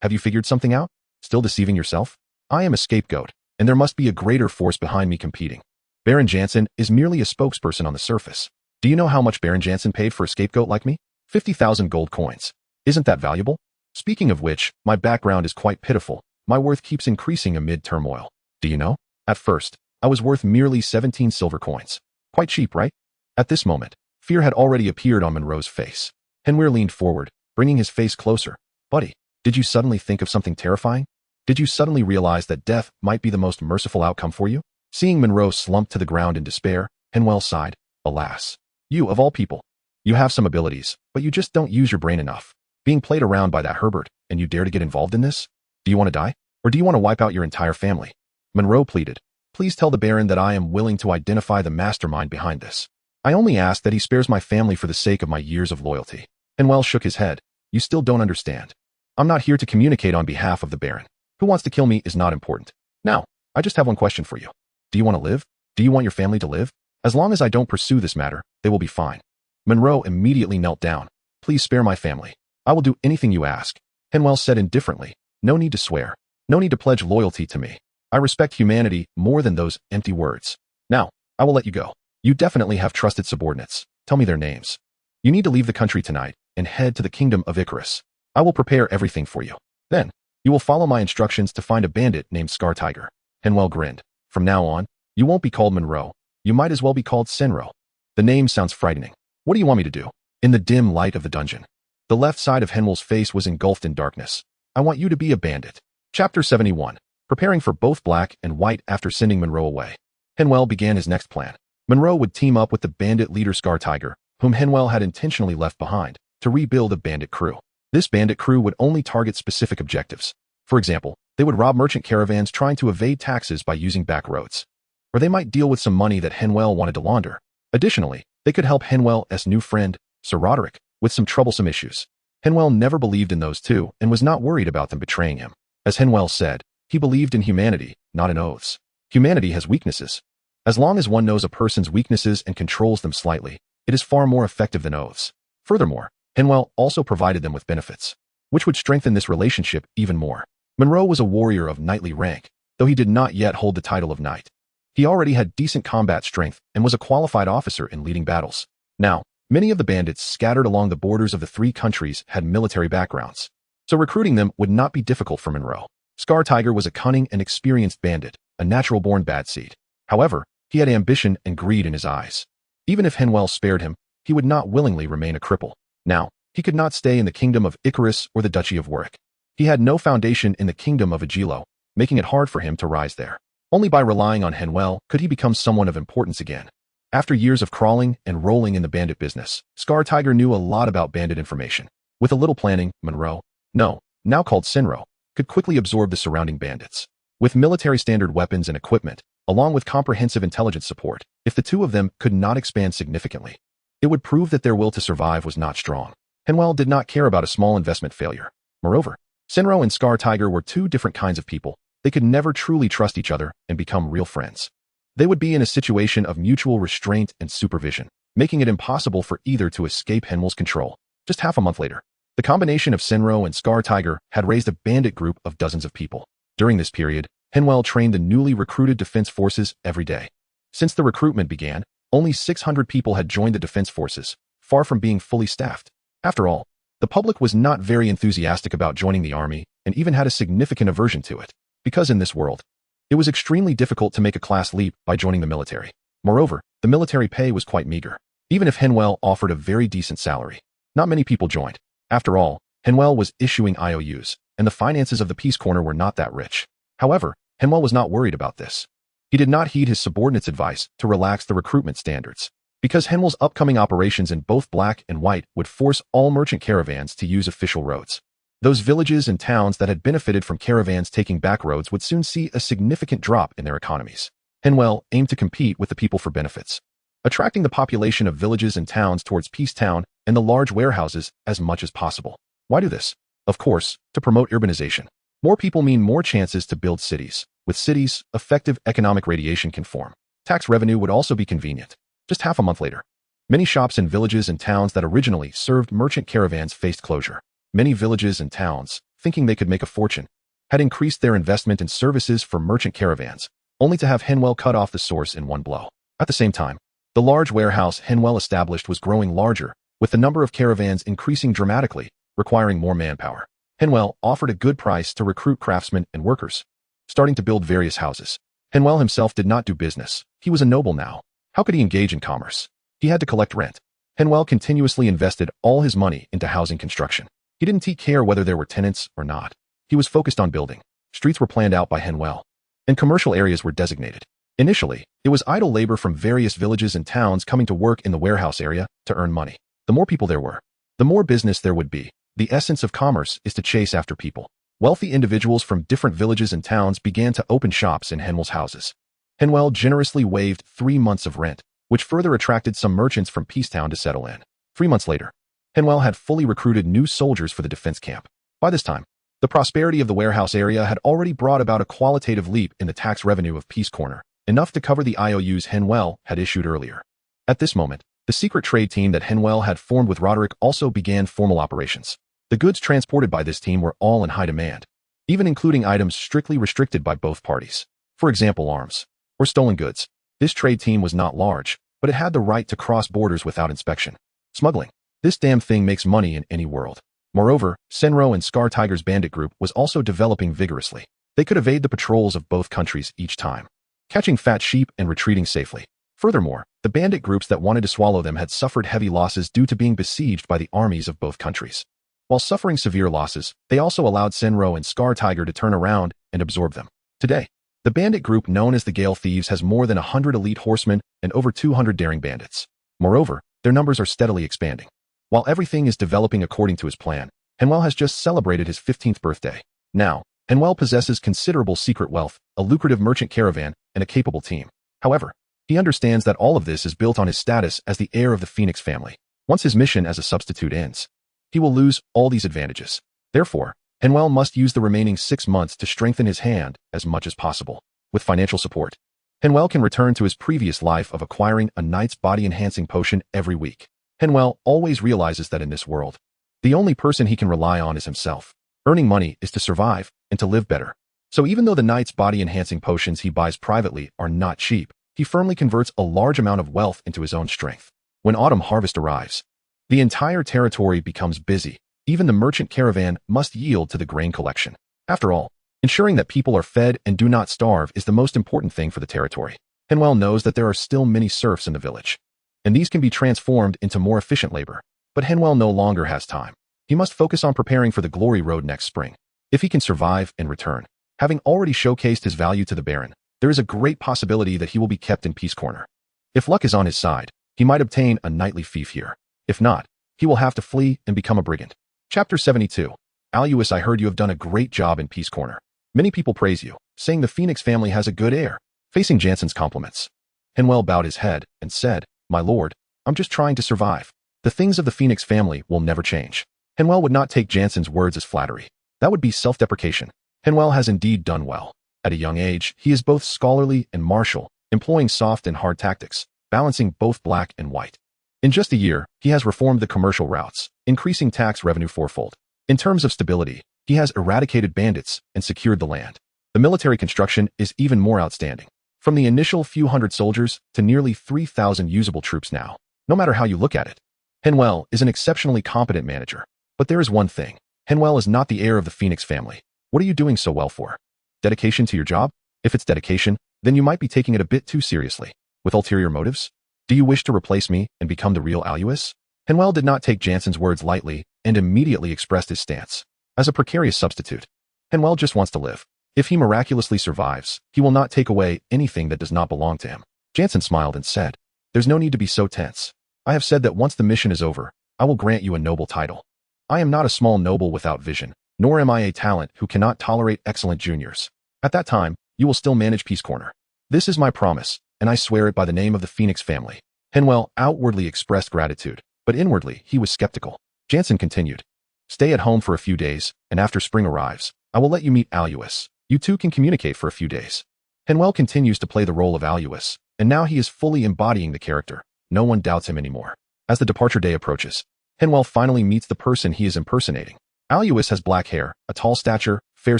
Have you figured something out? Still deceiving yourself? I am a scapegoat, and there must be a greater force behind me competing. Baron Jansen is merely a spokesperson on the surface. Do you know how much Baron Jansen paid for a scapegoat like me? 50,000 gold coins. Isn't that valuable? Speaking of which, my background is quite pitiful. My worth keeps increasing amid turmoil. Do you know? At first, I was worth merely 17 silver coins. Quite cheap, right? At this moment, fear had already appeared on Monroe's face. Henvier leaned forward, bringing his face closer. "Buddy, did you suddenly think of something terrifying? Did you suddenly realize that death might be the most merciful outcome for you?" Seeing Monroe slump to the ground in despair, Henvier sighed. "Alas. You, of all people. You have some abilities, but you just don't use your brain enough. Being played around by that Herbert, and you dare to get involved in this? Do you want to die? Or do you want to wipe out your entire family?" Monroe pleaded. "Please tell the Baron that I am willing to identify the mastermind behind this. I only ask that he spares my family for the sake of my years of loyalty." Henvier shook his head. "You still don't understand. I'm not here to communicate on behalf of the Baron. Who wants to kill me is not important. Now, I just have one question for you. Do you want to live? Do you want your family to live? As long as I don't pursue this matter, they will be fine." Monroe immediately knelt down. "Please spare my family. I will do anything you ask." Henvier said indifferently. "No need to swear. No need to pledge loyalty to me. I respect humanity more than those empty words. Now, I will let you go. You definitely have trusted subordinates. Tell me their names. You need to leave the country tonight and head to the kingdom of Icarus. I will prepare everything for you. Then, you will follow my instructions to find a bandit named Scar Tiger." Henvier grinned. "From now on, you won't be called Monroe. You might as well be called Senro. The name sounds frightening. What do you want me to do?" In the dim light of the dungeon, The left side of Henwell's face was engulfed in darkness. I want you to be a bandit. Chapter 71. Preparing for both Black and White after sending Monroe away. Henwell began his next plan. Monroe would team up with the bandit leader Scar Tiger, whom Henwell had intentionally left behind, to rebuild a bandit crew. This bandit crew would only target specific objectives. For example, they would rob merchant caravans trying to evade taxes by using back roads. Or they might deal with some money that Henwell wanted to launder. Additionally, they could help Henwell's new friend, Sir Roderick, with some troublesome issues. Henwell never believed in those two and was not worried about them betraying him. As Henwell said, he believed in humanity, not in oaths. Humanity has weaknesses. As long as one knows a person's weaknesses and controls them slightly, it is far more effective than oaths. Furthermore, Henwell also provided them with benefits, which would strengthen this relationship even more. Monroe was a warrior of knightly rank, though he did not yet hold the title of knight. He already had decent combat strength and was a qualified officer in leading battles. Now, many of the bandits scattered along the borders of the three countries had military backgrounds, so recruiting them would not be difficult for Monroe. Scar Tiger was a cunning and experienced bandit, a natural-born bad seed. However, he had ambition and greed in his eyes. Even if Henwell spared him, he would not willingly remain a cripple. Now, he could not stay in the kingdom of Icarus or the Duchy of Warwick. He had no foundation in the kingdom of Agilo, making it hard for him to rise there. Only by relying on Henwell could he become someone of importance again. After years of crawling and rolling in the bandit business, Scar Tiger knew a lot about bandit information. With a little planning, Monroe, now called Sinro, could quickly absorb the surrounding bandits. With military standard weapons and equipment, along with comprehensive intelligence support, if the two of them could not expand significantly, it would prove that their will to survive was not strong. Henwell did not care about a small investment failure. Moreover, Sinro and Scar Tiger were two different kinds of people. They could never truly trust each other and become real friends. They would be in a situation of mutual restraint and supervision, making it impossible for either to escape Henwell's control. Just half a month later, the combination of Sinro and Scar Tiger had raised a bandit group of dozens of people. During this period, Henwell trained the newly recruited defense forces every day. Since the recruitment began, only 600 people had joined the defense forces, far from being fully staffed. After all, the public was not very enthusiastic about joining the army and even had a significant aversion to it, because in this world, it was extremely difficult to make a class leap by joining the military. Moreover, the military pay was quite meager. Even if Henwell offered a very decent salary, not many people joined. After all, Henwell was issuing IOUs, and the finances of the Peace Corner were not that rich. However, Henwell was not worried about this. He did not heed his subordinates' advice to relax the recruitment standards, because Henwell's upcoming operations in both Black and White would force all merchant caravans to use official roads. Those villages and towns that had benefited from caravans taking back roads would soon see a significant drop in their economies. Henwell aimed to compete with the people for benefits, attracting the population of villages and towns towards Peace Town and the large warehouses as much as possible. Why do this? Of course, to promote urbanization. More people mean more chances to build cities. With cities, effective economic radiation can form. Tax revenue would also be convenient. Just half a month later, many shops in villages and towns that originally served merchant caravans faced closure. Many villages and towns, thinking they could make a fortune, had increased their investment in services for merchant caravans, only to have Henwell cut off the source in one blow. At the same time, the large warehouse Henwell established was growing larger, with the number of caravans increasing dramatically, requiring more manpower. Henwell offered a good price to recruit craftsmen and workers, starting to build various houses. Henwell himself did not do business. He was a noble now. How could he engage in commerce? He had to collect rent. Henwell continuously invested all his money into housing construction. He didn't take care whether there were tenants or not. He was focused on building. Streets were planned out by Henwell, and commercial areas were designated. Initially, it was idle labor from various villages and towns coming to work in the warehouse area to earn money. The more people there were, the more business there would be. The essence of commerce is to chase after people. Wealthy individuals from different villages and towns began to open shops in Henwell's houses. Henwell generously waived 3 months of rent, which further attracted some merchants from Peacetown to settle in. 3 months later, Henwell had fully recruited new soldiers for the defense camp. By this time, the prosperity of the warehouse area had already brought about a qualitative leap in the tax revenue of Peace Corner, enough to cover the IOUs Henwell had issued earlier. At this moment, the secret trade team that Henwell had formed with Roderick also began formal operations. The goods transported by this team were all in high demand, even including items strictly restricted by both parties. For example, arms or stolen goods. This trade team was not large, but it had the right to cross borders without inspection. Smuggling. This damn thing makes money in any world. Moreover, Sinro and Scar Tiger's bandit group was also developing vigorously. They could evade the patrols of both countries each time, catching fat sheep and retreating safely. Furthermore, the bandit groups that wanted to swallow them had suffered heavy losses due to being besieged by the armies of both countries. While suffering severe losses, they also allowed Senro and Scar Tiger to turn around and absorb them. Today, the bandit group known as the Gale Thieves has more than 100 elite horsemen and over 200 daring bandits. Moreover, their numbers are steadily expanding. While everything is developing according to his plan, Henvier has just celebrated his 15th birthday. Now, Henvier possesses considerable secret wealth, a lucrative merchant caravan, and a capable team. However, he understands that all of this is built on his status as the heir of the Phoenix family. Once his mission as a substitute ends, he will lose all these advantages. Therefore, Henvier must use the remaining 6 months to strengthen his hand as much as possible. With financial support, Henvier can return to his previous life of acquiring a knight's body-enhancing potion every week. Henvier always realizes that in this world, the only person he can rely on is himself. Earning money is to survive and to live better. So even though the knight's body-enhancing potions he buys privately are not cheap, he firmly converts a large amount of wealth into his own strength. When autumn harvest arrives, the entire territory becomes busy. Even the merchant caravan must yield to the grain collection. After all, ensuring that people are fed and do not starve is the most important thing for the territory. Henvier knows that there are still many serfs in the village, and these can be transformed into more efficient labor. But Henvier no longer has time. He must focus on preparing for the Glory Road next spring. If he can survive and return, having already showcased his value to the Baron, there is a great possibility that he will be kept in Peace Corner. If luck is on his side, he might obtain a knightly fief here. If not, he will have to flee and become a brigand. Chapter 72. Alois, I heard you have done a great job in Peace Corner. Many people praise you, saying the Phoenix family has a good air. Facing Jansen's compliments, Henvier bowed his head and said, My lord, I'm just trying to survive. The things of the Phoenix family will never change. Henvier would not take Jansen's words as flattery. That would be self-deprecation. Henvier has indeed done well. At a young age, he is both scholarly and martial, employing soft and hard tactics, balancing both black and white. In just a year, he has reformed the commercial routes, increasing tax revenue fourfold. In terms of stability, he has eradicated bandits and secured the land. The military construction is even more outstanding. From the initial few hundred soldiers to nearly 3,000 usable troops now. No matter how you look at it, Henvier is an exceptionally competent manager. But there is one thing. Henvier is not the heir of the Phoenix family. What are you doing so well for? Dedication to your job? If it's dedication, then you might be taking it a bit too seriously. With ulterior motives? Do you wish to replace me and become the real Alois? Henvier did not take Jansen's words lightly and immediately expressed his stance. As a precarious substitute, Henvier just wants to live. If he miraculously survives, he will not take away anything that does not belong to him. Jansen smiled and said, There's no need to be so tense. I have said that once the mission is over, I will grant you a noble title. I am not a small noble without vision, nor am I a talent who cannot tolerate excellent juniors. At that time, you will still manage Peace Corner. This is my promise, and I swear it by the name of the Phoenix family. Henvier outwardly expressed gratitude, but inwardly he was skeptical. Jansen continued, Stay at home for a few days, and after spring arrives, I will let you meet Alois. You two can communicate for a few days. Henvier continues to play the role of Alois, and now he is fully embodying the character. No one doubts him anymore. As the departure day approaches, Henvier finally meets the person he is impersonating. Alois has black hair, a tall stature, fair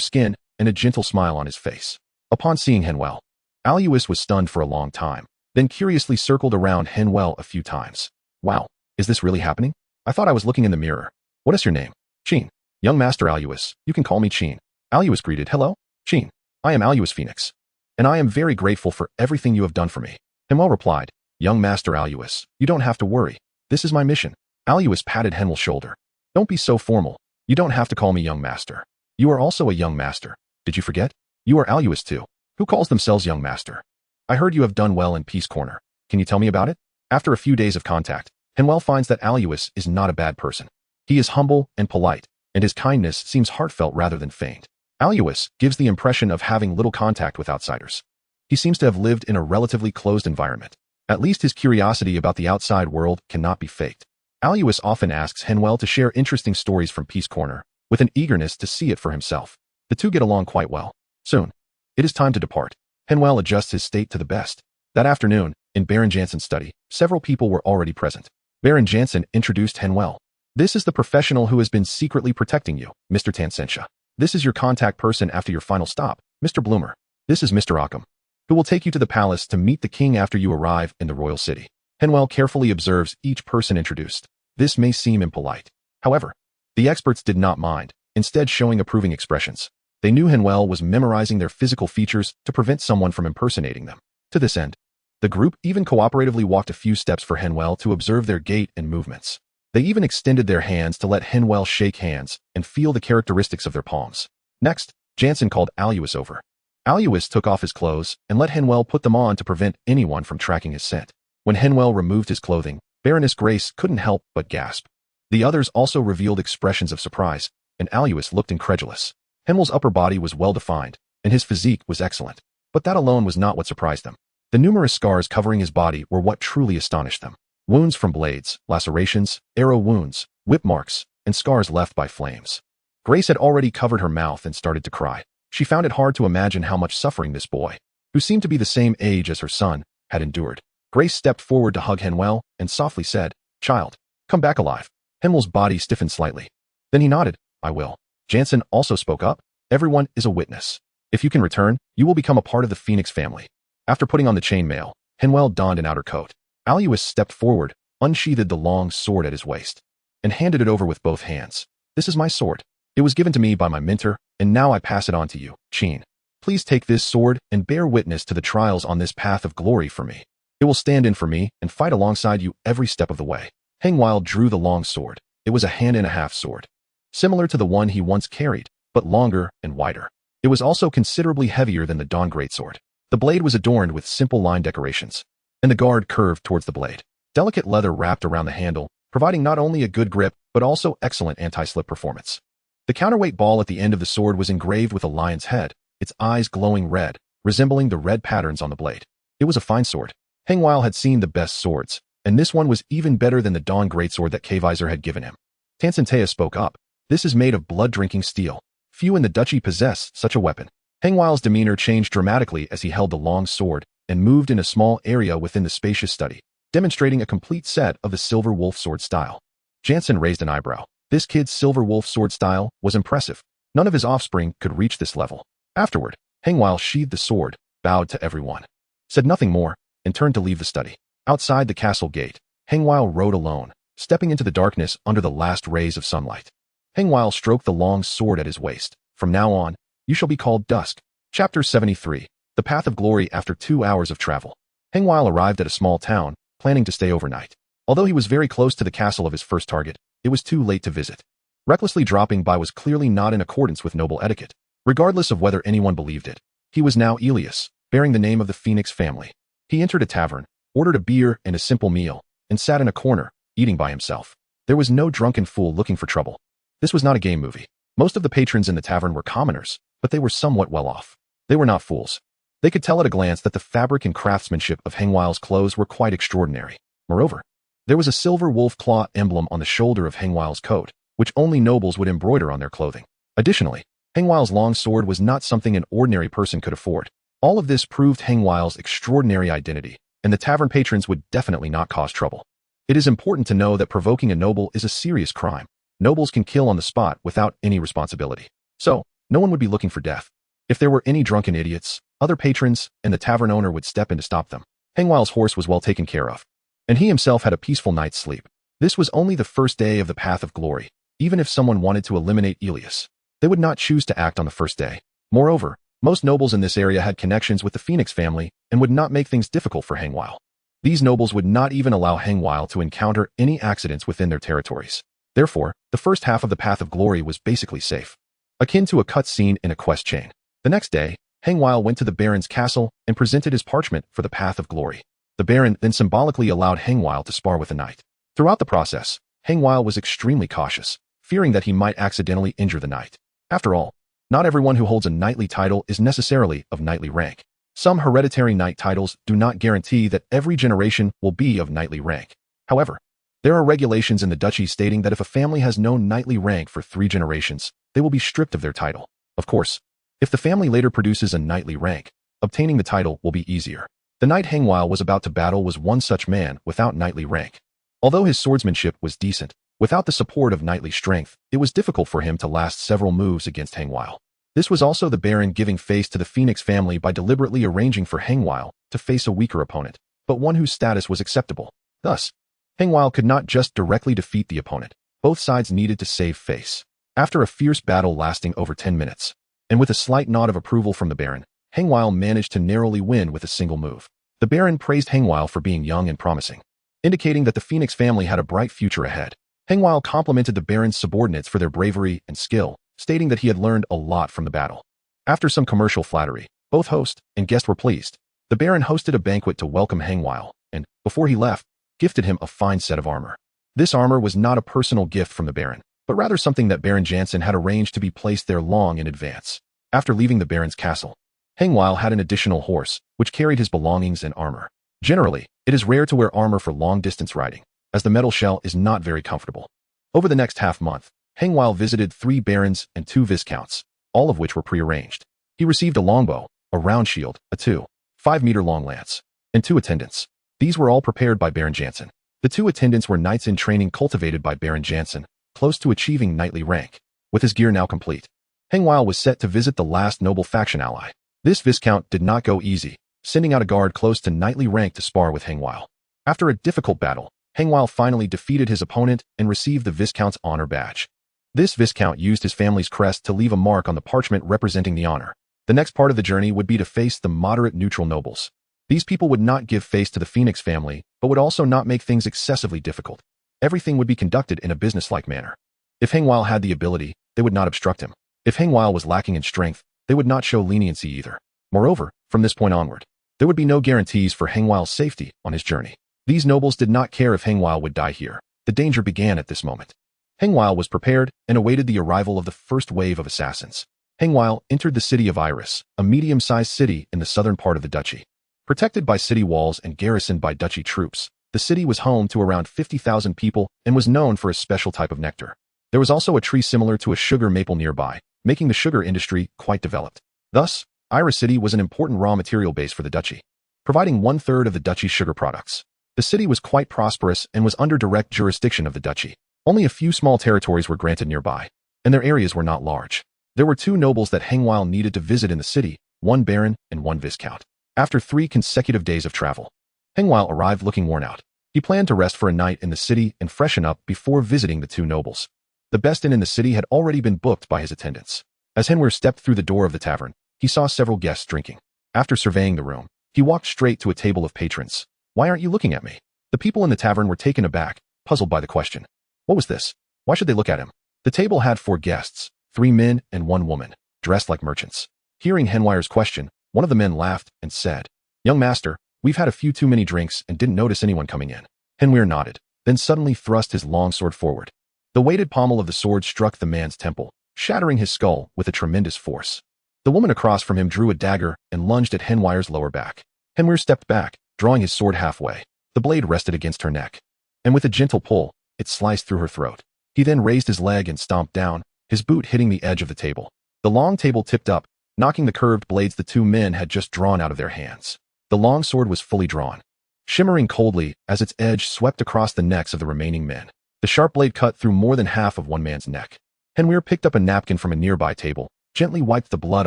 skin, and a gentle smile on his face. Upon seeing Henvier, Alois was stunned for a long time, then curiously circled around Henvier a few times. Wow, is this really happening? I thought I was looking in the mirror. What is your name? Chin. Young Master Alois, you can call me Chin. Alois greeted, Hello, Chin. I am Alois Phoenix, and I am very grateful for everything you have done for me. Henvier replied, Young Master Alois, you don't have to worry. This is my mission. Alois patted Henvier's shoulder. Don't be so formal. You don't have to call me Young Master. You are also a young master. Did you forget? You are Alois too. Who calls themselves Young Master? I heard you have done well in Peace Corner. Can you tell me about it? After a few days of contact, Henvier finds that Alois is not a bad person. He is humble and polite, and his kindness seems heartfelt rather than feigned. Alois gives the impression of having little contact with outsiders. He seems to have lived in a relatively closed environment. At least his curiosity about the outside world cannot be faked. Alois often asks Henvier to share interesting stories from Peace Corner, with an eagerness to see it for himself. The two get along quite well. Soon, it is time to depart. Henvier adjusts his state to the best. That afternoon, in Baron Jansen's study, several people were already present. Baron Jansen introduced Henvier. This is the professional who has been secretly protecting you, Mr. Tansensha. This is your contact person after your final stop, Mr. Bloomer. This is Mr. Occam, who will take you to the palace to meet the king after you arrive in the royal city. Henvier carefully observes each person introduced. This may seem impolite. However, the experts did not mind, instead showing approving expressions. They knew Henvier was memorizing their physical features to prevent someone from impersonating them. To this end, the group even cooperatively walked a few steps for Henvier to observe their gait and movements. They even extended their hands to let Henvier shake hands and feel the characteristics of their palms. Next, Jansen called Alois over. Alois took off his clothes and let Henvier put them on to prevent anyone from tracking his scent. When Henvier removed his clothing, Baroness Grace couldn't help but gasp. The others also revealed expressions of surprise, and Alois looked incredulous. Henvier's upper body was well-defined, and his physique was excellent. But that alone was not what surprised them. The numerous scars covering his body were what truly astonished them. Wounds from blades, lacerations, arrow wounds, whip marks, and scars left by flames. Grace had already covered her mouth and started to cry. She found it hard to imagine how much suffering this boy, who seemed to be the same age as her son, had endured. Grace stepped forward to hug Henvier and softly said, "Child, come back alive." Henvier's body stiffened slightly. Then he nodded, "I will." Jansen also spoke up, "Everyone is a witness. If you can return, you will become a part of the Phoenix family." After putting on the chainmail, Henvier donned an outer coat. Alois stepped forward, unsheathed the long sword at his waist, and handed it over with both hands. "This is my sword. It was given to me by my mentor, and now I pass it on to you, Chin. Please take this sword and bear witness to the trials on this path of glory for me. It will stand in for me and fight alongside you every step of the way." Henvier drew the long sword. It was a hand-and-a-half sword, similar to the one he once carried, but longer and wider. It was also considerably heavier than the Dawn Greatsword. The blade was adorned with simple line decorations, and the guard curved towards the blade. Delicate leather wrapped around the handle, providing not only a good grip, but also excellent anti-slip performance. The counterweight ball at the end of the sword was engraved with a lion's head, its eyes glowing red, resembling the red patterns on the blade. It was a fine sword. Henvier had seen the best swords, and this one was even better than the Dawn Greatsword that Kaiser had given him. Tansentea spoke up. "This is made of blood-drinking steel. Few in the duchy possess such a weapon." Henvier's demeanor changed dramatically as he held the long sword and moved in a small area within the spacious study, demonstrating a complete set of the Silver Wolf sword style. Jansen raised an eyebrow. This kid's Silver Wolf sword style was impressive. None of his offspring could reach this level. Afterward, Henvier sheathed the sword, bowed to everyone, said nothing more, and turned to leave the study. Outside the castle gate, Henvier rode alone, stepping into the darkness under the last rays of sunlight. Henvier stroked the long sword at his waist. "From now on, you shall be called Dusk." Chapter 73. The Path of Glory. After 2 hours of travel, Henvier arrived at a small town, planning to stay overnight. Although he was very close to the castle of his first target, it was too late to visit. Recklessly dropping by was clearly not in accordance with noble etiquette. Regardless of whether anyone believed it, he was now Elias, bearing the name of the Phoenix family. He entered a tavern, ordered a beer and a simple meal, and sat in a corner, eating by himself. There was no drunken fool looking for trouble. This was not a game movie. Most of the patrons in the tavern were commoners, but they were somewhat well off. They were not fools. They could tell at a glance that the fabric and craftsmanship of Henvier's clothes were quite extraordinary. Moreover, there was a silver wolf claw emblem on the shoulder of Henvier's coat, which only nobles would embroider on their clothing. Additionally, Henvier's long sword was not something an ordinary person could afford. All of this proved Henvier's extraordinary identity, and the tavern patrons would definitely not cause trouble. It is important to know that provoking a noble is a serious crime. Nobles can kill on the spot without any responsibility. So, no one would be looking for death. If there were any drunken idiots, other patrons and the tavern owner would step in to stop them. Henvier's horse was well taken care of, and he himself had a peaceful night's sleep. This was only the first day of the Path of Glory. Even if someone wanted to eliminate Elias, they would not choose to act on the first day. Moreover, most nobles in this area had connections with the Phoenix family and would not make things difficult for Henvier. These nobles would not even allow Henvier to encounter any accidents within their territories. Therefore, the first half of the Path of Glory was basically safe, akin to a cut scene in a quest chain. The next day, Henvier went to the Baron's castle and presented his parchment for the Path of Glory. The Baron then symbolically allowed Henvier to spar with the knight. Throughout the process, Henvier was extremely cautious, fearing that he might accidentally injure the knight. After all, not everyone who holds a knightly title is necessarily of knightly rank. Some hereditary knight titles do not guarantee that every generation will be of knightly rank. However, there are regulations in the duchy stating that if a family has no knightly rank for 3 generations, they will be stripped of their title. Of course, if the family later produces a knightly rank, obtaining the title will be easier. The knight Henvier was about to battle was one such man without knightly rank. Although his swordsmanship was decent, without the support of knightly strength, it was difficult for him to last several moves against Henvier. This was also the Baron giving face to the Phoenix family by deliberately arranging for Henvier to face a weaker opponent, but one whose status was acceptable. Thus, Henvier could not just directly defeat the opponent. Both sides needed to save face. After a fierce battle lasting over 10 minutes, and with a slight nod of approval from the Baron, Henvier managed to narrowly win with a single move. The Baron praised Henvier for being young and promising, indicating that the Phoenix family had a bright future ahead. Henvier complimented the Baron's subordinates for their bravery and skill, stating that he had learned a lot from the battle. After some commercial flattery, both host and guest were pleased. The Baron hosted a banquet to welcome Henvier, and, before he left, gifted him a fine set of armor. This armor was not a personal gift from the Baron, but rather something that Baron Jansen had arranged to be placed there long in advance. After leaving the Baron's castle, Henvier had an additional horse, which carried his belongings and armor. Generally, it is rare to wear armor for long-distance riding, as the metal shell is not very comfortable. Over the next half-month, Henvier visited 3 barons and 2 viscounts, all of which were prearranged. He received a longbow, a round shield, a 2.5-meter-long lance, and 2 attendants. These were all prepared by Baron Jansen. The 2 attendants were knights in training cultivated by Baron Jansen, close to achieving knightly rank. With his gear now complete, Henvier was set to visit the last noble faction ally. This viscount did not go easy, sending out a guard close to knightly rank to spar with Henvier. After a difficult battle, Henvier finally defeated his opponent and received the viscount's honor badge. This viscount used his family's crest to leave a mark on the parchment representing the honor. The next part of the journey would be to face the moderate neutral nobles. These people would not give face to the Phoenix family, but would also not make things excessively difficult. Everything would be conducted in a businesslike manner. If Henvier had the ability, they would not obstruct him. If Henvier was lacking in strength, they would not show leniency either. Moreover, from this point onward, there would be no guarantees for Henvier's safety on his journey. These nobles did not care if Henvier would die here. The danger began at this moment. Henvier was prepared and awaited the arrival of the first wave of assassins. Henvier entered the city of Iris, a medium-sized city in the southern part of the duchy. Protected by city walls and garrisoned by duchy troops, the city was home to around 50,000 people and was known for a special type of nectar. There was also a tree similar to a sugar maple nearby, making the sugar industry quite developed. Thus, Iris City was an important raw material base for the duchy, providing 1/3 of the duchy's sugar products. The city was quite prosperous and was under direct jurisdiction of the duchy. Only a few small territories were granted nearby, and their areas were not large. There were 2 nobles that Henvier needed to visit in the city, 1 baron and 1 viscount. After 3 consecutive days of travel, Henvier arrived looking worn out. He planned to rest for a night in the city and freshen up before visiting the 2 nobles. The best inn in the city had already been booked by his attendants. As Henvier stepped through the door of the tavern, he saw several guests drinking. After surveying the room, he walked straight to a table of patrons. "Why aren't you looking at me?" The people in the tavern were taken aback, puzzled by the question. What was this? Why should they look at him? The table had 4 guests, 3 men and 1 woman, dressed like merchants. Hearing Henvier's question, one of the men laughed and said, "Young master, we've had a few too many drinks and didn't notice anyone coming in." Henvier nodded, then suddenly thrust his long sword forward. The weighted pommel of the sword struck the man's temple, shattering his skull with a tremendous force. The woman across from him drew a dagger and lunged at Henvier's lower back. Henvier stepped back, drawing his sword halfway. The blade rested against her neck, and with a gentle pull, it sliced through her throat. He then raised his leg and stomped down, his boot hitting the edge of the table. The long table tipped up, knocking the curved blades the 2 men had just drawn out of their hands. The long sword was fully drawn, shimmering coldly as its edge swept across the necks of the remaining men. The sharp blade cut through more than half of one man's neck. Henvier picked up a napkin from a nearby table, gently wiped the blood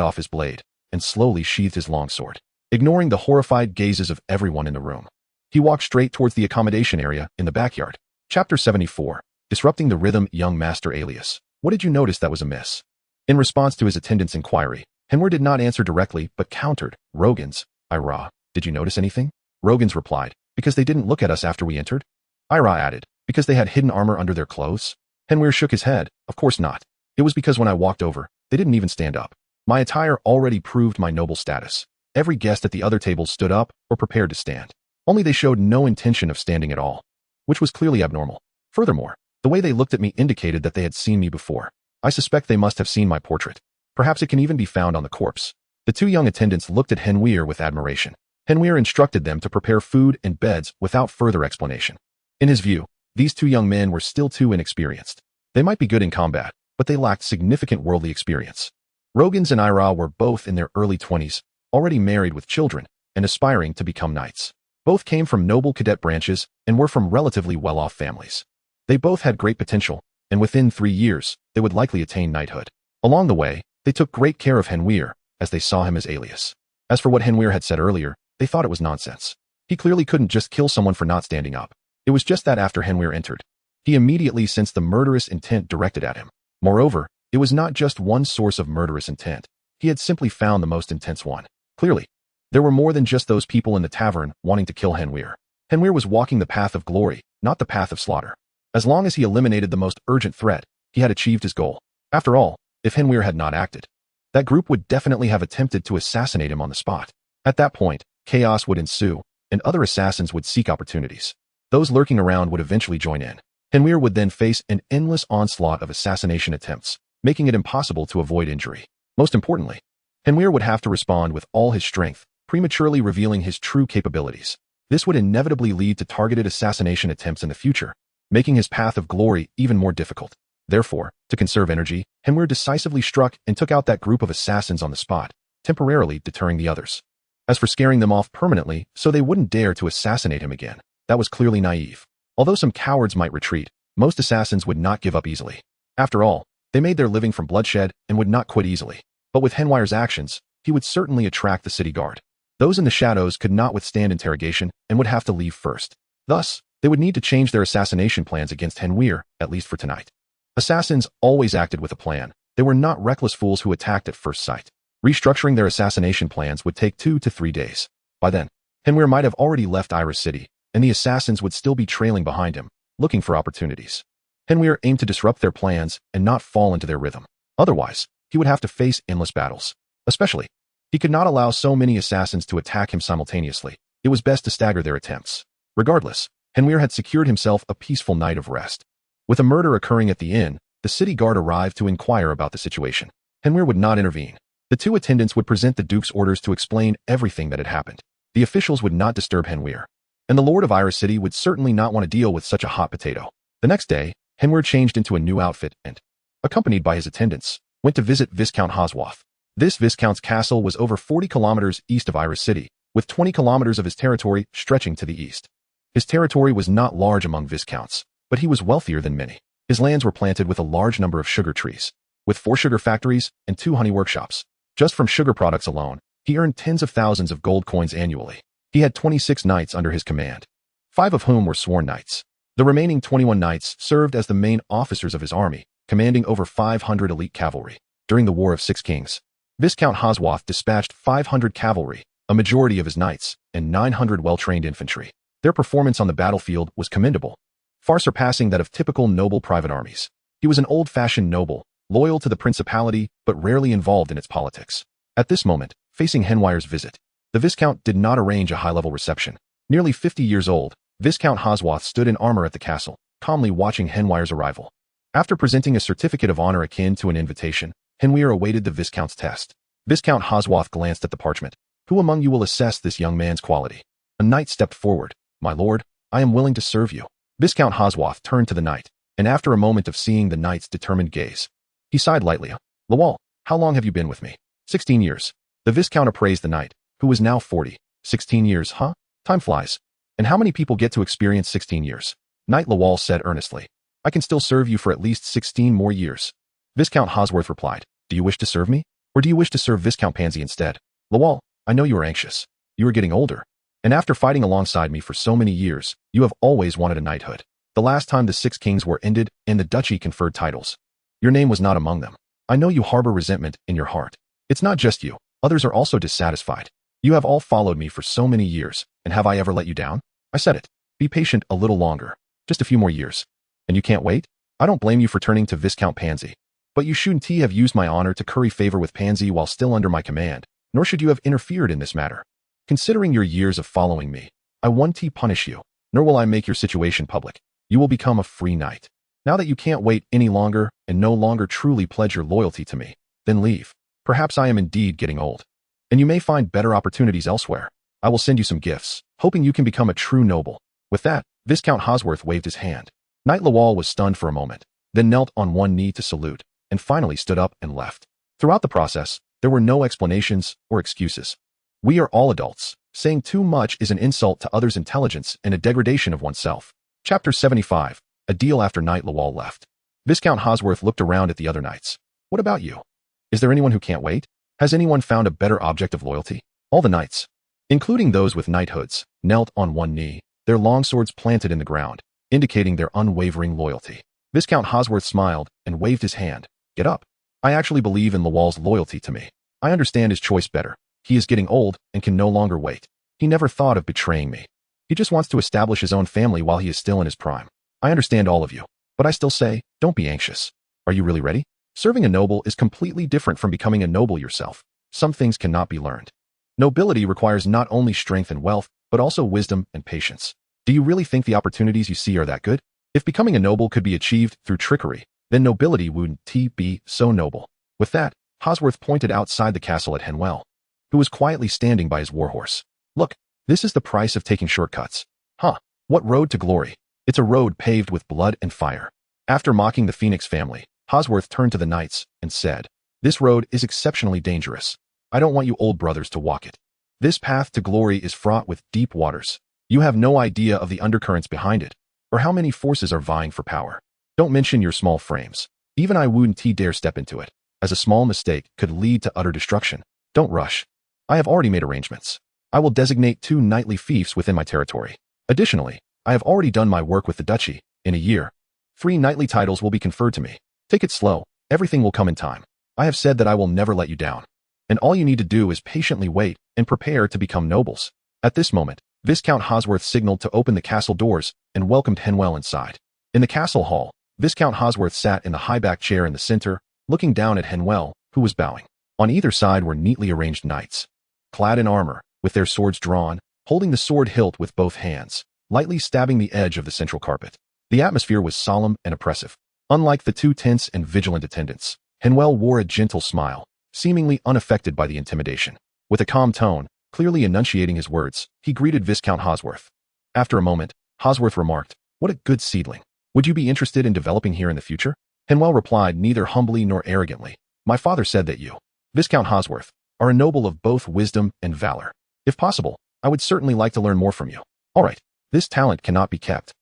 off his blade, and slowly sheathed his longsword. Ignoring the horrified gazes of everyone in the room, he walked straight towards the accommodation area in the backyard. Chapter 74. Disrupting the Rhythm. Young Master Alias, what did you notice that was amiss? In response to his attendant's inquiry, Henvier did not answer directly but countered, "Rogans, Ira, did you notice anything?" Rogans replied, "Because they didn't look at us after we entered." Ira added, "Because they had hidden armor under their clothes?" Henvier shook his head, "Of course not. It was because when I walked over, they didn't even stand up. My attire already proved my noble status. Every guest at the other tables stood up or prepared to stand. Only they showed no intention of standing at all, which was clearly abnormal. Furthermore, the way they looked at me indicated that they had seen me before. I suspect they must have seen my portrait. Perhaps it can even be found on the corpse." The 2 young attendants looked at Henvier with admiration. Henvier instructed them to prepare food and beds without further explanation. In his view, these 2 young men were still too inexperienced. They might be good in combat, but they lacked significant worldly experience. Rogans and Ira were both in their early 20s, already married with children, and aspiring to become knights. Both came from noble cadet branches and were from relatively well-off families. They both had great potential, and within 3 years, they would likely attain knighthood. Along the way, they took great care of Henvier, as they saw him as alias. As for what Henvier had said earlier, they thought it was nonsense. He clearly couldn't just kill someone for not standing up. It was just that after Henvier entered, he immediately sensed the murderous intent directed at him. Moreover, it was not just one source of murderous intent. He had simply found the most intense one. Clearly, there were more than just those people in the tavern wanting to kill Henvier. Henvier was walking the path of glory, not the path of slaughter. As long as he eliminated the most urgent threat, he had achieved his goal. After all, if Henvier had not acted, that group would definitely have attempted to assassinate him on the spot. At that point, chaos would ensue, and other assassins would seek opportunities. Those lurking around would eventually join in. Henvier would then face an endless onslaught of assassination attempts, making it impossible to avoid injury. Most importantly, Henvier would have to respond with all his strength, prematurely revealing his true capabilities. This would inevitably lead to targeted assassination attempts in the future, making his path of glory even more difficult. Therefore, to conserve energy, Henvier decisively struck and took out that group of assassins on the spot, temporarily deterring the others. As for scaring them off permanently so they wouldn't dare to assassinate him again, that was clearly naive. Although some cowards might retreat, most assassins would not give up easily. After all, they made their living from bloodshed and would not quit easily. But with Henvier's actions, he would certainly attract the city guard. Those in the shadows could not withstand interrogation and would have to leave first. Thus, they would need to change their assassination plans against Henvier, at least for tonight. Assassins always acted with a plan. They were not reckless fools who attacked at first sight. Restructuring their assassination plans would take 2 to 3 days. By then, Henvier might have already left Iris City, and the assassins would still be trailing behind him, looking for opportunities. Henvier aimed to disrupt their plans and not fall into their rhythm. Otherwise, he would have to face endless battles. Especially, he could not allow so many assassins to attack him simultaneously. It was best to stagger their attempts. Regardless, Henvier had secured himself a peaceful night of rest. With a murder occurring at the inn, the city guard arrived to inquire about the situation. Henvier would not intervene. The 2 attendants would present the Duke's orders to explain everything that had happened. The officials would not disturb Henvier, and the Lord of Iris City would certainly not want to deal with such a hot potato. The next day, Henvier changed into a new outfit and, accompanied by his attendants, went to visit Viscount Hoswath. This Viscount's castle was over 40 kilometers east of Iris City, with 20 kilometers of his territory stretching to the east. His territory was not large among Viscounts, but he was wealthier than many. His lands were planted with a large number of sugar trees, with 4 sugar factories and 2 honey workshops. Just from sugar products alone, he earned tens of thousands of gold coins annually. He had 26 knights under his command, 5 of whom were sworn knights. The remaining 21 knights served as the main officers of his army, commanding over 500 elite cavalry. During the War of 6 Kings, Viscount Hoswath dispatched 500 cavalry, a majority of his knights, and 900 well-trained infantry. Their performance on the battlefield was commendable, far surpassing that of typical noble private armies. He was an old-fashioned noble, loyal to the principality but rarely involved in its politics. At this moment, facing Henvier's visit, the Viscount did not arrange a high-level reception. Nearly 50 years old, Viscount Hoswath stood in armor at the castle, calmly watching Henvier's arrival. After presenting a certificate of honor akin to an invitation, Henvier awaited the Viscount's test. Viscount Hoswath glanced at the parchment. Who among you will assess this young man's quality? A knight stepped forward. My lord, I am willing to serve you. Viscount Hoswath turned to the knight, and after a moment of seeing the knight's determined gaze, he sighed lightly. Lawal, how long have you been with me? 16 years. The Viscount appraised the knight, who was now 40. 16 years, huh? Time flies. And how many people get to experience 16 years? Knight Lawal said earnestly. I can still serve you for at least 16 more years. Viscount Hosworth replied, do you wish to serve me? Or do you wish to serve Viscount Pansy instead? Lawal, I know you are anxious. You are getting older. And after fighting alongside me for so many years, you have always wanted a knighthood. The last time the 6 kings were ended and the duchy conferred titles, your name was not among them. I know you harbor resentment in your heart. It's not just you. Others are also dissatisfied. You have all followed me for so many years, and have I ever let you down? I said it. Be patient a little longer. Just a few more years. And you can't wait? I don't blame you for turning to Viscount Pansy. But you shouldn't have used my honor to curry favor with Pansy while still under my command, nor should you have interfered in this matter. Considering your years of following me, I won't punish you, nor will I make your situation public. You will become a free knight. Now that you can't wait any longer and no longer truly pledge your loyalty to me, then leave. Perhaps I am indeed getting old, and you may find better opportunities elsewhere. I will send you some gifts, hoping you can become a true noble. With that, Viscount Hosworth waved his hand. Knight Lawal was stunned for a moment, then knelt on one knee to salute, and finally stood up and left. Throughout the process, there were no explanations or excuses. We are all adults. Saying too much is an insult to others' intelligence and a degradation of oneself. Chapter 75. A deal after Knight Lawal left. Viscount Hosworth looked around at the other knights. What about you? Is there anyone who can't wait? Has anyone found a better object of loyalty? All the knights, including those with knighthoods, knelt on one knee, their long swords planted in the ground, indicating their unwavering loyalty. Viscount Hosworth smiled and waved his hand. Get up. I actually believe in Lawal's loyalty to me. I understand his choice better. He is getting old and can no longer wait. He never thought of betraying me. He just wants to establish his own family while he is still in his prime. I understand all of you, but I still say, don't be anxious. Are you really ready? Serving a noble is completely different from becoming a noble yourself. Some things cannot be learned. Nobility requires not only strength and wealth, but also wisdom and patience. Do you really think the opportunities you see are that good? If becoming a noble could be achieved through trickery, then nobility wouldn't be so noble. With that, Hosworth pointed outside the castle at Henvier, who was quietly standing by his warhorse. Look, this is the price of taking shortcuts. Huh, what road to glory? It's a road paved with blood and fire. After mocking the Phoenix family, Hosworth turned to the knights and said, this road is exceptionally dangerous. I don't want you old brothers to walk it. This path to glory is fraught with deep waters. You have no idea of the undercurrents behind it, or how many forces are vying for power. Don't mention your small frames. Even I wouldn't dare step into it, as a small mistake could lead to utter destruction. Don't rush. I have already made arrangements. I will designate 2 knightly fiefs within my territory. Additionally, I have already done my work with the duchy. In a year, 3 knightly titles will be conferred to me. Take it slow. Everything will come in time. I have said that I will never let you down. And all you need to do is patiently wait and prepare to become nobles. At this moment, Viscount Hosworth signaled to open the castle doors and welcomed Henvier inside. In the castle hall, Viscount Hosworth sat in the high-backed chair in the center, looking down at Henvier, who was bowing. On either side were neatly arranged knights, clad in armor, with their swords drawn, holding the sword hilt with both hands, lightly stabbing the edge of the central carpet. The atmosphere was solemn and oppressive. Unlike the 2 tense and vigilant attendants, Henvier wore a gentle smile, seemingly unaffected by the intimidation. With a calm tone, clearly enunciating his words, he greeted Viscount Hosworth. After a moment, Hosworth remarked, what a good seedling. Would you be interested in developing here in the future? Henvier replied neither humbly nor arrogantly. My father said that you, Viscount Hosworth, are a noble of both wisdom and valor. If possible, I would certainly like to learn more from you. All right, this talent cannot be kept.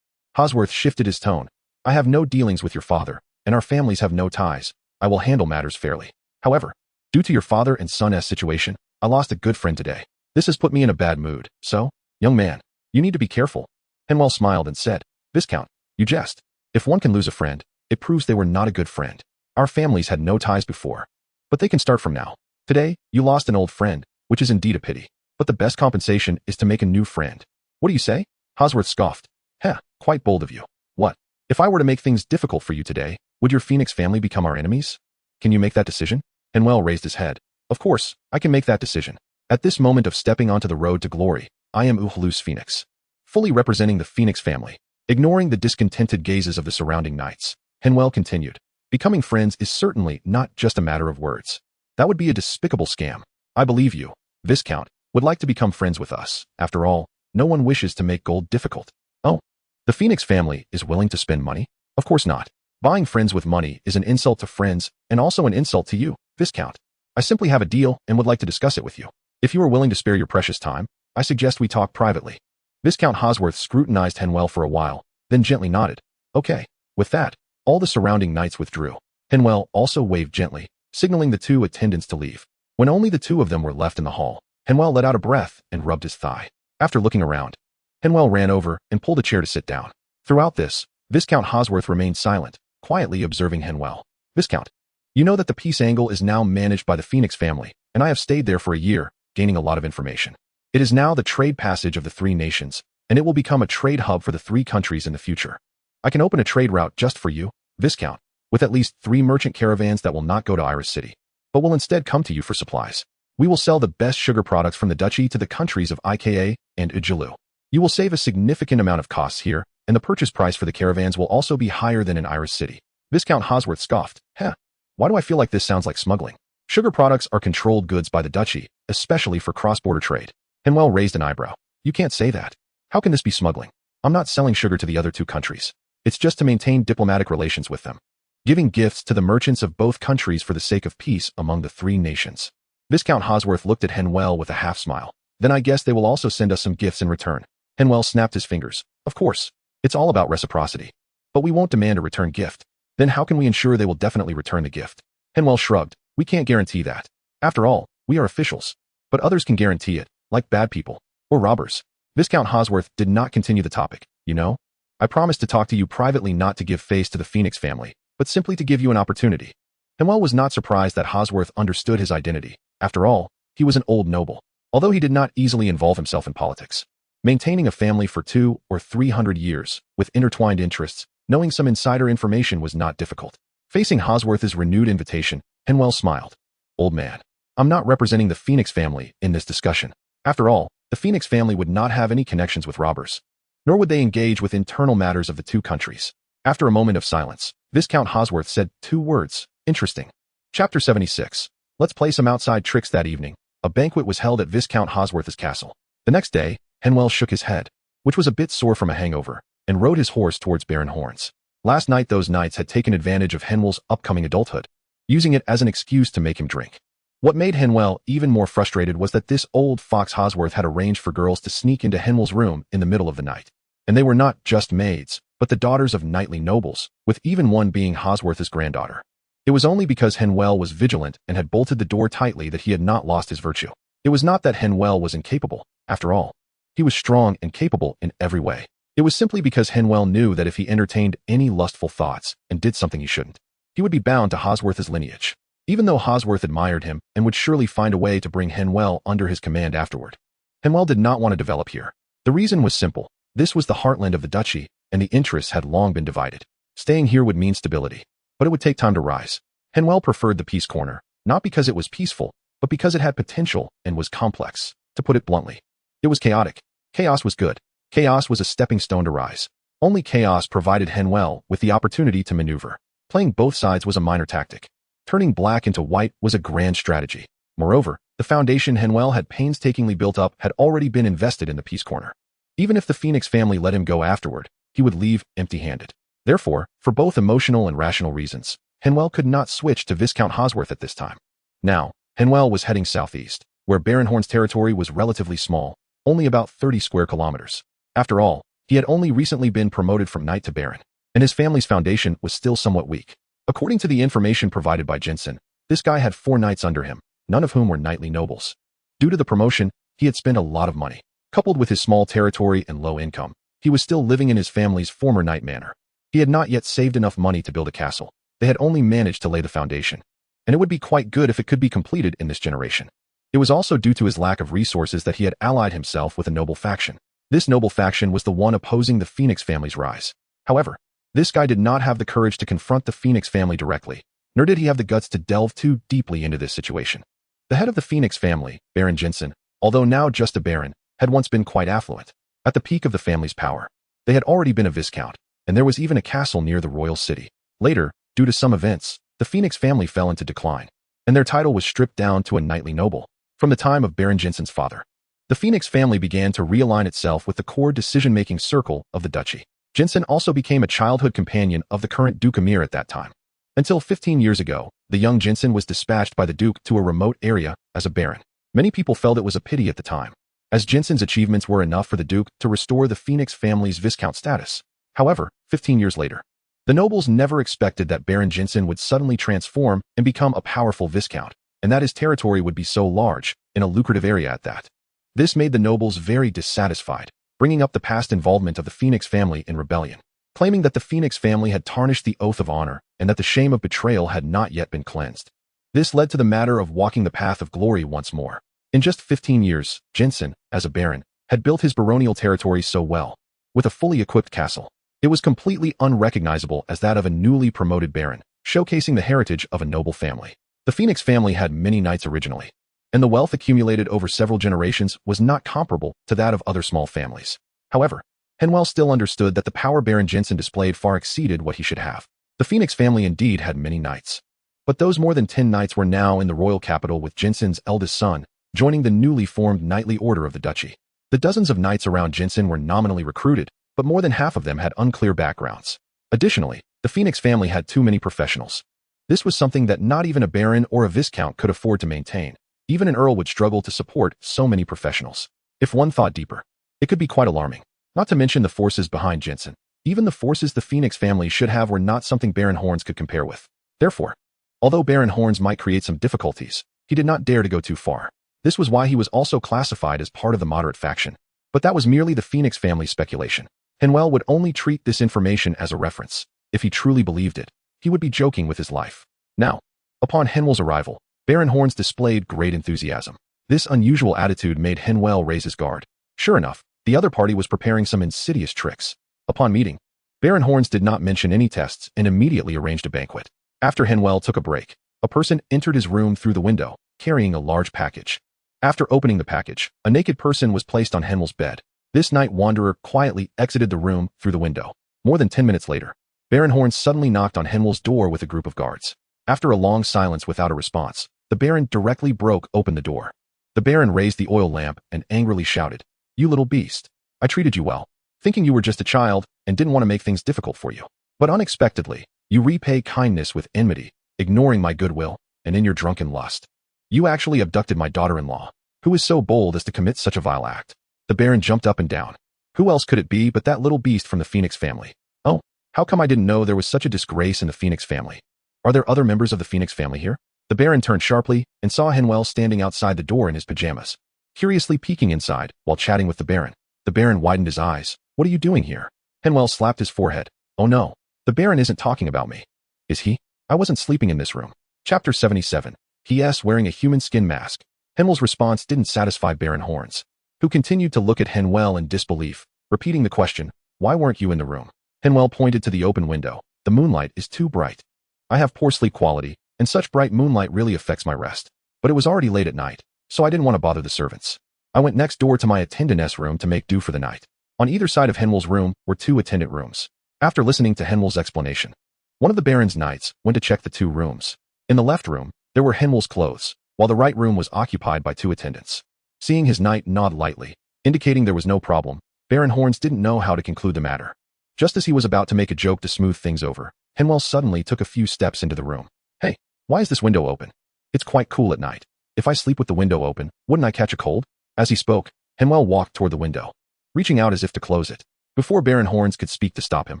Hosworth shifted his tone. I have no dealings with your father, and our families have no ties. I will handle matters fairly. However, due to your father and son's situation, I lost a good friend today. This has put me in a bad mood, so, young man, you need to be careful. Henvier smiled and said, Viscount, you jest. If one can lose a friend, it proves they were not a good friend. Our families had no ties before, but they can start from now. Today, you lost an old friend, which is indeed a pity, but the best compensation is to make a new friend. What do you say? Hosworth scoffed. Heh, quite bold of you. What? If I were to make things difficult for you today, would your Phoenix family become our enemies? Can you make that decision? Henvier raised his head. Of course, I can make that decision. At this moment of stepping onto the road to glory, I am Uhulus Phoenix, fully representing the Phoenix family. Ignoring the discontented gazes of the surrounding knights, Henvier continued, becoming friends is certainly not just a matter of words. That would be a despicable scam. I believe you, Viscount, would like to become friends with us. After all, no one wishes to make gold difficult. Oh, the Phoenix family is willing to spend money? Of course not. Buying friends with money is an insult to friends and also an insult to you, Viscount. I simply have a deal and would like to discuss it with you. If you are willing to spare your precious time, I suggest we talk privately. Viscount Hosworth scrutinized Henvier for a while, then gently nodded. Okay. With that, all the surrounding knights withdrew. Henvier also waved gently, signaling the 2 attendants to leave. When only the 2 of them were left in the hall, Henvier let out a breath and rubbed his thigh. After looking around, Henvier ran over and pulled a chair to sit down. Throughout this, Viscount Hosworth remained silent, quietly observing Henvier. Viscount, you know that the peace angle is now managed by the Phoenix family, and I have stayed there for a year, gaining a lot of information. It is now the trade passage of the 3 nations, and it will become a trade hub for the 3 countries in the future. I can open a trade route just for you, Viscount, with at least 3 merchant caravans that will not go to Iris City, but will instead come to you for supplies. We will sell the best sugar products from the duchy to the countries of Ika and Ujalu. You will save a significant amount of costs here, and the purchase price for the caravans will also be higher than in Iris City. Viscount Hosworth scoffed. Heh, why do I feel like this sounds like smuggling? Sugar products are controlled goods by the duchy, especially for cross-border trade. Henvier raised an eyebrow. You can't say that. How can this be smuggling? I'm not selling sugar to the other 2 countries. It's just to maintain diplomatic relations with them. Giving gifts to the merchants of both countries for the sake of peace among the 3 nations. Viscount Hosworth looked at Henvier with a half-smile. Then I guess they will also send us some gifts in return. Henvier snapped his fingers. Of course. It's all about reciprocity. But we won't demand a return gift. Then how can we ensure they will definitely return the gift? Henvier shrugged. We can't guarantee that. After all, we are officials. But others can guarantee it, like bad people, or robbers. Viscount Hosworth did not continue the topic. You know, I promised to talk to you privately, not to give face to the Phoenix family, but simply to give you an opportunity. Henvier was not surprised that Hosworth understood his identity. After all, he was an old noble, although he did not easily involve himself in politics. Maintaining a family for 200 or 300 years, with intertwined interests, knowing some insider information was not difficult. Facing Hosworth's renewed invitation, Henvier smiled. Old man, I'm not representing the Phoenix family in this discussion. After all, the Phoenix family would not have any connections with robbers, nor would they engage with internal matters of the two countries. After a moment of silence, Viscount Hosworth said 2 words, interesting. Chapter 76. Let's play some outside tricks. That evening, a banquet was held at Viscount Hosworth's castle. The next day, Henvier shook his head, which was a bit sore from a hangover, and rode his horse towards Baron Horn's. Last night those knights had taken advantage of Henvier's upcoming adulthood, using it as an excuse to make him drink. What made Henvier even more frustrated was that this old fox Hosworth had arranged for girls to sneak into Henvier's room in the middle of the night. And they were not just maids, but the daughters of knightly nobles, with even one being Hosworth's granddaughter. It was only because Henvier was vigilant and had bolted the door tightly that he had not lost his virtue. It was not that Henvier was incapable, after all. He was strong and capable in every way. It was simply because Henvier knew that if he entertained any lustful thoughts and did something he shouldn't, he would be bound to Hosworth's lineage. Even though Hosworth admired him and would surely find a way to bring Henvier under his command afterward, Henvier did not want to develop here. The reason was simple. This was the heartland of the duchy, and the interests had long been divided. Staying here would mean stability, but it would take time to rise. Henvier preferred the peace corner, not because it was peaceful, but because it had potential and was complex. To put it bluntly, it was chaotic. Chaos was good. Chaos was a stepping stone to rise. Only chaos provided Henvier with the opportunity to maneuver. Playing both sides was a minor tactic. Turning black into white was a grand strategy. Moreover, the foundation Henvier had painstakingly built up had already been invested in the peace corner. Even if the Phoenix family let him go afterward, he would leave empty-handed. Therefore, for both emotional and rational reasons, Henvier could not switch to Viscount Hosworth at this time. Now, Henvier was heading southeast, where Baron Horn's territory was relatively small, only about 30 square kilometers. After all, he had only recently been promoted from knight to baron, and his family's foundation was still somewhat weak. According to the information provided by Jensen, this guy had 4 knights under him, none of whom were knightly nobles. Due to the promotion, he had spent a lot of money. Coupled with his small territory and low income, he was still living in his family's former knight manor. He had not yet saved enough money to build a castle. They had only managed to lay the foundation, and it would be quite good if it could be completed in this generation. It was also due to his lack of resources that he had allied himself with a noble faction. This noble faction was the one opposing the Phoenix family's rise. However, this guy did not have the courage to confront the Phoenix family directly, nor did he have the guts to delve too deeply into this situation. The head of the Phoenix family, Baron Jensen, although now just a baron, had once been quite affluent. At the peak of the family's power, they had already been a viscount, and there was even a castle near the royal city. Later, due to some events, the Phoenix family fell into decline, and their title was stripped down to a knightly noble. From the time of Baron Jensen's father, the Phoenix family began to realign itself with the core decision-making circle of the duchy. Jensen also became a childhood companion of the current Duke Amir at that time. Until 15 years ago, the young Jensen was dispatched by the Duke to a remote area as a baron. Many people felt it was a pity at the time, as Jensen's achievements were enough for the Duke to restore the Phoenix family's viscount status. However, 15 years later, the nobles never expected that Baron Jensen would suddenly transform and become a powerful viscount, and that his territory would be so large, in a lucrative area at that. This made the nobles very dissatisfied, bringing up the past involvement of the Phoenix family in rebellion, claiming that the Phoenix family had tarnished the oath of honor and that the shame of betrayal had not yet been cleansed. This led to the matter of walking the path of glory once more. In just 15 years, Jensen, as a baron, had built his baronial territory so well, with a fully equipped castle. It was completely unrecognizable as that of a newly promoted baron, showcasing the heritage of a noble family. The Phoenix family had many knights originally, and the wealth accumulated over several generations was not comparable to that of other small families. However, Henvier still understood that the power Baron Jensen displayed far exceeded what he should have. The Phoenix family indeed had many knights, but those more than 10 knights were now in the royal capital, with Jensen's eldest son joining the newly formed knightly order of the duchy. The dozens of knights around Jensen were nominally recruited, but more than half of them had unclear backgrounds. Additionally, the Phoenix family had too many professionals. This was something that not even a baron or a viscount could afford to maintain. Even an earl would struggle to support so many professionals. If one thought deeper, it could be quite alarming. Not to mention the forces behind Jensen. Even the forces the Phoenix family should have were not something Baron Horns could compare with. Therefore, although Baron Horns might create some difficulties, he did not dare to go too far. This was why he was also classified as part of the moderate faction. But that was merely the Phoenix family's speculation. Henvier would only treat this information as a reference. If he truly believed it, he would be joking with his life. Now, upon Henvier's arrival, Baron Horns displayed great enthusiasm. This unusual attitude made Henvier raise his guard. Sure enough, The other party was preparing some insidious tricks. Upon meeting, Baron Horns did not mention any tests and immediately arranged a banquet. After Henvier took a break, a person entered his room through the window, carrying a large package. After opening the package, a naked person was placed on Henvier's bed. This night wanderer quietly exited the room through the window. More than 10 minutes later, Baron Horns suddenly knocked on Henvier's door with a group of guards. After a long silence without a response, the Baron directly broke open the door. The Baron raised the oil lamp and angrily shouted, "You little beast! I treated you well, thinking you were just a child and didn't want to make things difficult for you. But unexpectedly, you repay kindness with enmity, ignoring my goodwill, and in your drunken lust. You actually abducted my daughter-in-law. Who is so bold as to commit such a vile act?" The Baron jumped up and down. Who else could it be but that little beast from the Phoenix family? Oh, how come I didn't know there was such a disgrace in the Phoenix family? Are there other members of the Phoenix family here? The Baron turned sharply and saw Henvier standing outside the door in his pajamas, curiously peeking inside while chatting with the Baron. The Baron widened his eyes. "What are you doing here?" Henvier slapped his forehead. "Oh no, the Baron isn't talking about me. Is he? I wasn't sleeping in this room." Chapter 77. He.S. wearing a human skin mask. Henvier's response didn't satisfy Baron Horns, who continued to look at Henvier in disbelief, repeating the question, "Why weren't you in the room?" Henvier pointed to the open window. "The moonlight is too bright. I have poor sleep quality, and such bright moonlight really affects my rest. But it was already late at night, so I didn't want to bother the servants. I went next door to my attendantess room to make do for the night." On either side of Henvier's room were two attendant rooms. After listening to Henvier's explanation, one of the Baron's knights went to check the two rooms. In the left room, there were Henvier's clothes, while the right room was occupied by two attendants. Seeing his knight nod lightly, indicating there was no problem, Baron Horns didn't know how to conclude the matter. Just as he was about to make a joke to smooth things over, Henvier suddenly took a few steps into the room. "Hey, why is this window open? It's quite cool at night. If I sleep with the window open, wouldn't I catch a cold?" As he spoke, Henvier walked toward the window, reaching out as if to close it. Before Baron Horns could speak to stop him,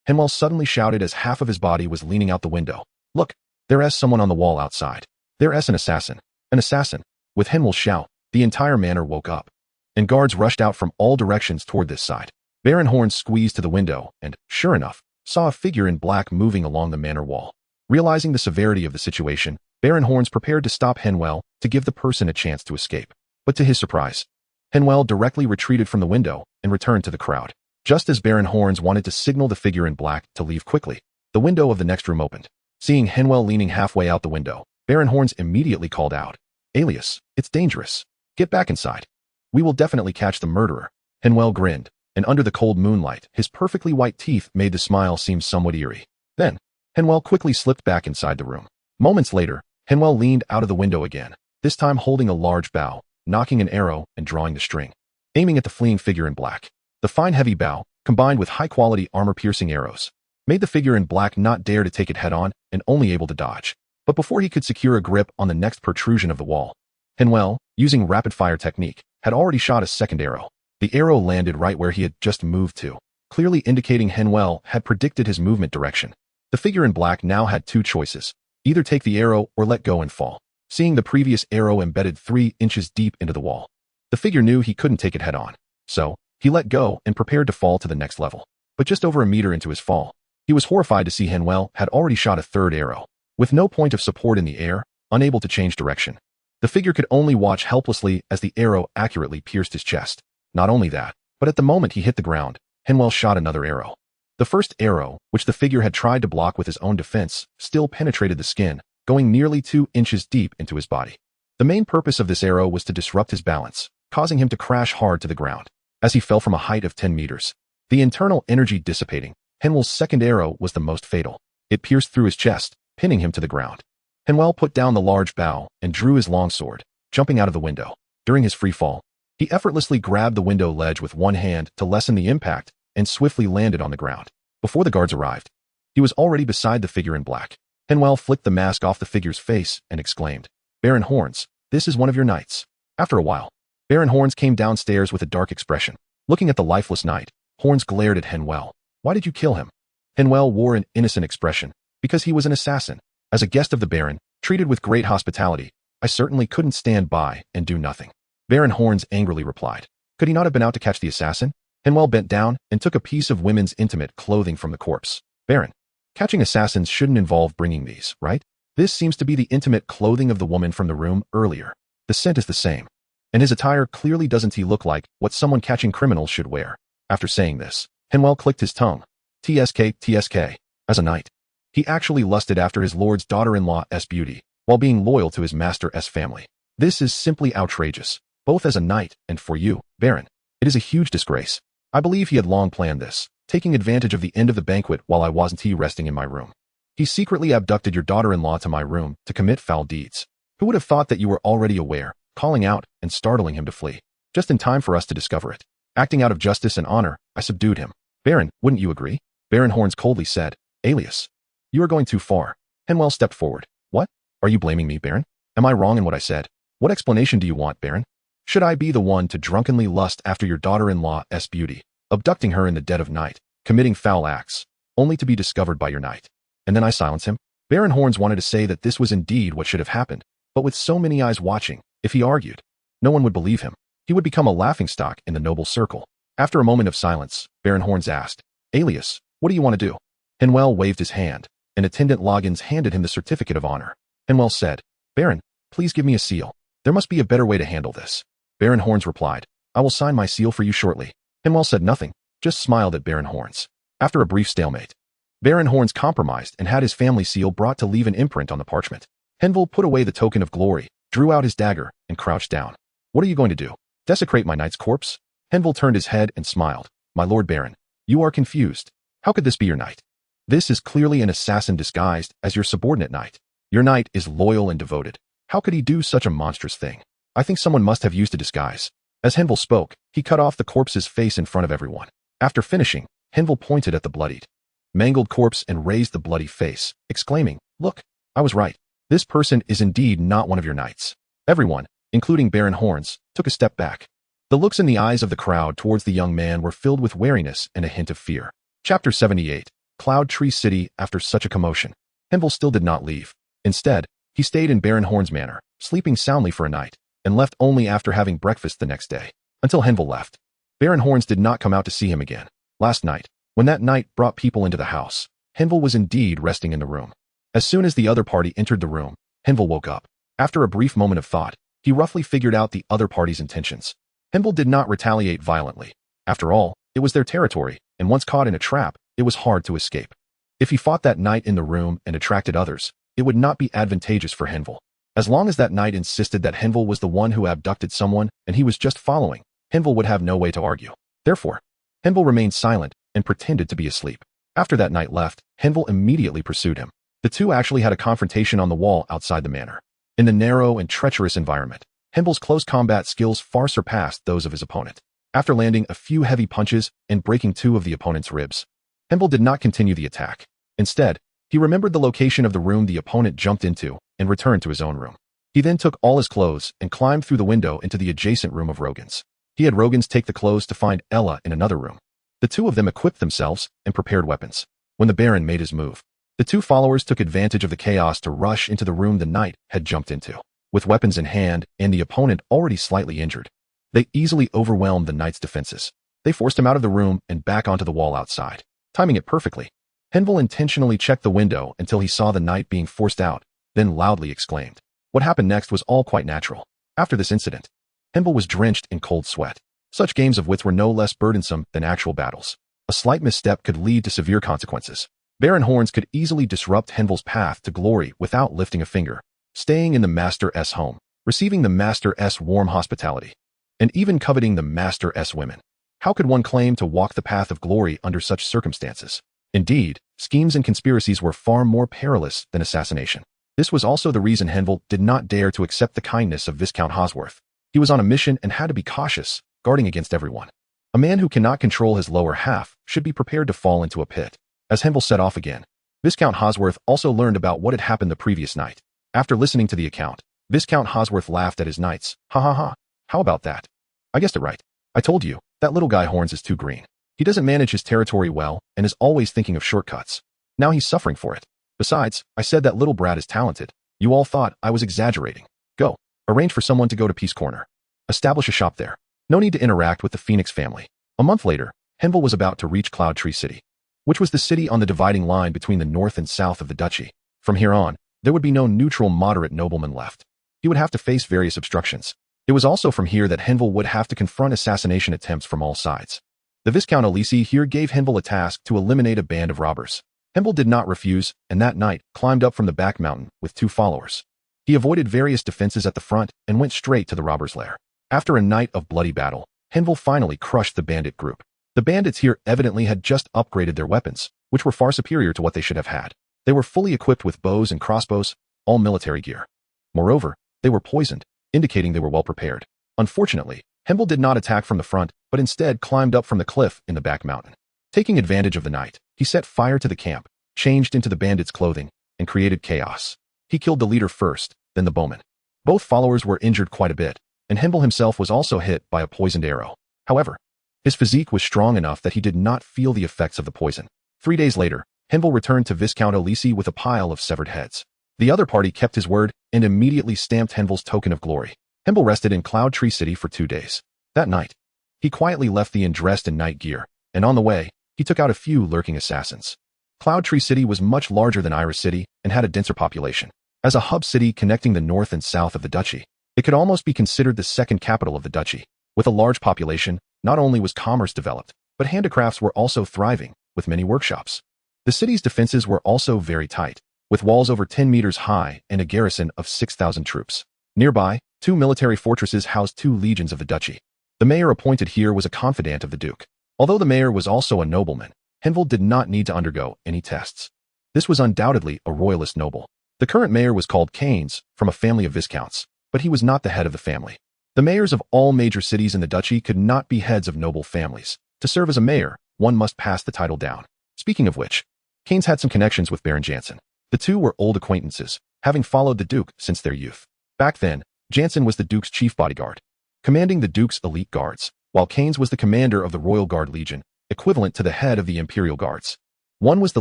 Henvier suddenly shouted as half of his body was leaning out the window. "Look, there's someone on the wall outside. There's an assassin." An assassin. With Henvier's shout, the entire manor woke up, and guards rushed out from all directions toward this side. Baron Horns squeezed to the window and, sure enough, saw a figure in black moving along the manor wall. Realizing the severity of the situation, Baron Horns prepared to stop Henvier to give the person a chance to escape. But to his surprise, Henvier directly retreated from the window and returned to the crowd. Just as Baron Horns wanted to signal the figure in black to leave quickly, the window of the next room opened. Seeing Henvier leaning halfway out the window, Baron Horns immediately called out, "Alias, it's dangerous. Get back inside. We will definitely catch the murderer." Henvier grinned, and under the cold moonlight, his perfectly white teeth made the smile seem somewhat eerie. Then, Henvier quickly slipped back inside the room. Moments later, Henvier leaned out of the window again, this time holding a large bow, nocking an arrow and drawing the string, aiming at the fleeing figure in black. The fine heavy bow, combined with high-quality armor-piercing arrows, made the figure in black not dare to take it head-on and only able to dodge. But before he could secure a grip on the next protrusion of the wall, Henvier, using rapid-fire technique, had already shot a second arrow. The arrow landed right where he had just moved to, clearly indicating Henvier had predicted his movement direction. The figure in black now had two choices: either take the arrow or let go and fall. Seeing the previous arrow embedded 3 inches deep into the wall, the figure knew he couldn't take it head-on. So, he let go and prepared to fall to the next level. But just over a meter into his fall, he was horrified to see Henvier had already shot a third arrow. With no point of support in the air, unable to change direction, the figure could only watch helplessly as the arrow accurately pierced his chest. Not only that, but at the moment he hit the ground, Henvier shot another arrow. The first arrow, which the figure had tried to block with his own defense, still penetrated the skin, going nearly 2 inches deep into his body. The main purpose of this arrow was to disrupt his balance, causing him to crash hard to the ground. As he fell from a height of 10 meters, the internal energy dissipating, Henvier's second arrow was the most fatal. It pierced through his chest, pinning him to the ground. Henvier put down the large bow and drew his longsword, jumping out of the window. During his free fall, he effortlessly grabbed the window ledge with one hand to lessen the impact and swiftly landed on the ground. Before the guards arrived, he was already beside the figure in black. Henvier flicked the mask off the figure's face and exclaimed, "Baron Horns, this is one of your knights." After a while, Baron Horns came downstairs with a dark expression. Looking at the lifeless knight, Horns glared at Henvier. "Why did you kill him?" Henvier wore an innocent expression. "Because he was an assassin. As a guest of the Baron, treated with great hospitality, I certainly couldn't stand by and do nothing." Baron Horns angrily replied, "Could he not have been out to catch the assassin?" Henvier bent down and took a piece of women's intimate clothing from the corpse. "Baron, catching assassins shouldn't involve bringing these, right? This seems to be the intimate clothing of the woman from the room earlier. The scent is the same." And his attire clearly doesn't he look like what someone catching criminals should wear. After saying this, Henvier clicked his tongue. TSK. As a knight, he actually lusted after his lord's daughter-in-law's beauty, while being loyal to his master's family. This is simply outrageous, both as a knight and for you, Baron. It is a huge disgrace. I believe he had long planned this, taking advantage of the end of the banquet while I wasn't resting in my room. He secretly abducted your daughter-in-law to my room to commit foul deeds. Who would have thought that you were already aware, calling out and startling him to flee, just in time for us to discover it. Acting out of justice and honor, I subdued him. Baron, wouldn't you agree? Baron Horns coldly said, Alias. You are going too far. Henvier stepped forward. What? Are you blaming me, Baron? Am I wrong in what I said? What explanation do you want, Baron? Should I be the one to drunkenly lust after your daughter-in-law's beauty, abducting her in the dead of night, committing foul acts, only to be discovered by your knight? And then I silence him? Baron Horns wanted to say that this was indeed what should have happened, but with so many eyes watching, if he argued, no one would believe him. He would become a laughingstock in the noble circle. After a moment of silence, Baron Horns asked, Alias, what do you want to do? Henvier waved his hand, and attendant Loggins handed him the certificate of honor. Henvier said, Baron, please give me a seal. There must be a better way to handle this. Baron Horns replied, I will sign my seal for you shortly. Henvier said nothing, just smiled at Baron Horns. After a brief stalemate, Baron Horns compromised and had his family seal brought to leave an imprint on the parchment. Henvier put away the token of glory, drew out his dagger, and crouched down. What are you going to do? Desecrate my knight's corpse? Henvier turned his head and smiled. My lord Baron, you are confused. How could this be your knight? This is clearly an assassin disguised as your subordinate knight. Your knight is loyal and devoted. How could he do such a monstrous thing? I think someone must have used a disguise. As Henvier spoke, he cut off the corpse's face in front of everyone. After finishing, Henvier pointed at the bloodied, mangled corpse and raised the bloody face, exclaiming, Look, I was right. This person is indeed not one of your knights. Everyone, including Baron Horns, took a step back. The looks in the eyes of the crowd towards the young man were filled with wariness and a hint of fear. Chapter 78. Cloud Tree City. After such a commotion, Henvier still did not leave. Instead, he stayed in Baron Horns' manor, sleeping soundly for a night, and left only after having breakfast the next day. Until Henvier left, Baron Horns did not come out to see him again. Last night, when that knight brought people into the house, Henvier was indeed resting in the room. As soon as the other party entered the room, Henvier woke up. After a brief moment of thought, he roughly figured out the other party's intentions. Henvier did not retaliate violently. After all, it was their territory, and once caught in a trap, it was hard to escape. If he fought that knight in the room and attracted others, it would not be advantageous for Henvier. As long as that knight insisted that Henvier was the one who abducted someone and he was just following, Henvier would have no way to argue. Therefore, Henvier remained silent and pretended to be asleep. After that knight left, Henvier immediately pursued him. The two actually had a confrontation on the wall outside the manor. In the narrow and treacherous environment, Henvier's close combat skills far surpassed those of his opponent. After landing a few heavy punches and breaking two of the opponent's ribs, Henvier did not continue the attack. Instead, he remembered the location of the room the opponent jumped into and returned to his own room. He then took all his clothes and climbed through the window into the adjacent room of Rogans. He had Rogans take the clothes to find Ella in another room. The two of them equipped themselves and prepared weapons. When the Baron made his move, the two followers took advantage of the chaos to rush into the room the knight had jumped into. With weapons in hand and the opponent already slightly injured, they easily overwhelmed the knight's defenses. They forced him out of the room and back onto the wall outside, timing it perfectly. Henvier intentionally checked the window until he saw the knight being forced out, then loudly exclaimed. What happened next was all quite natural. After this incident, Henvier was drenched in cold sweat. Such games of wits were no less burdensome than actual battles. A slight misstep could lead to severe consequences. Baron Horns could easily disrupt Henvier's path to glory without lifting a finger, staying in the Master's home, receiving the Master's warm hospitality, and even coveting the Master's women. How could one claim to walk the path of glory under such circumstances? Indeed, schemes and conspiracies were far more perilous than assassination. This was also the reason Henvier did not dare to accept the kindness of Viscount Hosworth. He was on a mission and had to be cautious, guarding against everyone. A man who cannot control his lower half should be prepared to fall into a pit. As Henvier set off again, Viscount Hosworth also learned about what had happened the previous night. After listening to the account, Viscount Hosworth laughed at his knights. Ha ha ha. How about that? I guessed it right. I told you, that little guy Horns is too green. He doesn't manage his territory well and is always thinking of shortcuts. Now he's suffering for it. Besides, I said that little brat is talented. You all thought I was exaggerating. Go. Arrange for someone to go to Peace Corner. Establish a shop there. No need to interact with the Phoenix family. A month later, Henvier was about to reach Cloud Tree City, which was the city on the dividing line between the north and south of the duchy. From here on, there would be no neutral moderate nobleman left. He would have to face various obstructions. It was also from here that Henvier would have to confront assassination attempts from all sides. The Viscount Elise here gave Henvier a task to eliminate a band of robbers. Henvier did not refuse, and that night climbed up from the back mountain with 2 followers. He avoided various defenses at the front and went straight to the robbers' lair. After a night of bloody battle, Henvier finally crushed the bandit group. The bandits here evidently had just upgraded their weapons, which were far superior to what they should have had. They were fully equipped with bows and crossbows, all military gear. Moreover, they were poisoned, indicating they were well prepared. Unfortunately, Henvier did not attack from the front, but instead climbed up from the cliff in the back mountain. Taking advantage of the night, he set fire to the camp, changed into the bandits' clothing, and created chaos. He killed the leader first, then the bowman. Both followers were injured quite a bit, and Henvier himself was also hit by a poisoned arrow. However, his physique was strong enough that he did not feel the effects of the poison. 3 days later, Henvier returned to Viscount Elise with a pile of severed heads. The other party kept his word and immediately stamped Henvier's token of glory. Henvier rested in Cloud Tree City for 2 days. That night, he quietly left the inn dressed in night gear, and on the way, he took out a few lurking assassins. Cloud Tree City was much larger than Iris City and had a denser population. As a hub city connecting the north and south of the duchy, it could almost be considered the second capital of the duchy. With a large population, not only was commerce developed, but handicrafts were also thriving, with many workshops. The city's defenses were also very tight, with walls over 10 meters high and a garrison of 6,000 troops. Nearby, 2 military fortresses housed 2 legions of the duchy. The mayor appointed here was a confidant of the duke. Although the mayor was also a nobleman, Henvier did not need to undergo any tests. This was undoubtedly a royalist noble. The current mayor was called Keynes, from a family of viscounts, but he was not the head of the family. The mayors of all major cities in the duchy could not be heads of noble families. To serve as a mayor, one must pass the title down. Speaking of which, Keynes had some connections with Baron Jansen. The two were old acquaintances, having followed the duke since their youth. Back then, Jansen was the duke's chief bodyguard, commanding the duke's elite guards, while Keynes was the commander of the Royal Guard Legion, equivalent to the head of the Imperial Guards. One was the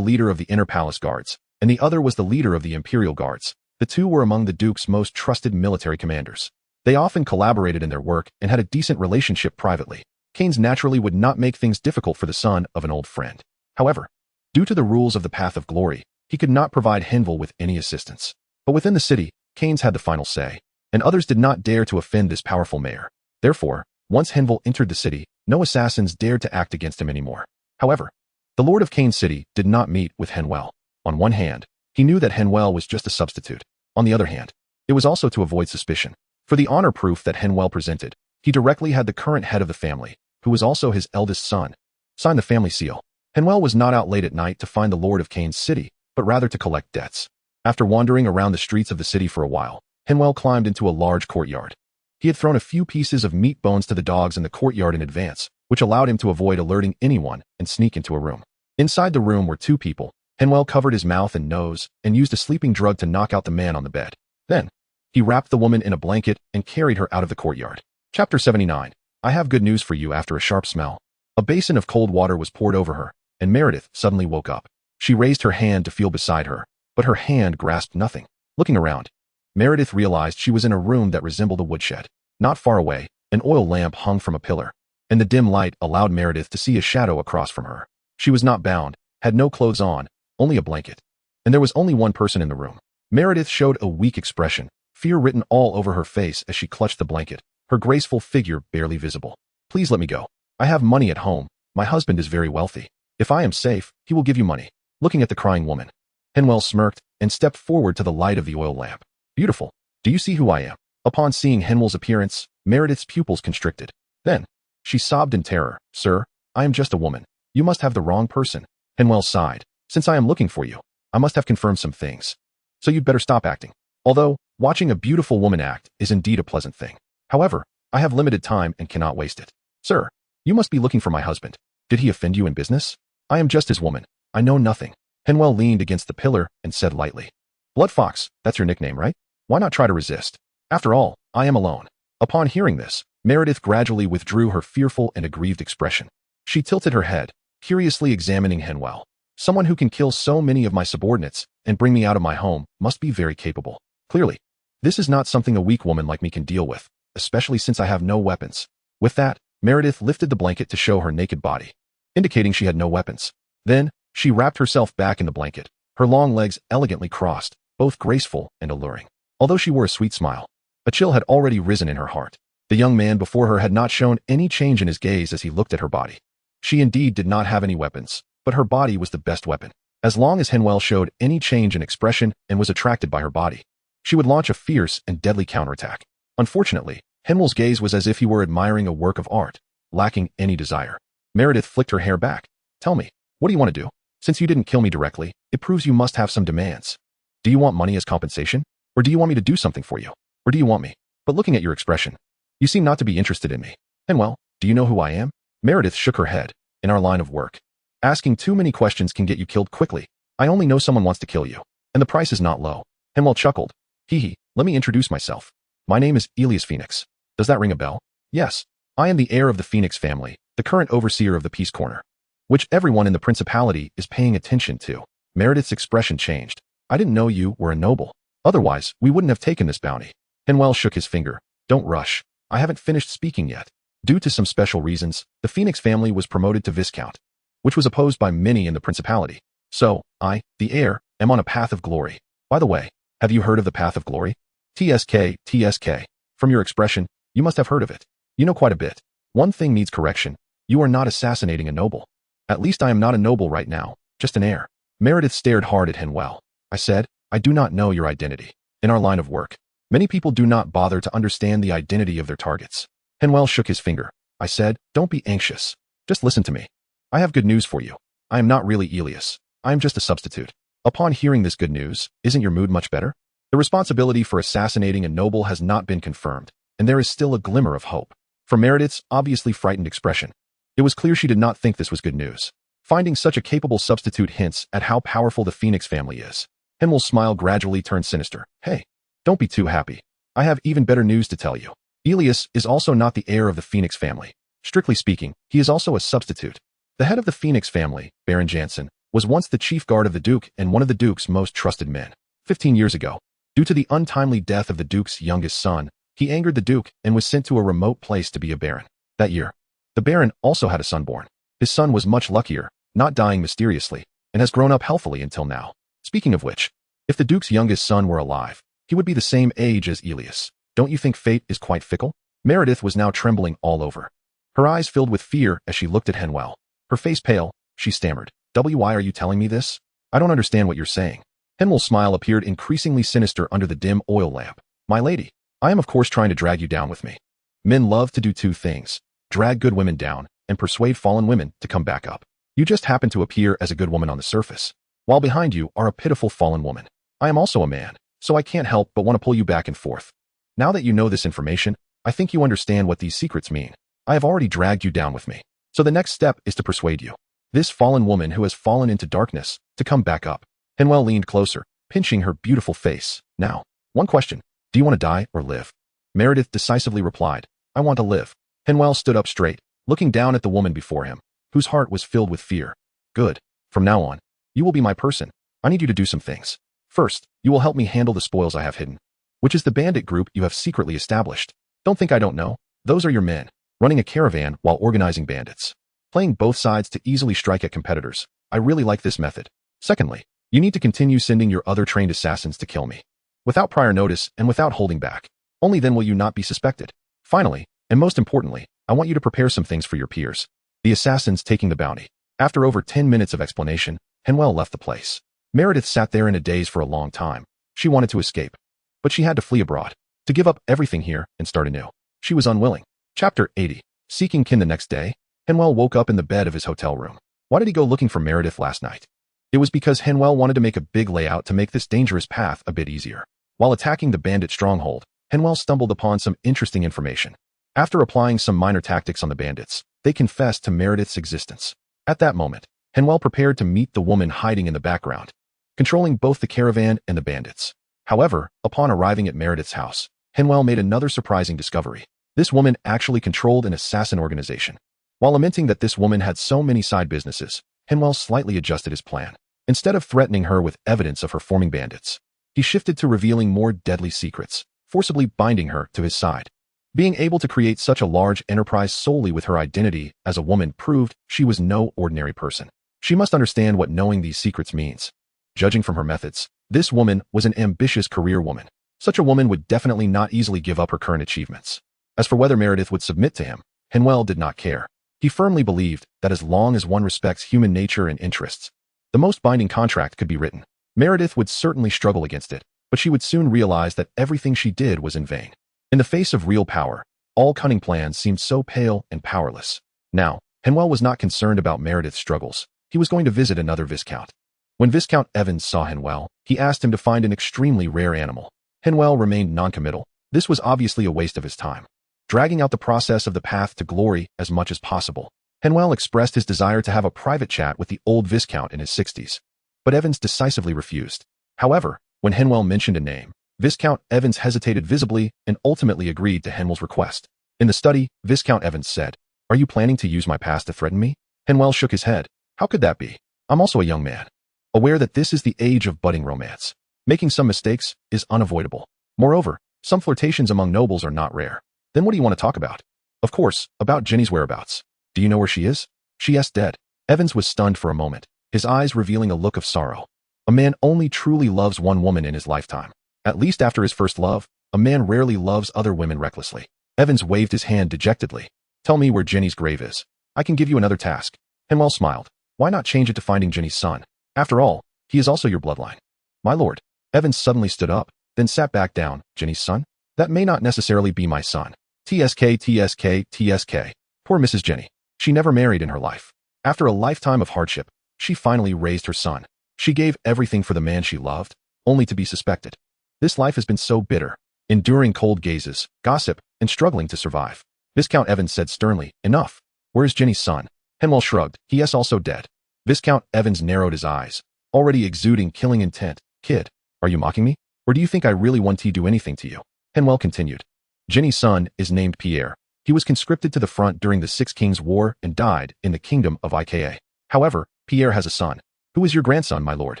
leader of the Inner Palace Guards, and the other was the leader of the Imperial Guards. The two were among the duke's most trusted military commanders. They often collaborated in their work and had a decent relationship privately. Keynes naturally would not make things difficult for the son of an old friend. However, due to the rules of the Path of Glory, he could not provide Henvier with any assistance. But within the city, Keynes had the final say, and others did not dare to offend this powerful mayor. Therefore, once Henvier entered the city, no assassins dared to act against him anymore. However, the Lord of Keynes City did not meet with Henvier. On one hand, he knew that Henvier was just a substitute. On the other hand, it was also to avoid suspicion. For the honor proof that Henvier presented, he directly had the current head of the family, who was also his eldest son, sign the family seal. Henvier was not out late at night to find the Lord of Keynes City, but rather to collect debts. After wandering around the streets of the city for a while, Henvier climbed into a large courtyard. He had thrown a few pieces of meat bones to the dogs in the courtyard in advance, which allowed him to avoid alerting anyone and sneak into a room. Inside the room were 2 people. Henvier covered his mouth and nose and used a sleeping drug to knock out the man on the bed. Then, he wrapped the woman in a blanket and carried her out of the courtyard. Chapter 79. I have good news for you. After a sharp smell, a basin of cold water was poured over her, and Meredith suddenly woke up. She raised her hand to feel beside her, but her hand grasped nothing. Looking around, Meredith realized she was in a room that resembled a woodshed. Not far away, an oil lamp hung from a pillar, and the dim light allowed Meredith to see a shadow across from her. She was not bound, had no clothes on, only a blanket. And there was only one person in the room. Meredith showed a weak expression, fear written all over her face as she clutched the blanket, her graceful figure barely visible. Please let me go. I have money at home. My husband is very wealthy. If I am safe, he will give you money. Looking at the crying woman, Henvier smirked and stepped forward to the light of the oil lamp. Beautiful. Do you see who I am? Upon seeing Henvier's appearance, Meredith's pupils constricted. Then, she sobbed in terror. Sir, I am just a woman. You must have the wrong person. Henvier sighed. Since I am looking for you, I must have confirmed some things. So you'd better stop acting. Although, watching a beautiful woman act is indeed a pleasant thing. However, I have limited time and cannot waste it. Sir, you must be looking for my husband. Did he offend you in business? I am just his woman. I know nothing. Henvier leaned against the pillar and said lightly. Blood Fox, that's your nickname, right? Why not try to resist? After all, I am alone. Upon hearing this, Meredith gradually withdrew her fearful and aggrieved expression. She tilted her head, curiously examining Henvier. Someone who can kill so many of my subordinates and bring me out of my home must be very capable. Clearly, this is not something a weak woman like me can deal with, especially since I have no weapons. With that, Meredith lifted the blanket to show her naked body, indicating she had no weapons. Then, she wrapped herself back in the blanket, her long legs elegantly crossed, both graceful and alluring. Although she wore a sweet smile, a chill had already risen in her heart. The young man before her had not shown any change in his gaze as he looked at her body. She indeed did not have any weapons, but her body was the best weapon. As long as Henvier showed any change in expression and was attracted by her body, she would launch a fierce and deadly counterattack. Unfortunately, Henvier's gaze was as if he were admiring a work of art, lacking any desire. Meredith flicked her hair back. Tell me, what do you want to do? Since you didn't kill me directly, it proves you must have some demands. Do you want money as compensation? Or do you want me to do something for you? Or do you want me? But looking at your expression, you seem not to be interested in me. Henvier, do you know who I am? Meredith shook her head. In our line of work, asking too many questions can get you killed quickly. I only know someone wants to kill you, and the price is not low. Henvier chuckled. He, let me introduce myself. My name is Elias Phoenix. Does that ring a bell? Yes. I am the heir of the Phoenix family, the current overseer of the Peace Corner, which everyone in the principality is paying attention to. Meredith's expression changed. I didn't know you were a noble. Otherwise, we wouldn't have taken this bounty. Henvier shook his finger. Don't rush. I haven't finished speaking yet. Due to some special reasons, the Phoenix family was promoted to Viscount, which was opposed by many in the principality. So, I, the heir, am on a path of glory. By the way, have you heard of the path of glory? TSK. From your expression, you must have heard of it. You know quite a bit. One thing needs correction. You are not assassinating a noble. At least I am not a noble right now, just an heir. Meredith stared hard at Henvier. I said, I do not know your identity. In our line of work, many people do not bother to understand the identity of their targets. Henvier shook his finger. I said, don't be anxious. Just listen to me. I have good news for you. I am not really Elias. I am just a substitute. Upon hearing this good news, isn't your mood much better? The responsibility for assassinating a noble has not been confirmed, and there is still a glimmer of hope. From Meredith's obviously frightened expression, it was clear she did not think this was good news. Finding such a capable substitute hints at how powerful the Phoenix family is. Henvier's smile gradually turned sinister. Hey, don't be too happy. I have even better news to tell you. Elias is also not the heir of the Phoenix family. Strictly speaking, he is also a substitute. The head of the Phoenix family, Baron Jansen, was once the chief guard of the Duke and one of the Duke's most trusted men. 15 years ago, due to the untimely death of the Duke's youngest son, he angered the Duke and was sent to a remote place to be a Baron. That year, the Baron also had a son born. His son was much luckier, not dying mysteriously, and has grown up healthily until now. Speaking of which, if the Duke's youngest son were alive, he would be the same age as Elias. Don't you think fate is quite fickle? Meredith was now trembling all over. Her eyes filled with fear as she looked at Henvier. Her face pale, she stammered. Why are you telling me this? I don't understand what you're saying. Henvier's smile appeared increasingly sinister under the dim oil lamp. My lady, I am of course trying to drag you down with me. Men love to do two things: drag good women down and persuade fallen women to come back up. You just happen to appear as a good woman on the surface, while behind you are a pitiful fallen woman. I am also a man, so I can't help but want to pull you back and forth. Now that you know this information, I think you understand what these secrets mean. I have already dragged you down with me. So the next step is to persuade you, this fallen woman who has fallen into darkness, to come back up. Henvier leaned closer, pinching her beautiful face. Now, one question. Do you want to die or live? Meredith decisively replied, I want to live. Henvier stood up straight, looking down at the woman before him, whose heart was filled with fear. Good. From now on, you will be my person. I need you to do some things. First, you will help me handle the spoils I have hidden, which is the bandit group you have secretly established. Don't think I don't know. Those are your men, running a caravan while organizing bandits, playing both sides to easily strike at competitors. I really like this method. Secondly, you need to continue sending your other trained assassins to kill me, without prior notice and without holding back. Only then will you not be suspected. Finally, and most importantly, I want you to prepare some things for your peers, the assassins taking the bounty. After over 10 minutes of explanation, Henvier left the place. Meredith sat there in a daze for a long time. She wanted to escape, but she had to flee abroad, to give up everything here and start anew. She was unwilling. Chapter 80. Seeking kin. The next day, Henvier woke up in the bed of his hotel room. Why did he go looking for Meredith last night? It was because Henvier wanted to make a big layout to make this dangerous path a bit easier. While attacking the bandit stronghold, Henvier stumbled upon some interesting information. After applying some minor tactics on the bandits, they confessed to Meredith's existence. At that moment, Henvier prepared to meet the woman hiding in the background, controlling both the caravan and the bandits. However, upon arriving at Meredith's house, Henvier made another surprising discovery. This woman actually controlled an assassin organization. While lamenting that this woman had so many side businesses, Henvier slightly adjusted his plan. Instead of threatening her with evidence of her forming bandits, he shifted to revealing more deadly secrets, forcibly binding her to his side. Being able to create such a large enterprise solely with her identity as a woman proved she was no ordinary person. She must understand what knowing these secrets means. Judging from her methods, this woman was an ambitious career woman. Such a woman would definitely not easily give up her current achievements. As for whether Meredith would submit to him, Henvier did not care. He firmly believed that as long as one respects human nature and interests, the most binding contract could be written. Meredith would certainly struggle against it, but she would soon realize that everything she did was in vain. In the face of real power, all cunning plans seemed so pale and powerless. Now, Henvier was not concerned about Meredith's struggles. He was going to visit another Viscount. When Viscount Evans saw Henvier, he asked him to find an extremely rare animal. Henvier remained noncommittal. This was obviously a waste of his time. Dragging out the process of the path to glory as much as possible, Henvier expressed his desire to have a private chat with the old Viscount in his 60s. But Evans decisively refused. However, when Henvier mentioned a name, Viscount Evans hesitated visibly and ultimately agreed to Henvier's request. In the study, Viscount Evans said, "Are you planning to use my past to threaten me?" Henvier shook his head. "How could that be? I'm also a young man, aware that this is the age of budding romance. Making some mistakes is unavoidable. Moreover, some flirtations among nobles are not rare. Then what do you want to talk about?" "Of course, about Jenny's whereabouts. Do you know where she is?" "She is dead." Evans was stunned for a moment, his eyes revealing a look of sorrow. A man only truly loves one woman in his lifetime. At least after his first love, a man rarely loves other women recklessly. Evans waved his hand dejectedly. "Tell me where Jenny's grave is. I can give you another task." Henvier smiled. "Why not change it to finding Jenny's son? After all, he is also your bloodline." "My lord." Evans suddenly stood up, then sat back down. "Jenny's son? That may not necessarily be my son. TSK. Poor Mrs. Jenny. She never married in her life. After a lifetime of hardship, she finally raised her son. She gave everything for the man she loved, only to be suspected. This life has been so bitter, enduring cold gazes, gossip, and struggling to survive." Viscount Evans said sternly, "Enough. Where is Jenny's son?" Henvier shrugged. "He is also dead." Viscount Evans narrowed his eyes, already exuding killing intent. "Kid, are you mocking me? Or do you think I really want to do anything to you?" Henvier continued. "Jenny's son is named Pierre. He was conscripted to the front during the Six Kings War and died in the kingdom of Ika. However, Pierre has a son. Who is your grandson, my lord?"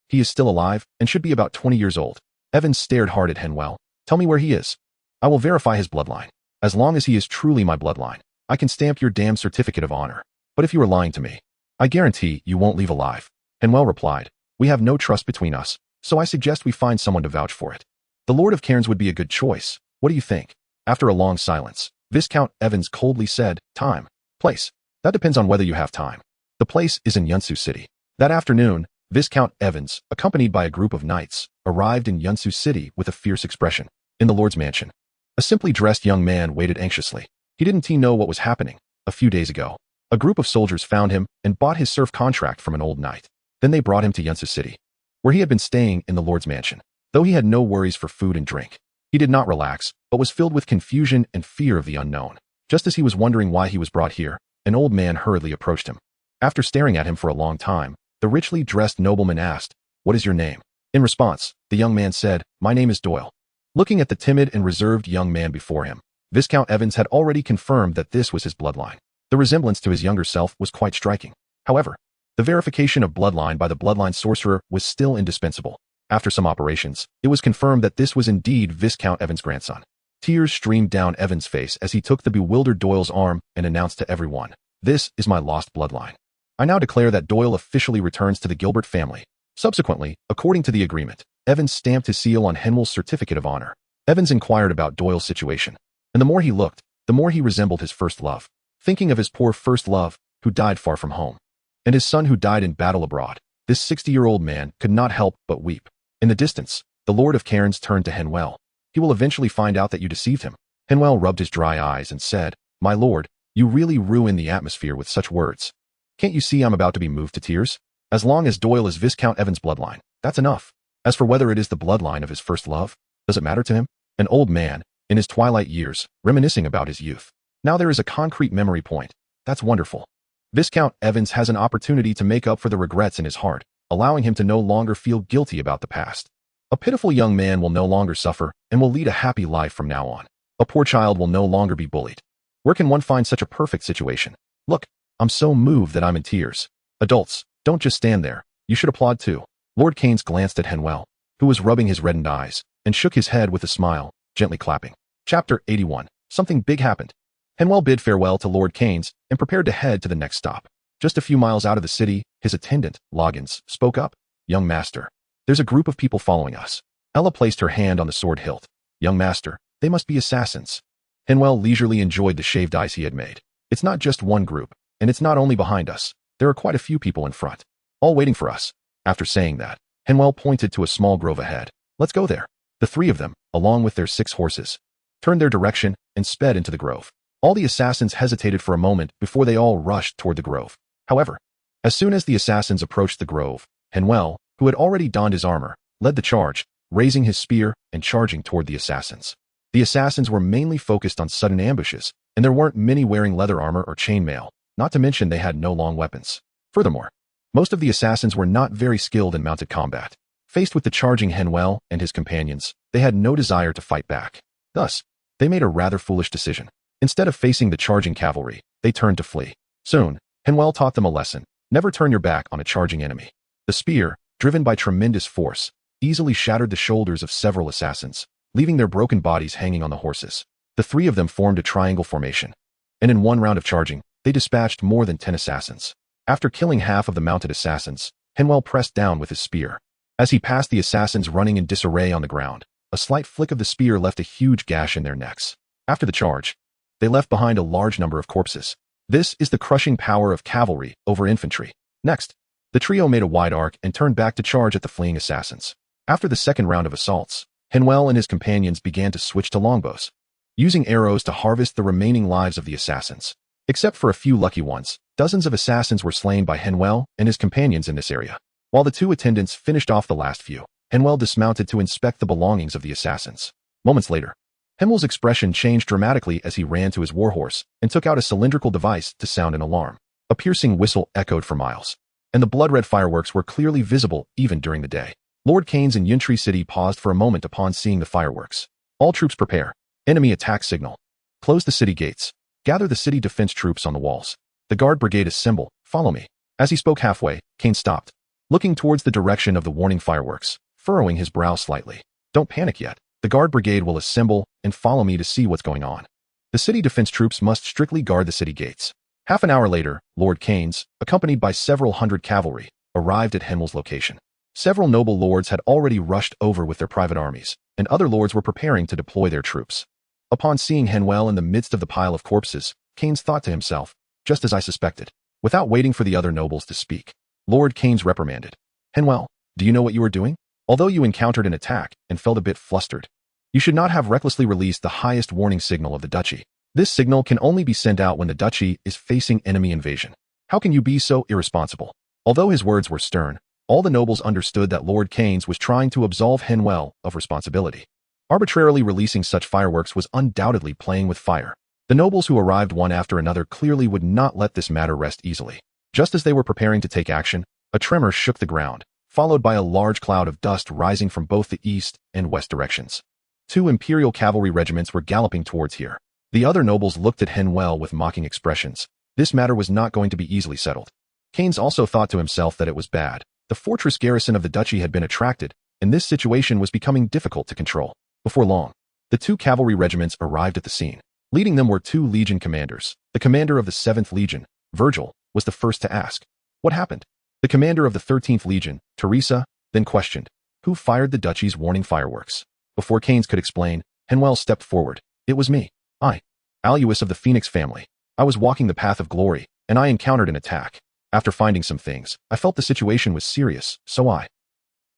"He is still alive and should be about 20 years old." Evans stared hard at Henvier. "Tell me where he is. I will verify his bloodline. As long as he is truly my bloodline, I can stamp your damned certificate of honor. But if you are lying to me, I guarantee you won't leave alive." Henvier replied, "We have no trust between us, so I suggest we find someone to vouch for it. The Lord of Cairns would be a good choice. What do you think?" After a long silence, Viscount Evans coldly said, "Time. Place. That depends on whether you have time. The place is in Yunsu City." That afternoon, Viscount Evans, accompanied by a group of knights, arrived in Yunsu City with a fierce expression. In the Lord's mansion, a simply dressed young man waited anxiously. He didn't know what was happening. A few days ago, a group of soldiers found him and bought his serf contract from an old knight. Then they brought him to Yunsu City, where he had been staying in the Lord's mansion. Though he had no worries for food and drink, he did not relax, but was filled with confusion and fear of the unknown. Just as he was wondering why he was brought here, an old man hurriedly approached him. After staring at him for a long time, the richly dressed nobleman asked, "What is your name?" In response, the young man said, "My name is Doyle." Looking at the timid and reserved young man before him, Viscount Evans had already confirmed that this was his bloodline. The resemblance to his younger self was quite striking. However, the verification of bloodline by the bloodline sorcerer was still indispensable. After some operations, it was confirmed that this was indeed Viscount Evans' grandson. Tears streamed down Evans' face as he took the bewildered Doyle's arm and announced to everyone, "This is my lost bloodline. I now declare that Doyle officially returns to the Gilbert family." Subsequently, according to the agreement, Evans stamped his seal on Henvier's certificate of honor. Evans inquired about Doyle's situation, and the more he looked, the more he resembled his first love. Thinking of his poor first love, who died far from home, and his son who died in battle abroad, this 60-year-old man could not help but weep. In the distance, the Lord of Cairns turned to Henvier. "He will eventually find out that you deceived him." Henvier rubbed his dry eyes and said, "My lord, you really ruin the atmosphere with such words. Can't you see I'm about to be moved to tears? As long as Doyle is Viscount Evans' bloodline, that's enough. As for whether it is the bloodline of his first love, does it matter to him?" An old man, in his twilight years, reminiscing about his youth. Now there is a concrete memory point. That's wonderful. Viscount Evans has an opportunity to make up for the regrets in his heart, allowing him to no longer feel guilty about the past. A pitiful young man will no longer suffer and will lead a happy life from now on. A poor child will no longer be bullied. Where can one find such a perfect situation? Look, I'm so moved that I'm in tears. Adults, don't just stand there. You should applaud too. Lord Cairns glanced at Henvier, who was rubbing his reddened eyes, and shook his head with a smile, gently clapping. Chapter 81. Something big happened. Henvier bid farewell to Lord Cairns and prepared to head to the next stop. Just a few miles out of the city, his attendant, Loggins, spoke up. "Young master, there's a group of people following us." Ella placed her hand on the sword hilt. "Young master, they must be assassins." Henvier leisurely enjoyed the shaved ice he had made. It's not just one group, and it's not only behind us. There are quite a few people in front, all waiting for us. After saying that, Henvier pointed to a small grove ahead. Let's go there. The three of them, along with their 6 horses, turned their direction and sped into the grove. All the assassins hesitated for a moment before they all rushed toward the grove. However, as soon as the assassins approached the grove, Henvier, who had already donned his armor, led the charge, raising his spear and charging toward the assassins. The assassins were mainly focused on sudden ambushes, and there weren't many wearing leather armor or chainmail, not to mention they had no long weapons. Furthermore, most of the assassins were not very skilled in mounted combat. Faced with the charging Henvier and his companions, they had no desire to fight back. Thus, they made a rather foolish decision. Instead of facing the charging cavalry, they turned to flee. Soon, Henvier taught them a lesson. Never turn your back on a charging enemy. The spear, driven by tremendous force, easily shattered the shoulders of several assassins, leaving their broken bodies hanging on the horses. The 3 of them formed a triangle formation, and in one round of charging, they dispatched more than 10 assassins. After killing half of the mounted assassins, Henvier pressed down with his spear. As he passed the assassins running in disarray on the ground, a slight flick of the spear left a huge gash in their necks. After the charge, they left behind a large number of corpses. This is the crushing power of cavalry over infantry. Next, the trio made a wide arc and turned back to charge at the fleeing assassins. After the second round of assaults, Henvier and his companions began to switch to longbows, using arrows to harvest the remaining lives of the assassins. Except for a few lucky ones, dozens of assassins were slain by Henvier and his companions in this area. While the 2 attendants finished off the last few, Henvier dismounted to inspect the belongings of the assassins. Moments later, Henvier's expression changed dramatically as he ran to his warhorse and took out a cylindrical device to sound an alarm. A piercing whistle echoed for miles, and the blood-red fireworks were clearly visible even during the day. Lord Kane's and Yuntri City paused for a moment upon seeing the fireworks. All troops prepare. Enemy attack signal. Close the city gates. Gather the city defense troops on the walls. The guard brigade assemble. Follow me. As he spoke halfway, Kane stopped, looking towards the direction of the warning fireworks, furrowing his brow slightly. Don't panic yet. The guard brigade will assemble and follow me to see what's going on. The city defense troops must strictly guard the city gates. Half an hour later, Lord Kane's, accompanied by several hundred cavalry, arrived at Henvier's location. Several noble lords had already rushed over with their private armies, and other lords were preparing to deploy their troops. Upon seeing Henvier in the midst of the pile of corpses, Kane's thought to himself, just as I suspected. Without waiting for the other nobles to speak, Lord Kane's reprimanded. Henvier, do you know what you are doing? Although you encountered an attack and felt a bit flustered, you should not have recklessly released the highest warning signal of the duchy. This signal can only be sent out when the duchy is facing enemy invasion. How can you be so irresponsible? Although his words were stern, all the nobles understood that Lord Kane's was trying to absolve Henvier of responsibility. Arbitrarily releasing such fireworks was undoubtedly playing with fire. The nobles who arrived one after another clearly would not let this matter rest easily. Just as they were preparing to take action, a tremor shook the ground, followed by a large cloud of dust rising from both the east and west directions. 2 imperial cavalry regiments were galloping towards here. The other nobles looked at Henvier with mocking expressions. This matter was not going to be easily settled. Kane's also thought to himself that it was bad. The fortress garrison of the duchy had been attracted, and this situation was becoming difficult to control. Before long, the 2 cavalry regiments arrived at the scene. Leading them were 2 legion commanders. The commander of the 7th Legion, Virgil, was the first to ask, "What happened?" The commander of the 13th Legion, Teresa, then questioned, "Who fired the duchy's warning fireworks?" Before Kane's could explain, Henvier stepped forward. "It was me. I, Alois of the Phoenix family. I was walking the path of glory, and I encountered an attack. After finding some things, I felt the situation was serious, so I..."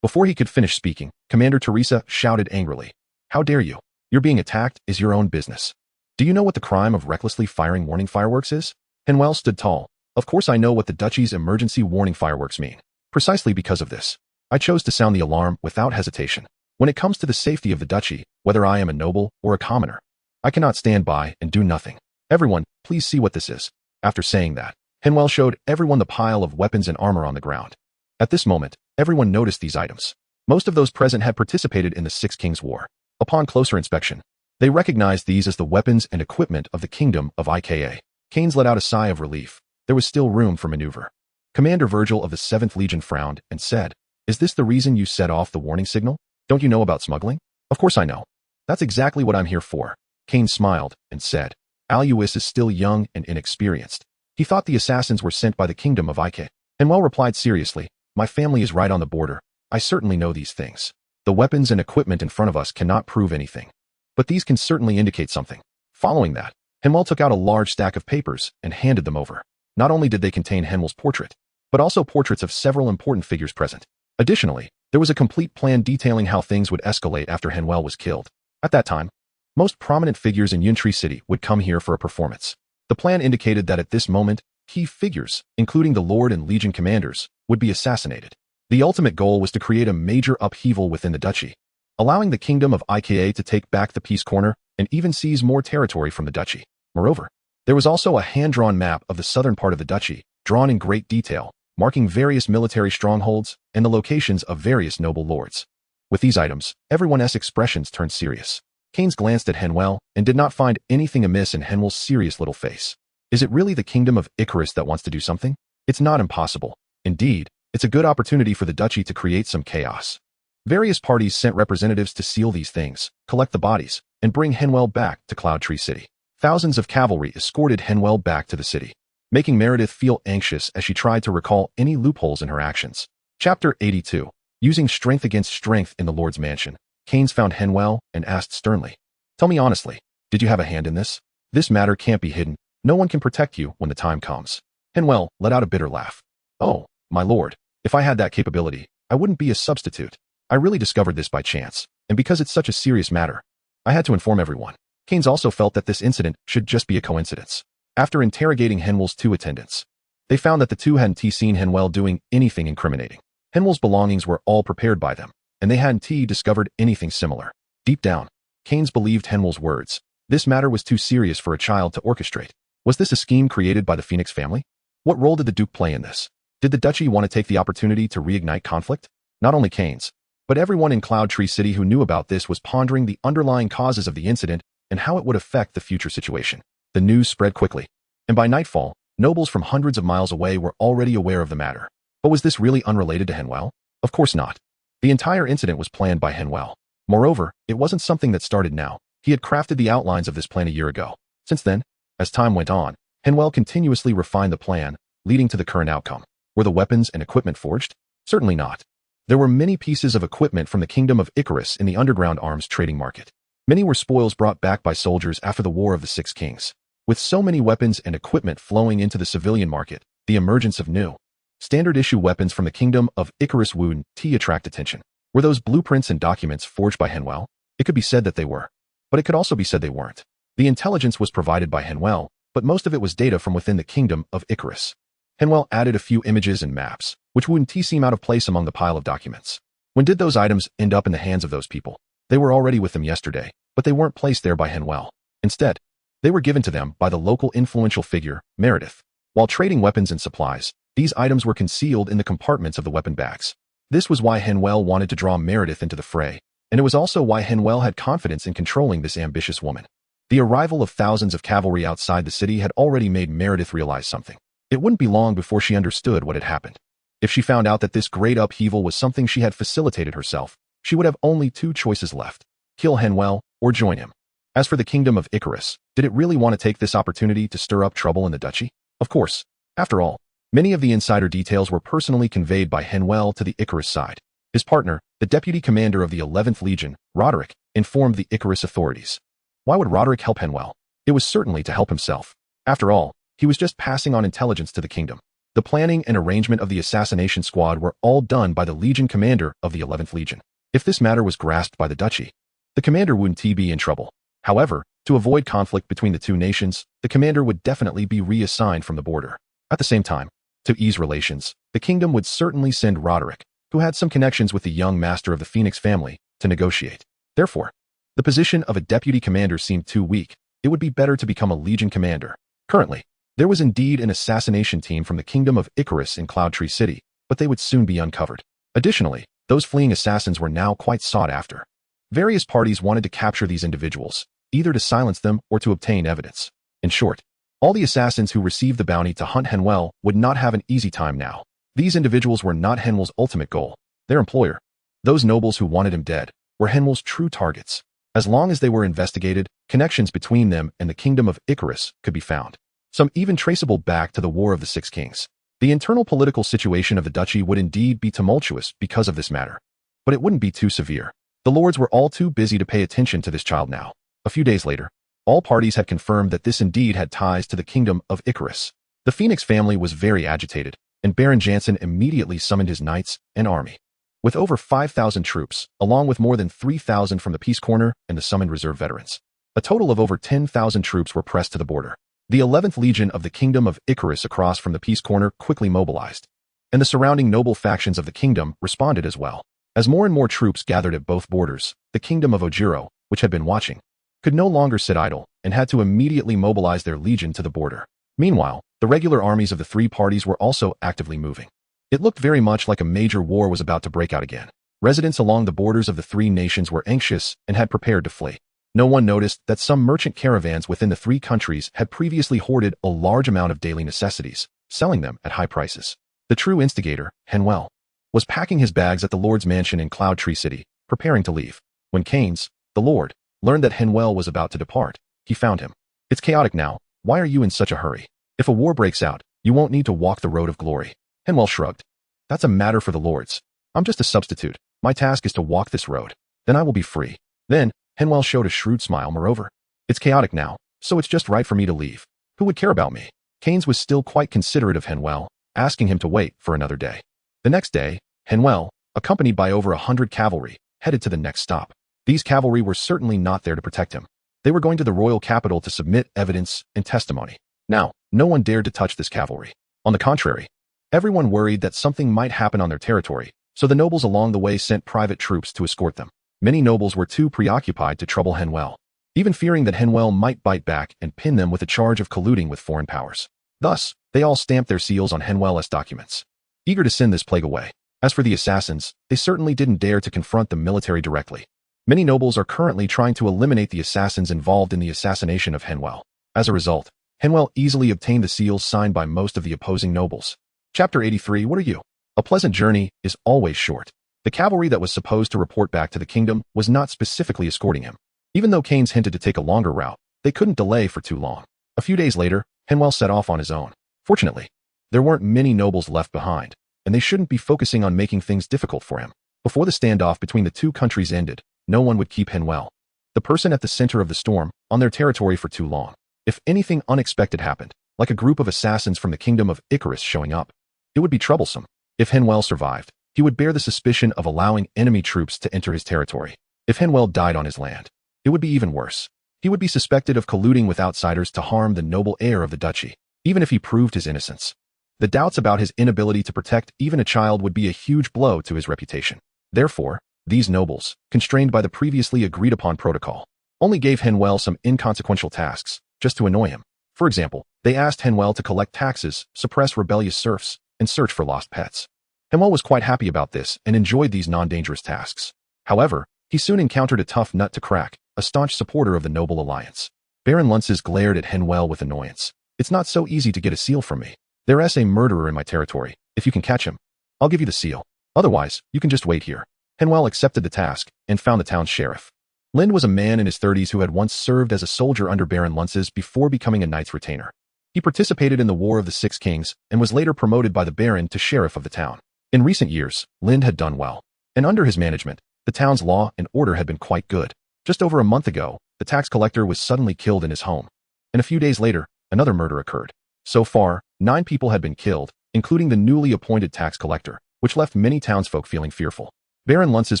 Before he could finish speaking, Commander Teresa shouted angrily, "How dare you? You're being attacked is your own business. Do you know what the crime of recklessly firing warning fireworks is?" Henvier stood tall. "Of course I know what the duchy's emergency warning fireworks mean. Precisely because of this, I chose to sound the alarm without hesitation. When it comes to the safety of the duchy, whether I am a noble or a commoner, I cannot stand by and do nothing. Everyone, please see what this is." After saying that, Henvier showed everyone the pile of weapons and armor on the ground. At this moment, everyone noticed these items. Most of those present had participated in the Six Kings War. Upon closer inspection, they recognized these as the weapons and equipment of the kingdom of Ika. Kane's let out a sigh of relief. There was still room for maneuver. Commander Virgil of the 7th Legion frowned and said, "Is this the reason you set off the warning signal? Don't you know about smuggling?" "Of course I know. That's exactly what I'm here for." Kane smiled and said, "Alois is still young and inexperienced. He thought the assassins were sent by the kingdom of Ika." Henvier replied seriously, "My family is right on the border. I certainly know these things. The weapons and equipment in front of us cannot prove anything, but these can certainly indicate something. Following that, Henvier took out a large stack of papers and handed them over. Not only did they contain Henvier's portrait, but also portraits of several important figures present. Additionally, there was a complete plan detailing how things would escalate after Henvier was killed. At that time, most prominent figures in Yuntree City would come here for a performance. The plan indicated that at this moment, key figures, including the Lord and Legion commanders, would be assassinated. The ultimate goal was to create a major upheaval within the duchy, allowing the kingdom of IKA to take back the peace corner and even seize more territory from the duchy. Moreover, there was also a hand-drawn map of the southern part of the duchy, drawn in great detail, marking various military strongholds and the locations of various noble lords. With these items, everyone's expressions turned serious. Keynes glanced at Henvier and did not find anything amiss in Henvier's serious little face. Is it really the kingdom of Icarus that wants to do something? It's not impossible. Indeed, it's a good opportunity for the duchy to create some chaos. Various parties sent representatives to seal these things, collect the bodies, and bring Henvier back to Cloudtree City. Thousands of cavalry escorted Henvier back to the city, making Meredith feel anxious as she tried to recall any loopholes in her actions. Chapter 82. Using strength against strength in the Lord's mansion. Keynes found Henvier and asked sternly, "Tell me honestly, did you have a hand in this? This matter can't be hidden. No one can protect you when the time comes." Henvier let out a bitter laugh. "Oh, my lord, if I had that capability, I wouldn't be a substitute. I really discovered this by chance, and because it's such a serious matter, I had to inform everyone." Keynes also felt that this incident should just be a coincidence. After interrogating Henvier's two attendants, they found that the two hadn't seen Henvier doing anything incriminating. Henvier's belongings were all prepared by them, and they hadn't discovered anything similar. Deep down, Keynes believed Henvier's words. This matter was too serious for a child to orchestrate. Was this a scheme created by the Phoenix family? What role did the Duke play in this? Did the duchy want to take the opportunity to reignite conflict? Not only Keynes, but everyone in Cloudtree City who knew about this was pondering the underlying causes of the incident and how it would affect the future situation. The news spread quickly, and by nightfall, nobles from hundreds of miles away were already aware of the matter. But was this really unrelated to Henvier? Of course not. The entire incident was planned by Henvier. Moreover, it wasn't something that started now. He had crafted the outlines of this plan a year ago. Since then, as time went on, Henvier continuously refined the plan, leading to the current outcome. Were the weapons and equipment forged? Certainly not. There were many pieces of equipment from the kingdom of Icarus in the underground arms trading market. Many were spoils brought back by soldiers after the War of the Six Kings. With so many weapons and equipment flowing into the civilian market, the emergence of new, standard-issue weapons from the kingdom of Icarus would attract attention. Were those blueprints and documents forged by Henvier? It could be said that they were, but it could also be said they weren't. The intelligence was provided by Henvier, but most of it was data from within the kingdom of Icarus. Henvier added a few images and maps, which wouldn't seem out of place among the pile of documents. When did those items end up in the hands of those people? They were already with them yesterday, but they weren't placed there by Henvier. Instead, they were given to them by the local influential figure, Meredith. While trading weapons and supplies, these items were concealed in the compartments of the weapon bags. This was why Henvier wanted to draw Meredith into the fray, and it was also why Henvier had confidence in controlling this ambitious woman. The arrival of thousands of cavalry outside the city had already made Meredith realize something. It wouldn't be long before she understood what had happened. If she found out that this great upheaval was something she had facilitated herself, she would have only two choices left: kill Henvier or join him. As for the kingdom of Icarus, did it really want to take this opportunity to stir up trouble in the duchy? Of course. After all, many of the insider details were personally conveyed by Henvier to the Icarus side. His partner, the deputy commander of the 11th Legion, Roderick, informed the Icarus authorities. Why would Roderick help Henvier? It was certainly to help himself. After all, he was just passing on intelligence to the kingdom. The planning and arrangement of the assassination squad were all done by the Legion commander of the 11th Legion. If this matter was grasped by the duchy, the commander wouldn't be in trouble. However, to avoid conflict between the two nations, the commander would definitely be reassigned from the border. At the same time, to ease relations, the kingdom would certainly send Roderick, who had some connections with the young master of the Phoenix family, to negotiate. Therefore, the position of a deputy commander seemed too weak. It would be better to become a Legion commander. Currently, there was indeed an assassination team from the kingdom of Icarus in Cloudtree City, but they would soon be uncovered. Additionally, those fleeing assassins were now quite sought after. Various parties wanted to capture these individuals, either to silence them or to obtain evidence. In short, all the assassins who received the bounty to hunt Henvier would not have an easy time now. These individuals were not Henvier's ultimate goal. Their employer, those nobles who wanted him dead, were Henvier's true targets. As long as they were investigated, connections between them and the kingdom of Icarus could be found. Some even traceable back to the War of the Six Kings. The internal political situation of the duchy would indeed be tumultuous because of this matter, but it wouldn't be too severe. The lords were all too busy to pay attention to this child now. A few days later, All parties had confirmed that this indeed had ties to the kingdom of Icarus. The Phoenix family was very agitated, and Baron Jansen immediately summoned his knights and army. With over 5,000 troops, along with more than 3,000 from the Peace Corner and the summoned reserve veterans, a total of over 10,000 troops were pressed to the border. The 11th Legion of the Kingdom of Icarus across from the Peace Corner quickly mobilized, and the surrounding noble factions of the kingdom responded as well. As more and more troops gathered at both borders, the Kingdom of Ojiro, which had been watching, could no longer sit idle and had to immediately mobilize their legion to the border. Meanwhile, the regular armies of the three parties were also actively moving. It looked very much like a major war was about to break out again. Residents along the borders of the three nations were anxious and had prepared to flee. No one noticed that some merchant caravans within the three countries had previously hoarded a large amount of daily necessities, selling them at high prices. The true instigator, Henvier, was packing his bags at the Lord's mansion in Cloud Tree City, preparing to leave. When Keynes, the Lord, learned that Henvier was about to depart, he found him. It's chaotic now. Why are you in such a hurry? If a war breaks out, you won't need to walk the road of glory. Henvier shrugged. That's a matter for the lords. I'm just a substitute. My task is to walk this road. Then I will be free. Then, Henvier showed a shrewd smile. Moreover, it's chaotic now, so it's just right for me to leave. Who would care about me? Keynes was still quite considerate of Henvier, asking him to wait for another day. The next day, Henvier, accompanied by over 100 cavalry, headed to the next stop. These cavalry were certainly not there to protect him. They were going to the royal capital to submit evidence and testimony. Now, no one dared to touch this cavalry. On the contrary, everyone worried that something might happen on their territory, so the nobles along the way sent private troops to escort them. Many nobles were too preoccupied to trouble Henvier, even fearing that Henvier might bite back and pin them with a charge of colluding with foreign powers. Thus, they all stamped their seals on Henvier's documents, eager to send this plague away. As for the assassins, they certainly didn't dare to confront the military directly. Many nobles are currently trying to eliminate the assassins involved in the assassination of Henvier. As a result, Henvier easily obtained the seals signed by most of the opposing nobles. Chapter 83. What are you? A pleasant journey is always short. The cavalry that was supposed to report back to the kingdom was not specifically escorting him. Even though Keynes hinted to take a longer route, they couldn't delay for too long. A few days later, Henvier set off on his own. Fortunately, there weren't many nobles left behind, and they shouldn't be focusing on making things difficult for him. Before the standoff between the two countries ended, no one would keep Henvier, the person at the center of the storm, on their territory for too long. If anything unexpected happened, like a group of assassins from the kingdom of Icarus showing up, it would be troublesome. If Henvier survived, he would bear the suspicion of allowing enemy troops to enter his territory. If Henvier died on his land, it would be even worse. He would be suspected of colluding with outsiders to harm the noble heir of the duchy, even if he proved his innocence. The doubts about his inability to protect even a child would be a huge blow to his reputation. Therefore, these nobles, constrained by the previously agreed-upon protocol, only gave Henvier some inconsequential tasks, just to annoy him. For example, they asked Henvier to collect taxes, suppress rebellious serfs, and search for lost pets. Henvier was quite happy about this and enjoyed these non-dangerous tasks. However, he soon encountered a tough nut to crack, a staunch supporter of the noble alliance. Baron Lunces glared at Henvier with annoyance. It's not so easy to get a seal from me. There's a murderer in my territory. If you can catch him, I'll give you the seal. Otherwise, you can just wait here. Henvier accepted the task and found the town's sheriff. Lind was a man in his 30s who had once served as a soldier under Baron Lunces before becoming a knight's retainer. He participated in the War of the Six Kings and was later promoted by the Baron to sheriff of the town. In recent years, Lind had done well, and under his management, the town's law and order had been quite good. Just over a month ago, the tax collector was suddenly killed in his home, and a few days later, another murder occurred. So far, 9 people had been killed, including the newly appointed tax collector, which left many townsfolk feeling fearful. Baron Lunces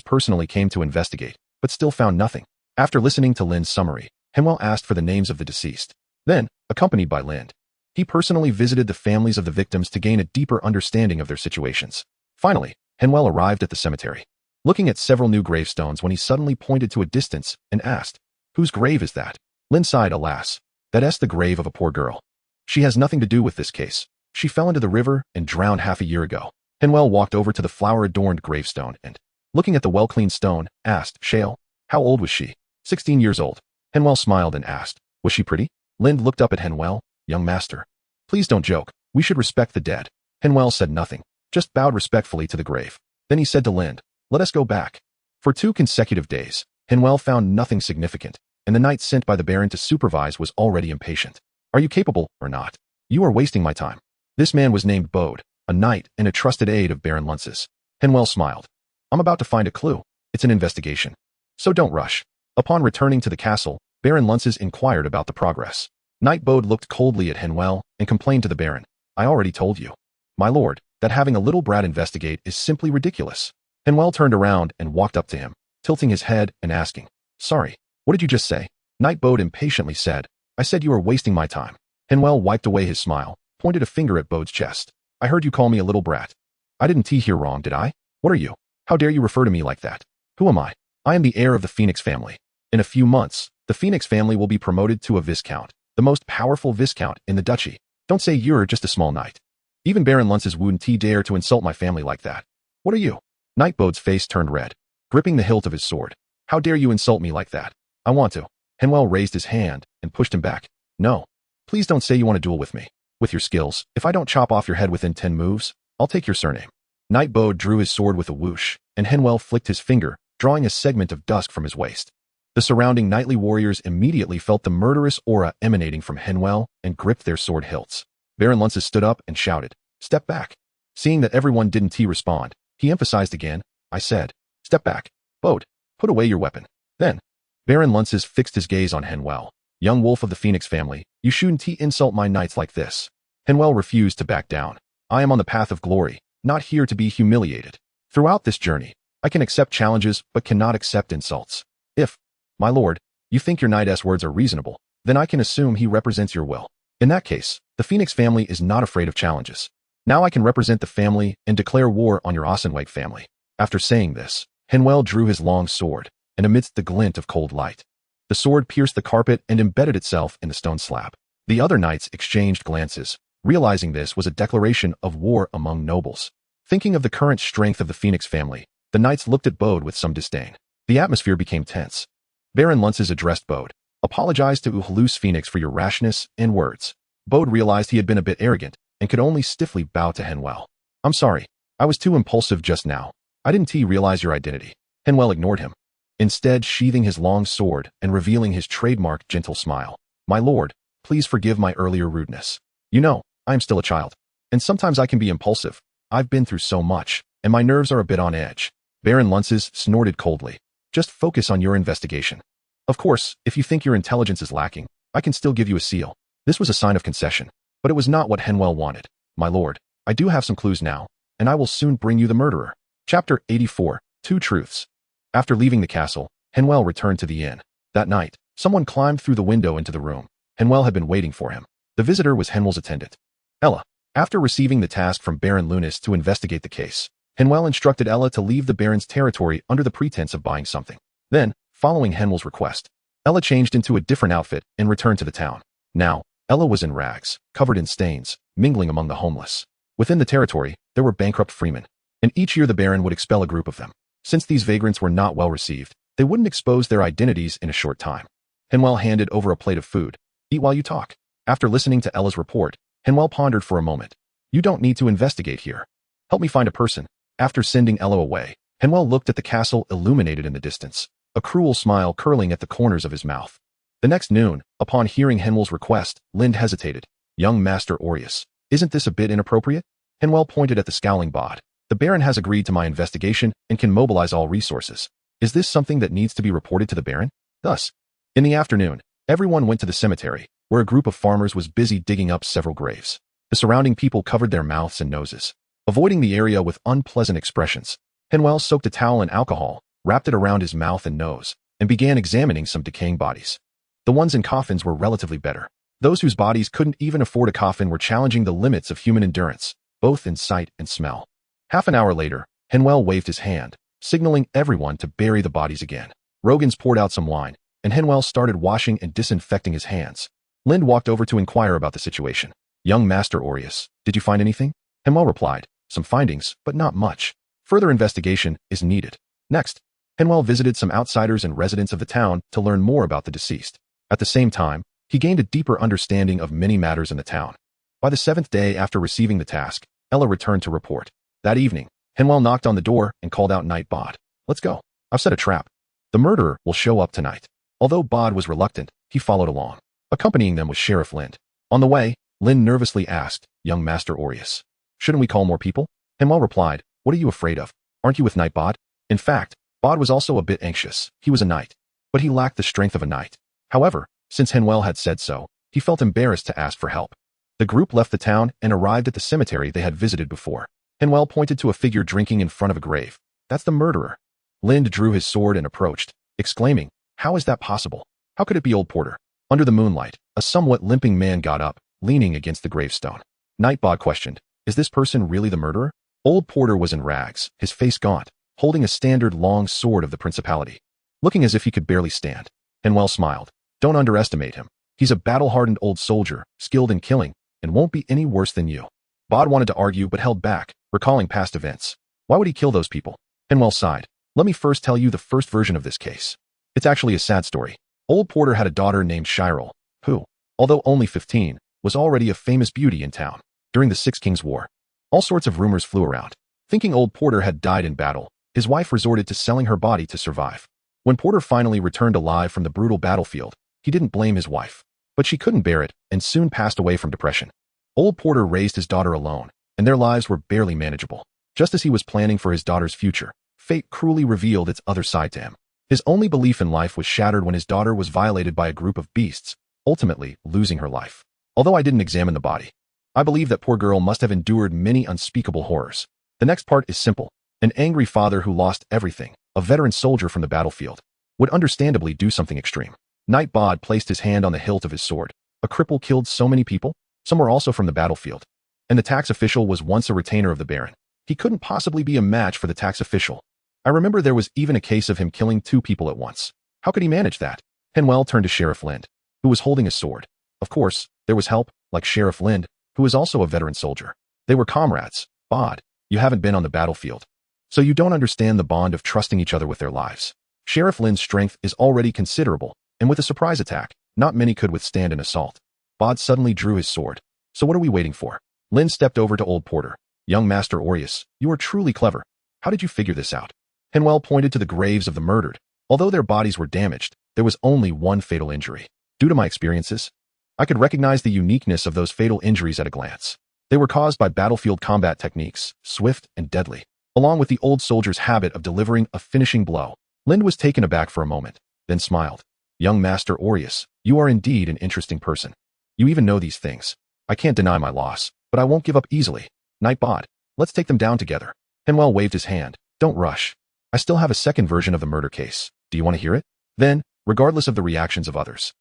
personally came to investigate, but still found nothing. After listening to Lind's summary, Henvier asked for the names of the deceased. Then, accompanied by Lind, he personally visited the families of the victims to gain a deeper understanding of their situations. Finally, Henvier arrived at the cemetery, looking at several new gravestones when he suddenly pointed to a distance and asked, "Whose grave is that?" Lind sighed. "Alas, that's the grave of a poor girl. She has nothing to do with this case. She fell into the river and drowned half a year ago." Henvier walked over to the flower-adorned gravestone and, looking at the well-cleaned stone, asked, "Shale, how old was she?" 16 years old. Henvier smiled and asked, "Was she pretty?" Lind looked up at Henvier. "Young master, please don't joke. We should respect the dead." Henvier said nothing, just bowed respectfully to the grave. Then he said to Lind, "Let us go back." For 2 consecutive days, Henvier found nothing significant, and the knight sent by the Baron to supervise was already impatient. "Are you capable or not? You are wasting my time." This man was named Bode, a knight and a trusted aide of Baron Lunces. Henvier smiled. "I'm about to find a clue. It's an investigation. So don't rush." Upon returning to the castle, Baron Lunces inquired about the progress. Knight Bode looked coldly at Henvier and complained to the Baron. I already told you, my lord, that having a little brat investigate is simply ridiculous. Henvier turned around and walked up to him, tilting his head and asking, Sorry, what did you just say? Knight Bode impatiently said, I said you are wasting my time. Henvier wiped away his smile, pointed a finger at Bode's chest. I heard you call me a little brat. I didn't hear wrong, did I? What are you? How dare you refer to me like that? Who am I? I am the heir of the Phoenix family. In a few months, the Phoenix family will be promoted to a viscount, the most powerful viscount in the duchy. Don't say you're just a small knight. Even Baron Lunces wouldn't dare to insult my family like that. What are you? Knight Bode's face turned red, gripping the hilt of his sword. How dare you insult me like that? I want to. Henvier raised his hand and pushed him back. No. Please don't say you want to duel with me. With your skills, if I don't chop off your head within 10 moves, I'll take your surname. Knight Bode drew his sword with a whoosh, and Henvier flicked his finger, drawing a segment of dusk from his waist. The surrounding knightly warriors immediately felt the murderous aura emanating from Henvier and gripped their sword hilts. Baron Lunces stood up and shouted, Step back. Seeing that everyone didn't respond, he emphasized again, I said, Step back. Bode, put away your weapon. Then, Baron Lunces fixed his gaze on Henvier. Young wolf of the Phoenix family, you shouldn't insult my knights like this. Henvier refused to back down. I am on the path of glory, not here to be humiliated. Throughout this journey, I can accept challenges but cannot accept insults. If, my lord, you think your knight's words are reasonable, then I can assume he represents your will. In that case, the Phoenix family is not afraid of challenges. Now I can represent the family and declare war on your Osenweg family. After saying this, Henvier drew his long sword, and amidst the glint of cold light, the sword pierced the carpet and embedded itself in the stone slab. The other knights exchanged glances, realizing this was a declaration of war among nobles. Thinking of the current strength of the Phoenix family, the knights looked at Bode with some disdain. The atmosphere became tense. Baron Lunces addressed Bode. Apologized to Uhlu's Phoenix for your rashness and words. Bode realized he had been a bit arrogant and could only stiffly bow to Henvier. I'm sorry. I was too impulsive just now. I didn't realize your identity. Henvier ignored him, instead sheathing his long sword and revealing his trademark gentle smile. My lord, please forgive my earlier rudeness. You know, I am still a child, and sometimes I can be impulsive. I've been through so much, and my nerves are a bit on edge. Baron Lunces snorted coldly. Just focus on your investigation. Of course, if you think your intelligence is lacking, I can still give you a seal. This was a sign of concession, but it was not what Henvier wanted. My lord, I do have some clues now, and I will soon bring you the murderer. Chapter 84, Two Truths. After leaving the castle, Henvier returned to the inn. That night, someone climbed through the window into the room. Henvier had been waiting for him. The visitor was Henvier's attendant, Ella. After receiving the task from Baron Lunis to investigate the case, Henvier instructed Ella to leave the Baron's territory under the pretense of buying something. Then, following Henvier's request, Ella changed into a different outfit and returned to the town. Now, Ella was in rags, covered in stains, mingling among the homeless. Within the territory, there were bankrupt freemen, and each year the Baron would expel a group of them. Since these vagrants were not well received, they wouldn't expose their identities in a short time. Henvier handed over a plate of food. Eat while you talk. After listening to Ella's report, Henvier pondered for a moment. You don't need to investigate here. Help me find a person. After sending Ella away, Henvier looked at the castle illuminated in the distance, a cruel smile curling at the corners of his mouth. The next noon, upon hearing Henvier's request, Lind hesitated. Young Master Aureus, isn't this a bit inappropriate? Henvier pointed at the scowling Bod. The Baron has agreed to my investigation and can mobilize all resources. Is this something that needs to be reported to the Baron? Thus, in the afternoon, everyone went to the cemetery, where a group of farmers was busy digging up several graves. The surrounding people covered their mouths and noses, avoiding the area with unpleasant expressions. Henvier soaked a towel in alcohol, wrapped it around his mouth and nose, and began examining some decaying bodies. The ones in coffins were relatively better. Those whose bodies couldn't even afford a coffin were challenging the limits of human endurance, both in sight and smell. Half an hour later, Henvier waved his hand, signaling everyone to bury the bodies again. Rogans poured out some wine, and Henvier started washing and disinfecting his hands. Lind walked over to inquire about the situation. Young Master Aureus, did you find anything? Henvier replied, some findings, but not much. Further investigation is needed. Next, Henvier visited some outsiders and residents of the town to learn more about the deceased. At the same time, he gained a deeper understanding of many matters in the town. By the 7th day after receiving the task, Ella returned to report. That evening, Henvier knocked on the door and called out Knight Bod. Let's go. I've set a trap. The murderer will show up tonight. Although Bod was reluctant, he followed along. Accompanying them was Sheriff Lind. On the way, Lind nervously asked, Young Master Aureus, shouldn't we call more people? Henvier replied, what are you afraid of? Aren't you with Knight Bod? In fact, Bod was also a bit anxious. He was a knight, but he lacked the strength of a knight. However, since Henvier had said so, he felt embarrassed to ask for help. The group left the town and arrived at the cemetery they had visited before. Henvier pointed to a figure drinking in front of a grave. That's the murderer. Lind drew his sword and approached, exclaiming, "How is that possible? How could it be old Porter?" Under the moonlight, a somewhat limping man got up, leaning against the gravestone. Nightbot questioned, "Is this person really the murderer?" Old Porter was in rags, his face gaunt, holding a standard long sword of the principality, looking as if he could barely stand. Henvier smiled. "Don't underestimate him. He's a battle-hardened old soldier, skilled in killing, and won't be any worse than you." Bod wanted to argue but held back, recalling past events. Why would he kill those people? Henvier sighed. "Let me first tell you the first version of this case. It's actually a sad story. Old Porter had a daughter named Shirel, who, although only 15, was already a famous beauty in town. During the Six Kings War, all sorts of rumors flew around. Thinking old Porter had died in battle, his wife resorted to selling her body to survive. When Porter finally returned alive from the brutal battlefield, he didn't blame his wife. But she couldn't bear it and soon passed away from depression. Old Porter raised his daughter alone, and their lives were barely manageable. Just as he was planning for his daughter's future, fate cruelly revealed its other side to him. His only belief in life was shattered when his daughter was violated by a group of beasts, ultimately losing her life. Although I didn't examine the body, I believe that poor girl must have endured many unspeakable horrors. The next part is simple. An angry father who lost everything, a veteran soldier from the battlefield, would understandably do something extreme. Nightbot placed his hand on the hilt of his sword. A cripple killed so many people? Some were also from the battlefield. And the tax official was once a retainer of the Baron. He couldn't possibly be a match for the tax official. I remember there was even a case of him killing 2 people at once. How could he manage that? Henvier turned to Sheriff Lind, who was holding a sword. Of course, there was help, like Sheriff Lind, who is also a veteran soldier. They were comrades. Bod, you haven't been on the battlefield, so you don't understand the bond of trusting each other with their lives. Sheriff Lind's strength is already considerable, and with a surprise attack, not many could withstand an assault. Bod suddenly drew his sword. So what are we waiting for? Lind stepped over to old Porter. "Young Master Aureus, you are truly clever. How did you figure this out?" Henvier pointed to the graves of the murdered. Although their bodies were damaged, there was only one fatal injury. Due to my experiences, I could recognize the uniqueness of those fatal injuries at a glance. They were caused by battlefield combat techniques, swift and deadly, along with the old soldier's habit of delivering a finishing blow. Lind was taken aback for a moment, then smiled. "Young Master Aureus, you are indeed an interesting person. You even know these things. I can't deny my loss, but I won't give up easily. Nightbot, let's take them down together." Henvier waved his hand. "Don't rush. I still have a second version of the murder case. Do you want to hear it?" Then, regardless of the reactions of others,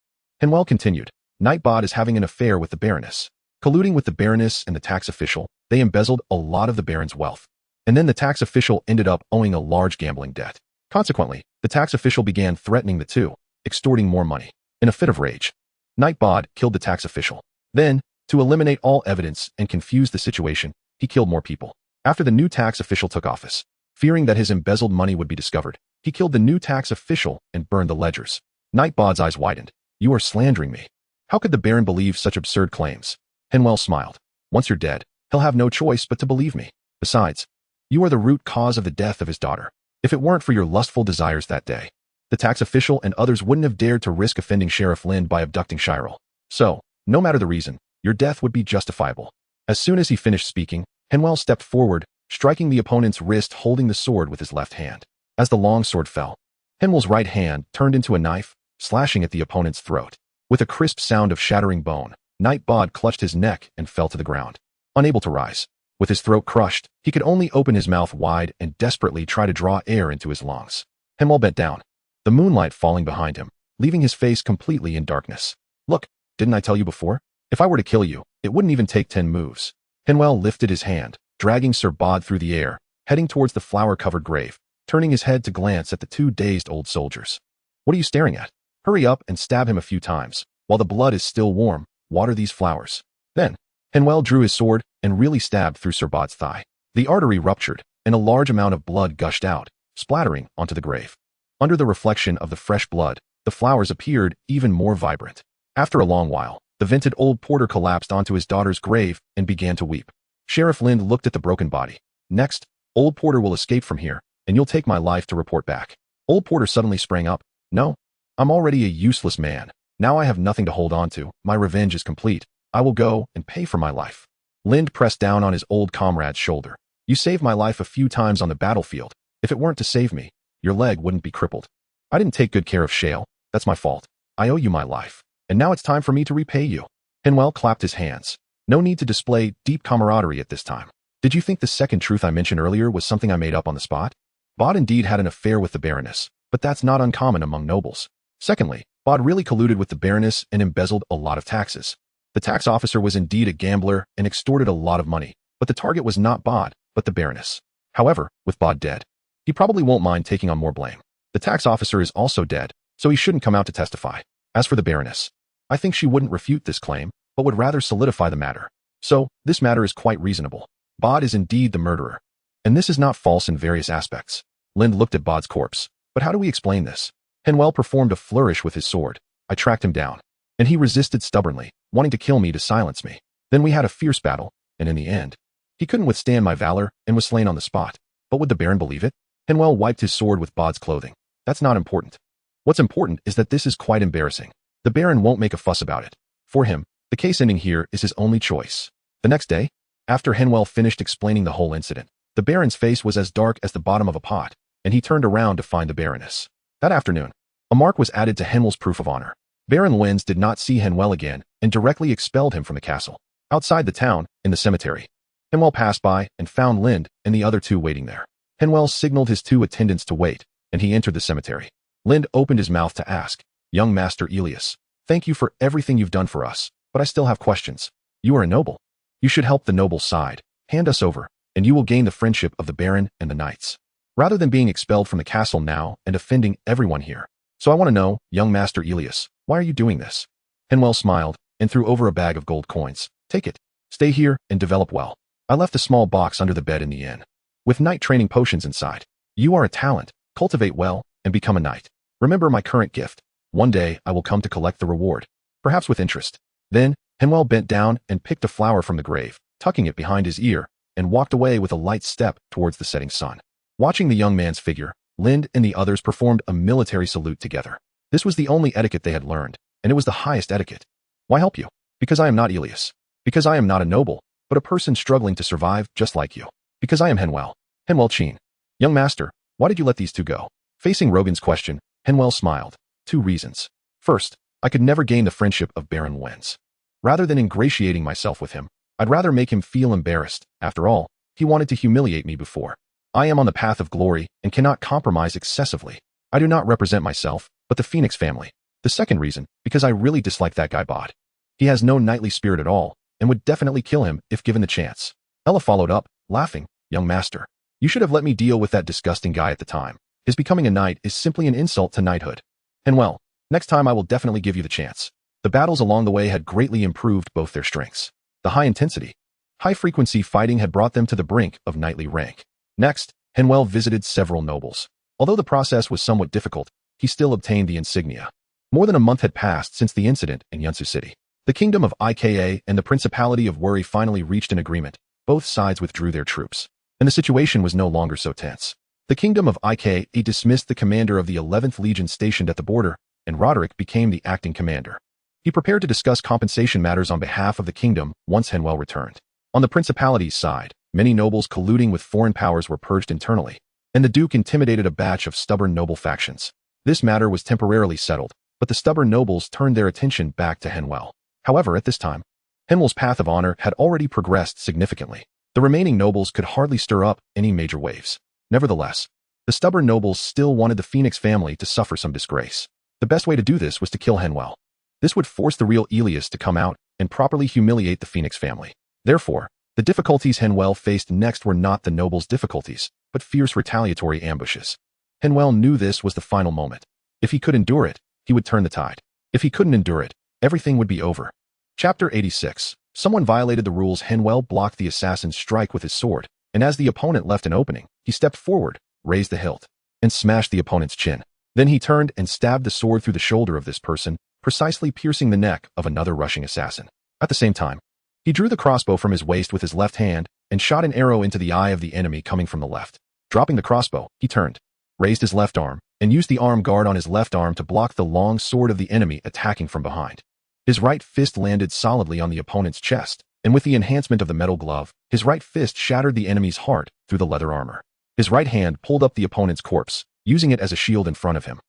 Henvier continued. "Nightbot is having an affair with the Baroness. Colluding with the Baroness and the tax official, they embezzled a lot of the Baron's wealth. And then the tax official ended up owing a large gambling debt. Consequently, the tax official began threatening the two, extorting more money. In a fit of rage, Nightbot killed the tax official. Then, to eliminate all evidence and confuse the situation, he killed more people. After the new tax official took office, fearing that his embezzled money would be discovered, he killed the new tax official and burned the ledgers." Nightbot's eyes widened. "You are slandering me. How could the Baron believe such absurd claims?" Henvier smiled. "Once you're dead, he'll have no choice but to believe me. Besides, you are the root cause of the death of his daughter. If it weren't for your lustful desires that day, the tax official and others wouldn't have dared to risk offending Sheriff Lind by abducting Shirel. So, no matter the reason, your death would be justifiable." As soon as he finished speaking, Henvier stepped forward, striking the opponent's wrist holding the sword with his left hand. As the long sword fell, Henvier's right hand turned into a knife, slashing at the opponent's throat. With a crisp sound of shattering bone, Nightbot clutched his neck and fell to the ground. Unable to rise, with his throat crushed, he could only open his mouth wide and desperately try to draw air into his lungs. Henvier bent down, the moonlight falling behind him, leaving his face completely in darkness. "Look, didn't I tell you before? If I were to kill you, it wouldn't even take 10 moves. Henvier lifted his hand, dragging Sir Bod through the air, heading towards the flower-covered grave, turning his head to glance at the 2 dazed old soldiers. "What are you staring at? Hurry up and stab him a few times. While the blood is still warm, water these flowers." Then, Henvier drew his sword and really stabbed through Sir Bod's thigh. The artery ruptured, and a large amount of blood gushed out, splattering onto the grave. Under the reflection of the fresh blood, the flowers appeared even more vibrant. After a long while, the vented old Porter collapsed onto his daughter's grave and began to weep. Sheriff Lind looked at the broken body. "Next, old Porter will escape from here, and you'll take my life to report back." Old Porter suddenly sprang up. "No, I'm already a useless man. Now I have nothing to hold on to. My revenge is complete. I will go and pay for my life." Lind pressed down on his old comrade's shoulder. "You saved my life a few times on the battlefield. If it weren't to save me, your leg wouldn't be crippled. I didn't take good care of Shale. That's my fault. I owe you my life, and now it's time for me to repay you. Henvier clapped his hands. No need to display deep camaraderie at this time. Did you think the second truth I mentioned earlier was something I made up on the spot? Bod indeed had an affair with the Baroness, but that's not uncommon among nobles. Secondly, Bod really colluded with the Baroness and embezzled a lot of taxes. The tax officer was indeed a gambler and extorted a lot of money, but the target was not Bod, but the Baroness. However, with Bod dead, he probably won't mind taking on more blame. The tax officer is also dead, so he shouldn't come out to testify. As for the Baroness, I think she wouldn't refute this claim, but would rather solidify the matter. So, this matter is quite reasonable. Bod is indeed the murderer. And this is not false in various aspects. Lind looked at Bod's corpse. But how do we explain this? Henvier performed a flourish with his sword. I tracked him down. And he resisted stubbornly, wanting to kill me to silence me. Then we had a fierce battle, and in the end, he couldn't withstand my valor and was slain on the spot. But would the Baron believe it? Henvier wiped his sword with Bod's clothing. That's not important. What's important is that this is quite embarrassing. The Baron won't make a fuss about it. For him, the case ending here is his only choice. The next day, after Henvier finished explaining the whole incident, the Baron's face was as dark as the bottom of a pot, and he turned around to find the Baroness. That afternoon, a mark was added to Henvier's proof of honor. Baron Lenz did not see Henvier again and directly expelled him from the castle. Outside the town, in the cemetery, Henvier passed by and found Lind and the other two waiting there. Henvier signaled his two attendants to wait, and he entered the cemetery. Lind opened his mouth to ask, "Young Master Elias, thank you for everything you've done for us, but I still have questions. You are a noble. You should help the noble side. Hand us over, and you will gain the friendship of the Baron and the knights, rather than being expelled from the castle now and offending everyone here. So I want to know, young Master Elias, why are you doing this?" Henvier smiled and threw over a bag of gold coins. "Take it. Stay here and develop well. I left a small box under the bed in the inn, with knight training potions inside. You are a talent. Cultivate well and become a knight. Remember my current gift. One day I will come to collect the reward, perhaps with interest." Then, Henvier bent down and picked a flower from the grave, tucking it behind his ear, and walked away with a light step towards the setting sun. Watching the young man's figure, Lind and the others performed a military salute together. This was the only etiquette they had learned, and it was the highest etiquette. "Why help you? Because I am not Elias. Because I am not a noble, but a person struggling to survive just like you. Because I am Henvier. Henvier Chin. Young master, why did you let these two go?" Facing Rogan's question, Henvier smiled. 2 reasons. First, I could never gain the friendship of Baron Lenz. Rather than ingratiating myself with him, I'd rather make him feel embarrassed. After all, he wanted to humiliate me before. I am on the path of glory and cannot compromise excessively. I do not represent myself, but the Phoenix family. The second reason, because I really dislike that guy Bod. He has no knightly spirit at all, and would definitely kill him if given the chance. Ella followed up, laughing, "Young master, you should have let me deal with that disgusting guy at the time. His becoming a knight is simply an insult to knighthood. And well, next time I will definitely give you the chance." The battles along the way had greatly improved both their strengths. The high-intensity, high-frequency fighting had brought them to the brink of knightly rank. Next, Henvier visited several nobles. Although the process was somewhat difficult, he still obtained the insignia. More than a month had passed since the incident in Yunsu City. The kingdom of Ika and the principality of Wuri finally reached an agreement. Both sides withdrew their troops, and the situation was no longer so tense. The kingdom of Ika dismissed the commander of the 11th Legion stationed at the border, and Roderick became the acting commander. He prepared to discuss compensation matters on behalf of the kingdom once Henvier returned. On the principality's side, many nobles colluding with foreign powers were purged internally, and the duke intimidated a batch of stubborn noble factions. This matter was temporarily settled, but the stubborn nobles turned their attention back to Henvier. However, at this time, Henvier's path of honor had already progressed significantly. The remaining nobles could hardly stir up any major waves. Nevertheless, the stubborn nobles still wanted the Phoenix family to suffer some disgrace. The best way to do this was to kill Henvier. This would force the real Elias to come out and properly humiliate the Phoenix family. Therefore, the difficulties Henvier faced next were not the nobles' difficulties, but fierce retaliatory ambushes. Henvier knew this was the final moment. If he could endure it, he would turn the tide. If he couldn't endure it, everything would be over. Chapter 86. Someone violated the rules. Henvier blocked the assassin's strike with his sword, and as the opponent left an opening, he stepped forward, raised the hilt, and smashed the opponent's chin. Then he turned and stabbed the sword through the shoulder of this person, precisely piercing the neck of another rushing assassin. At the same time, he drew the crossbow from his waist with his left hand and shot an arrow into the eye of the enemy coming from the left. Dropping the crossbow, he turned, raised his left arm, and used the arm guard on his left arm to block the long sword of the enemy attacking from behind. His right fist landed solidly on the opponent's chest, and with the enhancement of the metal glove, his right fist shattered the enemy's heart through the leather armor. His right hand pulled up the opponent's corpse, using it as a shield in front of him.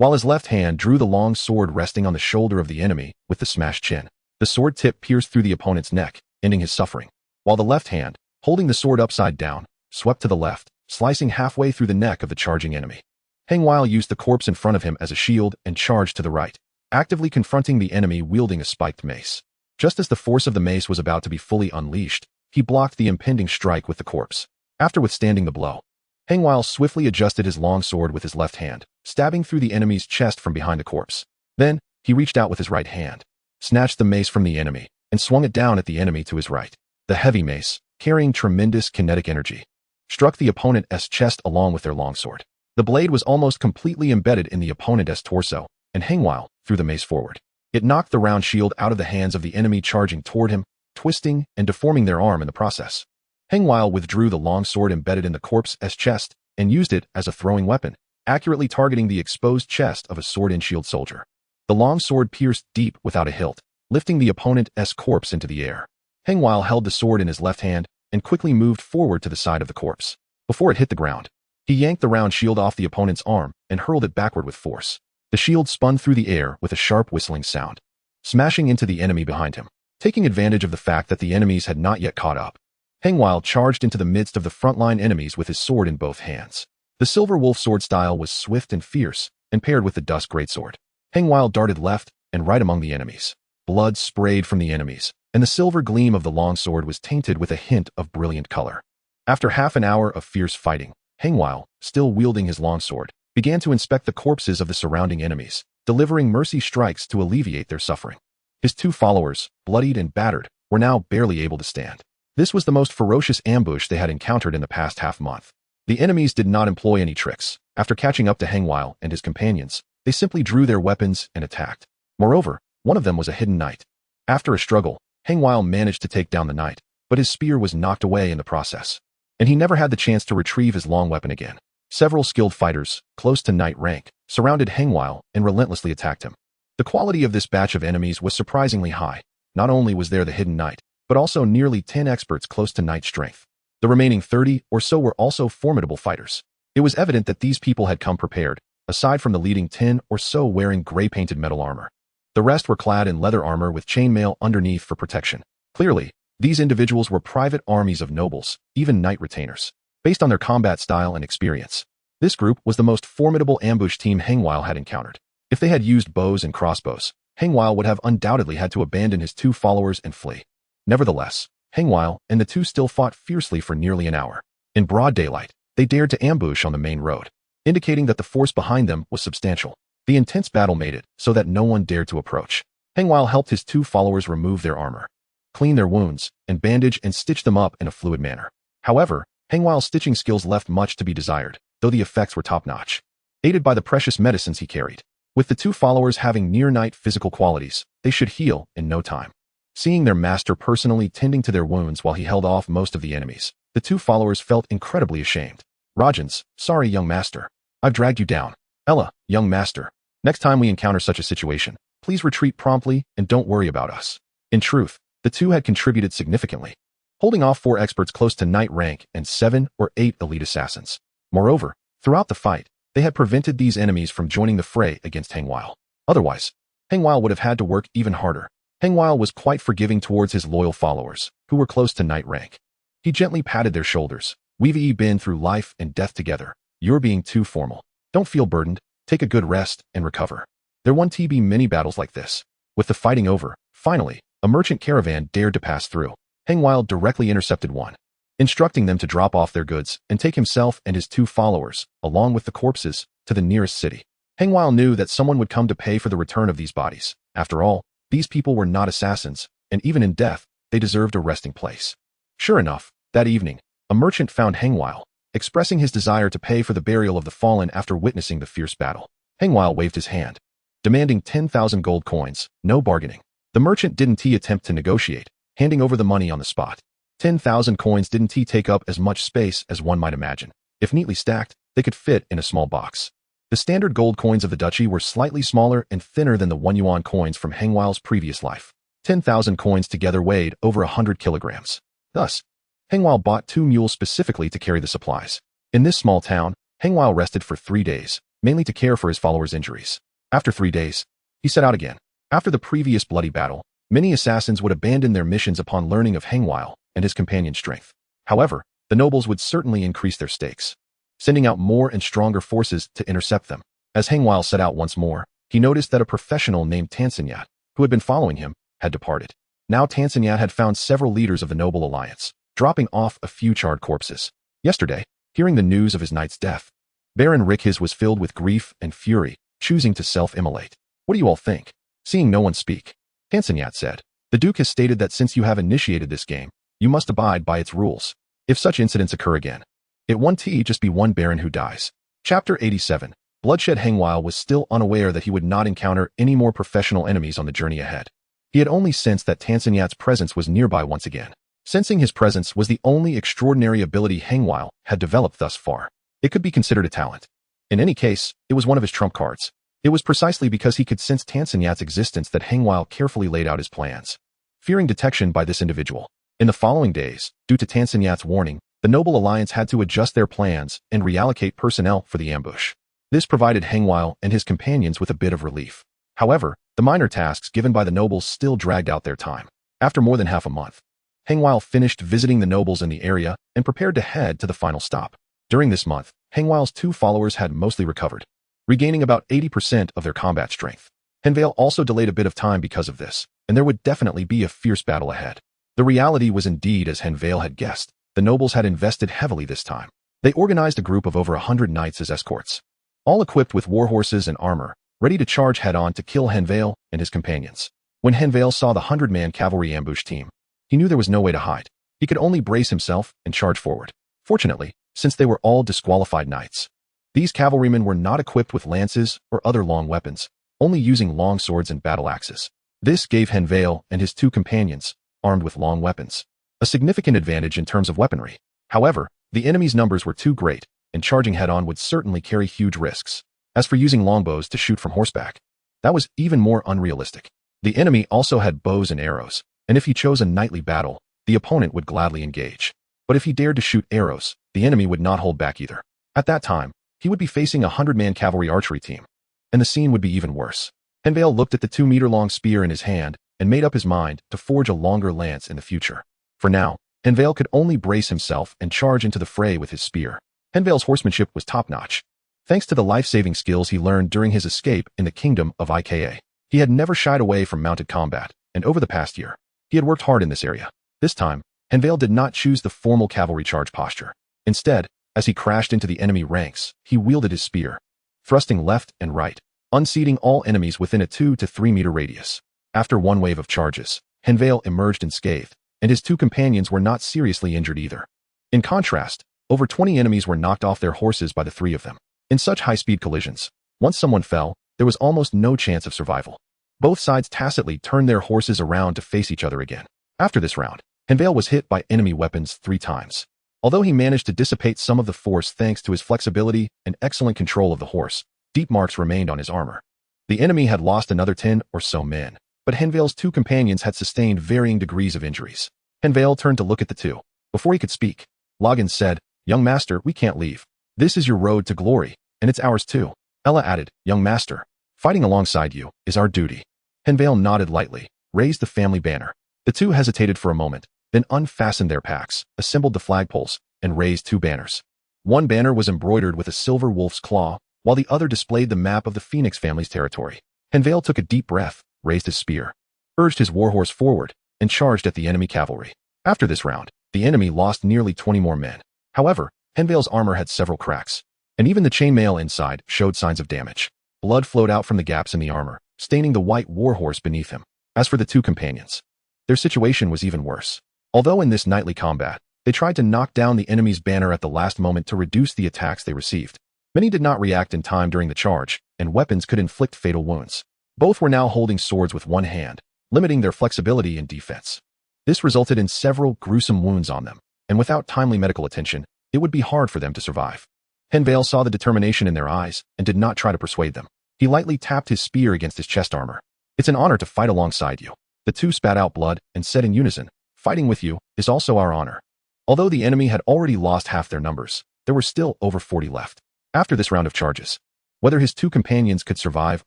while his left hand drew the long sword resting on the shoulder of the enemy with the smashed chin. The sword tip pierced through the opponent's neck, ending his suffering, while the left hand, holding the sword upside down, swept to the left, slicing halfway through the neck of the charging enemy. Henvier used the corpse in front of him as a shield and charged to the right, actively confronting the enemy wielding a spiked mace. Just as the force of the mace was about to be fully unleashed, he blocked the impending strike with the corpse. After withstanding the blow, Henvier swiftly adjusted his long sword with his left hand, stabbing through the enemy's chest from behind the corpse. Then, he reached out with his right hand, snatched the mace from the enemy, and swung it down at the enemy to his right. The heavy mace, carrying tremendous kinetic energy, struck the opponent's chest along with their longsword. The blade was almost completely embedded in the opponent's torso, and Henvier threw the mace forward. It knocked the round shield out of the hands of the enemy charging toward him, twisting and deforming their arm in the process. Henvier withdrew the long sword embedded in the corpse's chest and used it as a throwing weapon, accurately targeting the exposed chest of a sword-and-shield soldier. The long sword pierced deep without a hilt, lifting the opponent's corpse into the air. Henvier held the sword in his left hand and quickly moved forward to the side of the corpse. Before it hit the ground, he yanked the round shield off the opponent's arm and hurled it backward with force. The shield spun through the air with a sharp whistling sound, smashing into the enemy behind him. Taking advantage of the fact that the enemies had not yet caught up, Henvier charged into the midst of the frontline enemies with his sword in both hands. The Silver Wolf sword style was swift and fierce, and paired with the Dusk Greatsword. Henvier darted left and right among the enemies. Blood sprayed from the enemies, and the silver gleam of the longsword was tainted with a hint of brilliant color. After half an hour of fierce fighting, Henvier, still wielding his longsword, began to inspect the corpses of the surrounding enemies, delivering mercy strikes to alleviate their suffering. His two followers, bloodied and battered, were now barely able to stand. This was the most ferocious ambush they had encountered in the past half-month. The enemies did not employ any tricks. After catching up to Henvier and his companions, they simply drew their weapons and attacked. Moreover, one of them was a hidden knight. After a struggle, Henvier managed to take down the knight, but his spear was knocked away in the process, and he never had the chance to retrieve his long weapon again. Several skilled fighters, close to knight rank, surrounded Henvier and relentlessly attacked him. The quality of this batch of enemies was surprisingly high. Not only was there the hidden knight, but also nearly 10 experts close to knight strength. The remaining 30 or so were also formidable fighters. It was evident that these people had come prepared, aside from the leading 10 or so wearing gray-painted metal armor. The rest were clad in leather armor with chainmail underneath for protection. Clearly, these individuals were private armies of nobles, even knight retainers, based on their combat style and experience. This group was the most formidable ambush team Henvier had encountered. If they had used bows and crossbows, Henvier would have undoubtedly had to abandon his two followers and flee. Nevertheless, Henvier and the two still fought fiercely for nearly an hour. In broad daylight, they dared to ambush on the main road, indicating that the force behind them was substantial. The intense battle made it so that no one dared to approach. Henvier helped his two followers remove their armor, clean their wounds, and bandage and stitch them up in a fluid manner. However, Henvier's stitching skills left much to be desired, though the effects were top-notch, aided by the precious medicines he carried. With the two followers having near-knight physical qualities, they should heal in no time. Seeing their master personally tending to their wounds while he held off most of the enemies, the two followers felt incredibly ashamed. Rajans, sorry young master. I've dragged you down. Ella, young master. Next time we encounter such a situation, please retreat promptly and don't worry about us. In truth, the two had contributed significantly, holding off 4 experts close to knight rank and 7 or 8 elite assassins. Moreover, throughout the fight, they had prevented these enemies from joining the fray against Henvier. Otherwise, Henvier would have had to work even harder. Henvier was quite forgiving towards his loyal followers, who were close to knight rank. He gently patted their shoulders. We've been through life and death together. You're being too formal. Don't feel burdened. Take a good rest and recover. There won't be many battles like this. With the fighting over, finally, a merchant caravan dared to pass through. Henvier directly intercepted one, instructing them to drop off their goods and take himself and his 2 followers, along with the corpses, to the nearest city. Henvier knew that someone would come to pay for the return of these bodies. After all, these people were not assassins, and even in death, they deserved a resting place. Sure enough, that evening, a merchant found Henvier, expressing his desire to pay for the burial of the fallen after witnessing the fierce battle. Henvier waved his hand, demanding 10,000 gold coins, no bargaining. The merchant didn't attempt to negotiate, handing over the money on the spot. 10,000 coins didn't take up as much space as one might imagine. If neatly stacked, they could fit in a small box. The standard gold coins of the duchy were slightly smaller and thinner than the 1 yuan coins from Henvier's previous life. 10,000 coins together weighed over 100 kilograms. Thus, Henvier bought 2 mules specifically to carry the supplies. In this small town, Henvier rested for 3 days, mainly to care for his followers' injuries. After 3 days, he set out again. After the previous bloody battle, many assassins would abandon their missions upon learning of Henvier and his companion's strength. However, the nobles would certainly increase their stakes, sending out more and stronger forces to intercept them. As Henvier set out once more, he noticed that a professional named Tansinyat, who had been following him, had departed. Now Tansinyat had found several leaders of the noble alliance, dropping off a few charred corpses. Yesterday, hearing the news of his knight's death, Baron Rikhis was filled with grief and fury, choosing to self-immolate. What do you all think? Seeing no one speak, Tansinyat said, "The Duke has stated that since you have initiated this game, you must abide by its rules. If such incidents occur again, it won't just be one Baron who dies." Chapter 87. Bloodshed. Henvier was still unaware that he would not encounter any more professional enemies on the journey ahead. He had only sensed that Tansinyat's presence was nearby once again. Sensing his presence was the only extraordinary ability Henvier had developed thus far. It could be considered a talent. In any case, it was one of his trump cards. It was precisely because he could sense Tansinyat's existence that Henvier carefully laid out his plans, fearing detection by this individual. In the following days, due to Tansinyat's warning, the Noble Alliance had to adjust their plans and reallocate personnel for the ambush. This provided Henvier and his companions with a bit of relief. However, the minor tasks given by the nobles still dragged out their time. After more than half a month, Henvier finished visiting the nobles in the area and prepared to head to the final stop. During this month, Henvier's 2 followers had mostly recovered, regaining about 80% of their combat strength. Henvier also delayed a bit of time because of this, and there would definitely be a fierce battle ahead. The reality was indeed as Henvier had guessed. The nobles had invested heavily this time. They organized a group of over 100 knights as escorts, all equipped with warhorses and armor, ready to charge head-on to kill Henvier and his companions. When Henvier saw the 100-man cavalry ambush team, he knew there was no way to hide. He could only brace himself and charge forward. Fortunately, since they were all disqualified knights, these cavalrymen were not equipped with lances or other long weapons, only using long swords and battle axes. This gave Henvier and his 2 companions, armed with long weapons, a significant advantage in terms of weaponry. However, the enemy's numbers were too great, and charging head-on would certainly carry huge risks. As for using longbows to shoot from horseback, that was even more unrealistic. The enemy also had bows and arrows, and if he chose a knightly battle, the opponent would gladly engage. But if he dared to shoot arrows, the enemy would not hold back either. At that time, he would be facing a 100-man cavalry archery team, and the scene would be even worse. Henvier looked at the 2-meter-long spear in his hand and made up his mind to forge a longer lance in the future. For now, Henvier could only brace himself and charge into the fray with his spear. Henvier's horsemanship was top-notch, thanks to the life-saving skills he learned during his escape in the kingdom of Ika. He had never shied away from mounted combat, and over the past year, he had worked hard in this area. This time, Henvier did not choose the formal cavalry charge posture. Instead, as he crashed into the enemy ranks, he wielded his spear, thrusting left and right, unseating all enemies within a 2 to 3 meter radius. After one wave of charges, Henvier emerged unscathed, and his 2 companions were not seriously injured either. In contrast, over 20 enemies were knocked off their horses by the 3 of them. In such high-speed collisions, once someone fell, there was almost no chance of survival. Both sides tacitly turned their horses around to face each other again. After this round, Henvier was hit by enemy weapons 3 times. Although he managed to dissipate some of the force thanks to his flexibility and excellent control of the horse, deep marks remained on his armor. The enemy had lost another 10 or so men, but Henvier's 2 companions had sustained varying degrees of injuries. Henvier turned to look at the 2. Before he could speak, Logan said, "Young master, we can't leave. This is your road to glory, and it's ours too." Ella added, "Young master, fighting alongside you is our duty." Henvier nodded lightly, raised the family banner. The 2 hesitated for a moment, then unfastened their packs, assembled the flagpoles, and raised 2 banners. One banner was embroidered with a silver wolf's claw, while the other displayed the map of the Phoenix family's territory. Henvier took a deep breath, raised his spear, urged his warhorse forward, and charged at the enemy cavalry. After this round, the enemy lost nearly 20 more men. However, Henvier's armor had several cracks, and even the chainmail inside showed signs of damage. Blood flowed out from the gaps in the armor, staining the white warhorse beneath him. As for the 2 companions, their situation was even worse. Although in this nightly combat, they tried to knock down the enemy's banner at the last moment to reduce the attacks they received. Many did not react in time during the charge, and weapons could inflict fatal wounds. Both were now holding swords with one hand, limiting their flexibility in defense. This resulted in several gruesome wounds on them, and without timely medical attention, it would be hard for them to survive. Henvier saw the determination in their eyes and did not try to persuade them. He lightly tapped his spear against his chest armor. "It's an honor to fight alongside you." The 2 spat out blood and said in unison, "Fighting with you is also our honor." Although the enemy had already lost half their numbers, there were still over 40 left. After this round of charges, Whether his two companions could survive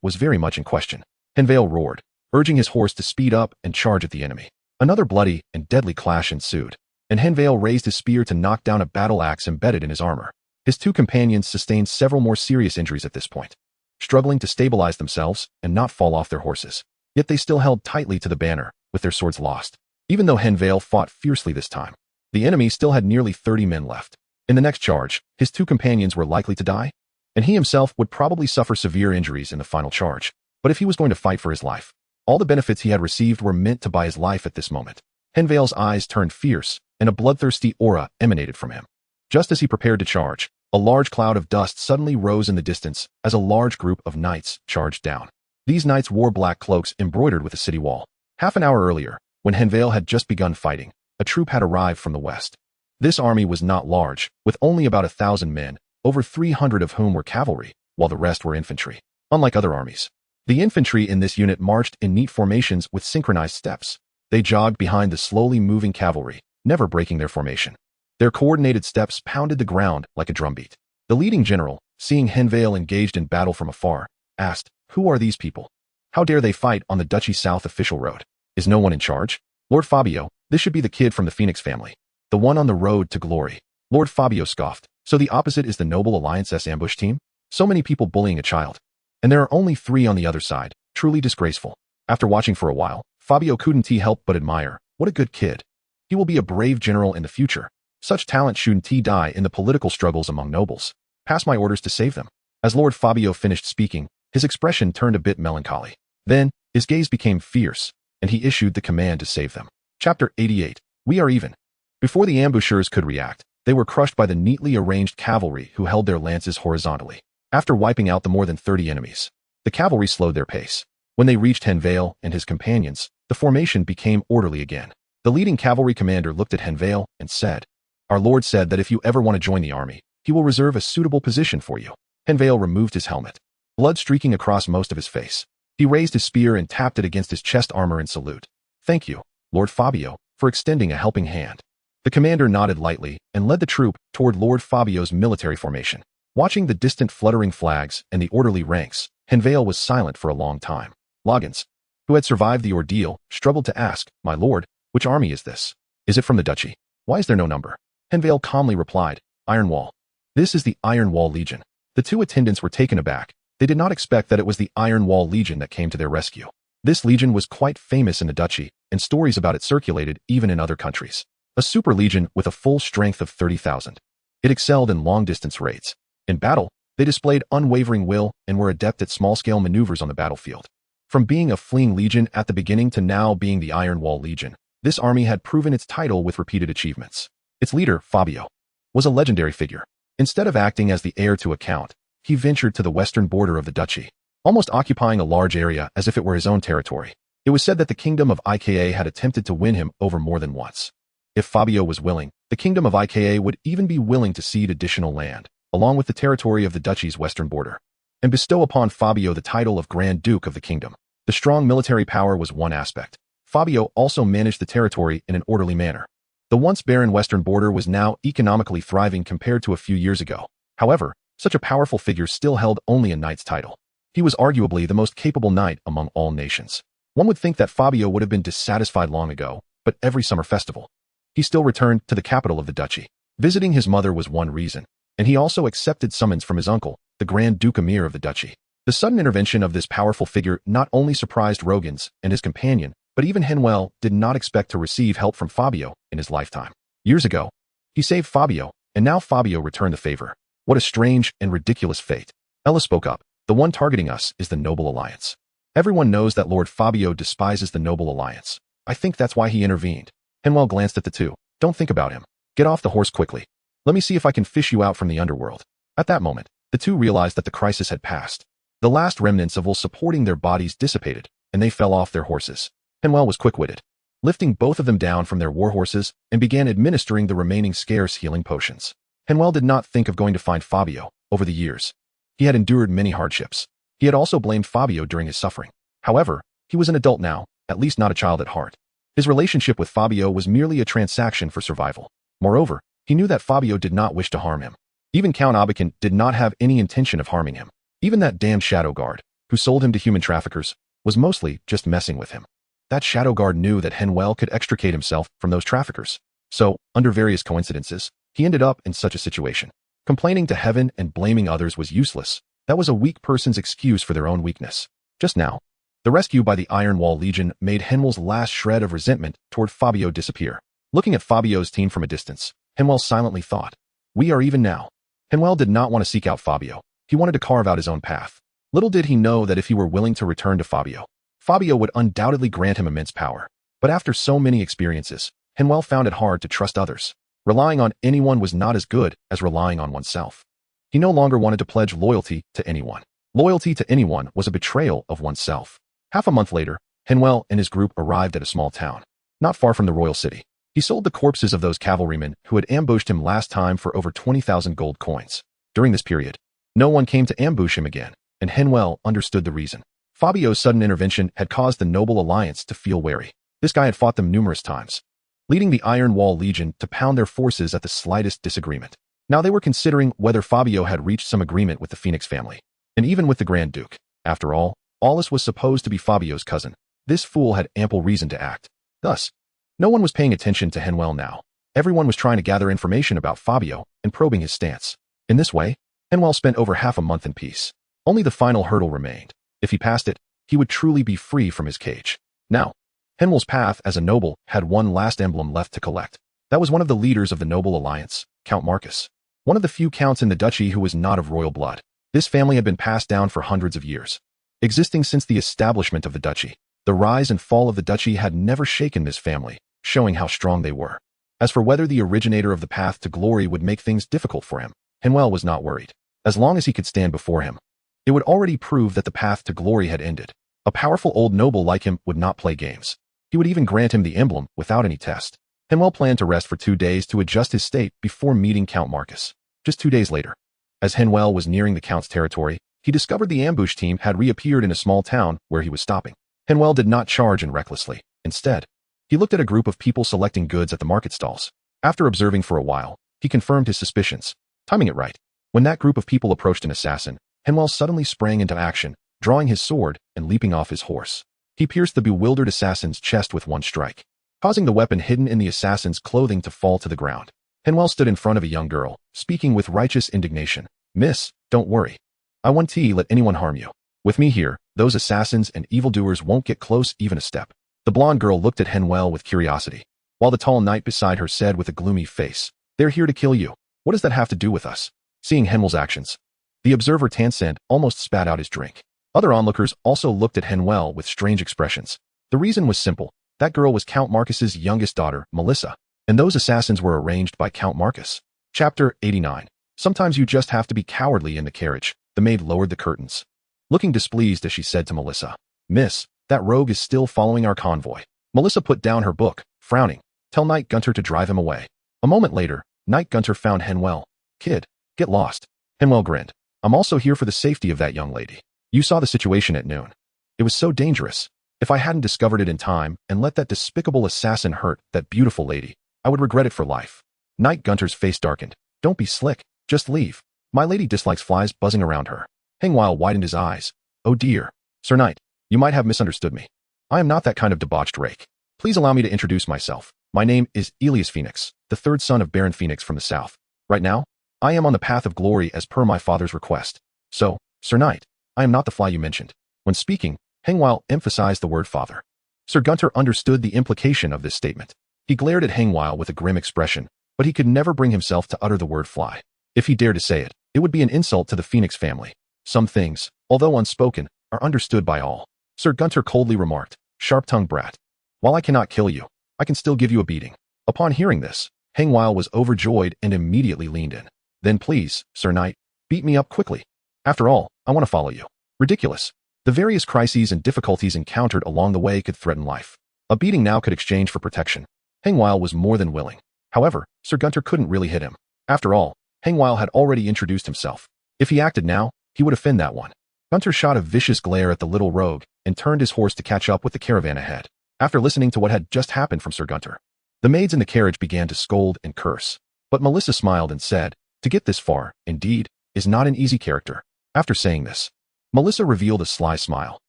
was very much in question. Henvier roared, urging his horse to speed up and charge at the enemy. Another bloody and deadly clash ensued, and Henvier raised his spear to knock down a battle axe embedded in his armor. His two companions sustained several more serious injuries at this point, struggling to stabilize themselves and not fall off their horses. Yet they still held tightly to the banner, with their swords lost. Even though Henvier fought fiercely this time, the enemy still had nearly 30 men left. In the next charge, his two companions were likely to die, and he himself would probably suffer severe injuries in the final charge. But if he was going to fight for his life, all the benefits he had received were meant to buy his life at this moment. Henvier's eyes turned fierce, and a bloodthirsty aura emanated from him. Just as he prepared to charge, a large cloud of dust suddenly rose in the distance as a large group of knights charged down. These knights wore black cloaks embroidered with a city wall. Half an hour earlier, when Henvier had just begun fighting, a troop had arrived from the west. This army was not large, with only about 1,000 men, over 300 of whom were cavalry, while the rest were infantry. Unlike other armies, the infantry in this unit marched in neat formations with synchronized steps. They jogged behind the slowly moving cavalry, never breaking their formation. Their coordinated steps pounded the ground like a drumbeat. The leading general, seeing Henvier engaged in battle from afar, asked, "Who are these people? How dare they fight on the Duchy South official road? Is no one in charge?" "Lord Fabio, this should be the kid from the Phoenix family, the one on the road to glory." Lord Fabio scoffed. "So the opposite is the Noble Alliance's ambush team? So many people bullying a child. And there are only 3 on the other side. Truly disgraceful." After watching for a while, Fabio couldn't help but admire. What a good kid. He will be a brave general in the future. Such talent shouldn't die in the political struggles among nobles. Pass my orders to save them. As Lord Fabio finished speaking, his expression turned a bit melancholy. Then, his gaze became fierce, and he issued the command to save them. Chapter 88. We are even. Before the ambushers could react, they were crushed by the neatly arranged cavalry who held their lances horizontally. After wiping out the more than 30 enemies, the cavalry slowed their pace. When they reached Henvier and his companions, the formation became orderly again. The leading cavalry commander looked at Henvier and said, "Our lord said that if you ever want to join the army, he will reserve a suitable position for you." Henvier removed his helmet, blood streaking across most of his face. He raised his spear and tapped it against his chest armor in salute. "Thank you, Lord Fabio, for extending a helping hand." The commander nodded lightly and led the troop toward Lord Fabio's military formation. Watching the distant fluttering flags and the orderly ranks, Henvier was silent for a long time. Loggins, who had survived the ordeal, struggled to ask, "My lord, which army is this? Is it from the duchy? Why is there no number?" Henvier calmly replied, "Iron Wall. This is the Iron Wall Legion." The two attendants were taken aback. They did not expect that it was the Iron Wall Legion that came to their rescue. This legion was quite famous in the duchy, and stories about it circulated even in other countries. A super legion with a full strength of 30,000. It excelled in long-distance raids. In battle, they displayed unwavering will and were adept at small-scale maneuvers on the battlefield. From being a fleeing legion at the beginning to now being the Iron Wall Legion, this army had proven its title with repeated achievements. Its leader, Fabio, was a legendary figure. Instead of acting as the heir to a count, he ventured to the western border of the duchy, almost occupying a large area as if it were his own territory. It was said that the kingdom of Ika had attempted to win him over more than once. If Fabio was willing, the kingdom of Ika would even be willing to cede additional land, along with the territory of the duchy's western border, and bestow upon Fabio the title of Grand Duke of the kingdom. The strong military power was one aspect. Fabio also managed the territory in an orderly manner. The once barren western border was now economically thriving compared to a few years ago. However, such a powerful figure still held only a knight's title. He was arguably the most capable knight among all nations. One would think that Fabio would have been dissatisfied long ago, but every summer festival, he still returned to the capital of the duchy. Visiting his mother was one reason, and he also accepted summons from his uncle, the Grand Duke Emir of the duchy. The sudden intervention of this powerful figure not only surprised Rogans and his companion, but even Henvier did not expect to receive help from Fabio in his lifetime. Years ago, he saved Fabio, and now Fabio returned the favor. What a strange and ridiculous fate. Ella spoke up. The one targeting us is the Noble Alliance. Everyone knows that Lord Fabio despises the Noble Alliance. I think that's why he intervened. Henvier glanced at the two. Don't think about him. Get off the horse quickly. Let me see if I can fish you out from the underworld. At that moment, the two realized that the crisis had passed. The last remnants of will supporting their bodies dissipated, and they fell off their horses. Henvier was quick-witted, lifting both of them down from their war horses and began administering the remaining scarce healing potions. Henvier did not think of going to find Fabio. Over the years, he had endured many hardships. He had also blamed Fabio during his suffering. However, he was an adult now, at least not a child at heart. His relationship with Fabio was merely a transaction for survival. Moreover, he knew that Fabio did not wish to harm him. Even Count Abacan did not have any intention of harming him. Even that damned shadow guard, who sold him to human traffickers, was mostly just messing with him. That shadow guard knew that Henvier could extricate himself from those traffickers. So, under various coincidences, he ended up in such a situation. Complaining to heaven and blaming others was useless. That was a weak person's excuse for their own weakness. Just now, the rescue by the Iron Wall Legion made Henvier's last shred of resentment toward Fabio disappear. Looking at Fabio's team from a distance, Henvier silently thought, "We are even now." Henvier did not want to seek out Fabio. He wanted to carve out his own path. Little did he know that if he were willing to return to Fabio, Fabio would undoubtedly grant him immense power. But after so many experiences, Henvier found it hard to trust others. Relying on anyone was not as good as relying on oneself. He no longer wanted to pledge loyalty to anyone. Loyalty to anyone was a betrayal of oneself. Half a month later, Henvier and his group arrived at a small town, not far from the royal city. He sold the corpses of those cavalrymen who had ambushed him last time for over 20,000 gold coins. During this period, no one came to ambush him again, and Henvier understood the reason. Fabio's sudden intervention had caused the Noble Alliance to feel wary. This guy had fought them numerous times, leading the Iron Wall Legion to pound their forces at the slightest disagreement. Now they were considering whether Fabio had reached some agreement with the Phoenix family, and even with the Grand Duke. After all, Aulus was supposed to be Fabio's cousin. This fool had ample reason to act. Thus, no one was paying attention to Henvier now. Everyone was trying to gather information about Fabio and probing his stance. In this way, Henvier spent over half a month in peace. Only the final hurdle remained. If he passed it, he would truly be free from his cage. Now, Henvier's path as a noble had one last emblem left to collect. That was one of the leaders of the Noble Alliance, Count Marcus. One of the few counts in the duchy who was not of royal blood. This family had been passed down for hundreds of years, existing since the establishment of the duchy. The rise and fall of the duchy had never shaken this family, showing how strong they were. As for whether the originator of the path to glory would make things difficult for him, Henvier was not worried. As long as he could stand before him, it would already prove that the path to glory had ended. A powerful old noble like him would not play games. He would even grant him the emblem without any test. Henvier planned to rest for 2 days to adjust his state before meeting Count Marcus. Just 2 days later, as Henvier was nearing the Count's territory, he discovered the ambush team had reappeared in a small town where he was stopping. Henvier did not charge in recklessly. Instead, he looked at a group of people selecting goods at the market stalls. After observing for a while, he confirmed his suspicions, timing it right. When that group of people approached an assassin, Henvier suddenly sprang into action, drawing his sword and leaping off his horse. He pierced the bewildered assassin's chest with one strike, causing the weapon hidden in the assassin's clothing to fall to the ground. Henvier stood in front of a young girl, speaking with righteous indignation. "Miss, don't worry. I won't let anyone harm you. With me here, those assassins and evildoers won't get close even a step." The blonde girl looked at Henvier with curiosity, while the tall knight beside her said with a gloomy face, "They're here to kill you. What does that have to do with us?" Seeing Henvier's actions, the observer Tansend almost spat out his drink. Other onlookers also looked at Henvier with strange expressions. The reason was simple. That girl was Count Marcus's youngest daughter, Melissa, and those assassins were arranged by Count Marcus. Chapter 89. Sometimes you just have to be cowardly in the carriage. The maid lowered the curtains, looking displeased as she said to Melissa, "Miss, that rogue is still following our convoy." Melissa put down her book, frowning. "Tell Knight Gunter to drive him away." A moment later, Knight Gunter found Henvier. "Kid, get lost." Henvier grinned. "I'm also here for the safety of that young lady. You saw the situation at noon. It was so dangerous. If I hadn't discovered it in time and let that despicable assassin hurt that beautiful lady, I would regret it for life." Knight Gunter's face darkened. "Don't be slick. Just leave. My lady dislikes flies buzzing around her." Henvier widened his eyes. "Oh dear. Sir Knight, you might have misunderstood me. I am not that kind of debauched rake. Please allow me to introduce myself. My name is Elias Phoenix, the third son of Baron Phoenix from the south. Right now, I am on the path of glory as per my father's request. So, Sir Knight, I am not the fly you mentioned." When speaking, Henvier emphasized the word father. Sir Gunter understood the implication of this statement. He glared at Henvier with a grim expression, but he could never bring himself to utter the word fly. If he dared to say it, it would be an insult to the Phoenix family. Some things, although unspoken, are understood by all. Sir Gunter coldly remarked, "Sharp-tongued brat. While I cannot kill you, I can still give you a beating." Upon hearing this, Henvier was overjoyed and immediately leaned in. "Then please, Sir Knight, beat me up quickly. After all, I want to follow you." Ridiculous. The various crises and difficulties encountered along the way could threaten life. A beating now could exchange for protection. Henvier was more than willing. However, Sir Gunter couldn't really hit him. After all, Henvier had already introduced himself. If he acted now, he would offend that one. Gunter shot a vicious glare at the little rogue and turned his horse to catch up with the caravan ahead. After listening to what had just happened from Sir Gunter, the maids in the carriage began to scold and curse. But Melissa smiled and said, "To get this far, indeed, is not an easy character." After saying this, Melissa revealed a sly smile.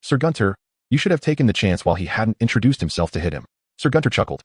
Sir Gunter, you should have taken the chance while he hadn't introduced himself to hit him. Sir Gunter chuckled.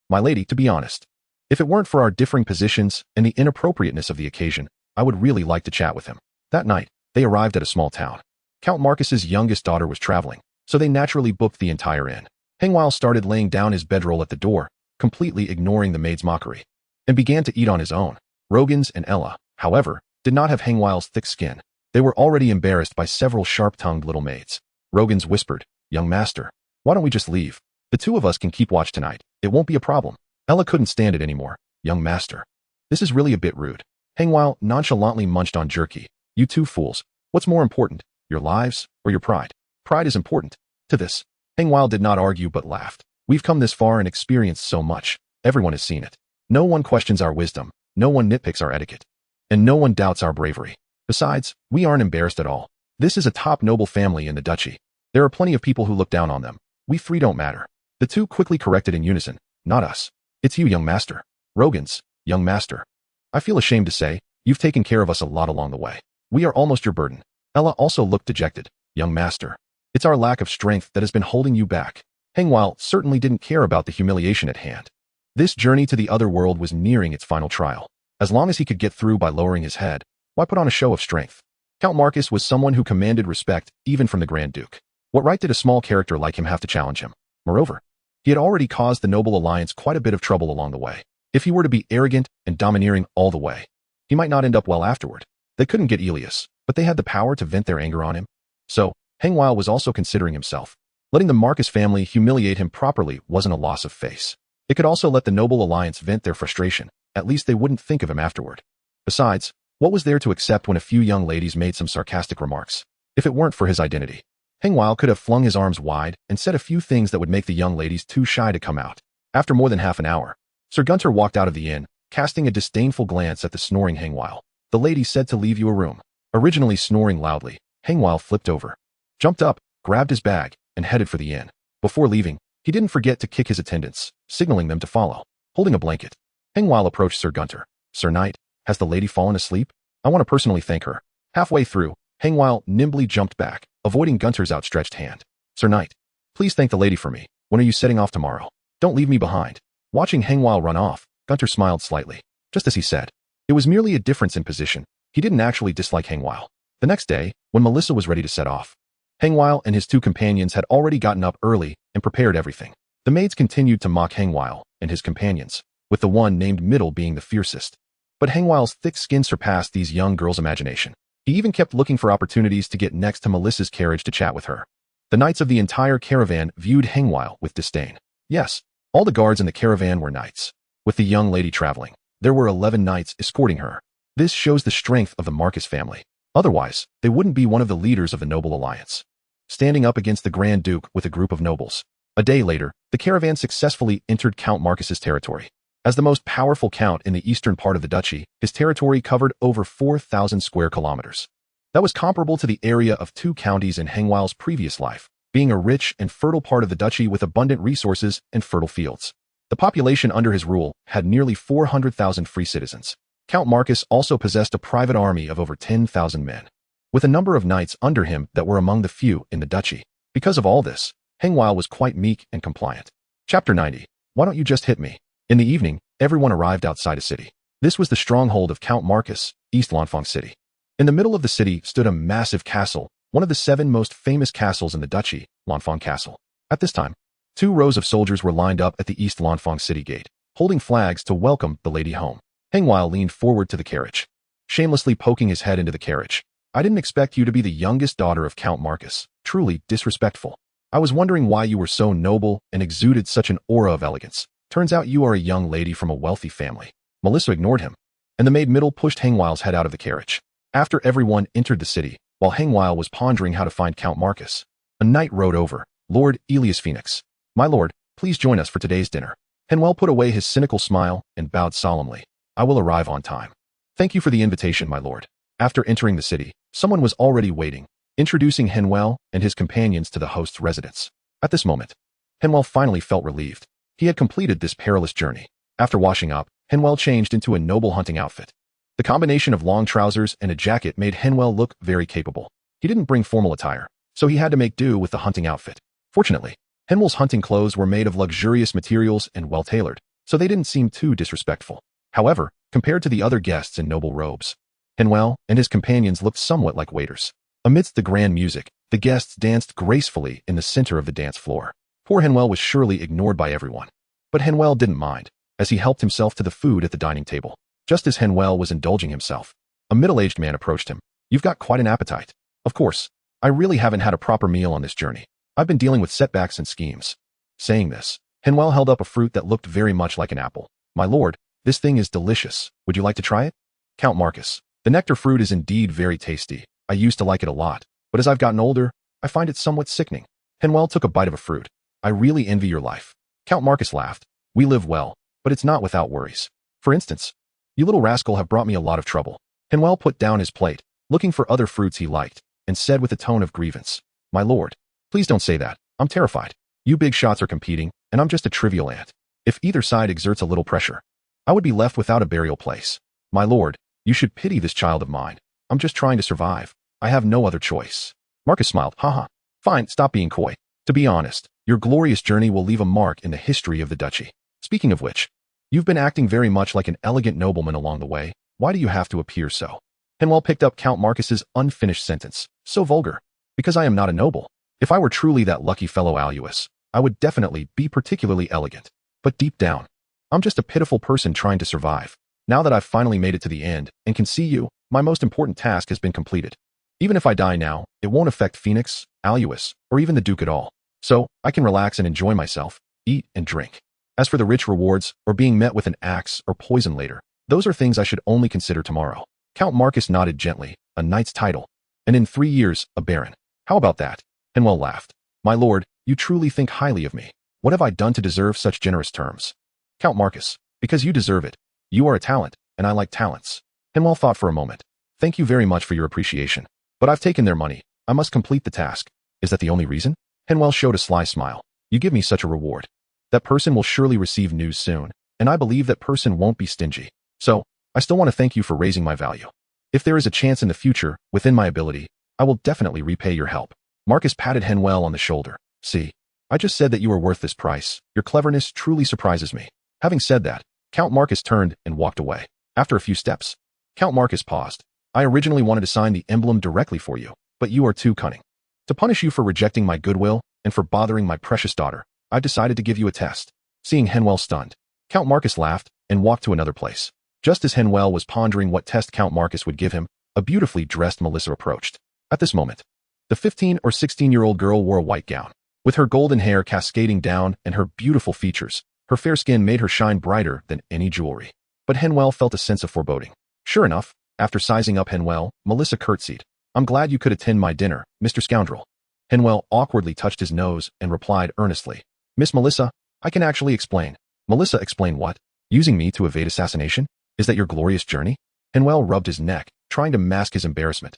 My lady, to be honest. If it weren't for our differing positions and the inappropriateness of the occasion, I would really like to chat with him. That night, they arrived at a small town. Count Marcus's youngest daughter was traveling, so they naturally booked the entire inn. Henvier started laying down his bedroll at the door, completely ignoring the maid's mockery, and began to eat on his own. Rogans and Ella, however, did not have Henvier's thick skin. They were already embarrassed by several sharp-tongued little maids. Rogans whispered, "Young master, why don't we just leave? The two of us can keep watch tonight. It won't be a problem." Ella couldn't stand it anymore. "Young master, this is really a bit rude." Henvier nonchalantly munched on jerky. "You two fools. What's more important, your lives or your pride?" "Pride is important." To this, Henvier did not argue but laughed. "We've come this far and experienced so much. Everyone has seen it. No one questions our wisdom, no one nitpicks our etiquette, and no one doubts our bravery. Besides, we aren't embarrassed at all. This is a top noble family in the duchy. There are plenty of people who look down on them. We three don't matter." The two quickly corrected in unison. "Not us. It's you, young master." "Rogans, young master. I feel ashamed to say, you've taken care of us a lot along the way. We are almost your burden." Ella also looked dejected. "Young master, it's our lack of strength that has been holding you back." Henvier certainly didn't care about the humiliation at hand. This journey to the other world was nearing its final trial. As long as he could get through by lowering his head, why put on a show of strength? Count Marcus was someone who commanded respect even from the Grand Duke. What right did a small character like him have to challenge him? Moreover, he had already caused the Noble Alliance quite a bit of trouble along the way. If he were to be arrogant and domineering all the way, he might not end up well afterward. They couldn't get Elias, but they had the power to vent their anger on him. So, Henvier was also considering himself. Letting the Marcus family humiliate him properly wasn't a loss of face. It could also let the Noble Alliance vent their frustration. At least they wouldn't think of him afterward. Besides, what was there to accept when a few young ladies made some sarcastic remarks? If it weren't for his identity, Henvier could have flung his arms wide and said a few things that would make the young ladies too shy to come out. After more than half an hour, Sir Gunter walked out of the inn, casting a disdainful glance at the snoring Henvier. "The lady said to leave you a room." Originally snoring loudly, Henvier flipped over, jumped up, grabbed his bag, and headed for the inn. Before leaving, he didn't forget to kick his attendants, signaling them to follow. Holding a blanket, Henvier approached Sir Gunter. "Sir Knight, has the lady fallen asleep? I want to personally thank her." Halfway through, Henvier nimbly jumped back, avoiding Gunter's outstretched hand. "Sir Knight, please thank the lady for me. When are you setting off tomorrow? Don't leave me behind." Watching Henvier run off, Gunter smiled slightly. Just as he said, it was merely a difference in position. He didn't actually dislike Henvier. The next day, when Melissa was ready to set off, Henvier and his two companions had already gotten up early and prepared everything. The maids continued to mock Henvier and his companions, with the one named Middle being the fiercest. But Henvier's thick skin surpassed these young girls' imagination. He even kept looking for opportunities to get next to Melissa's carriage to chat with her. The knights of the entire caravan viewed Henvier with disdain. Yes, all the guards in the caravan were knights. With the young lady traveling, there were 11 knights escorting her. This shows the strength of the Marcus family. Otherwise, they wouldn't be one of the leaders of the Noble Alliance, standing up against the Grand Duke with a group of nobles. A day later, the caravan successfully entered Count Marcus's territory. As the most powerful count in the eastern part of the duchy, his territory covered over 4,000 square kilometers. That was comparable to the area of 2 counties in Henvier's previous life, being a rich and fertile part of the duchy with abundant resources and fertile fields. The population under his rule had nearly 400,000 free citizens. Count Marcus also possessed a private army of over 10,000 men, with a number of knights under him that were among the few in the duchy. Because of all this, Henvier was quite meek and compliant. Chapter 90. Why don't you just hit me? In the evening, everyone arrived outside a city. This was the stronghold of Count Marcus, East Lanfang City. In the middle of the city stood a massive castle, one of the 7 most famous castles in the duchy, Lanfang Castle. At this time, 2 rows of soldiers were lined up at the East Lanfang City gate, holding flags to welcome the lady home. Henvier leaned forward to the carriage, shamelessly poking his head into the carriage. "I didn't expect you to be the youngest daughter of Count Marcus. Truly disrespectful. I was wondering why you were so noble and exuded such an aura of elegance. Turns out you are a young lady from a wealthy family." Melissa ignored him, and the maid Middle pushed Henvier's head out of the carriage. After everyone entered the city, while Henvier was pondering how to find Count Marcus, a knight rode over. "Lord Elias Phoenix. My lord, please join us for today's dinner." Henvier put away his cynical smile and bowed solemnly. "I will arrive on time." "Thank you for the invitation, my lord." After entering the city, someone was already waiting, introducing Henvier and his companions to the host's residence. At this moment, Henvier finally felt relieved. He had completed this perilous journey. After washing up, Henvier changed into a noble hunting outfit. The combination of long trousers and a jacket made Henvier look very capable. He didn't bring formal attire, so he had to make do with the hunting outfit. Fortunately, Henwell's hunting clothes were made of luxurious materials and well-tailored, so they didn't seem too disrespectful. However, compared to the other guests in noble robes, Henwell and his companions looked somewhat like waiters. Amidst the grand music, the guests danced gracefully in the center of the dance floor. Poor Henwell was surely ignored by everyone. But Henwell didn't mind, as he helped himself to the food at the dining table. Just as Henwell was indulging himself, a middle-aged man approached him. "You've got quite an appetite." "Of course, I really haven't had a proper meal on this journey. I've been dealing with setbacks and schemes." Saying this, Henwell held up a fruit that looked very much like an apple. "My lord, this thing is delicious. Would you like to try it?" "Count Marcus, the nectar fruit is indeed very tasty. I used to like it a lot, but as I've gotten older, I find it somewhat sickening." Henwell took a bite of a fruit. "I really envy your life." Count Marcus laughed. "We live well, but it's not without worries. For instance, you little rascal have brought me a lot of trouble." Henwell put down his plate, looking for other fruits he liked, and said with a tone of grievance, "My lord, please don't say that. I'm terrified. You big shots are competing, and I'm just a trivial ant. If either side exerts a little pressure, I would be left without a burial place. My lord, you should pity this child of mine. I'm just trying to survive. I have no other choice." Marcus smiled. "Haha. Fine, stop being coy. To be honest, your glorious journey will leave a mark in the history of the duchy. Speaking of which, you've been acting very much like an elegant nobleman along the way. Why do you have to appear so?" Henwell picked up Count Marcus's unfinished sentence. "So vulgar. Because I am not a noble. If I were truly that lucky fellow Aluus, I would definitely be particularly elegant. But deep down, I'm just a pitiful person trying to survive. Now that I've finally made it to the end and can see you, my most important task has been completed. Even if I die now, it won't affect Phoenix, Aluus, or even the Duke at all. So, I can relax and enjoy myself, eat and drink. As for the rich rewards, or being met with an axe or poison later, those are things I should only consider tomorrow." Count Marcus nodded gently. "A knight's title, and in 3 years, a baron. How about that?" Henwell laughed. "My lord, you truly think highly of me. What have I done to deserve such generous terms?" "Count Marcus, because you deserve it. You are a talent, and I like talents." Henwell thought for a moment. "Thank you very much for your appreciation. But I've taken their money. I must complete the task." "Is that the only reason?" Henwell showed a sly smile. "You give me such a reward. That person will surely receive news soon, and I believe that person won't be stingy. So, I still want to thank you for raising my value. If there is a chance in the future, within my ability, I will definitely repay your help." Marcus patted Henwell on the shoulder. "See, I just said that you are worth this price. Your cleverness truly surprises me." Having said that, Count Marcus turned and walked away. After a few steps, Count Marcus paused. "I originally wanted to sign the emblem directly for you, but you are too cunning. To punish you for rejecting my goodwill and for bothering my precious daughter, I've decided to give you a test." Seeing Henwell stunned, Count Marcus laughed and walked to another place. Just as Henwell was pondering what test Count Marcus would give him, a beautifully dressed Melissa approached. At this moment, the 15 or 16-year-old girl wore a white gown. With her golden hair cascading down and her beautiful features, her fair skin made her shine brighter than any jewelry. But Henwell felt a sense of foreboding. Sure enough, after sizing up Henwell, Melissa curtsied. "I'm glad you could attend my dinner, Mr. Scoundrel." Henwell awkwardly touched his nose and replied earnestly, "Miss Melissa, I can actually explain." "Melissa, explain what? Using me to evade assassination? Is that your glorious journey?" Henwell rubbed his neck, trying to mask his embarrassment.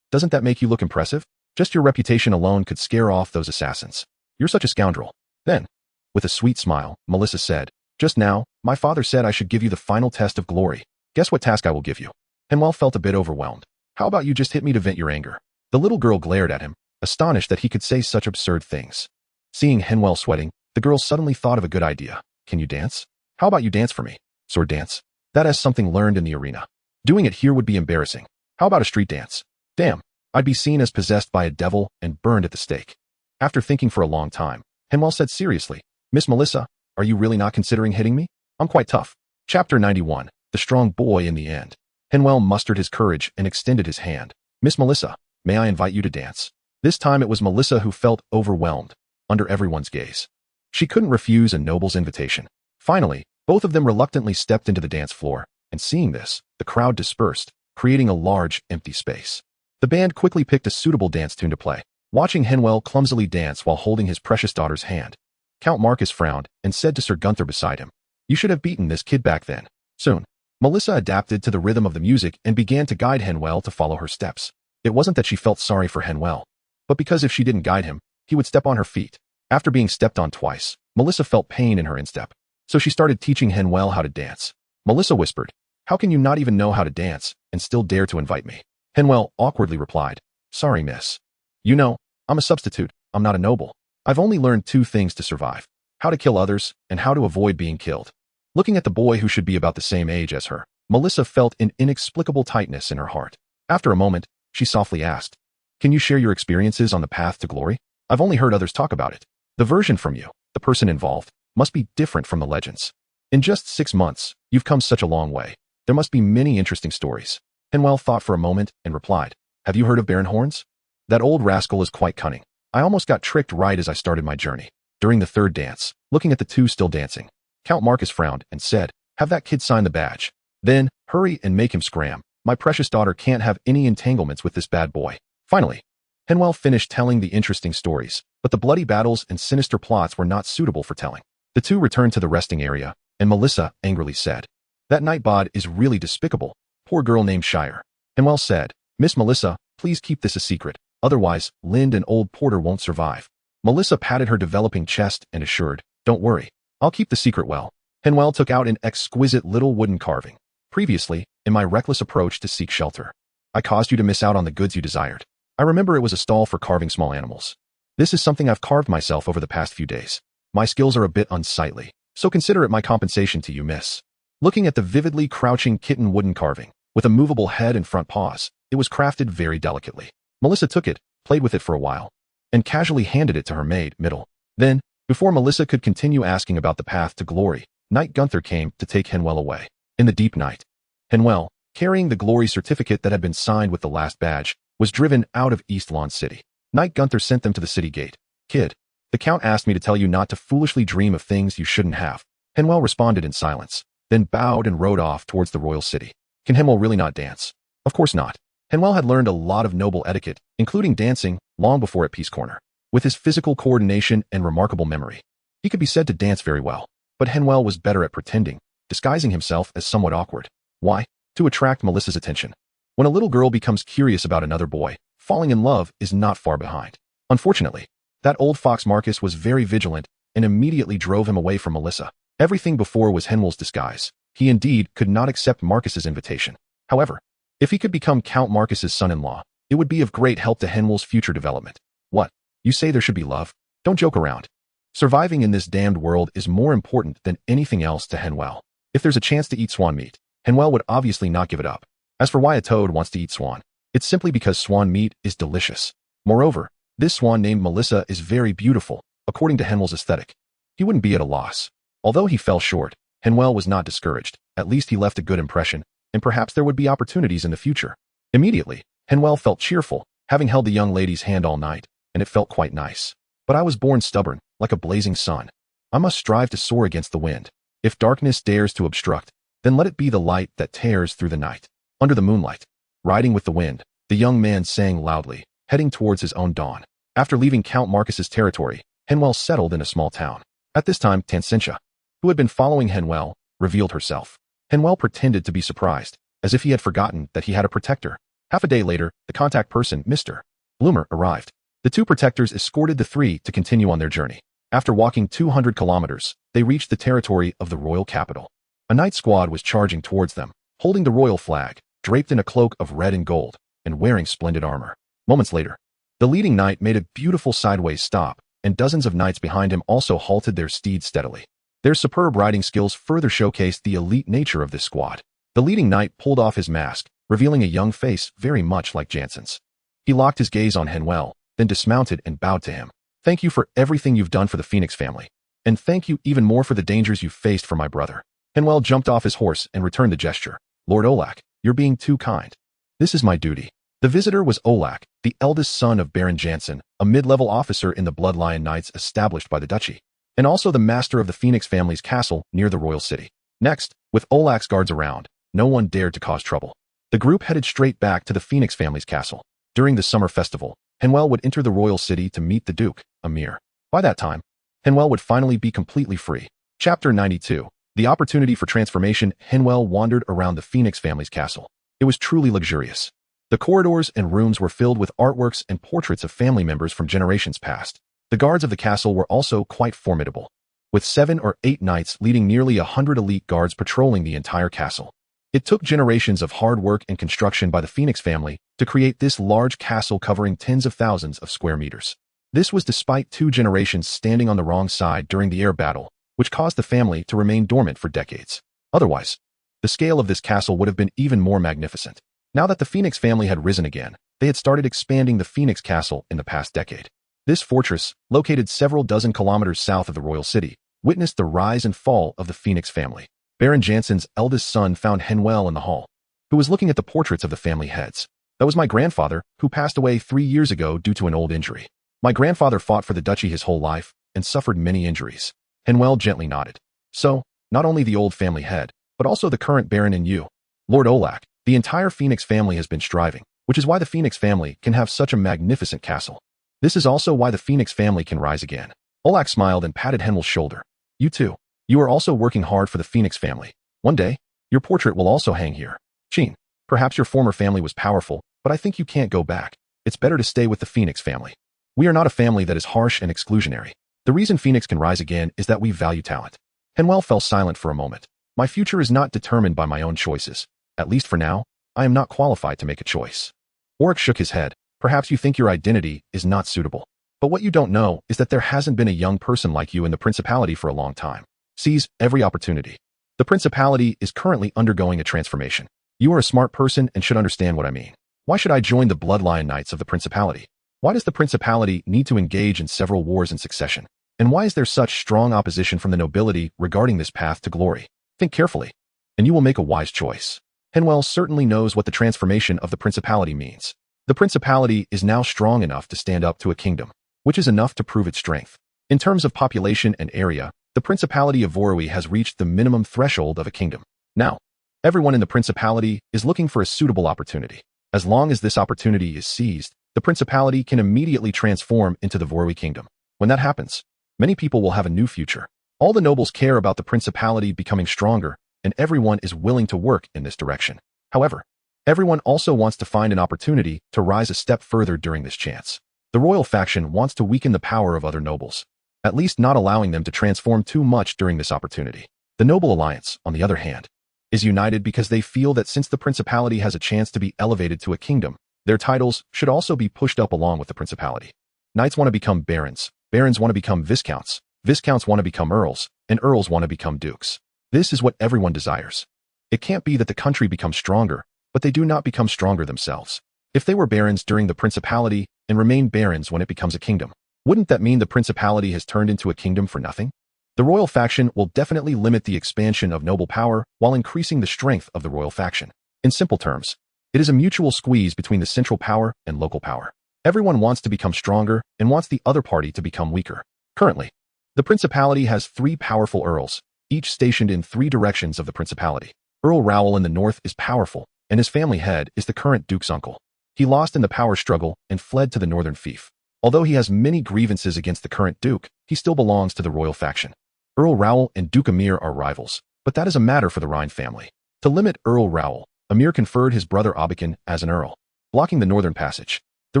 Doesn't that make you look impressive? Just your reputation alone could scare off those assassins. You're such a scoundrel." Then, with a sweet smile, Melissa said, "Just now, my father said I should give you the final test of glory. Guess what task I will give you?" Henwell felt a bit overwhelmed. "How about you just hit me to vent your anger?" The little girl glared at him, astonished that he could say such absurd things. Seeing Henwell sweating, the girl suddenly thought of a good idea. "Can you dance? How about you dance for me? Sword dance? That is something learned in the arena. Doing it here would be embarrassing. How about a street dance? Damn, I'd be seen as possessed by a devil and burned at the stake." After thinking for a long time, Henwell said seriously, "Miss Melissa, are you really not considering hitting me? I'm quite tough." Chapter 91, The Strong Boy in the End. Henwell mustered his courage and extended his hand. "Miss Melissa, may I invite you to dance?" This time it was Melissa who felt overwhelmed, under everyone's gaze. She couldn't refuse a noble's invitation. Finally, both of them reluctantly stepped into the dance floor, and seeing this, the crowd dispersed, creating a large, empty space. The band quickly picked a suitable dance tune to play. Watching Henwell clumsily dance while holding his precious daughter's hand, Count Marcus frowned and said to Sir Gunther beside him, "You should have beaten this kid back then." Soon, Melissa adapted to the rhythm of the music and began to guide Henwell to follow her steps. It wasn't that she felt sorry for Henwell, but because if she didn't guide him, he would step on her feet. After being stepped on twice, Melissa felt pain in her instep, so she started teaching Henwell how to dance. Melissa whispered, "How can you not even know how to dance and still dare to invite me?" Henwell awkwardly replied, Sorry, miss. You know, I'm a substitute. I'm not a noble. I've only learned two things to survive: how to kill others and how to avoid being killed. Looking at the boy who should be about the same age as her, Melissa felt an inexplicable tightness in her heart. After a moment, she softly asked, "Can you share your experiences on the path to glory? I've only heard others talk about it. The version from you, the person involved, must be different from the legends. In just 6 months, you've come such a long way. There must be many interesting stories." Henvier thought for a moment and replied, "Have you heard of Baron Horns? That old rascal is quite cunning. I almost got tricked right as I started my journey." During the third dance, looking at the two still dancing, Count Marcus frowned and said, "Have that kid sign the badge. Then, hurry and make him scram. My precious daughter can't have any entanglements with this bad boy." Finally, Henvier finished telling the interesting stories, but the bloody battles and sinister plots were not suitable for telling. The two returned to the resting area, and Melissa angrily said, "That nightbod is really despicable. Poor girl named Shire." Henvier said, "Miss Melissa, please keep this a secret, otherwise Lind and old Porter won't survive." Melissa patted her developing chest and assured, "Don't worry, I'll keep the secret well." Henvier took out an exquisite little wooden carving. "Previously, in my reckless approach to seek shelter, I caused you to miss out on the goods you desired. I remember it was a stall for carving small animals. This is something I've carved myself over the past few days. My skills are a bit unsightly, so consider it my compensation to you, miss." Looking at the vividly crouching kitten wooden carving, with a movable head and front paws, it was crafted very delicately. Melissa took it, played with it for a while, and casually handed it to her maid, Middle. Then, before Melissa could continue asking about the path to glory, Knight Gunther came to take Henvier away. In the deep night, Henvier, carrying the glory certificate that had been signed with the last badge, was driven out of East Lawn City. Knight Gunther sent them to the city gate. "Kid, the Count asked me to tell you not to foolishly dream of things you shouldn't have." Henvier responded in silence, then bowed and rode off towards the royal city. Can Henvier really not dance? Of course not. Henvier had learned a lot of noble etiquette, including dancing, long before at Peace Corner. With his physical coordination and remarkable memory, he could be said to dance very well. But Henvier was better at pretending, disguising himself as somewhat awkward. Why? To attract Melissa's attention. When a little girl becomes curious about another boy, falling in love is not far behind. Unfortunately, that old fox Marcus was very vigilant and immediately drove him away from Melissa. Everything before was Henvier's disguise. He indeed could not accept Marcus's invitation. However, if he could become Count Marcus's son-in-law, it would be of great help to Henvier's future development. What? You say there should be love? Don't joke around. Surviving in this damned world is more important than anything else to Henvier. If there's a chance to eat swan meat, Henvier would obviously not give it up. As for why a toad wants to eat swan, it's simply because swan meat is delicious. Moreover, this swan named Melissa is very beautiful, according to Henvier's aesthetic. He wouldn't be at a loss. Although he fell short, Henvier was not discouraged. At least he left a good impression, and perhaps there would be opportunities in the future. Immediately, Henvier felt cheerful, having held the young lady's hand all night, and it felt quite nice. But I was born stubborn, like a blazing sun. I must strive to soar against the wind. If darkness dares to obstruct, then let it be the light that tears through the night. Under the moonlight, riding with the wind, the young man sang loudly, heading towards his own dawn. After leaving Count Marcus's territory, Henvier settled in a small town. At this time, Tancintia, who had been following Henvier, revealed herself. Henvier pretended to be surprised, as if he had forgotten that he had a protector. Half a day later, the contact person, Mr. Bloomer, arrived. The two protectors escorted the three to continue on their journey. After walking 200 kilometers, they reached the territory of the royal capital. A knight squad was charging towards them, holding the royal flag, draped in a cloak of red and gold, and wearing splendid armor. Moments later, the leading knight made a beautiful sideways stop, and dozens of knights behind him also halted their steeds steadily. Their superb riding skills further showcased the elite nature of this squad. The leading knight pulled off his mask, revealing a young face very much like Jansen's. He locked his gaze on Henvier, then dismounted and bowed to him. "Thank you for everything you've done for the Phoenix family, and thank you even more for the dangers you've faced for my brother." Henvier jumped off his horse and returned the gesture. "Lord Olak, you're being too kind. This is my duty." The visitor was Olak, the eldest son of Baron Jansen, a mid-level officer in the Bloodlion Knights established by the duchy, and also the master of the Phoenix family's castle near the royal city. Next, with Olak's guards around, no one dared to cause trouble. The group headed straight back to the Phoenix family's castle. During the summer festival, Henvier would enter the royal city to meet the Duke, Amir. By that time, Henvier would finally be completely free. Chapter 92. The opportunity for transformation. Henvier wandered around the Phoenix family's castle. It was truly luxurious. The corridors and rooms were filled with artworks and portraits of family members from generations past. The guards of the castle were also quite formidable, with 7 or 8 knights leading nearly 100 elite guards patrolling the entire castle. It took generations of hard work and construction by the Phoenix family to create this large castle covering tens of thousands of square meters. This was despite 2 generations standing on the wrong side during the air battle, which caused the family to remain dormant for decades. Otherwise, the scale of this castle would have been even more magnificent. Now that the Phoenix family had risen again, they had started expanding the Phoenix Castle in the past decade. This fortress, located several dozen kilometers south of the royal city, witnessed the rise and fall of the Phoenix family. Baron Jansen's eldest son found Henvier in the hall, who was looking at the portraits of the family heads. That was my grandfather, who passed away 3 years ago due to an old injury. My grandfather fought for the duchy his whole life and suffered many injuries. Henvier gently nodded. So, not only the old family head, but also the current Baron and you, Lord Olak, the entire Phoenix family has been striving, which is why the Phoenix family can have such a magnificent castle. This is also why the Phoenix family can rise again. Olak smiled and patted Henvier's shoulder. You too. You are also working hard for the Phoenix family. One day, your portrait will also hang here. Qin, perhaps your former family was powerful, but I think you can't go back. It's better to stay with the Phoenix family. We are not a family that is harsh and exclusionary. The reason Phoenix can rise again is that we value talent. Henvier fell silent for a moment. My future is not determined by my own choices. At least for now, I am not qualified to make a choice. Oryx shook his head. Perhaps you think your identity is not suitable. But what you don't know is that there hasn't been a young person like you in the Principality for a long time. Seize every opportunity. The Principality is currently undergoing a transformation. You are a smart person and should understand what I mean. Why should I join the Bloodlion Knights of the Principality? Why does the Principality need to engage in several wars in succession? And why is there such strong opposition from the nobility regarding this path to glory? Think carefully, and you will make a wise choice. Henvier certainly knows what the transformation of the Principality means. The Principality is now strong enough to stand up to a kingdom, which is enough to prove its strength. In terms of population and area, the Principality of Vorui has reached the minimum threshold of a kingdom. Now, everyone in the Principality is looking for a suitable opportunity. As long as this opportunity is seized, the Principality can immediately transform into the Vorui kingdom. When that happens, many people will have a new future. All the nobles care about the Principality becoming stronger, and everyone is willing to work in this direction. However, everyone also wants to find an opportunity to rise a step further during this chance. The royal faction wants to weaken the power of other nobles, at least not allowing them to transform too much during this opportunity. The Noble Alliance, on the other hand, is united because they feel that since the Principality has a chance to be elevated to a kingdom, their titles should also be pushed up along with the Principality. Knights want to become barons, barons want to become viscounts, viscounts want to become earls, and earls want to become dukes. This is what everyone desires. It can't be that the country becomes stronger, but they do not become stronger themselves. If they were barons during the Principality and remain barons when it becomes a kingdom, wouldn't that mean the Principality has turned into a kingdom for nothing? The royal faction will definitely limit the expansion of noble power while increasing the strength of the royal faction. In simple terms, it is a mutual squeeze between the central power and local power. Everyone wants to become stronger and wants the other party to become weaker. Currently, the Principality has 3 powerful earls, each stationed in 3 directions of the Principality. Earl Raoul in the north is powerful, and his family head is the current duke's uncle. He lost in the power struggle and fled to the northern fief. Although he has many grievances against the current duke, he still belongs to the royal faction. Earl Raoul and Duke Amir are rivals, but that is a matter for the Rhine family. To limit Earl Raoul, Amir conferred his brother Abakan as an earl, blocking the northern passage. The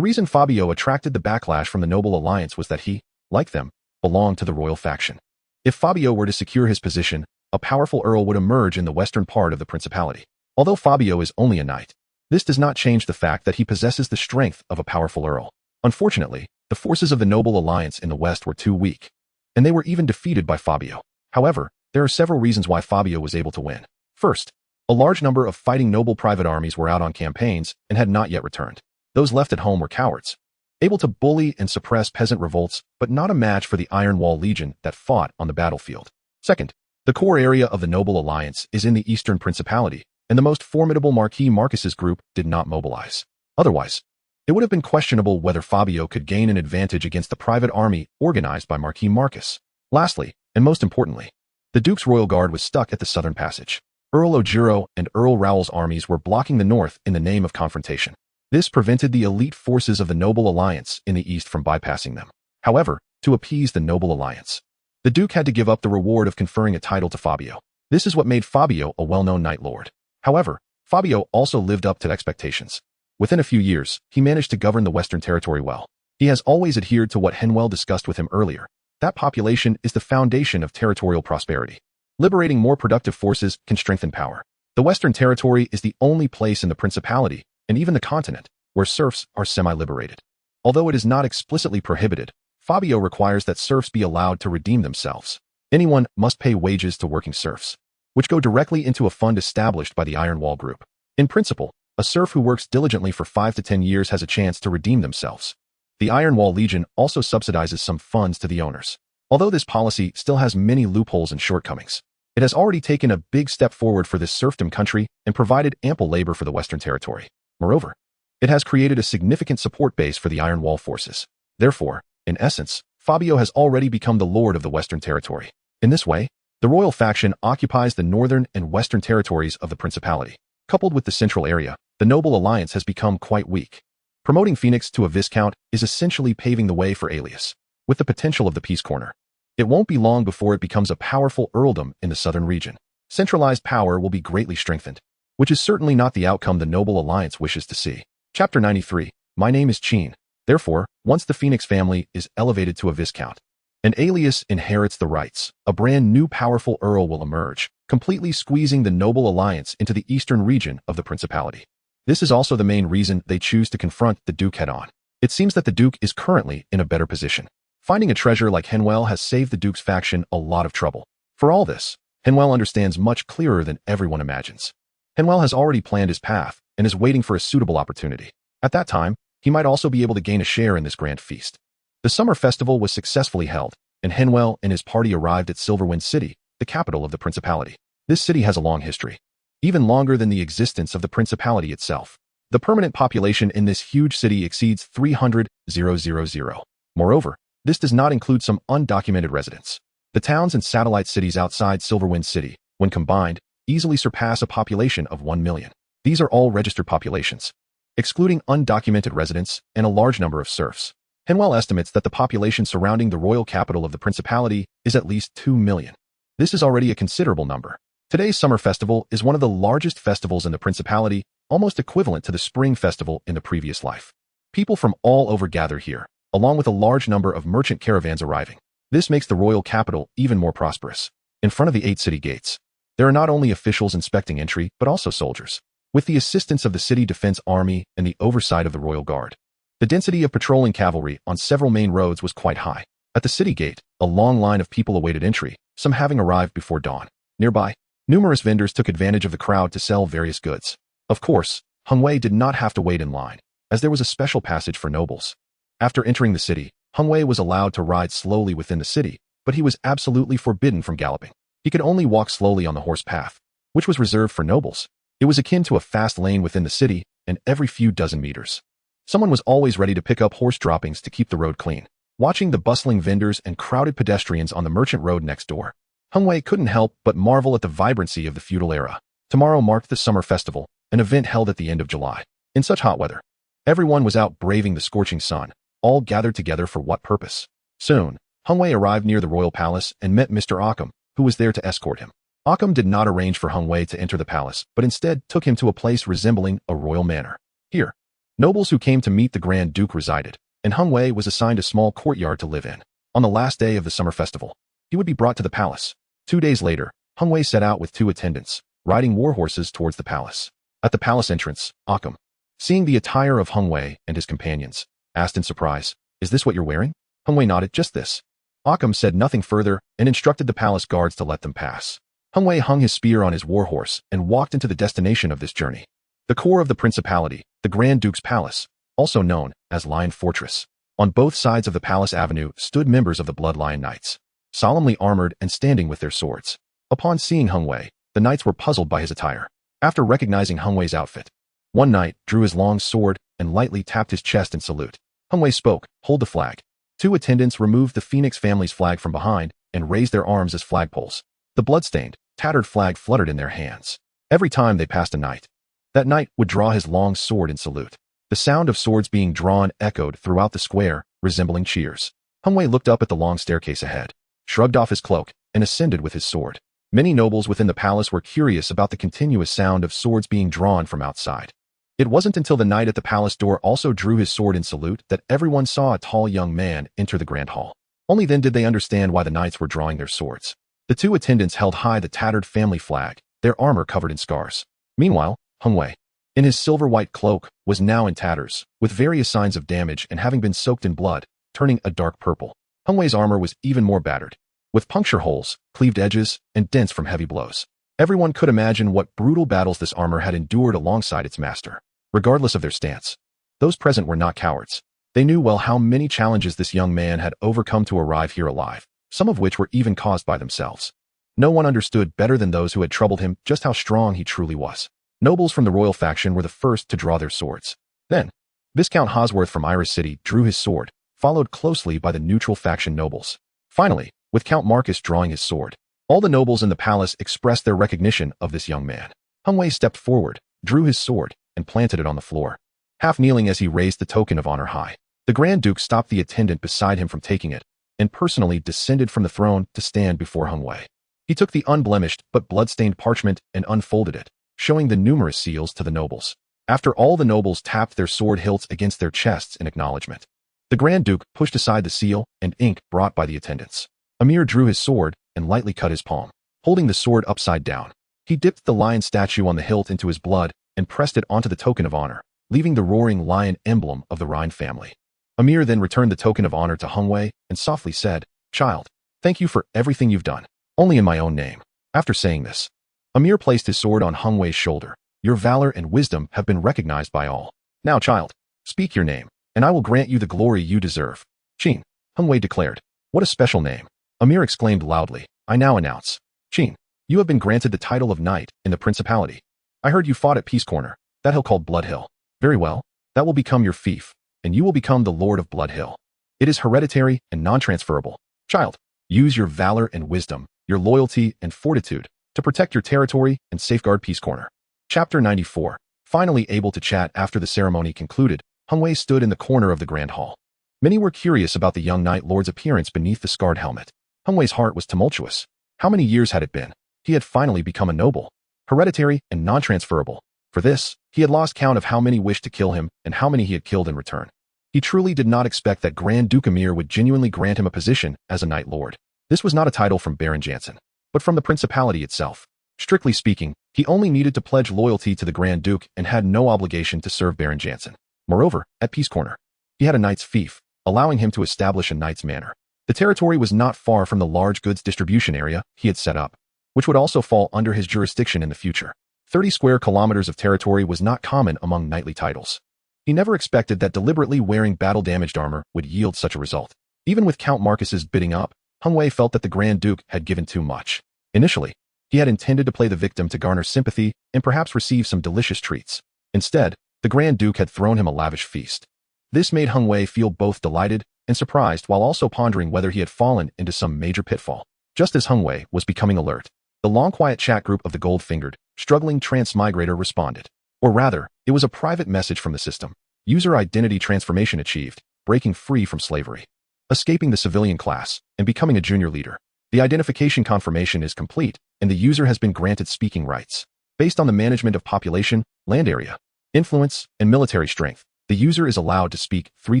reason Fabio attracted the backlash from the Noble Alliance was that he, like them, belonged to the royal faction. If Fabio were to secure his position, a powerful earl would emerge in the western part of the Principality. Although Fabio is only a knight, this does not change the fact that he possesses the strength of a powerful earl. Unfortunately, the forces of the Noble Alliance in the west were too weak, and they were even defeated by Fabio. However, there are several reasons why Fabio was able to win. First, a large number of fighting noble private armies were out on campaigns and had not yet returned. Those left at home were cowards, able to bully and suppress peasant revolts, but not a match for the Iron Wall Legion that fought on the battlefield. Second, the core area of the Noble Alliance is in the Eastern Principality, and the most formidable Marquis Marcus's group did not mobilize. Otherwise, it would have been questionable whether Fabio could gain an advantage against the private army organized by Marquis Marcus. Lastly, and most importantly, the Duke's Royal Guard was stuck at the southern passage. Earl Ojiro and Earl Raoul's armies were blocking the north in the name of confrontation. This prevented the elite forces of the Noble Alliance in the east from bypassing them. However, to appease the Noble Alliance, the Duke had to give up the reward of conferring a title to Fabio. This is what made Fabio a well-known Knight Lord. However, Fabio also lived up to expectations. Within a few years, he managed to govern the Western Territory well. He has always adhered to what Henvier discussed with him earlier. That population is the foundation of territorial prosperity. Liberating more productive forces can strengthen power. The Western Territory is the only place in the Principality, and even the continent, where serfs are semi-liberated. Although it is not explicitly prohibited, Fabio requires that serfs be allowed to redeem themselves. Anyone must pay wages to working serfs, which go directly into a fund established by the Iron Wall Group. In principle, a serf who works diligently for 5 to 10 years has a chance to redeem themselves. The Iron Wall Legion also subsidizes some funds to the owners. Although this policy still has many loopholes and shortcomings, it has already taken a big step forward for this serfdom country and provided ample labor for the Western Territory. Moreover, it has created a significant support base for the Iron Wall forces. Therefore, in essence, Fabio has already become the lord of the Western Territory. In this way, the royal faction occupies the northern and western territories of the Principality. Coupled with the central area, the noble alliance has become quite weak. Promoting Phoenix to a viscount is essentially paving the way for Alias. With the potential of the Peace Corner, it won't be long before it becomes a powerful earldom in the southern region. Centralized power will be greatly strengthened, which is certainly not the outcome the noble alliance wishes to see. Chapter 93. My name is Chin. Therefore, once the Phoenix family is elevated to a viscount, and Alias inherits the rights, a brand new powerful earl will emerge, completely squeezing the noble alliance into the eastern region of the Principality. This is also the main reason they choose to confront the Duke head-on. It seems that the Duke is currently in a better position. Finding a treasure like Henvier has saved the Duke's faction a lot of trouble. For all this, Henvier understands much clearer than everyone imagines. Henvier has already planned his path and is waiting for a suitable opportunity. At that time, he might also be able to gain a share in this grand feast. The summer festival was successfully held, and Henvier and his party arrived at Silverwind City, the capital of the Principality. This city has a long history, even longer than the existence of the Principality itself. The permanent population in this huge city exceeds 300,000. Moreover, this does not include some undocumented residents. The towns and satellite cities outside Silverwind City, when combined, easily surpass a population of 1 million. These are all registered populations, excluding undocumented residents and a large number of serfs. Henvier estimates that the population surrounding the royal capital of the Principality is at least 2 million. This is already a considerable number. Today's summer festival is one of the largest festivals in the Principality, almost equivalent to the spring festival in the previous life. People from all over gather here, along with a large number of merchant caravans arriving. This makes the royal capital even more prosperous. In front of the 8 city gates, there are not only officials inspecting entry, but also soldiers. With the assistance of the city defense army and the oversight of the royal guard, the density of patrolling cavalry on several main roads was quite high. At the city gate, a long line of people awaited entry, some having arrived before dawn. Nearby, numerous vendors took advantage of the crowd to sell various goods. Of course, Henvier did not have to wait in line, as there was a special passage for nobles. After entering the city, Henvier was allowed to ride slowly within the city, but he was absolutely forbidden from galloping. He could only walk slowly on the horse path, which was reserved for nobles. It was akin to a fast lane within the city, and every few dozen meters, someone was always ready to pick up horse droppings to keep the road clean. Watching the bustling vendors and crowded pedestrians on the merchant road next door, Henvier couldn't help but marvel at the vibrancy of the feudal era. Tomorrow marked the summer festival, an event held at the end of July. In such hot weather, everyone was out braving the scorching sun, all gathered together for what purpose? Soon, Henvier arrived near the royal palace and met Mr. Occam, who was there to escort him. Occam did not arrange for Henvier to enter the palace, but instead took him to a place resembling a royal manor. Here, nobles who came to meet the Grand Duke resided, and Henvier was assigned a small courtyard to live in. On the last day of the summer festival, he would be brought to the palace. 2 days later, Henvier set out with 2 attendants, riding war horses towards the palace. At the palace entrance, Occam, seeing the attire of Henvier and his companions, asked in surprise, "Is this what you're wearing?" Henvier nodded, "Just this." Occam said nothing further and instructed the palace guards to let them pass. Henvier hung his spear on his war horse and walked into the destination of this journey. The core of the Principality, the Grand Duke's Palace, also known as Lion Fortress. On both sides of the palace avenue stood members of the Blood Lion Knights, solemnly armored and standing with their swords. Upon seeing Henvier, the knights were puzzled by his attire. After recognizing Henvier's outfit, one knight drew his long sword and lightly tapped his chest in salute. Henvier spoke, "Hold the flag." 2 attendants removed the Phoenix family's flag from behind and raised their arms as flagpoles. The bloodstained, tattered flag fluttered in their hands. Every time they passed a knight, that knight would draw his long sword in salute. The sound of swords being drawn echoed throughout the square, resembling cheers. Henvier looked up at the long staircase ahead, shrugged off his cloak, and ascended with his sword. Many nobles within the palace were curious about the continuous sound of swords being drawn from outside. It wasn't until the knight at the palace door also drew his sword in salute that everyone saw a tall young man enter the grand hall. Only then did they understand why the knights were drawing their swords. The 2 attendants held high the tattered family flag, their armor covered in scars. Meanwhile, Henvier, in his silver-white cloak, was now in tatters, with various signs of damage and having been soaked in blood, turning a dark purple. Henvier's armor was even more battered, with puncture holes, cleaved edges, and dents from heavy blows. Everyone could imagine what brutal battles this armor had endured alongside its master. Regardless of their stance, those present were not cowards. They knew well how many challenges this young man had overcome to arrive here alive, some of which were even caused by themselves. No one understood better than those who had troubled him just how strong he truly was. Nobles from the royal faction were the first to draw their swords. Then, Viscount Hosworth from Iris City drew his sword, followed closely by the neutral faction nobles. Finally, with Count Marcus drawing his sword, all the nobles in the palace expressed their recognition of this young man. Henvier stepped forward, drew his sword, and planted it on the floor, half kneeling as he raised the token of honor high. The Grand Duke stopped the attendant beside him from taking it, and personally descended from the throne to stand before Henvier. He took the unblemished but blood-stained parchment and unfolded it, showing the numerous seals to the nobles. After all the nobles tapped their sword hilts against their chests in acknowledgement, the Grand Duke pushed aside the seal and ink brought by the attendants. Amir drew his sword and lightly cut his palm. Holding the sword upside down, he dipped the lion statue on the hilt into his blood and pressed it onto the token of honor, leaving the roaring lion emblem of the Rhine family. Amir then returned the token of honor to Henvier and softly said, "Child, thank you for everything you've done, only in my own name." After saying this, Amir placed his sword on Henvier's shoulder. "Your valor and wisdom have been recognized by all. Now, child, speak your name, and I will grant you the glory you deserve." "Qin," Henvier declared. "What a special name." Amir exclaimed loudly, "I now announce, Qin, you have been granted the title of knight in the principality. I heard you fought at Peace Corner, that hill called Blood Hill. Very well, that will become your fief, and you will become the Lord of Blood Hill. It is hereditary and non-transferable. Child, use your valor and wisdom, your loyalty and fortitude, to protect your territory and safeguard Peace Corner." Chapter 94. Finally able to chat after the ceremony concluded, Henvier stood in the corner of the Grand Hall. Many were curious about the young Knight Lord's appearance beneath the scarred helmet. Henvier's heart was tumultuous. How many years had it been? He had finally become a noble, hereditary and non-transferable. For this, he had lost count of how many wished to kill him and how many he had killed in return. He truly did not expect that Grand Duke Amir would genuinely grant him a position as a Knight Lord. This was not a title from Baron Jansen, but from the principality itself. Strictly speaking, he only needed to pledge loyalty to the Grand Duke and had no obligation to serve Baron Jansen. Moreover, at Peace Corner, he had a knight's fief, allowing him to establish a knight's manor. The territory was not far from the large goods distribution area he had set up, which would also fall under his jurisdiction in the future. 30 square kilometers of territory was not common among knightly titles. He never expected that deliberately wearing battle-damaged armor would yield such a result. Even with Count Marcus's bidding up, Henvier felt that the Grand Duke had given too much. Initially, he had intended to play the victim to garner sympathy and perhaps receive some delicious treats. Instead, the Grand Duke had thrown him a lavish feast. This made Henvier feel both delighted and surprised while also pondering whether he had fallen into some major pitfall. Just as Henvier was becoming alert, the long quiet chat group of the gold-fingered, struggling transmigrator responded. Or rather, it was a private message from the system. User identity transformation achieved, breaking free from slavery, escaping the civilian class, and becoming a junior leader. The identification confirmation is complete, and the user has been granted speaking rights. Based on the management of population, land area, influence, and military strength, the user is allowed to speak 3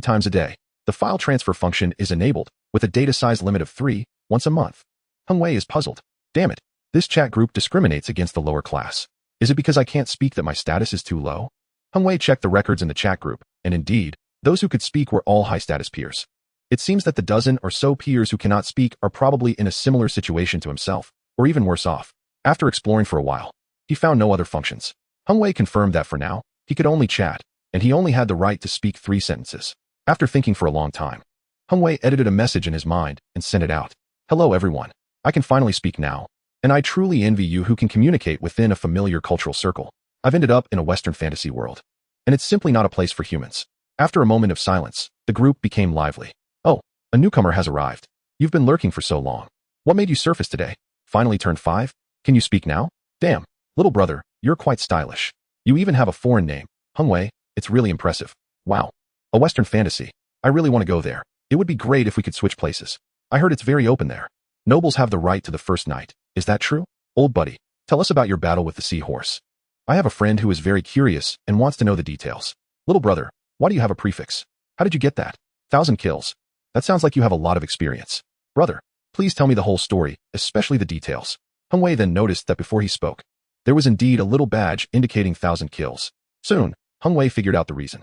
times a day. The file transfer function is enabled, with a data size limit of 3, once a month. Henvier is puzzled. Damn it, this chat group discriminates against the lower class. Is it because I can't speak that my status is too low? Henvier checked the records in the chat group, and indeed, those who could speak were all high-status peers. It seems that the dozen or so peers who cannot speak are probably in a similar situation to himself, or even worse off. After exploring for a while, he found no other functions. Henvier confirmed that for now, he could only chat, and he only had the right to speak 3 sentences. After thinking for a long time, Henvier edited a message in his mind and sent it out. "Hello everyone. I can finally speak now, and I truly envy you who can communicate within a familiar cultural circle. I've ended up in a Western fantasy world, and it's simply not a place for humans." After a moment of silence, the group became lively. "Oh, a newcomer has arrived. You've been lurking for so long. What made you surface today? Finally turned 5? Can you speak now? Damn, little brother, you're quite stylish. You even have a foreign name, Henvier. It's really impressive. Wow. A Western fantasy. I really want to go there. It would be great if we could switch places. I heard it's very open there. Nobles have the right to the first night. Is that true? Old buddy, tell us about your battle with the seahorse. I have a friend who is very curious and wants to know the details. Little brother, why do you have a prefix? How did you get that? 1,000 kills. That sounds like you have a lot of experience. Brother, please tell me the whole story, especially the details." Henvier then noticed that before he spoke, There was indeed a little badge indicating 1,000 kills. Soon, Henvier figured out the reason.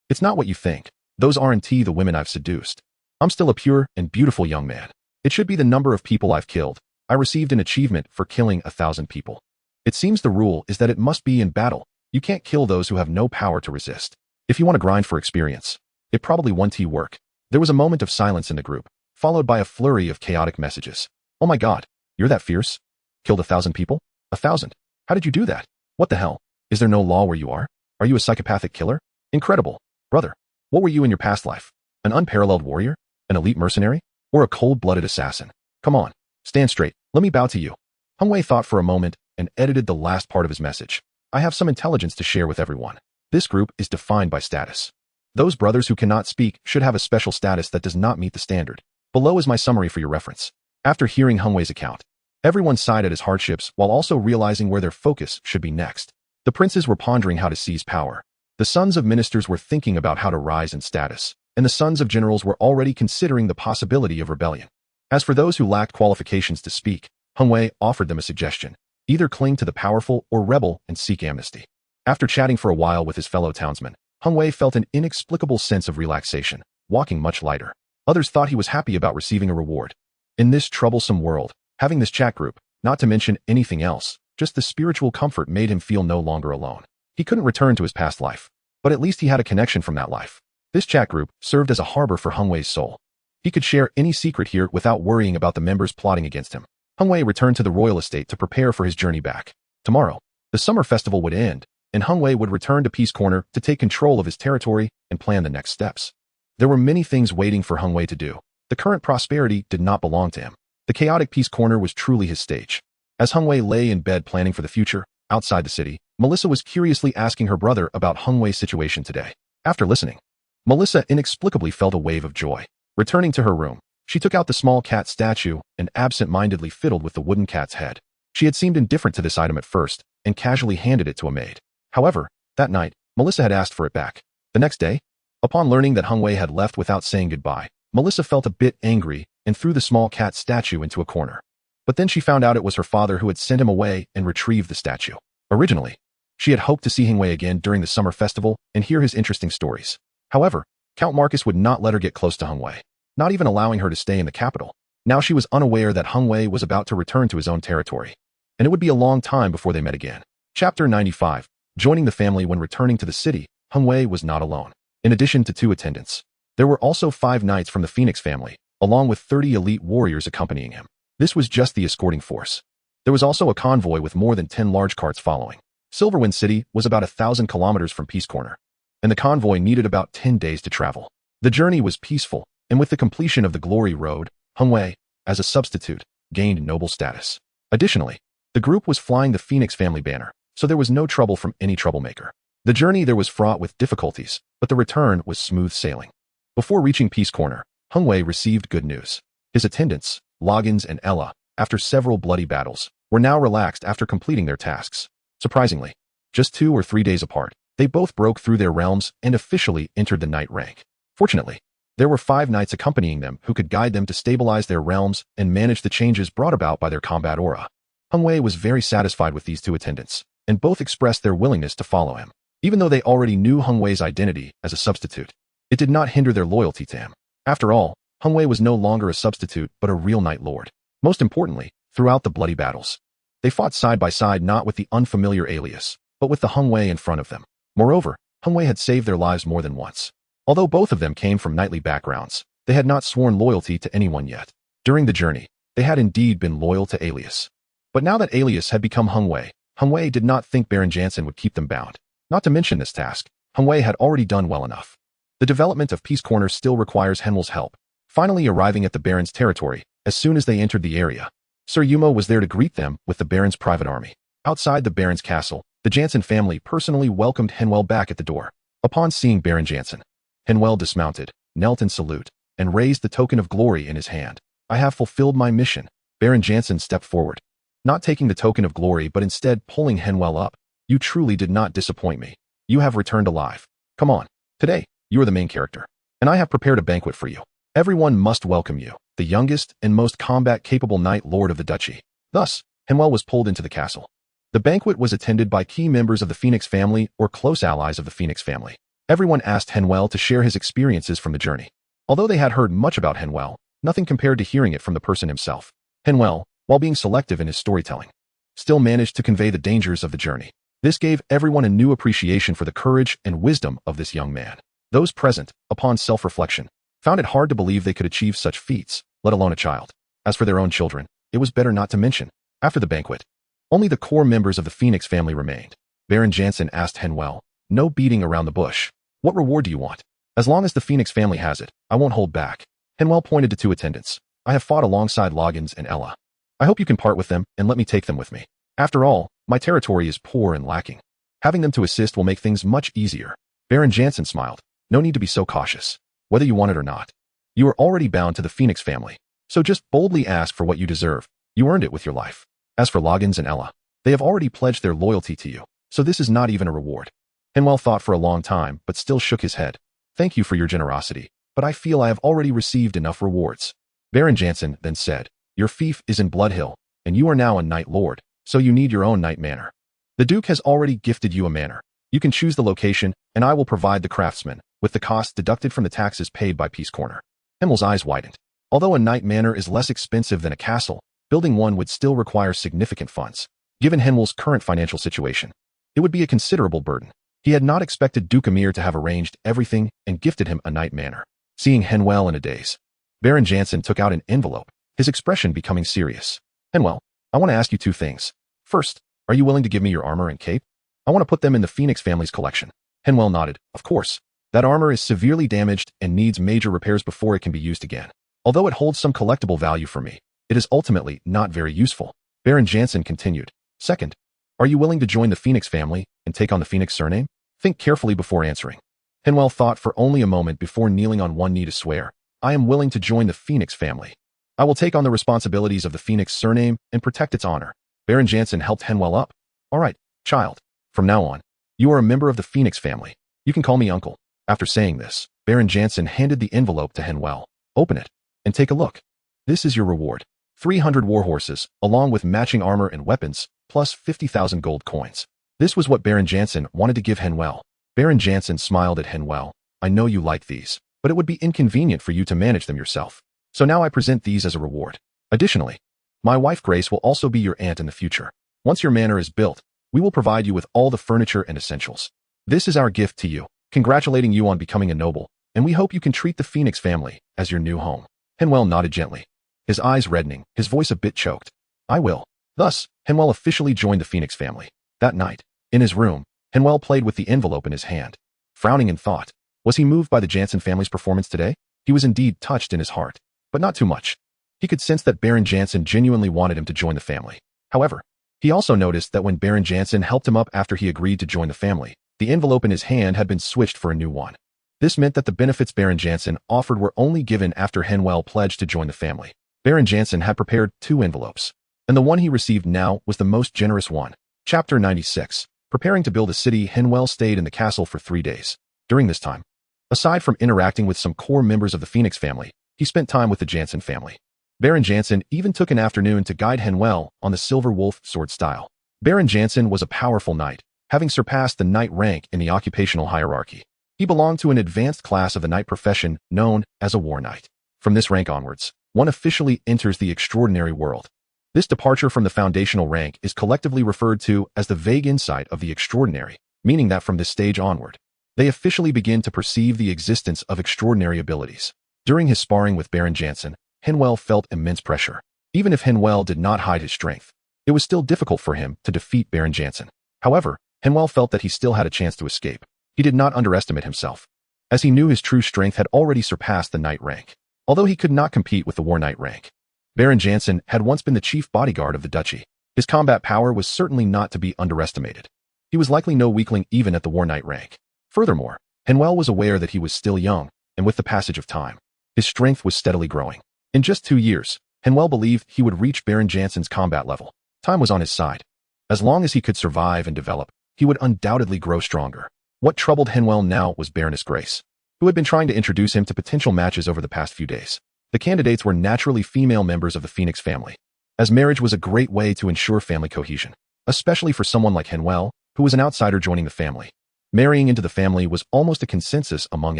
It's not what you think. Those aren't the women I've seduced. I'm still a pure and beautiful young man. It should be the number of people I've killed. I received an achievement for killing 1,000 people. It seems the rule is that it must be in battle. You can't kill those who have no power to resist. If you want to grind for experience, it probably won't work. There was a moment of silence in the group, followed by a flurry of chaotic messages. Oh my god, you're that fierce? Killed 1,000 people? 1,000? How did you do that? What the hell? Is there no law where you are? Are you a psychopathic killer? Incredible. Brother, what were you in your past life? An unparalleled warrior? An elite mercenary? Or a cold-blooded assassin? Come on, stand straight. Let me bow to you. Henvier thought for a moment and edited the last part of his message. I have some intelligence to share with everyone. This group is defined by status. Those brothers who cannot speak should have a special status that does not meet the standard. Below is my summary for your reference. After hearing Henvier's account, everyone sighed at his hardships while also realizing where their focus should be next. The princes were pondering how to seize power. The sons of ministers were thinking about how to rise in status, and the sons of generals were already considering the possibility of rebellion. As for those who lacked qualifications to speak, Henvier offered them a suggestion. Either cling to the powerful or rebel and seek amnesty. After chatting for a while with his fellow townsmen, Henvier felt an inexplicable sense of relaxation, walking much lighter. Others thought he was happy about receiving a reward. In this troublesome world, having this chat group, not to mention anything else, just the spiritual comfort made him feel no longer alone. He couldn't return to his past life, but at least he had a connection from that life. This chat group served as a harbor for Henvier's soul. He could share any secret here without worrying about the members plotting against him. Henvier returned to the royal estate to prepare for his journey back. Tomorrow, the summer festival would end, and Henvier would return to Peace Corner to take control of his territory and plan the next steps. There were many things waiting for Henvier to do. The current prosperity did not belong to him. The chaotic Peace Corner was truly his stage. As Henvier lay in bed planning for the future, outside the city, Melissa was curiously asking her brother about Henvier's situation today. After listening, Melissa inexplicably felt a wave of joy. Returning to her room, she took out the small cat statue and absent-mindedly fiddled with the wooden cat's head. She had seemed indifferent to this item at first and casually handed it to a maid. However, that night, Melissa had asked for it back. The next day, upon learning that Henvier had left without saying goodbye, Melissa felt a bit angry and threw the small cat statue into a corner. But then she found out it was her father who had sent him away and retrieved the statue. Originally, she had hoped to see Henvier again during the summer festival and hear his interesting stories. However, Count Marcus would not let her get close to Henvier, not even allowing her to stay in the capital. Now she was unaware that Henvier was about to return to his own territory, and it would be a long time before they met again. Chapter 95. Joining the family when returning to the city, Henvier was not alone. In addition to 2 attendants, there were also 5 knights from the Phoenix family, along with 30 elite warriors accompanying him. This was just the escorting force. There was also a convoy with more than 10 large carts following. Silverwind City was about 1,000 kilometers from Peace Corner, and the convoy needed about 10 days to travel. The journey was peaceful, and with the completion of the Glory Road, Henvier, as a substitute, gained noble status. Additionally, the group was flying the Phoenix family banner, so there was no trouble from any troublemaker. The journey there was fraught with difficulties, but the return was smooth sailing. Before reaching Peace Corner, Henvier received good news. His attendants, Loggins and Ella, after several bloody battles, were now relaxed after completing their tasks. Surprisingly, just 2 or 3 days apart, they both broke through their realms and officially entered the knight rank. Fortunately, there were 5 knights accompanying them who could guide them to stabilize their realms and manage the changes brought about by their combat aura. Henvier was very satisfied with these 2 attendants, and both expressed their willingness to follow him. Even though they already knew Henvier's identity as a substitute, it did not hinder their loyalty to him. After all, Henvier was no longer a substitute but a real knight lord. Most importantly, throughout the bloody battles, they fought side by side not with the unfamiliar alias, but with the Henvier in front of them. Moreover, Henvier had saved their lives more than once. Although both of them came from knightly backgrounds, they had not sworn loyalty to anyone yet. During the journey, they had indeed been loyal to Alias. But now that Alias had become Henvier, Henvier did not think Baron Jansen would keep them bound. Not to mention this task, Henvier had already done well enough. The development of Peace Corner still requires Henviel's help. Finally arriving at the Baron's territory, as soon as they entered the area, Sir Yumo was there to greet them with the Baron's private army. Outside the Baron's castle, the Jansen family personally welcomed Henviel back at the door. Upon seeing Baron Jansen, Henviel dismounted, knelt in salute, and raised the token of glory in his hand. I have fulfilled my mission. Baron Jansen stepped forward, not taking the token of glory but instead pulling Henviel up. You truly did not disappoint me. You have returned alive. Come on. Today, you are the main character, and I have prepared a banquet for you. Everyone must welcome you, the youngest and most combat-capable knight lord of the duchy. Thus, Henviel was pulled into the castle. The banquet was attended by key members of the Phoenix family or close allies of the Phoenix family. Everyone asked Henvier to share his experiences from the journey. Although they had heard much about Henvier, nothing compared to hearing it from the person himself. Henvier, while being selective in his storytelling, still managed to convey the dangers of the journey. This gave everyone a new appreciation for the courage and wisdom of this young man. Those present, upon self-reflection, found it hard to believe they could achieve such feats, let alone a child. As for their own children, it was better not to mention. After the banquet, only the core members of the Phoenix family remained. Baron Jansen asked Henvier, no beating around the bush. What reward do you want? As long as the Phoenix family has it, I won't hold back. Henvier pointed to two attendants. I have fought alongside Loggins and Ella. I hope you can part with them and let me take them with me. After all, my territory is poor and lacking. Having them to assist will make things much easier. Baron Jansen smiled. No need to be so cautious. Whether you want it or not, you are already bound to the Phoenix family. So just boldly ask for what you deserve. You earned it with your life. As for Loggins and Ella, they have already pledged their loyalty to you, so this is not even a reward. Henvier thought for a long time, but still shook his head. Thank you for your generosity, but I feel I have already received enough rewards. Baron Jansen then said, your fief is in Blood Hill, and you are now a Night Lord, so you need your own Night Manor. The Duke has already gifted you a manor. You can choose the location, and I will provide the craftsman, with the cost deducted from the taxes paid by Peace Corner. Henvier's eyes widened. Although a Night Manor is less expensive than a castle, building one would still require significant funds. Given Henvier's current financial situation, it would be a considerable burden. He had not expected Duke Amir to have arranged everything and gifted him a Night Manor. Seeing Henvier in a daze, Baron Jansen took out an envelope, his expression becoming serious. Henvier, I want to ask you two things. First, are you willing to give me your armor and cape? I want to put them in the Phoenix family's collection. Henvier nodded. Of course. That armor is severely damaged and needs major repairs before it can be used again. Although it holds some collectible value for me, it is ultimately not very useful. Baron Jansen continued. Second, are you willing to join the Phoenix family and take on the Phoenix surname? Think carefully before answering. Henvier thought for only a moment before kneeling on one knee to swear, I am willing to join the Phoenix family. I will take on the responsibilities of the Phoenix surname and protect its honor. Baron Jansen helped Henvier up. All right, child. From now on, you are a member of the Phoenix family. You can call me uncle. After saying this, Baron Jansen handed the envelope to Henvier. Open it and take a look. This is your reward. 300 war horses, along with matching armor and weapons, plus 50,000 gold coins. This was what Baron Jansen wanted to give Henvier. Baron Jansen smiled at Henvier. I know you like these, but it would be inconvenient for you to manage them yourself. So now I present these as a reward. Additionally, my wife Grace will also be your aunt in the future. Once your manor is built, we will provide you with all the furniture and essentials. This is our gift to you, congratulating you on becoming a noble, and we hope you can treat the Phoenix family as your new home. Henvier nodded gently, his eyes reddening, his voice a bit choked. I will. Thus, Henvier officially joined the Phoenix family. That night, in his room, Henvier played with the envelope in his hand. Frowning in thought, was he moved by the Jansen family's performance today? He was indeed touched in his heart, but not too much. He could sense that Baron Jansen genuinely wanted him to join the family. However, he also noticed that when Baron Jansen helped him up after he agreed to join the family, the envelope in his hand had been switched for a new one. This meant that the benefits Baron Jansen offered were only given after Henvier pledged to join the family. Baron Jansen had prepared 2 envelopes, and the one he received now was the most generous one. Chapter 96. Preparing to build a city, Henvier stayed in the castle for 3 days. During this time, aside from interacting with some core members of the Phoenix family, he spent time with the Jansen family. Baron Jansen even took an afternoon to guide Henvier on the Silver Wolf sword style. Baron Jansen was a powerful knight, having surpassed the knight rank in the occupational hierarchy. He belonged to an advanced class of the knight profession known as a war knight. From this rank onwards, one officially enters the extraordinary world. This departure from the foundational rank is collectively referred to as the vague insight of the extraordinary, meaning that from this stage onward, they officially begin to perceive the existence of extraordinary abilities. During his sparring with Baron Jansen, Henvier felt immense pressure. Even if Henvier did not hide his strength, it was still difficult for him to defeat Baron Jansen. However, Henvier felt that he still had a chance to escape. He did not underestimate himself, as he knew his true strength had already surpassed the knight rank. Although he could not compete with the war knight rank, Baron Jansen had once been the chief bodyguard of the duchy. His combat power was certainly not to be underestimated. He was likely no weakling even at the war knight rank. Furthermore, Henvier was aware that he was still young, and with the passage of time, his strength was steadily growing. In just 2 years, Henvier believed he would reach Baron Jansen's combat level. Time was on his side. As long as he could survive and develop, he would undoubtedly grow stronger. What troubled Henvier now was Baroness Grace, who had been trying to introduce him to potential matches over the past few days. The candidates were naturally female members of the Phoenix family, as marriage was a great way to ensure family cohesion. especially for someone like Henvier, who was an outsider joining the family. Marrying into the family was almost a consensus among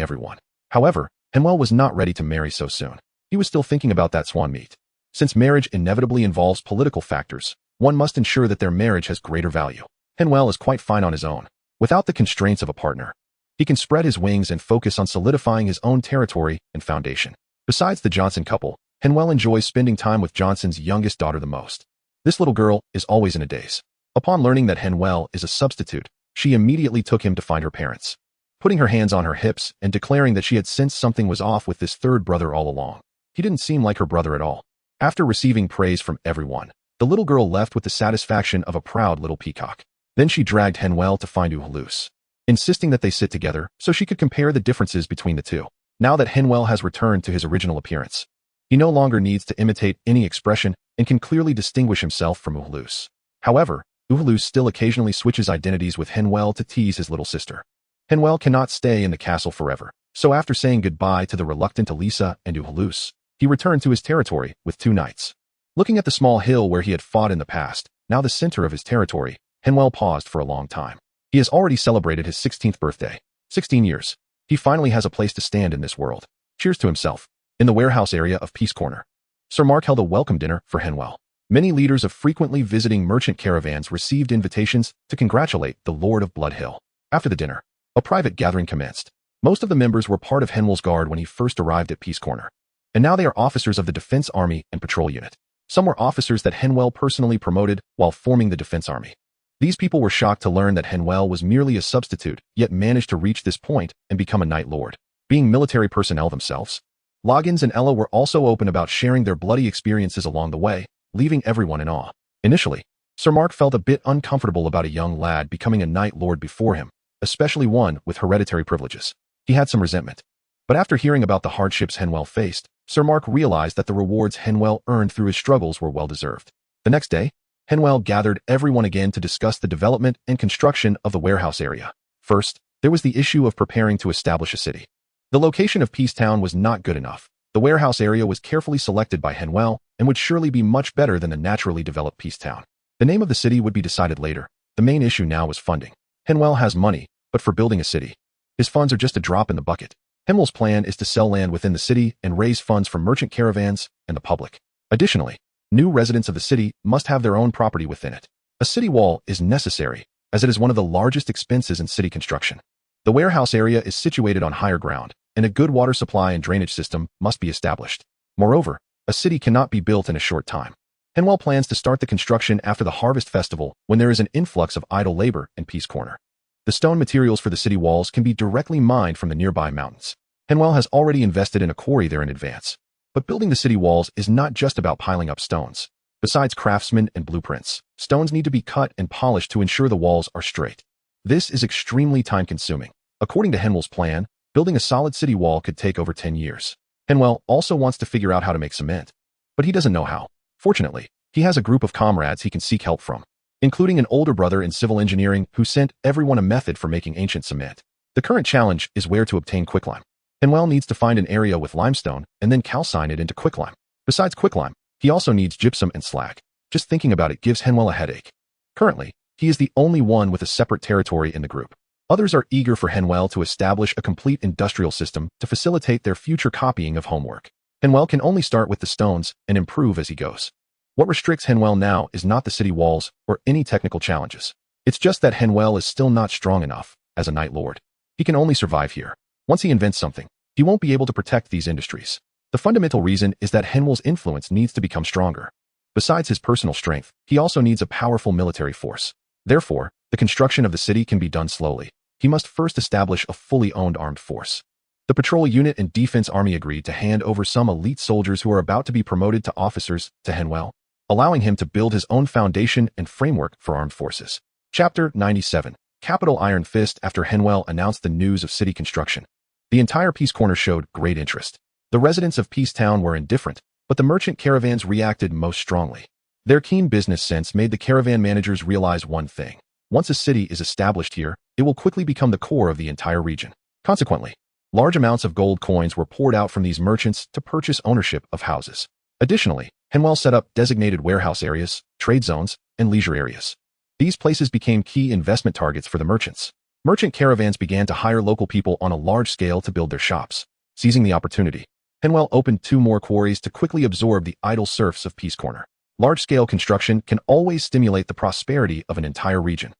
everyone. However, Henvier was not ready to marry so soon. He was still thinking about that swan meat. Since marriage inevitably involves political factors, one must ensure that their marriage has greater value. Henvier is quite fine on his own, without the constraints of a partner. He can spread his wings and focus on solidifying his own territory and foundation. Besides the Johnson couple, Henvier enjoys spending time with Johnson's youngest daughter the most. This little girl is always in a daze. Upon learning that Henvier is a substitute, she immediately took him to find her parents, putting her hands on her hips and declaring that she had sensed something was off with this third brother all along. He didn't seem like her brother at all. After receiving praise from everyone, the little girl left with the satisfaction of a proud little peacock. Then she dragged Henvier to find Uhulus, insisting that they sit together so she could compare the differences between the two. Now that Henvier has returned to his original appearance, he no longer needs to imitate any expression and can clearly distinguish himself from Uhulus. However, Uhulus still occasionally switches identities with Henvier to tease his little sister. Henvier cannot stay in the castle forever, so after saying goodbye to the reluctant Elisa and Uhulus, he returned to his territory with 2 knights. Looking at the small hill where he had fought in the past, now the center of his territory, Henvier paused for a long time. He has already celebrated his 16th birthday. 16 years. He finally has a place to stand in this world. Cheers to himself. In the warehouse area of Peace Corner, Sir Mark held a welcome dinner for Henvier. Many leaders of frequently visiting merchant caravans received invitations to congratulate the Lord of Blood Hill. After the dinner, a private gathering commenced. Most of the members were part of Henvier's guard when he first arrived at Peace Corner, and now they are officers of the Defense Army and Patrol Unit. Some were officers that Henvier personally promoted while forming the Defense Army. These people were shocked to learn that Henvier was merely a substitute, yet managed to reach this point and become a Knight Lord. Being military personnel themselves, Loggins and Ella were also open about sharing their bloody experiences along the way, leaving everyone in awe. Initially, Sir Mark felt a bit uncomfortable about a young lad becoming a Knight Lord before him, especially one with hereditary privileges. He had some resentment. But after hearing about the hardships Henvier faced, Sir Mark realized that the rewards Henvier earned through his struggles were well-deserved. The next day, Henvier gathered everyone again to discuss the development and construction of the warehouse area. First, there was the issue of preparing to establish a city. The location of Peace Town was not good enough. The warehouse area was carefully selected by Henvier and would surely be much better than the naturally developed Peace Town. The name of the city would be decided later. The main issue now was funding. Henvier has money, but for building a city, his funds are just a drop in the bucket. Henvier's plan is to sell land within the city and raise funds from merchant caravans and the public. Additionally, new residents of the city must have their own property within it. A city wall is necessary, as it is one of the largest expenses in city construction. The warehouse area is situated on higher ground, and a good water supply and drainage system must be established. Moreover, a city cannot be built in a short time. Henvier plans to start the construction after the Harvest Festival when there is an influx of idle labor in Peace Corner. The stone materials for the city walls can be directly mined from the nearby mountains. Henvier has already invested in a quarry there in advance. But building the city walls is not just about piling up stones. Besides craftsmen and blueprints, stones need to be cut and polished to ensure the walls are straight. This is extremely time-consuming. According to Henvier's plan, building a solid city wall could take over 10 years. Henvier also wants to figure out how to make cement, but he doesn't know how. Fortunately, he has a group of comrades he can seek help from, including an older brother in civil engineering who sent everyone a method for making ancient cement. The current challenge is where to obtain quicklime. Henvier needs to find an area with limestone and then calcine it into quicklime. Besides quicklime, he also needs gypsum and slag. Just thinking about it gives Henvier a headache. Currently, he is the only one with a separate territory in the group. Others are eager for Henvier to establish a complete industrial system to facilitate their future copying of homework. Henvier can only start with the stones and improve as he goes. What restricts Henvier now is not the city walls or any technical challenges. It's just that Henvier is still not strong enough as a Knight Lord. He can only survive here. Once he invents something, he won't be able to protect these industries. The fundamental reason is that Henvier's influence needs to become stronger. Besides his personal strength, he also needs a powerful military force. Therefore, the construction of the city can be done slowly. He must first establish a fully owned armed force. The patrol unit and defense army agreed to hand over some elite soldiers who are about to be promoted to officers to Henvier, allowing him to build his own foundation and framework for armed forces. Chapter 97. Capital Iron Fist. After Henvier announced the news of city construction, the entire Peace Corner showed great interest. The residents of Peace Town were indifferent, but the merchant caravans reacted most strongly. Their keen business sense made the caravan managers realize one thing. Once a city is established here, it will quickly become the core of the entire region. Consequently, large amounts of gold coins were poured out from these merchants to purchase ownership of houses. Additionally, Henvier set up designated warehouse areas, trade zones, and leisure areas. These places became key investment targets for the merchants. Merchant caravans began to hire local people on a large scale to build their shops. Seizing the opportunity, Henvier opened 2 more quarries to quickly absorb the idle serfs of Peace Corner. Large-scale construction can always stimulate the prosperity of an entire region.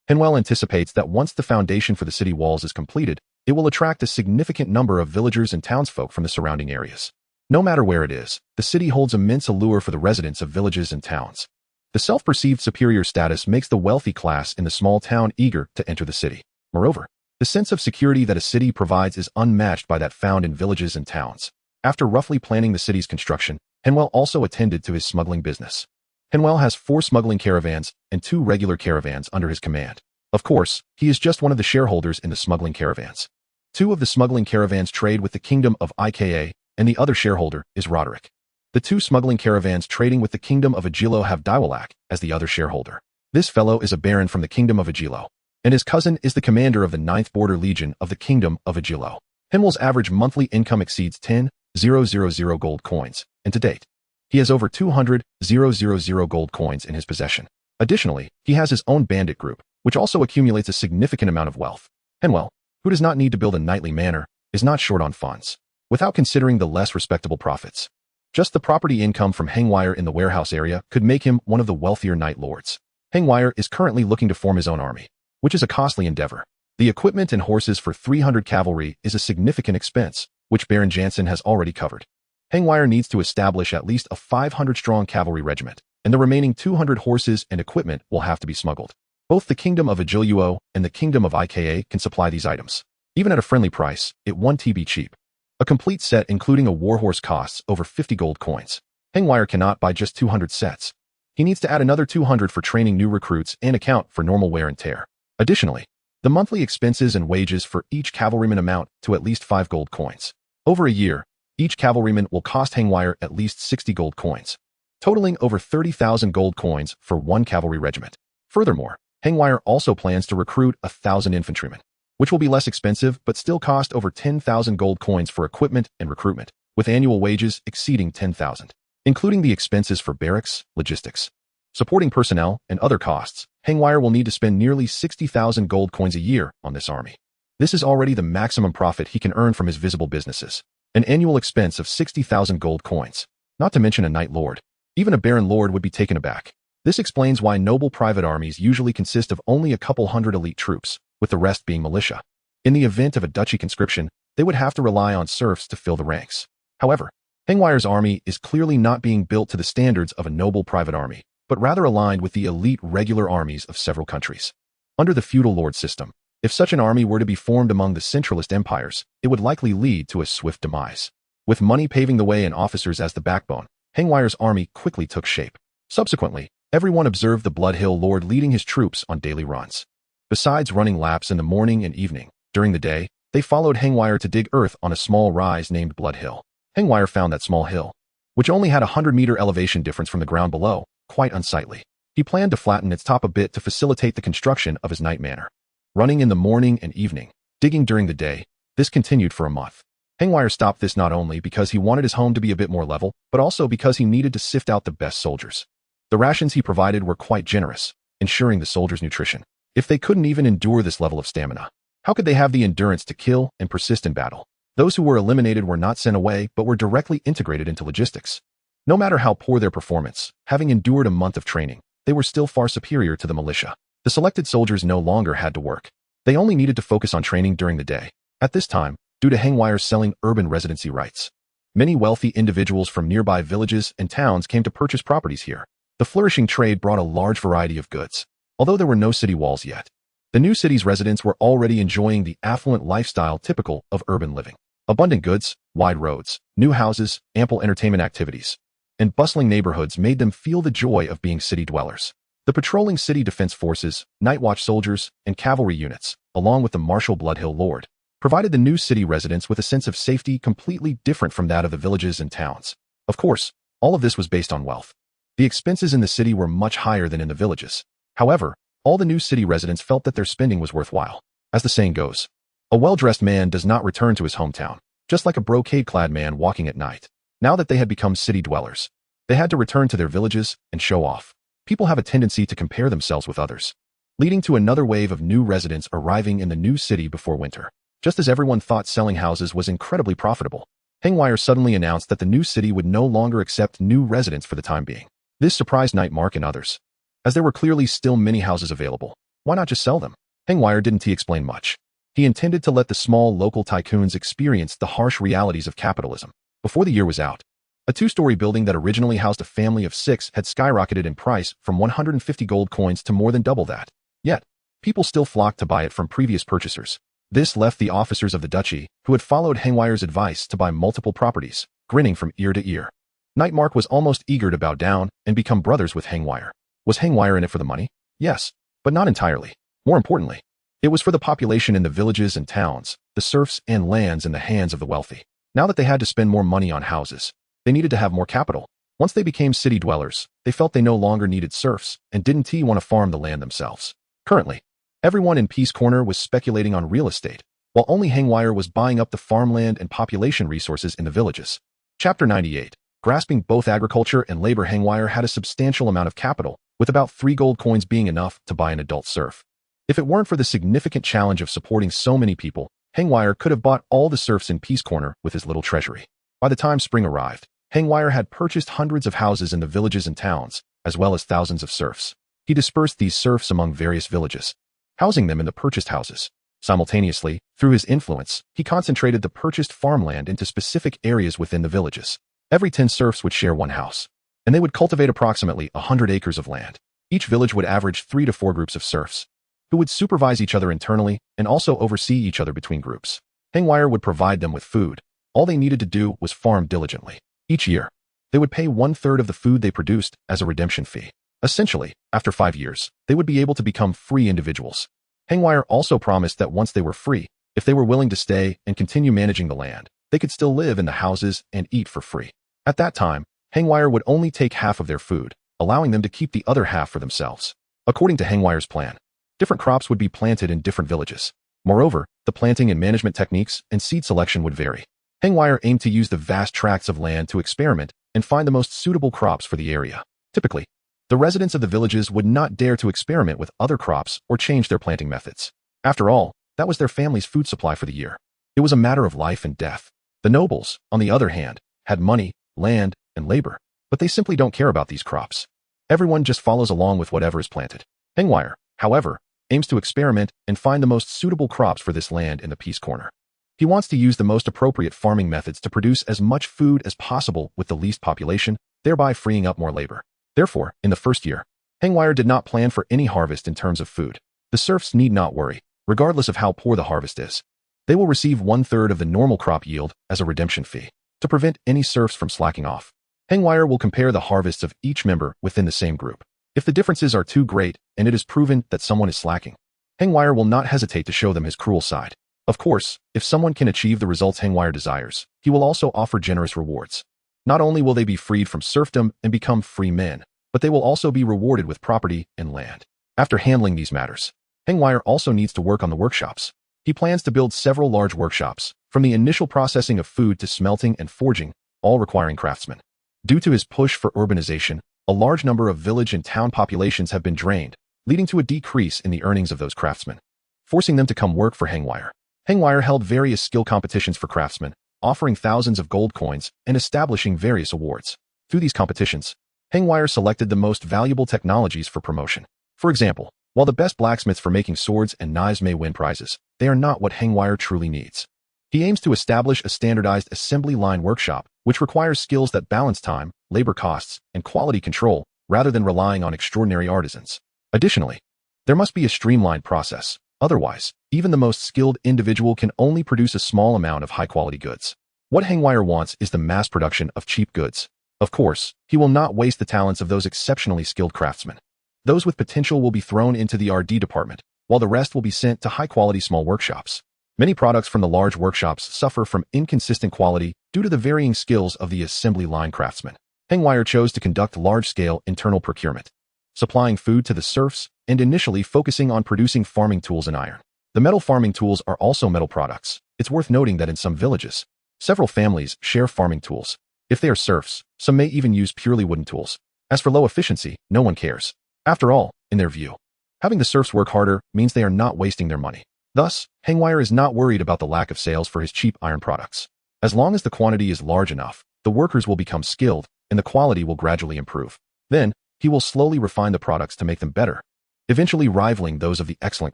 Henvier anticipates that once the foundation for the city walls is completed, it will attract a significant number of villagers and townsfolk from the surrounding areas. No matter where it is, the city holds immense allure for the residents of villages and towns. The self-perceived superior status makes the wealthy class in the small town eager to enter the city. Moreover, the sense of security that a city provides is unmatched by that found in villages and towns. After roughly planning the city's construction, Henvier also attended to his smuggling business. Henvier has 4 smuggling caravans and 2 regular caravans under his command. Of course, he is just one of the shareholders in the smuggling caravans. 2 of the smuggling caravans trade with the kingdom of Ika, and the other shareholder is Roderick. The 2 smuggling caravans trading with the kingdom of Agilo have Diwalak as the other shareholder. This fellow is a baron from the kingdom of Agilo, and his cousin is the commander of the 9th Border Legion of the kingdom of Agilo. Henvier's average monthly income exceeds 10,000 gold coins, and to date, he has over 200,000 gold coins in his possession. Additionally, he has his own bandit group, which also accumulates a significant amount of wealth. Henvier, who does not need to build a knightly manor, is not short on funds, without considering the less respectable profits. Just the property income from Henvier in the warehouse area could make him one of the wealthier knight lords. Henvier is currently looking to form his own army, which is a costly endeavor. The equipment and horses for 300 cavalry is a significant expense, which Baron Jansen has already covered. Henvier needs to establish at least a 500-strong cavalry regiment, and the remaining 200 horses and equipment will have to be smuggled. Both the kingdom of Agilo and the kingdom of Ika can supply these items. Even at a friendly price, it won't be cheap. A complete set including a warhorse costs over 50 gold coins. Henvier cannot buy just 200 sets. He needs to add another 200 for training new recruits and account for normal wear and tear. Additionally, the monthly expenses and wages for each cavalryman amount to at least 5 gold coins. Over a year, each cavalryman will cost Henvier at least 60 gold coins, totaling over 30,000 gold coins for 1 cavalry regiment. Furthermore, Henvier also plans to recruit 1,000 infantrymen, which will be less expensive but still cost over 10,000 gold coins for equipment and recruitment, with annual wages exceeding 10,000. Including the expenses for barracks, logistics, supporting personnel, and other costs, Henvier will need to spend nearly 60,000 gold coins a year on this army. This is already the maximum profit he can earn from his visible businesses. An annual expense of 60,000 gold coins, not to mention a knight lord. Even a baron lord would be taken aback. This explains why noble private armies usually consist of only a couple hundred elite troops, with the rest being militia. In the event of a duchy conscription, they would have to rely on serfs to fill the ranks. However, Henvier's army is clearly not being built to the standards of a noble private army, but rather aligned with the elite regular armies of several countries. Under the feudal lord system, if such an army were to be formed among the centralist empires, it would likely lead to a swift demise. With money paving the way and officers as the backbone, Henvier's army quickly took shape. Subsequently, everyone observed the Blood Hill Lord leading his troops on daily runs. Besides running laps in the morning and evening, during the day, they followed Henvier to dig earth on a small rise named Blood Hill. Henvier found that small hill, which only had a 100-meter elevation difference from the ground below, quite unsightly. He planned to flatten its top a bit to facilitate the construction of his night manor. Running in the morning and evening, digging during the day, this continued for a month. Henvier stopped this not only because he wanted his home to be a bit more level, but also because he needed to sift out the best soldiers. The rations he provided were quite generous, ensuring the soldiers' nutrition. If they couldn't even endure this level of stamina, how could they have the endurance to kill and persist in battle? Those who were eliminated were not sent away but were directly integrated into logistics. No matter how poor their performance, having endured a month of training, they were still far superior to the militia. The selected soldiers no longer had to work. They only needed to focus on training during the day. At this time, due to Henvier's selling urban residency rights, many wealthy individuals from nearby villages and towns came to purchase properties here. The flourishing trade brought a large variety of goods. Although there were no city walls yet, the new city's residents were already enjoying the affluent lifestyle typical of urban living. Abundant goods, wide roads, new houses, ample entertainment activities, and bustling neighborhoods made them feel the joy of being city dwellers. The patrolling city defense forces, night watch soldiers, and cavalry units, along with the martial Blood Hill Lord, provided the new city residents with a sense of safety completely different from that of the villages and towns. Of course, all of this was based on wealth. The expenses in the city were much higher than in the villages. However, all the new city residents felt that their spending was worthwhile. As the saying goes, a well-dressed man does not return to his hometown, just like a brocade-clad man walking at night. Now that they had become city dwellers, they had to return to their villages and show off. People have a tendency to compare themselves with others. leading to another wave of new residents arriving in the new city before winter. Just as everyone thought selling houses was incredibly profitable, Henvier suddenly announced that the new city would no longer accept new residents for the time being. This surprised Nightmark and others, as there were clearly still many houses available. Why not just sell them? Henvier didn't explain much. He intended to let the small local tycoons experience the harsh realities of capitalism. Before the year was out, a two-story building that originally housed a family of 6 had skyrocketed in price from 150 gold coins to more than double that. Yet, people still flocked to buy it from previous purchasers. This left the officers of the duchy, who had followed Henvier's advice to buy multiple properties, grinning from ear to ear. Nightmark was almost eager to bow down and become brothers with Henvier. Was Henvier in it for the money? Yes, but not entirely. More importantly, it was for the population in the villages and towns, the serfs and lands in the hands of the wealthy. Now that they had to spend more money on houses, they needed to have more capital. Once they became city dwellers, they felt they no longer needed serfs and didn't want to farm the land themselves. Currently, everyone in Peace Corner was speculating on real estate, while only Henvier was buying up the farmland and population resources in the villages. Chapter 98. Grasping both agriculture and labor. Henvier had a substantial amount of capital, with about 3 gold coins being enough to buy an adult serf. If it weren't for the significant challenge of supporting so many people, Henvier could have bought all the serfs in Peace Corner with his little treasury. By the time spring arrived, Henvier had purchased hundreds of houses in the villages and towns, as well as thousands of serfs. He dispersed these serfs among various villages, housing them in the purchased houses. Simultaneously, through his influence, he concentrated the purchased farmland into specific areas within the villages. Every 10 serfs would share one house, and they would cultivate approximately 100 acres of land. Each village would average 3 to 4 groups of serfs, who would supervise each other internally and also oversee each other between groups. Henvier would provide them with food. All they needed to do was farm diligently. Each year, they would pay 1/3 of the food they produced as a redemption fee. Essentially, after 5 years, they would be able to become free individuals. Henvier also promised that once they were free, if they were willing to stay and continue managing the land, they could still live in the houses and eat for free. At that time, Henvier would only take half of their food, allowing them to keep the other half for themselves. According to Henvier's plan, different crops would be planted in different villages. Moreover, the planting and management techniques and seed selection would vary. Henvier aimed to use the vast tracts of land to experiment and find the most suitable crops for the area. Typically, the residents of the villages would not dare to experiment with other crops or change their planting methods. After all, that was their family's food supply for the year. It was a matter of life and death. The nobles, on the other hand, had money, land, and labor, but they simply don't care about these crops. Everyone just follows along with whatever is planted. Henvier, however, aims to experiment and find the most suitable crops for this land in the Peace Corner. He wants to use the most appropriate farming methods to produce as much food as possible with the least population, thereby freeing up more labor. Therefore, in the first year, Henvier did not plan for any harvest in terms of food. The serfs need not worry, regardless of how poor the harvest is. They will receive 1/3 of the normal crop yield as a redemption fee. To prevent any serfs from slacking off, Henvier will compare the harvests of each member within the same group. If the differences are too great and it is proven that someone is slacking, Henvier will not hesitate to show them his cruel side. Of course, if someone can achieve the results Henvier desires, he will also offer generous rewards. Not only will they be freed from serfdom and become free men, but they will also be rewarded with property and land. After handling these matters, Henvier also needs to work on the workshops. He plans to build several large workshops, from the initial processing of food to smelting and forging, all requiring craftsmen. Due to his push for urbanization, a large number of village and town populations have been drained, leading to a decrease in the earnings of those craftsmen, forcing them to come work for Henvier. Henvier held various skill competitions for craftsmen, offering thousands of gold coins and establishing various awards. Through these competitions, Henvier selected the most valuable technologies for promotion. For example, while the best blacksmiths for making swords and knives may win prizes, they are not what Henvier truly needs. He aims to establish a standardized assembly line workshop, which requires skills that balance time, labor costs, and quality control, rather than relying on extraordinary artisans. Additionally, there must be a streamlined process. Otherwise, even the most skilled individual can only produce a small amount of high-quality goods. What Henvier wants is the mass production of cheap goods. Of course, he will not waste the talents of those exceptionally skilled craftsmen. Those with potential will be thrown into the R&D department, while the rest will be sent to high-quality small workshops. Many products from the large workshops suffer from inconsistent quality due to the varying skills of the assembly line craftsmen. Henvier chose to conduct large-scale internal procurement, supplying food to the serfs and initially focusing on producing farming tools and iron. The metal farming tools are also metal products. It's worth noting that in some villages, several families share farming tools. If they are serfs, some may even use purely wooden tools. As for low efficiency, no one cares. After all, in their view, Having the serfs work harder means they are not wasting their money. Thus, Henvier is not worried about the lack of sales for his cheap iron products. As long as the quantity is large enough, the workers will become skilled and the quality will gradually improve. Then, he will slowly refine the products to make them better, eventually rivaling those of the excellent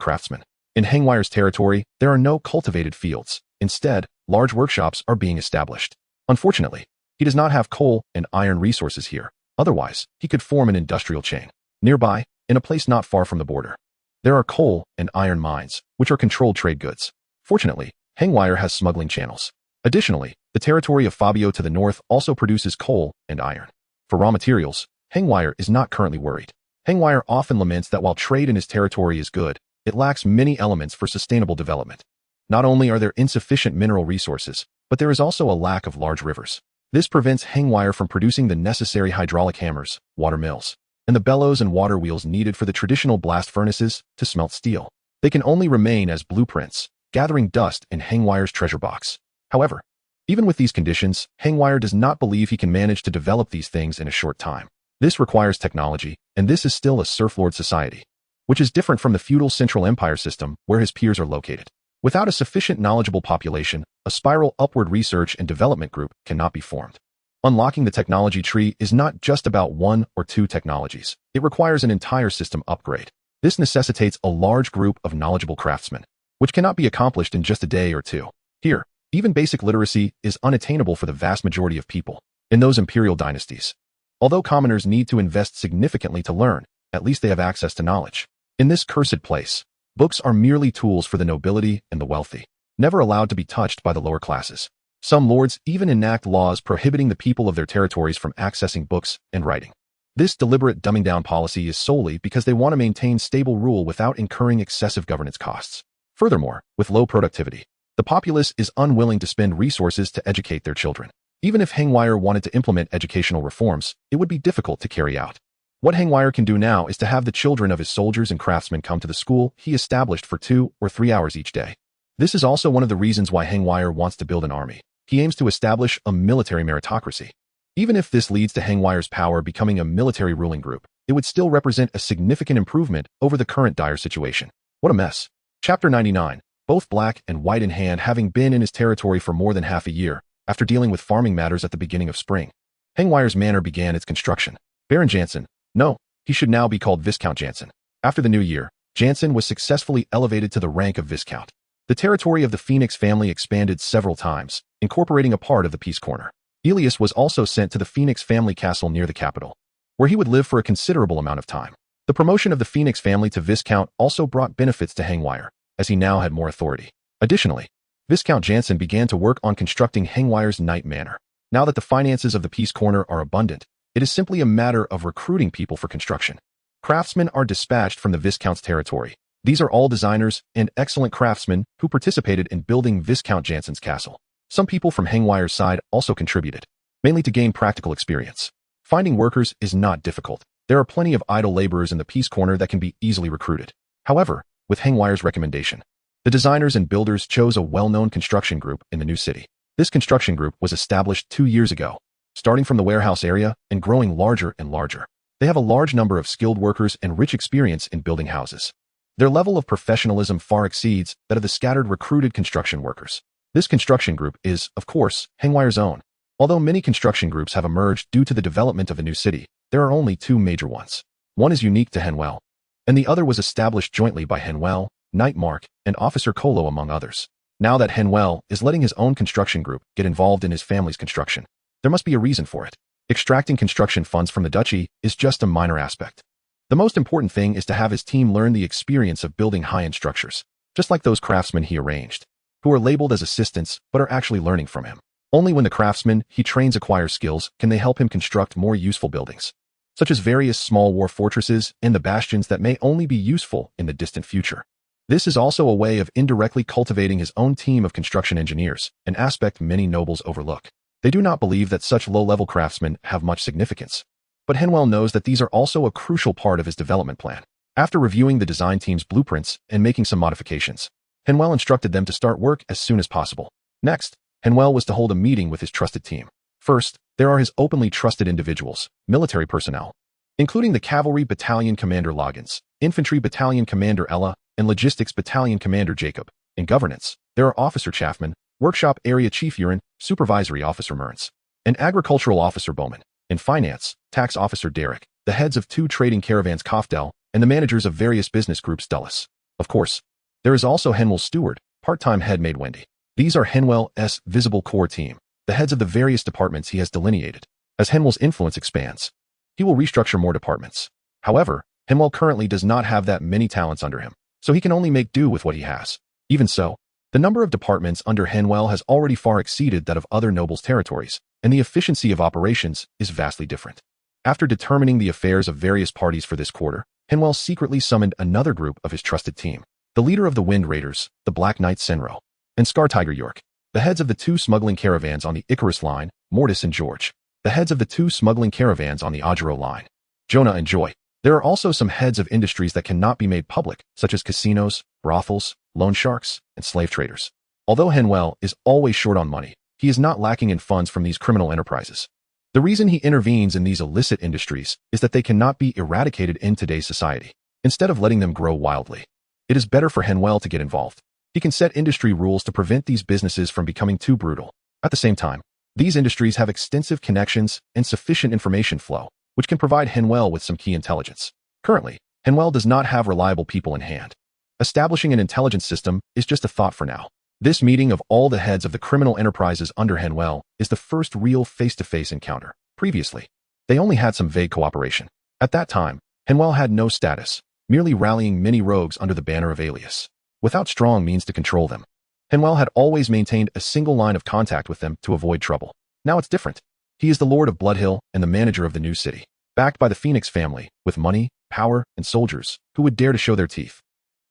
craftsmen. In Henvier's territory, there are no cultivated fields. Instead, large workshops are being established. Unfortunately, he does not have coal and iron resources here. Otherwise, he could form an industrial chain. Nearby, in a place not far from the border, there are coal and iron mines, which are controlled trade goods. Fortunately, Henvier has smuggling channels. Additionally, the territory of Fabio to the north also produces coal and iron. For raw materials, Henvier is not currently worried. Henvier often laments that while trade in his territory is good, it lacks many elements for sustainable development. Not only are there insufficient mineral resources, but there is also a lack of large rivers. This prevents Henvier from producing the necessary hydraulic hammers, water mills, and the bellows and water wheels needed for the traditional blast furnaces to smelt steel. They can only remain as blueprints, gathering dust in Henvier's treasure box. However, even with these conditions, Henvier does not believe he can manage to develop these things in a short time. This requires technology, and this is still a serf-lord society, which is different from the feudal Central Empire system where his peers are located. Without a sufficient knowledgeable population, a spiral upward research and development group cannot be formed. Unlocking the technology tree is not just about one or two technologies. It requires an entire system upgrade. This necessitates a large group of knowledgeable craftsmen, which cannot be accomplished in just a day or two. Here, even basic literacy is unattainable for the vast majority of people in those imperial dynasties. Although commoners need to invest significantly to learn, at least they have access to knowledge. In this cursed place, books are merely tools for the nobility and the wealthy, never allowed to be touched by the lower classes. Some lords even enact laws prohibiting the people of their territories from accessing books and writing. This deliberate dumbing down policy is solely because they want to maintain stable rule without incurring excessive governance costs. Furthermore, with low productivity, the populace is unwilling to spend resources to educate their children. Even if Henvier wanted to implement educational reforms, it would be difficult to carry out. What Henvier can do now is to have the children of his soldiers and craftsmen come to the school he established for 2 or 3 hours each day. This is also one of the reasons why Henvier wants to build an army. He aims to establish a military meritocracy. Even if this leads to Henvier's power becoming a military ruling group, it would still represent a significant improvement over the current dire situation. What a mess. Chapter 99. Both black and white in hand having been in his territory for more than half a year, after dealing with farming matters at the beginning of spring, Henvier's manor began its construction. Baron Jansen, no, he should now be called Viscount Jansen. After the new year, Jansen was successfully elevated to the rank of Viscount. The territory of the Phoenix family expanded several times, incorporating a part of the Peace Corner. Elias was also sent to the Phoenix family castle near the capital, where he would live for a considerable amount of time. The promotion of the Phoenix family to Viscount also brought benefits to Henvier, as he now had more authority. Additionally, Viscount Jansen began to work on constructing Henvier's Night Manor. Now that the finances of the Peace Corner are abundant, it is simply a matter of recruiting people for construction. Craftsmen are dispatched from the Viscount's territory. These are all designers and excellent craftsmen who participated in building Viscount Jansen's castle. Some people from Henvier's side also contributed, mainly to gain practical experience. Finding workers is not difficult. There are plenty of idle laborers in the Peace Corner that can be easily recruited. However, with Henvier's recommendation, the designers and builders chose a well-known construction group in the new city. This construction group was established 2 years ago, starting from the warehouse area and growing larger and larger. They have a large number of skilled workers and rich experience in building houses. Their level of professionalism far exceeds that of the scattered recruited construction workers. This construction group is, of course, Henvier's own. Although many construction groups have emerged due to the development of a new city, there are only 2 major ones. One is unique to Henvier, and the other was established jointly by Henvier, Knight Mark, and Officer Colo among others. Now that Henvier is letting his own construction group get involved in his family's construction, there must be a reason for it. Extracting construction funds from the duchy is just a minor aspect. The most important thing is to have his team learn the experience of building high-end structures, just like those craftsmen he arranged, who are labeled as assistants but are actually learning from him. Only when the craftsmen he trains acquire skills can they help him construct more useful buildings, such as various small war fortresses and the bastions that may only be useful in the distant future. This is also a way of indirectly cultivating his own team of construction engineers, an aspect many nobles overlook. They do not believe that such low-level craftsmen have much significance. But Henvier knows that these are also a crucial part of his development plan. After reviewing the design team's blueprints and making some modifications, Henvier instructed them to start work as soon as possible. Next, Henvier was to hold a meeting with his trusted team. First, there are his openly trusted individuals, military personnel. including the Cavalry Battalion Commander Loggins, Infantry Battalion Commander Ella, and Logistics Battalion Commander Jacob. In governance, there are Officer Chaffman, Workshop Area Chief Urin, Supervisory Officer Mearns, and Agricultural Officer Bowman. In finance, Tax Officer Derek, the heads of 2 trading caravans Kofdel, and the managers of various business groups Dulles. Of course, there is also Henwell's steward, part-time head maid Wendy. These are Henwell's visible core team, the heads of the various departments he has delineated. As Henwell's influence expands, he will restructure more departments. However, Henwell currently does not have that many talents under him, so he can only make do with what he has. Even so, the number of departments under Henwell has already far exceeded that of other nobles' territories, and the efficiency of operations is vastly different. After determining the affairs of various parties for this quarter, Henwell secretly summoned another group of his trusted team, the leader of the Wind Raiders, the Black Knight Senro, and Scar Tiger York, the heads of the 2 smuggling caravans on the Icarus line, Mortis and George, the heads of the 2 smuggling caravans on the Ajaro line, Jonah and Joy. There are also some heads of industries that cannot be made public, such as casinos, brothels, loan sharks, and slave traders. Although Henwell is always short on money, he is not lacking in funds from these criminal enterprises. The reason he intervenes in these illicit industries is that they cannot be eradicated in today's society, instead of letting them grow wildly. It is better for Henwell to get involved. He can set industry rules to prevent these businesses from becoming too brutal. At the same time, these industries have extensive connections and sufficient information flow, which can provide Henwell with some key intelligence. Currently, Henwell does not have reliable people in hand. Establishing an intelligence system is just a thought for now. This meeting of all the heads of the criminal enterprises under Henwell is the first real face-to-face encounter. Previously, they only had some vague cooperation. At that time, Henwell had no status, merely rallying many rogues under the banner of Alias, without strong means to control them. Henwell had always maintained a single line of contact with them to avoid trouble. Now it's different. He is the Lord of Bloodhill and the manager of the new city, backed by the Phoenix family, with money, power, and soldiers who would dare to show their teeth.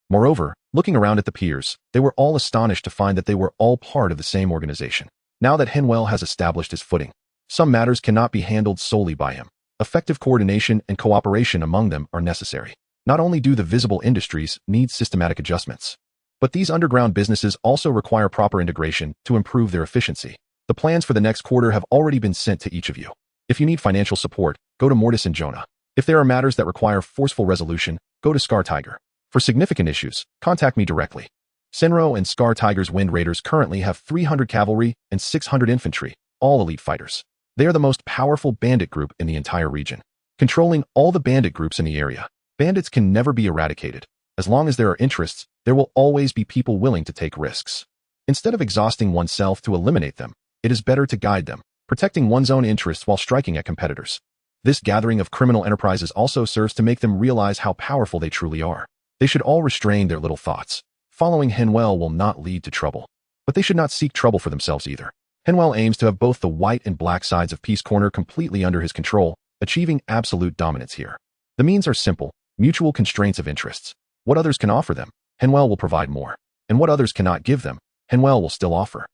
Moreover, looking around at the peers, they were all astonished to find that they were all part of the same organization. Now that Henwell has established his footing, some matters cannot be handled solely by him. Effective coordination and cooperation among them are necessary. Not only do the visible industries need systematic adjustments, but these underground businesses also require proper integration to improve their efficiency. The plans for the next quarter have already been sent to each of you. If you need financial support, go to Mortis and Jonah. If there are matters that require forceful resolution, go to Scar Tiger. For significant issues, contact me directly. Senro and Scar Tiger's Wind Raiders currently have 300 cavalry and 600 infantry, all elite fighters. They are the most powerful bandit group in the entire region, controlling all the bandit groups in the area. Bandits can never be eradicated. As long as there are interests, there will always be people willing to take risks. Instead of exhausting oneself to eliminate them, it is better to guide them, protecting one's own interests while striking at competitors. This gathering of criminal enterprises also serves to make them realize how powerful they truly are. They should all restrain their little thoughts. Following Henwell will not lead to trouble, but they should not seek trouble for themselves either. Henwell aims to have both the white and black sides of Peace Corner completely under his control, achieving absolute dominance here. The means are simple, mutual constraints of interests. What others can offer them, Henwell will provide more. And what others cannot give them, Henwell will still offer.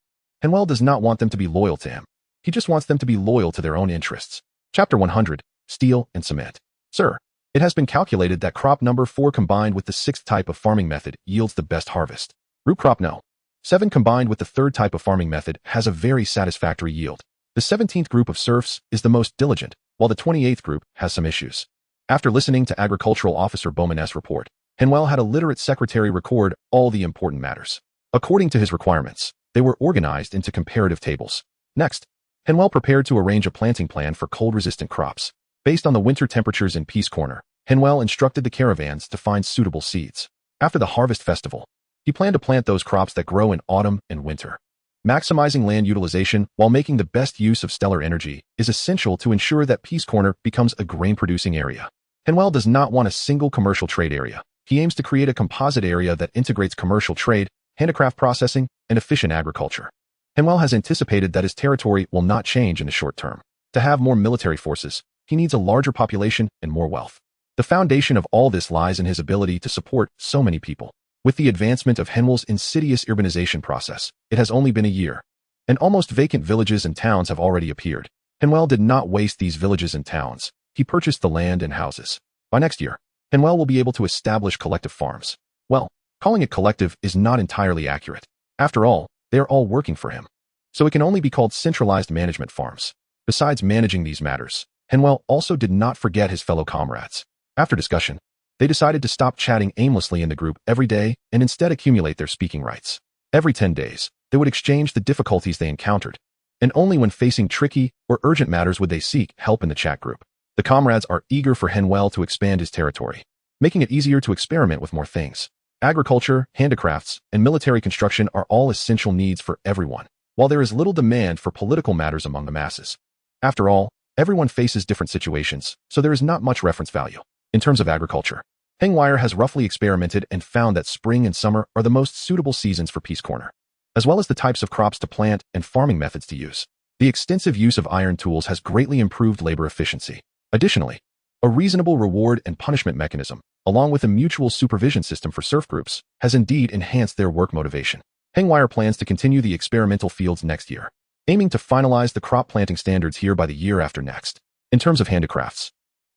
Henwell does not want them to be loyal to him. He just wants them to be loyal to their own interests. Chapter 100, Steel and Cement. Sir, it has been calculated that crop number 4 combined with the 6th type of farming method yields the best harvest. Root crop No. 7 combined with the 3rd type of farming method has a very satisfactory yield. The 17th group of serfs is the most diligent, while the 28th group has some issues. After listening to Agricultural Officer Bowman's report, Henwell had a literate secretary record all the important matters. According to his requirements, they were organized into comparative tables. Next, Henwell prepared to arrange a planting plan for cold-resistant crops. Based on the winter temperatures in Peace Corner, Henwell instructed the caravans to find suitable seeds. After the harvest festival, he planned to plant those crops that grow in autumn and winter. Maximizing land utilization while making the best use of stellar energy is essential to ensure that Peace Corner becomes a grain-producing area. Henwell does not want a single commercial trade area. He aims to create a composite area that integrates commercial trade, handicraft processing, and efficient agriculture. Henwell has anticipated that his territory will not change in the short term. To have more military forces, he needs a larger population and more wealth. The foundation of all this lies in his ability to support so many people. With the advancement of Henwell's insidious urbanization process, it has only been a year, and almost vacant villages and towns have already appeared. Henwell did not waste these villages and towns. He purchased the land and houses. By next year, Henwell will be able to establish collective farms. Well, calling it collective is not entirely accurate. After all, they are all working for him. So it can only be called centralized management farms. Besides managing these matters, Henvier also did not forget his fellow comrades. After discussion, they decided to stop chatting aimlessly in the group every day and instead accumulate their speaking rights. Every 10 days, they would exchange the difficulties they encountered, and only when facing tricky or urgent matters would they seek help in the chat group. The comrades are eager for Henvier to expand his territory, making it easier to experiment with more things. Agriculture, handicrafts, and military construction are all essential needs for everyone, while there is little demand for political matters among the masses. After all, everyone faces different situations, so there is not much reference value. In terms of agriculture, Henvier has roughly experimented and found that spring and summer are the most suitable seasons for Peace Corner, as well as the types of crops to plant and farming methods to use. The extensive use of iron tools has greatly improved labor efficiency. Additionally, a reasonable reward and punishment mechanism, along with a mutual supervision system for serf groups, has indeed enhanced their work motivation. Henvier plans to continue the experimental fields next year, aiming to finalize the crop planting standards here by the year after next. In terms of handicrafts,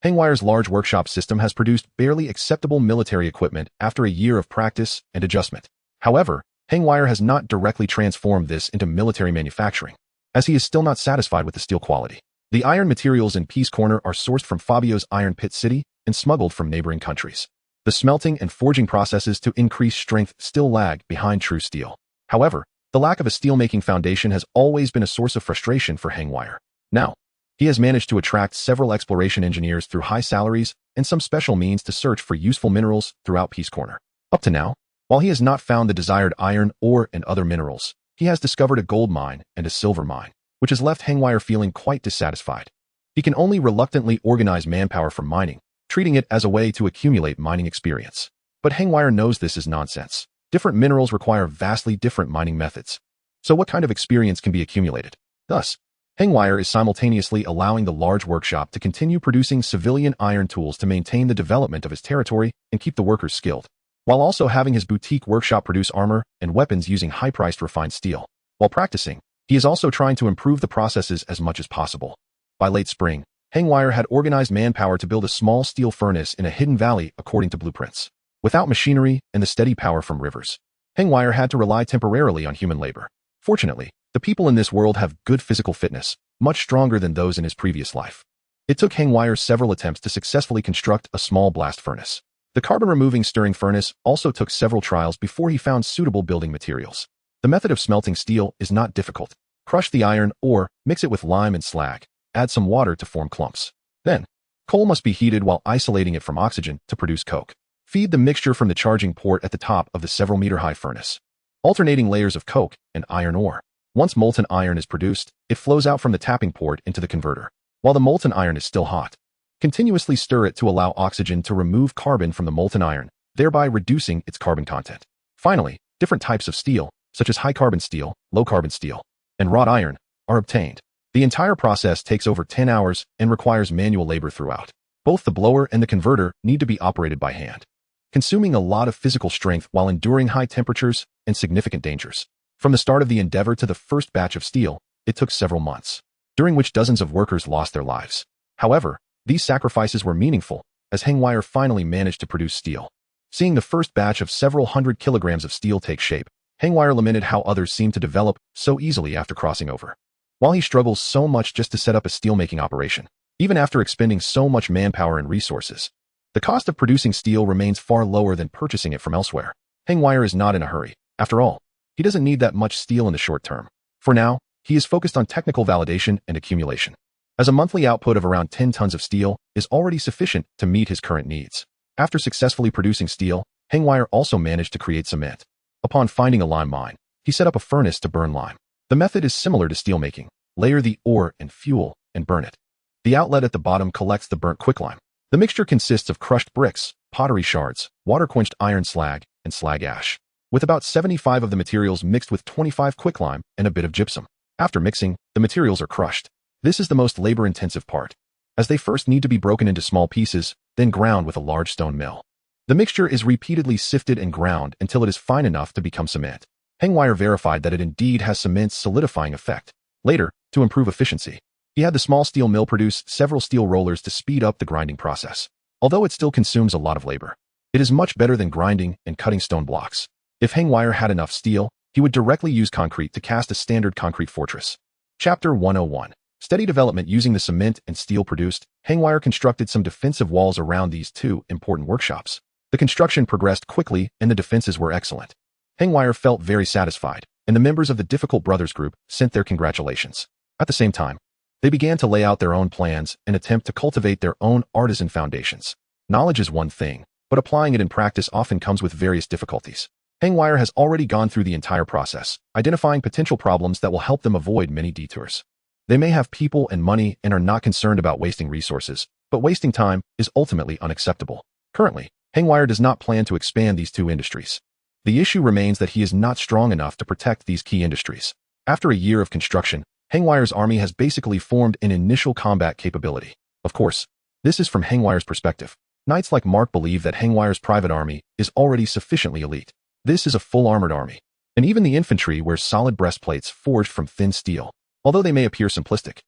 Henvier's large workshop system has produced barely acceptable military equipment after a year of practice and adjustment. However, Henvier has not directly transformed this into military manufacturing, as he is still not satisfied with the steel quality. The iron materials in Peace Corner are sourced from Fabio's Iron Pit City and smuggled from neighboring countries. The smelting and forging processes to increase strength still lag behind true steel. However, the lack of a steelmaking foundation has always been a source of frustration for Henvier. Now, he has managed to attract several exploration engineers through high salaries and some special means to search for useful minerals throughout Peace Corner. Up to now, while he has not found the desired iron ore and other minerals, he has discovered a gold mine and a silver mine, which has left Henvier feeling quite dissatisfied. He can only reluctantly organize manpower for mining, treating it as a way to accumulate mining experience. But Henvier knows this is nonsense. Different minerals require vastly different mining methods. So what kind of experience can be accumulated? Thus, Henvier is simultaneously allowing the large workshop to continue producing civilian iron tools to maintain the development of his territory and keep the workers skilled, while also having his boutique workshop produce armor and weapons using high-priced refined steel. While practicing, he is also trying to improve the processes as much as possible. By late spring, Henvier had organized manpower to build a small steel furnace in a hidden valley according to blueprints. Without machinery and the steady power from rivers, Henvier had to rely temporarily on human labor. Fortunately, the people in this world have good physical fitness, much stronger than those in his previous life. It took Henvier several attempts to successfully construct a small blast furnace. The carbon-removing stirring furnace also took several trials before he found suitable building materials. The method of smelting steel is not difficult. Crush the iron ore, mix it with lime and slag, add some water to form clumps. Then, coal must be heated while isolating it from oxygen to produce coke. Feed the mixture from the charging port at the top of the several-meter-high furnace, alternating layers of coke and iron ore. Once molten iron is produced, it flows out from the tapping port into the converter. While the molten iron is still hot, continuously stir it to allow oxygen to remove carbon from the molten iron, thereby reducing its carbon content. Finally, different types of steel, such as high-carbon steel, low-carbon steel, and wrought iron, are obtained. The entire process takes over 10 hours and requires manual labor throughout. Both the blower and the converter need to be operated by hand, consuming a lot of physical strength while enduring high temperatures and significant dangers. From the start of the endeavor to the first batch of steel, it took several months, during which dozens of workers lost their lives. However, these sacrifices were meaningful, as Henvier finally managed to produce steel. Seeing the first batch of several hundred kilograms of steel take shape, Henvier lamented how others seemed to develop so easily after crossing over, while he struggles so much just to set up a steelmaking operation. Even after expending so much manpower and resources, the cost of producing steel remains far lower than purchasing it from elsewhere. Henvier is not in a hurry. After all, he doesn't need that much steel in the short term. For now, he is focused on technical validation and accumulation, as a monthly output of around 10 tons of steel is already sufficient to meet his current needs. After successfully producing steel, Henvier also managed to create cement. Upon finding a lime mine, he set up a furnace to burn lime. The method is similar to steelmaking. Layer the ore in fuel and burn it. The outlet at the bottom collects the burnt quicklime. The mixture consists of crushed bricks, pottery shards, water-quenched iron slag, and slag ash, with about 75 of the materials mixed with 25 quicklime and a bit of gypsum. After mixing, the materials are crushed. This is the most labor-intensive part, as they first need to be broken into small pieces, then ground with a large stone mill. The mixture is repeatedly sifted and ground until it is fine enough to become cement. Henvier verified that it indeed has cement's solidifying effect. Later, to improve efficiency, he had the small steel mill produce several steel rollers to speed up the grinding process. Although it still consumes a lot of labor, it is much better than grinding and cutting stone blocks. If Henvier had enough steel, he would directly use concrete to cast a standard concrete fortress. Chapter 101. Steady development using the cement and steel produced, Henvier constructed some defensive walls around these two important workshops. The construction progressed quickly and the defenses were excellent. Henvier felt very satisfied, and the members of the Difficult Brothers group sent their congratulations. At the same time, they began to lay out their own plans and attempt to cultivate their own artisan foundations. Knowledge is one thing, but applying it in practice often comes with various difficulties. Henvier has already gone through the entire process, identifying potential problems that will help them avoid many detours. They may have people and money and are not concerned about wasting resources, but wasting time is ultimately unacceptable. Currently, Henvier does not plan to expand these two industries. The issue remains that he is not strong enough to protect these key industries. After a year of construction, Henvier's army has basically formed an initial combat capability. Of course, this is from Henvier's perspective. Knights like Mark believe that Henvier's private army is already sufficiently elite. This is a full armored army. And even the infantry wears solid breastplates forged from thin steel. Although they may appear simplistic,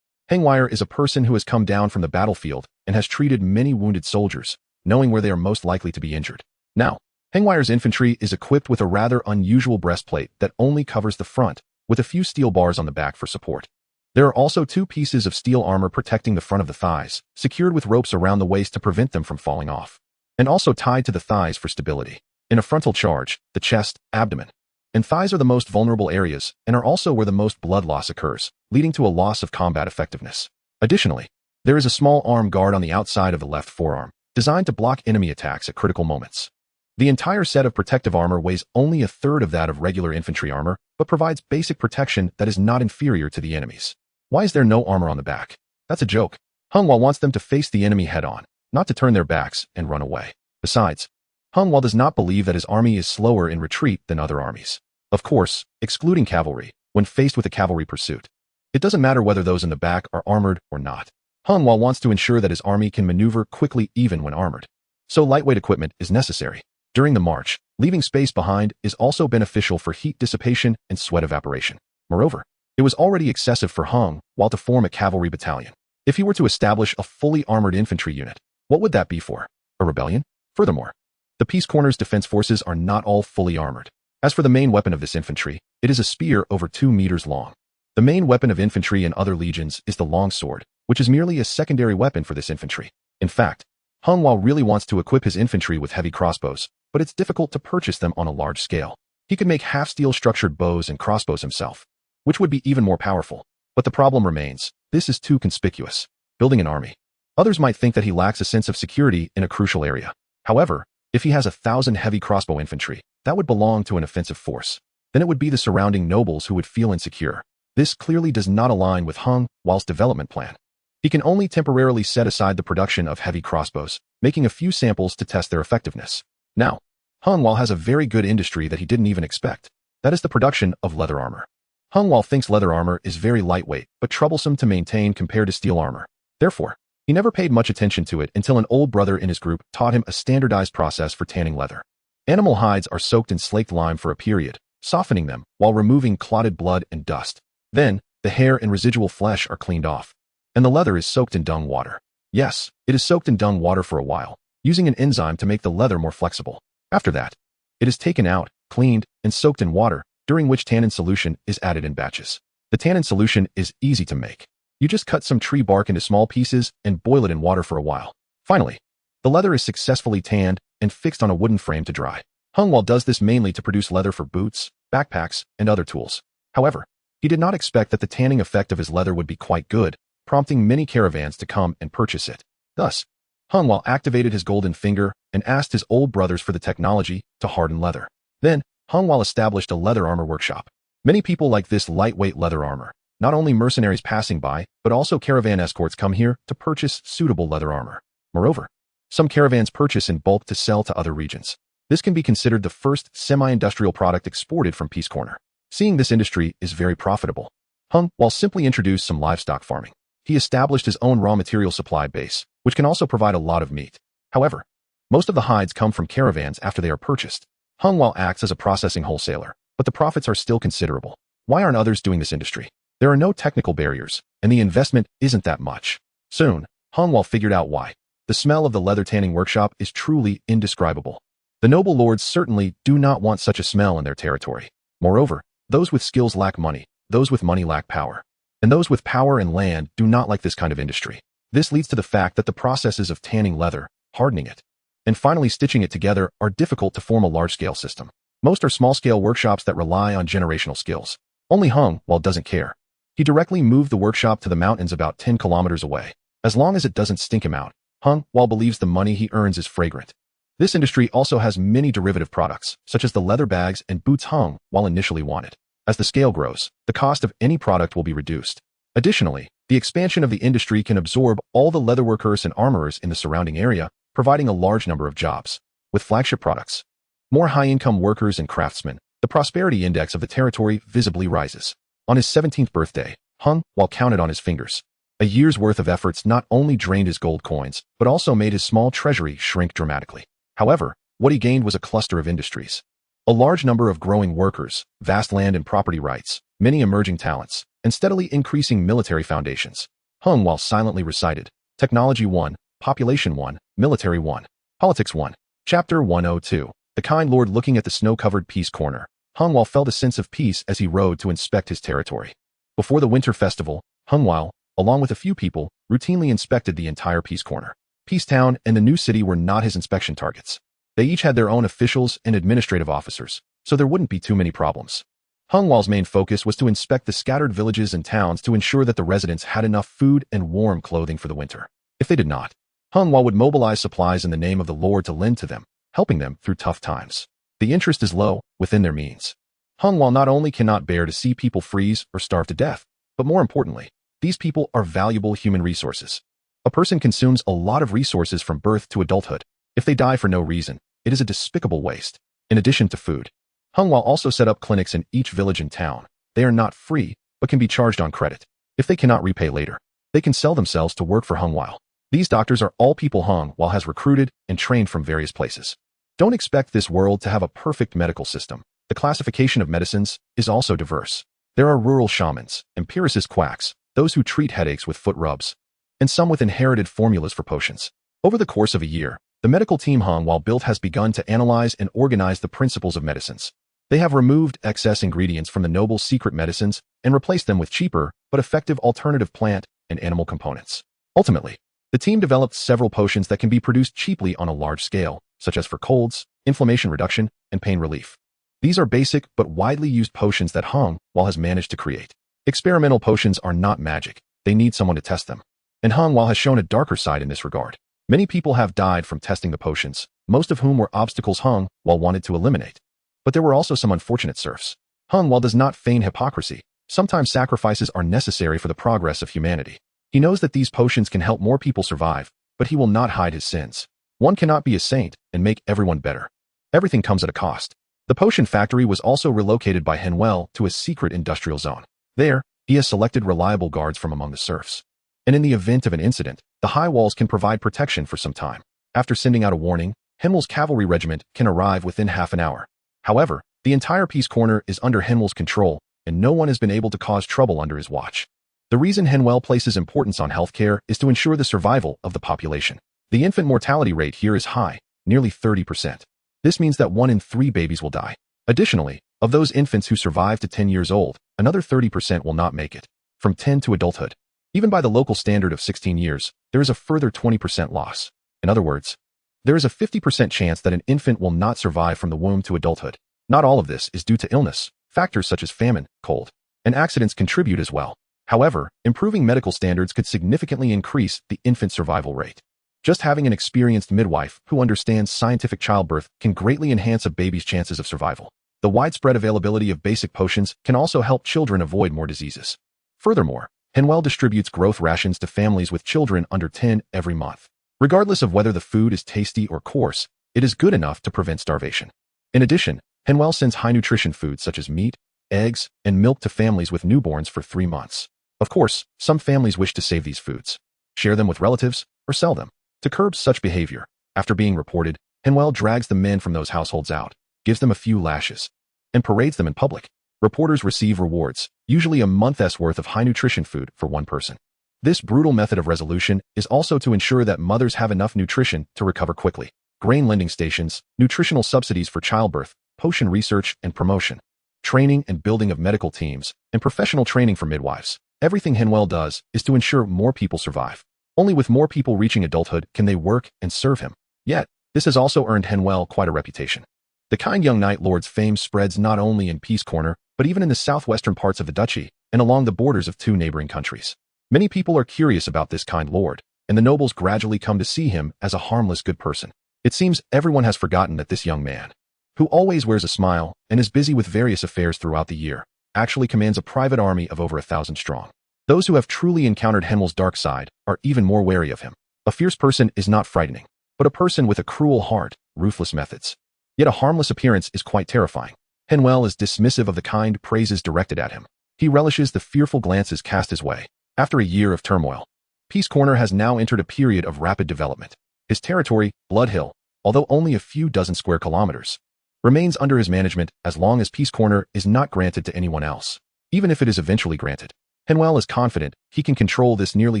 Henvier is a person who has come down from the battlefield and has treated many wounded soldiers, knowing where they are most likely to be injured. Now, Henvier's infantry is equipped with a rather unusual breastplate that only covers the front, with a few steel bars on the back for support. There are also two pieces of steel armor protecting the front of the thighs, secured with ropes around the waist to prevent them from falling off, and also tied to the thighs for stability. In a frontal charge, the chest, abdomen, and thighs are the most vulnerable areas and are also where the most blood loss occurs, leading to a loss of combat effectiveness. Additionally, there is a small arm guard on the outside of the left forearm, designed to block enemy attacks at critical moments. The entire set of protective armor weighs only a third of that of regular infantry armor, but provides basic protection that is not inferior to the enemy's. Why is there no armor on the back? That's a joke. Henvier wants them to face the enemy head-on, not to turn their backs and run away. Besides, Henvier does not believe that his army is slower in retreat than other armies. Of course, excluding cavalry, when faced with a cavalry pursuit. It doesn't matter whether those in the back are armored or not. Henvier wants to ensure that his army can maneuver quickly even when armored. So lightweight equipment is necessary. During the march, leaving space behind is also beneficial for heat dissipation and sweat evaporation. Moreover, it was already excessive for Henvier to form a cavalry battalion. If he were to establish a fully armored infantry unit, what would that be for? A rebellion? Furthermore, the Peace Corner's defense forces are not all fully armored. As for the main weapon of this infantry, it is a spear over 2 meters long. The main weapon of infantry in other legions is the longsword, which is merely a secondary weapon for this infantry. In fact, Henvier really wants to equip his infantry with heavy crossbows, but it's difficult to purchase them on a large scale. He could make half-steel structured bows and crossbows himself, which would be even more powerful. But the problem remains, this is too conspicuous. Building an army. Others might think that he lacks a sense of security in a crucial area. However, if he has 1,000 heavy crossbow infantry, that would belong to an offensive force. Then it would be the surrounding nobles who would feel insecure. This clearly does not align with Henvier's development plan. He can only temporarily set aside the production of heavy crossbows, making a few samples to test their effectiveness. Now, Henvier has a very good industry that he didn't even expect. That is the production of leather armor. Henvier thinks leather armor is very lightweight, but troublesome to maintain compared to steel armor. Therefore, he never paid much attention to it until an old brother in his group taught him a standardized process for tanning leather. Animal hides are soaked in slaked lime for a period, softening them while removing clotted blood and dust. Then, the hair and residual flesh are cleaned off, and the leather is soaked in dung water. Yes, it is soaked in dung water for a while, using an enzyme to make the leather more flexible. After that, it is taken out, cleaned, and soaked in water, during which tannin solution is added in batches. The tannin solution is easy to make. You just cut some tree bark into small pieces and boil it in water for a while. Finally, the leather is successfully tanned and fixed on a wooden frame to dry. Henvier does this mainly to produce leather for boots, backpacks, and other tools. However, he did not expect that the tanning effect of his leather would be quite good, prompting many caravans to come and purchase it. Thus, Henvier activated his golden finger and asked his old brothers for the technology to harden leather. Then, Henvier established a leather armor workshop. Many people like this lightweight leather armor. Not only mercenaries passing by, but also caravan escorts come here to purchase suitable leather armor. Moreover, some caravans purchase in bulk to sell to other regions. This can be considered the first semi-industrial product exported from Peace Corner. Seeing this industry is very profitable, Henvier simply introduced some livestock farming. He established his own raw material supply base, which can also provide a lot of meat. However, most of the hides come from caravans after they are purchased. Henvier acts as a processing wholesaler, but the profits are still considerable. Why aren't others doing this industry? There are no technical barriers, and the investment isn't that much. Soon, Henvier figured out why. The smell of the leather tanning workshop is truly indescribable. The noble lords certainly do not want such a smell in their territory. Moreover, those with skills lack money, those with money lack power. And those with power and land do not like this kind of industry. This leads to the fact that the processes of tanning leather, hardening it, and finally stitching it together are difficult to form a large-scale system. Most are small-scale workshops that rely on generational skills. Only Henvier doesn't care. He directly moved the workshop to the mountains about 10 kilometers away. As long as it doesn't stink him out, Henvier believes the money he earns is fragrant. This industry also has many derivative products, such as the leather bags and boots Henvier initially wanted. As the scale grows, the cost of any product will be reduced. Additionally, the expansion of the industry can absorb all the leatherworkers and armorers in the surrounding area, providing a large number of jobs. With flagship products, more high-income workers and craftsmen, the prosperity index of the territory visibly rises. On his 17th birthday, Henvier counted on his fingers. A year's worth of efforts not only drained his gold coins, but also made his small treasury shrink dramatically. However, what he gained was a cluster of industries. A large number of growing workers, vast land and property rights, many emerging talents, and steadily increasing military foundations. Henvier silently recited, Technology 1, Population 1, Military 1, Politics 1. Chapter 102. The kind lord looking at the snow-covered peace corner. Henvier felt a sense of peace as he rode to inspect his territory. Before the winter festival, Henvier, along with a few people, routinely inspected the entire peace corner. Peace Town and the new city were not his inspection targets. They each had their own officials and administrative officers, so there wouldn't be too many problems. Henvier's main focus was to inspect the scattered villages and towns to ensure that the residents had enough food and warm clothing for the winter. If they did not, Henvier would mobilize supplies in the name of the Lord to lend to them, helping them through tough times. The interest is low, within their means. Henvier not only cannot bear to see people freeze or starve to death, but more importantly, these people are valuable human resources. A person consumes a lot of resources from birth to adulthood. If they die for no reason, it is a despicable waste. In addition to food, Henvier also set up clinics in each village and town. They are not free, but can be charged on credit. If they cannot repay later, they can sell themselves to work for Henvier. These doctors are all people Henvier has recruited and trained from various places. Don't expect this world to have a perfect medical system. The classification of medicines is also diverse. There are rural shamans, empiricist quacks, those who treat headaches with foot rubs, and some with inherited formulas for potions. Over the course of a year, the medical team Henvier built has begun to analyze and organize the principles of medicines. They have removed excess ingredients from the noble secret medicines and replaced them with cheaper but effective alternative plant and animal components. Ultimately, the team developed several potions that can be produced cheaply on a large scale, such as for colds, inflammation reduction, and pain relief. These are basic but widely used potions that Henvier has managed to create. Experimental potions are not magic. They need someone to test them. And Henvier has shown a darker side in this regard. Many people have died from testing the potions, most of whom were obstacles Henvier wanted to eliminate. But there were also some unfortunate serfs. Henvier does not feign hypocrisy. Sometimes sacrifices are necessary for the progress of humanity. He knows that these potions can help more people survive, but he will not hide his sins. One cannot be a saint and make everyone better. Everything comes at a cost. The potion factory was also relocated by Henvier to a secret industrial zone. There, he has selected reliable guards from among the serfs. And in the event of an incident, the high walls can provide protection for some time. After sending out a warning, Henvier's cavalry regiment can arrive within half an hour. However, the entire peace corner is under Henvier's control, and no one has been able to cause trouble under his watch. The reason Henvier places importance on healthcare is to ensure the survival of the population. The infant mortality rate here is high, nearly 30%. This means that 1 in 3 babies will die. Additionally, of those infants who survive to 10 years old, another 30% will not make it. From 10 to adulthood, even by the local standard of 16 years, there is a further 20% loss. In other words, there is a 50% chance that an infant will not survive from the womb to adulthood. Not all of this is due to illness. Factors such as famine, cold, and accidents contribute as well. However, improving medical standards could significantly increase the infant survival rate. Just having an experienced midwife who understands scientific childbirth can greatly enhance a baby's chances of survival. The widespread availability of basic potions can also help children avoid more diseases. Furthermore, Henvier distributes growth rations to families with children under 10 every month. Regardless of whether the food is tasty or coarse, it is good enough to prevent starvation. In addition, Henvier sends high-nutrition foods such as meat, eggs, and milk to families with newborns for 3 months. Of course, some families wish to save these foods, share them with relatives, or sell them. To curb such behavior, after being reported, Henvier drags the men from those households out, gives them a few lashes, and parades them in public. Reporters receive rewards, usually a month's worth of high-nutrition food for one person. This brutal method of resolution is also to ensure that mothers have enough nutrition to recover quickly. Grain lending stations, nutritional subsidies for childbirth, potion research and promotion, training and building of medical teams, and professional training for midwives. Everything Henvier does is to ensure more people survive. Only with more people reaching adulthood can they work and serve him. Yet, this has also earned Henvier quite a reputation. The kind young Knight Lord's fame spreads not only in Peace Corner, but even in the southwestern parts of the duchy and along the borders of 2 neighboring countries. Many people are curious about this kind lord, and the nobles gradually come to see him as a harmless good person. It seems everyone has forgotten that this young man, who always wears a smile and is busy with various affairs throughout the year, actually commands a private army of over 1,000 strong. Those who have truly encountered Henvier's dark side are even more wary of him. A fierce person is not frightening, but a person with a cruel heart, ruthless methods. Yet a harmless appearance is quite terrifying. Henvier is dismissive of the kind praises directed at him. He relishes the fearful glances cast his way. After a year of turmoil, Peace Corner has now entered a period of rapid development. His territory, Blood Hill, although only a few dozen square kilometers, remains under his management as long as Peace Corner is not granted to anyone else. Even if it is eventually granted, Henvier is confident he can control this nearly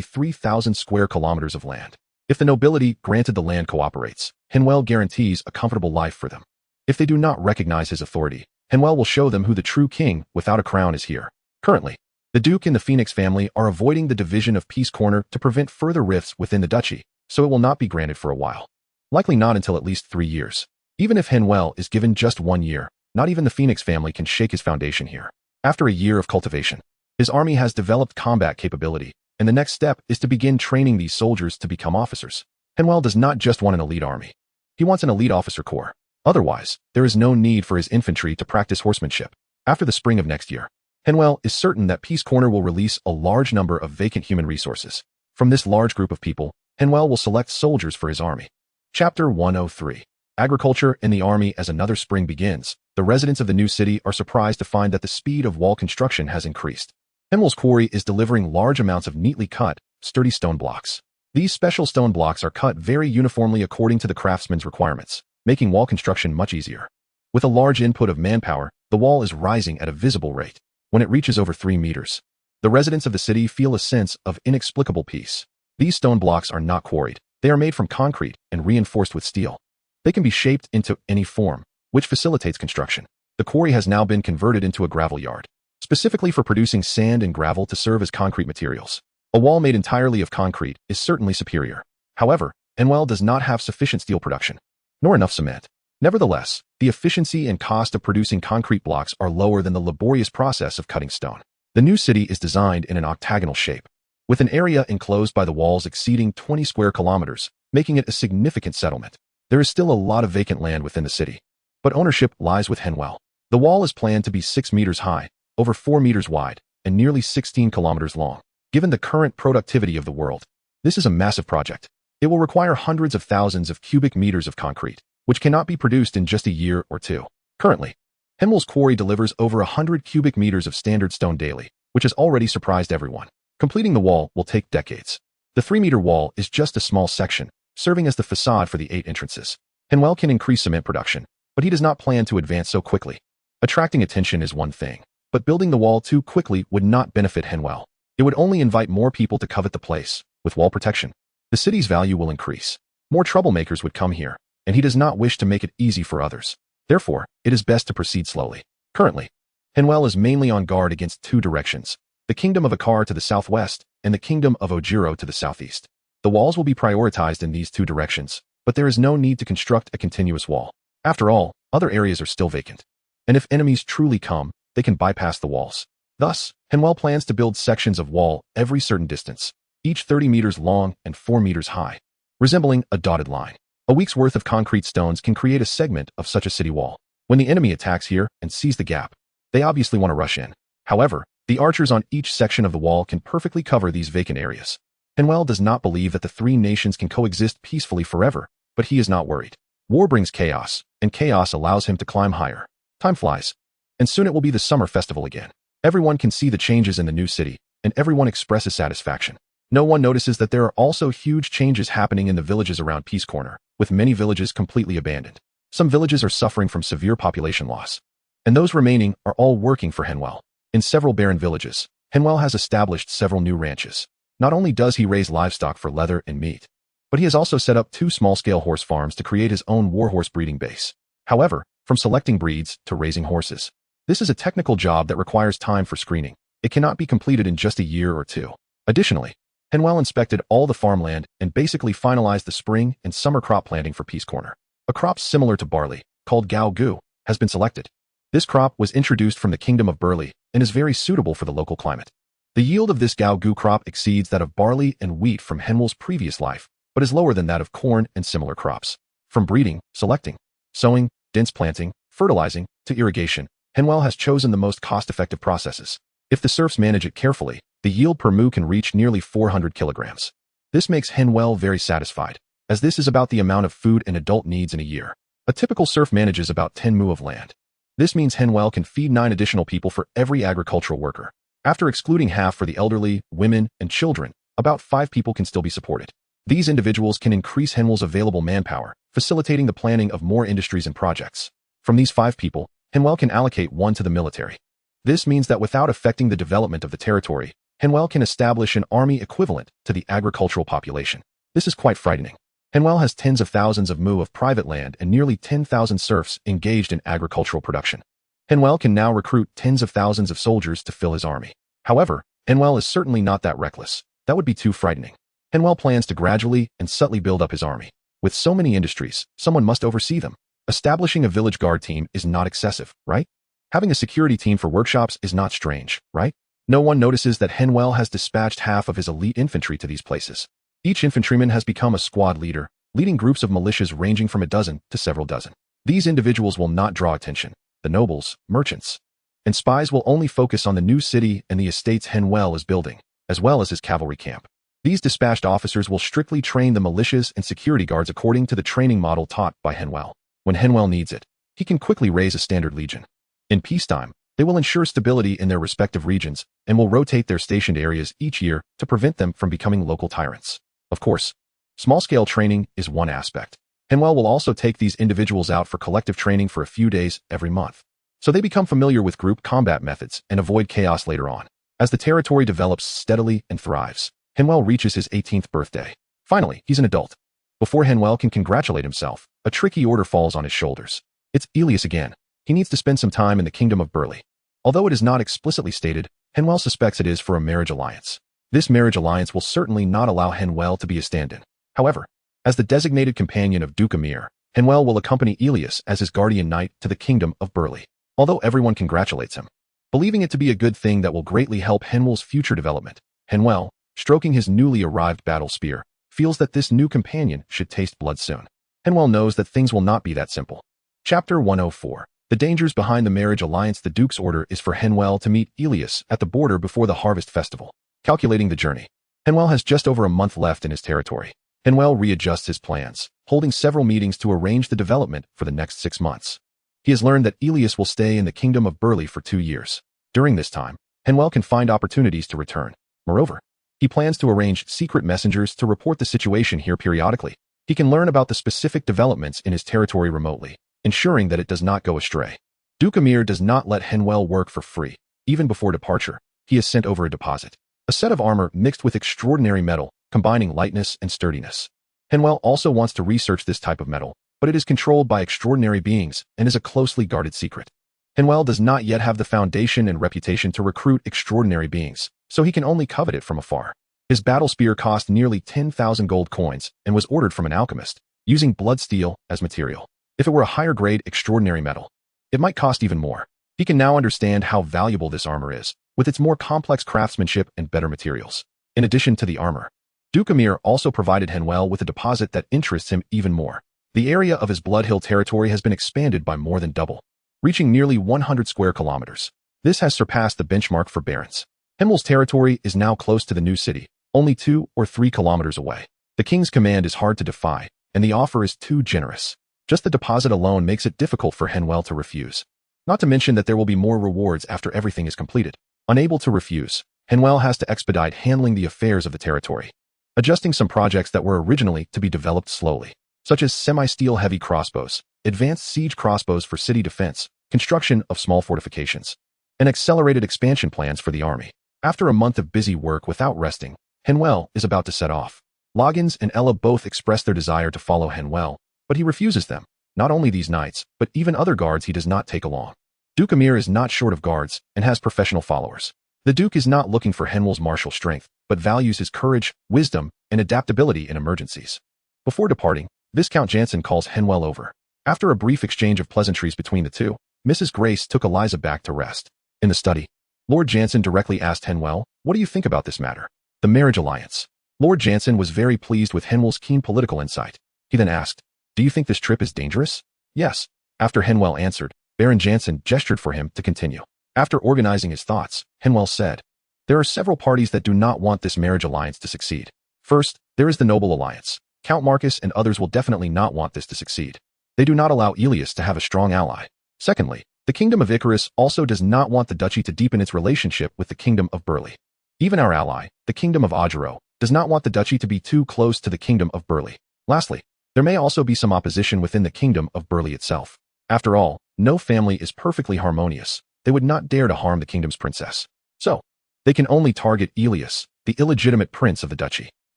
3,000 square kilometers of land. If the nobility granted the land cooperates, Henvier guarantees a comfortable life for them. If they do not recognize his authority, Henvier will show them who the true king without a crown is here. Currently, the Duke and the Phoenix family are avoiding the division of Peace Corner to prevent further rifts within the duchy, so it will not be granted for a while. Likely not until at least 3 years. Even if Henvier is given just 1 year, not even the Phoenix family can shake his foundation here. After a year of cultivation, his army has developed combat capability, and the next step is to begin training these soldiers to become officers. Henvier does not just want an elite army. He wants an elite officer corps. Otherwise, there is no need for his infantry to practice horsemanship. After the spring of next year, Henvier is certain that Peace Corner will release a large number of vacant human resources. From this large group of people, Henvier will select soldiers for his army. Chapter 103. Agriculture in the army. As another spring begins, the residents of the new city are surprised to find that the speed of wall construction has increased. Henvier's quarry is delivering large amounts of neatly cut, sturdy stone blocks. These special stone blocks are cut very uniformly according to the craftsman's requirements, making wall construction much easier. With a large input of manpower, the wall is rising at a visible rate. When it reaches over 3 meters, the residents of the city feel a sense of inexplicable peace. These stone blocks are not quarried. They are made from concrete and reinforced with steel. They can be shaped into any form, which facilitates construction. The quarry has now been converted into a gravel yard, specifically for producing sand and gravel to serve as concrete materials. A wall made entirely of concrete is certainly superior. However, Henvier does not have sufficient steel production, nor enough cement. Nevertheless, the efficiency and cost of producing concrete blocks are lower than the laborious process of cutting stone. The new city is designed in an octagonal shape, with an area enclosed by the walls exceeding 20 square kilometers, making it a significant settlement. There is still a lot of vacant land within the city, but ownership lies with Henvier. The wall is planned to be 6 meters high, over 4 meters wide, and nearly 16 kilometers long. Given the current productivity of the world, this is a massive project. It will require hundreds of thousands of cubic meters of concrete, which cannot be produced in just a year or two. Currently, Henvier's quarry delivers over 100 cubic meters of standard stone daily, which has already surprised everyone. Completing the wall will take decades. The 3-meter wall is just a small section, serving as the facade for the 8 entrances. Henvier can increase cement production, but he does not plan to advance so quickly. Attracting attention is one thing, but building the wall too quickly would not benefit Henvier. It would only invite more people to covet the place. With wall protection, the city's value will increase. More troublemakers would come here, and he does not wish to make it easy for others. Therefore, it is best to proceed slowly. Currently, Henvier is mainly on guard against 2 directions: the Kingdom of Akar to the southwest and the Kingdom of Ojiro to the southeast. The walls will be prioritized in these 2 directions, but there is no need to construct a continuous wall. After all, other areas are still vacant, and if enemies truly come, they can bypass the walls. Thus, Henvier plans to build sections of wall every certain distance, each 30 meters long and 4 meters high, resembling a dotted line. A week's worth of concrete stones can create a segment of such a city wall. When the enemy attacks here and sees the gap, they obviously want to rush in. However, the archers on each section of the wall can perfectly cover these vacant areas. Henvier does not believe that the 3 nations can coexist peacefully forever, but he is not worried. War brings chaos, and chaos allows him to climb higher. Time flies, and soon it will be the summer festival again. Everyone can see the changes in the new city, and everyone expresses satisfaction. No one notices that there are also huge changes happening in the villages around Peace Corner, with many villages completely abandoned. Some villages are suffering from severe population loss, and those remaining are all working for Henvier. In several barren villages, Henvier has established several new ranches. Not only does he raise livestock for leather and meat, but he has also set up 2 small-scale horse farms to create his own warhorse breeding base. However, from selecting breeds to raising horses, this is a technical job that requires time for screening. It cannot be completed in just a year or two. Additionally, Henvier inspected all the farmland and basically finalized the spring and summer crop planting for Peace Corner. A crop similar to barley, called Gao Gu, has been selected. This crop was introduced from the Kingdom of Burli and is very suitable for the local climate. The yield of this Gao Gu crop exceeds that of barley and wheat from Henvier's previous life, but is lower than that of corn and similar crops. From breeding, selecting, sowing, dense planting, fertilizing, to irrigation, Henvier has chosen the most cost-effective processes. If the serfs manage it carefully, the yield per mu can reach nearly 400 kilograms. This makes Henvier very satisfied, as this is about the amount of food an adult needs in a year. A typical serf manages about 10 mu of land. This means Henvier can feed 9 additional people for every agricultural worker. After excluding half for the elderly, women, and children, about 5 people can still be supported. These individuals can increase Henvier's available manpower, facilitating the planning of more industries and projects. From these 5 people, Henvier can allocate 1 to the military. This means that without affecting the development of the territory, Henvier can establish an army equivalent to the agricultural population. This is quite frightening. Henvier has tens of thousands of mu of private land and nearly 10,000 serfs engaged in agricultural production. Henvier can now recruit tens of thousands of soldiers to fill his army. However, Henvier is certainly not that reckless. That would be too frightening. Henvier plans to gradually and subtly build up his army. With so many industries, someone must oversee them. Establishing a village guard team is not excessive, right? Having a security team for workshops is not strange, right? No one notices that Henvier has dispatched half of his elite infantry to these places. Each infantryman has become a squad leader, leading groups of militias ranging from a dozen to several dozen. These individuals will not draw attention. The nobles, merchants, and spies will only focus on the new city and the estates Henvier is building, as well as his cavalry camp. These dispatched officers will strictly train the militias and security guards according to the training model taught by Henvier. When Henvier needs it, he can quickly raise a standard legion. In peacetime, they will ensure stability in their respective regions and will rotate their stationed areas each year to prevent them from becoming local tyrants. Of course, small-scale training is one aspect. Henvier will also take these individuals out for collective training for a few days every month, so they become familiar with group combat methods and avoid chaos later on. As the territory develops steadily and thrives, Henvier reaches his 18th birthday. Finally, he's an adult. Before Henvier can congratulate himself, a tricky order falls on his shoulders. It's Elias again. He needs to spend some time in the Kingdom of Burli. Although it is not explicitly stated, Henvier suspects it is for a marriage alliance. This marriage alliance will certainly not allow Henvier to be a stand-in. However, as the designated companion of Duke Amir, Henvier will accompany Elias as his guardian knight to the Kingdom of Burli. Although everyone congratulates him, believing it to be a good thing that will greatly help Henvier's future development, Henvier, stroking his newly arrived battle spear, feels that this new companion should taste blood soon. Henvier knows that things will not be that simple. Chapter 104. The dangers behind the marriage alliance. The Duke's order is for Henvier to meet Elias at the border before the harvest festival. Calculating the journey. Henvier has just over a month left in his territory. Henvier readjusts his plans, holding several meetings to arrange the development for the next 6 months. He has learned that Elias will stay in the Kingdom of Burli for 2 years. During this time, Henvier can find opportunities to return. Moreover, he plans to arrange secret messengers to report the situation here periodically. He can learn about the specific developments in his territory remotely, ensuring that it does not go astray. Duke Amir does not let Henvier work for free. Even before departure, he has sent over a deposit. A set of armor mixed with extraordinary metal, combining lightness and sturdiness. Henvier also wants to research this type of metal, but it is controlled by extraordinary beings and is a closely guarded secret. Henvier does not yet have the foundation and reputation to recruit extraordinary beings, so he can only covet it from afar. His battle spear cost nearly 10,000 gold coins and was ordered from an alchemist, using blood steel as material. If it were a higher grade extraordinary metal, it might cost even more. He can now understand how valuable this armor is, with its more complex craftsmanship and better materials. In addition to the armor, Duke Amir also provided Henvier with a deposit that interests him even more. The area of his Blood Hill territory has been expanded by more than double, reaching nearly 100 square kilometers. This has surpassed the benchmark for barons. Henvier's territory is now close to the new city, only 2 or 3 kilometers away. The king's command is hard to defy, and the offer is too generous. Just the deposit alone makes it difficult for Henvier to refuse. Not to mention that there will be more rewards after everything is completed. Unable to refuse, Henvier has to expedite handling the affairs of the territory, adjusting some projects that were originally to be developed slowly, such as semi-steel heavy crossbows, advanced siege crossbows for city defense, construction of small fortifications, and accelerated expansion plans for the army. After a month of busy work without resting, Henvier is about to set off. Loggins and Ella both express their desire to follow Henvier, but he refuses them. Not only these knights, but even other guards he does not take along. Duke Amir is not short of guards and has professional followers. The Duke is not looking for Henwell's martial strength, but values his courage, wisdom, and adaptability in emergencies. Before departing, Viscount Jansen calls Henwell over. After a brief exchange of pleasantries between the two, Mrs. Grace took Eliza back to rest. In the study, Lord Jansen directly asked Henwell, "What do you think about this matter? The marriage alliance." Lord Jansen was very pleased with Henwell's keen political insight. He then asked, "Do you think this trip is dangerous?" "Yes." After Henwell answered, Baron Jansen gestured for him to continue. After organizing his thoughts, Henwell said, "There are several parties that do not want this marriage alliance to succeed. First, there is the Noble Alliance. Count Marcus and others will definitely not want this to succeed. They do not allow Elias to have a strong ally. Secondly, the Kingdom of Icarus also does not want the duchy to deepen its relationship with the Kingdom of Burleigh. Even our ally, the Kingdom of Augereau, does not want the duchy to be too close to the Kingdom of Burleigh. Lastly, there may also be some opposition within the Kingdom of Burleigh itself. After all, no family is perfectly harmonious. They would not dare to harm the kingdom's princess. So, they can only target Elias, the illegitimate prince of the duchy."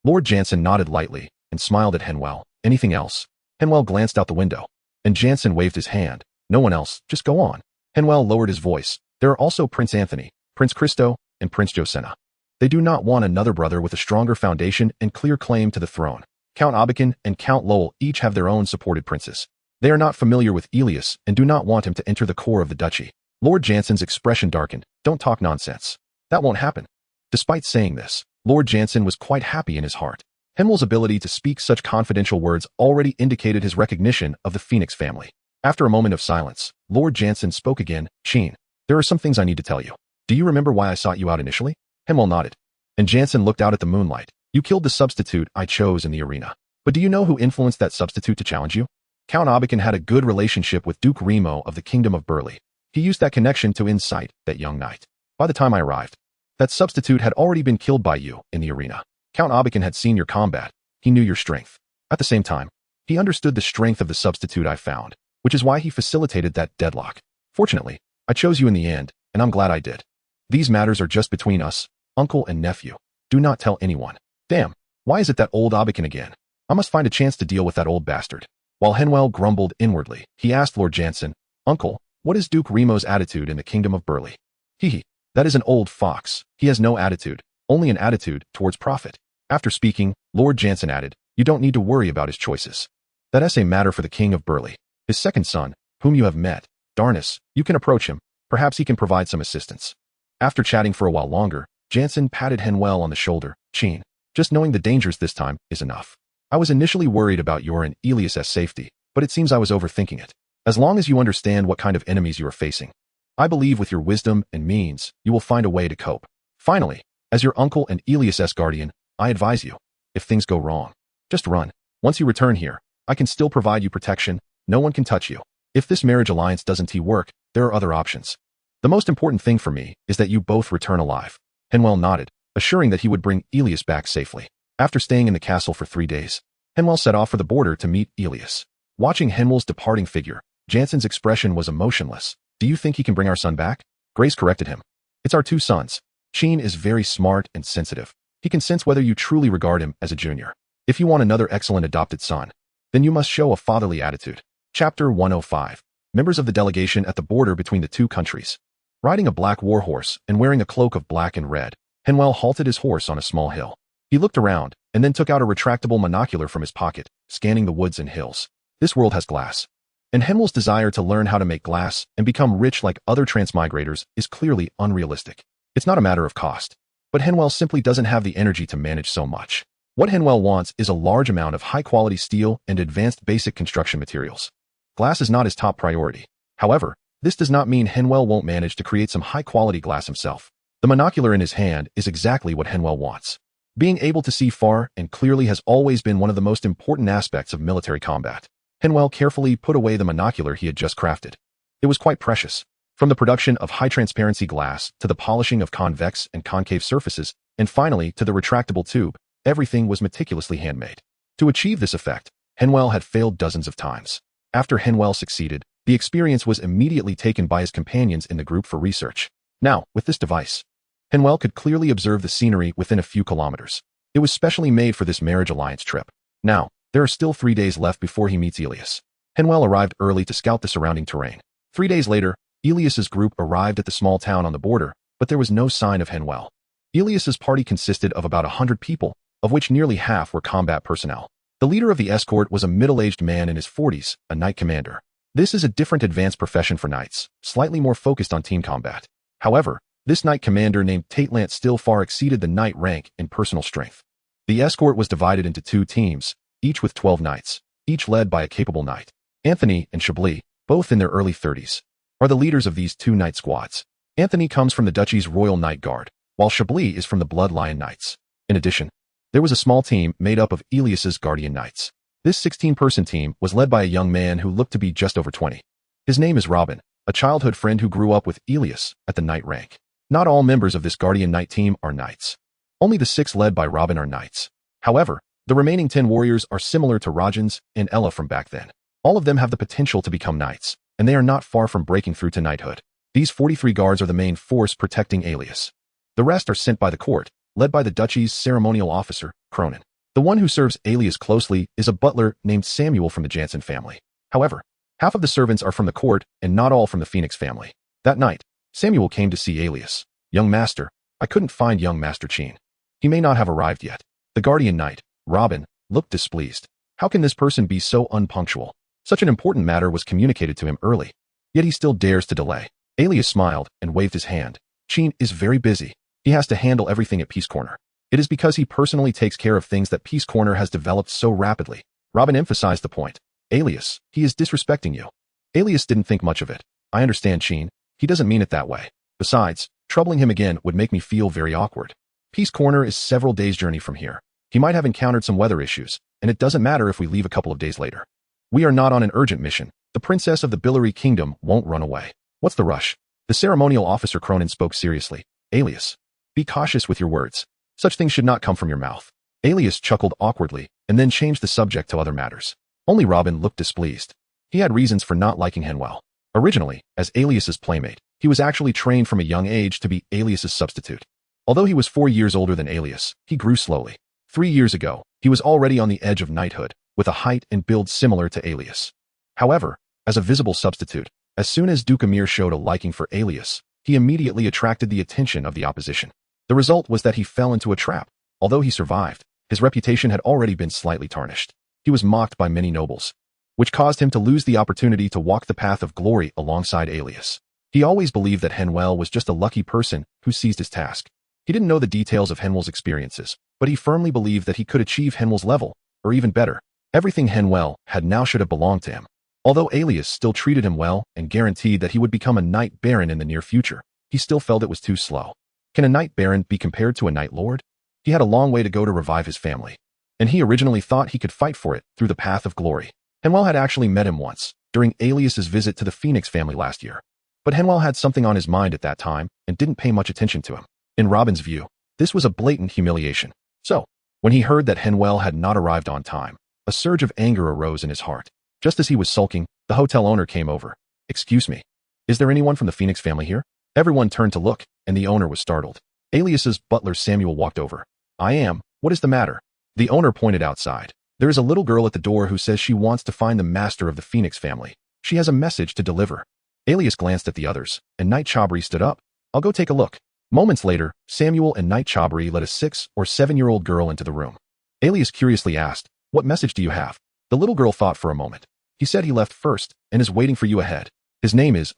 Lord Jansen nodded lightly and smiled at Henwell. "Anything else?" Henwell glanced out the window, and Jansen waved his hand. "No one else, just go on." Henwell lowered his voice. "There are also Prince Anthony, Prince Christo, and Prince Josenna. They do not want another brother with a stronger foundation and clear claim to the throne. Count Abacan and Count Lowell each have their own supported princes. They are not familiar with Elias and do not want him to enter the core of the duchy." Lord Jansen's expression darkened. "Don't talk nonsense. That won't happen." Despite saying this, Lord Jansen was quite happy in his heart. Henwell's ability to speak such confidential words already indicated his recognition of the Phoenix family. After a moment of silence, Lord Jansen spoke again. "Sheen, there are some things I need to tell you. Do you remember why I sought you out initially?" Henwell nodded, and Jansen looked out at the moonlight. "You killed the substitute I chose in the arena. But do you know who influenced that substitute to challenge you? Count Abacan had a good relationship with Duke Remo of the Kingdom of Burleigh. He used that connection to incite that young knight. By the time I arrived, that substitute had already been killed by you in the arena. Count Abacan had seen your combat. He knew your strength. At the same time, he understood the strength of the substitute I found, which is why he facilitated that deadlock. Fortunately, I chose you in the end, and I'm glad I did. These matters are just between us, uncle and nephew. Do not tell anyone." "Damn, why is it that old Abacan again? I must find a chance to deal with that old bastard." While Henwell grumbled inwardly, he asked Lord Jansen, "Uncle, what is Duke Remo's attitude in the Kingdom of Burleigh?" "He, that is an old fox. He has no attitude, only an attitude towards profit." After speaking, Lord Jansen added, "You don't need to worry about his choices. That's a matter for the King of Burleigh. His second son, whom you have met, Darnus, you can approach him. Perhaps he can provide some assistance." After chatting for a while longer, Jansen patted Henwell on the shoulder. "Sheen, just knowing the dangers this time is enough. I was initially worried about your and Elias's safety, but it seems I was overthinking it. As long as you understand what kind of enemies you are facing, I believe with your wisdom and means, you will find a way to cope. Finally, as your uncle and Elias's guardian, I advise you, if things go wrong, just run. Once you return here, I can still provide you protection. No one can touch you. If this marriage alliance doesn't work, there are other options. The most important thing for me is that you both return alive." Henwell nodded, assuring that he would bring Elias back safely. After staying in the castle for 3 days, Henwell set off for the border to meet Elias. Watching Henwell's departing figure, Jansen's expression was emotionless. "Do you think he can bring our son back?" Grace corrected him. "It's our 2 sons. Sheen is very smart and sensitive. He can sense whether you truly regard him as a junior. If you want another excellent adopted son, then you must show a fatherly attitude." Chapter 105. Members of the delegation at the border between the two countries. Riding a black warhorse and wearing a cloak of black and red, Henwell halted his horse on a small hill. He looked around, and then took out a retractable monocular from his pocket, scanning the woods and hills. This world has glass. And Henwell's desire to learn how to make glass and become rich like other transmigrators is clearly unrealistic. It's not a matter of cost. But Henwell simply doesn't have the energy to manage so much. What Henwell wants is a large amount of high-quality steel and advanced basic construction materials. Glass is not his top priority. However, this does not mean Henwell won't manage to create some high-quality glass himself. The monocular in his hand is exactly what Henwell wants. Being able to see far and clearly has always been one of the most important aspects of military combat. Henwell carefully put away the monocular he had just crafted. It was quite precious. From the production of high-transparency glass to the polishing of convex and concave surfaces, and finally to the retractable tube, everything was meticulously handmade. To achieve this effect, Henwell had failed dozens of times. After Henwell succeeded, the experience was immediately taken by his companions in the group for research. Now, with this device, Henwell could clearly observe the scenery within a few kilometers. It was specially made for this marriage alliance trip. Now, there are still 3 days left before he meets Elias. Henwell arrived early to scout the surrounding terrain. 3 days later, Elias's group arrived at the small town on the border, but there was no sign of Henvier. Elias's party consisted of about 100 people, of which nearly half were combat personnel. The leader of the escort was a middle-aged man in his 40s, a knight commander. This is a different advanced profession for knights, slightly more focused on team combat. However, this knight commander named Tatelant still far exceeded the knight rank in personal strength. The escort was divided into 2 teams, each with 12 knights, each led by a capable knight. Anthony and Chablis, both in their early 30s, are the leaders of these 2 knight squads. Anthony comes from the duchy's Royal Knight Guard, while Chablis is from the Blood Lion Knights. In addition, there was a small team made up of Elias's Guardian Knights. This 16-person team was led by a young man who looked to be just over 20. His name is Robin, a childhood friend who grew up with Elias at the knight rank. Not all members of this Guardian Knight team are knights. Only the 6 led by Robin are knights. However, the remaining 10 warriors are similar to Rajans and Ella from back then. All of them have the potential to become knights, and they are not far from breaking through to knighthood. These 43 guards are the main force protecting Elias. The rest are sent by the court, led by the duchy's ceremonial officer, Cronin. The one who serves Elias closely is a butler named Samuel from the Jansen family. However, half of the servants are from the court and not all from the Phoenix family. That night, Samuel came to see Elias. "Young master, I couldn't find young Master Chin. He may not have arrived yet." The guardian knight, Robin, looked displeased. How can this person be so unpunctual? Such an important matter was communicated to him early. Yet he still dares to delay. Elias smiled and waved his hand. "Chin is very busy. He has to handle everything at Peace Corner. It is because he personally takes care of things that Peace Corner has developed so rapidly." Robin emphasized the point. "Elias, he is disrespecting you." Elias didn't think much of it. "I understand, Chin. He doesn't mean it that way. Besides, troubling him again would make me feel very awkward. Peace Corner is several days' journey from here. He might have encountered some weather issues, and it doesn't matter if we leave a couple of days later. We are not on an urgent mission. The princess of the Billary Kingdom won't run away. What's the rush?" The ceremonial officer Cronin spoke seriously. "Elias, be cautious with your words. Such things should not come from your mouth." Elias chuckled awkwardly and then changed the subject to other matters. Only Robin looked displeased. He had reasons for not liking Henvier. Originally, as Elias's playmate, he was actually trained from a young age to be Elias's substitute. Although he was 4 years older than Elias, he grew slowly. 3 years ago, he was already on the edge of knighthood, with a height and build similar to Elias. However, as a visible substitute, as soon as Duke Amir showed a liking for Elias, he immediately attracted the attention of the opposition. The result was that he fell into a trap. Although he survived, his reputation had already been slightly tarnished. He was mocked by many nobles, which caused him to lose the opportunity to walk the path of glory alongside Elias. He always believed that Henvier was just a lucky person who seized his task. He didn't know the details of Henvier's experiences, but he firmly believed that he could achieve Henvier's level, or even better. Everything Henvier had now should have belonged to him. Although Elias still treated him well and guaranteed that he would become a knight baron in the near future, he still felt it was too slow. Can a knight baron be compared to a knight lord? He had a long way to go to revive his family, and he originally thought he could fight for it through the path of glory. Henvier had actually met him once, during Elias's visit to the Phoenix family last year. But Henvier had something on his mind at that time and didn't pay much attention to him. In Robin's view, this was a blatant humiliation. So, when he heard that Henvier had not arrived on time, a surge of anger arose in his heart. Just as he was sulking, the hotel owner came over. "Excuse me. Is there anyone from the Phoenix family here?" Everyone turned to look, and the owner was startled. Elias's butler Samuel walked over. "I am. What is the matter?" The owner pointed outside. "There is a little girl at the door who says she wants to find the master of the Phoenix family. She has a message to deliver." Elias glanced at the others, and Knight Chabri stood up. "I'll go take a look." Moments later, Samuel and Knight Chabri led a 6- or 7-year-old girl into the room. Elias curiously asked, "What message do you have?" The little girl thought for a moment. "He said he left first and is waiting for you ahead. His name is.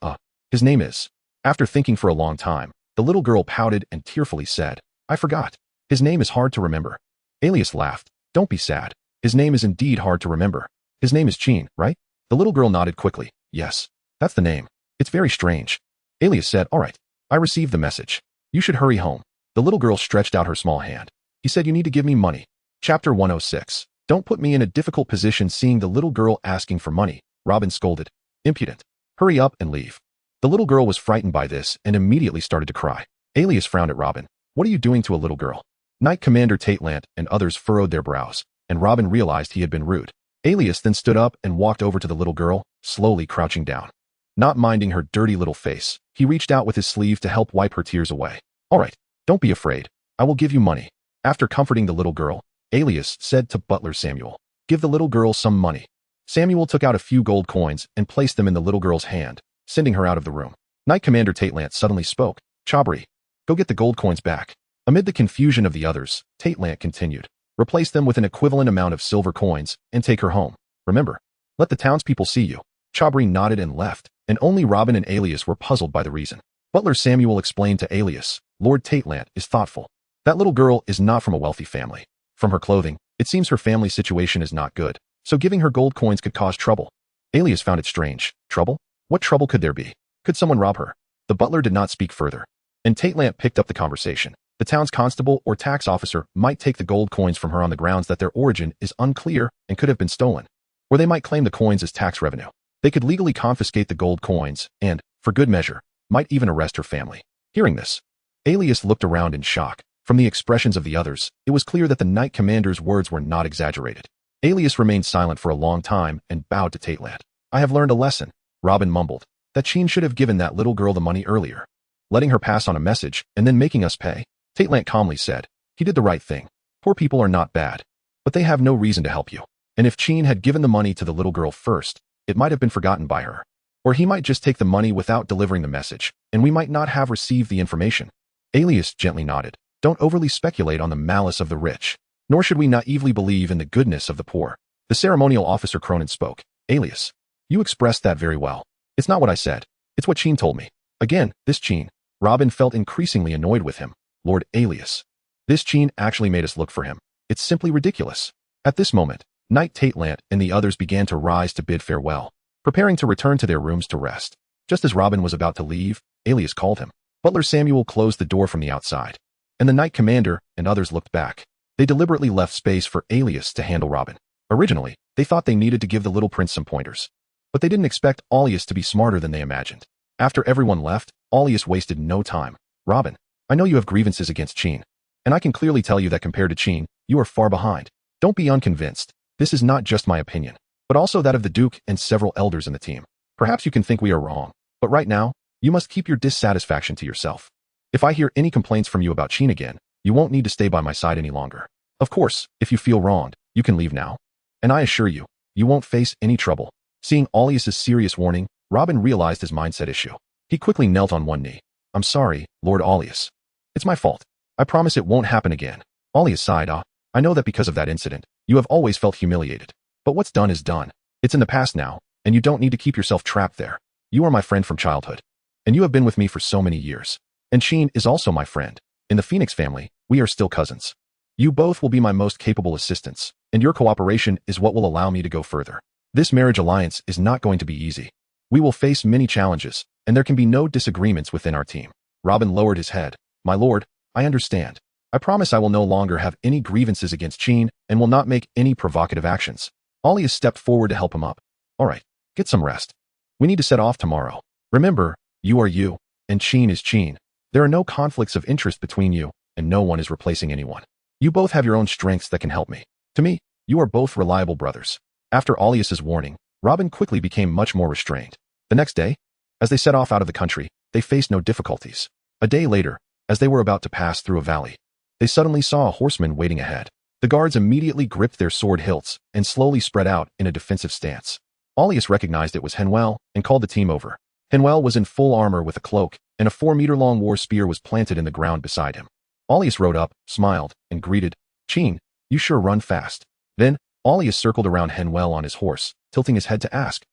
After thinking for a long time, the little girl pouted and tearfully said, "I forgot. His name is hard to remember." Elias laughed. "Don't be sad. His name is indeed hard to remember. His name is Chin, right?" The little girl nodded quickly. "Yes, that's the name. It's very strange." Elias said, "All right. I received the message. You should hurry home." The little girl stretched out her small hand. "He said you need to give me money." Chapter 106. Don't put me in a difficult position seeing the little girl asking for money, Robin scolded. "Impudent. Hurry up and leave." The little girl was frightened by this and immediately started to cry. Elias frowned at Robin. "What are you doing to a little girl?" Knight Commander Tatelant and others furrowed their brows, and Robin realized he had been rude. Elias then stood up and walked over to the little girl, slowly crouching down. Not minding her dirty little face, he reached out with his sleeve to help wipe her tears away. "All right, don't be afraid. I will give you money." After comforting the little girl, Elias said to butler Samuel, "Give the little girl some money." Samuel took out a few gold coins and placed them in the little girl's hand, sending her out of the room. Knight Commander Tatelant suddenly spoke. "Chabri, Go get the gold coins back. Amid the confusion of the others, Tatelant continued. Replace them with an equivalent amount of silver coins and take her home. Remember, let the townspeople see you. Chabri nodded and left, and only Robin and Alias were puzzled by the reason. Butler Samuel explained to Alias, Lord Tatelant is thoughtful. That little girl is not from a wealthy family. From her clothing, it seems her family situation is not good, so giving her gold coins could cause trouble. Alias found it strange. Trouble? What trouble could there be? Could someone rob her? The butler did not speak further, and Tatelant picked up the conversation. The town's constable or tax officer might take the gold coins from her on the grounds that their origin is unclear and could have been stolen. Or they might claim the coins as tax revenue. They could legally confiscate the gold coins and, for good measure, might even arrest her family. Hearing this, Alias looked around in shock. From the expressions of the others, it was clear that the knight commander's words were not exaggerated. Alias remained silent for a long time and bowed to Tatelant. I have learned a lesson, Robin mumbled, that Sheen should have given that little girl the money earlier. Letting her pass on a message and then making us pay. Tatelant calmly said, he did the right thing. Poor people are not bad, but they have no reason to help you. And if Sheen had given the money to the little girl first, it might have been forgotten by her. Or he might just take the money without delivering the message, and we might not have received the information. Alias gently nodded. Don't overly speculate on the malice of the rich, nor should we naively believe in the goodness of the poor. The ceremonial officer Cronin spoke. Alias, you expressed that very well. It's not what I said. It's what Sheen told me. Again, this Sheen. Robin felt increasingly annoyed with him. Lord Alias. This Sheen actually made us look for him. It's simply ridiculous. At this moment, Knight Tatelant and the others began to rise to bid farewell, preparing to return to their rooms to rest. Just as Robin was about to leave, Alias called him. Butler Samuel closed the door from the outside, and the Knight Commander and others looked back. They deliberately left space for Alias to handle Robin. Originally, they thought they needed to give the little prince some pointers, but they didn't expect Alias to be smarter than they imagined. After everyone left, Alias wasted no time. Robin, I know you have grievances against Sheen, and I can clearly tell you that compared to Sheen, you are far behind. Don't be unconvinced. This is not just my opinion, but also that of the Duke and several elders in the team. Perhaps you can think we are wrong, but right now, you must keep your dissatisfaction to yourself. If I hear any complaints from you about Sheen again, you won't need to stay by my side any longer. Of course, if you feel wronged, you can leave now. And I assure you, you won't face any trouble. Seeing Alias's serious warning, Robin realized his mindset issue. He quickly knelt on one knee. I'm sorry, Lord Alias. It's my fault. I promise it won't happen again. Alias sighed. I know that because of that incident, you have always felt humiliated. But what's done is done. It's in the past now, and you don't need to keep yourself trapped there. You are my friend from childhood, and you have been with me for so many years. And Sheen is also my friend. In the Phoenix family, we are still cousins. You both will be my most capable assistants, and your cooperation is what will allow me to go further. This marriage alliance is not going to be easy. We will face many challenges, and there can be no disagreements within our team. Robin lowered his head. My lord, I understand. I promise I will no longer have any grievances against Sheen and will not make any provocative actions. Alias stepped forward to help him up. All right, get some rest. We need to set off tomorrow. Remember, you are you, and Sheen is Sheen. There are no conflicts of interest between you, and no one is replacing anyone. You both have your own strengths that can help me. To me, you are both reliable brothers. After Alias's warning, Robin quickly became much more restrained. The next day, as they set off out of the country, they faced no difficulties. A day later, as they were about to pass through a valley, they suddenly saw a horseman waiting ahead. The guards immediately gripped their sword hilts and slowly spread out in a defensive stance. Alias recognized it was Henvier and called the team over. Henvier was in full armor with a cloak, and a 4-meter-long war spear was planted in the ground beside him. Alias rode up, smiled, and greeted, Sheen, you sure run fast. Then, Alias circled around Henvier on his horse, tilting his head to ask,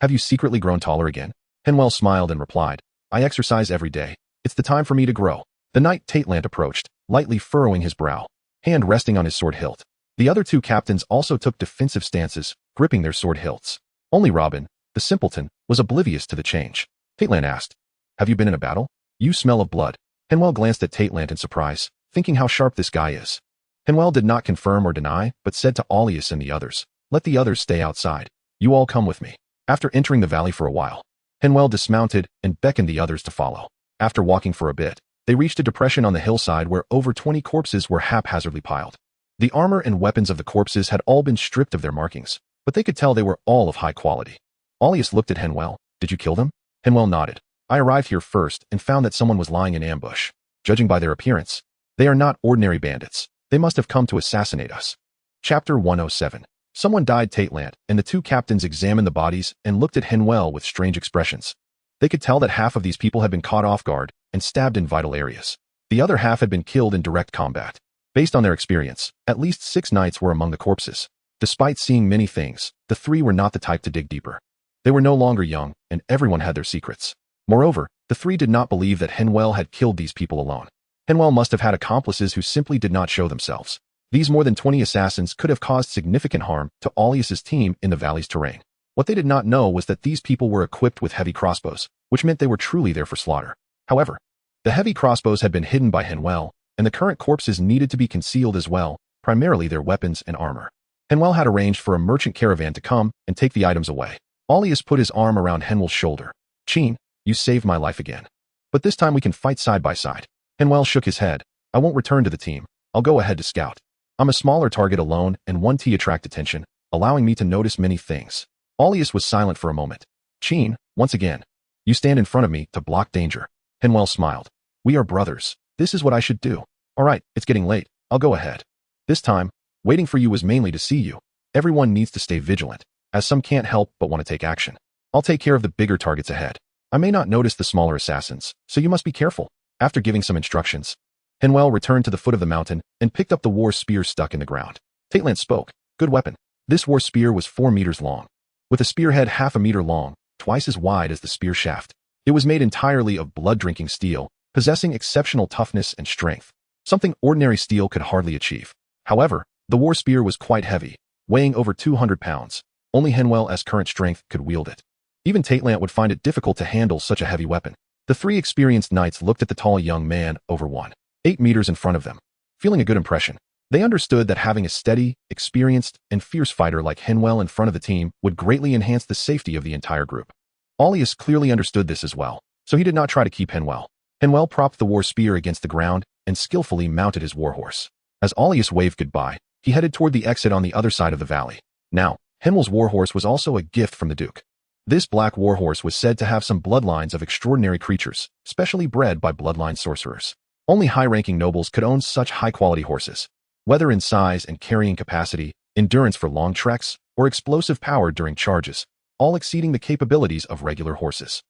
Have you secretly grown taller again? Henvier smiled and replied, I exercise every day. It's the time for me to grow. The knight Tatelant approached, lightly furrowing his brow, hand resting on his sword hilt. The other two captains also took defensive stances, gripping their sword hilts. Only Robin, the simpleton, was oblivious to the change. Tatelant asked, Have you been in a battle? You smell of blood. Henvier glanced at Tatelant in surprise, thinking how sharp this guy is. Henvier did not confirm or deny, but said to Alias and the others, Let the others stay outside. You all come with me. After entering the valley for a while, Henvier dismounted and beckoned the others to follow. After walking for a bit, they reached a depression on the hillside where over 20 corpses were haphazardly piled. The armor and weapons of the corpses had all been stripped of their markings, but they could tell they were all of high quality. Alias looked at Henvier. Did you kill them? Henvier nodded. I arrived here first and found that someone was lying in ambush. Judging by their appearance, they are not ordinary bandits. They must have come to assassinate us. Chapter 107. Someone died. Tatelant and the two captains examined the bodies and looked at Henvier with strange expressions. They could tell that half of these people had been caught off guard and stabbed in vital areas. The other half had been killed in direct combat. Based on their experience, at least 6 knights were among the corpses. Despite seeing many things, the 3 were not the type to dig deeper. They were no longer young, and everyone had their secrets. Moreover, the 3 did not believe that Henvier had killed these people alone. Henvier must have had accomplices who simply did not show themselves. These more than 20 assassins could have caused significant harm to Alias's team in the valley's terrain. What they did not know was that these people were equipped with heavy crossbows, which meant they were truly there for slaughter. However, the heavy crossbows had been hidden by Henvier, and the current corpses needed to be concealed as well, primarily their weapons and armor. Henvier had arranged for a merchant caravan to come and take the items away. Alias put his arm around Henvier's shoulder. "Chin, you saved my life again. But this time we can fight side by side." Henvier shook his head. "I won't return to the team. I'll go ahead to scout. I'm a smaller target alone, and 1T attract attention, allowing me to notice many things." Alias was silent for a moment. "Chin, once again, you stand in front of me to block danger." Henvier smiled. "We are brothers. This is what I should do. All right, it's getting late. I'll go ahead. This time, waiting for you was mainly to see you. Everyone needs to stay vigilant, as some can't help but want to take action. I'll take care of the bigger targets ahead. I may not notice the smaller assassins, so you must be careful." After giving some instructions, Henvier returned to the foot of the mountain and picked up the war spear stuck in the ground. Attain spoke. "Good weapon." This war spear was 4 meters long, with a spearhead half a meter long, twice as wide as the spear shaft. It was made entirely of blood-drinking steel, possessing exceptional toughness and strength, something ordinary steel could hardly achieve. However, the war spear was quite heavy, weighing over 200 pounds. Only Henvier's current strength could wield it. Even Attain would find it difficult to handle such a heavy weapon. The 3 experienced knights looked at the tall young man over 1.8 meters in front of them, feeling a good impression. They understood that having a steady, experienced, and fierce fighter like Henvier in front of the team would greatly enhance the safety of the entire group. Alias clearly understood this as well, so he did not try to keep Henvier. Henvier propped the war spear against the ground and skillfully mounted his warhorse. As Alias waved goodbye, he headed toward the exit on the other side of the valley. Now, Henvier's warhorse was also a gift from the Duke. This black warhorse was said to have some bloodlines of extraordinary creatures, specially bred by bloodline sorcerers. Only high-ranking nobles could own such high-quality horses. Whether in size and carrying capacity, endurance for long treks, or explosive power during charges, all exceeding the capabilities of regular horses.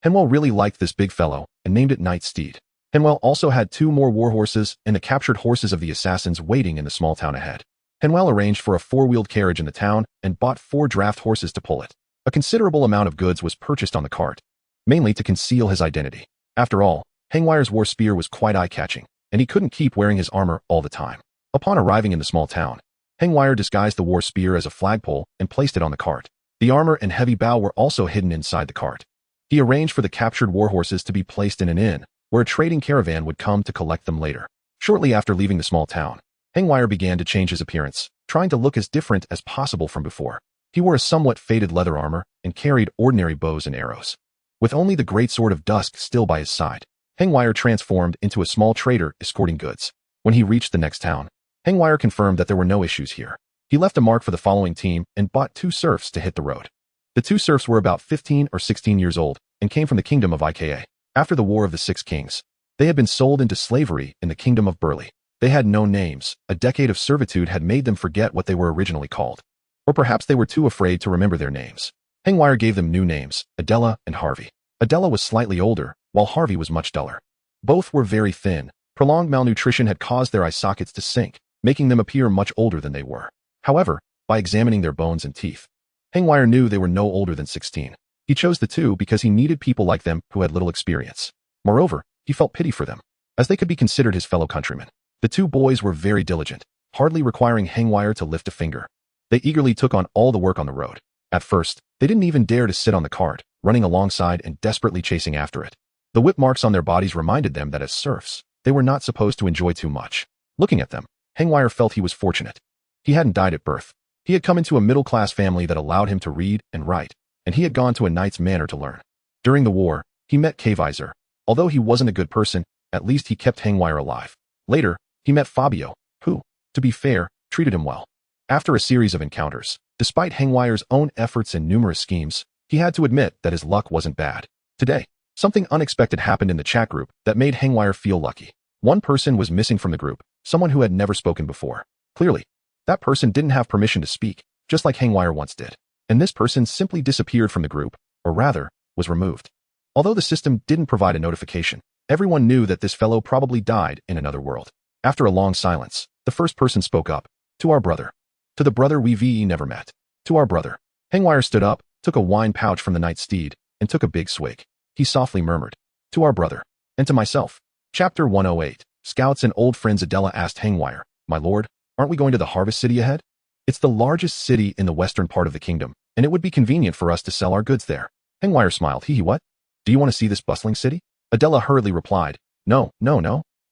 Henvier really liked this big fellow and named it Knight Steed. Henvier also had 2 more warhorses and the captured horses of the assassins waiting in the small town ahead. Henvier arranged for a 4-wheeled carriage in the town and bought 4 draft horses to pull it. A considerable amount of goods was purchased on the cart, mainly to conceal his identity. After all, Henvier's war spear was quite eye-catching, and he couldn't keep wearing his armor all the time. Upon arriving in the small town, Henvier disguised the war spear as a flagpole and placed it on the cart. The armor and heavy bow were also hidden inside the cart. He arranged for the captured warhorses to be placed in an inn, where a trading caravan would come to collect them later. Shortly after leaving the small town, Henvier began to change his appearance, trying to look as different as possible from before. He wore a somewhat faded leather armor and carried ordinary bows and arrows. With only the great sword of dusk still by his side, Henvier transformed into a small trader escorting goods. When he reached the next town, Henvier confirmed that there were no issues here. He left a mark for the following team and bought 2 serfs to hit the road. The 2 serfs were about 15 or 16 years old and came from the kingdom of Ika. After the War of the 6 Kings, they had been sold into slavery in the kingdom of Burley. They had no names. A decade of servitude had made them forget what they were originally called. Or perhaps they were too afraid to remember their names. Henvier gave them new names, Adela and Harvey. Adela was slightly older, while Harvey was much duller. Both were very thin. Prolonged malnutrition had caused their eye sockets to sink, making them appear much older than they were. However, by examining their bones and teeth, Henvier knew they were no older than 16. He chose the 2 because he needed people like them who had little experience. Moreover, he felt pity for them, as they could be considered his fellow countrymen. The 2 boys were very diligent, hardly requiring Henvier to lift a finger. They eagerly took on all the work on the road. At first, they didn't even dare to sit on the cart, running alongside and desperately chasing after it. The whip marks on their bodies reminded them that as serfs, they were not supposed to enjoy too much. Looking at them, Henvier felt he was fortunate. He hadn't died at birth. He had come into a middle-class family that allowed him to read and write, and he had gone to a knight's manor to learn. During the war, he met Kaiser. Although he wasn't a good person, at least he kept Henvier alive. Later, he met Fabio, who, to be fair, treated him well. After a series of encounters, despite Henvier's own efforts and numerous schemes, he had to admit that his luck wasn't bad. Today, something unexpected happened in the chat group that made Henvier feel lucky. One person was missing from the group, someone who had never spoken before. Clearly, that person didn't have permission to speak, just like Henvier once did. And this person simply disappeared from the group, or rather, was removed. Although the system didn't provide a notification, Everyone knew that this fellow probably died in another world. After a long silence, the first person spoke up. To our brother. To the brother we've never met. To our brother. Henvier stood up, took a wine pouch from the knight's steed, and took a big swig. He softly murmured, to our brother. And to myself. Chapter 108. Scouts and old friends. Adela asked Henvier, my lord, aren't we going to the harvest city ahead? It's the largest city in the western part of the kingdom, and it would be convenient for us to sell our goods there. Henvier smiled. He what? Do you want to see this bustling city? Adela hurriedly replied, no.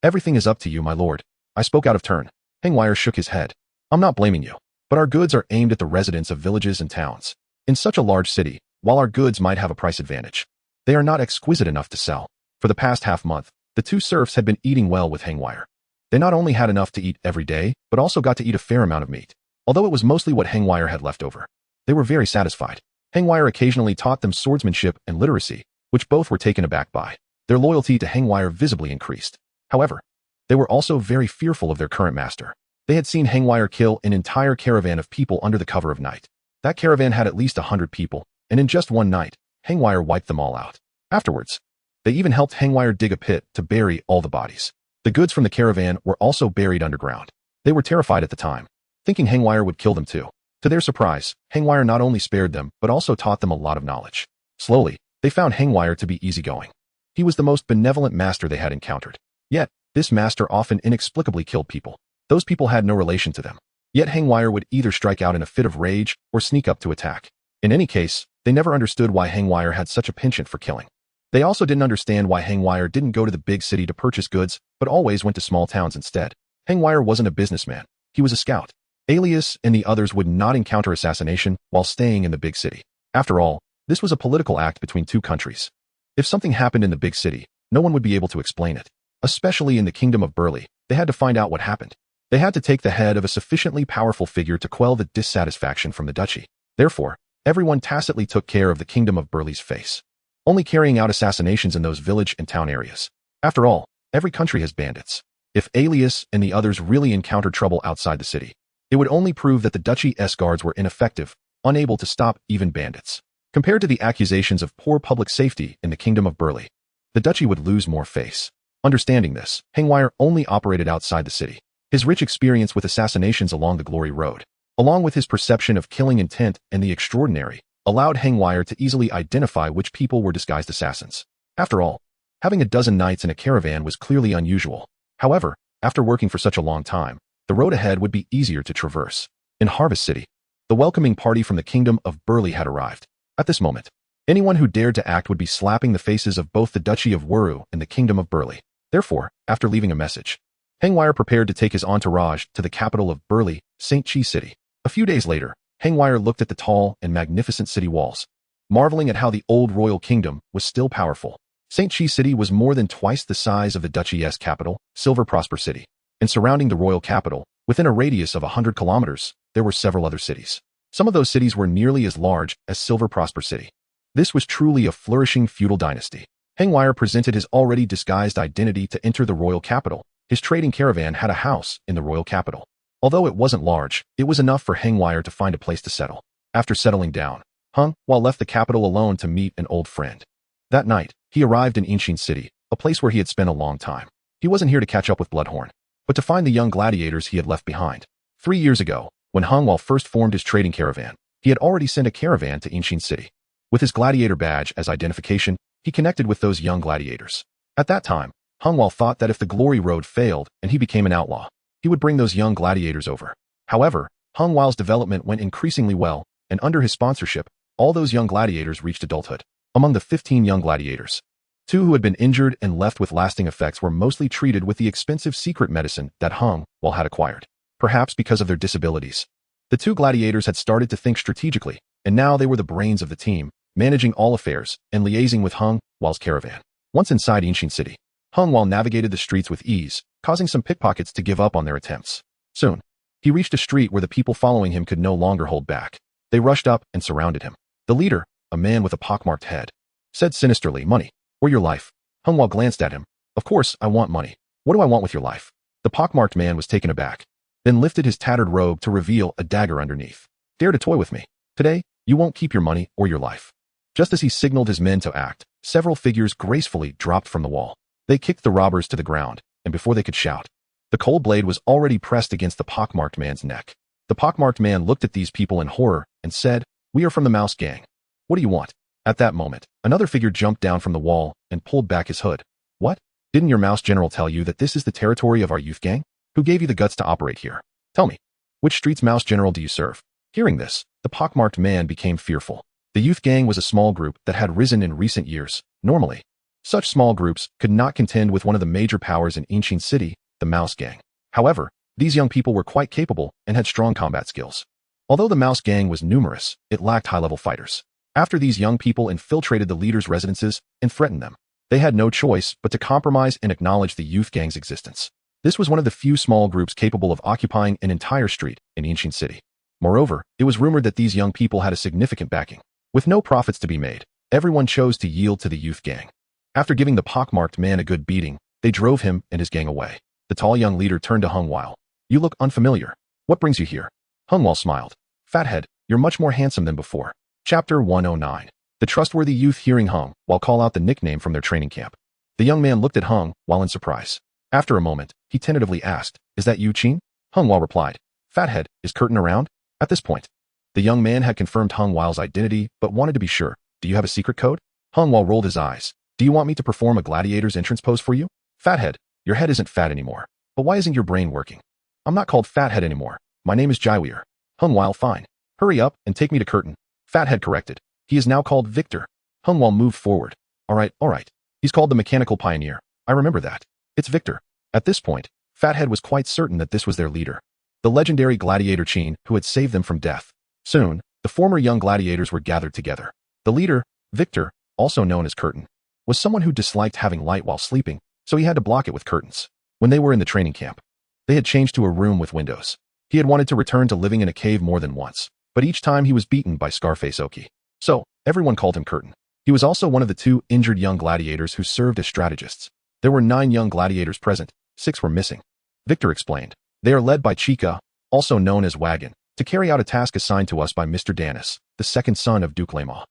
Everything is up to you, my lord. I spoke out of turn. Henvier shook his head. I'm not blaming you, but our goods are aimed at the residents of villages and towns. In such a large city, while our goods might have a price advantage, they are not exquisite enough to sell. For the past half-month, the two serfs had been eating well with Henvier. They not only had enough to eat every day, but also got to eat a fair amount of meat. Although it was mostly what Henvier had left over, they were very satisfied. Henvier occasionally taught them swordsmanship and literacy, which both were taken aback by. Their loyalty to Henvier visibly increased. However, they were also very fearful of their current master. They had seen Henvier kill an entire caravan of people under the cover of night. That caravan had at least 100 people, and in just one night, Henvier wiped them all out. Afterwards, they even helped Henvier dig a pit to bury all the bodies. The goods from the caravan were also buried underground. They were terrified at the time, thinking Henvier would kill them too. To their surprise, Henvier not only spared them, but also taught them a lot of knowledge. Slowly, they found Henvier to be easygoing. He was the most benevolent master they had encountered. Yet, this master often inexplicably killed people. Those people had no relation to them. Yet Henvier would either strike out in a fit of rage or sneak up to attack. In any case, they never understood why Henvier had such a penchant for killing. They also didn't understand why Henvier didn't go to the big city to purchase goods, but always went to small towns instead. Henvier wasn't a businessman. He was a scout. Alias and the others would not encounter assassination while staying in the big city. After all, this was a political act between two countries. If something happened in the big city, no one would be able to explain it. Especially in the kingdom of Burley, they had to find out what happened. They had to take the head of a sufficiently powerful figure to quell the dissatisfaction from the duchy. Therefore, everyone tacitly took care of the kingdom of Burley's face, only carrying out assassinations in those village and town areas. After all, every country has bandits. If Alias and the others really encountered trouble outside the city, it would only prove that the duchy's guards were ineffective, unable to stop even bandits. Compared to the accusations of poor public safety in the kingdom of Burley, the duchy would lose more face. Understanding this, Henvier only operated outside the city. His rich experience with assassinations along the Glory Road, along with his perception of killing intent and the extraordinary, allowed Henvier to easily identify which people were disguised assassins. After all, having a dozen knights in a caravan was clearly unusual. However, after working for such a long time, the road ahead would be easier to traverse. In Harvest City, the welcoming party from the kingdom of Burley had arrived. At this moment, anyone who dared to act would be slapping the faces of both the Duchy of Wuru and the kingdom of Burley. Therefore, after leaving a message, Henvier prepared to take his entourage to the capital of Burley, St. Chi City. A few days later, Henvier looked at the tall and magnificent city walls, marveling at how the old royal kingdom was still powerful. St. Chi City was more than twice the size of the duchy's capital, Silver Prosper City. And surrounding the royal capital, within a radius of 100 kilometers, there were several other cities. Some of those cities were nearly as large as Silver Prosper City. This was truly a flourishing feudal dynasty. Henvier presented his already disguised identity to enter the royal capital. His trading caravan had a house in the royal capital. Although it wasn't large, it was enough for Henvier to find a place to settle. After settling down, Henvier left the capital alone to meet an old friend. That night, he arrived in Ancient City, a place where he had spent a long time. He wasn't here to catch up with Bloodhorn, but to find the young gladiators he had left behind. 3 years ago, when Henvier first formed his trading caravan, he had already sent a caravan to Ancient City. With his gladiator badge as identification, he connected with those young gladiators. At that time, Henvier thought that if the Glory Road failed and he became an outlaw, he would bring those young gladiators over. However, Henvier's development went increasingly well, and under his sponsorship, all those young gladiators reached adulthood. Among the 15 young gladiators, 2 who had been injured and left with lasting effects were mostly treated with the expensive secret medicine that Henvier had acquired. Perhaps because of their disabilities, the 2 gladiators had started to think strategically, and now they were the brains of the team, managing all affairs and liaising with Henvier's caravan. Once inside Ancient City, Henvier navigated the streets with ease, causing some pickpockets to give up on their attempts. Soon, he reached a street where the people following him could no longer hold back. They rushed up and surrounded him. The leader, a man with a pockmarked head, said sinisterly, "Money, or your life." Henvier glanced at him. "Of course, I want money. What do I want with your life?" The pockmarked man was taken aback, then lifted his tattered robe to reveal a dagger underneath. "Dare to toy with me. Today, you won't keep your money or your life." Just as he signaled his men to act, several figures gracefully dropped from the wall. They kicked the robbers to the ground, and before they could shout, the cold blade was already pressed against the pockmarked man's neck. The pockmarked man looked at these people in horror and said, "We are from the Mouse Gang. What do you want?" At that moment, another figure jumped down from the wall and pulled back his hood. "What? Didn't your mouse general tell you that this is the territory of our youth gang? Who gave you the guts to operate here? Tell me, which street's mouse general do you serve?" Hearing this, the pockmarked man became fearful. The youth gang was a small group that had risen in recent years. Normally, such small groups could not contend with one of the major powers in ancient city, the Mouse Gang. However, these young people were quite capable and had strong combat skills. Although the Mouse Gang was numerous, it lacked high-level fighters. After these young people infiltrated the leaders' residences and threatened them, they had no choice but to compromise and acknowledge the youth gang's existence. This was one of the few small groups capable of occupying an entire street in ancient city. Moreover, it was rumored that these young people had a significant backing. With no profits to be made, everyone chose to yield to the youth gang. After giving the pockmarked man a good beating, they drove him and his gang away. The tall young leader turned to Henvier. "You look unfamiliar. What brings you here?" Henvier smiled. "Fathead, you're much more handsome than before." Chapter 109. The trustworthy youth hearing Henvier call out the nickname from their training camp. The young man looked at Henvier in surprise. After a moment, he tentatively asked, "Is that you, Chin?" Henvier replied, "Fathead, is Curtin around?" At this point, the young man had confirmed Henvier's identity but wanted to be sure. "Do you have a secret code?" Henvier rolled his eyes. "Do you want me to perform a gladiator's entrance pose for you?" "Fathead, your head isn't fat anymore. But why isn't your brain working?" "I'm not called Fathead anymore. My name is Henvier." Henvier, "Fine. Hurry up and take me to Curtin." Fathead corrected. "He is now called Victor." Henvier moved forward. All right. He's called the Mechanical Pioneer. I remember that. It's Victor." At this point, Fathead was quite certain that this was their leader, the legendary gladiator Chin, who had saved them from death. Soon, the former young gladiators were gathered together. The leader, Victor, also known as Curtin, was someone who disliked having light while sleeping, so he had to block it with curtains. When they were in the training camp, they had changed to a room with windows. He had wanted to return to living in a cave more than once, but each time he was beaten by Scarface Oki. So, everyone called him Curtin. He was also one of the 2 injured young gladiators who served as strategists. There were 9 young gladiators present, 6 were missing. Victor explained, "They are led by Chica, also known as Wagon, to carry out a task assigned to us by Mr. Danis, the second son of Duke Lema."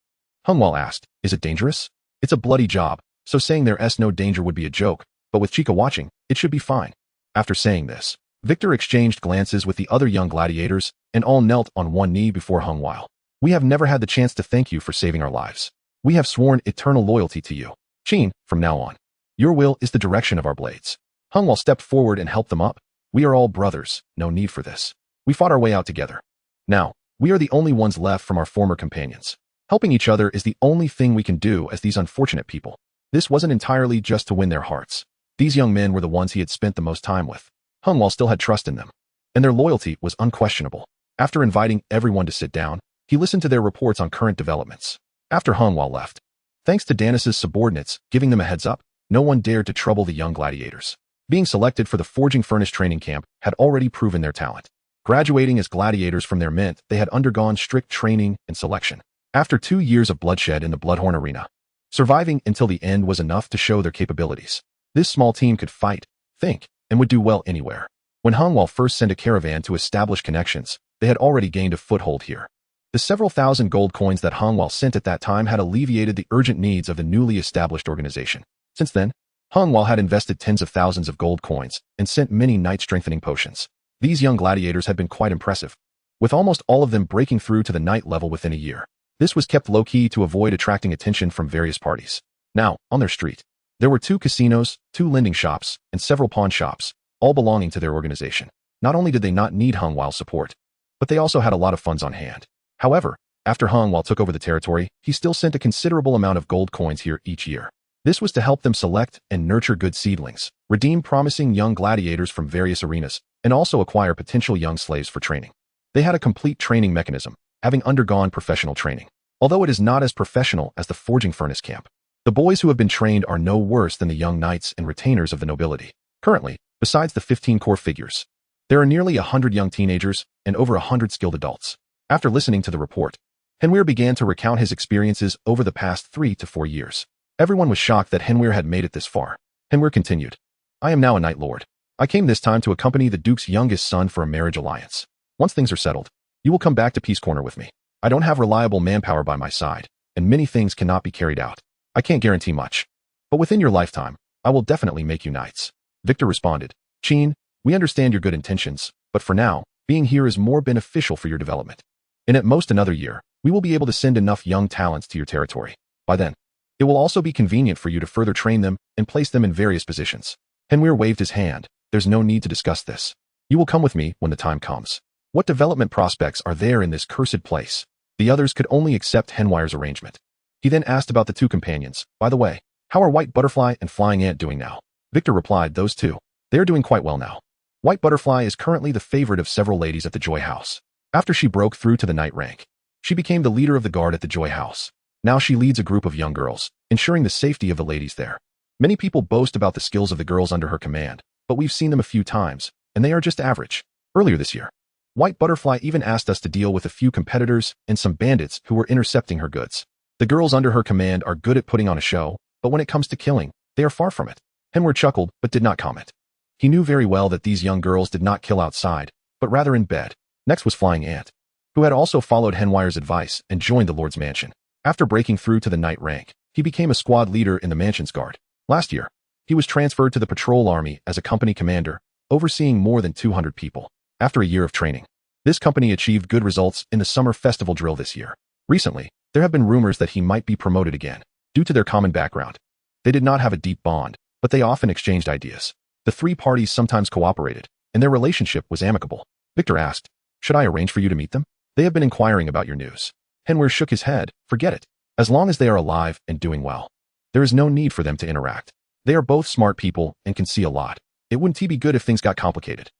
Henvier asked, "Is it dangerous?" "It's a bloody job, so saying there's no danger would be a joke, but with Chica watching, it should be fine." After saying this, Victor exchanged glances with the other young gladiators and all knelt on one knee before Henvier. "We have never had the chance to thank you for saving our lives. We have sworn eternal loyalty to you. Chin, from now on, your will is the direction of our blades." Henvier stepped forward and helped them up. "We are all brothers, no need for this. We fought our way out together. Now, we are the only ones left from our former companions. Helping each other is the only thing we can do as these unfortunate people." This wasn't entirely just to win their hearts. These young men were the ones he had spent the most time with. Henvier still had trust in them, and their loyalty was unquestionable. After inviting everyone to sit down, he listened to their reports on current developments. After Henvier left, thanks to Danis's subordinates giving them a heads up, no one dared to trouble the young gladiators. Being selected for the Forging Furnace training camp had already proven their talent. Graduating as gladiators from their mint, they had undergone strict training and selection. After 2 years of bloodshed in the Bloodhorn arena, surviving until the end was enough to show their capabilities. This small team could fight, think, and would do well anywhere. When Henvier first sent a caravan to establish connections, they had already gained a foothold here. The several thousand gold coins that Henvier sent at that time had alleviated the urgent needs of the newly established organization. Since then, Henvier had invested tens of thousands of gold coins and sent many night-strengthening potions. These young gladiators had been quite impressive, with almost all of them breaking through to the night level within a year. This was kept low-key to avoid attracting attention from various parties. Now, on their street, there were 2 casinos, 2 lending shops, and several pawn shops, all belonging to their organization. Not only did they not need Henvier's support, but they also had a lot of funds on hand. However, after Henvier took over the territory, he still sent a considerable amount of gold coins here each year. This was to help them select and nurture good seedlings, redeem promising young gladiators from various arenas, and also acquire potential young slaves for training. They had a complete training mechanism, having undergone professional training. Although it is not as professional as the Forging Furnace camp, the boys who have been trained are no worse than the young knights and retainers of the nobility. Currently, besides the 15 core figures, there are nearly 100 young teenagers and over 100 skilled adults. After listening to the report, Henvier began to recount his experiences over the past 3 to 4 years. Everyone was shocked that Henvier had made it this far. Henvier continued, "I am now a Knight Lord. I came this time to accompany the Duke's youngest son for a marriage alliance. Once things are settled, you will come back to Peace Corner with me. I don't have reliable manpower by my side, and many things cannot be carried out. I can't guarantee much. But within your lifetime, I will definitely make you knights. Victor responded, Qin, we understand your good intentions, but for now, being here is more beneficial for your development. In at most another year, we will be able to send enough young talents to your territory. By then, it will also be convenient for you to further train them and place them in various positions. Henvier waved his hand. There's no need to discuss this. You will come with me when the time comes. What development prospects are there in this cursed place? The others could only accept Henvier's arrangement. He then asked about the two companions. By the way, how are White Butterfly and Flying Ant doing now? Victor replied, those two. They are doing quite well now. White Butterfly is currently the favorite of several ladies at the Joy House. After she broke through to the knight rank, she became the leader of the guard at the Joy House. Now she leads a group of young girls, ensuring the safety of the ladies there. Many people boast about the skills of the girls under her command, but we've seen them a few times, and they are just average. Earlier this year, White Butterfly even asked us to deal with a few competitors and some bandits who were intercepting her goods. The girls under her command are good at putting on a show, but when it comes to killing, they are far from it. Henvier chuckled, but did not comment. He knew very well that these young girls did not kill outside, but rather in bed. Next was Flying Ant, who had also followed Henvier's advice and joined the Lord's mansion. After breaking through to the knight rank, he became a squad leader in the mansion's guard. Last year, he was transferred to the patrol army as a company commander, overseeing more than 200 people. After a year of training, this company achieved good results in the summer festival drill this year. Recently, there have been rumors that he might be promoted again, due to their common background. They did not have a deep bond, but they often exchanged ideas. The three parties sometimes cooperated, and their relationship was amicable. Victor asked, should I arrange for you to meet them? They have been inquiring about your news. Henvier shook his head, forget it. As long as they are alive and doing well, there is no need for them to interact. They are both smart people and can see a lot. It wouldn't be good if things got complicated.